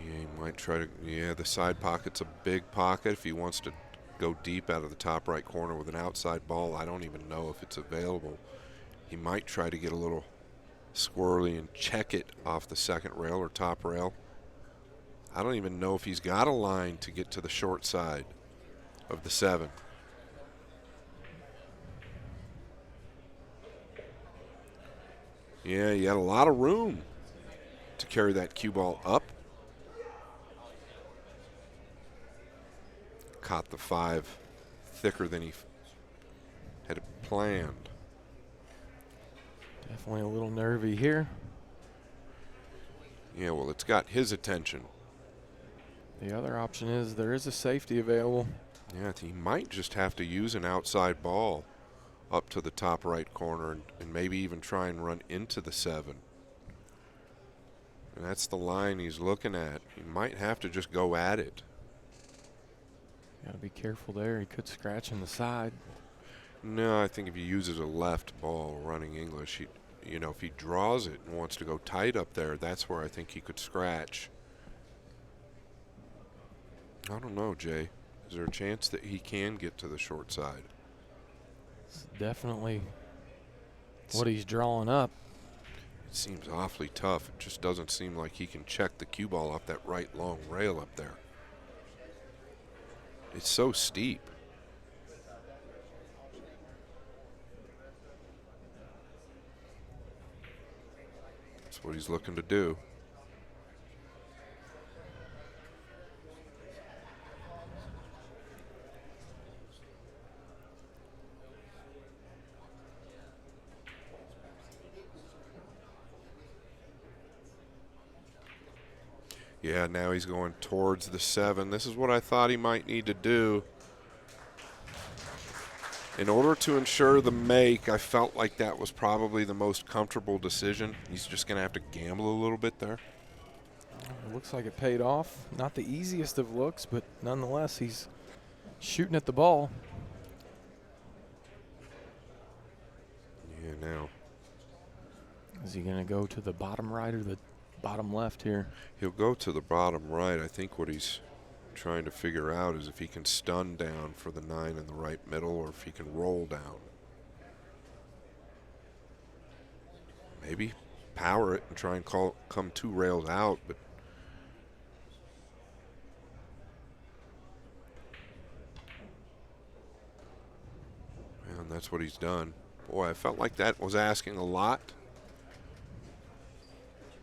Yeah, he might try to, yeah, the side pocket's a big pocket. If he wants to go deep out of the top right corner with an outside ball, I don't even know if it's available. He might try to get a little squirrely and check it off the 2nd rail or top rail. I don't even know if he's got a line to get to the short side of the 7. Yeah, he had a lot of room to carry that cue ball up. Caught the 5 thicker than he had planned. Definitely a little nervy here. Yeah, well, it's got his attention. The other option is there is a safety available. Yeah, he might just have to use an outside ball up to the top right corner and maybe even try and run into the 7. And that's the line he's looking at. He might have to just go at it. Got to be careful there. He could scratch in the side. No, I think if he uses a left ball running English, if he draws it and wants to go tight up there, that's where I think he could scratch. I don't know, Jay. Is there a chance that he can get to the short side? It's definitely what he's drawing up. It seems awfully tough. It just doesn't seem like he can check the cue ball off that right long rail up there. It's so steep. That's what he's looking to do. Yeah, now he's going towards the 7. This is what I thought he might need to do. In order to ensure the make, I felt like that was probably the most comfortable decision. He's just going to have to gamble a little bit there. It looks like it paid off. Not the easiest of looks, but nonetheless, he's shooting at the ball. Yeah, now. Is he going to go to the bottom right or the bottom left here? He'll go to the bottom right. I think what he's trying to figure out is if he can stun down for the 9 in the right middle or if he can roll down. Maybe power it and try and come 2 rails out, but and that's what he's done. Boy, I felt like that was asking a lot.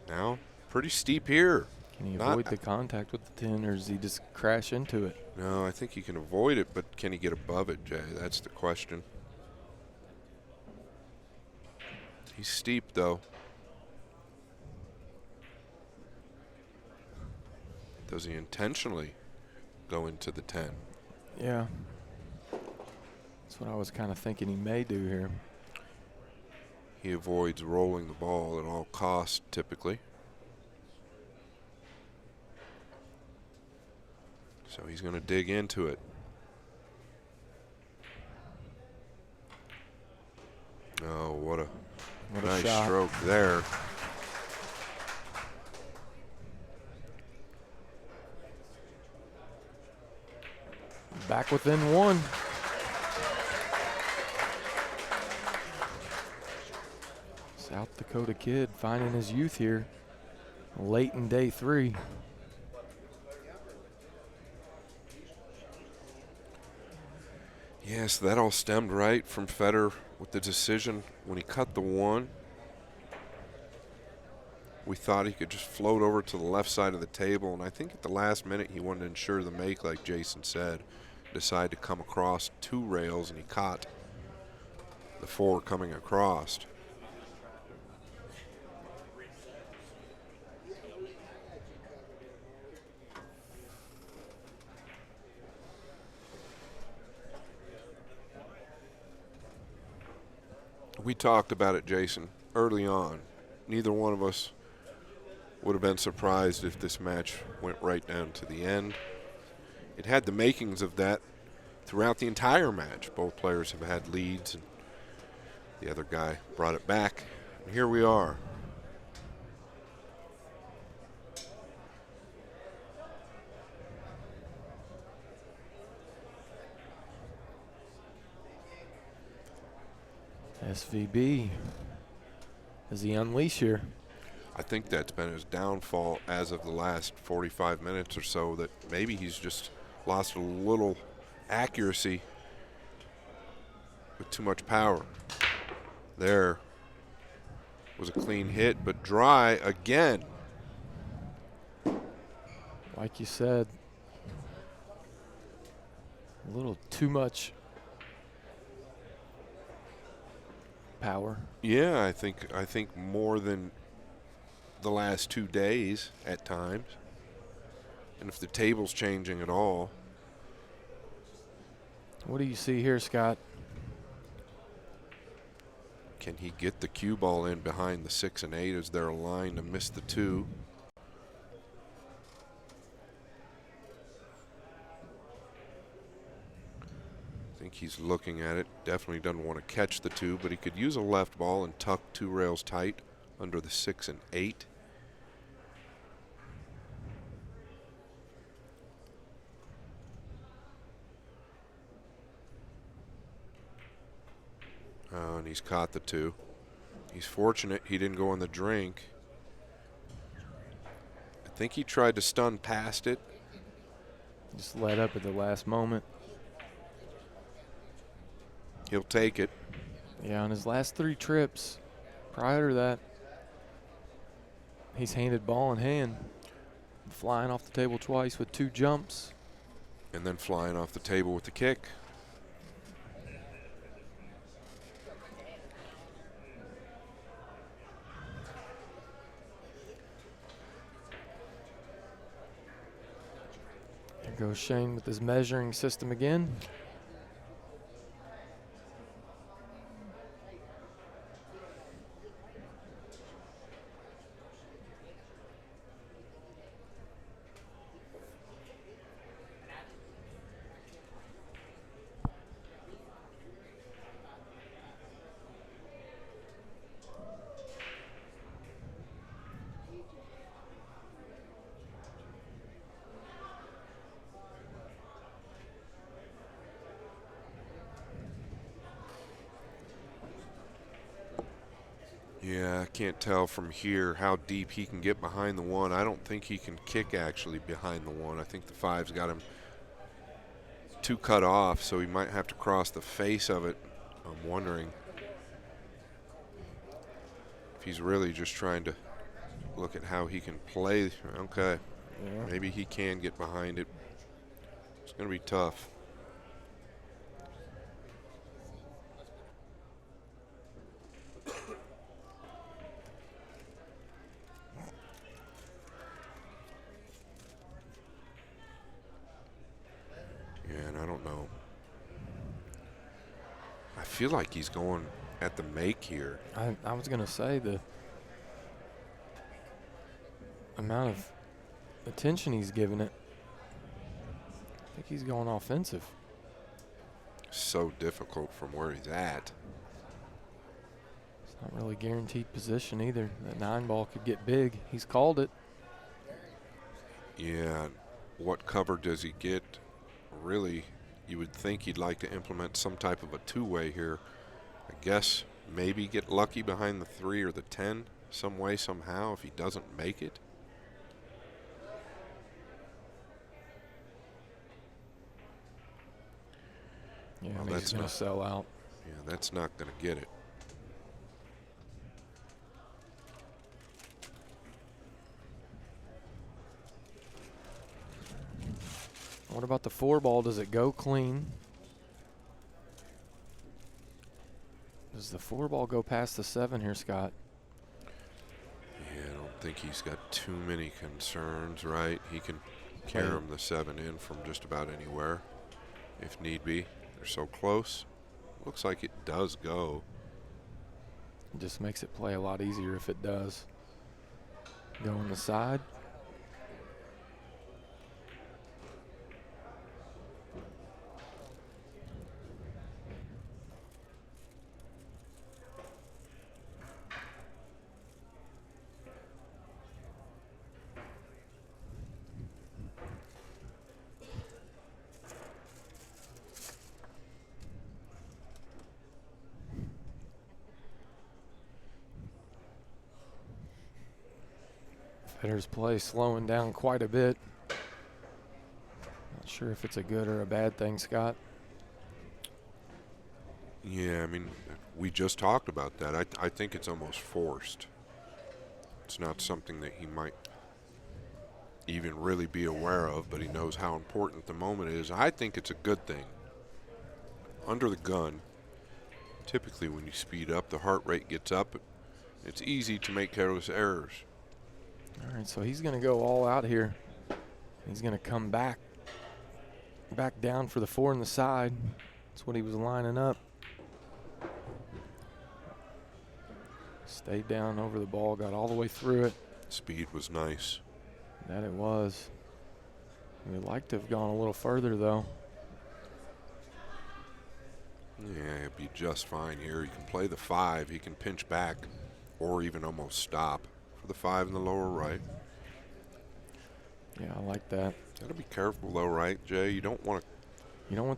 Now, pretty steep here. Can he avoid the contact with the 10, or does he just crash into it? No, I think he can avoid it, but can he get above it, Jay? That's the question. He's steep, though. Does he intentionally go into the 10? Yeah. That's what I was kind of thinking he may do here. He avoids rolling the ball at all costs, typically. So he's going to dig into it. Oh, what a nice shot. stroke there. Back within 1. South Dakota kid finding his youth here late in day 3. Yes, that all stemmed right from Fedor with the decision when he cut the 1. We thought he could just float over to the left side of the table, and I think at the last minute he wanted to ensure the make, like Jason said. Decided to come across 2 rails, and he caught the 4 coming across. We talked about it, Jason, early on. Neither one of us would have been surprised if this match went right down to the end. It had the makings of that throughout the entire match. Both players have had leads, and the other guy brought it back. And here we are. SVB. Does he unleash here? I think that's been his downfall as of the last 45 minutes or so, that maybe he's just lost a little accuracy with too much power. There was a clean hit, but dry again. Like you said, a little too much power. Yeah, I think more than the last 2 days at times. And if the table's changing at all. What do you see here, Scott? Can he get the cue ball in behind the 6 and 8 as they're aligned to miss the 2? think he's looking at it. Definitely doesn't want to catch the 2, but he could use a left ball and tuck 2 rails tight under the 6 and 8. Oh, and he's caught the 2. He's fortunate he didn't go on the drink. I think he tried to stun past it. Just let up at the last moment. He'll take it. Yeah, on his last 3 trips, prior to that, he's handed ball in hand, flying off the table twice with 2 jumps. And then flying off the table with the kick. There goes Shane with his measuring system again. Yeah, I can't tell from here how deep he can get behind the 1. I don't think he can kick actually behind the 1. I think the 5's got him 2 cut off, so he might have to cross the face of it. I'm wondering if he's really just trying to look at how he can play. Okay, Yeah. maybe he can get behind it. It's going to be tough. And I don't know. I feel like he's going at the make here. I was going to say the amount of attention he's giving it. I think he's going offensive. So difficult from where he's at. It's not really guaranteed position either. That 9 ball could get big. He's called it. Yeah, what cover does he get? Really, you would think he'd like to implement some type of a 2-way here. I guess maybe get lucky behind the 3 or the 10 some way, somehow, if he doesn't make it. Yeah, Well, I mean, he's that's going to not- sell out. Yeah, that's not going to get it. What about the 4 ball? Does it go clean? Does the 4 ball go past the 7 here, Scott? Yeah, I don't think he's got too many concerns, right? He can carom the 7 in from just about anywhere if need be. They're so close. Looks like it does go. It just makes it play a lot easier if it does. Go on the side. Fedor's play slowing down quite a bit. Not sure if it's a good or a bad thing, Scott. Yeah, I mean, we just talked about that. I think it's almost forced. It's not something that he might even really be aware of, but he knows how important the moment is. I think it's a good thing. Under the gun, typically when you speed up, the heart rate gets up. It's easy to make careless errors. All right, so he's going to go all out here. He's going to come back down for the 4 on the side. That's what he was lining up. Stayed down over the ball, got all the way through it. Speed was nice. That it was. We'd like to have gone a little further, though. Yeah, he'll be just fine here. He can play the 5. He can pinch back or even almost stop for the 5 in the lower right. Yeah, I like that. Got to be careful though, right, Jay? You don't want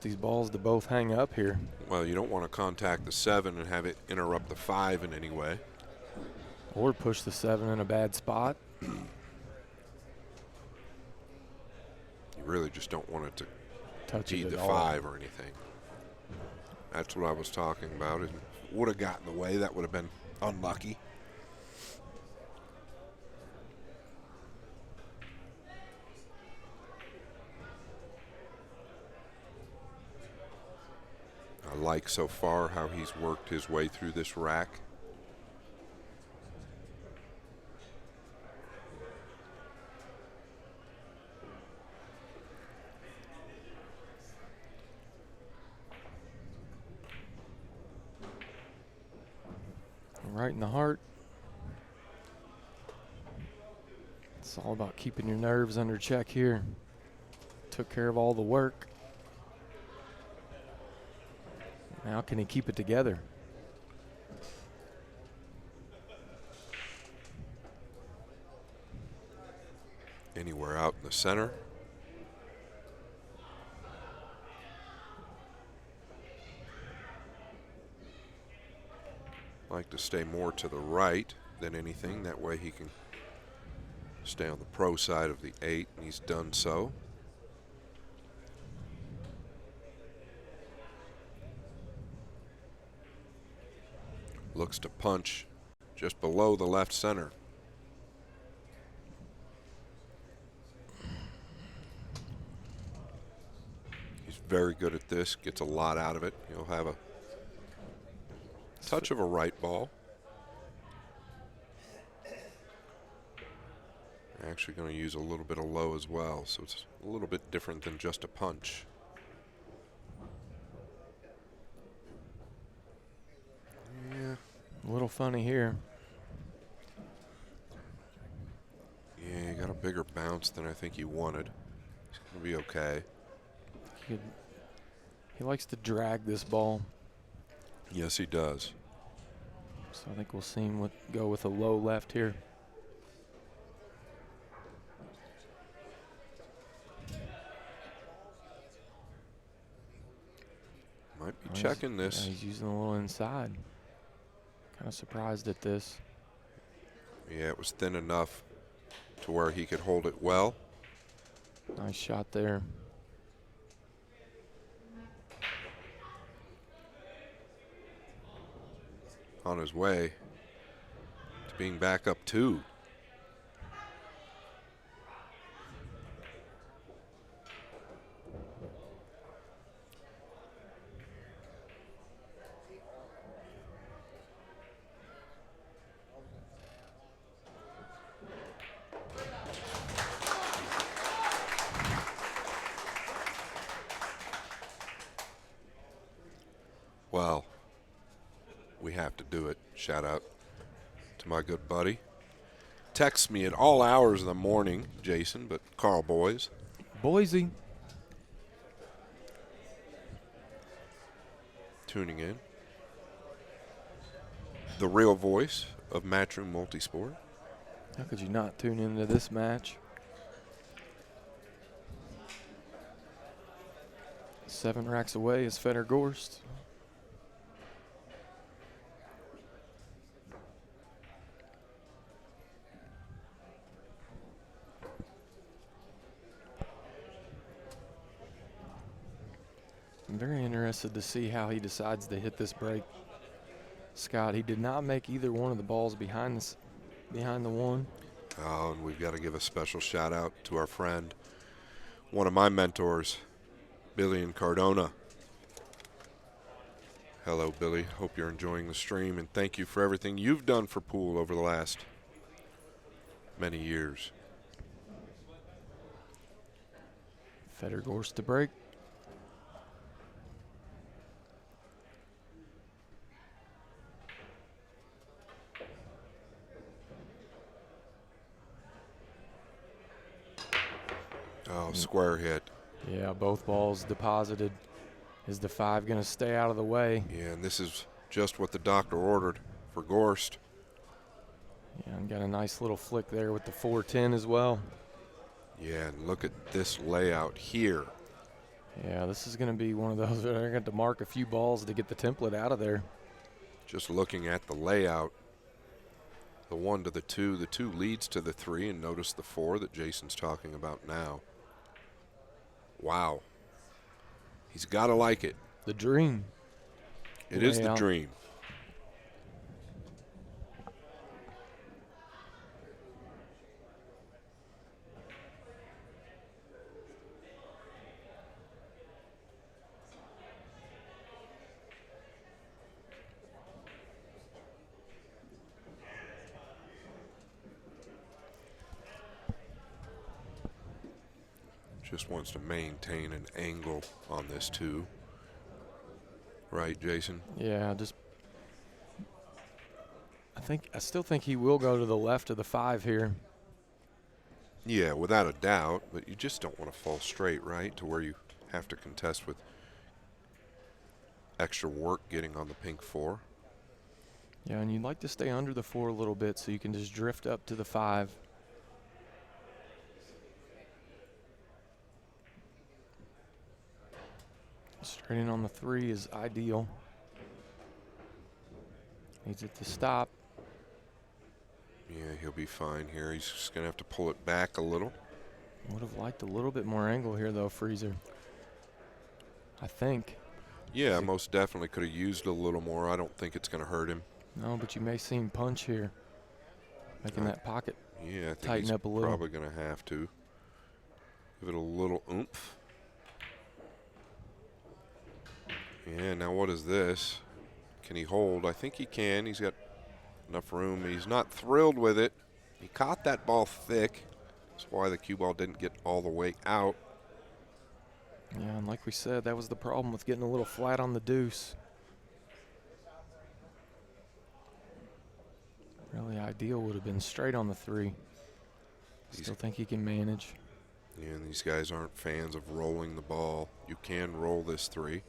these balls to both hang up here. Well, you don't want to contact the 7 and have it interrupt the 5 in any way. Or push the 7 in a bad spot. You really just don't want it to Touch beat it the at all. 5 or anything. That's what I was talking about. It would have gotten in the way. That would have been unlucky. I like so far how he's worked his way through this rack. Right in the heart. It's all about keeping your nerves under check here. Took care of all the work. Now can he keep it together? Anywhere out in the center. Like to stay more to the right than anything. That way he can stay on the pro side of the 8, and he's done so. Looks to punch just below the left center. He's very good at this, gets a lot out of it. He'll have a touch of a right ball. Actually going to use a little bit of low as well, so it's a little bit different than just a punch. Yeah. A little funny here. Yeah, he got a bigger bounce than I think he wanted. It's going to be okay. He likes to drag this ball. Yes, he does. So I think we'll see him go with a low left here. Might be checking this. Yeah, he's using a little inside. Kind of surprised at this. Yeah, it was thin enough to where he could hold it well. Nice shot there. On his way to being back up 2. Well, we have to do it. Shout out to my good buddy. Texts me at all hours of the morning, Jason, but Carl Boys. Boise. Tuning in. The real voice of Matchroom Multisport. How could you not tune into this match? 7 racks away is Fedor Gorst. I'm very interested to see how he decides to hit this break. Scott, he did not make either one of the balls behind the one. Oh, and we've got to give a special shout out to our friend, one of my mentors, Billy in Cardona. Hello, Billy. Hope you're enjoying the stream, and thank you for everything you've done for pool over the last many years. Fedor Gorst to break. Oh, square hit. Yeah, both balls deposited Is the 5 going to stay out of the way? Yeah, and this is just what the doctor ordered for Gorst. Yeah, and got a nice little flick there with the 4-10 as well. Yeah, and look at this layout here. Yeah, this is going to be one of those where they're going to mark a few balls to get the template out of there. Just looking at the layout, the 1 to the 2 leads to the 3, and notice the 4 that Jason's talking about now. Wow. He's got to like it. The dream. It is the Layout. dream. Just wants to maintain an angle on this 2. Right, Jason? Yeah, I still think he will go to the left of the 5 here. Yeah, without a doubt, but you just don't want to fall straight, right, to where you have to contest with extra work getting on the pink 4. Yeah, and you'd like to stay under the 4 a little bit so you can just drift up to the 5. Straight in on the 3 is ideal. Needs it to stop. Yeah, he'll be fine here. He's just going to have to pull it back a little. Would have liked a little bit more angle here, though, Freezer. I think. Yeah, most definitely could have used a little more. I don't think it's going to hurt him. No, but you may see him punch here. Making that pocket Yeah, I think tighten he's up a little. probably going to have to. Give it a little oomph. Yeah, now what is this? Can he hold? I think he can. He's got enough room. He's not thrilled with it. He caught that ball thick. That's why the cue ball didn't get all the way out. Yeah, and like we said, that was the problem with getting a little flat on the deuce. Really ideal would have been straight on the 3. Still think he can manage. Yeah, and these guys aren't fans of rolling the ball. You can roll this 3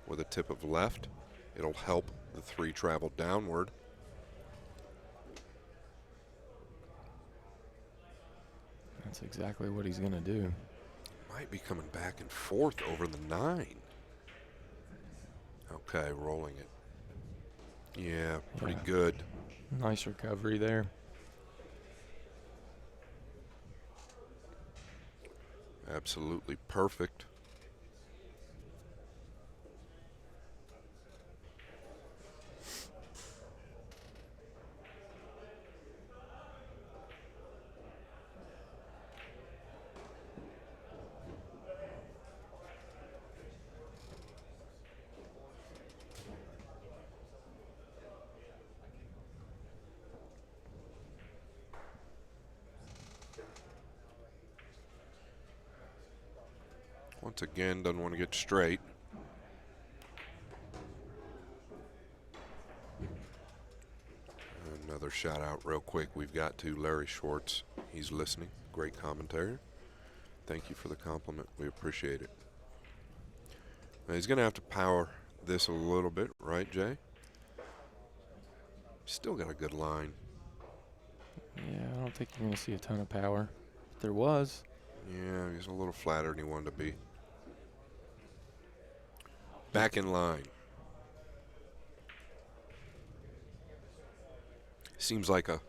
with a tip of left. It'll help the 3 travel downward. That's exactly what he's going to do. Might be coming back and forth over the 9. Okay, rolling it. Yeah, pretty Yeah. good. Nice recovery there. Absolutely perfect. Once again, doesn't want to get straight. Another shout out real quick we've got to Larry Schwartz. He's listening. Great commentator. Thank you for the compliment. We appreciate it. Now he's going to have to power this a little bit, right, Jay? Still got a good line. Yeah, I don't think you're going to see a ton of power. If there was. Yeah, he's a little flatter than he wanted to be. Back in line. Seems like a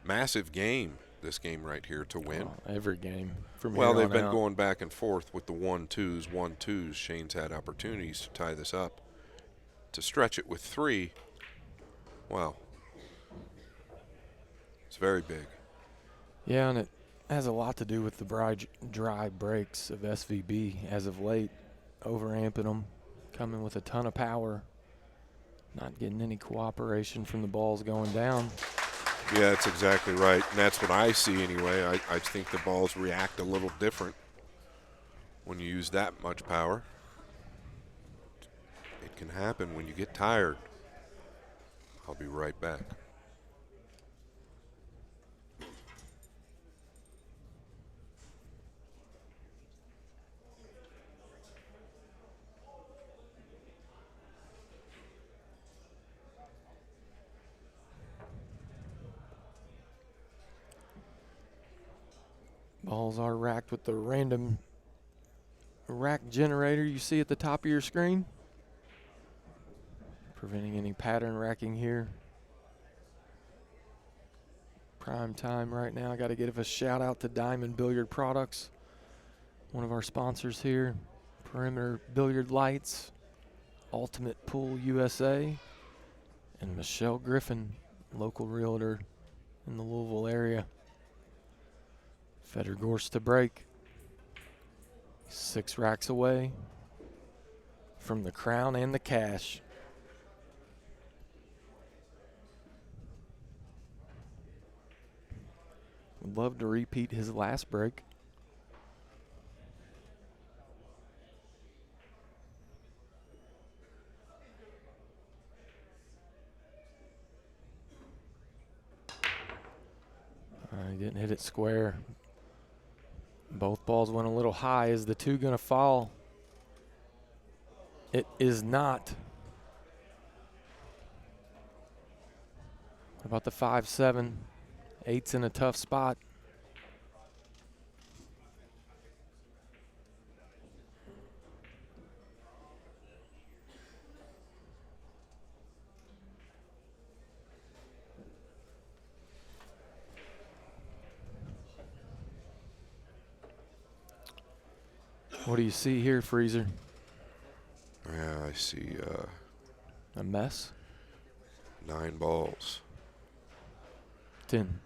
massive game, this game right here, to win. Oh, every game from Well, here they've on been out. going back and forth with the 1-2s. Shane's had opportunities to tie this up. To stretch it with 3, wow. It's very big. Yeah, and it has a lot to do with the dry breaks of SVB as of late. Overamping them, coming with a ton of power, not getting any cooperation from the balls going down. Yeah, that's exactly right. And that's what I see anyway. I think the balls react a little different when you use that much power. It can happen when you get tired. I'll be right back. Balls are racked with the random rack generator you see at the top of your screen, preventing any pattern racking here. Prime time right now. I got to give a shout out to Diamond Billiard Products, one of our sponsors here. Perimeter Billiard Lights, Ultimate Pool USA, and Michelle Griffin, local realtor in the Louisville area. Fedor Gorst to break. 6 racks away from the crown and the cash. Would love to repeat his last break. He didn't hit it square. Both balls went a little high. Is the 2 going to fall? It is not. What about the 5-7? 8's in a tough spot. What do you see here, Freezer? Yeah, I see A mess? 9 balls. 10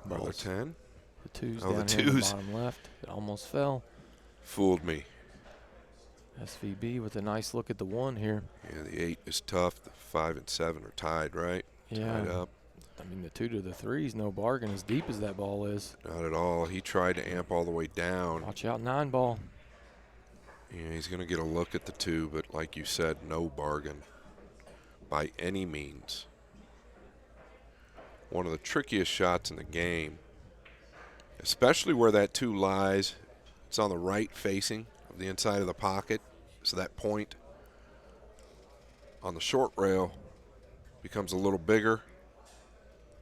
Another balls. 10? The 2's Oh, the down here in the 2's. bottom left. It almost fell. Fooled me. SVB with a nice look at the 1 here. Yeah, the 8 is tough. The 5 and 7 are tied, right? Yeah. Tied up. I mean, the 2 to the 3's no bargain as deep as that ball is. Not at all. He tried to amp all the way down. Watch out, 9 ball. Yeah, he's going to get a look at the 2, but like you said, no bargain by any means. One of the trickiest shots in the game, especially where that 2 lies. It's on the right facing of the inside of the pocket, so that point on the short rail becomes a little bigger.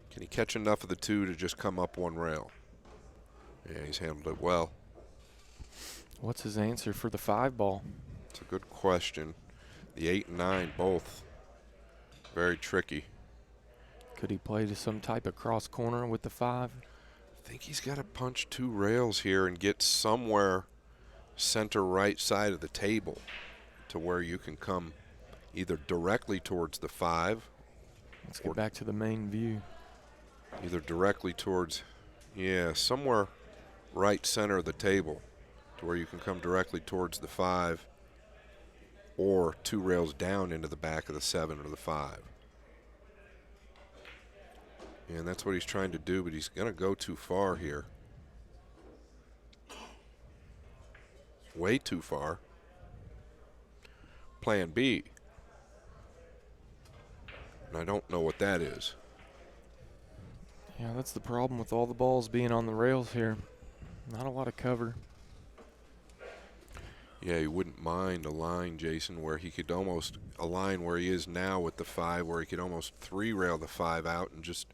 Can he catch enough of the 2 to just come up 1 rail? Yeah, he's handled it well. What's his answer for the 5 ball? It's a good question. The 8 and 9 both very tricky. Could he play to some type of cross corner with the 5? I think he's got to punch 2 rails here and get somewhere center right side of the table to where you can come either directly towards the 5. Let's get back to the main view. Either directly towards, yeah, somewhere right center of the table to where you can come directly towards the 5 or 2 rails down into the back of the 7 or the 5. And that's what he's trying to do, but he's going to go too far here. Way too far. Plan B. And I don't know what that is. Yeah, that's the problem with all the balls being on the rails here. Not a lot of cover. Yeah, you wouldn't mind a line, Jason, where he could almost, a line where he is now with the 5, where he could almost 3-rail the 5 out and just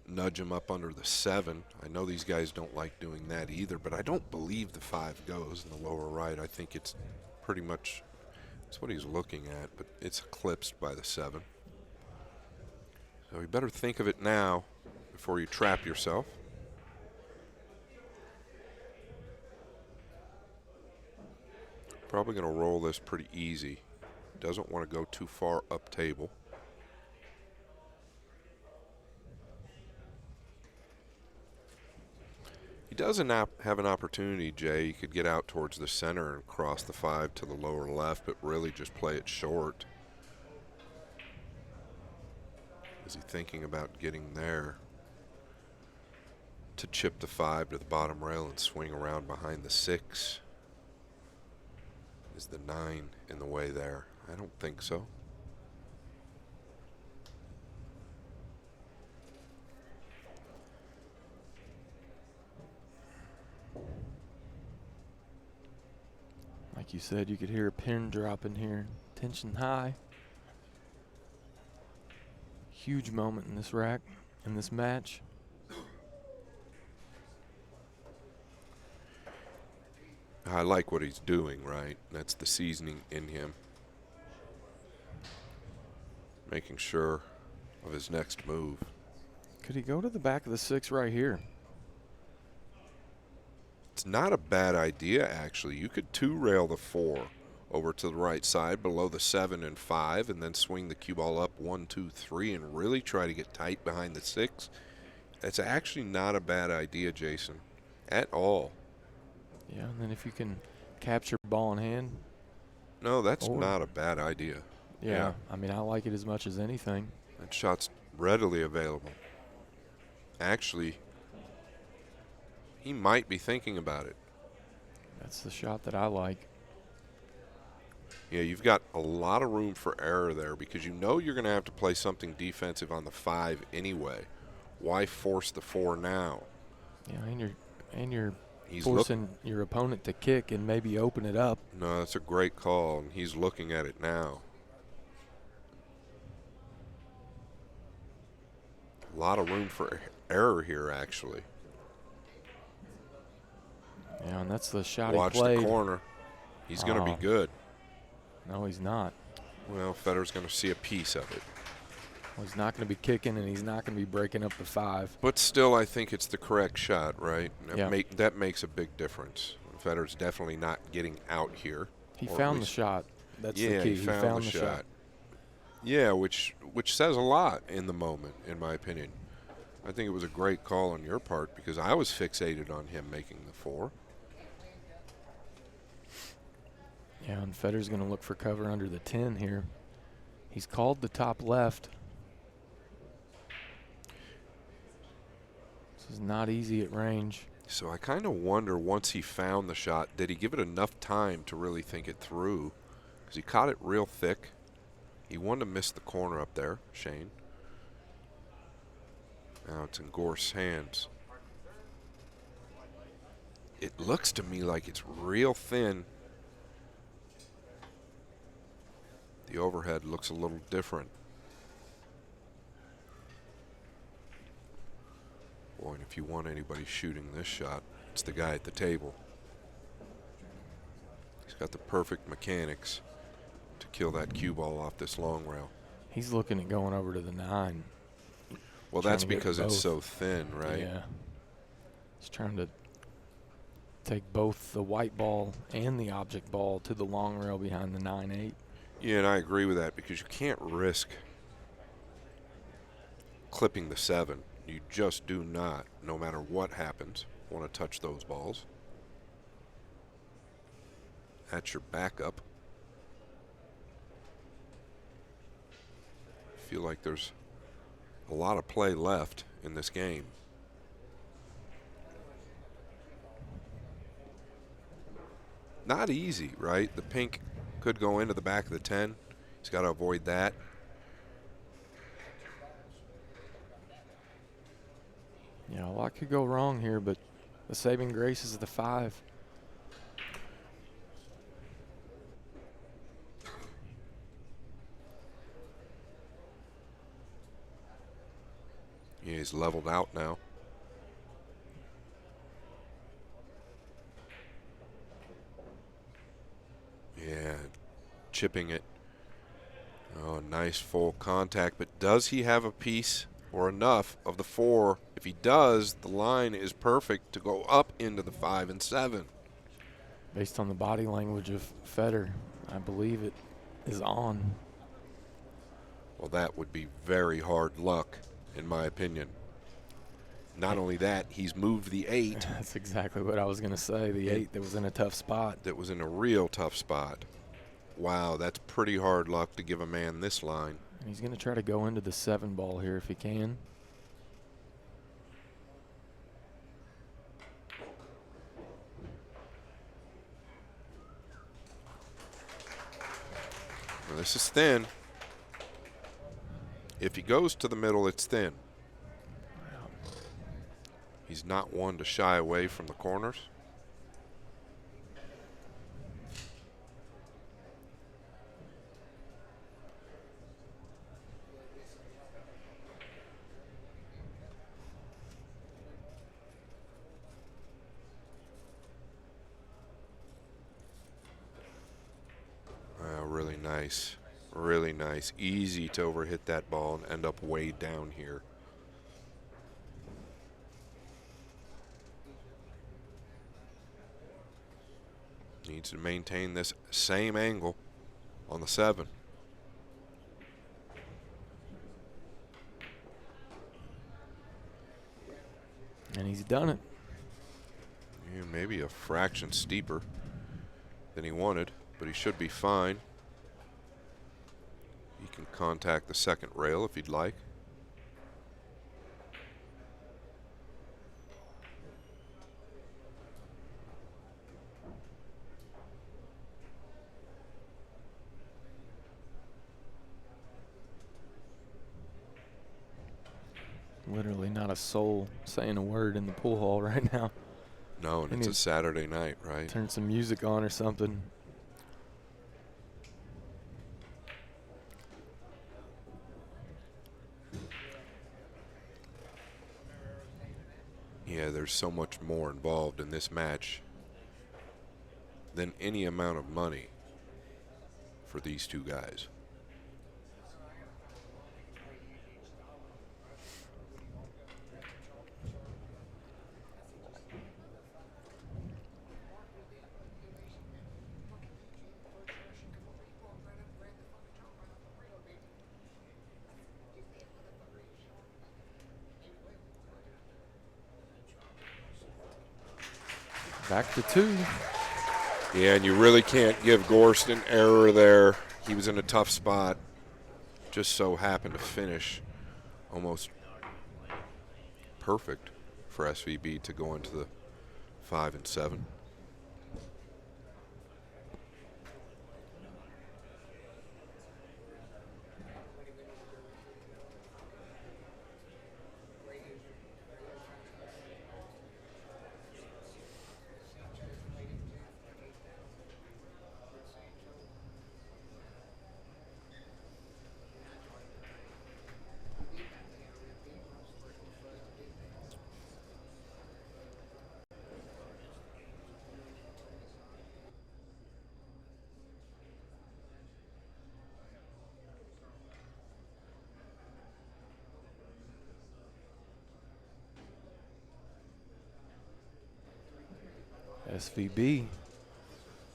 nudge him up under the 7. I know these guys don't like doing that either, but I don't believe the 5 goes in the lower right. I think it's pretty much, that's what he's looking at, but it's eclipsed by the 7. So you better think of it now before you trap yourself. Probably going to roll this pretty easy. Doesn't want to go too far up table. He doesn't have an opportunity, Jay. He could get out towards the center and cross the 5 to the lower left, but really just play it short. Is he thinking about getting there to chip the 5 to the bottom rail and swing around behind the 6? Is the 9 in the way there? I don't think so. Like you said, you could hear a pin drop in here. Tension high. Huge moment in this rack, in this match. I like what he's doing, right? That's the seasoning in him. Making sure of his next move. Could he go to the back of the 6 right here? It's not a bad idea, actually. You could two-rail the 4 over to the right side below the 7 and 5, and then swing the cue ball up 1, 2, 3, and really try to get tight behind the 6. It's actually not a bad idea, Jason, at all. Yeah, and then if you can capture ball in hand. No, that's not a bad idea. Yeah, I mean, I like it as much as anything. That shot's readily available. Actually, he might be thinking about it. That's the shot that I like. Yeah, you've got a lot of room for error there because you know you're going to have to play something defensive on the 5 anyway. Why force the 4 now? Yeah, and you're He's forcing your opponent to kick and maybe open it up. No, that's a great call, and he's looking at it now. A lot of room for error here, actually. Yeah, and that's the shot Watch he played. the corner. He's going to be good. No, he's not. Well, Fedor's going to see a piece of it. Well, he's not going to be kicking, and he's not going to be breaking up the 5. But still, I think it's the correct shot, right? Yeah. That makes a big difference. Fedor's definitely not getting out here. He found the shot. That's yeah, the key. he found the shot. Yeah, which says a lot in the moment, in my opinion. I think it was a great call on your part because I was fixated on him making the 4. Yeah, and Fedor's going to look for cover under the 10 here. He's called the top left. This is not easy at range. So I kind of wonder, once he found the shot, did he give it enough time to really think it through? Because he caught it real thick. He wanted to miss the corner up there, Shane. Now it's in Gorst's hands. It looks to me like it's real thin. The overhead looks a little different. Boy, and if you want anybody shooting this shot, it's the guy at the table. He's got the perfect mechanics to kill that cue ball off this long rail. He's looking at going over to the 9. Well, that's because it's so thin, right? Yeah. He's trying to take both the white ball and the object ball to the long rail behind the 9-8. Yeah, and I agree with that because you can't risk clipping the 7. You just do not, no matter what happens, want to touch those balls. That's your backup. I feel like there's a lot of play left in this game. Not easy, right? The pink could go into the back of the 10. He's got to avoid that. Yeah, a lot could go wrong here, but the saving grace is the 5. Yeah, he's leveled out now. Yeah, chipping it. Oh, nice full contact. But does he have a piece or enough of the 4? If he does, the line is perfect to go up into the 5 and 7. Based on the body language of Fedor, I believe it is on. Well, that would be very hard luck, in my opinion. Not only that, he's moved the 8. That's exactly what I was going to say. The 8 that was in a tough spot. That was in a real tough spot. Wow, that's pretty hard luck to give a man this line. And he's going to try to go into the 7 ball here if he can. Well, this is thin. If he goes to the middle, it's thin. He's not one to shy away from the corners. nice. Really nice. Easy to overhit that ball and end up way down here. Needs to maintain this same angle on the 7. And he's done it. Yeah, maybe a fraction steeper than he wanted, but he should be fine. He can contact the second rail if he'd like. Literally not a soul saying a word in the pool hall right now. No, and it's a Saturday night, right? Turn some music on or something. Yeah, there's so much more involved in this match than any amount of money for these two guys. Back to 2. Yeah, and you really can't give Gorst an error there. He was in a tough spot. Just so happened to finish almost perfect for SVB to go into the 5 and 7. SVB.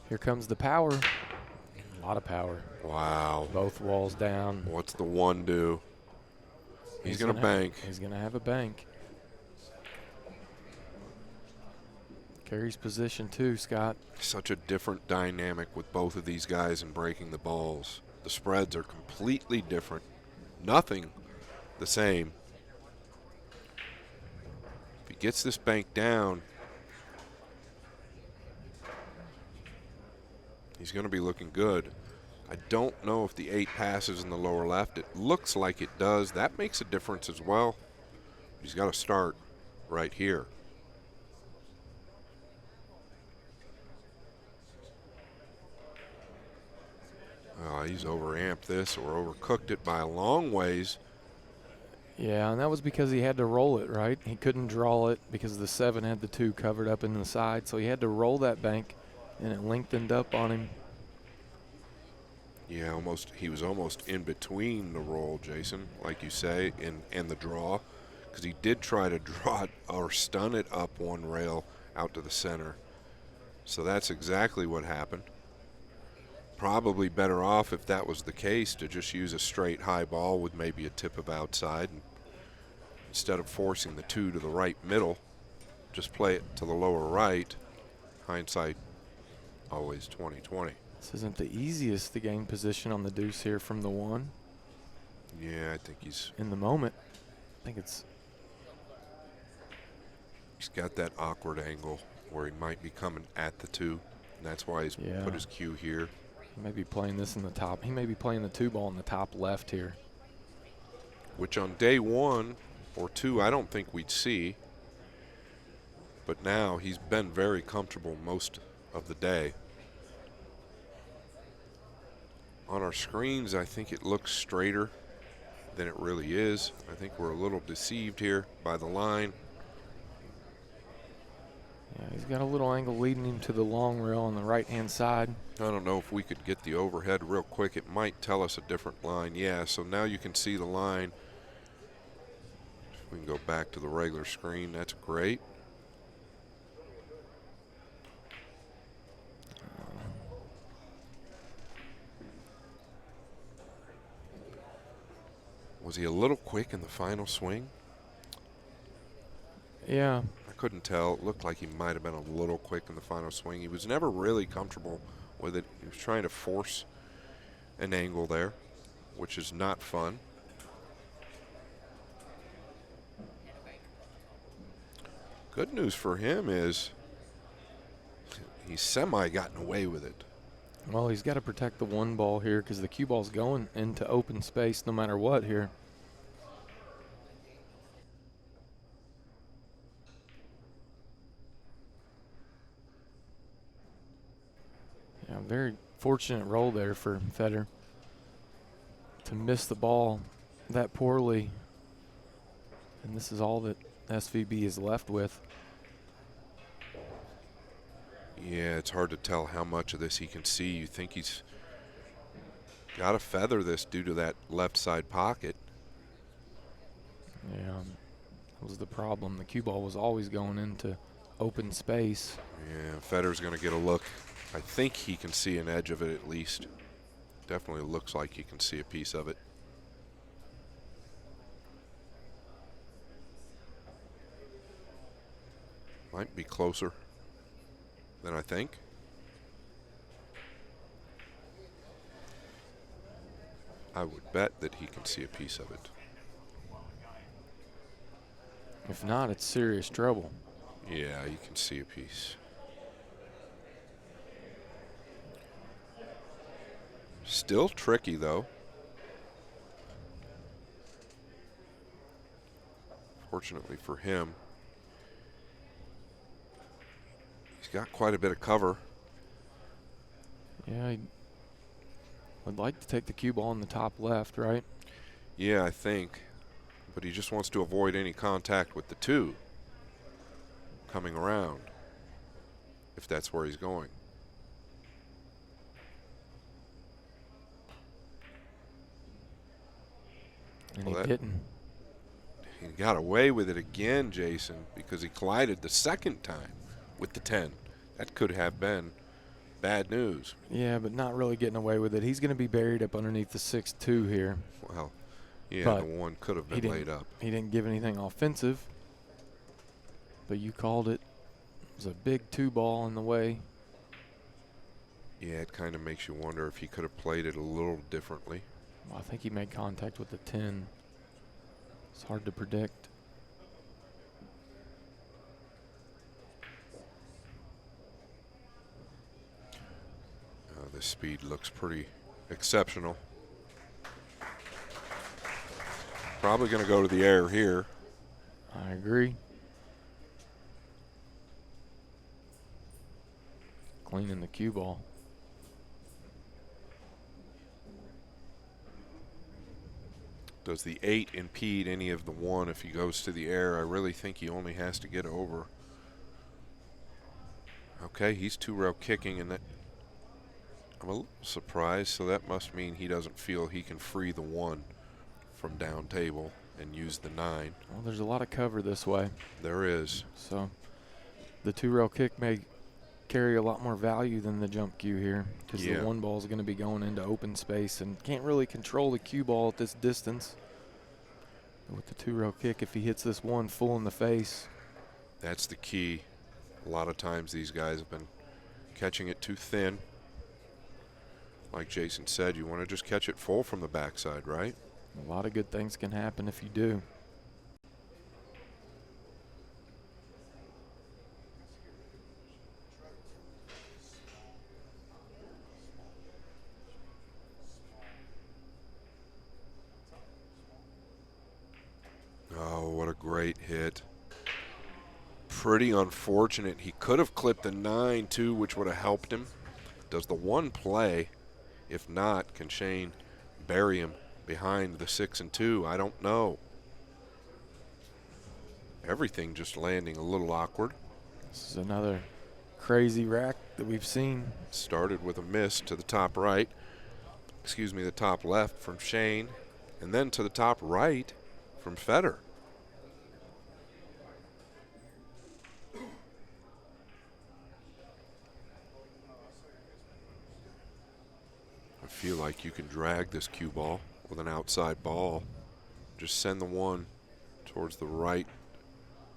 Here comes the power. A lot of power. Wow. Both walls down. What's the 1 do? He's going to bank. He's going to have a bank. Carries position 2, Scott. Such a different dynamic with both of these guys in breaking the balls. The spreads are completely different. Nothing the same. If he gets this bank down, he's going to be looking good. I don't know if the 8 passes in the lower left. It looks like it does. That makes a difference as well. He's got to start right here. He's overamped this or overcooked it by a long ways. Yeah, and that was because he had to roll it, right? He couldn't draw it because the 7 had the 2 covered up in the side, so he had to roll that bank, and it lengthened up on him. Yeah, he was almost in between the roll, Jason, like you say, and the draw, because he did try to draw it or stun it up one rail out to the center. So that's exactly what happened. Probably better off, if that was the case, to just use a straight high ball with maybe a tip of outside, and instead of forcing the 2 to the right middle, just play it to the lower right. Hindsight, always 20/20. This isn't the easiest to gain position on the deuce here from the 1. Yeah, I think he's in the moment. I think he's got that awkward angle where he might be coming at the 2, and that's why he's put his cue here. He may be playing this in the top. He may be playing the 2 ball in the top left here. Which on day 1 or 2, I don't think we'd see. But now he's been very comfortable most of the day. On our screens, I think it looks straighter than it really is. I think we're a little deceived here by the line. Yeah, he's got a little angle leading him to the long rail on the right-hand side. I don't know if we could get the overhead real quick. It might tell us a different line. Yeah, so now you can see the line. If we can go back to the regular screen, that's great. Was he a little quick in the final swing? Yeah. I couldn't tell. It looked like he might have been a little quick in the final swing. He was never really comfortable with it. He was trying to force an angle there, which is not fun. Good news for him is he's semi-gotten away with it. Well, he's got to protect the one ball here because the cue ball's going into open space no matter what here. Yeah, very fortunate roll there for Fedor to miss the ball that poorly. And this is all that SVB is left with. Yeah, it's hard to tell how much of this he can see. You think he's got to feather this due to that left side pocket. Yeah, that was the problem. The cue ball was always going into open space. Yeah, Fedor's going to get a look. I think he can see an edge of it at least. Definitely looks like he can see a piece of it. Might be closer than I think. I would bet that he can see a piece of it. If not, it's serious trouble. Yeah, you can see a piece. Still tricky, though. Fortunately for him, he's got quite a bit of cover. Yeah, he would like to take the cue ball in the top left, right? Yeah, I think. But he just wants to avoid any contact with the two coming around, if that's where he's going. And Well, he didn't. He got away with it again, Jason, because he collided the second time with the 10. That could have been bad news. Yeah, but not really getting away with it. He's going to be buried up underneath the 6-2 here. Well, yeah, But the one could have been laid up. He didn't give anything offensive, but you called it. It was a big 2 ball in the way. Yeah, it kind of makes you wonder if he could have played it a little differently. Well, I think he made contact with the 10. It's hard to predict. The speed looks pretty exceptional. Probably going to go to the air here. I agree. Cleaning the cue ball. Does the 8 impede any of the 1 if he goes to the air? I really think he only has to get over. Okay, he's 2-rail kicking, and that I'm a little surprised, so that must mean he doesn't feel he can free the 1 from down table and use the 9. Well, there's a lot of cover this way. There is. So the 2-rail kick may carry a lot more value than the jump cue here because the 1 ball is going to be going into open space and can't really control the cue ball at this distance. But with the 2-rail kick, if he hits this 1 full in the face. That's the key. A lot of times these guys have been catching it too thin. Like Jason said, you want to just catch it full from the backside, right? A lot of good things can happen if you do. Oh, what a great hit. Pretty unfortunate. He could have clipped the 9 too, which would have helped him. Does the 1 play? If not, can Shane bury him behind the 6 and 2? I don't know. Everything just landing a little awkward. This is another crazy rack that we've seen. Started with a miss to the top right. Excuse me, the top left from Shane. And then to the top right from Fedor. I feel like you can drag this cue ball with an outside ball. Just send the one towards the right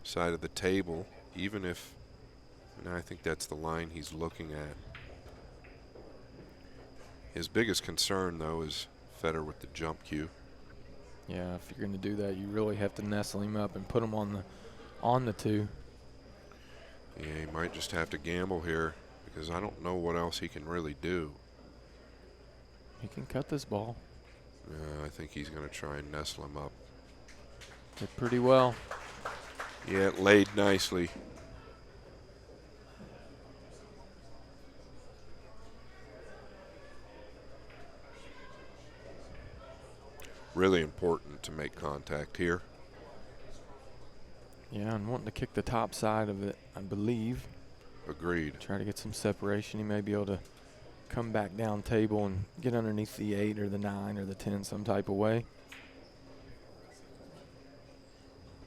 side of the table, even if, and I think that's the line he's looking at. His biggest concern, though, is Fedor with the jump cue. Yeah, if you're going to do that, you really have to nestle him up and put him on the two. Yeah, he might just have to gamble here because I don't know what else he can really do. He can cut this ball. I think he's going to try and nestle him up. Did pretty well. Yeah, it laid nicely. Really important to make contact here. Yeah, and wanting to kick the top side of it, I believe. Agreed. Try to get some separation. He may be able to come back down table and get underneath the 8 or the 9 or the 10 some type of way.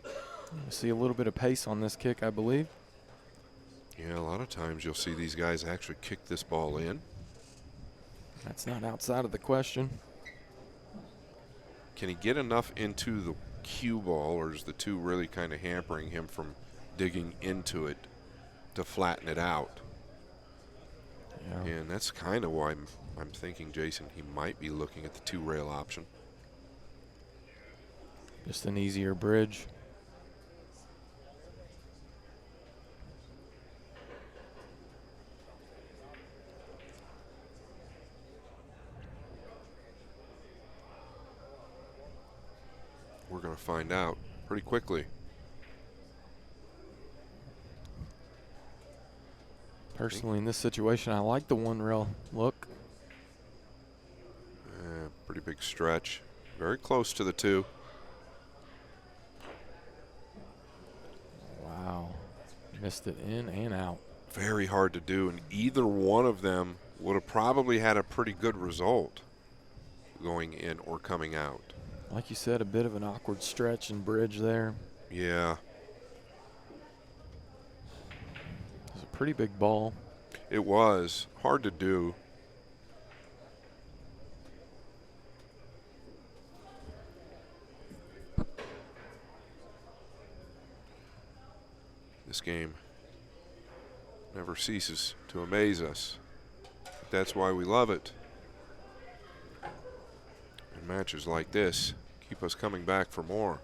You see a little bit of pace on this kick, I believe. Yeah, a lot of times you'll see these guys actually kick this ball in. That's not outside of the question. Can he get enough into the cue ball, or is the two really kind of hampering him from digging into it to flatten it out? Yeah. And that's kind of why I'm thinking, Jason, he might be looking at the 2-rail option. Just an easier bridge. We're going to find out pretty quickly. Personally, in this situation, I like the 1-rail look. Pretty big stretch. Very close to the 2. Wow. Missed it in and out. Very hard to do, and either one of them would have probably had a pretty good result going in or coming out. Like you said, a bit of an awkward stretch and bridge there. Yeah. It's a pretty big ball. It was hard to do. This game never ceases to amaze us. That's why we love it. And matches like this keep us coming back for more.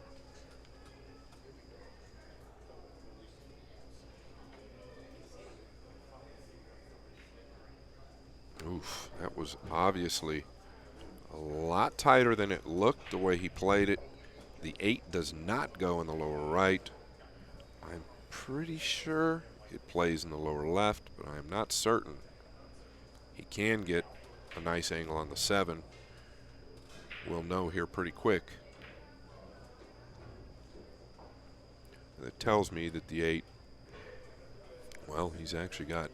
Oof, that was obviously a lot tighter than it looked the way he played it. The 8 does not go in the lower right. I'm pretty sure it plays in the lower left, but I am not certain. He can get a nice angle on the 7. We'll know here pretty quick. That tells me that the 8, well, he's actually got,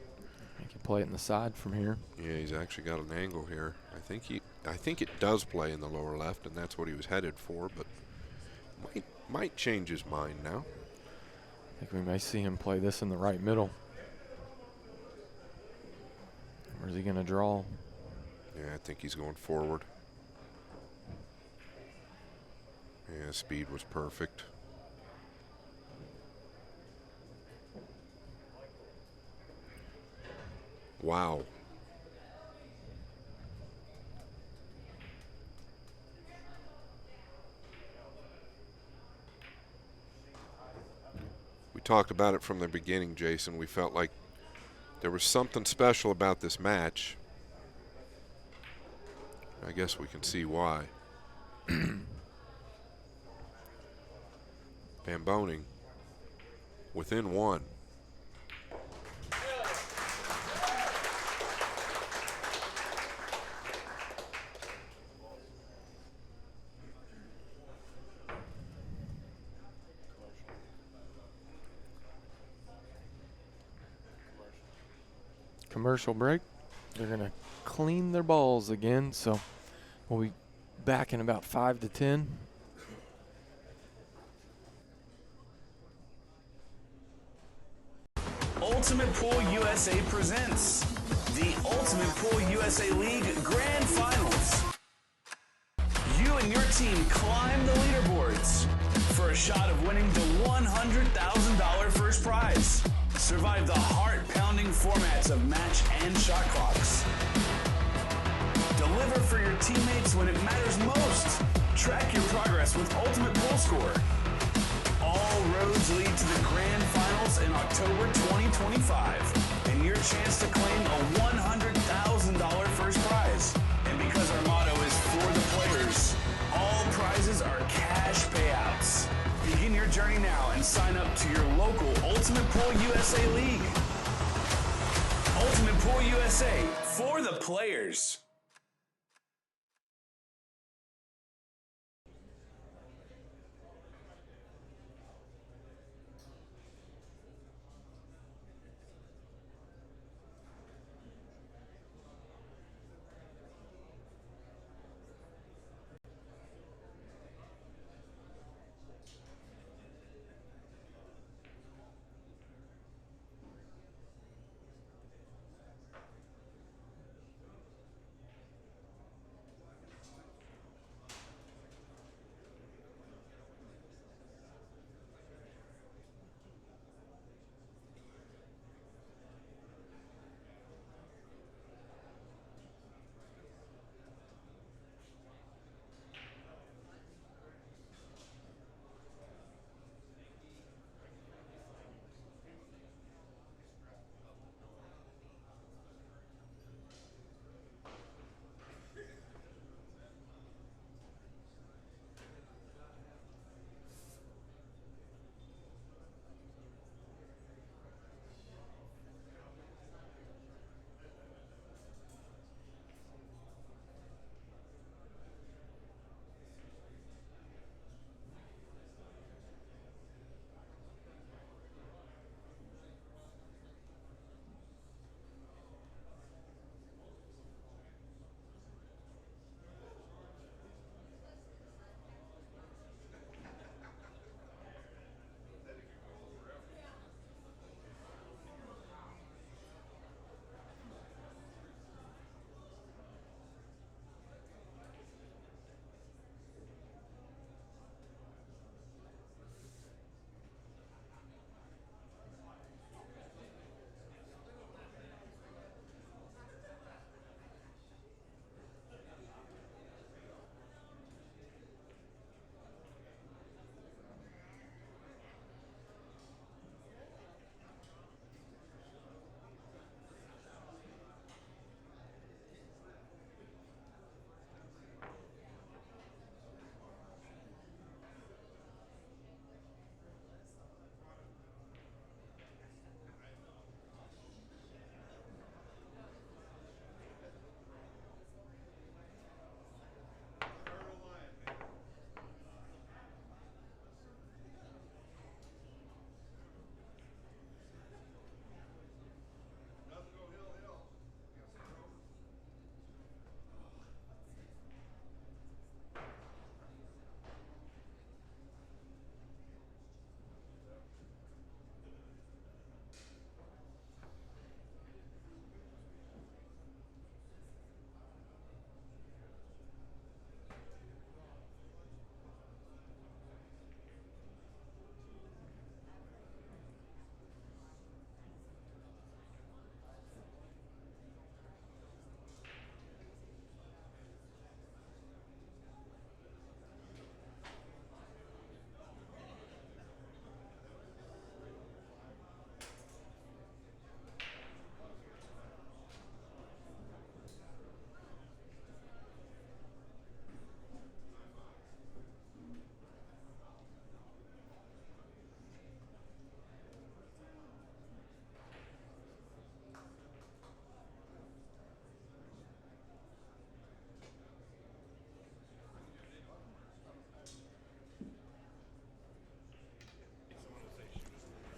He can play it in the side from here. yeah, he's actually got an angle here. I think it does play in the lower left, and that's what he was headed for, but might change his mind now. I think we may see him play this in the right middle. Or is he going to draw? Yeah, I think he's going forward. Yeah, speed was perfect. Wow. We talked about it from the beginning, Jason. We felt like there was something special about this match. I guess we can see why. Van Boening within 1. commercial break. They're going to clean their balls again, so we'll be back in about 5 to 10. Ultimate Pool USA presents the Ultimate Pool USA League Grand Finals. You and your team climb the leaderboards for a shot of winning the $100,000 first prize. Survive the heart-pounding formats of match and shot clocks. Deliver for your teammates when it matters most. Track your progress with Ultimate Pool Score. All roads lead to the Grand Finals in October 2025, and your chance to claim a $100,000 first prize. And because our motto is for the players, all prizes are cash payouts. Begin your journey now and sign up to your local Ultimate Pool USA League. Ultimate Pool USA, for the players.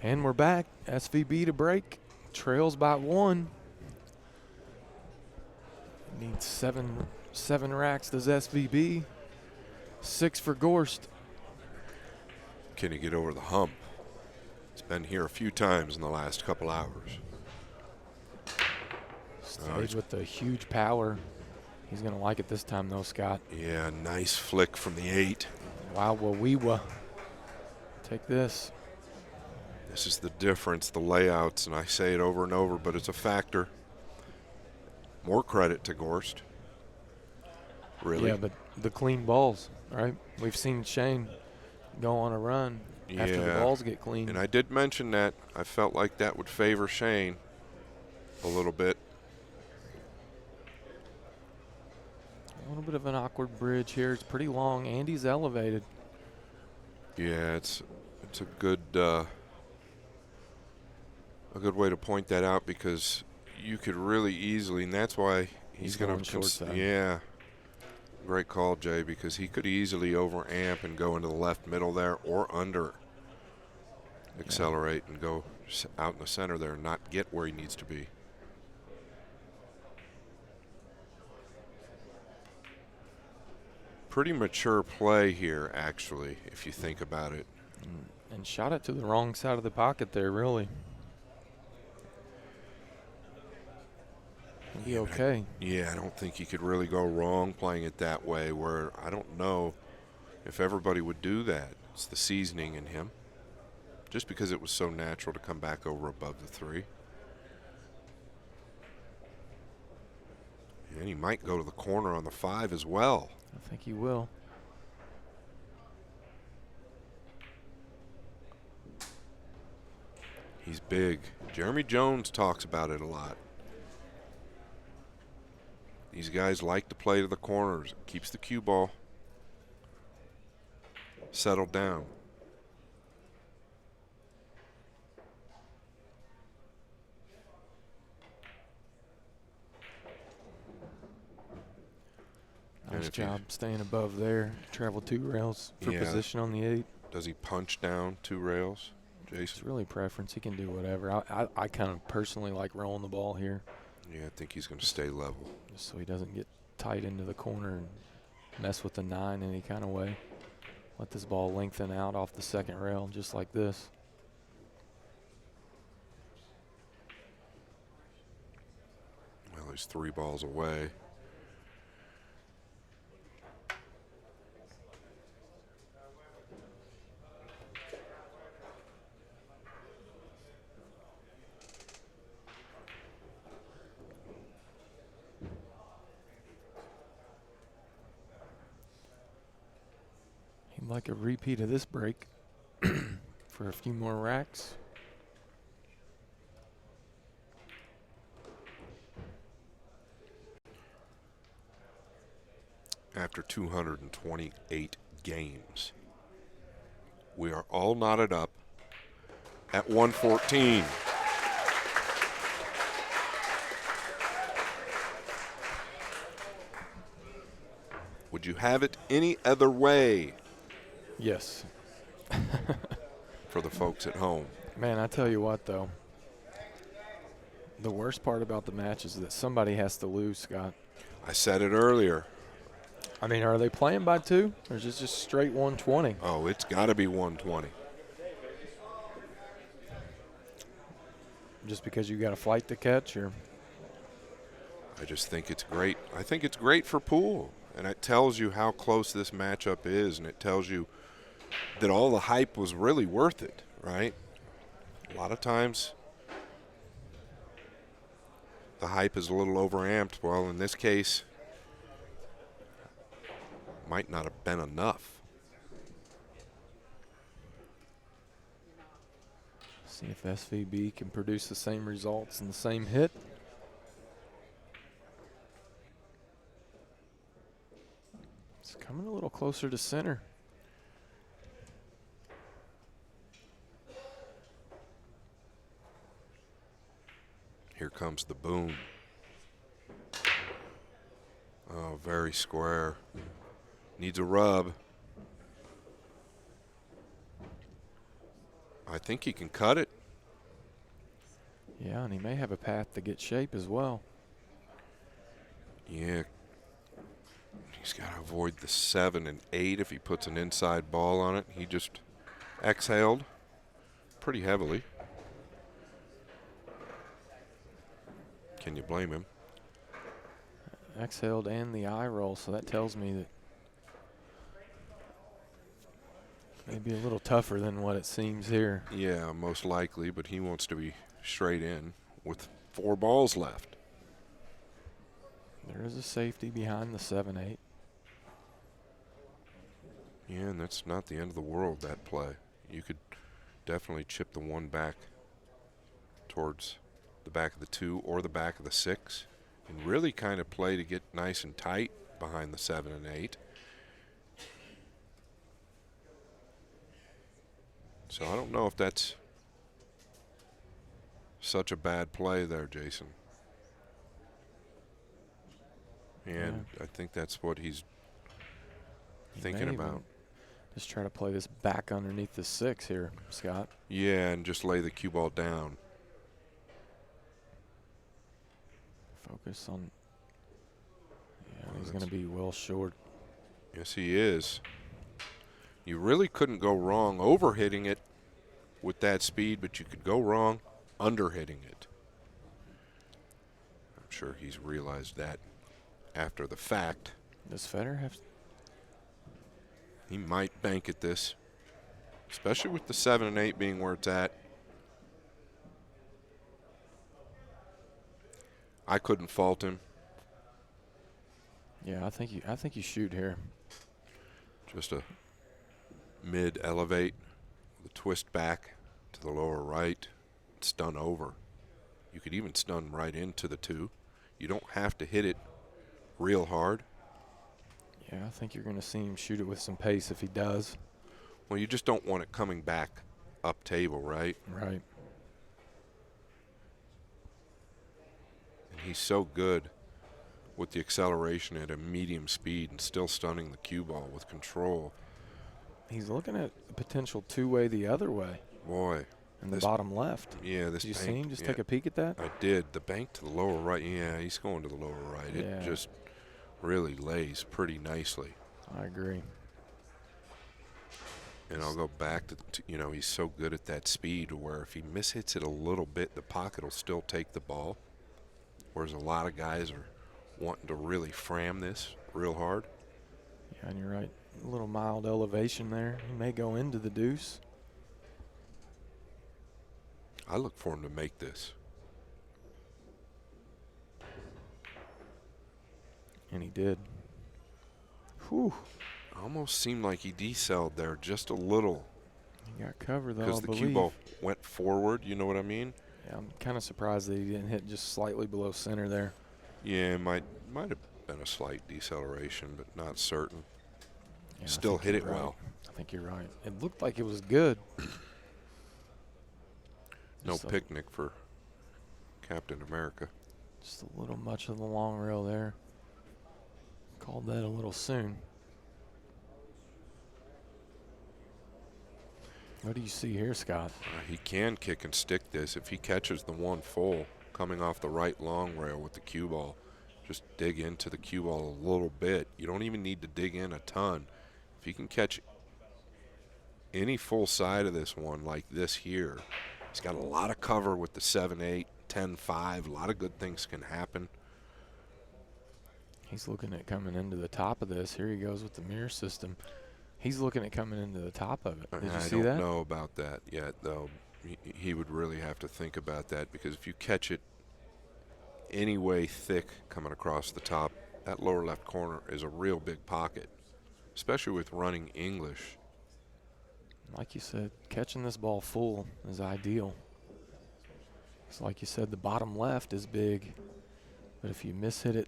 And we're back. SVB to break. Trails by 1. Needs seven racks does SVB. 6 for Gorst. Can he get over the hump? It's been here a few times in the last couple hours. Stayed with the huge power. He's going to like it this time, though, Scott. Yeah, nice flick from the 8. Wow, Waweewa. Take this. This is the difference, the layouts, and I say it over and over, but it's a factor. More credit to Gorst. Really? Yeah, but the clean balls, right? We've seen Shane go on a run after the balls get clean. And I did mention that. I felt like that would favor Shane a little bit. A little bit of an awkward bridge here. It's pretty long. Andy's elevated. Yeah, it's a good way to point that out, because you could really easily, and that's why he's going to short side. Yeah, great call, Jay, because he could easily overamp and go into the left middle there, or under accelerate and go out in the center there and not get where he needs to be. Pretty mature play here, actually, if you think about it. And shot it to the wrong side of the pocket there, really. He'll be okay. I don't think he could really go wrong playing it that way, where I don't know if everybody would do that. It's the seasoning in him. Just because it was so natural to come back over above the 3. And he might go to the corner on the 5 as well. I think he will. He's big. Jeremy Jones talks about it a lot. These guys like to play to the corners. It keeps the cue ball settled down. Nice job staying above there. Travel 2 rails for position on the 8. Does he punch down 2 rails, Jason? It's really preference. He can do whatever. I kind of personally like rolling the ball here. Yeah, I think he's going to stay level. Just so he doesn't get tight into the corner and mess with the 9 any kind of way. Let this ball lengthen out off the second rail just like this. Well, he's 3 balls away. He'd like a repeat of this break for a few more racks. After 228 games, we are all knotted up at 114. Would you have it any other way? Yes. For the folks at home. Man, I tell you what, though. The worst part about the match is that somebody has to lose, Scott. I said it earlier. I mean, are they playing by 2? Or is it just straight 120? Oh, it's got to be 120. Just because you got a flight to catch? Or I just think it's great. I think it's great for pool. And it tells you how close this matchup is, and it tells you that all the hype was really worth it, right? A lot of times the hype is a little overamped. Well, in this case, might not have been enough. see if SVB can produce the same results and the same hit. It's coming a little closer to center. Here comes the boom. Oh, very square. Needs a rub. I think he can cut it. Yeah, and he may have a path to get shape as well. Yeah. He's got to avoid the 7 and 8 if he puts an inside ball on it. He just exhaled pretty heavily. Can you blame him? Exhaled and the eye roll, so that tells me that maybe a little tougher than what it seems here. Yeah, most likely, but he wants to be straight in with 4 balls left. There is a safety behind the 7-8. Yeah, and that's not the end of the world, that play. You could definitely chip the 1 back towards the back of the 2 or the back of the 6 and really kind of play to get nice and tight behind the 7 and 8. So I don't know if that's such a bad play there, Jason. And I think that's what he's thinking about. Just try to play this back underneath the 6 here, Scott. Yeah, and just lay the cue ball down. Focus on. Yeah, he's going to be well short. Yes, he is. You really couldn't go wrong overhitting it with that speed, but you could go wrong underhitting it. I'm sure he's realized that after the fact. Does Fedor have? He might bank at this, especially with the 7 and 8 being where it's at. I couldn't fault him. Yeah, I think you shoot here. Just a mid elevate with a twist back to the lower right, stun over. You could even stun right into the 2. You don't have to hit it real hard. Yeah, I think you're going to see him shoot it with some pace if he does. Well, you just don't want it coming back up table, right? Right. And he's so good with the acceleration at a medium speed and still stunning the cue ball with control. He's looking at the potential 2-way the other way. Boy. In the bottom left. Yeah, this Did you bank, see him just take a peek at that? I did. The bank to the lower right. Yeah, he's going to the lower right. Yeah. It just really lays pretty nicely. I agree. And I'll go back to you know, he's so good at that speed where if he mishits it a little bit, the pocket will still take the ball. Whereas a lot of guys are wanting to really fram this real hard. Yeah, and you're right. A little mild elevation there. He may go into the deuce. I look for him to make this. And he did. Whew. Almost seemed like he decelled there just a little. He got cover, though, Because I the believe. cue ball went forward, you know what I mean? Yeah, I'm kind of surprised that he didn't hit just slightly below center there. Yeah, it might have been a slight deceleration, but not certain. Yeah, Still hit it right. well. I think you're right. It looked like it was good. No Just picnic for Captain America. Just a little much of the long rail there. Called that a little soon. What do you see here, Scott? He can kick and stick this. If he catches the 1 full coming off the right long rail with the cue ball, just dig into the cue ball a little bit. You don't even need to dig in a ton. If he can catch any full side of this one like this here, he's got a lot of cover with the 7-8, 10-5. A lot of good things can happen. He's looking at coming into the top of this. Here he goes with the mirror system. He's looking at coming into the top of it. Did you see that? I don't know about that yet, though. He would really have to think about that, because if you catch it any way thick coming across the top, that lower left corner is a real big pocket, especially with running English. Like you said, catching this ball full is ideal. It's like you said, the bottom left is big, but if you miss-hit it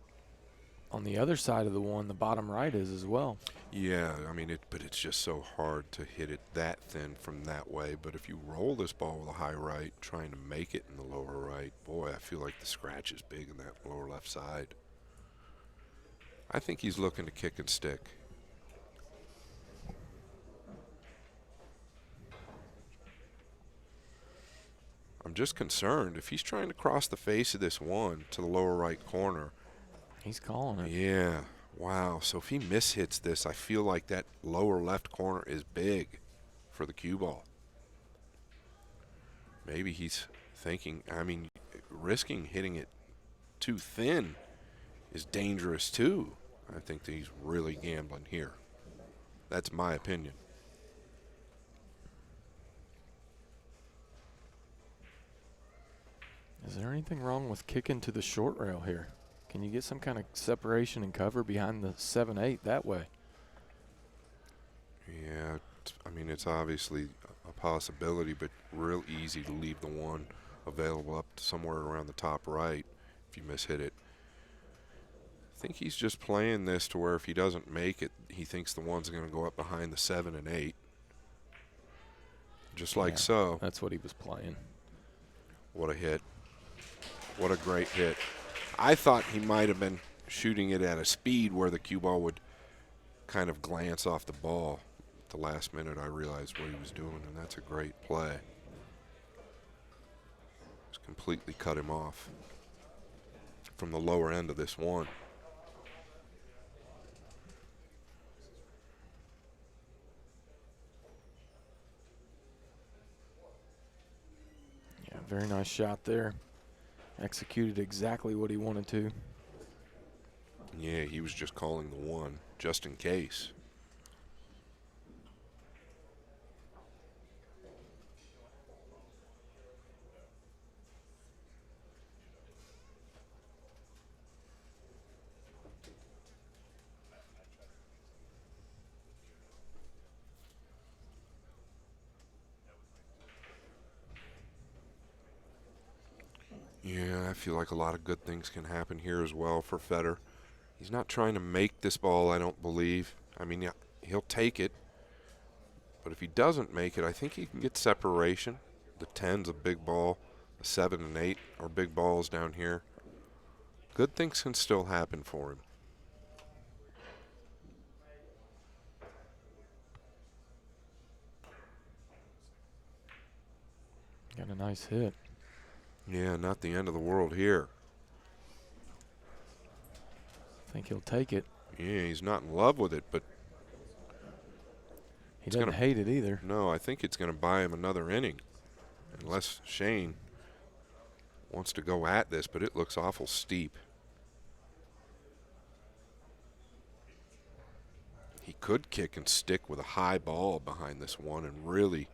on the other side of the one, the bottom right is as well. Yeah, I mean, but it's just so hard to hit it that thin from that way. But if you roll this ball with a high right, trying to make it in the lower right, boy, I feel like the scratch is big in that lower left side. I think he's looking to kick and stick. I'm just concerned if he's trying to cross the face of this one to the lower right corner. He's calling it. Yeah. Wow. So if he mishits this, I feel like that lower left corner is big for the cue ball. Maybe he's thinking, I mean, risking hitting it too thin is dangerous too. I think that he's really gambling here. That's my opinion. Is there anything wrong with kicking to the short rail here? Can you get some kind of separation and cover behind the 7-8 that way? Yeah, I mean, it's obviously a possibility, but real easy to leave the one available up to somewhere around the top right if you mishit it. I think he's just playing this to where if he doesn't make it, he thinks the one's going to go up behind the 7 and 8. Just like so. That's what he was playing. What a hit. What a great hit. I thought he might have been shooting it at a speed where the cue ball would kind of glance off the ball. At the last minute, I realized what he was doing, and that's a great play. Just completely cut him off from the lower end of this one. Yeah, very nice shot there. Executed exactly what he wanted to. Yeah, he was just calling the one just in case. Yeah, I feel like a lot of good things can happen here as well for Fedor. He's not trying to make this ball, I don't believe. I mean, yeah, he'll take it. But if he doesn't make it, I think he can get separation. The 10's a big ball. The 7 and 8 are big balls down here. Good things can still happen for him. Got a nice hit. Yeah, not the end of the world here. I think he'll take it. Yeah, he's not in love with it, but He doesn't hate it either. no, I think it's going to buy him another inning. Unless Shane wants to go at this, but it looks awful steep. He could kick and stick with a high ball behind this one and really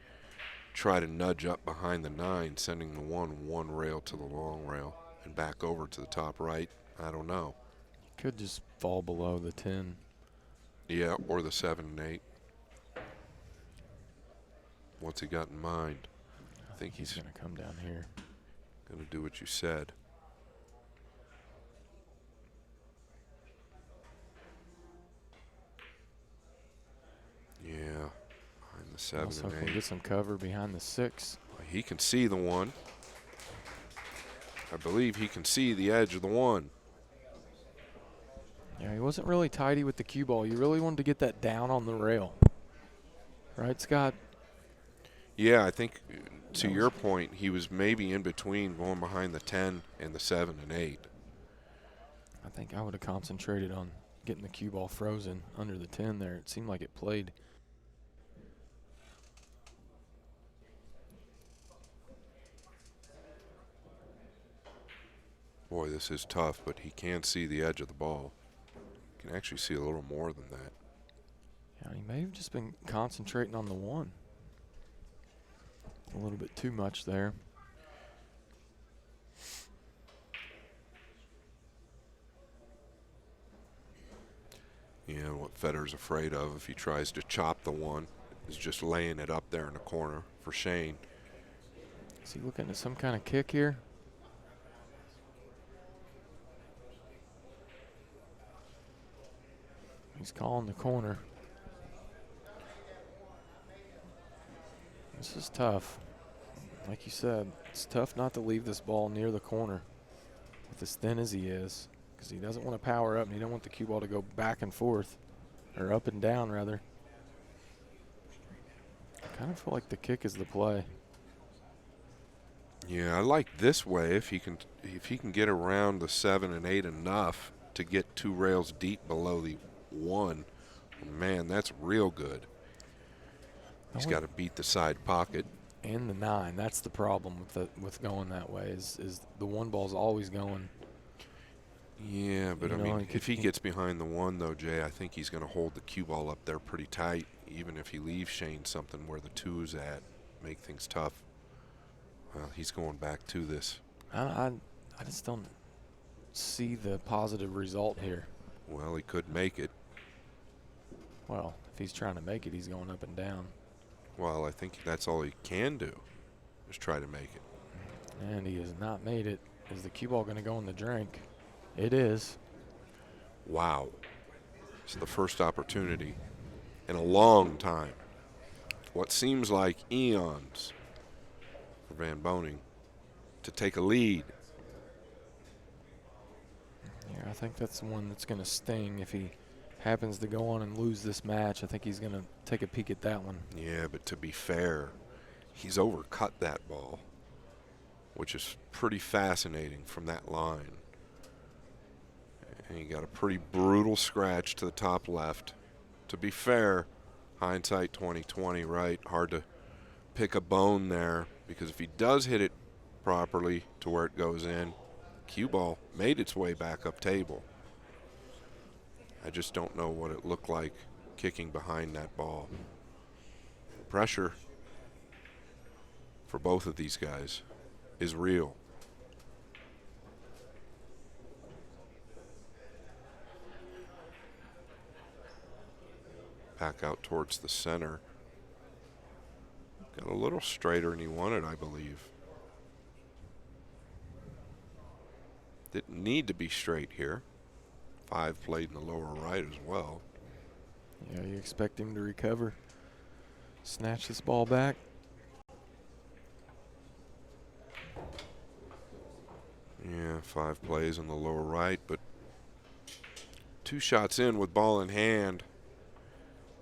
try to nudge up behind the 9, sending the one rail to the long rail and back over to the top right. I don't know. Could just fall below the 10. Yeah, or the 7 and 8. What's he got in mind? I think he's going to come down here. going to do what you said. Yeah, behind the 7 Also and can 8. get some cover behind the 6. He can see the one. I believe he can see the edge of the one. Yeah, he wasn't really tidy with the cue ball. You really wanted to get that down on the rail. Right, Scott? Yeah, I think to your point, he was maybe in between going behind the 10 and the 7 and 8. I think I would have concentrated on getting the cue ball frozen under the 10 there. It seemed like it played. Boy, this is tough, but he can see the edge of the ball. He can actually see a little more than that. Yeah, he may have just been concentrating on the 1. A little bit too much there. Yeah, what Fedor's afraid of if he tries to chop the 1 is just laying it up there in the corner for Shane. Is he looking at some kind of kick here? He's calling the corner. This is tough. Like you said, it's tough not to leave this ball near the corner with as thin as he is, because he doesn't want to power up and he don't want the cue ball to go back and forth, or up and down rather. I kind of feel like the kick is the play. Yeah, I like this way if he can get around the 7 and 8 enough to get 2 rails deep below the 1. Man, that's real good. He's got to beat the side pocket. And the 9. That's the problem with going that way is the 1 ball's always going. Yeah, but I mean, if he gets behind the 1, though, Jay, I think he's going to hold the cue ball up there pretty tight, even if he leaves Shane something where the 2 is at, make things tough. Well, he's going back to this. I just don't see the positive result here. Well, he could make it. Well, if he's trying to make it, he's going up and down. Well, I think that's all he can do, is try to make it. And he has not made it. Is the cue ball going to go in the drink? It is. Wow. It's the first opportunity in a long time. What seems like eons for Van Boening to take a lead. Yeah, I think that's the one that's going to sting if he happens to go on and lose this match. I think he's going to take a peek at that one. Yeah, but to be fair, he's overcut that ball, which is pretty fascinating from that line. And he got a pretty brutal scratch to the top left. To be fair, hindsight 2020, right? Hard to pick a bone there, because if he does hit it properly to where it goes in, cue ball made its way back up table. I just don't know what it looked like kicking behind that ball. Pressure for both of these guys is real. Back out towards the center. Got a little straighter than he wanted, I believe. Didn't need to be straight here. 5 played in the lower right as well. Yeah, you expect him to recover, snatch this ball back. Yeah, 5 plays in the lower right, but 2 shots in with ball in hand.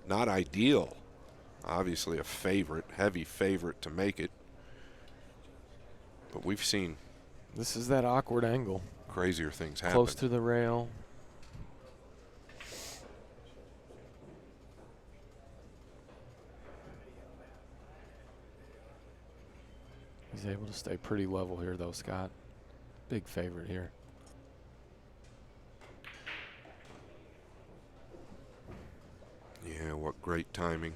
Not ideal. Obviously a favorite, heavy favorite to make it. But we've seen This is that awkward angle. crazier things happen. Close to the rail. He's able to stay pretty level here, though, Scott. Big favorite here. Yeah, what great timing.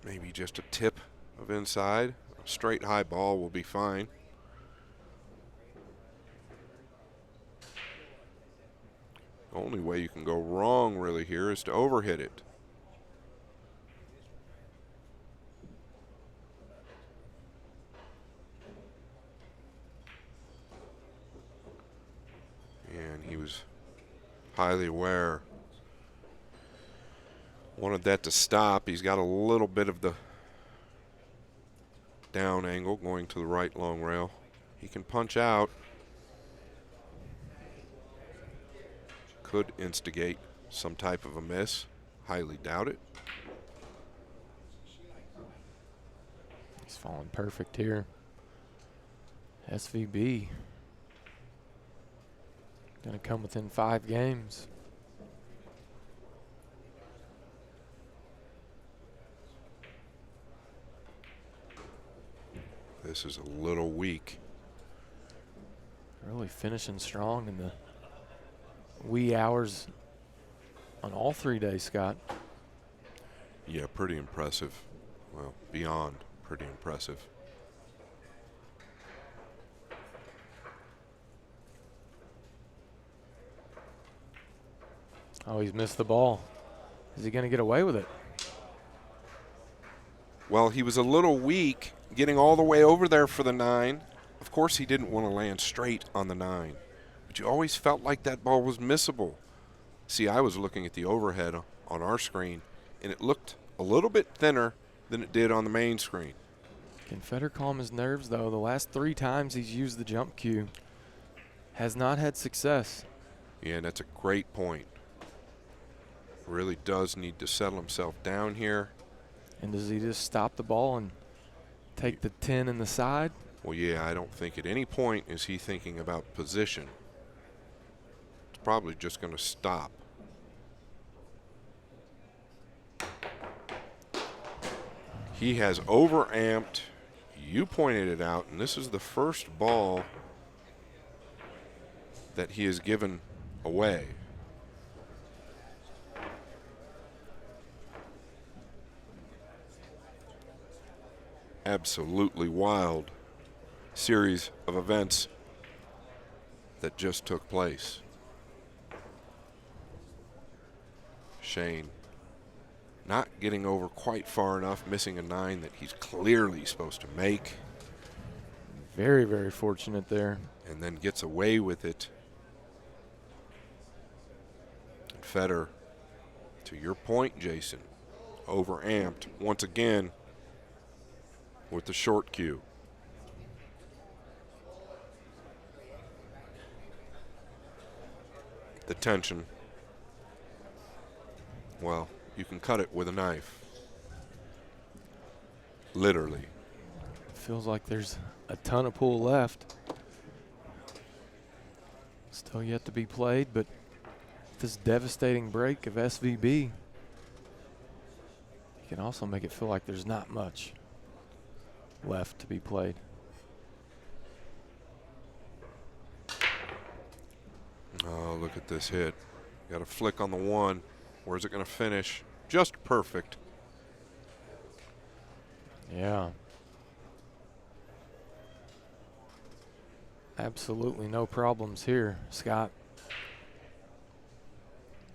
Maybe just a tip of inside. A straight high ball will be fine. The only way you can go wrong really here is to overhit it. And he was highly aware. Wanted that to stop. He's got a little bit of the down angle going to the right long rail. He can punch out. Could instigate some type of a miss. Highly doubt it. He's falling perfect here. SVB. Going to come within 5 games. This is a little weak. Really finishing strong in the wee hours on all 3 days, Scott. Yeah, pretty impressive. Well, beyond pretty impressive. Oh, he's missed the ball. Is he going to get away with it? Well, he was a little weak getting all the way over there for the 9. Of course, he didn't want to land straight on the 9. But you always felt like that ball was missable. See, I was looking at the overhead on our screen, and it looked a little bit thinner than it did on the main screen. Can Fedor calm his nerves, though? The last 3 times he's used the jump cue has not had success. Yeah, and that's a great point. Really does need to settle himself down here. And does he just stop the ball and Take the 10 in the side. Well, yeah, I don't think at any point is he thinking about position. It's probably just going to stop. He has overamped. You pointed it out, and this is the first ball that he has given away. Absolutely wild series of events that just took place. Shane not getting over quite far enough, missing a 9 that he's clearly supposed to make. Very, very fortunate there. And then gets away with it. And Fedor, to your point, Jason, overamped once again with the short cue. The tension, well, you can cut it with a knife. Literally. Feels like there's a ton of pool left. Still yet to be played, but this devastating break of SVB can also make it feel like there's not much left to be played. Oh, look at this hit. Got a flick on the 1. Where's it going to finish? Just perfect. Yeah. Absolutely no problems here, Scott.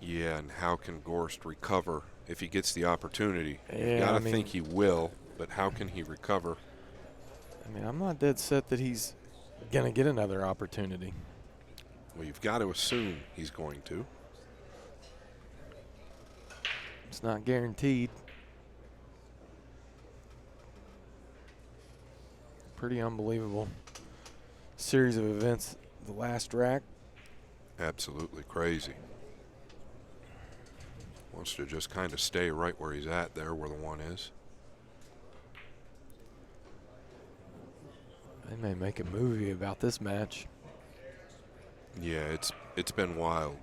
Yeah, and how can Gorst recover if he gets the opportunity? Yeah, You got to think he will, but how can he recover? I mean, I'm not dead set that he's going to get another opportunity. Well, you've got to assume he's going to. It's not guaranteed. Pretty unbelievable series of events. The last rack. Absolutely crazy. Wants to just kind of stay right where he's at there, where the 1 is. They may make a movie about this match. Yeah, it's been wild.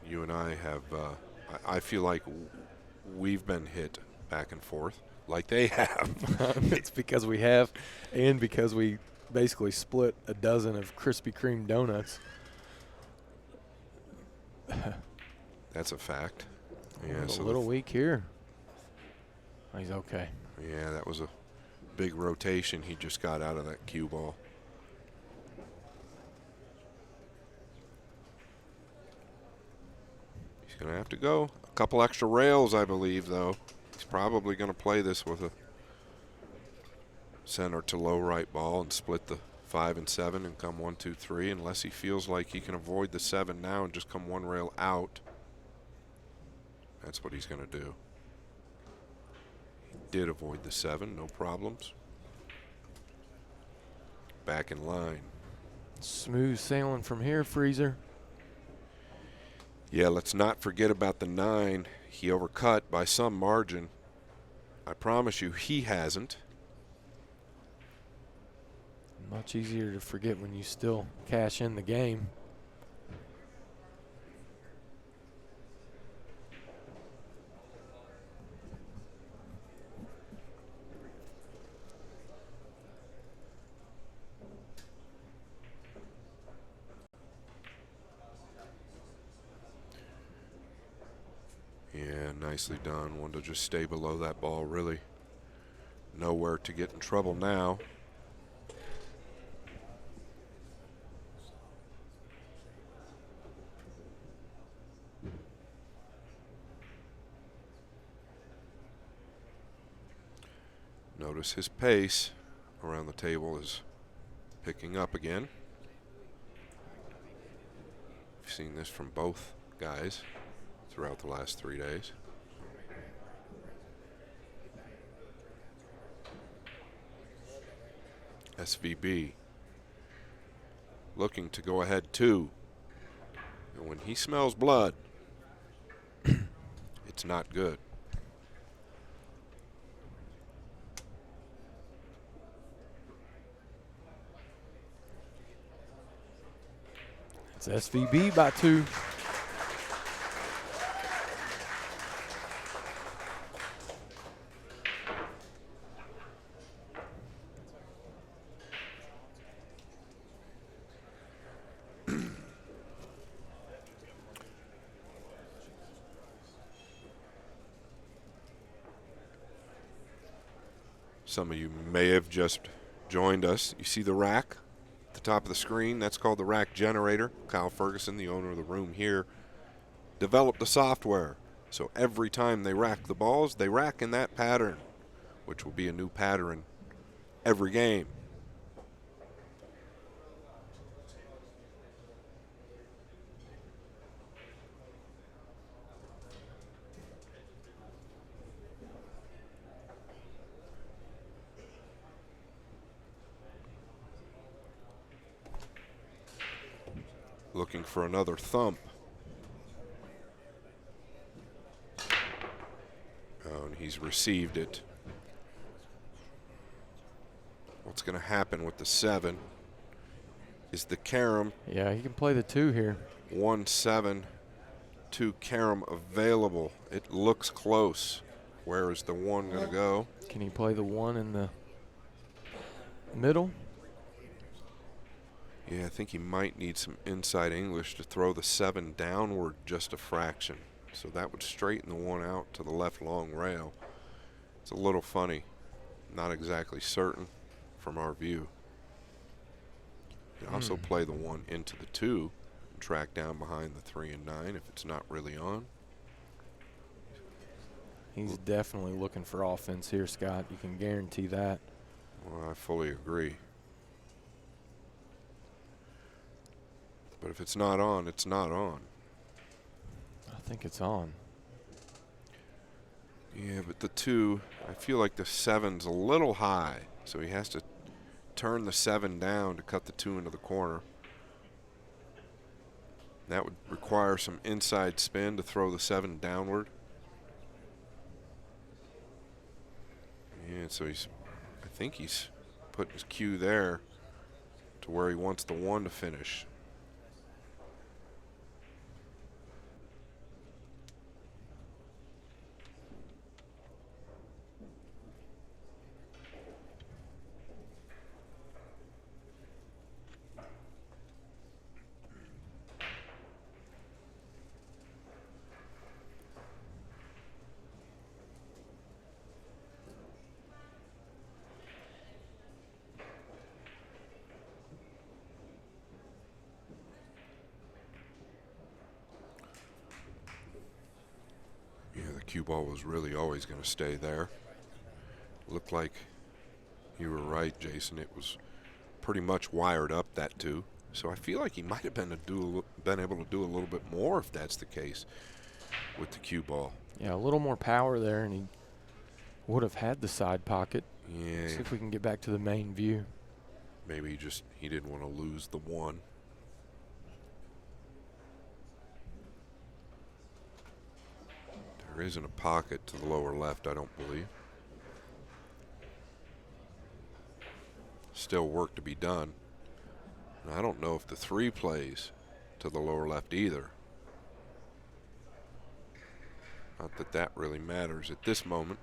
You and I have, I feel like we've been hit back and forth like they have. It's because we have, and because we basically split a dozen of Krispy Kreme donuts. That's a fact. Yeah, A so little weak here. He's okay. yeah, that was a big rotation he just got out of that cue ball. He's going to have to go. A couple extra rails, I believe, though. He's probably going to play this with a center to low right ball and split the 5 and 7 and come 1, 2, 3, unless he feels like he can avoid the 7 now and just come 1 rail out. That's what he's going to do. He did avoid the 7, no problems. Back in line. Smooth sailing from here, Freezer. Yeah, let's not forget about the 9. He overcut by some margin. I promise you he hasn't. Much easier to forget when you still cash in the game. Yeah, nicely done. Wanted to just stay below that ball, really. Nowhere to get in trouble now. Notice his pace around the table is picking up again. We've seen this from both guys throughout the last 3 days. SVB looking to go ahead 2. And when he smells blood, it's not good. It's SVB by 2. Some of you may have just joined us. You see the rack at the top of the screen? That's called the rack generator. Kyle Ferguson, the owner of the room here, developed the software. So every time they rack the balls, they rack in that pattern, which will be a new pattern every game. Looking for another thump. Oh, and he's received it. What's going to happen with the 7 is the carom. Yeah, he can play the 2 here. 1-7, 2 carom available. It looks close. Where is the 1 going to go? Can he play the 1 in the middle? Yeah, I think he might need some inside English to throw the 7 downward just a fraction. So that would straighten the 1 out to the left long rail. It's a little funny. Not exactly certain from our view. You can also play the 1 into the 2 and track down behind the 3 and 9 if it's not really on. He's definitely looking for offense here, Scott. You can guarantee that. Well, I fully agree. But if it's not on, it's not on. I think it's on. Yeah, but the 2, I feel like the 7's a little high, so he has to turn the 7 down to cut the 2 into the corner. That would require some inside spin to throw the 7 downward. Yeah, so I think he's putting his cue there to where he wants the 1 to finish. Cue ball was really always going to stay there. Looked like you were right, Jason. It was pretty much wired up, that 2. So I feel like he might have been able to do a little bit more if that's the case with the cue ball. Yeah, a little more power there, and he would have had the side pocket. Yeah. See if we can get back to the main view. Maybe he didn't want to lose the 1. There isn't a pocket to the lower left, I don't believe. Still work to be done. And I don't know if the 3 plays to the lower left either. Not that that really matters at this moment.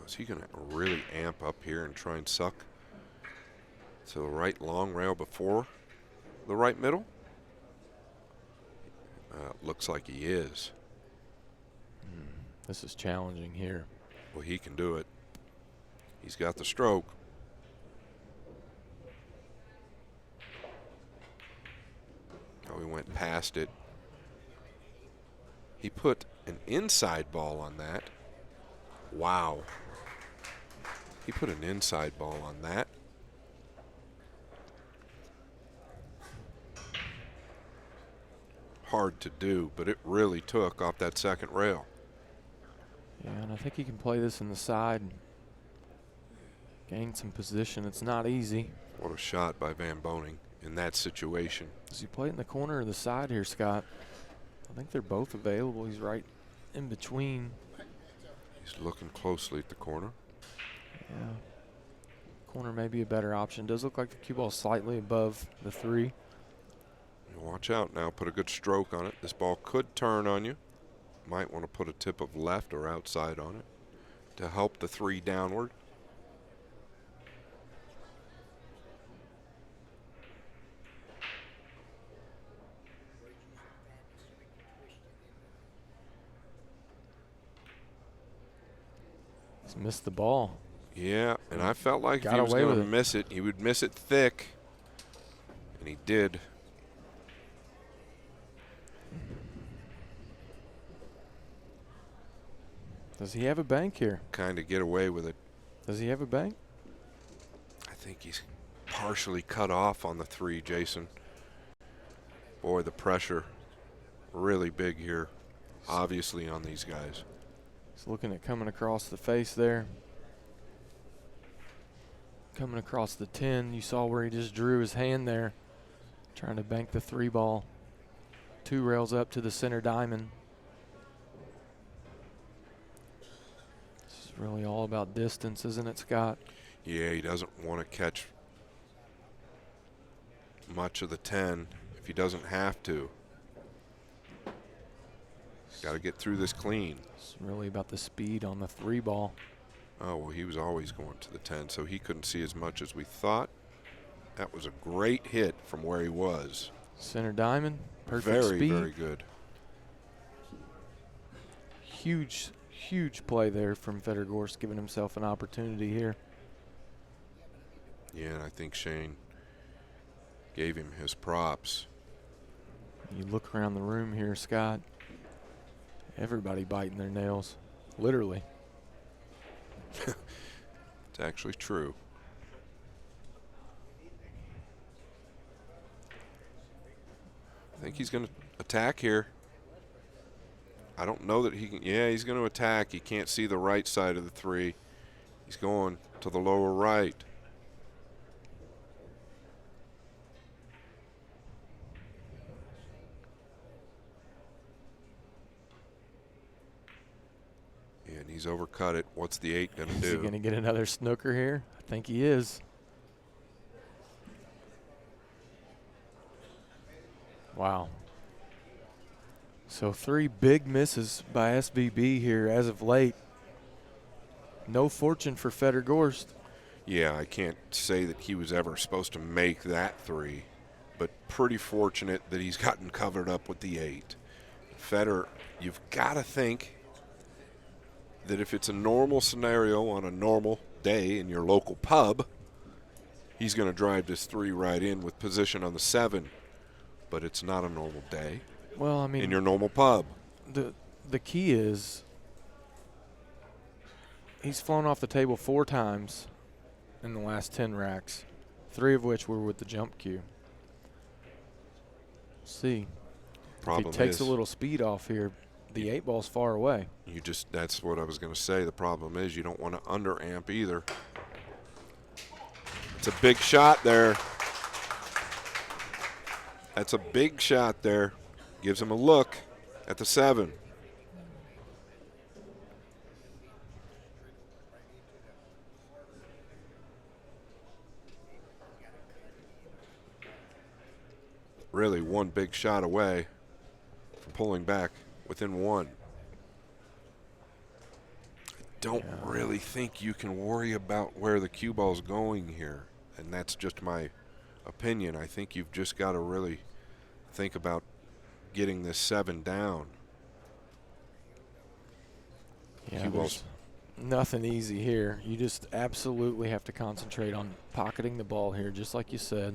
Is he going to really amp up here and try and suck to the right long rail before the right middle? Looks like he is. This is challenging here. Well, he can do it. He's got the stroke. Oh, he went past it. He put an inside ball on that. Wow. He put an inside ball on that. Hard to do, but it really took off that second rail. Yeah, and I think he can play this in the side. Gain some position. It's not easy. What a shot by Van Boening in that situation. Does he play it in the corner or the side here, Scott? I think they're both available. He's right in between. He's looking closely at the corner. Yeah. Corner may be a better option. Does look like the cue ball slightly above the 3. Watch out now. Put a good stroke on it. This ball could turn on you. Might want to put a tip of left or outside on it to help the 3 downward. He's missed the ball. Yeah, and I felt like if Got he was away going to with it. miss it, he would miss it thick. And he did. Does he have a bank here? Kind of get away with it. Does he have a bank? I think he's partially cut off on the 3, Jason. Boy, the pressure really big here, obviously, on these guys. He's looking at coming across the face there. Coming across the 10. You saw where he just drew his hand there, trying to bank the 3 ball. 2 rails up to the center diamond. This is really all about distance, isn't it, Scott? Yeah, he doesn't want to catch much of the 10 if he doesn't have to. Got to get through this clean. It's really about the speed on the 3 ball. Oh, well, he was always going to the 10, so he couldn't see as much as we thought. That was a great hit from where he was. Center diamond, perfect Very, speed. very good. Huge, huge play there from Fedor Gorst, giving himself an opportunity here. Yeah, and I think Shane gave him his props. You look around the room here, Scott. Everybody biting their nails, literally. It's actually true. I think he's going to attack here. I don't know that he can. Yeah, he's going to attack. He can't see the right side of the 3. He's going to the lower right. And he's overcut it. What's the 8 going to do? Is he going to get another snooker here? I think he is. Wow. So 3 big misses by SVB here as of late. No fortune for Fedor Gorst. Yeah, I can't say that he was ever supposed to make that 3, but pretty fortunate that he's gotten covered up with the 8. Fedor, you've got to think that if it's a normal scenario on a normal day in your local pub, he's going to drive this 3 right in with position on the 7. But it's not a normal day. Well, I mean, in your normal pub. The key is he's flown off the table 4 times in the last 10 racks, 3 of which were with the jump cue. See, Problem if he takes is, a little speed off here, the 8 ball's far away. That's what I was going to say. The problem is you don't want to under amp either. It's a big shot there. That's a big shot there. Gives him a look at the 7. Really one big shot away from pulling back within 1. I don't really think you can worry about where the cue ball's going here, and that's just my opinion. I think you've just got to really think about getting this 7 down. Yeah, there's nothing easy here. You just absolutely have to concentrate on pocketing the ball here, just like you said.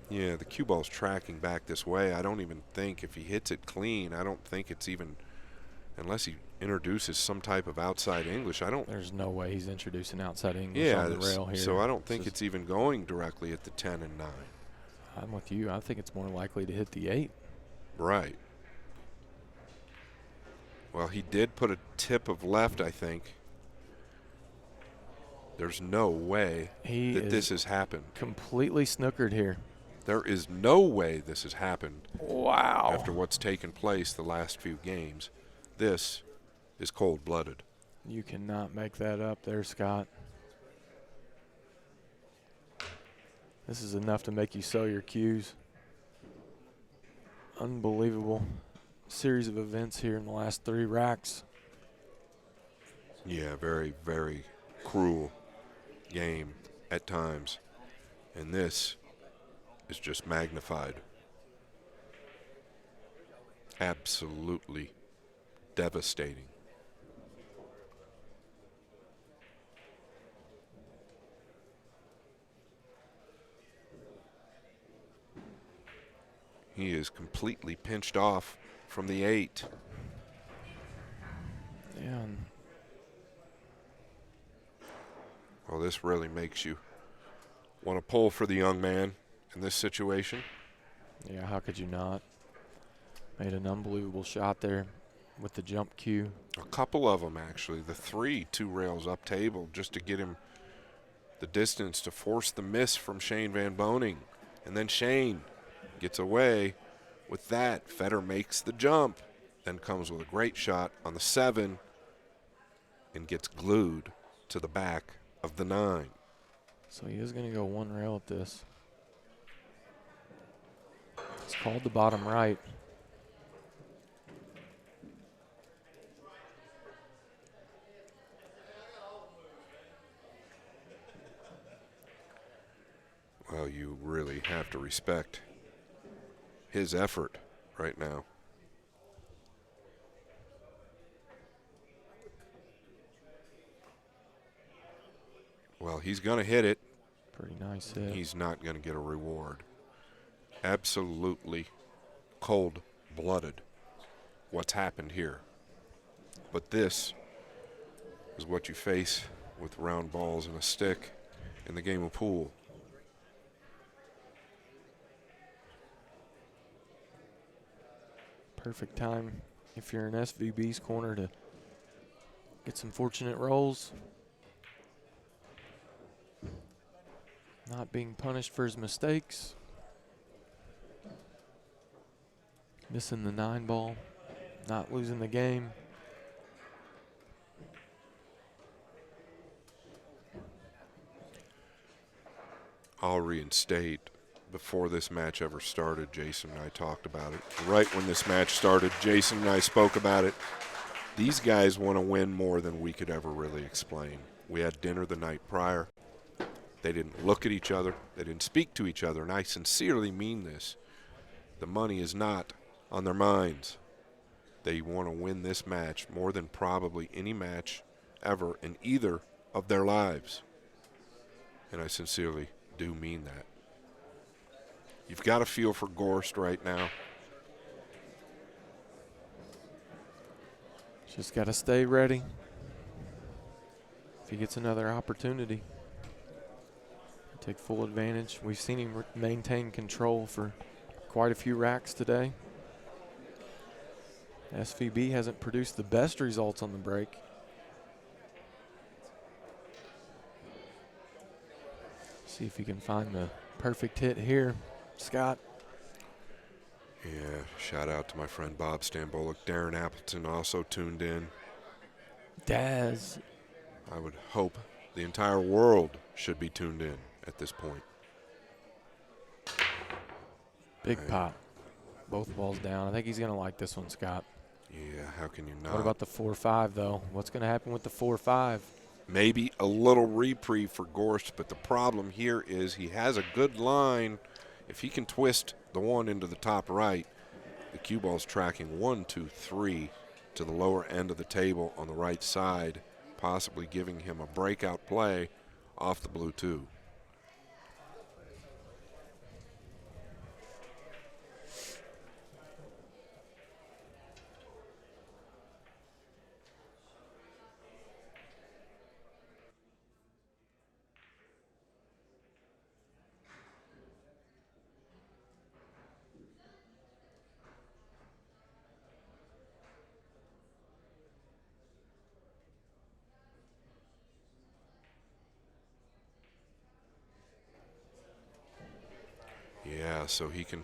Yeah, the cue ball's tracking back this way. I don't even think if he hits it clean, I don't think it's even, unless he introduces some type of outside English, I don't. There's no way he's introducing outside English on the rail here. So I don't think it's even going directly at the 10 and 9. I'm with you. I think it's more likely to hit the 8. Right. Well, he did put a tip of left, I think. There's no way that this has happened. Completely snookered here. There is no way this has happened Wow. after what's taken place the last few games. This is cold-blooded. You cannot make that up there, Scott. This is enough to make you sell your cues. Unbelievable series of events here in the last 3 racks. Yeah, very, very cruel game at times. And this is just magnified. Absolutely devastating. He is completely pinched off from the 8. Yeah, and Well, this really makes you want to pull for the young man in this situation. yeah, how could you not? Made an unbelievable shot there with the jump cue. A couple of them, actually. The 3, 2 rails up table, just to get him the distance to force the miss from Shane Van Boening. And then Shane gets away with that. Fedor makes the jump, then comes with a great shot on the 7 and gets glued to the back of the 9. So he is going to go 1 rail at this. It's called the bottom right. Well, you really have to respect his effort right now. Well, he's going to hit it. Pretty nice hit. He's not going to get a reward. Absolutely cold-blooded what's happened here. But this is what you face with round balls and a stick in the game of pool. Perfect time if you're in SVB's corner to get some fortunate rolls. Not being punished for his mistakes. Missing the 9 ball. Not losing the game. I'll reinstate, before this match ever started, Jason and I talked about it. Right when this match started, Jason and I spoke about it. These guys want to win more than we could ever really explain. We had dinner the night prior. They didn't look at each other. They didn't speak to each other, and I sincerely mean this. The money is not on their minds. They want to win this match more than probably any match ever in either of their lives. And I sincerely do mean that. You've got to feel for Gorst right now. Just got to stay ready. If he gets another opportunity, take full advantage. We've seen him maintain control for quite a few racks today. SVB hasn't produced the best results on the break. See if he can find the perfect hit here. Scott. Yeah, shout out to my friend Bob Stambolic. Darren Appleton also tuned in. Daz. I would hope the entire world should be tuned in at this point. Big pot. Both balls down. I think he's going to like this one, Scott. Yeah, how can you not? What about the 4-5, though? What's going to happen with the 4-5? Maybe a little reprieve for Gorst, but the problem here is he has a good line. If he can twist the 1 into the top right, the cue ball's tracking 1, 2, 3 to the lower end of the table on the right side, possibly giving him a breakout play off the blue 2. Yeah, so he can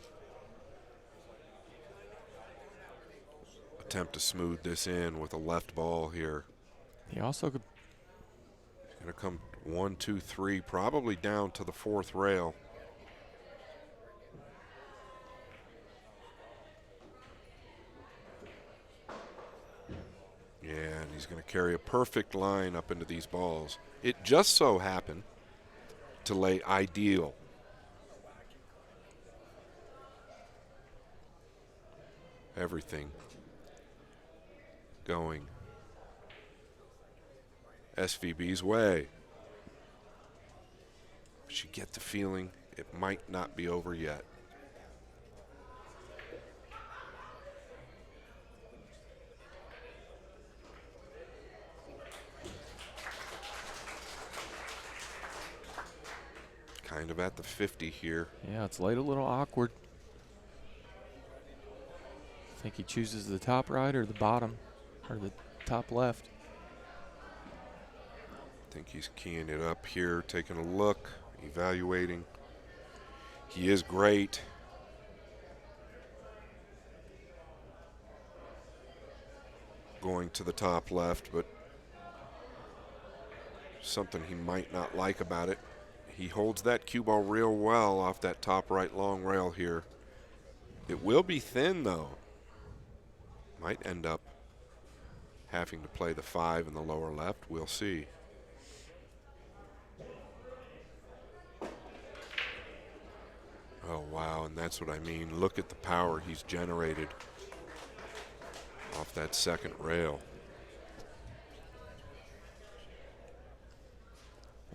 attempt to smooth this in with a left ball here. He also could. Going to come 1, 2, 3, probably down to the 4th rail. Yeah, and he's going to carry a perfect line up into these balls. It just so happened to lay ideal. Everything going SVB's way. But you get the feeling it might not be over yet. Kind of at the 50 here. Yeah, it's laid a little awkward. I think he chooses the top right or the bottom or the top left. I think he's keying it up here, taking a look, evaluating. He is great. Going to the top left, but something he might not like about it. He holds that cue ball real well off that top right long rail here. It will be thin though. Might end up having to play the 5 in the lower left. We'll see. Oh, wow, and that's what I mean. Look at the power he's generated off that second rail.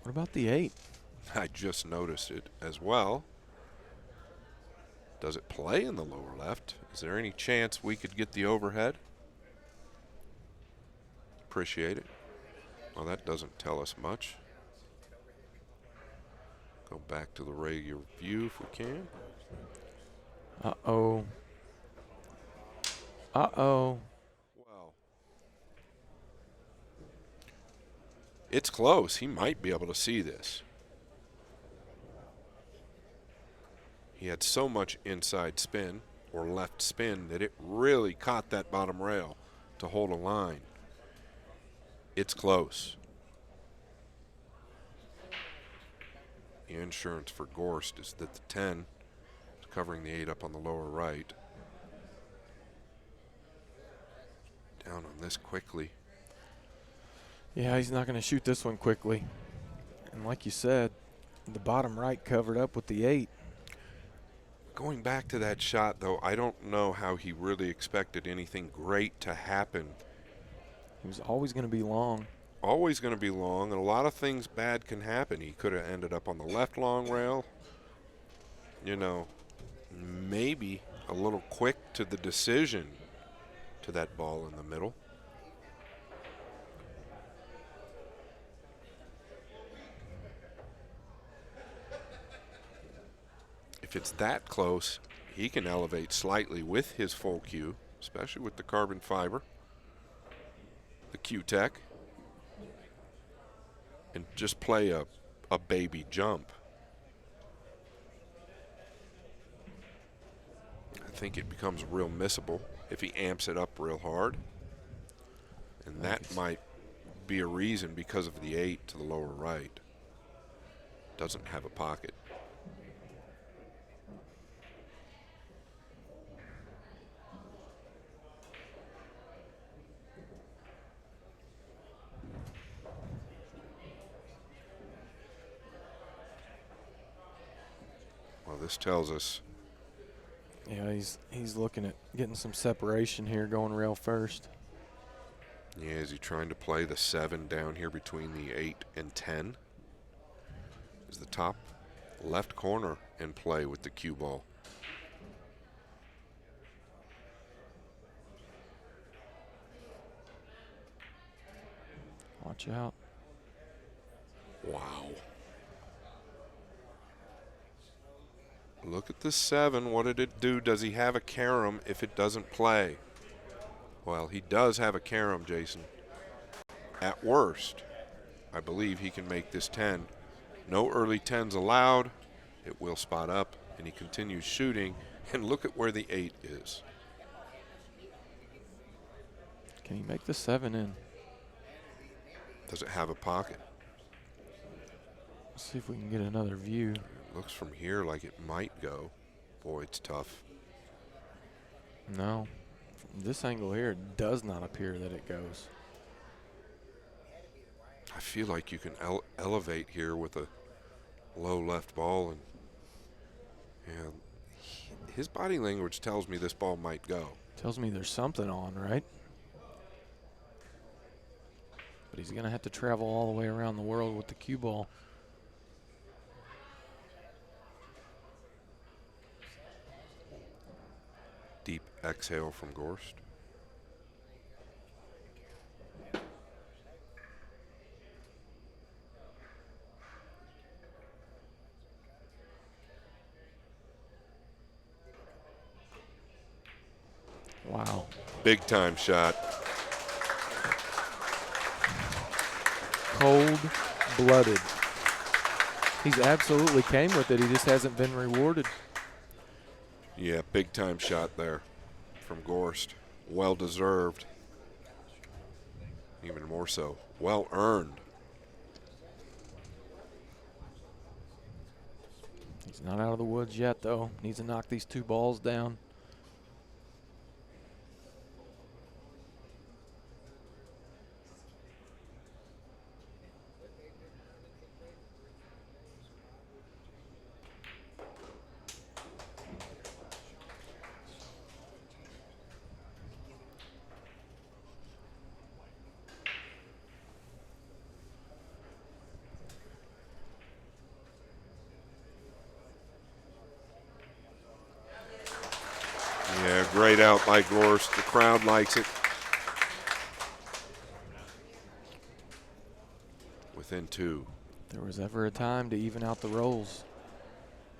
What about the 8? I just noticed it as well. Does it play in the lower left? Is there any chance we could get the overhead? Appreciate it. Well, that doesn't tell us much. Go back to the regular view if we can. Uh-oh. Uh-oh. Well, it's close. He might be able to see this. He had so much inside spin or left spin that it really caught that bottom rail to hold a line. It's close. The insurance for Gorst is that the 10 is covering the 8 up on the lower right. Down on this quickly. Yeah, he's not going to shoot this one quickly. And like you said, the bottom right covered up with the 8. Going back to that shot, though, I don't know how he really expected anything great to happen. He was always going to be long. Always going to be long, and a lot of things bad can happen. He could have ended up on the left long rail. You know, maybe a little quick to the decision to that ball in the middle. If it's that close, he can elevate slightly with his full cue, especially with the carbon fiber, the Q-Tech, and just play a baby jump. I think it becomes real missable if he amps it up real hard. And that might be a reason because of the 8 to the lower right. Doesn't have a pocket. Well, this tells us. Yeah, he's looking at getting some separation here, going rail first. Yeah, is he trying to play the 7 down here between the 8 and 10? Is the top left corner in play with the cue ball? Watch out. Wow. Look at the 7. What did it do? Does he have a carom if it doesn't play? Well, he does have a carom, Jason. At worst, I believe he can make this 10. No early 10s allowed. It will spot up. and he continues shooting, and look at where the 8 is. Can he make the 7 in? Does it have a pocket? Let's see if we can get another view. It looks from here like it might go. Boy, it's tough. No. From this angle here, it does not appear that it goes. I feel like you can elevate here with a low left ball, and his body language tells me this ball might go. Tells me there's something on, right? But he's going to have to travel all the way around the world with the cue ball. Deep exhale from Gorst. Wow. Big time shot. Cold-blooded. He's absolutely came with it. He just hasn't been rewarded. Yeah, big time shot there from Gorst. Well deserved. Even more so. Well earned. He's not out of the woods yet, though. Needs to knock these 2 balls down. Yeah, great out by Gorst. The crowd likes it. Within 2. If there was ever a time to even out the rolls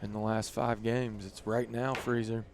in the last 5 games, it's right now, Freezer.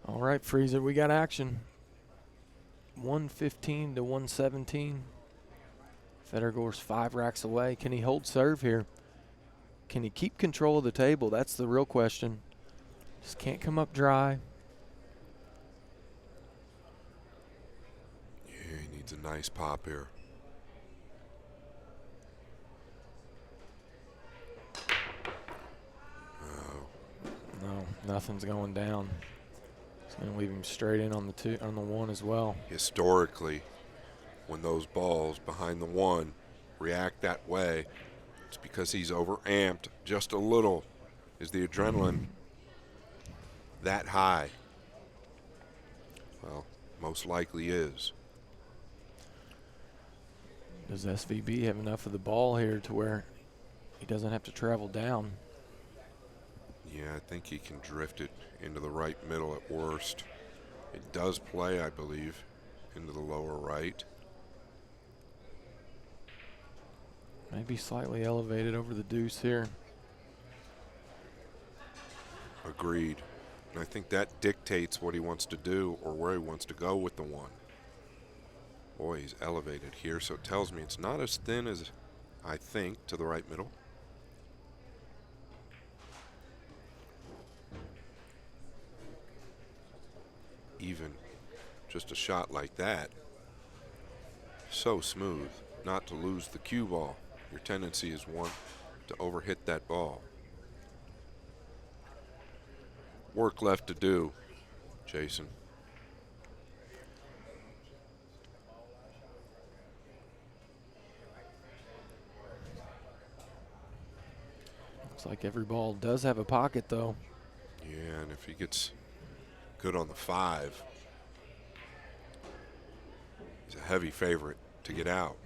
All right, Freezer, we got action. 115 to 117. Fedor Gorst 5 racks away. Can he hold serve here? Can he keep control of the table? That's the real question. Just can't come up dry. Yeah, he needs a nice pop here. No, nothing's going down. It's going to leave him straight in on the 1 as well. Historically, when those balls behind the 1 react that way, it's because he's overamped just a little. Is the adrenaline that high? Well, most likely is. Does SVB have enough of the ball here to where he doesn't have to travel down? Yeah, I think he can drift it into the right middle at worst. It does play, I believe, into the lower right. Maybe slightly elevated over the deuce here. Agreed. And I think that dictates what he wants to do or where he wants to go with the 1. Boy, he's elevated here, so it tells me it's not as thin as I think to the right middle. Even just a shot like that, so smooth, not to lose the cue ball. Your tendency is one to overhit that ball. Work left to do, Jason. Looks like every ball does have a pocket, though. Yeah, and if he gets good on the 5, he's a heavy favorite to get out.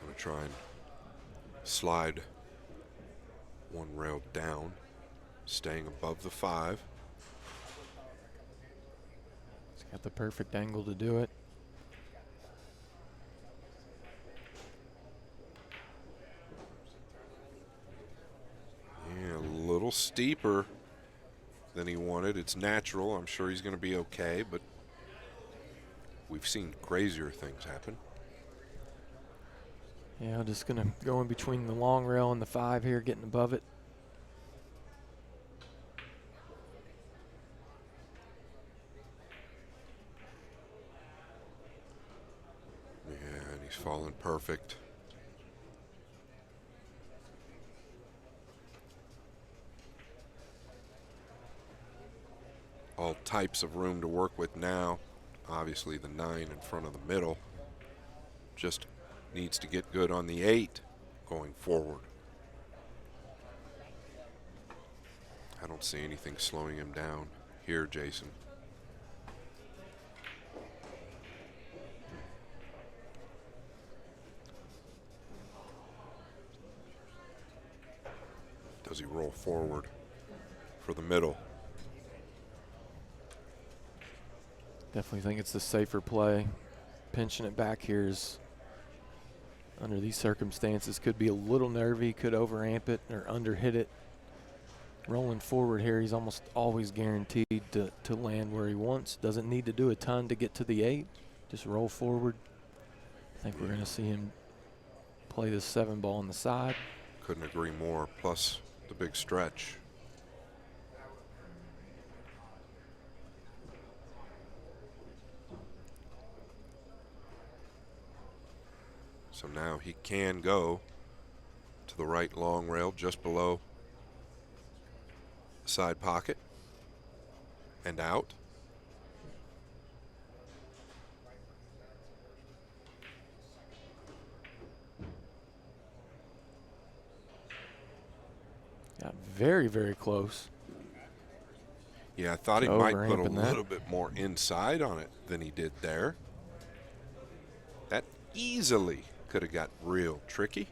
Going to try and slide one rail down, staying above the 5. He's got the perfect angle to do it. Yeah, a little steeper than he wanted. It's natural. I'm sure he's going to be okay, but we've seen crazier things happen. Yeah, just going to go in between the long rail and the 5 here, getting above it. Yeah, and he's falling perfect. All types of room to work with now. Obviously the 9 in front of the middle. Just needs to get good on the 8 going forward. I don't see anything slowing him down here, Jason. Does he roll forward for the middle? Definitely think it's the safer play. Pinching it back here is, under these circumstances, could be a little nervy, could overamp it or underhit it. Rolling forward here, he's almost always guaranteed to land where he wants. Doesn't need to do a ton to get to the 8. Just roll forward. I think we're going to see him play the 7 ball on the side. Couldn't agree more, plus the big stretch. So now he can go to the right long rail just below the side pocket and out. Got very, very close. Yeah, I thought he might put a Overamping that. little bit more inside on it than he did there. That easily could have got real tricky.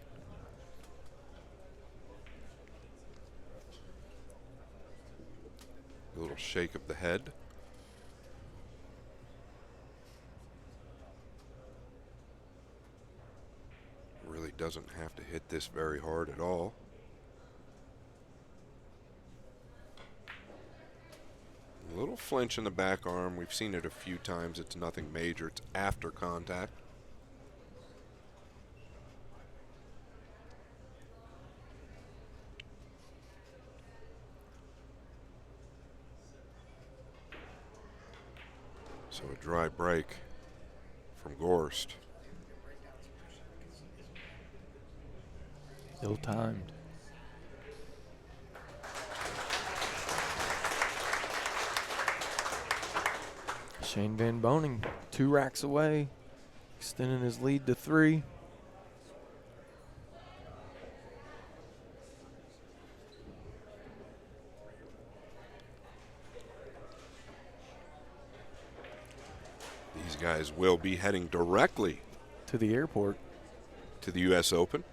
A little shake of the head. Really doesn't have to hit this very hard at all. A little flinch in the back arm. We've seen it a few times. It's nothing major. It's after contact. So a dry break from Gorst. Ill timed. Shane Van Boening, 2 racks away, extending his lead to 3. These guys will be heading directly To the airport. to the U.S. Open.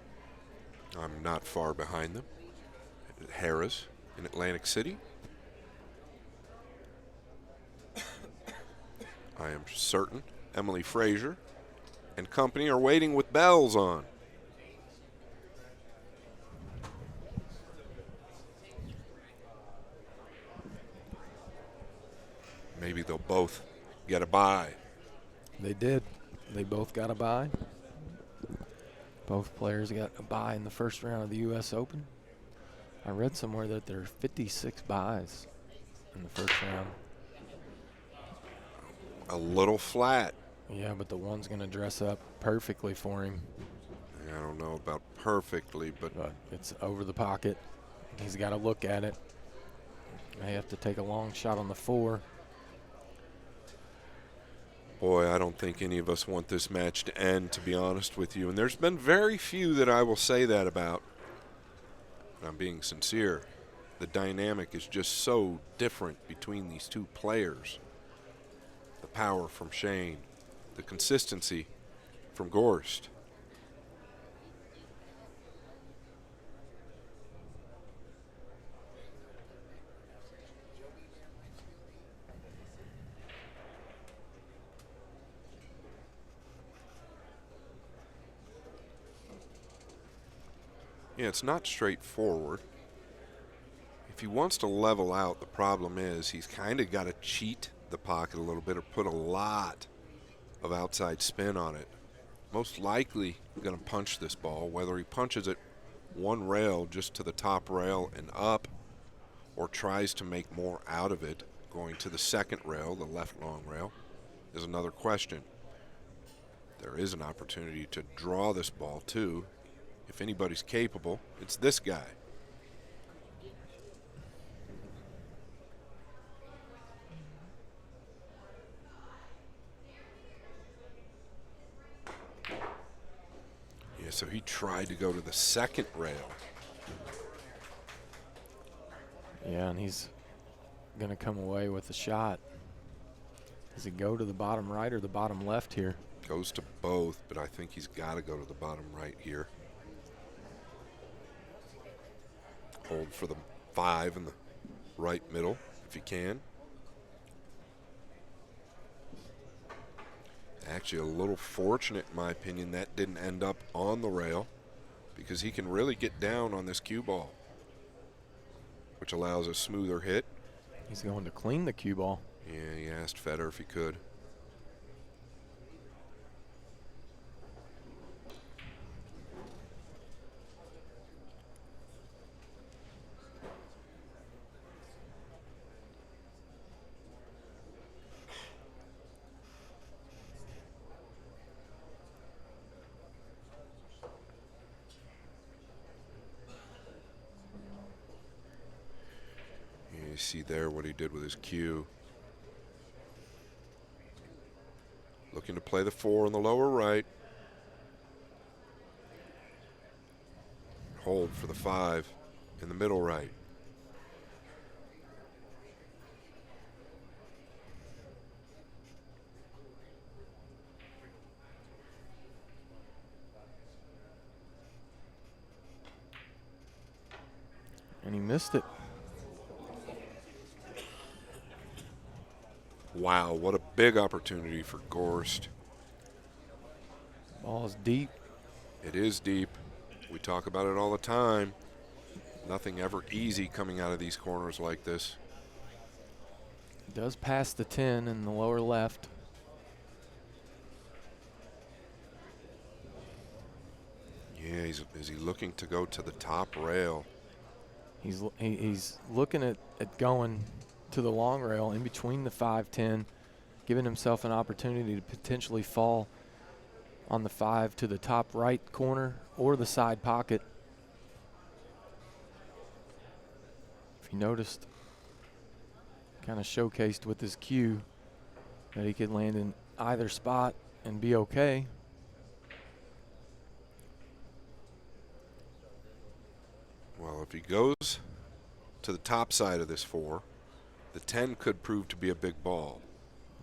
I'm not far behind them at Harrah's in Atlantic City. I am certain Emily Frazier and company are waiting with bells on. Maybe they'll both get a bye. They did. They both got a bye. Both players got a bye in the first round of the U.S. Open. I read somewhere that there are 56 byes in the first round. A little flat. Yeah, but the one's going to dress up perfectly for him. I don't know about perfectly, but It's over the pocket. He's got to look at it. May have to take a long shot on the 4. boy, I don't think any of us want this match to end, to be honest with you. And there's been very few that I will say that about. and I'm being sincere, the dynamic is just so different between these two players. The power from Shane, the consistency from Gorst. Yeah, it's not straightforward. If he wants to level out, the problem is he's kind of got to cheat the pocket a little bit or put a lot of outside spin on it. Most likely going to punch this ball, whether he punches it one rail just to the top rail and up, or tries to make more out of it going to the second rail, the left long rail, is another question. There is an opportunity to draw this ball too. If anybody's capable, it's this guy. Yeah, so he tried to go to the second rail. Yeah, and he's going to come away with a shot. Does he go to the bottom right or the bottom left here? Goes to both, but I think he's got to go to the bottom right here. Hold for the 5 in the right middle if you can. Actually, a little fortunate, in my opinion, that didn't end up on the rail, because he can really get down on this cue ball, which allows a smoother hit. He's going to clean the cue ball. Yeah, he asked Fedor if he could. You see there what he did with his cue. Looking to play the 4 in the lower right. Hold for the 5 in the middle right. And he missed it. Wow, what a big opportunity for Gorst. Ball is deep. It is deep. We talk about it all the time. Nothing ever easy coming out of these corners like this. Does pass the 10 in the lower left. Yeah, is he looking to go to the top rail? He's looking at going to the long rail in between the 5-10, giving himself an opportunity to potentially fall on the 5 to the top right corner or the side pocket. If you noticed, kind of showcased with his cue that he could land in either spot and be okay. Well, if he goes to the top side of this 4, the 10 could prove to be a big ball.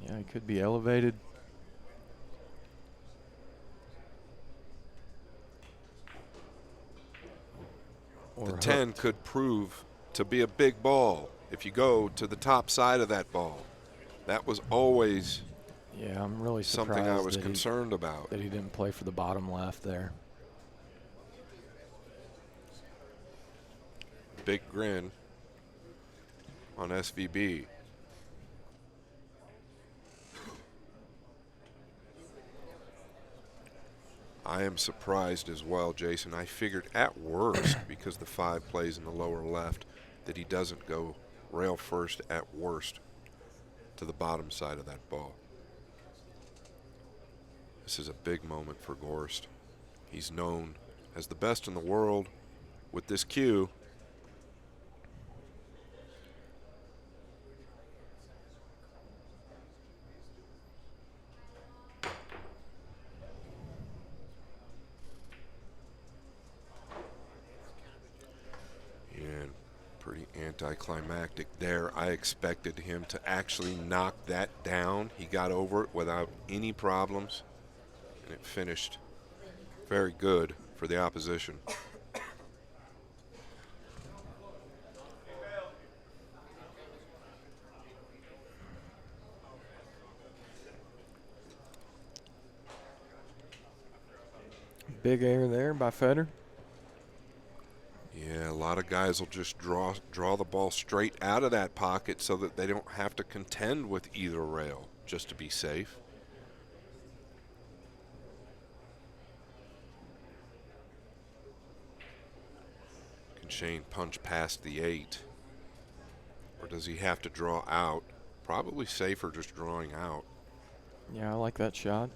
Yeah, he could be elevated. Or The 10 could prove to be a big ball if you go to the top side of that ball. That was always yeah, I'm really surprised something I was that concerned about. that he didn't play for the bottom left there. Big grin on SVB. I am surprised as well, Jason. I figured at worst, because the 5 plays in the lower left, that he doesn't go rail first at worst to the bottom side of that ball. This is a big moment for Gorst. He's known as the best in the world with this cue. anticlimactic there. I expected him to actually knock that down. He got over it without any problems, and it finished very good for the opposition. Big air there by Fedor. Yeah, a lot of guys will just draw the ball straight out of that pocket so that they don't have to contend with either rail just to be safe. Can Shane punch past the 8? Or does he have to draw out? Probably safer just drawing out. Yeah, I like that shot.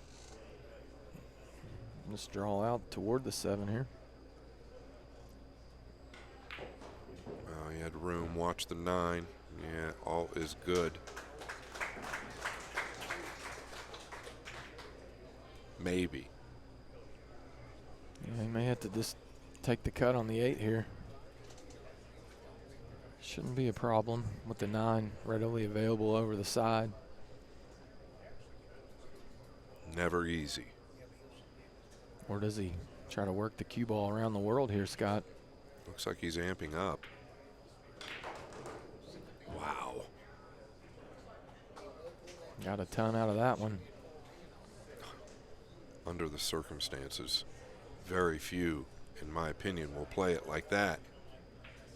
Let's draw out toward the 7 here. He had room. Watch the 9. Yeah, all is good. Maybe. Yeah, he may have to just take the cut on the 8 here. Shouldn't be a problem with the 9 readily available over the side. Never easy. Or does he try to work the cue ball around the world here, Scott? Looks like he's amping up. Wow. Got a ton out of that one. Under the circumstances, very few, in my opinion, will play it like that.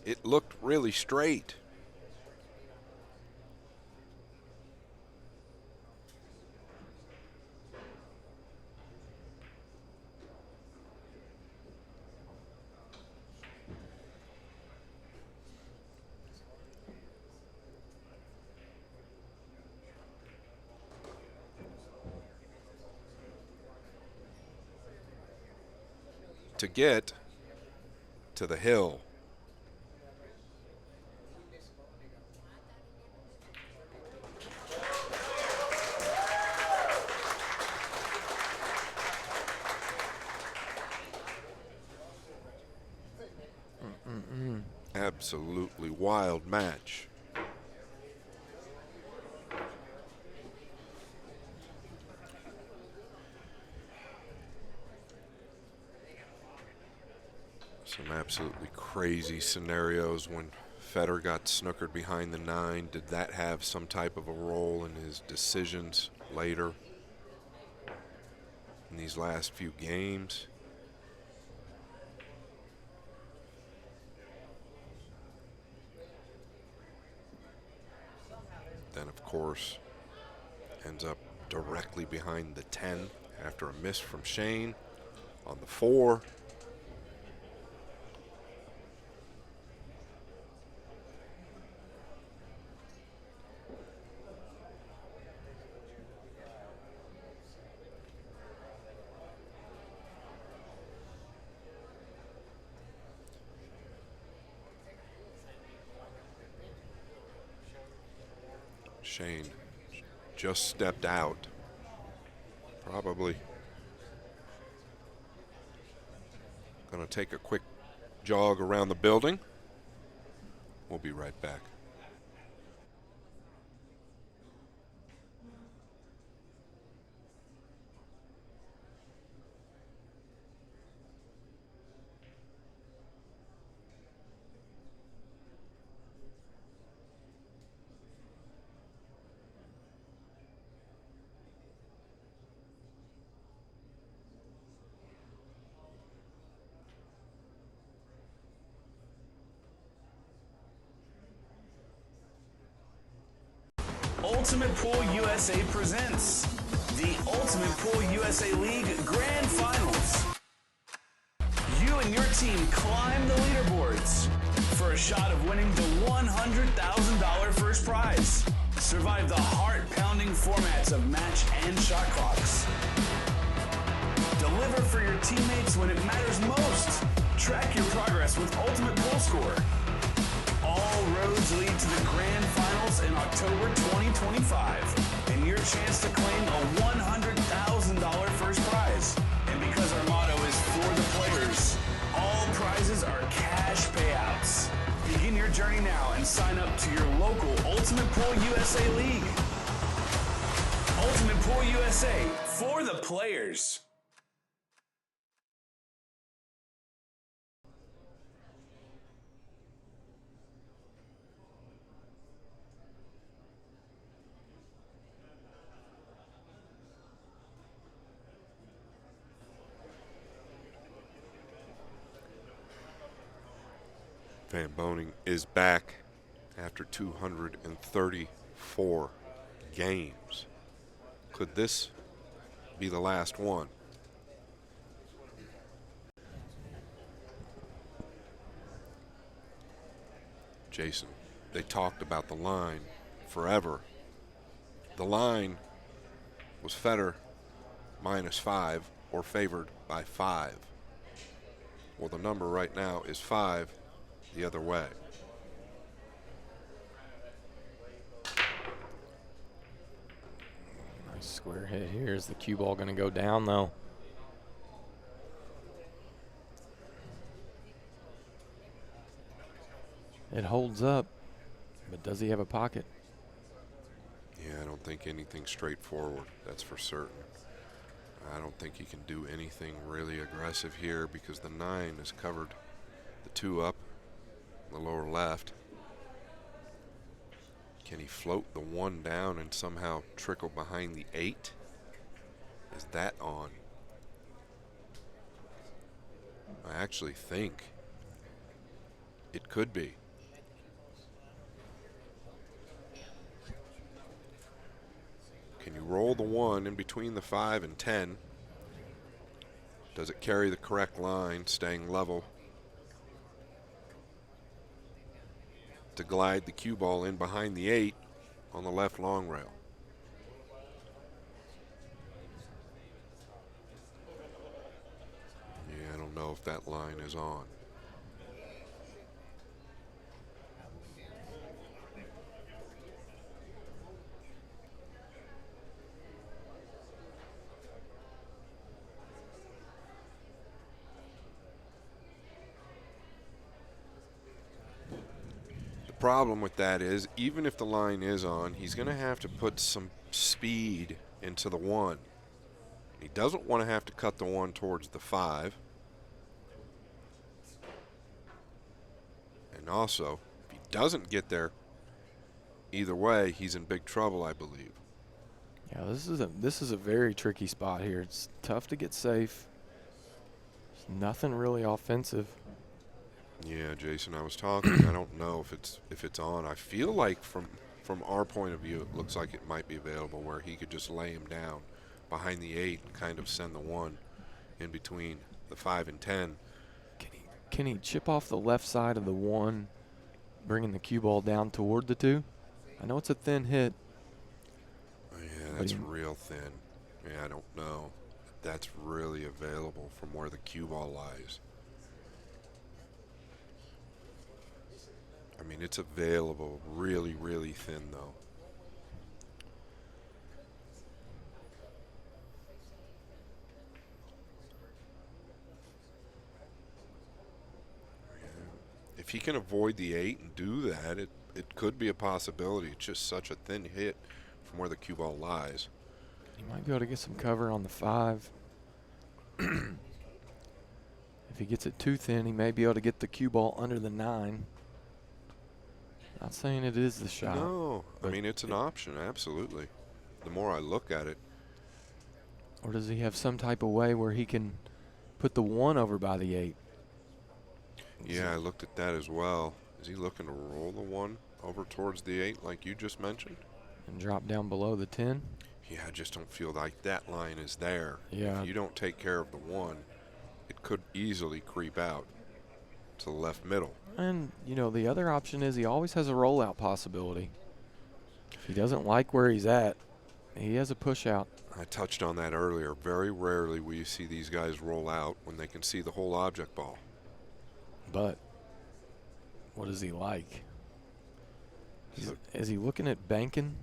It looked really straight. To get to the hill. Absolutely wild match. Some absolutely crazy scenarios when Fedor got snookered behind the 9. Did that have some type of a role in his decisions later in these last few games? Then, of course, ends up directly behind the 10 after a miss from Shane on the 4. Shane just stepped out. Probably going to take a quick jog around the building. We'll be right back. Ultimate Pool USA presents the Ultimate Pool USA League Grand Finals. You and your team climb the leaderboards for a shot of winning the $100,000 first prize. Survive the heart-pounding formats of match and shot clocks. Deliver for your teammates when it matters most. Track your progress with Ultimate Pool Score. All roads lead to the Grand Finals in October 2025, and your chance to claim a $100,000 first prize. And because our motto is for the players, all prizes are cash payouts. Begin your journey now and sign to your local Ultimate Pool USA League. Ultimate Pool USA, for the players. Van Boening is back after 234 games. Could this be the last one? Jason, they talked about the line forever. The line was Fedor -5 or favored by 5. Well, the number right now is 5 the other way. Nice square hit here. Is the cue ball going to go down, though? It holds up, but does he have a pocket? Yeah, I don't think anything straightforward, that's for certain. I don't think he can do anything really aggressive here because the 9 is covered the 2 up, the lower left. Can he float the 1 down and somehow trickle behind the 8? Is that on? I actually think it could be. Can you roll the 1 in between the 5 and 10? Does it carry the correct line, staying level, to glide the cue ball in behind the 8 on the left long rail? Yeah, I don't know if that line is on. Problem with that is, even if the line is on, he's going to have to put some speed into the 1. He doesn't want to have to cut the 1 towards the 5. And also, if he doesn't get there, either way, he's in big trouble, I believe. Yeah, this is a very tricky spot here. It's tough to get safe. There's nothing really offensive. Yeah, Jason, I was talking. I don't know if it's on. I feel like from our point of view, it looks like it might be available where he could just lay him down behind the 8 and kind of send the 1 in between the 5 and 10. Can he chip off the left side of the 1, bringing the cue ball down toward the 2? I know it's a thin hit. Oh, yeah, that's real thin. Yeah, I don't know. That's really available from where the cue ball lies. I mean, it's available really, really thin, though. If he can avoid the 8 and do that, it could be a possibility. It's just such a thin hit from where the cue ball lies. He might be able to get some cover on the 5. If he gets it too thin, he may be able to get the cue ball under the 9. Not saying it is the shot. No, I mean, it's an option, absolutely. The more I look at it. Or does he have some type of way where he can put the 1 over by the 8? Yeah, I looked at that as well. Is he looking to roll the 1 over towards the 8 like you just mentioned? And drop down below the 10? Yeah, I just don't feel like that line is there. Yeah. If you don't take care of the 1, it could easily creep out to the left middle. And, you know, the other option is he always has a rollout possibility. If he doesn't like where he's at, he has a push out. I touched on that earlier. Very rarely will you see these guys roll out when they can see the whole object ball. But what does he like? Is he looking at banking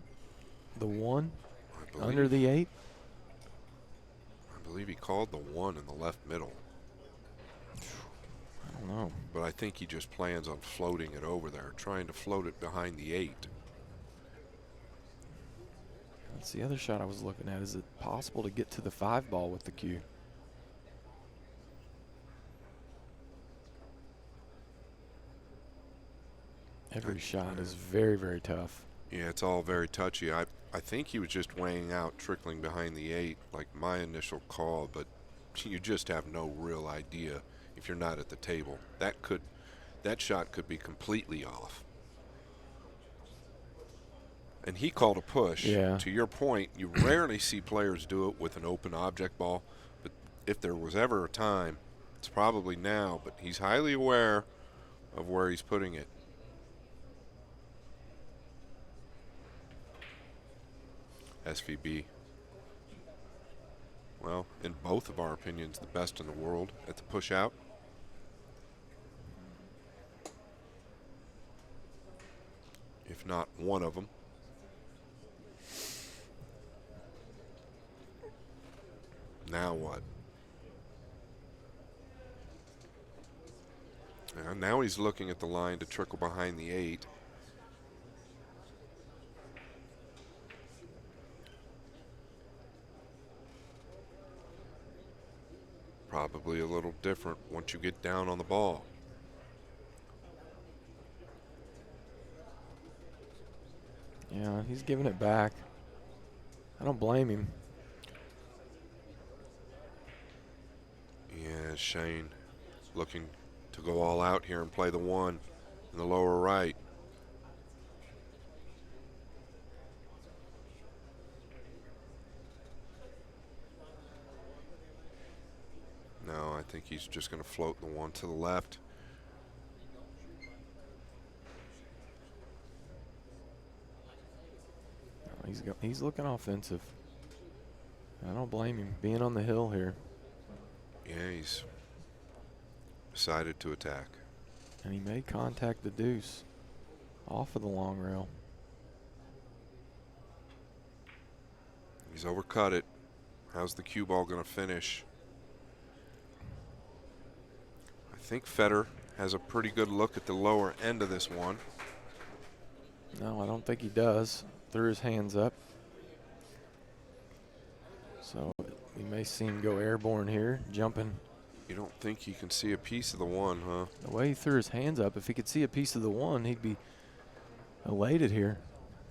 the 1 under the 8? I believe he called the 1 in the left middle. I don't know. But I I think he just plans on floating it over there, trying to float it behind the 8. That's the other shot I was looking at. Is it possible to get to the 5 ball with the cue? Every shot is very, very tough. Yeah, it's all very touchy. I think he was just weighing out trickling behind the 8, like my initial call, but you just have no real idea if you're not at the table. That shot could be completely off. And he called a push. Yeah. To your point, you rarely see players do it with an open object ball, but if there was ever a time, it's probably now, but he's highly aware of where he's putting it. SVB. Well, in both of our opinions, the best in the world at the push out. If not one of them. Now what? And now he's looking at the line to trickle behind the 8. Probably a little different once you get down on the ball. Yeah, he's giving it back. I don't blame him. Yeah, Shane looking to go all out here and play the 1 in the lower right. No, I think he's just going to float the 1 to the left. He's looking offensive. I don't blame him being on the hill here. Yeah, he's decided to attack. And he may contact the deuce off of the long rail. He's overcut it. How's the cue ball going to finish? I think Fedor has a pretty good look at the lower end of this one. No, I don't think he does. Threw his hands up. So we may see him go airborne here, jumping. You don't think he can see a piece of the 1, huh? The way he threw his hands up, if he could see a piece of the 1, he'd be elated here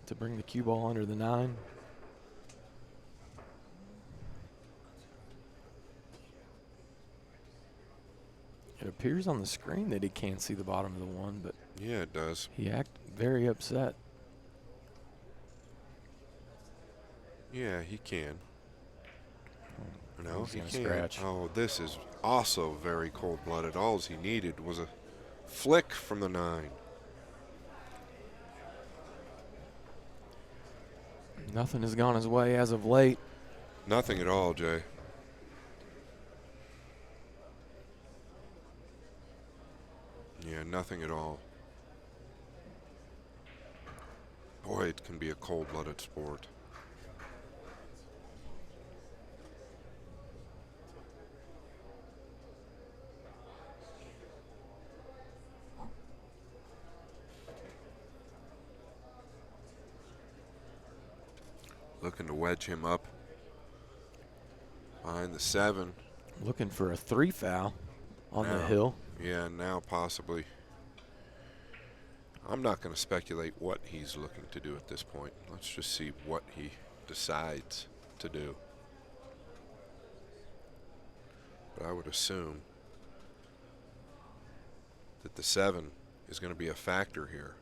to bring the cue ball under the 9. It appears on the screen that he can't see the bottom of the 1, but Yeah, it does. he acted very upset. Yeah, he can. No, He's he gonna can't. scratch. Oh, this is also very cold-blooded. All he needed was a flick from the 9. Nothing has gone his way as of late. Nothing at all, Jay. Yeah, nothing at all. Boy, it can be a cold-blooded sport. Looking to wedge him up behind the 7. Looking for a 3 foul on the Now. hill. Yeah, now possibly. I'm not going to speculate what he's looking to do at this point. Let's just see what he decides to do. But I would assume that the 7 is going to be a factor here.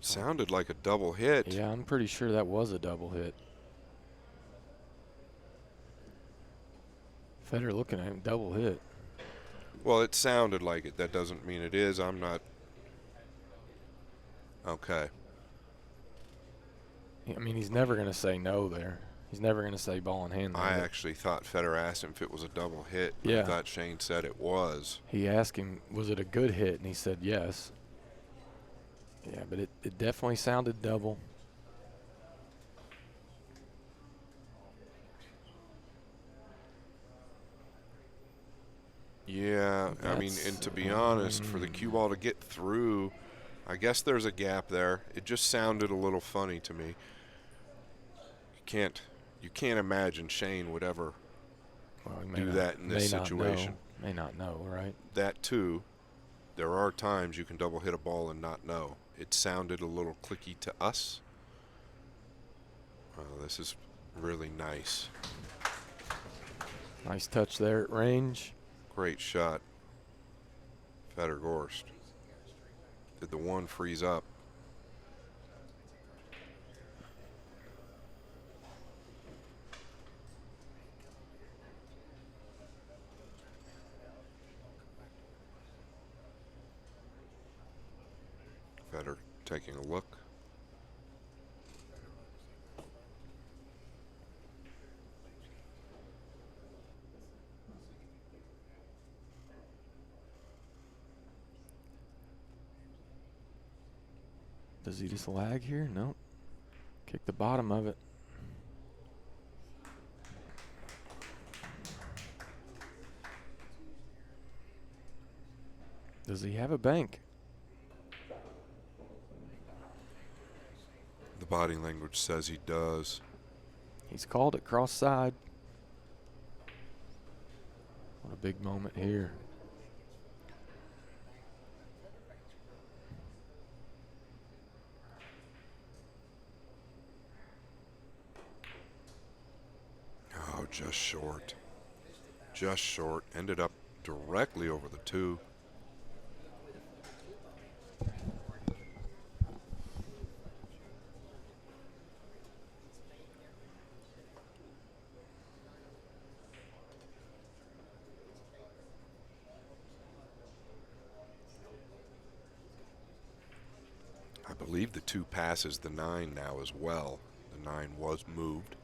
It sounded like a double hit. Yeah, I'm pretty sure that was a double hit. Fedor looking at him, double hit. Well, it sounded like it. That doesn't mean it is. I'm not. Okay. I mean, he's never going to say no there. He's never going to say ball in hand. I actually thought Fedor asked him if it was a double hit. Yeah. I thought Shane said it was. He asked him, was it a good hit? And he said yes. Yeah, but it definitely sounded double. Yeah, I mean, and to be honest, for the cue ball to get through, I guess there's a gap there. It just sounded a little funny to me. You can't imagine Shane would ever do that in this situation. May not know, right? That too, there are times you can double hit a ball and not know. It sounded a little clicky to us. This is really nice. Nice touch there at range. Great shot. Fedor Gorst. Did the one freeze up? Fedor taking a look. Does he just lag here? No. Kick the bottom of it. Does he have a bank? The body language says he does. He's called it cross side. What a big moment here. Oh, just short. Just short. Ended up directly over the two. I believe the two passes the 9 now as well. The 9 was moved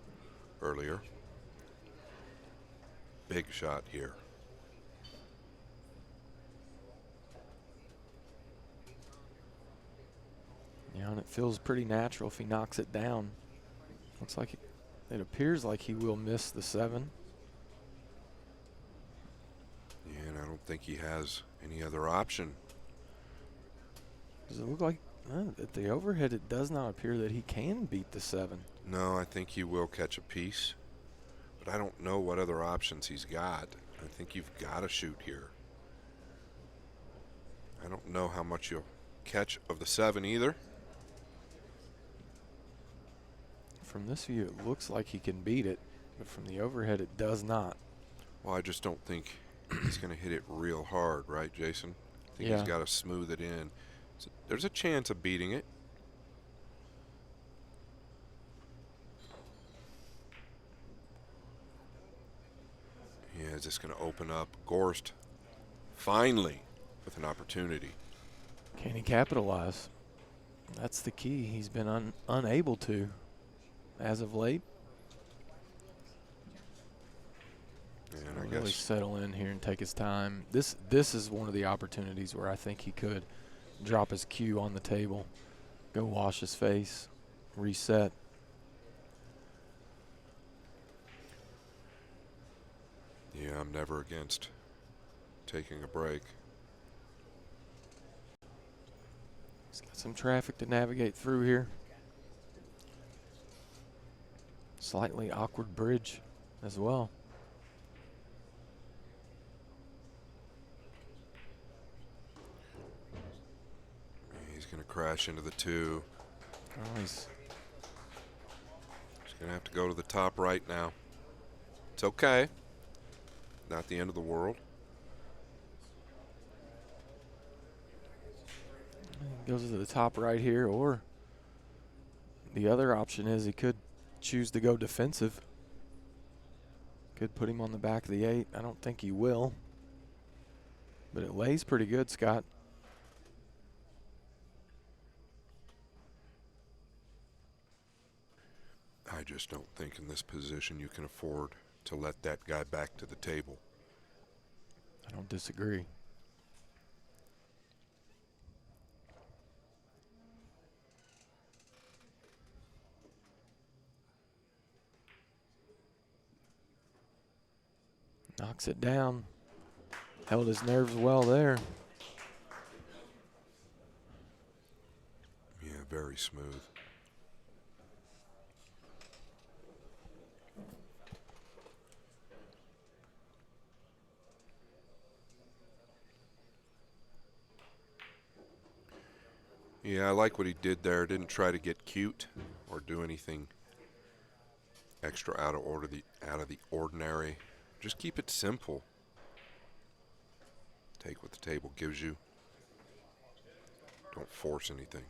earlier. Big shot here. Yeah, and it feels pretty natural if he knocks it down. Looks like it appears like he will miss the 7. Yeah, and I don't think he has any other option. Does it look like at the overhead it does not appear that he can beat the 7? No, I think he will catch a piece. But I don't know what other options he's got. I think you've got to shoot here. I don't know how much you'll catch of the 7 either. From this view, it looks like he can beat it, but from the overhead, it does not. Well, I just don't think he's going to hit it real hard, right, Jason? I think he's got to smooth it in. So there's a chance of beating it. Yeah, is this going to open up? Gorst finally with an opportunity. Can he capitalize? That's the key. He's been unable to as of late. And I really guess settle in here and take his time. This is one of the opportunities where I think he could drop his cue on the table, go wash his face, reset. Yeah, I'm never against taking a break. He's got some traffic to navigate through here. Slightly awkward bridge as well. He's going to crash into the 2. Oh, he's going to have to go to the top right now. It's okay. Not the end of the world. Goes to the top right here, or The other option is he could choose to go defensive. Could put him on the back of the 8. I don't think he will. But it lays pretty good, Scott. I just don't think in this position you can afford to let that guy back to the table. I don't disagree. Knocks it down. Held his nerves well there. Yeah, very smooth. Yeah, I like what he did there. Didn't try to get cute or do anything extra out of the ordinary. Just keep it simple. Take what the table gives you. Don't force anything.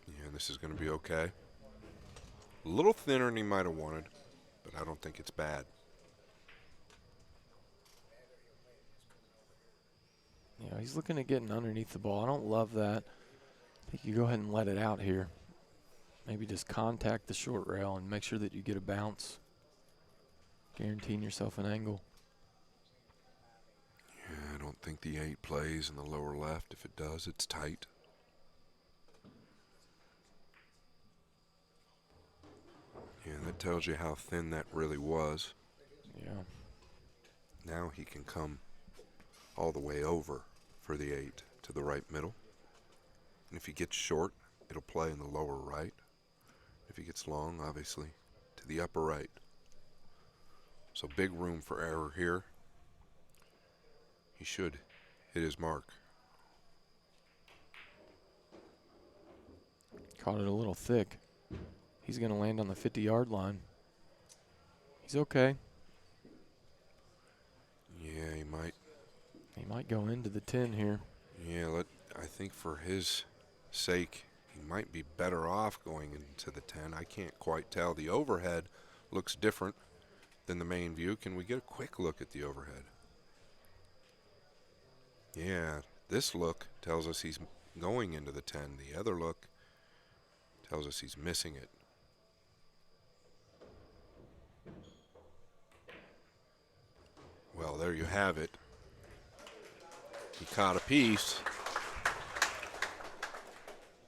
Yeah, this is going to be okay. A little thinner than he might have wanted, but I don't think it's bad. Yeah, he's looking at getting underneath the ball. I don't love that. I think you go ahead and let it out here. Maybe just contact the short rail and make sure that you get a bounce. Guaranteeing yourself an angle. Yeah, I don't think the 8 plays in the lower left. If it does, it's tight. Yeah, that tells you how thin that really was. Yeah. Now he can come all the way over for the 8 to the right middle. And if he gets short, it'll play in the lower right. If he gets long, obviously, to the upper right. So big room for error here. He should hit his mark. Caught it a little thick. He's going to land on the 50-yard line. He's okay. Yeah, he might. He might go into the 10 here. Yeah, I think for his sake, he might be better off going into the 10. I can't quite tell. The overhead looks different than the main view. Can we get a quick look at the overhead? Yeah, this look tells us he's going into the 10. The other look tells us he's missing it. Well, there you have it. He caught a piece.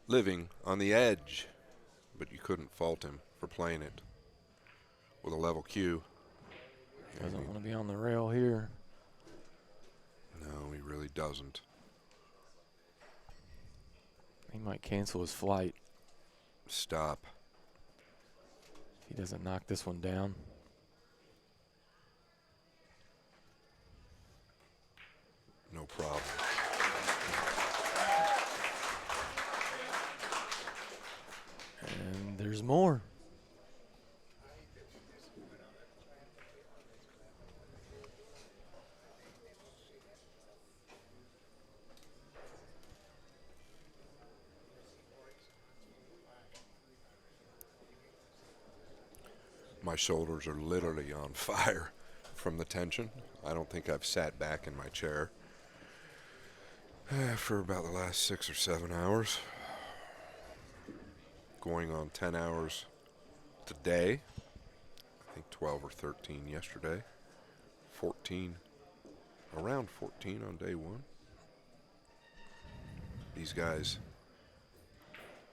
Living on the edge, but you couldn't fault him for playing it with a level cue. Doesn't want to be on the rail here. No, he really doesn't. He might cancel his flight Stop. if he doesn't knock this one down. No problem. And there's more. My shoulders are literally on fire from the tension. I don't think I've sat back in my chair for about the last 6 or 7 hours. Going on 10 hours today. I think 12 or 13 yesterday. 14, around 14 on day 1. These guys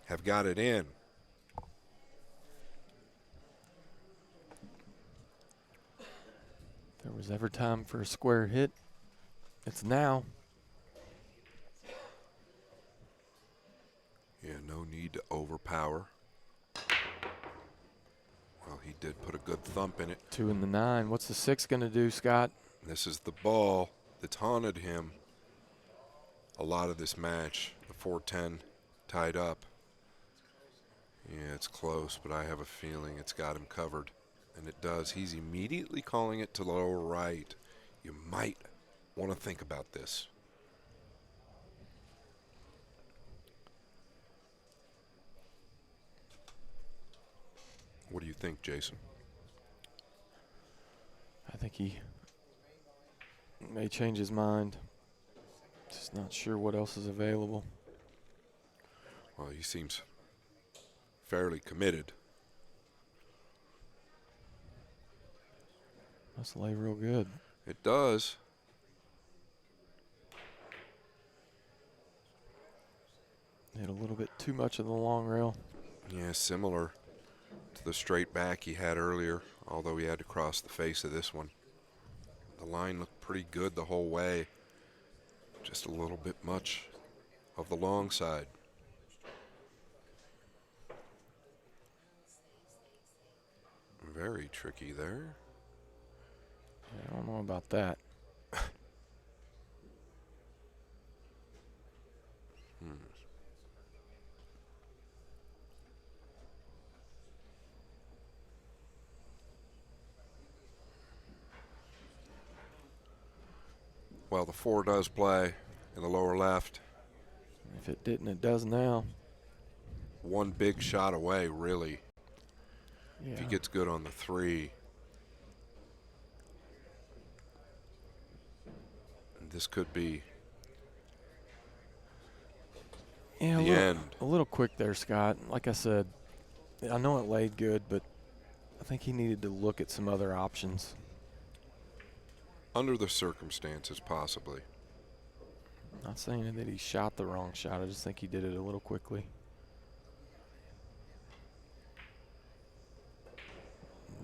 have got it in. If there was ever time for a square hit, it's now. Yeah, no need to overpower. Well, he did put a good thump in it. 2 in the 9. What's the 6 going to do, Scott? This is the ball that's haunted him a lot of this match. The 4-10 tied up. Yeah, it's close, but I have a feeling it's got him covered. And it does. He's immediately calling it to the lower right. You might want to think about this. What do you think, Jason? I think he may change his mind. Just not sure what else is available. Well, he seems fairly committed. Must lay real good. It does. Hit a little bit too much of the long rail. Yeah, similar to the straight back he had earlier, although he had to cross the face of this one. The line looked pretty good the whole way. Just a little bit much of the long side. Very tricky there. Yeah, I don't know about that. Well, the 4 does play in the lower left. If it didn't, it does now. One big shot away, really. Yeah. If he gets good on the 3. This could be Yeah, the end. A little quick there, Scott. Like I said, I know it laid good, but I think he needed to look at some other options. Under the circumstances, possibly. Not saying that he shot the wrong shot. I just think he did it a little quickly.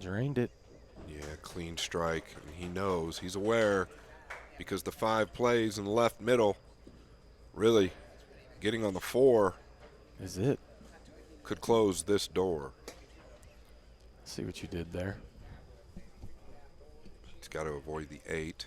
Drained it. Yeah, clean strike. And he knows, he's aware, because the 5 plays in the left middle, really getting on the 4 Is it? could close this door. See what you did there. He's got to avoid the 8.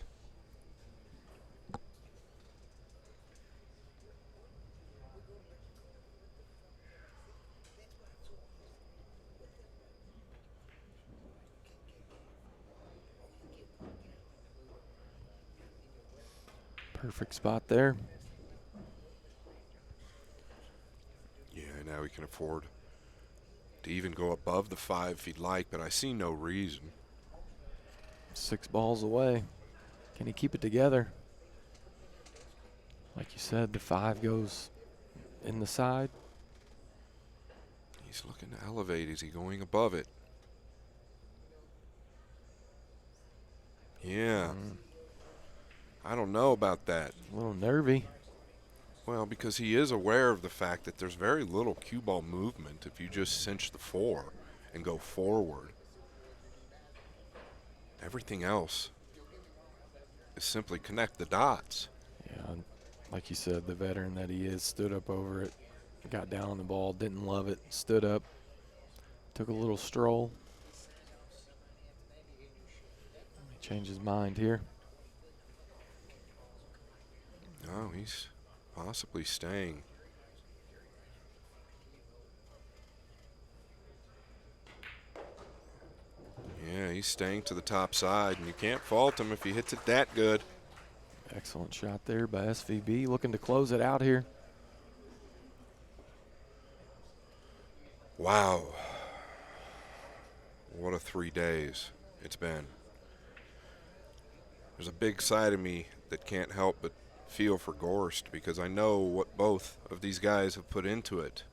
Perfect spot there. Yeah, now he can afford to even go above the 5 if he'd like, but I see no reason. 6 balls away. Can he keep it together? Like you said, the 5 goes in the side. He's looking to elevate. Is he going above it? Yeah. I don't know about that. A little nervy. Well, because he is aware of the fact that there's very little cue ball movement if you just cinch the 4 and go forward. Everything else is simply connect the dots. Yeah, like you said, the veteran that he is stood up over it, got down on the ball, didn't love it, stood up, took a little stroll. He changed his mind here. No, he's possibly staying. Yeah, he's staying to the top side, and you can't fault him if he hits it that good. Excellent shot there by SVB, looking to close it out here. Wow. What a 3 days it's been. There's a big side of me that can't help but feel for Gorst, because I know what both of these guys have put into it.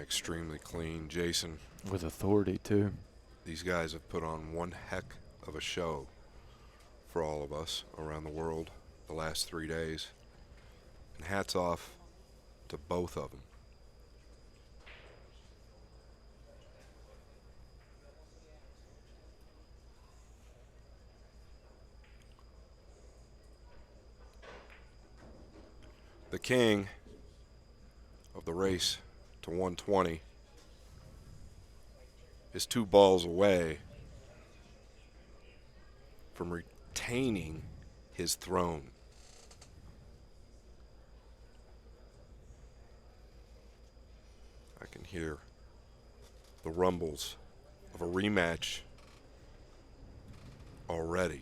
Extremely clean. Jason, With authority, too. these guys have put on one heck of a show for all of us around the world the last 3 days. And hats off to both of them. The king of the race to 120 is 2 balls away from retaining his throne. I can hear the rumbles of a rematch already.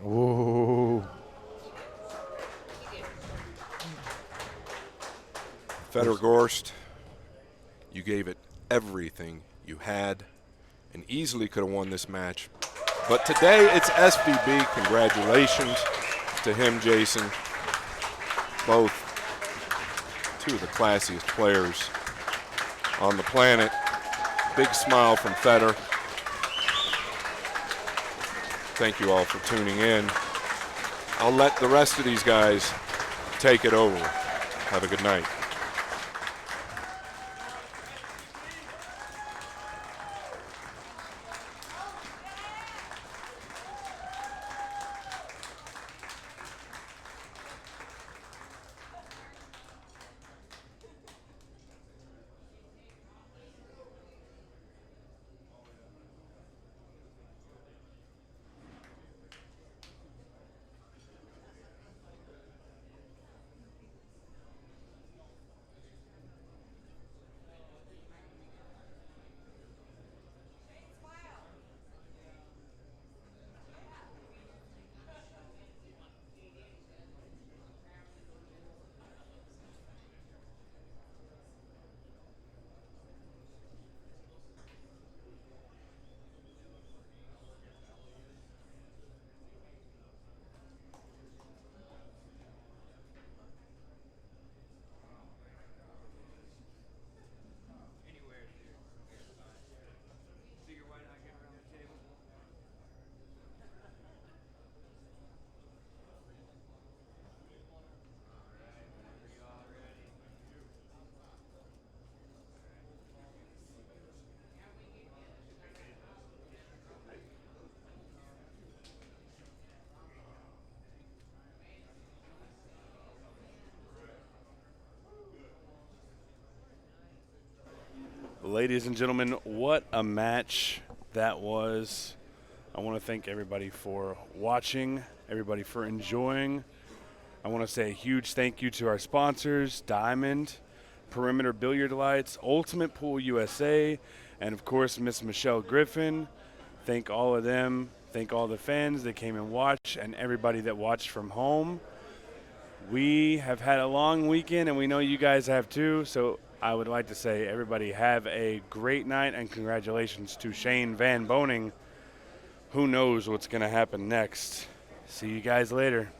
Whoa. Fedor Gorst, you gave it everything you had and easily could have won this match. But today it's SVB. Congratulations to him, Jason. Both 2 of the classiest players on the planet. Big smile from Fedor. Thank you all for tuning in. I'll let the rest of these guys take it over. Have a good night. Ladies and gentlemen, what a match that was. I want to thank everybody for watching, everybody for enjoying. I want to say a huge thank you to our sponsors, Diamond, Perimeter Billiard Lights, Ultimate Pool USA, and of course, Miss Michelle Griffin. Thank all of them. Thank all the fans that came and watched and everybody that watched from home. We have had a long weekend, and we know you guys have too, so I would like to say everybody have a great night, and congratulations to Shane Van Boening. Who knows what's going to happen next. See you guys later.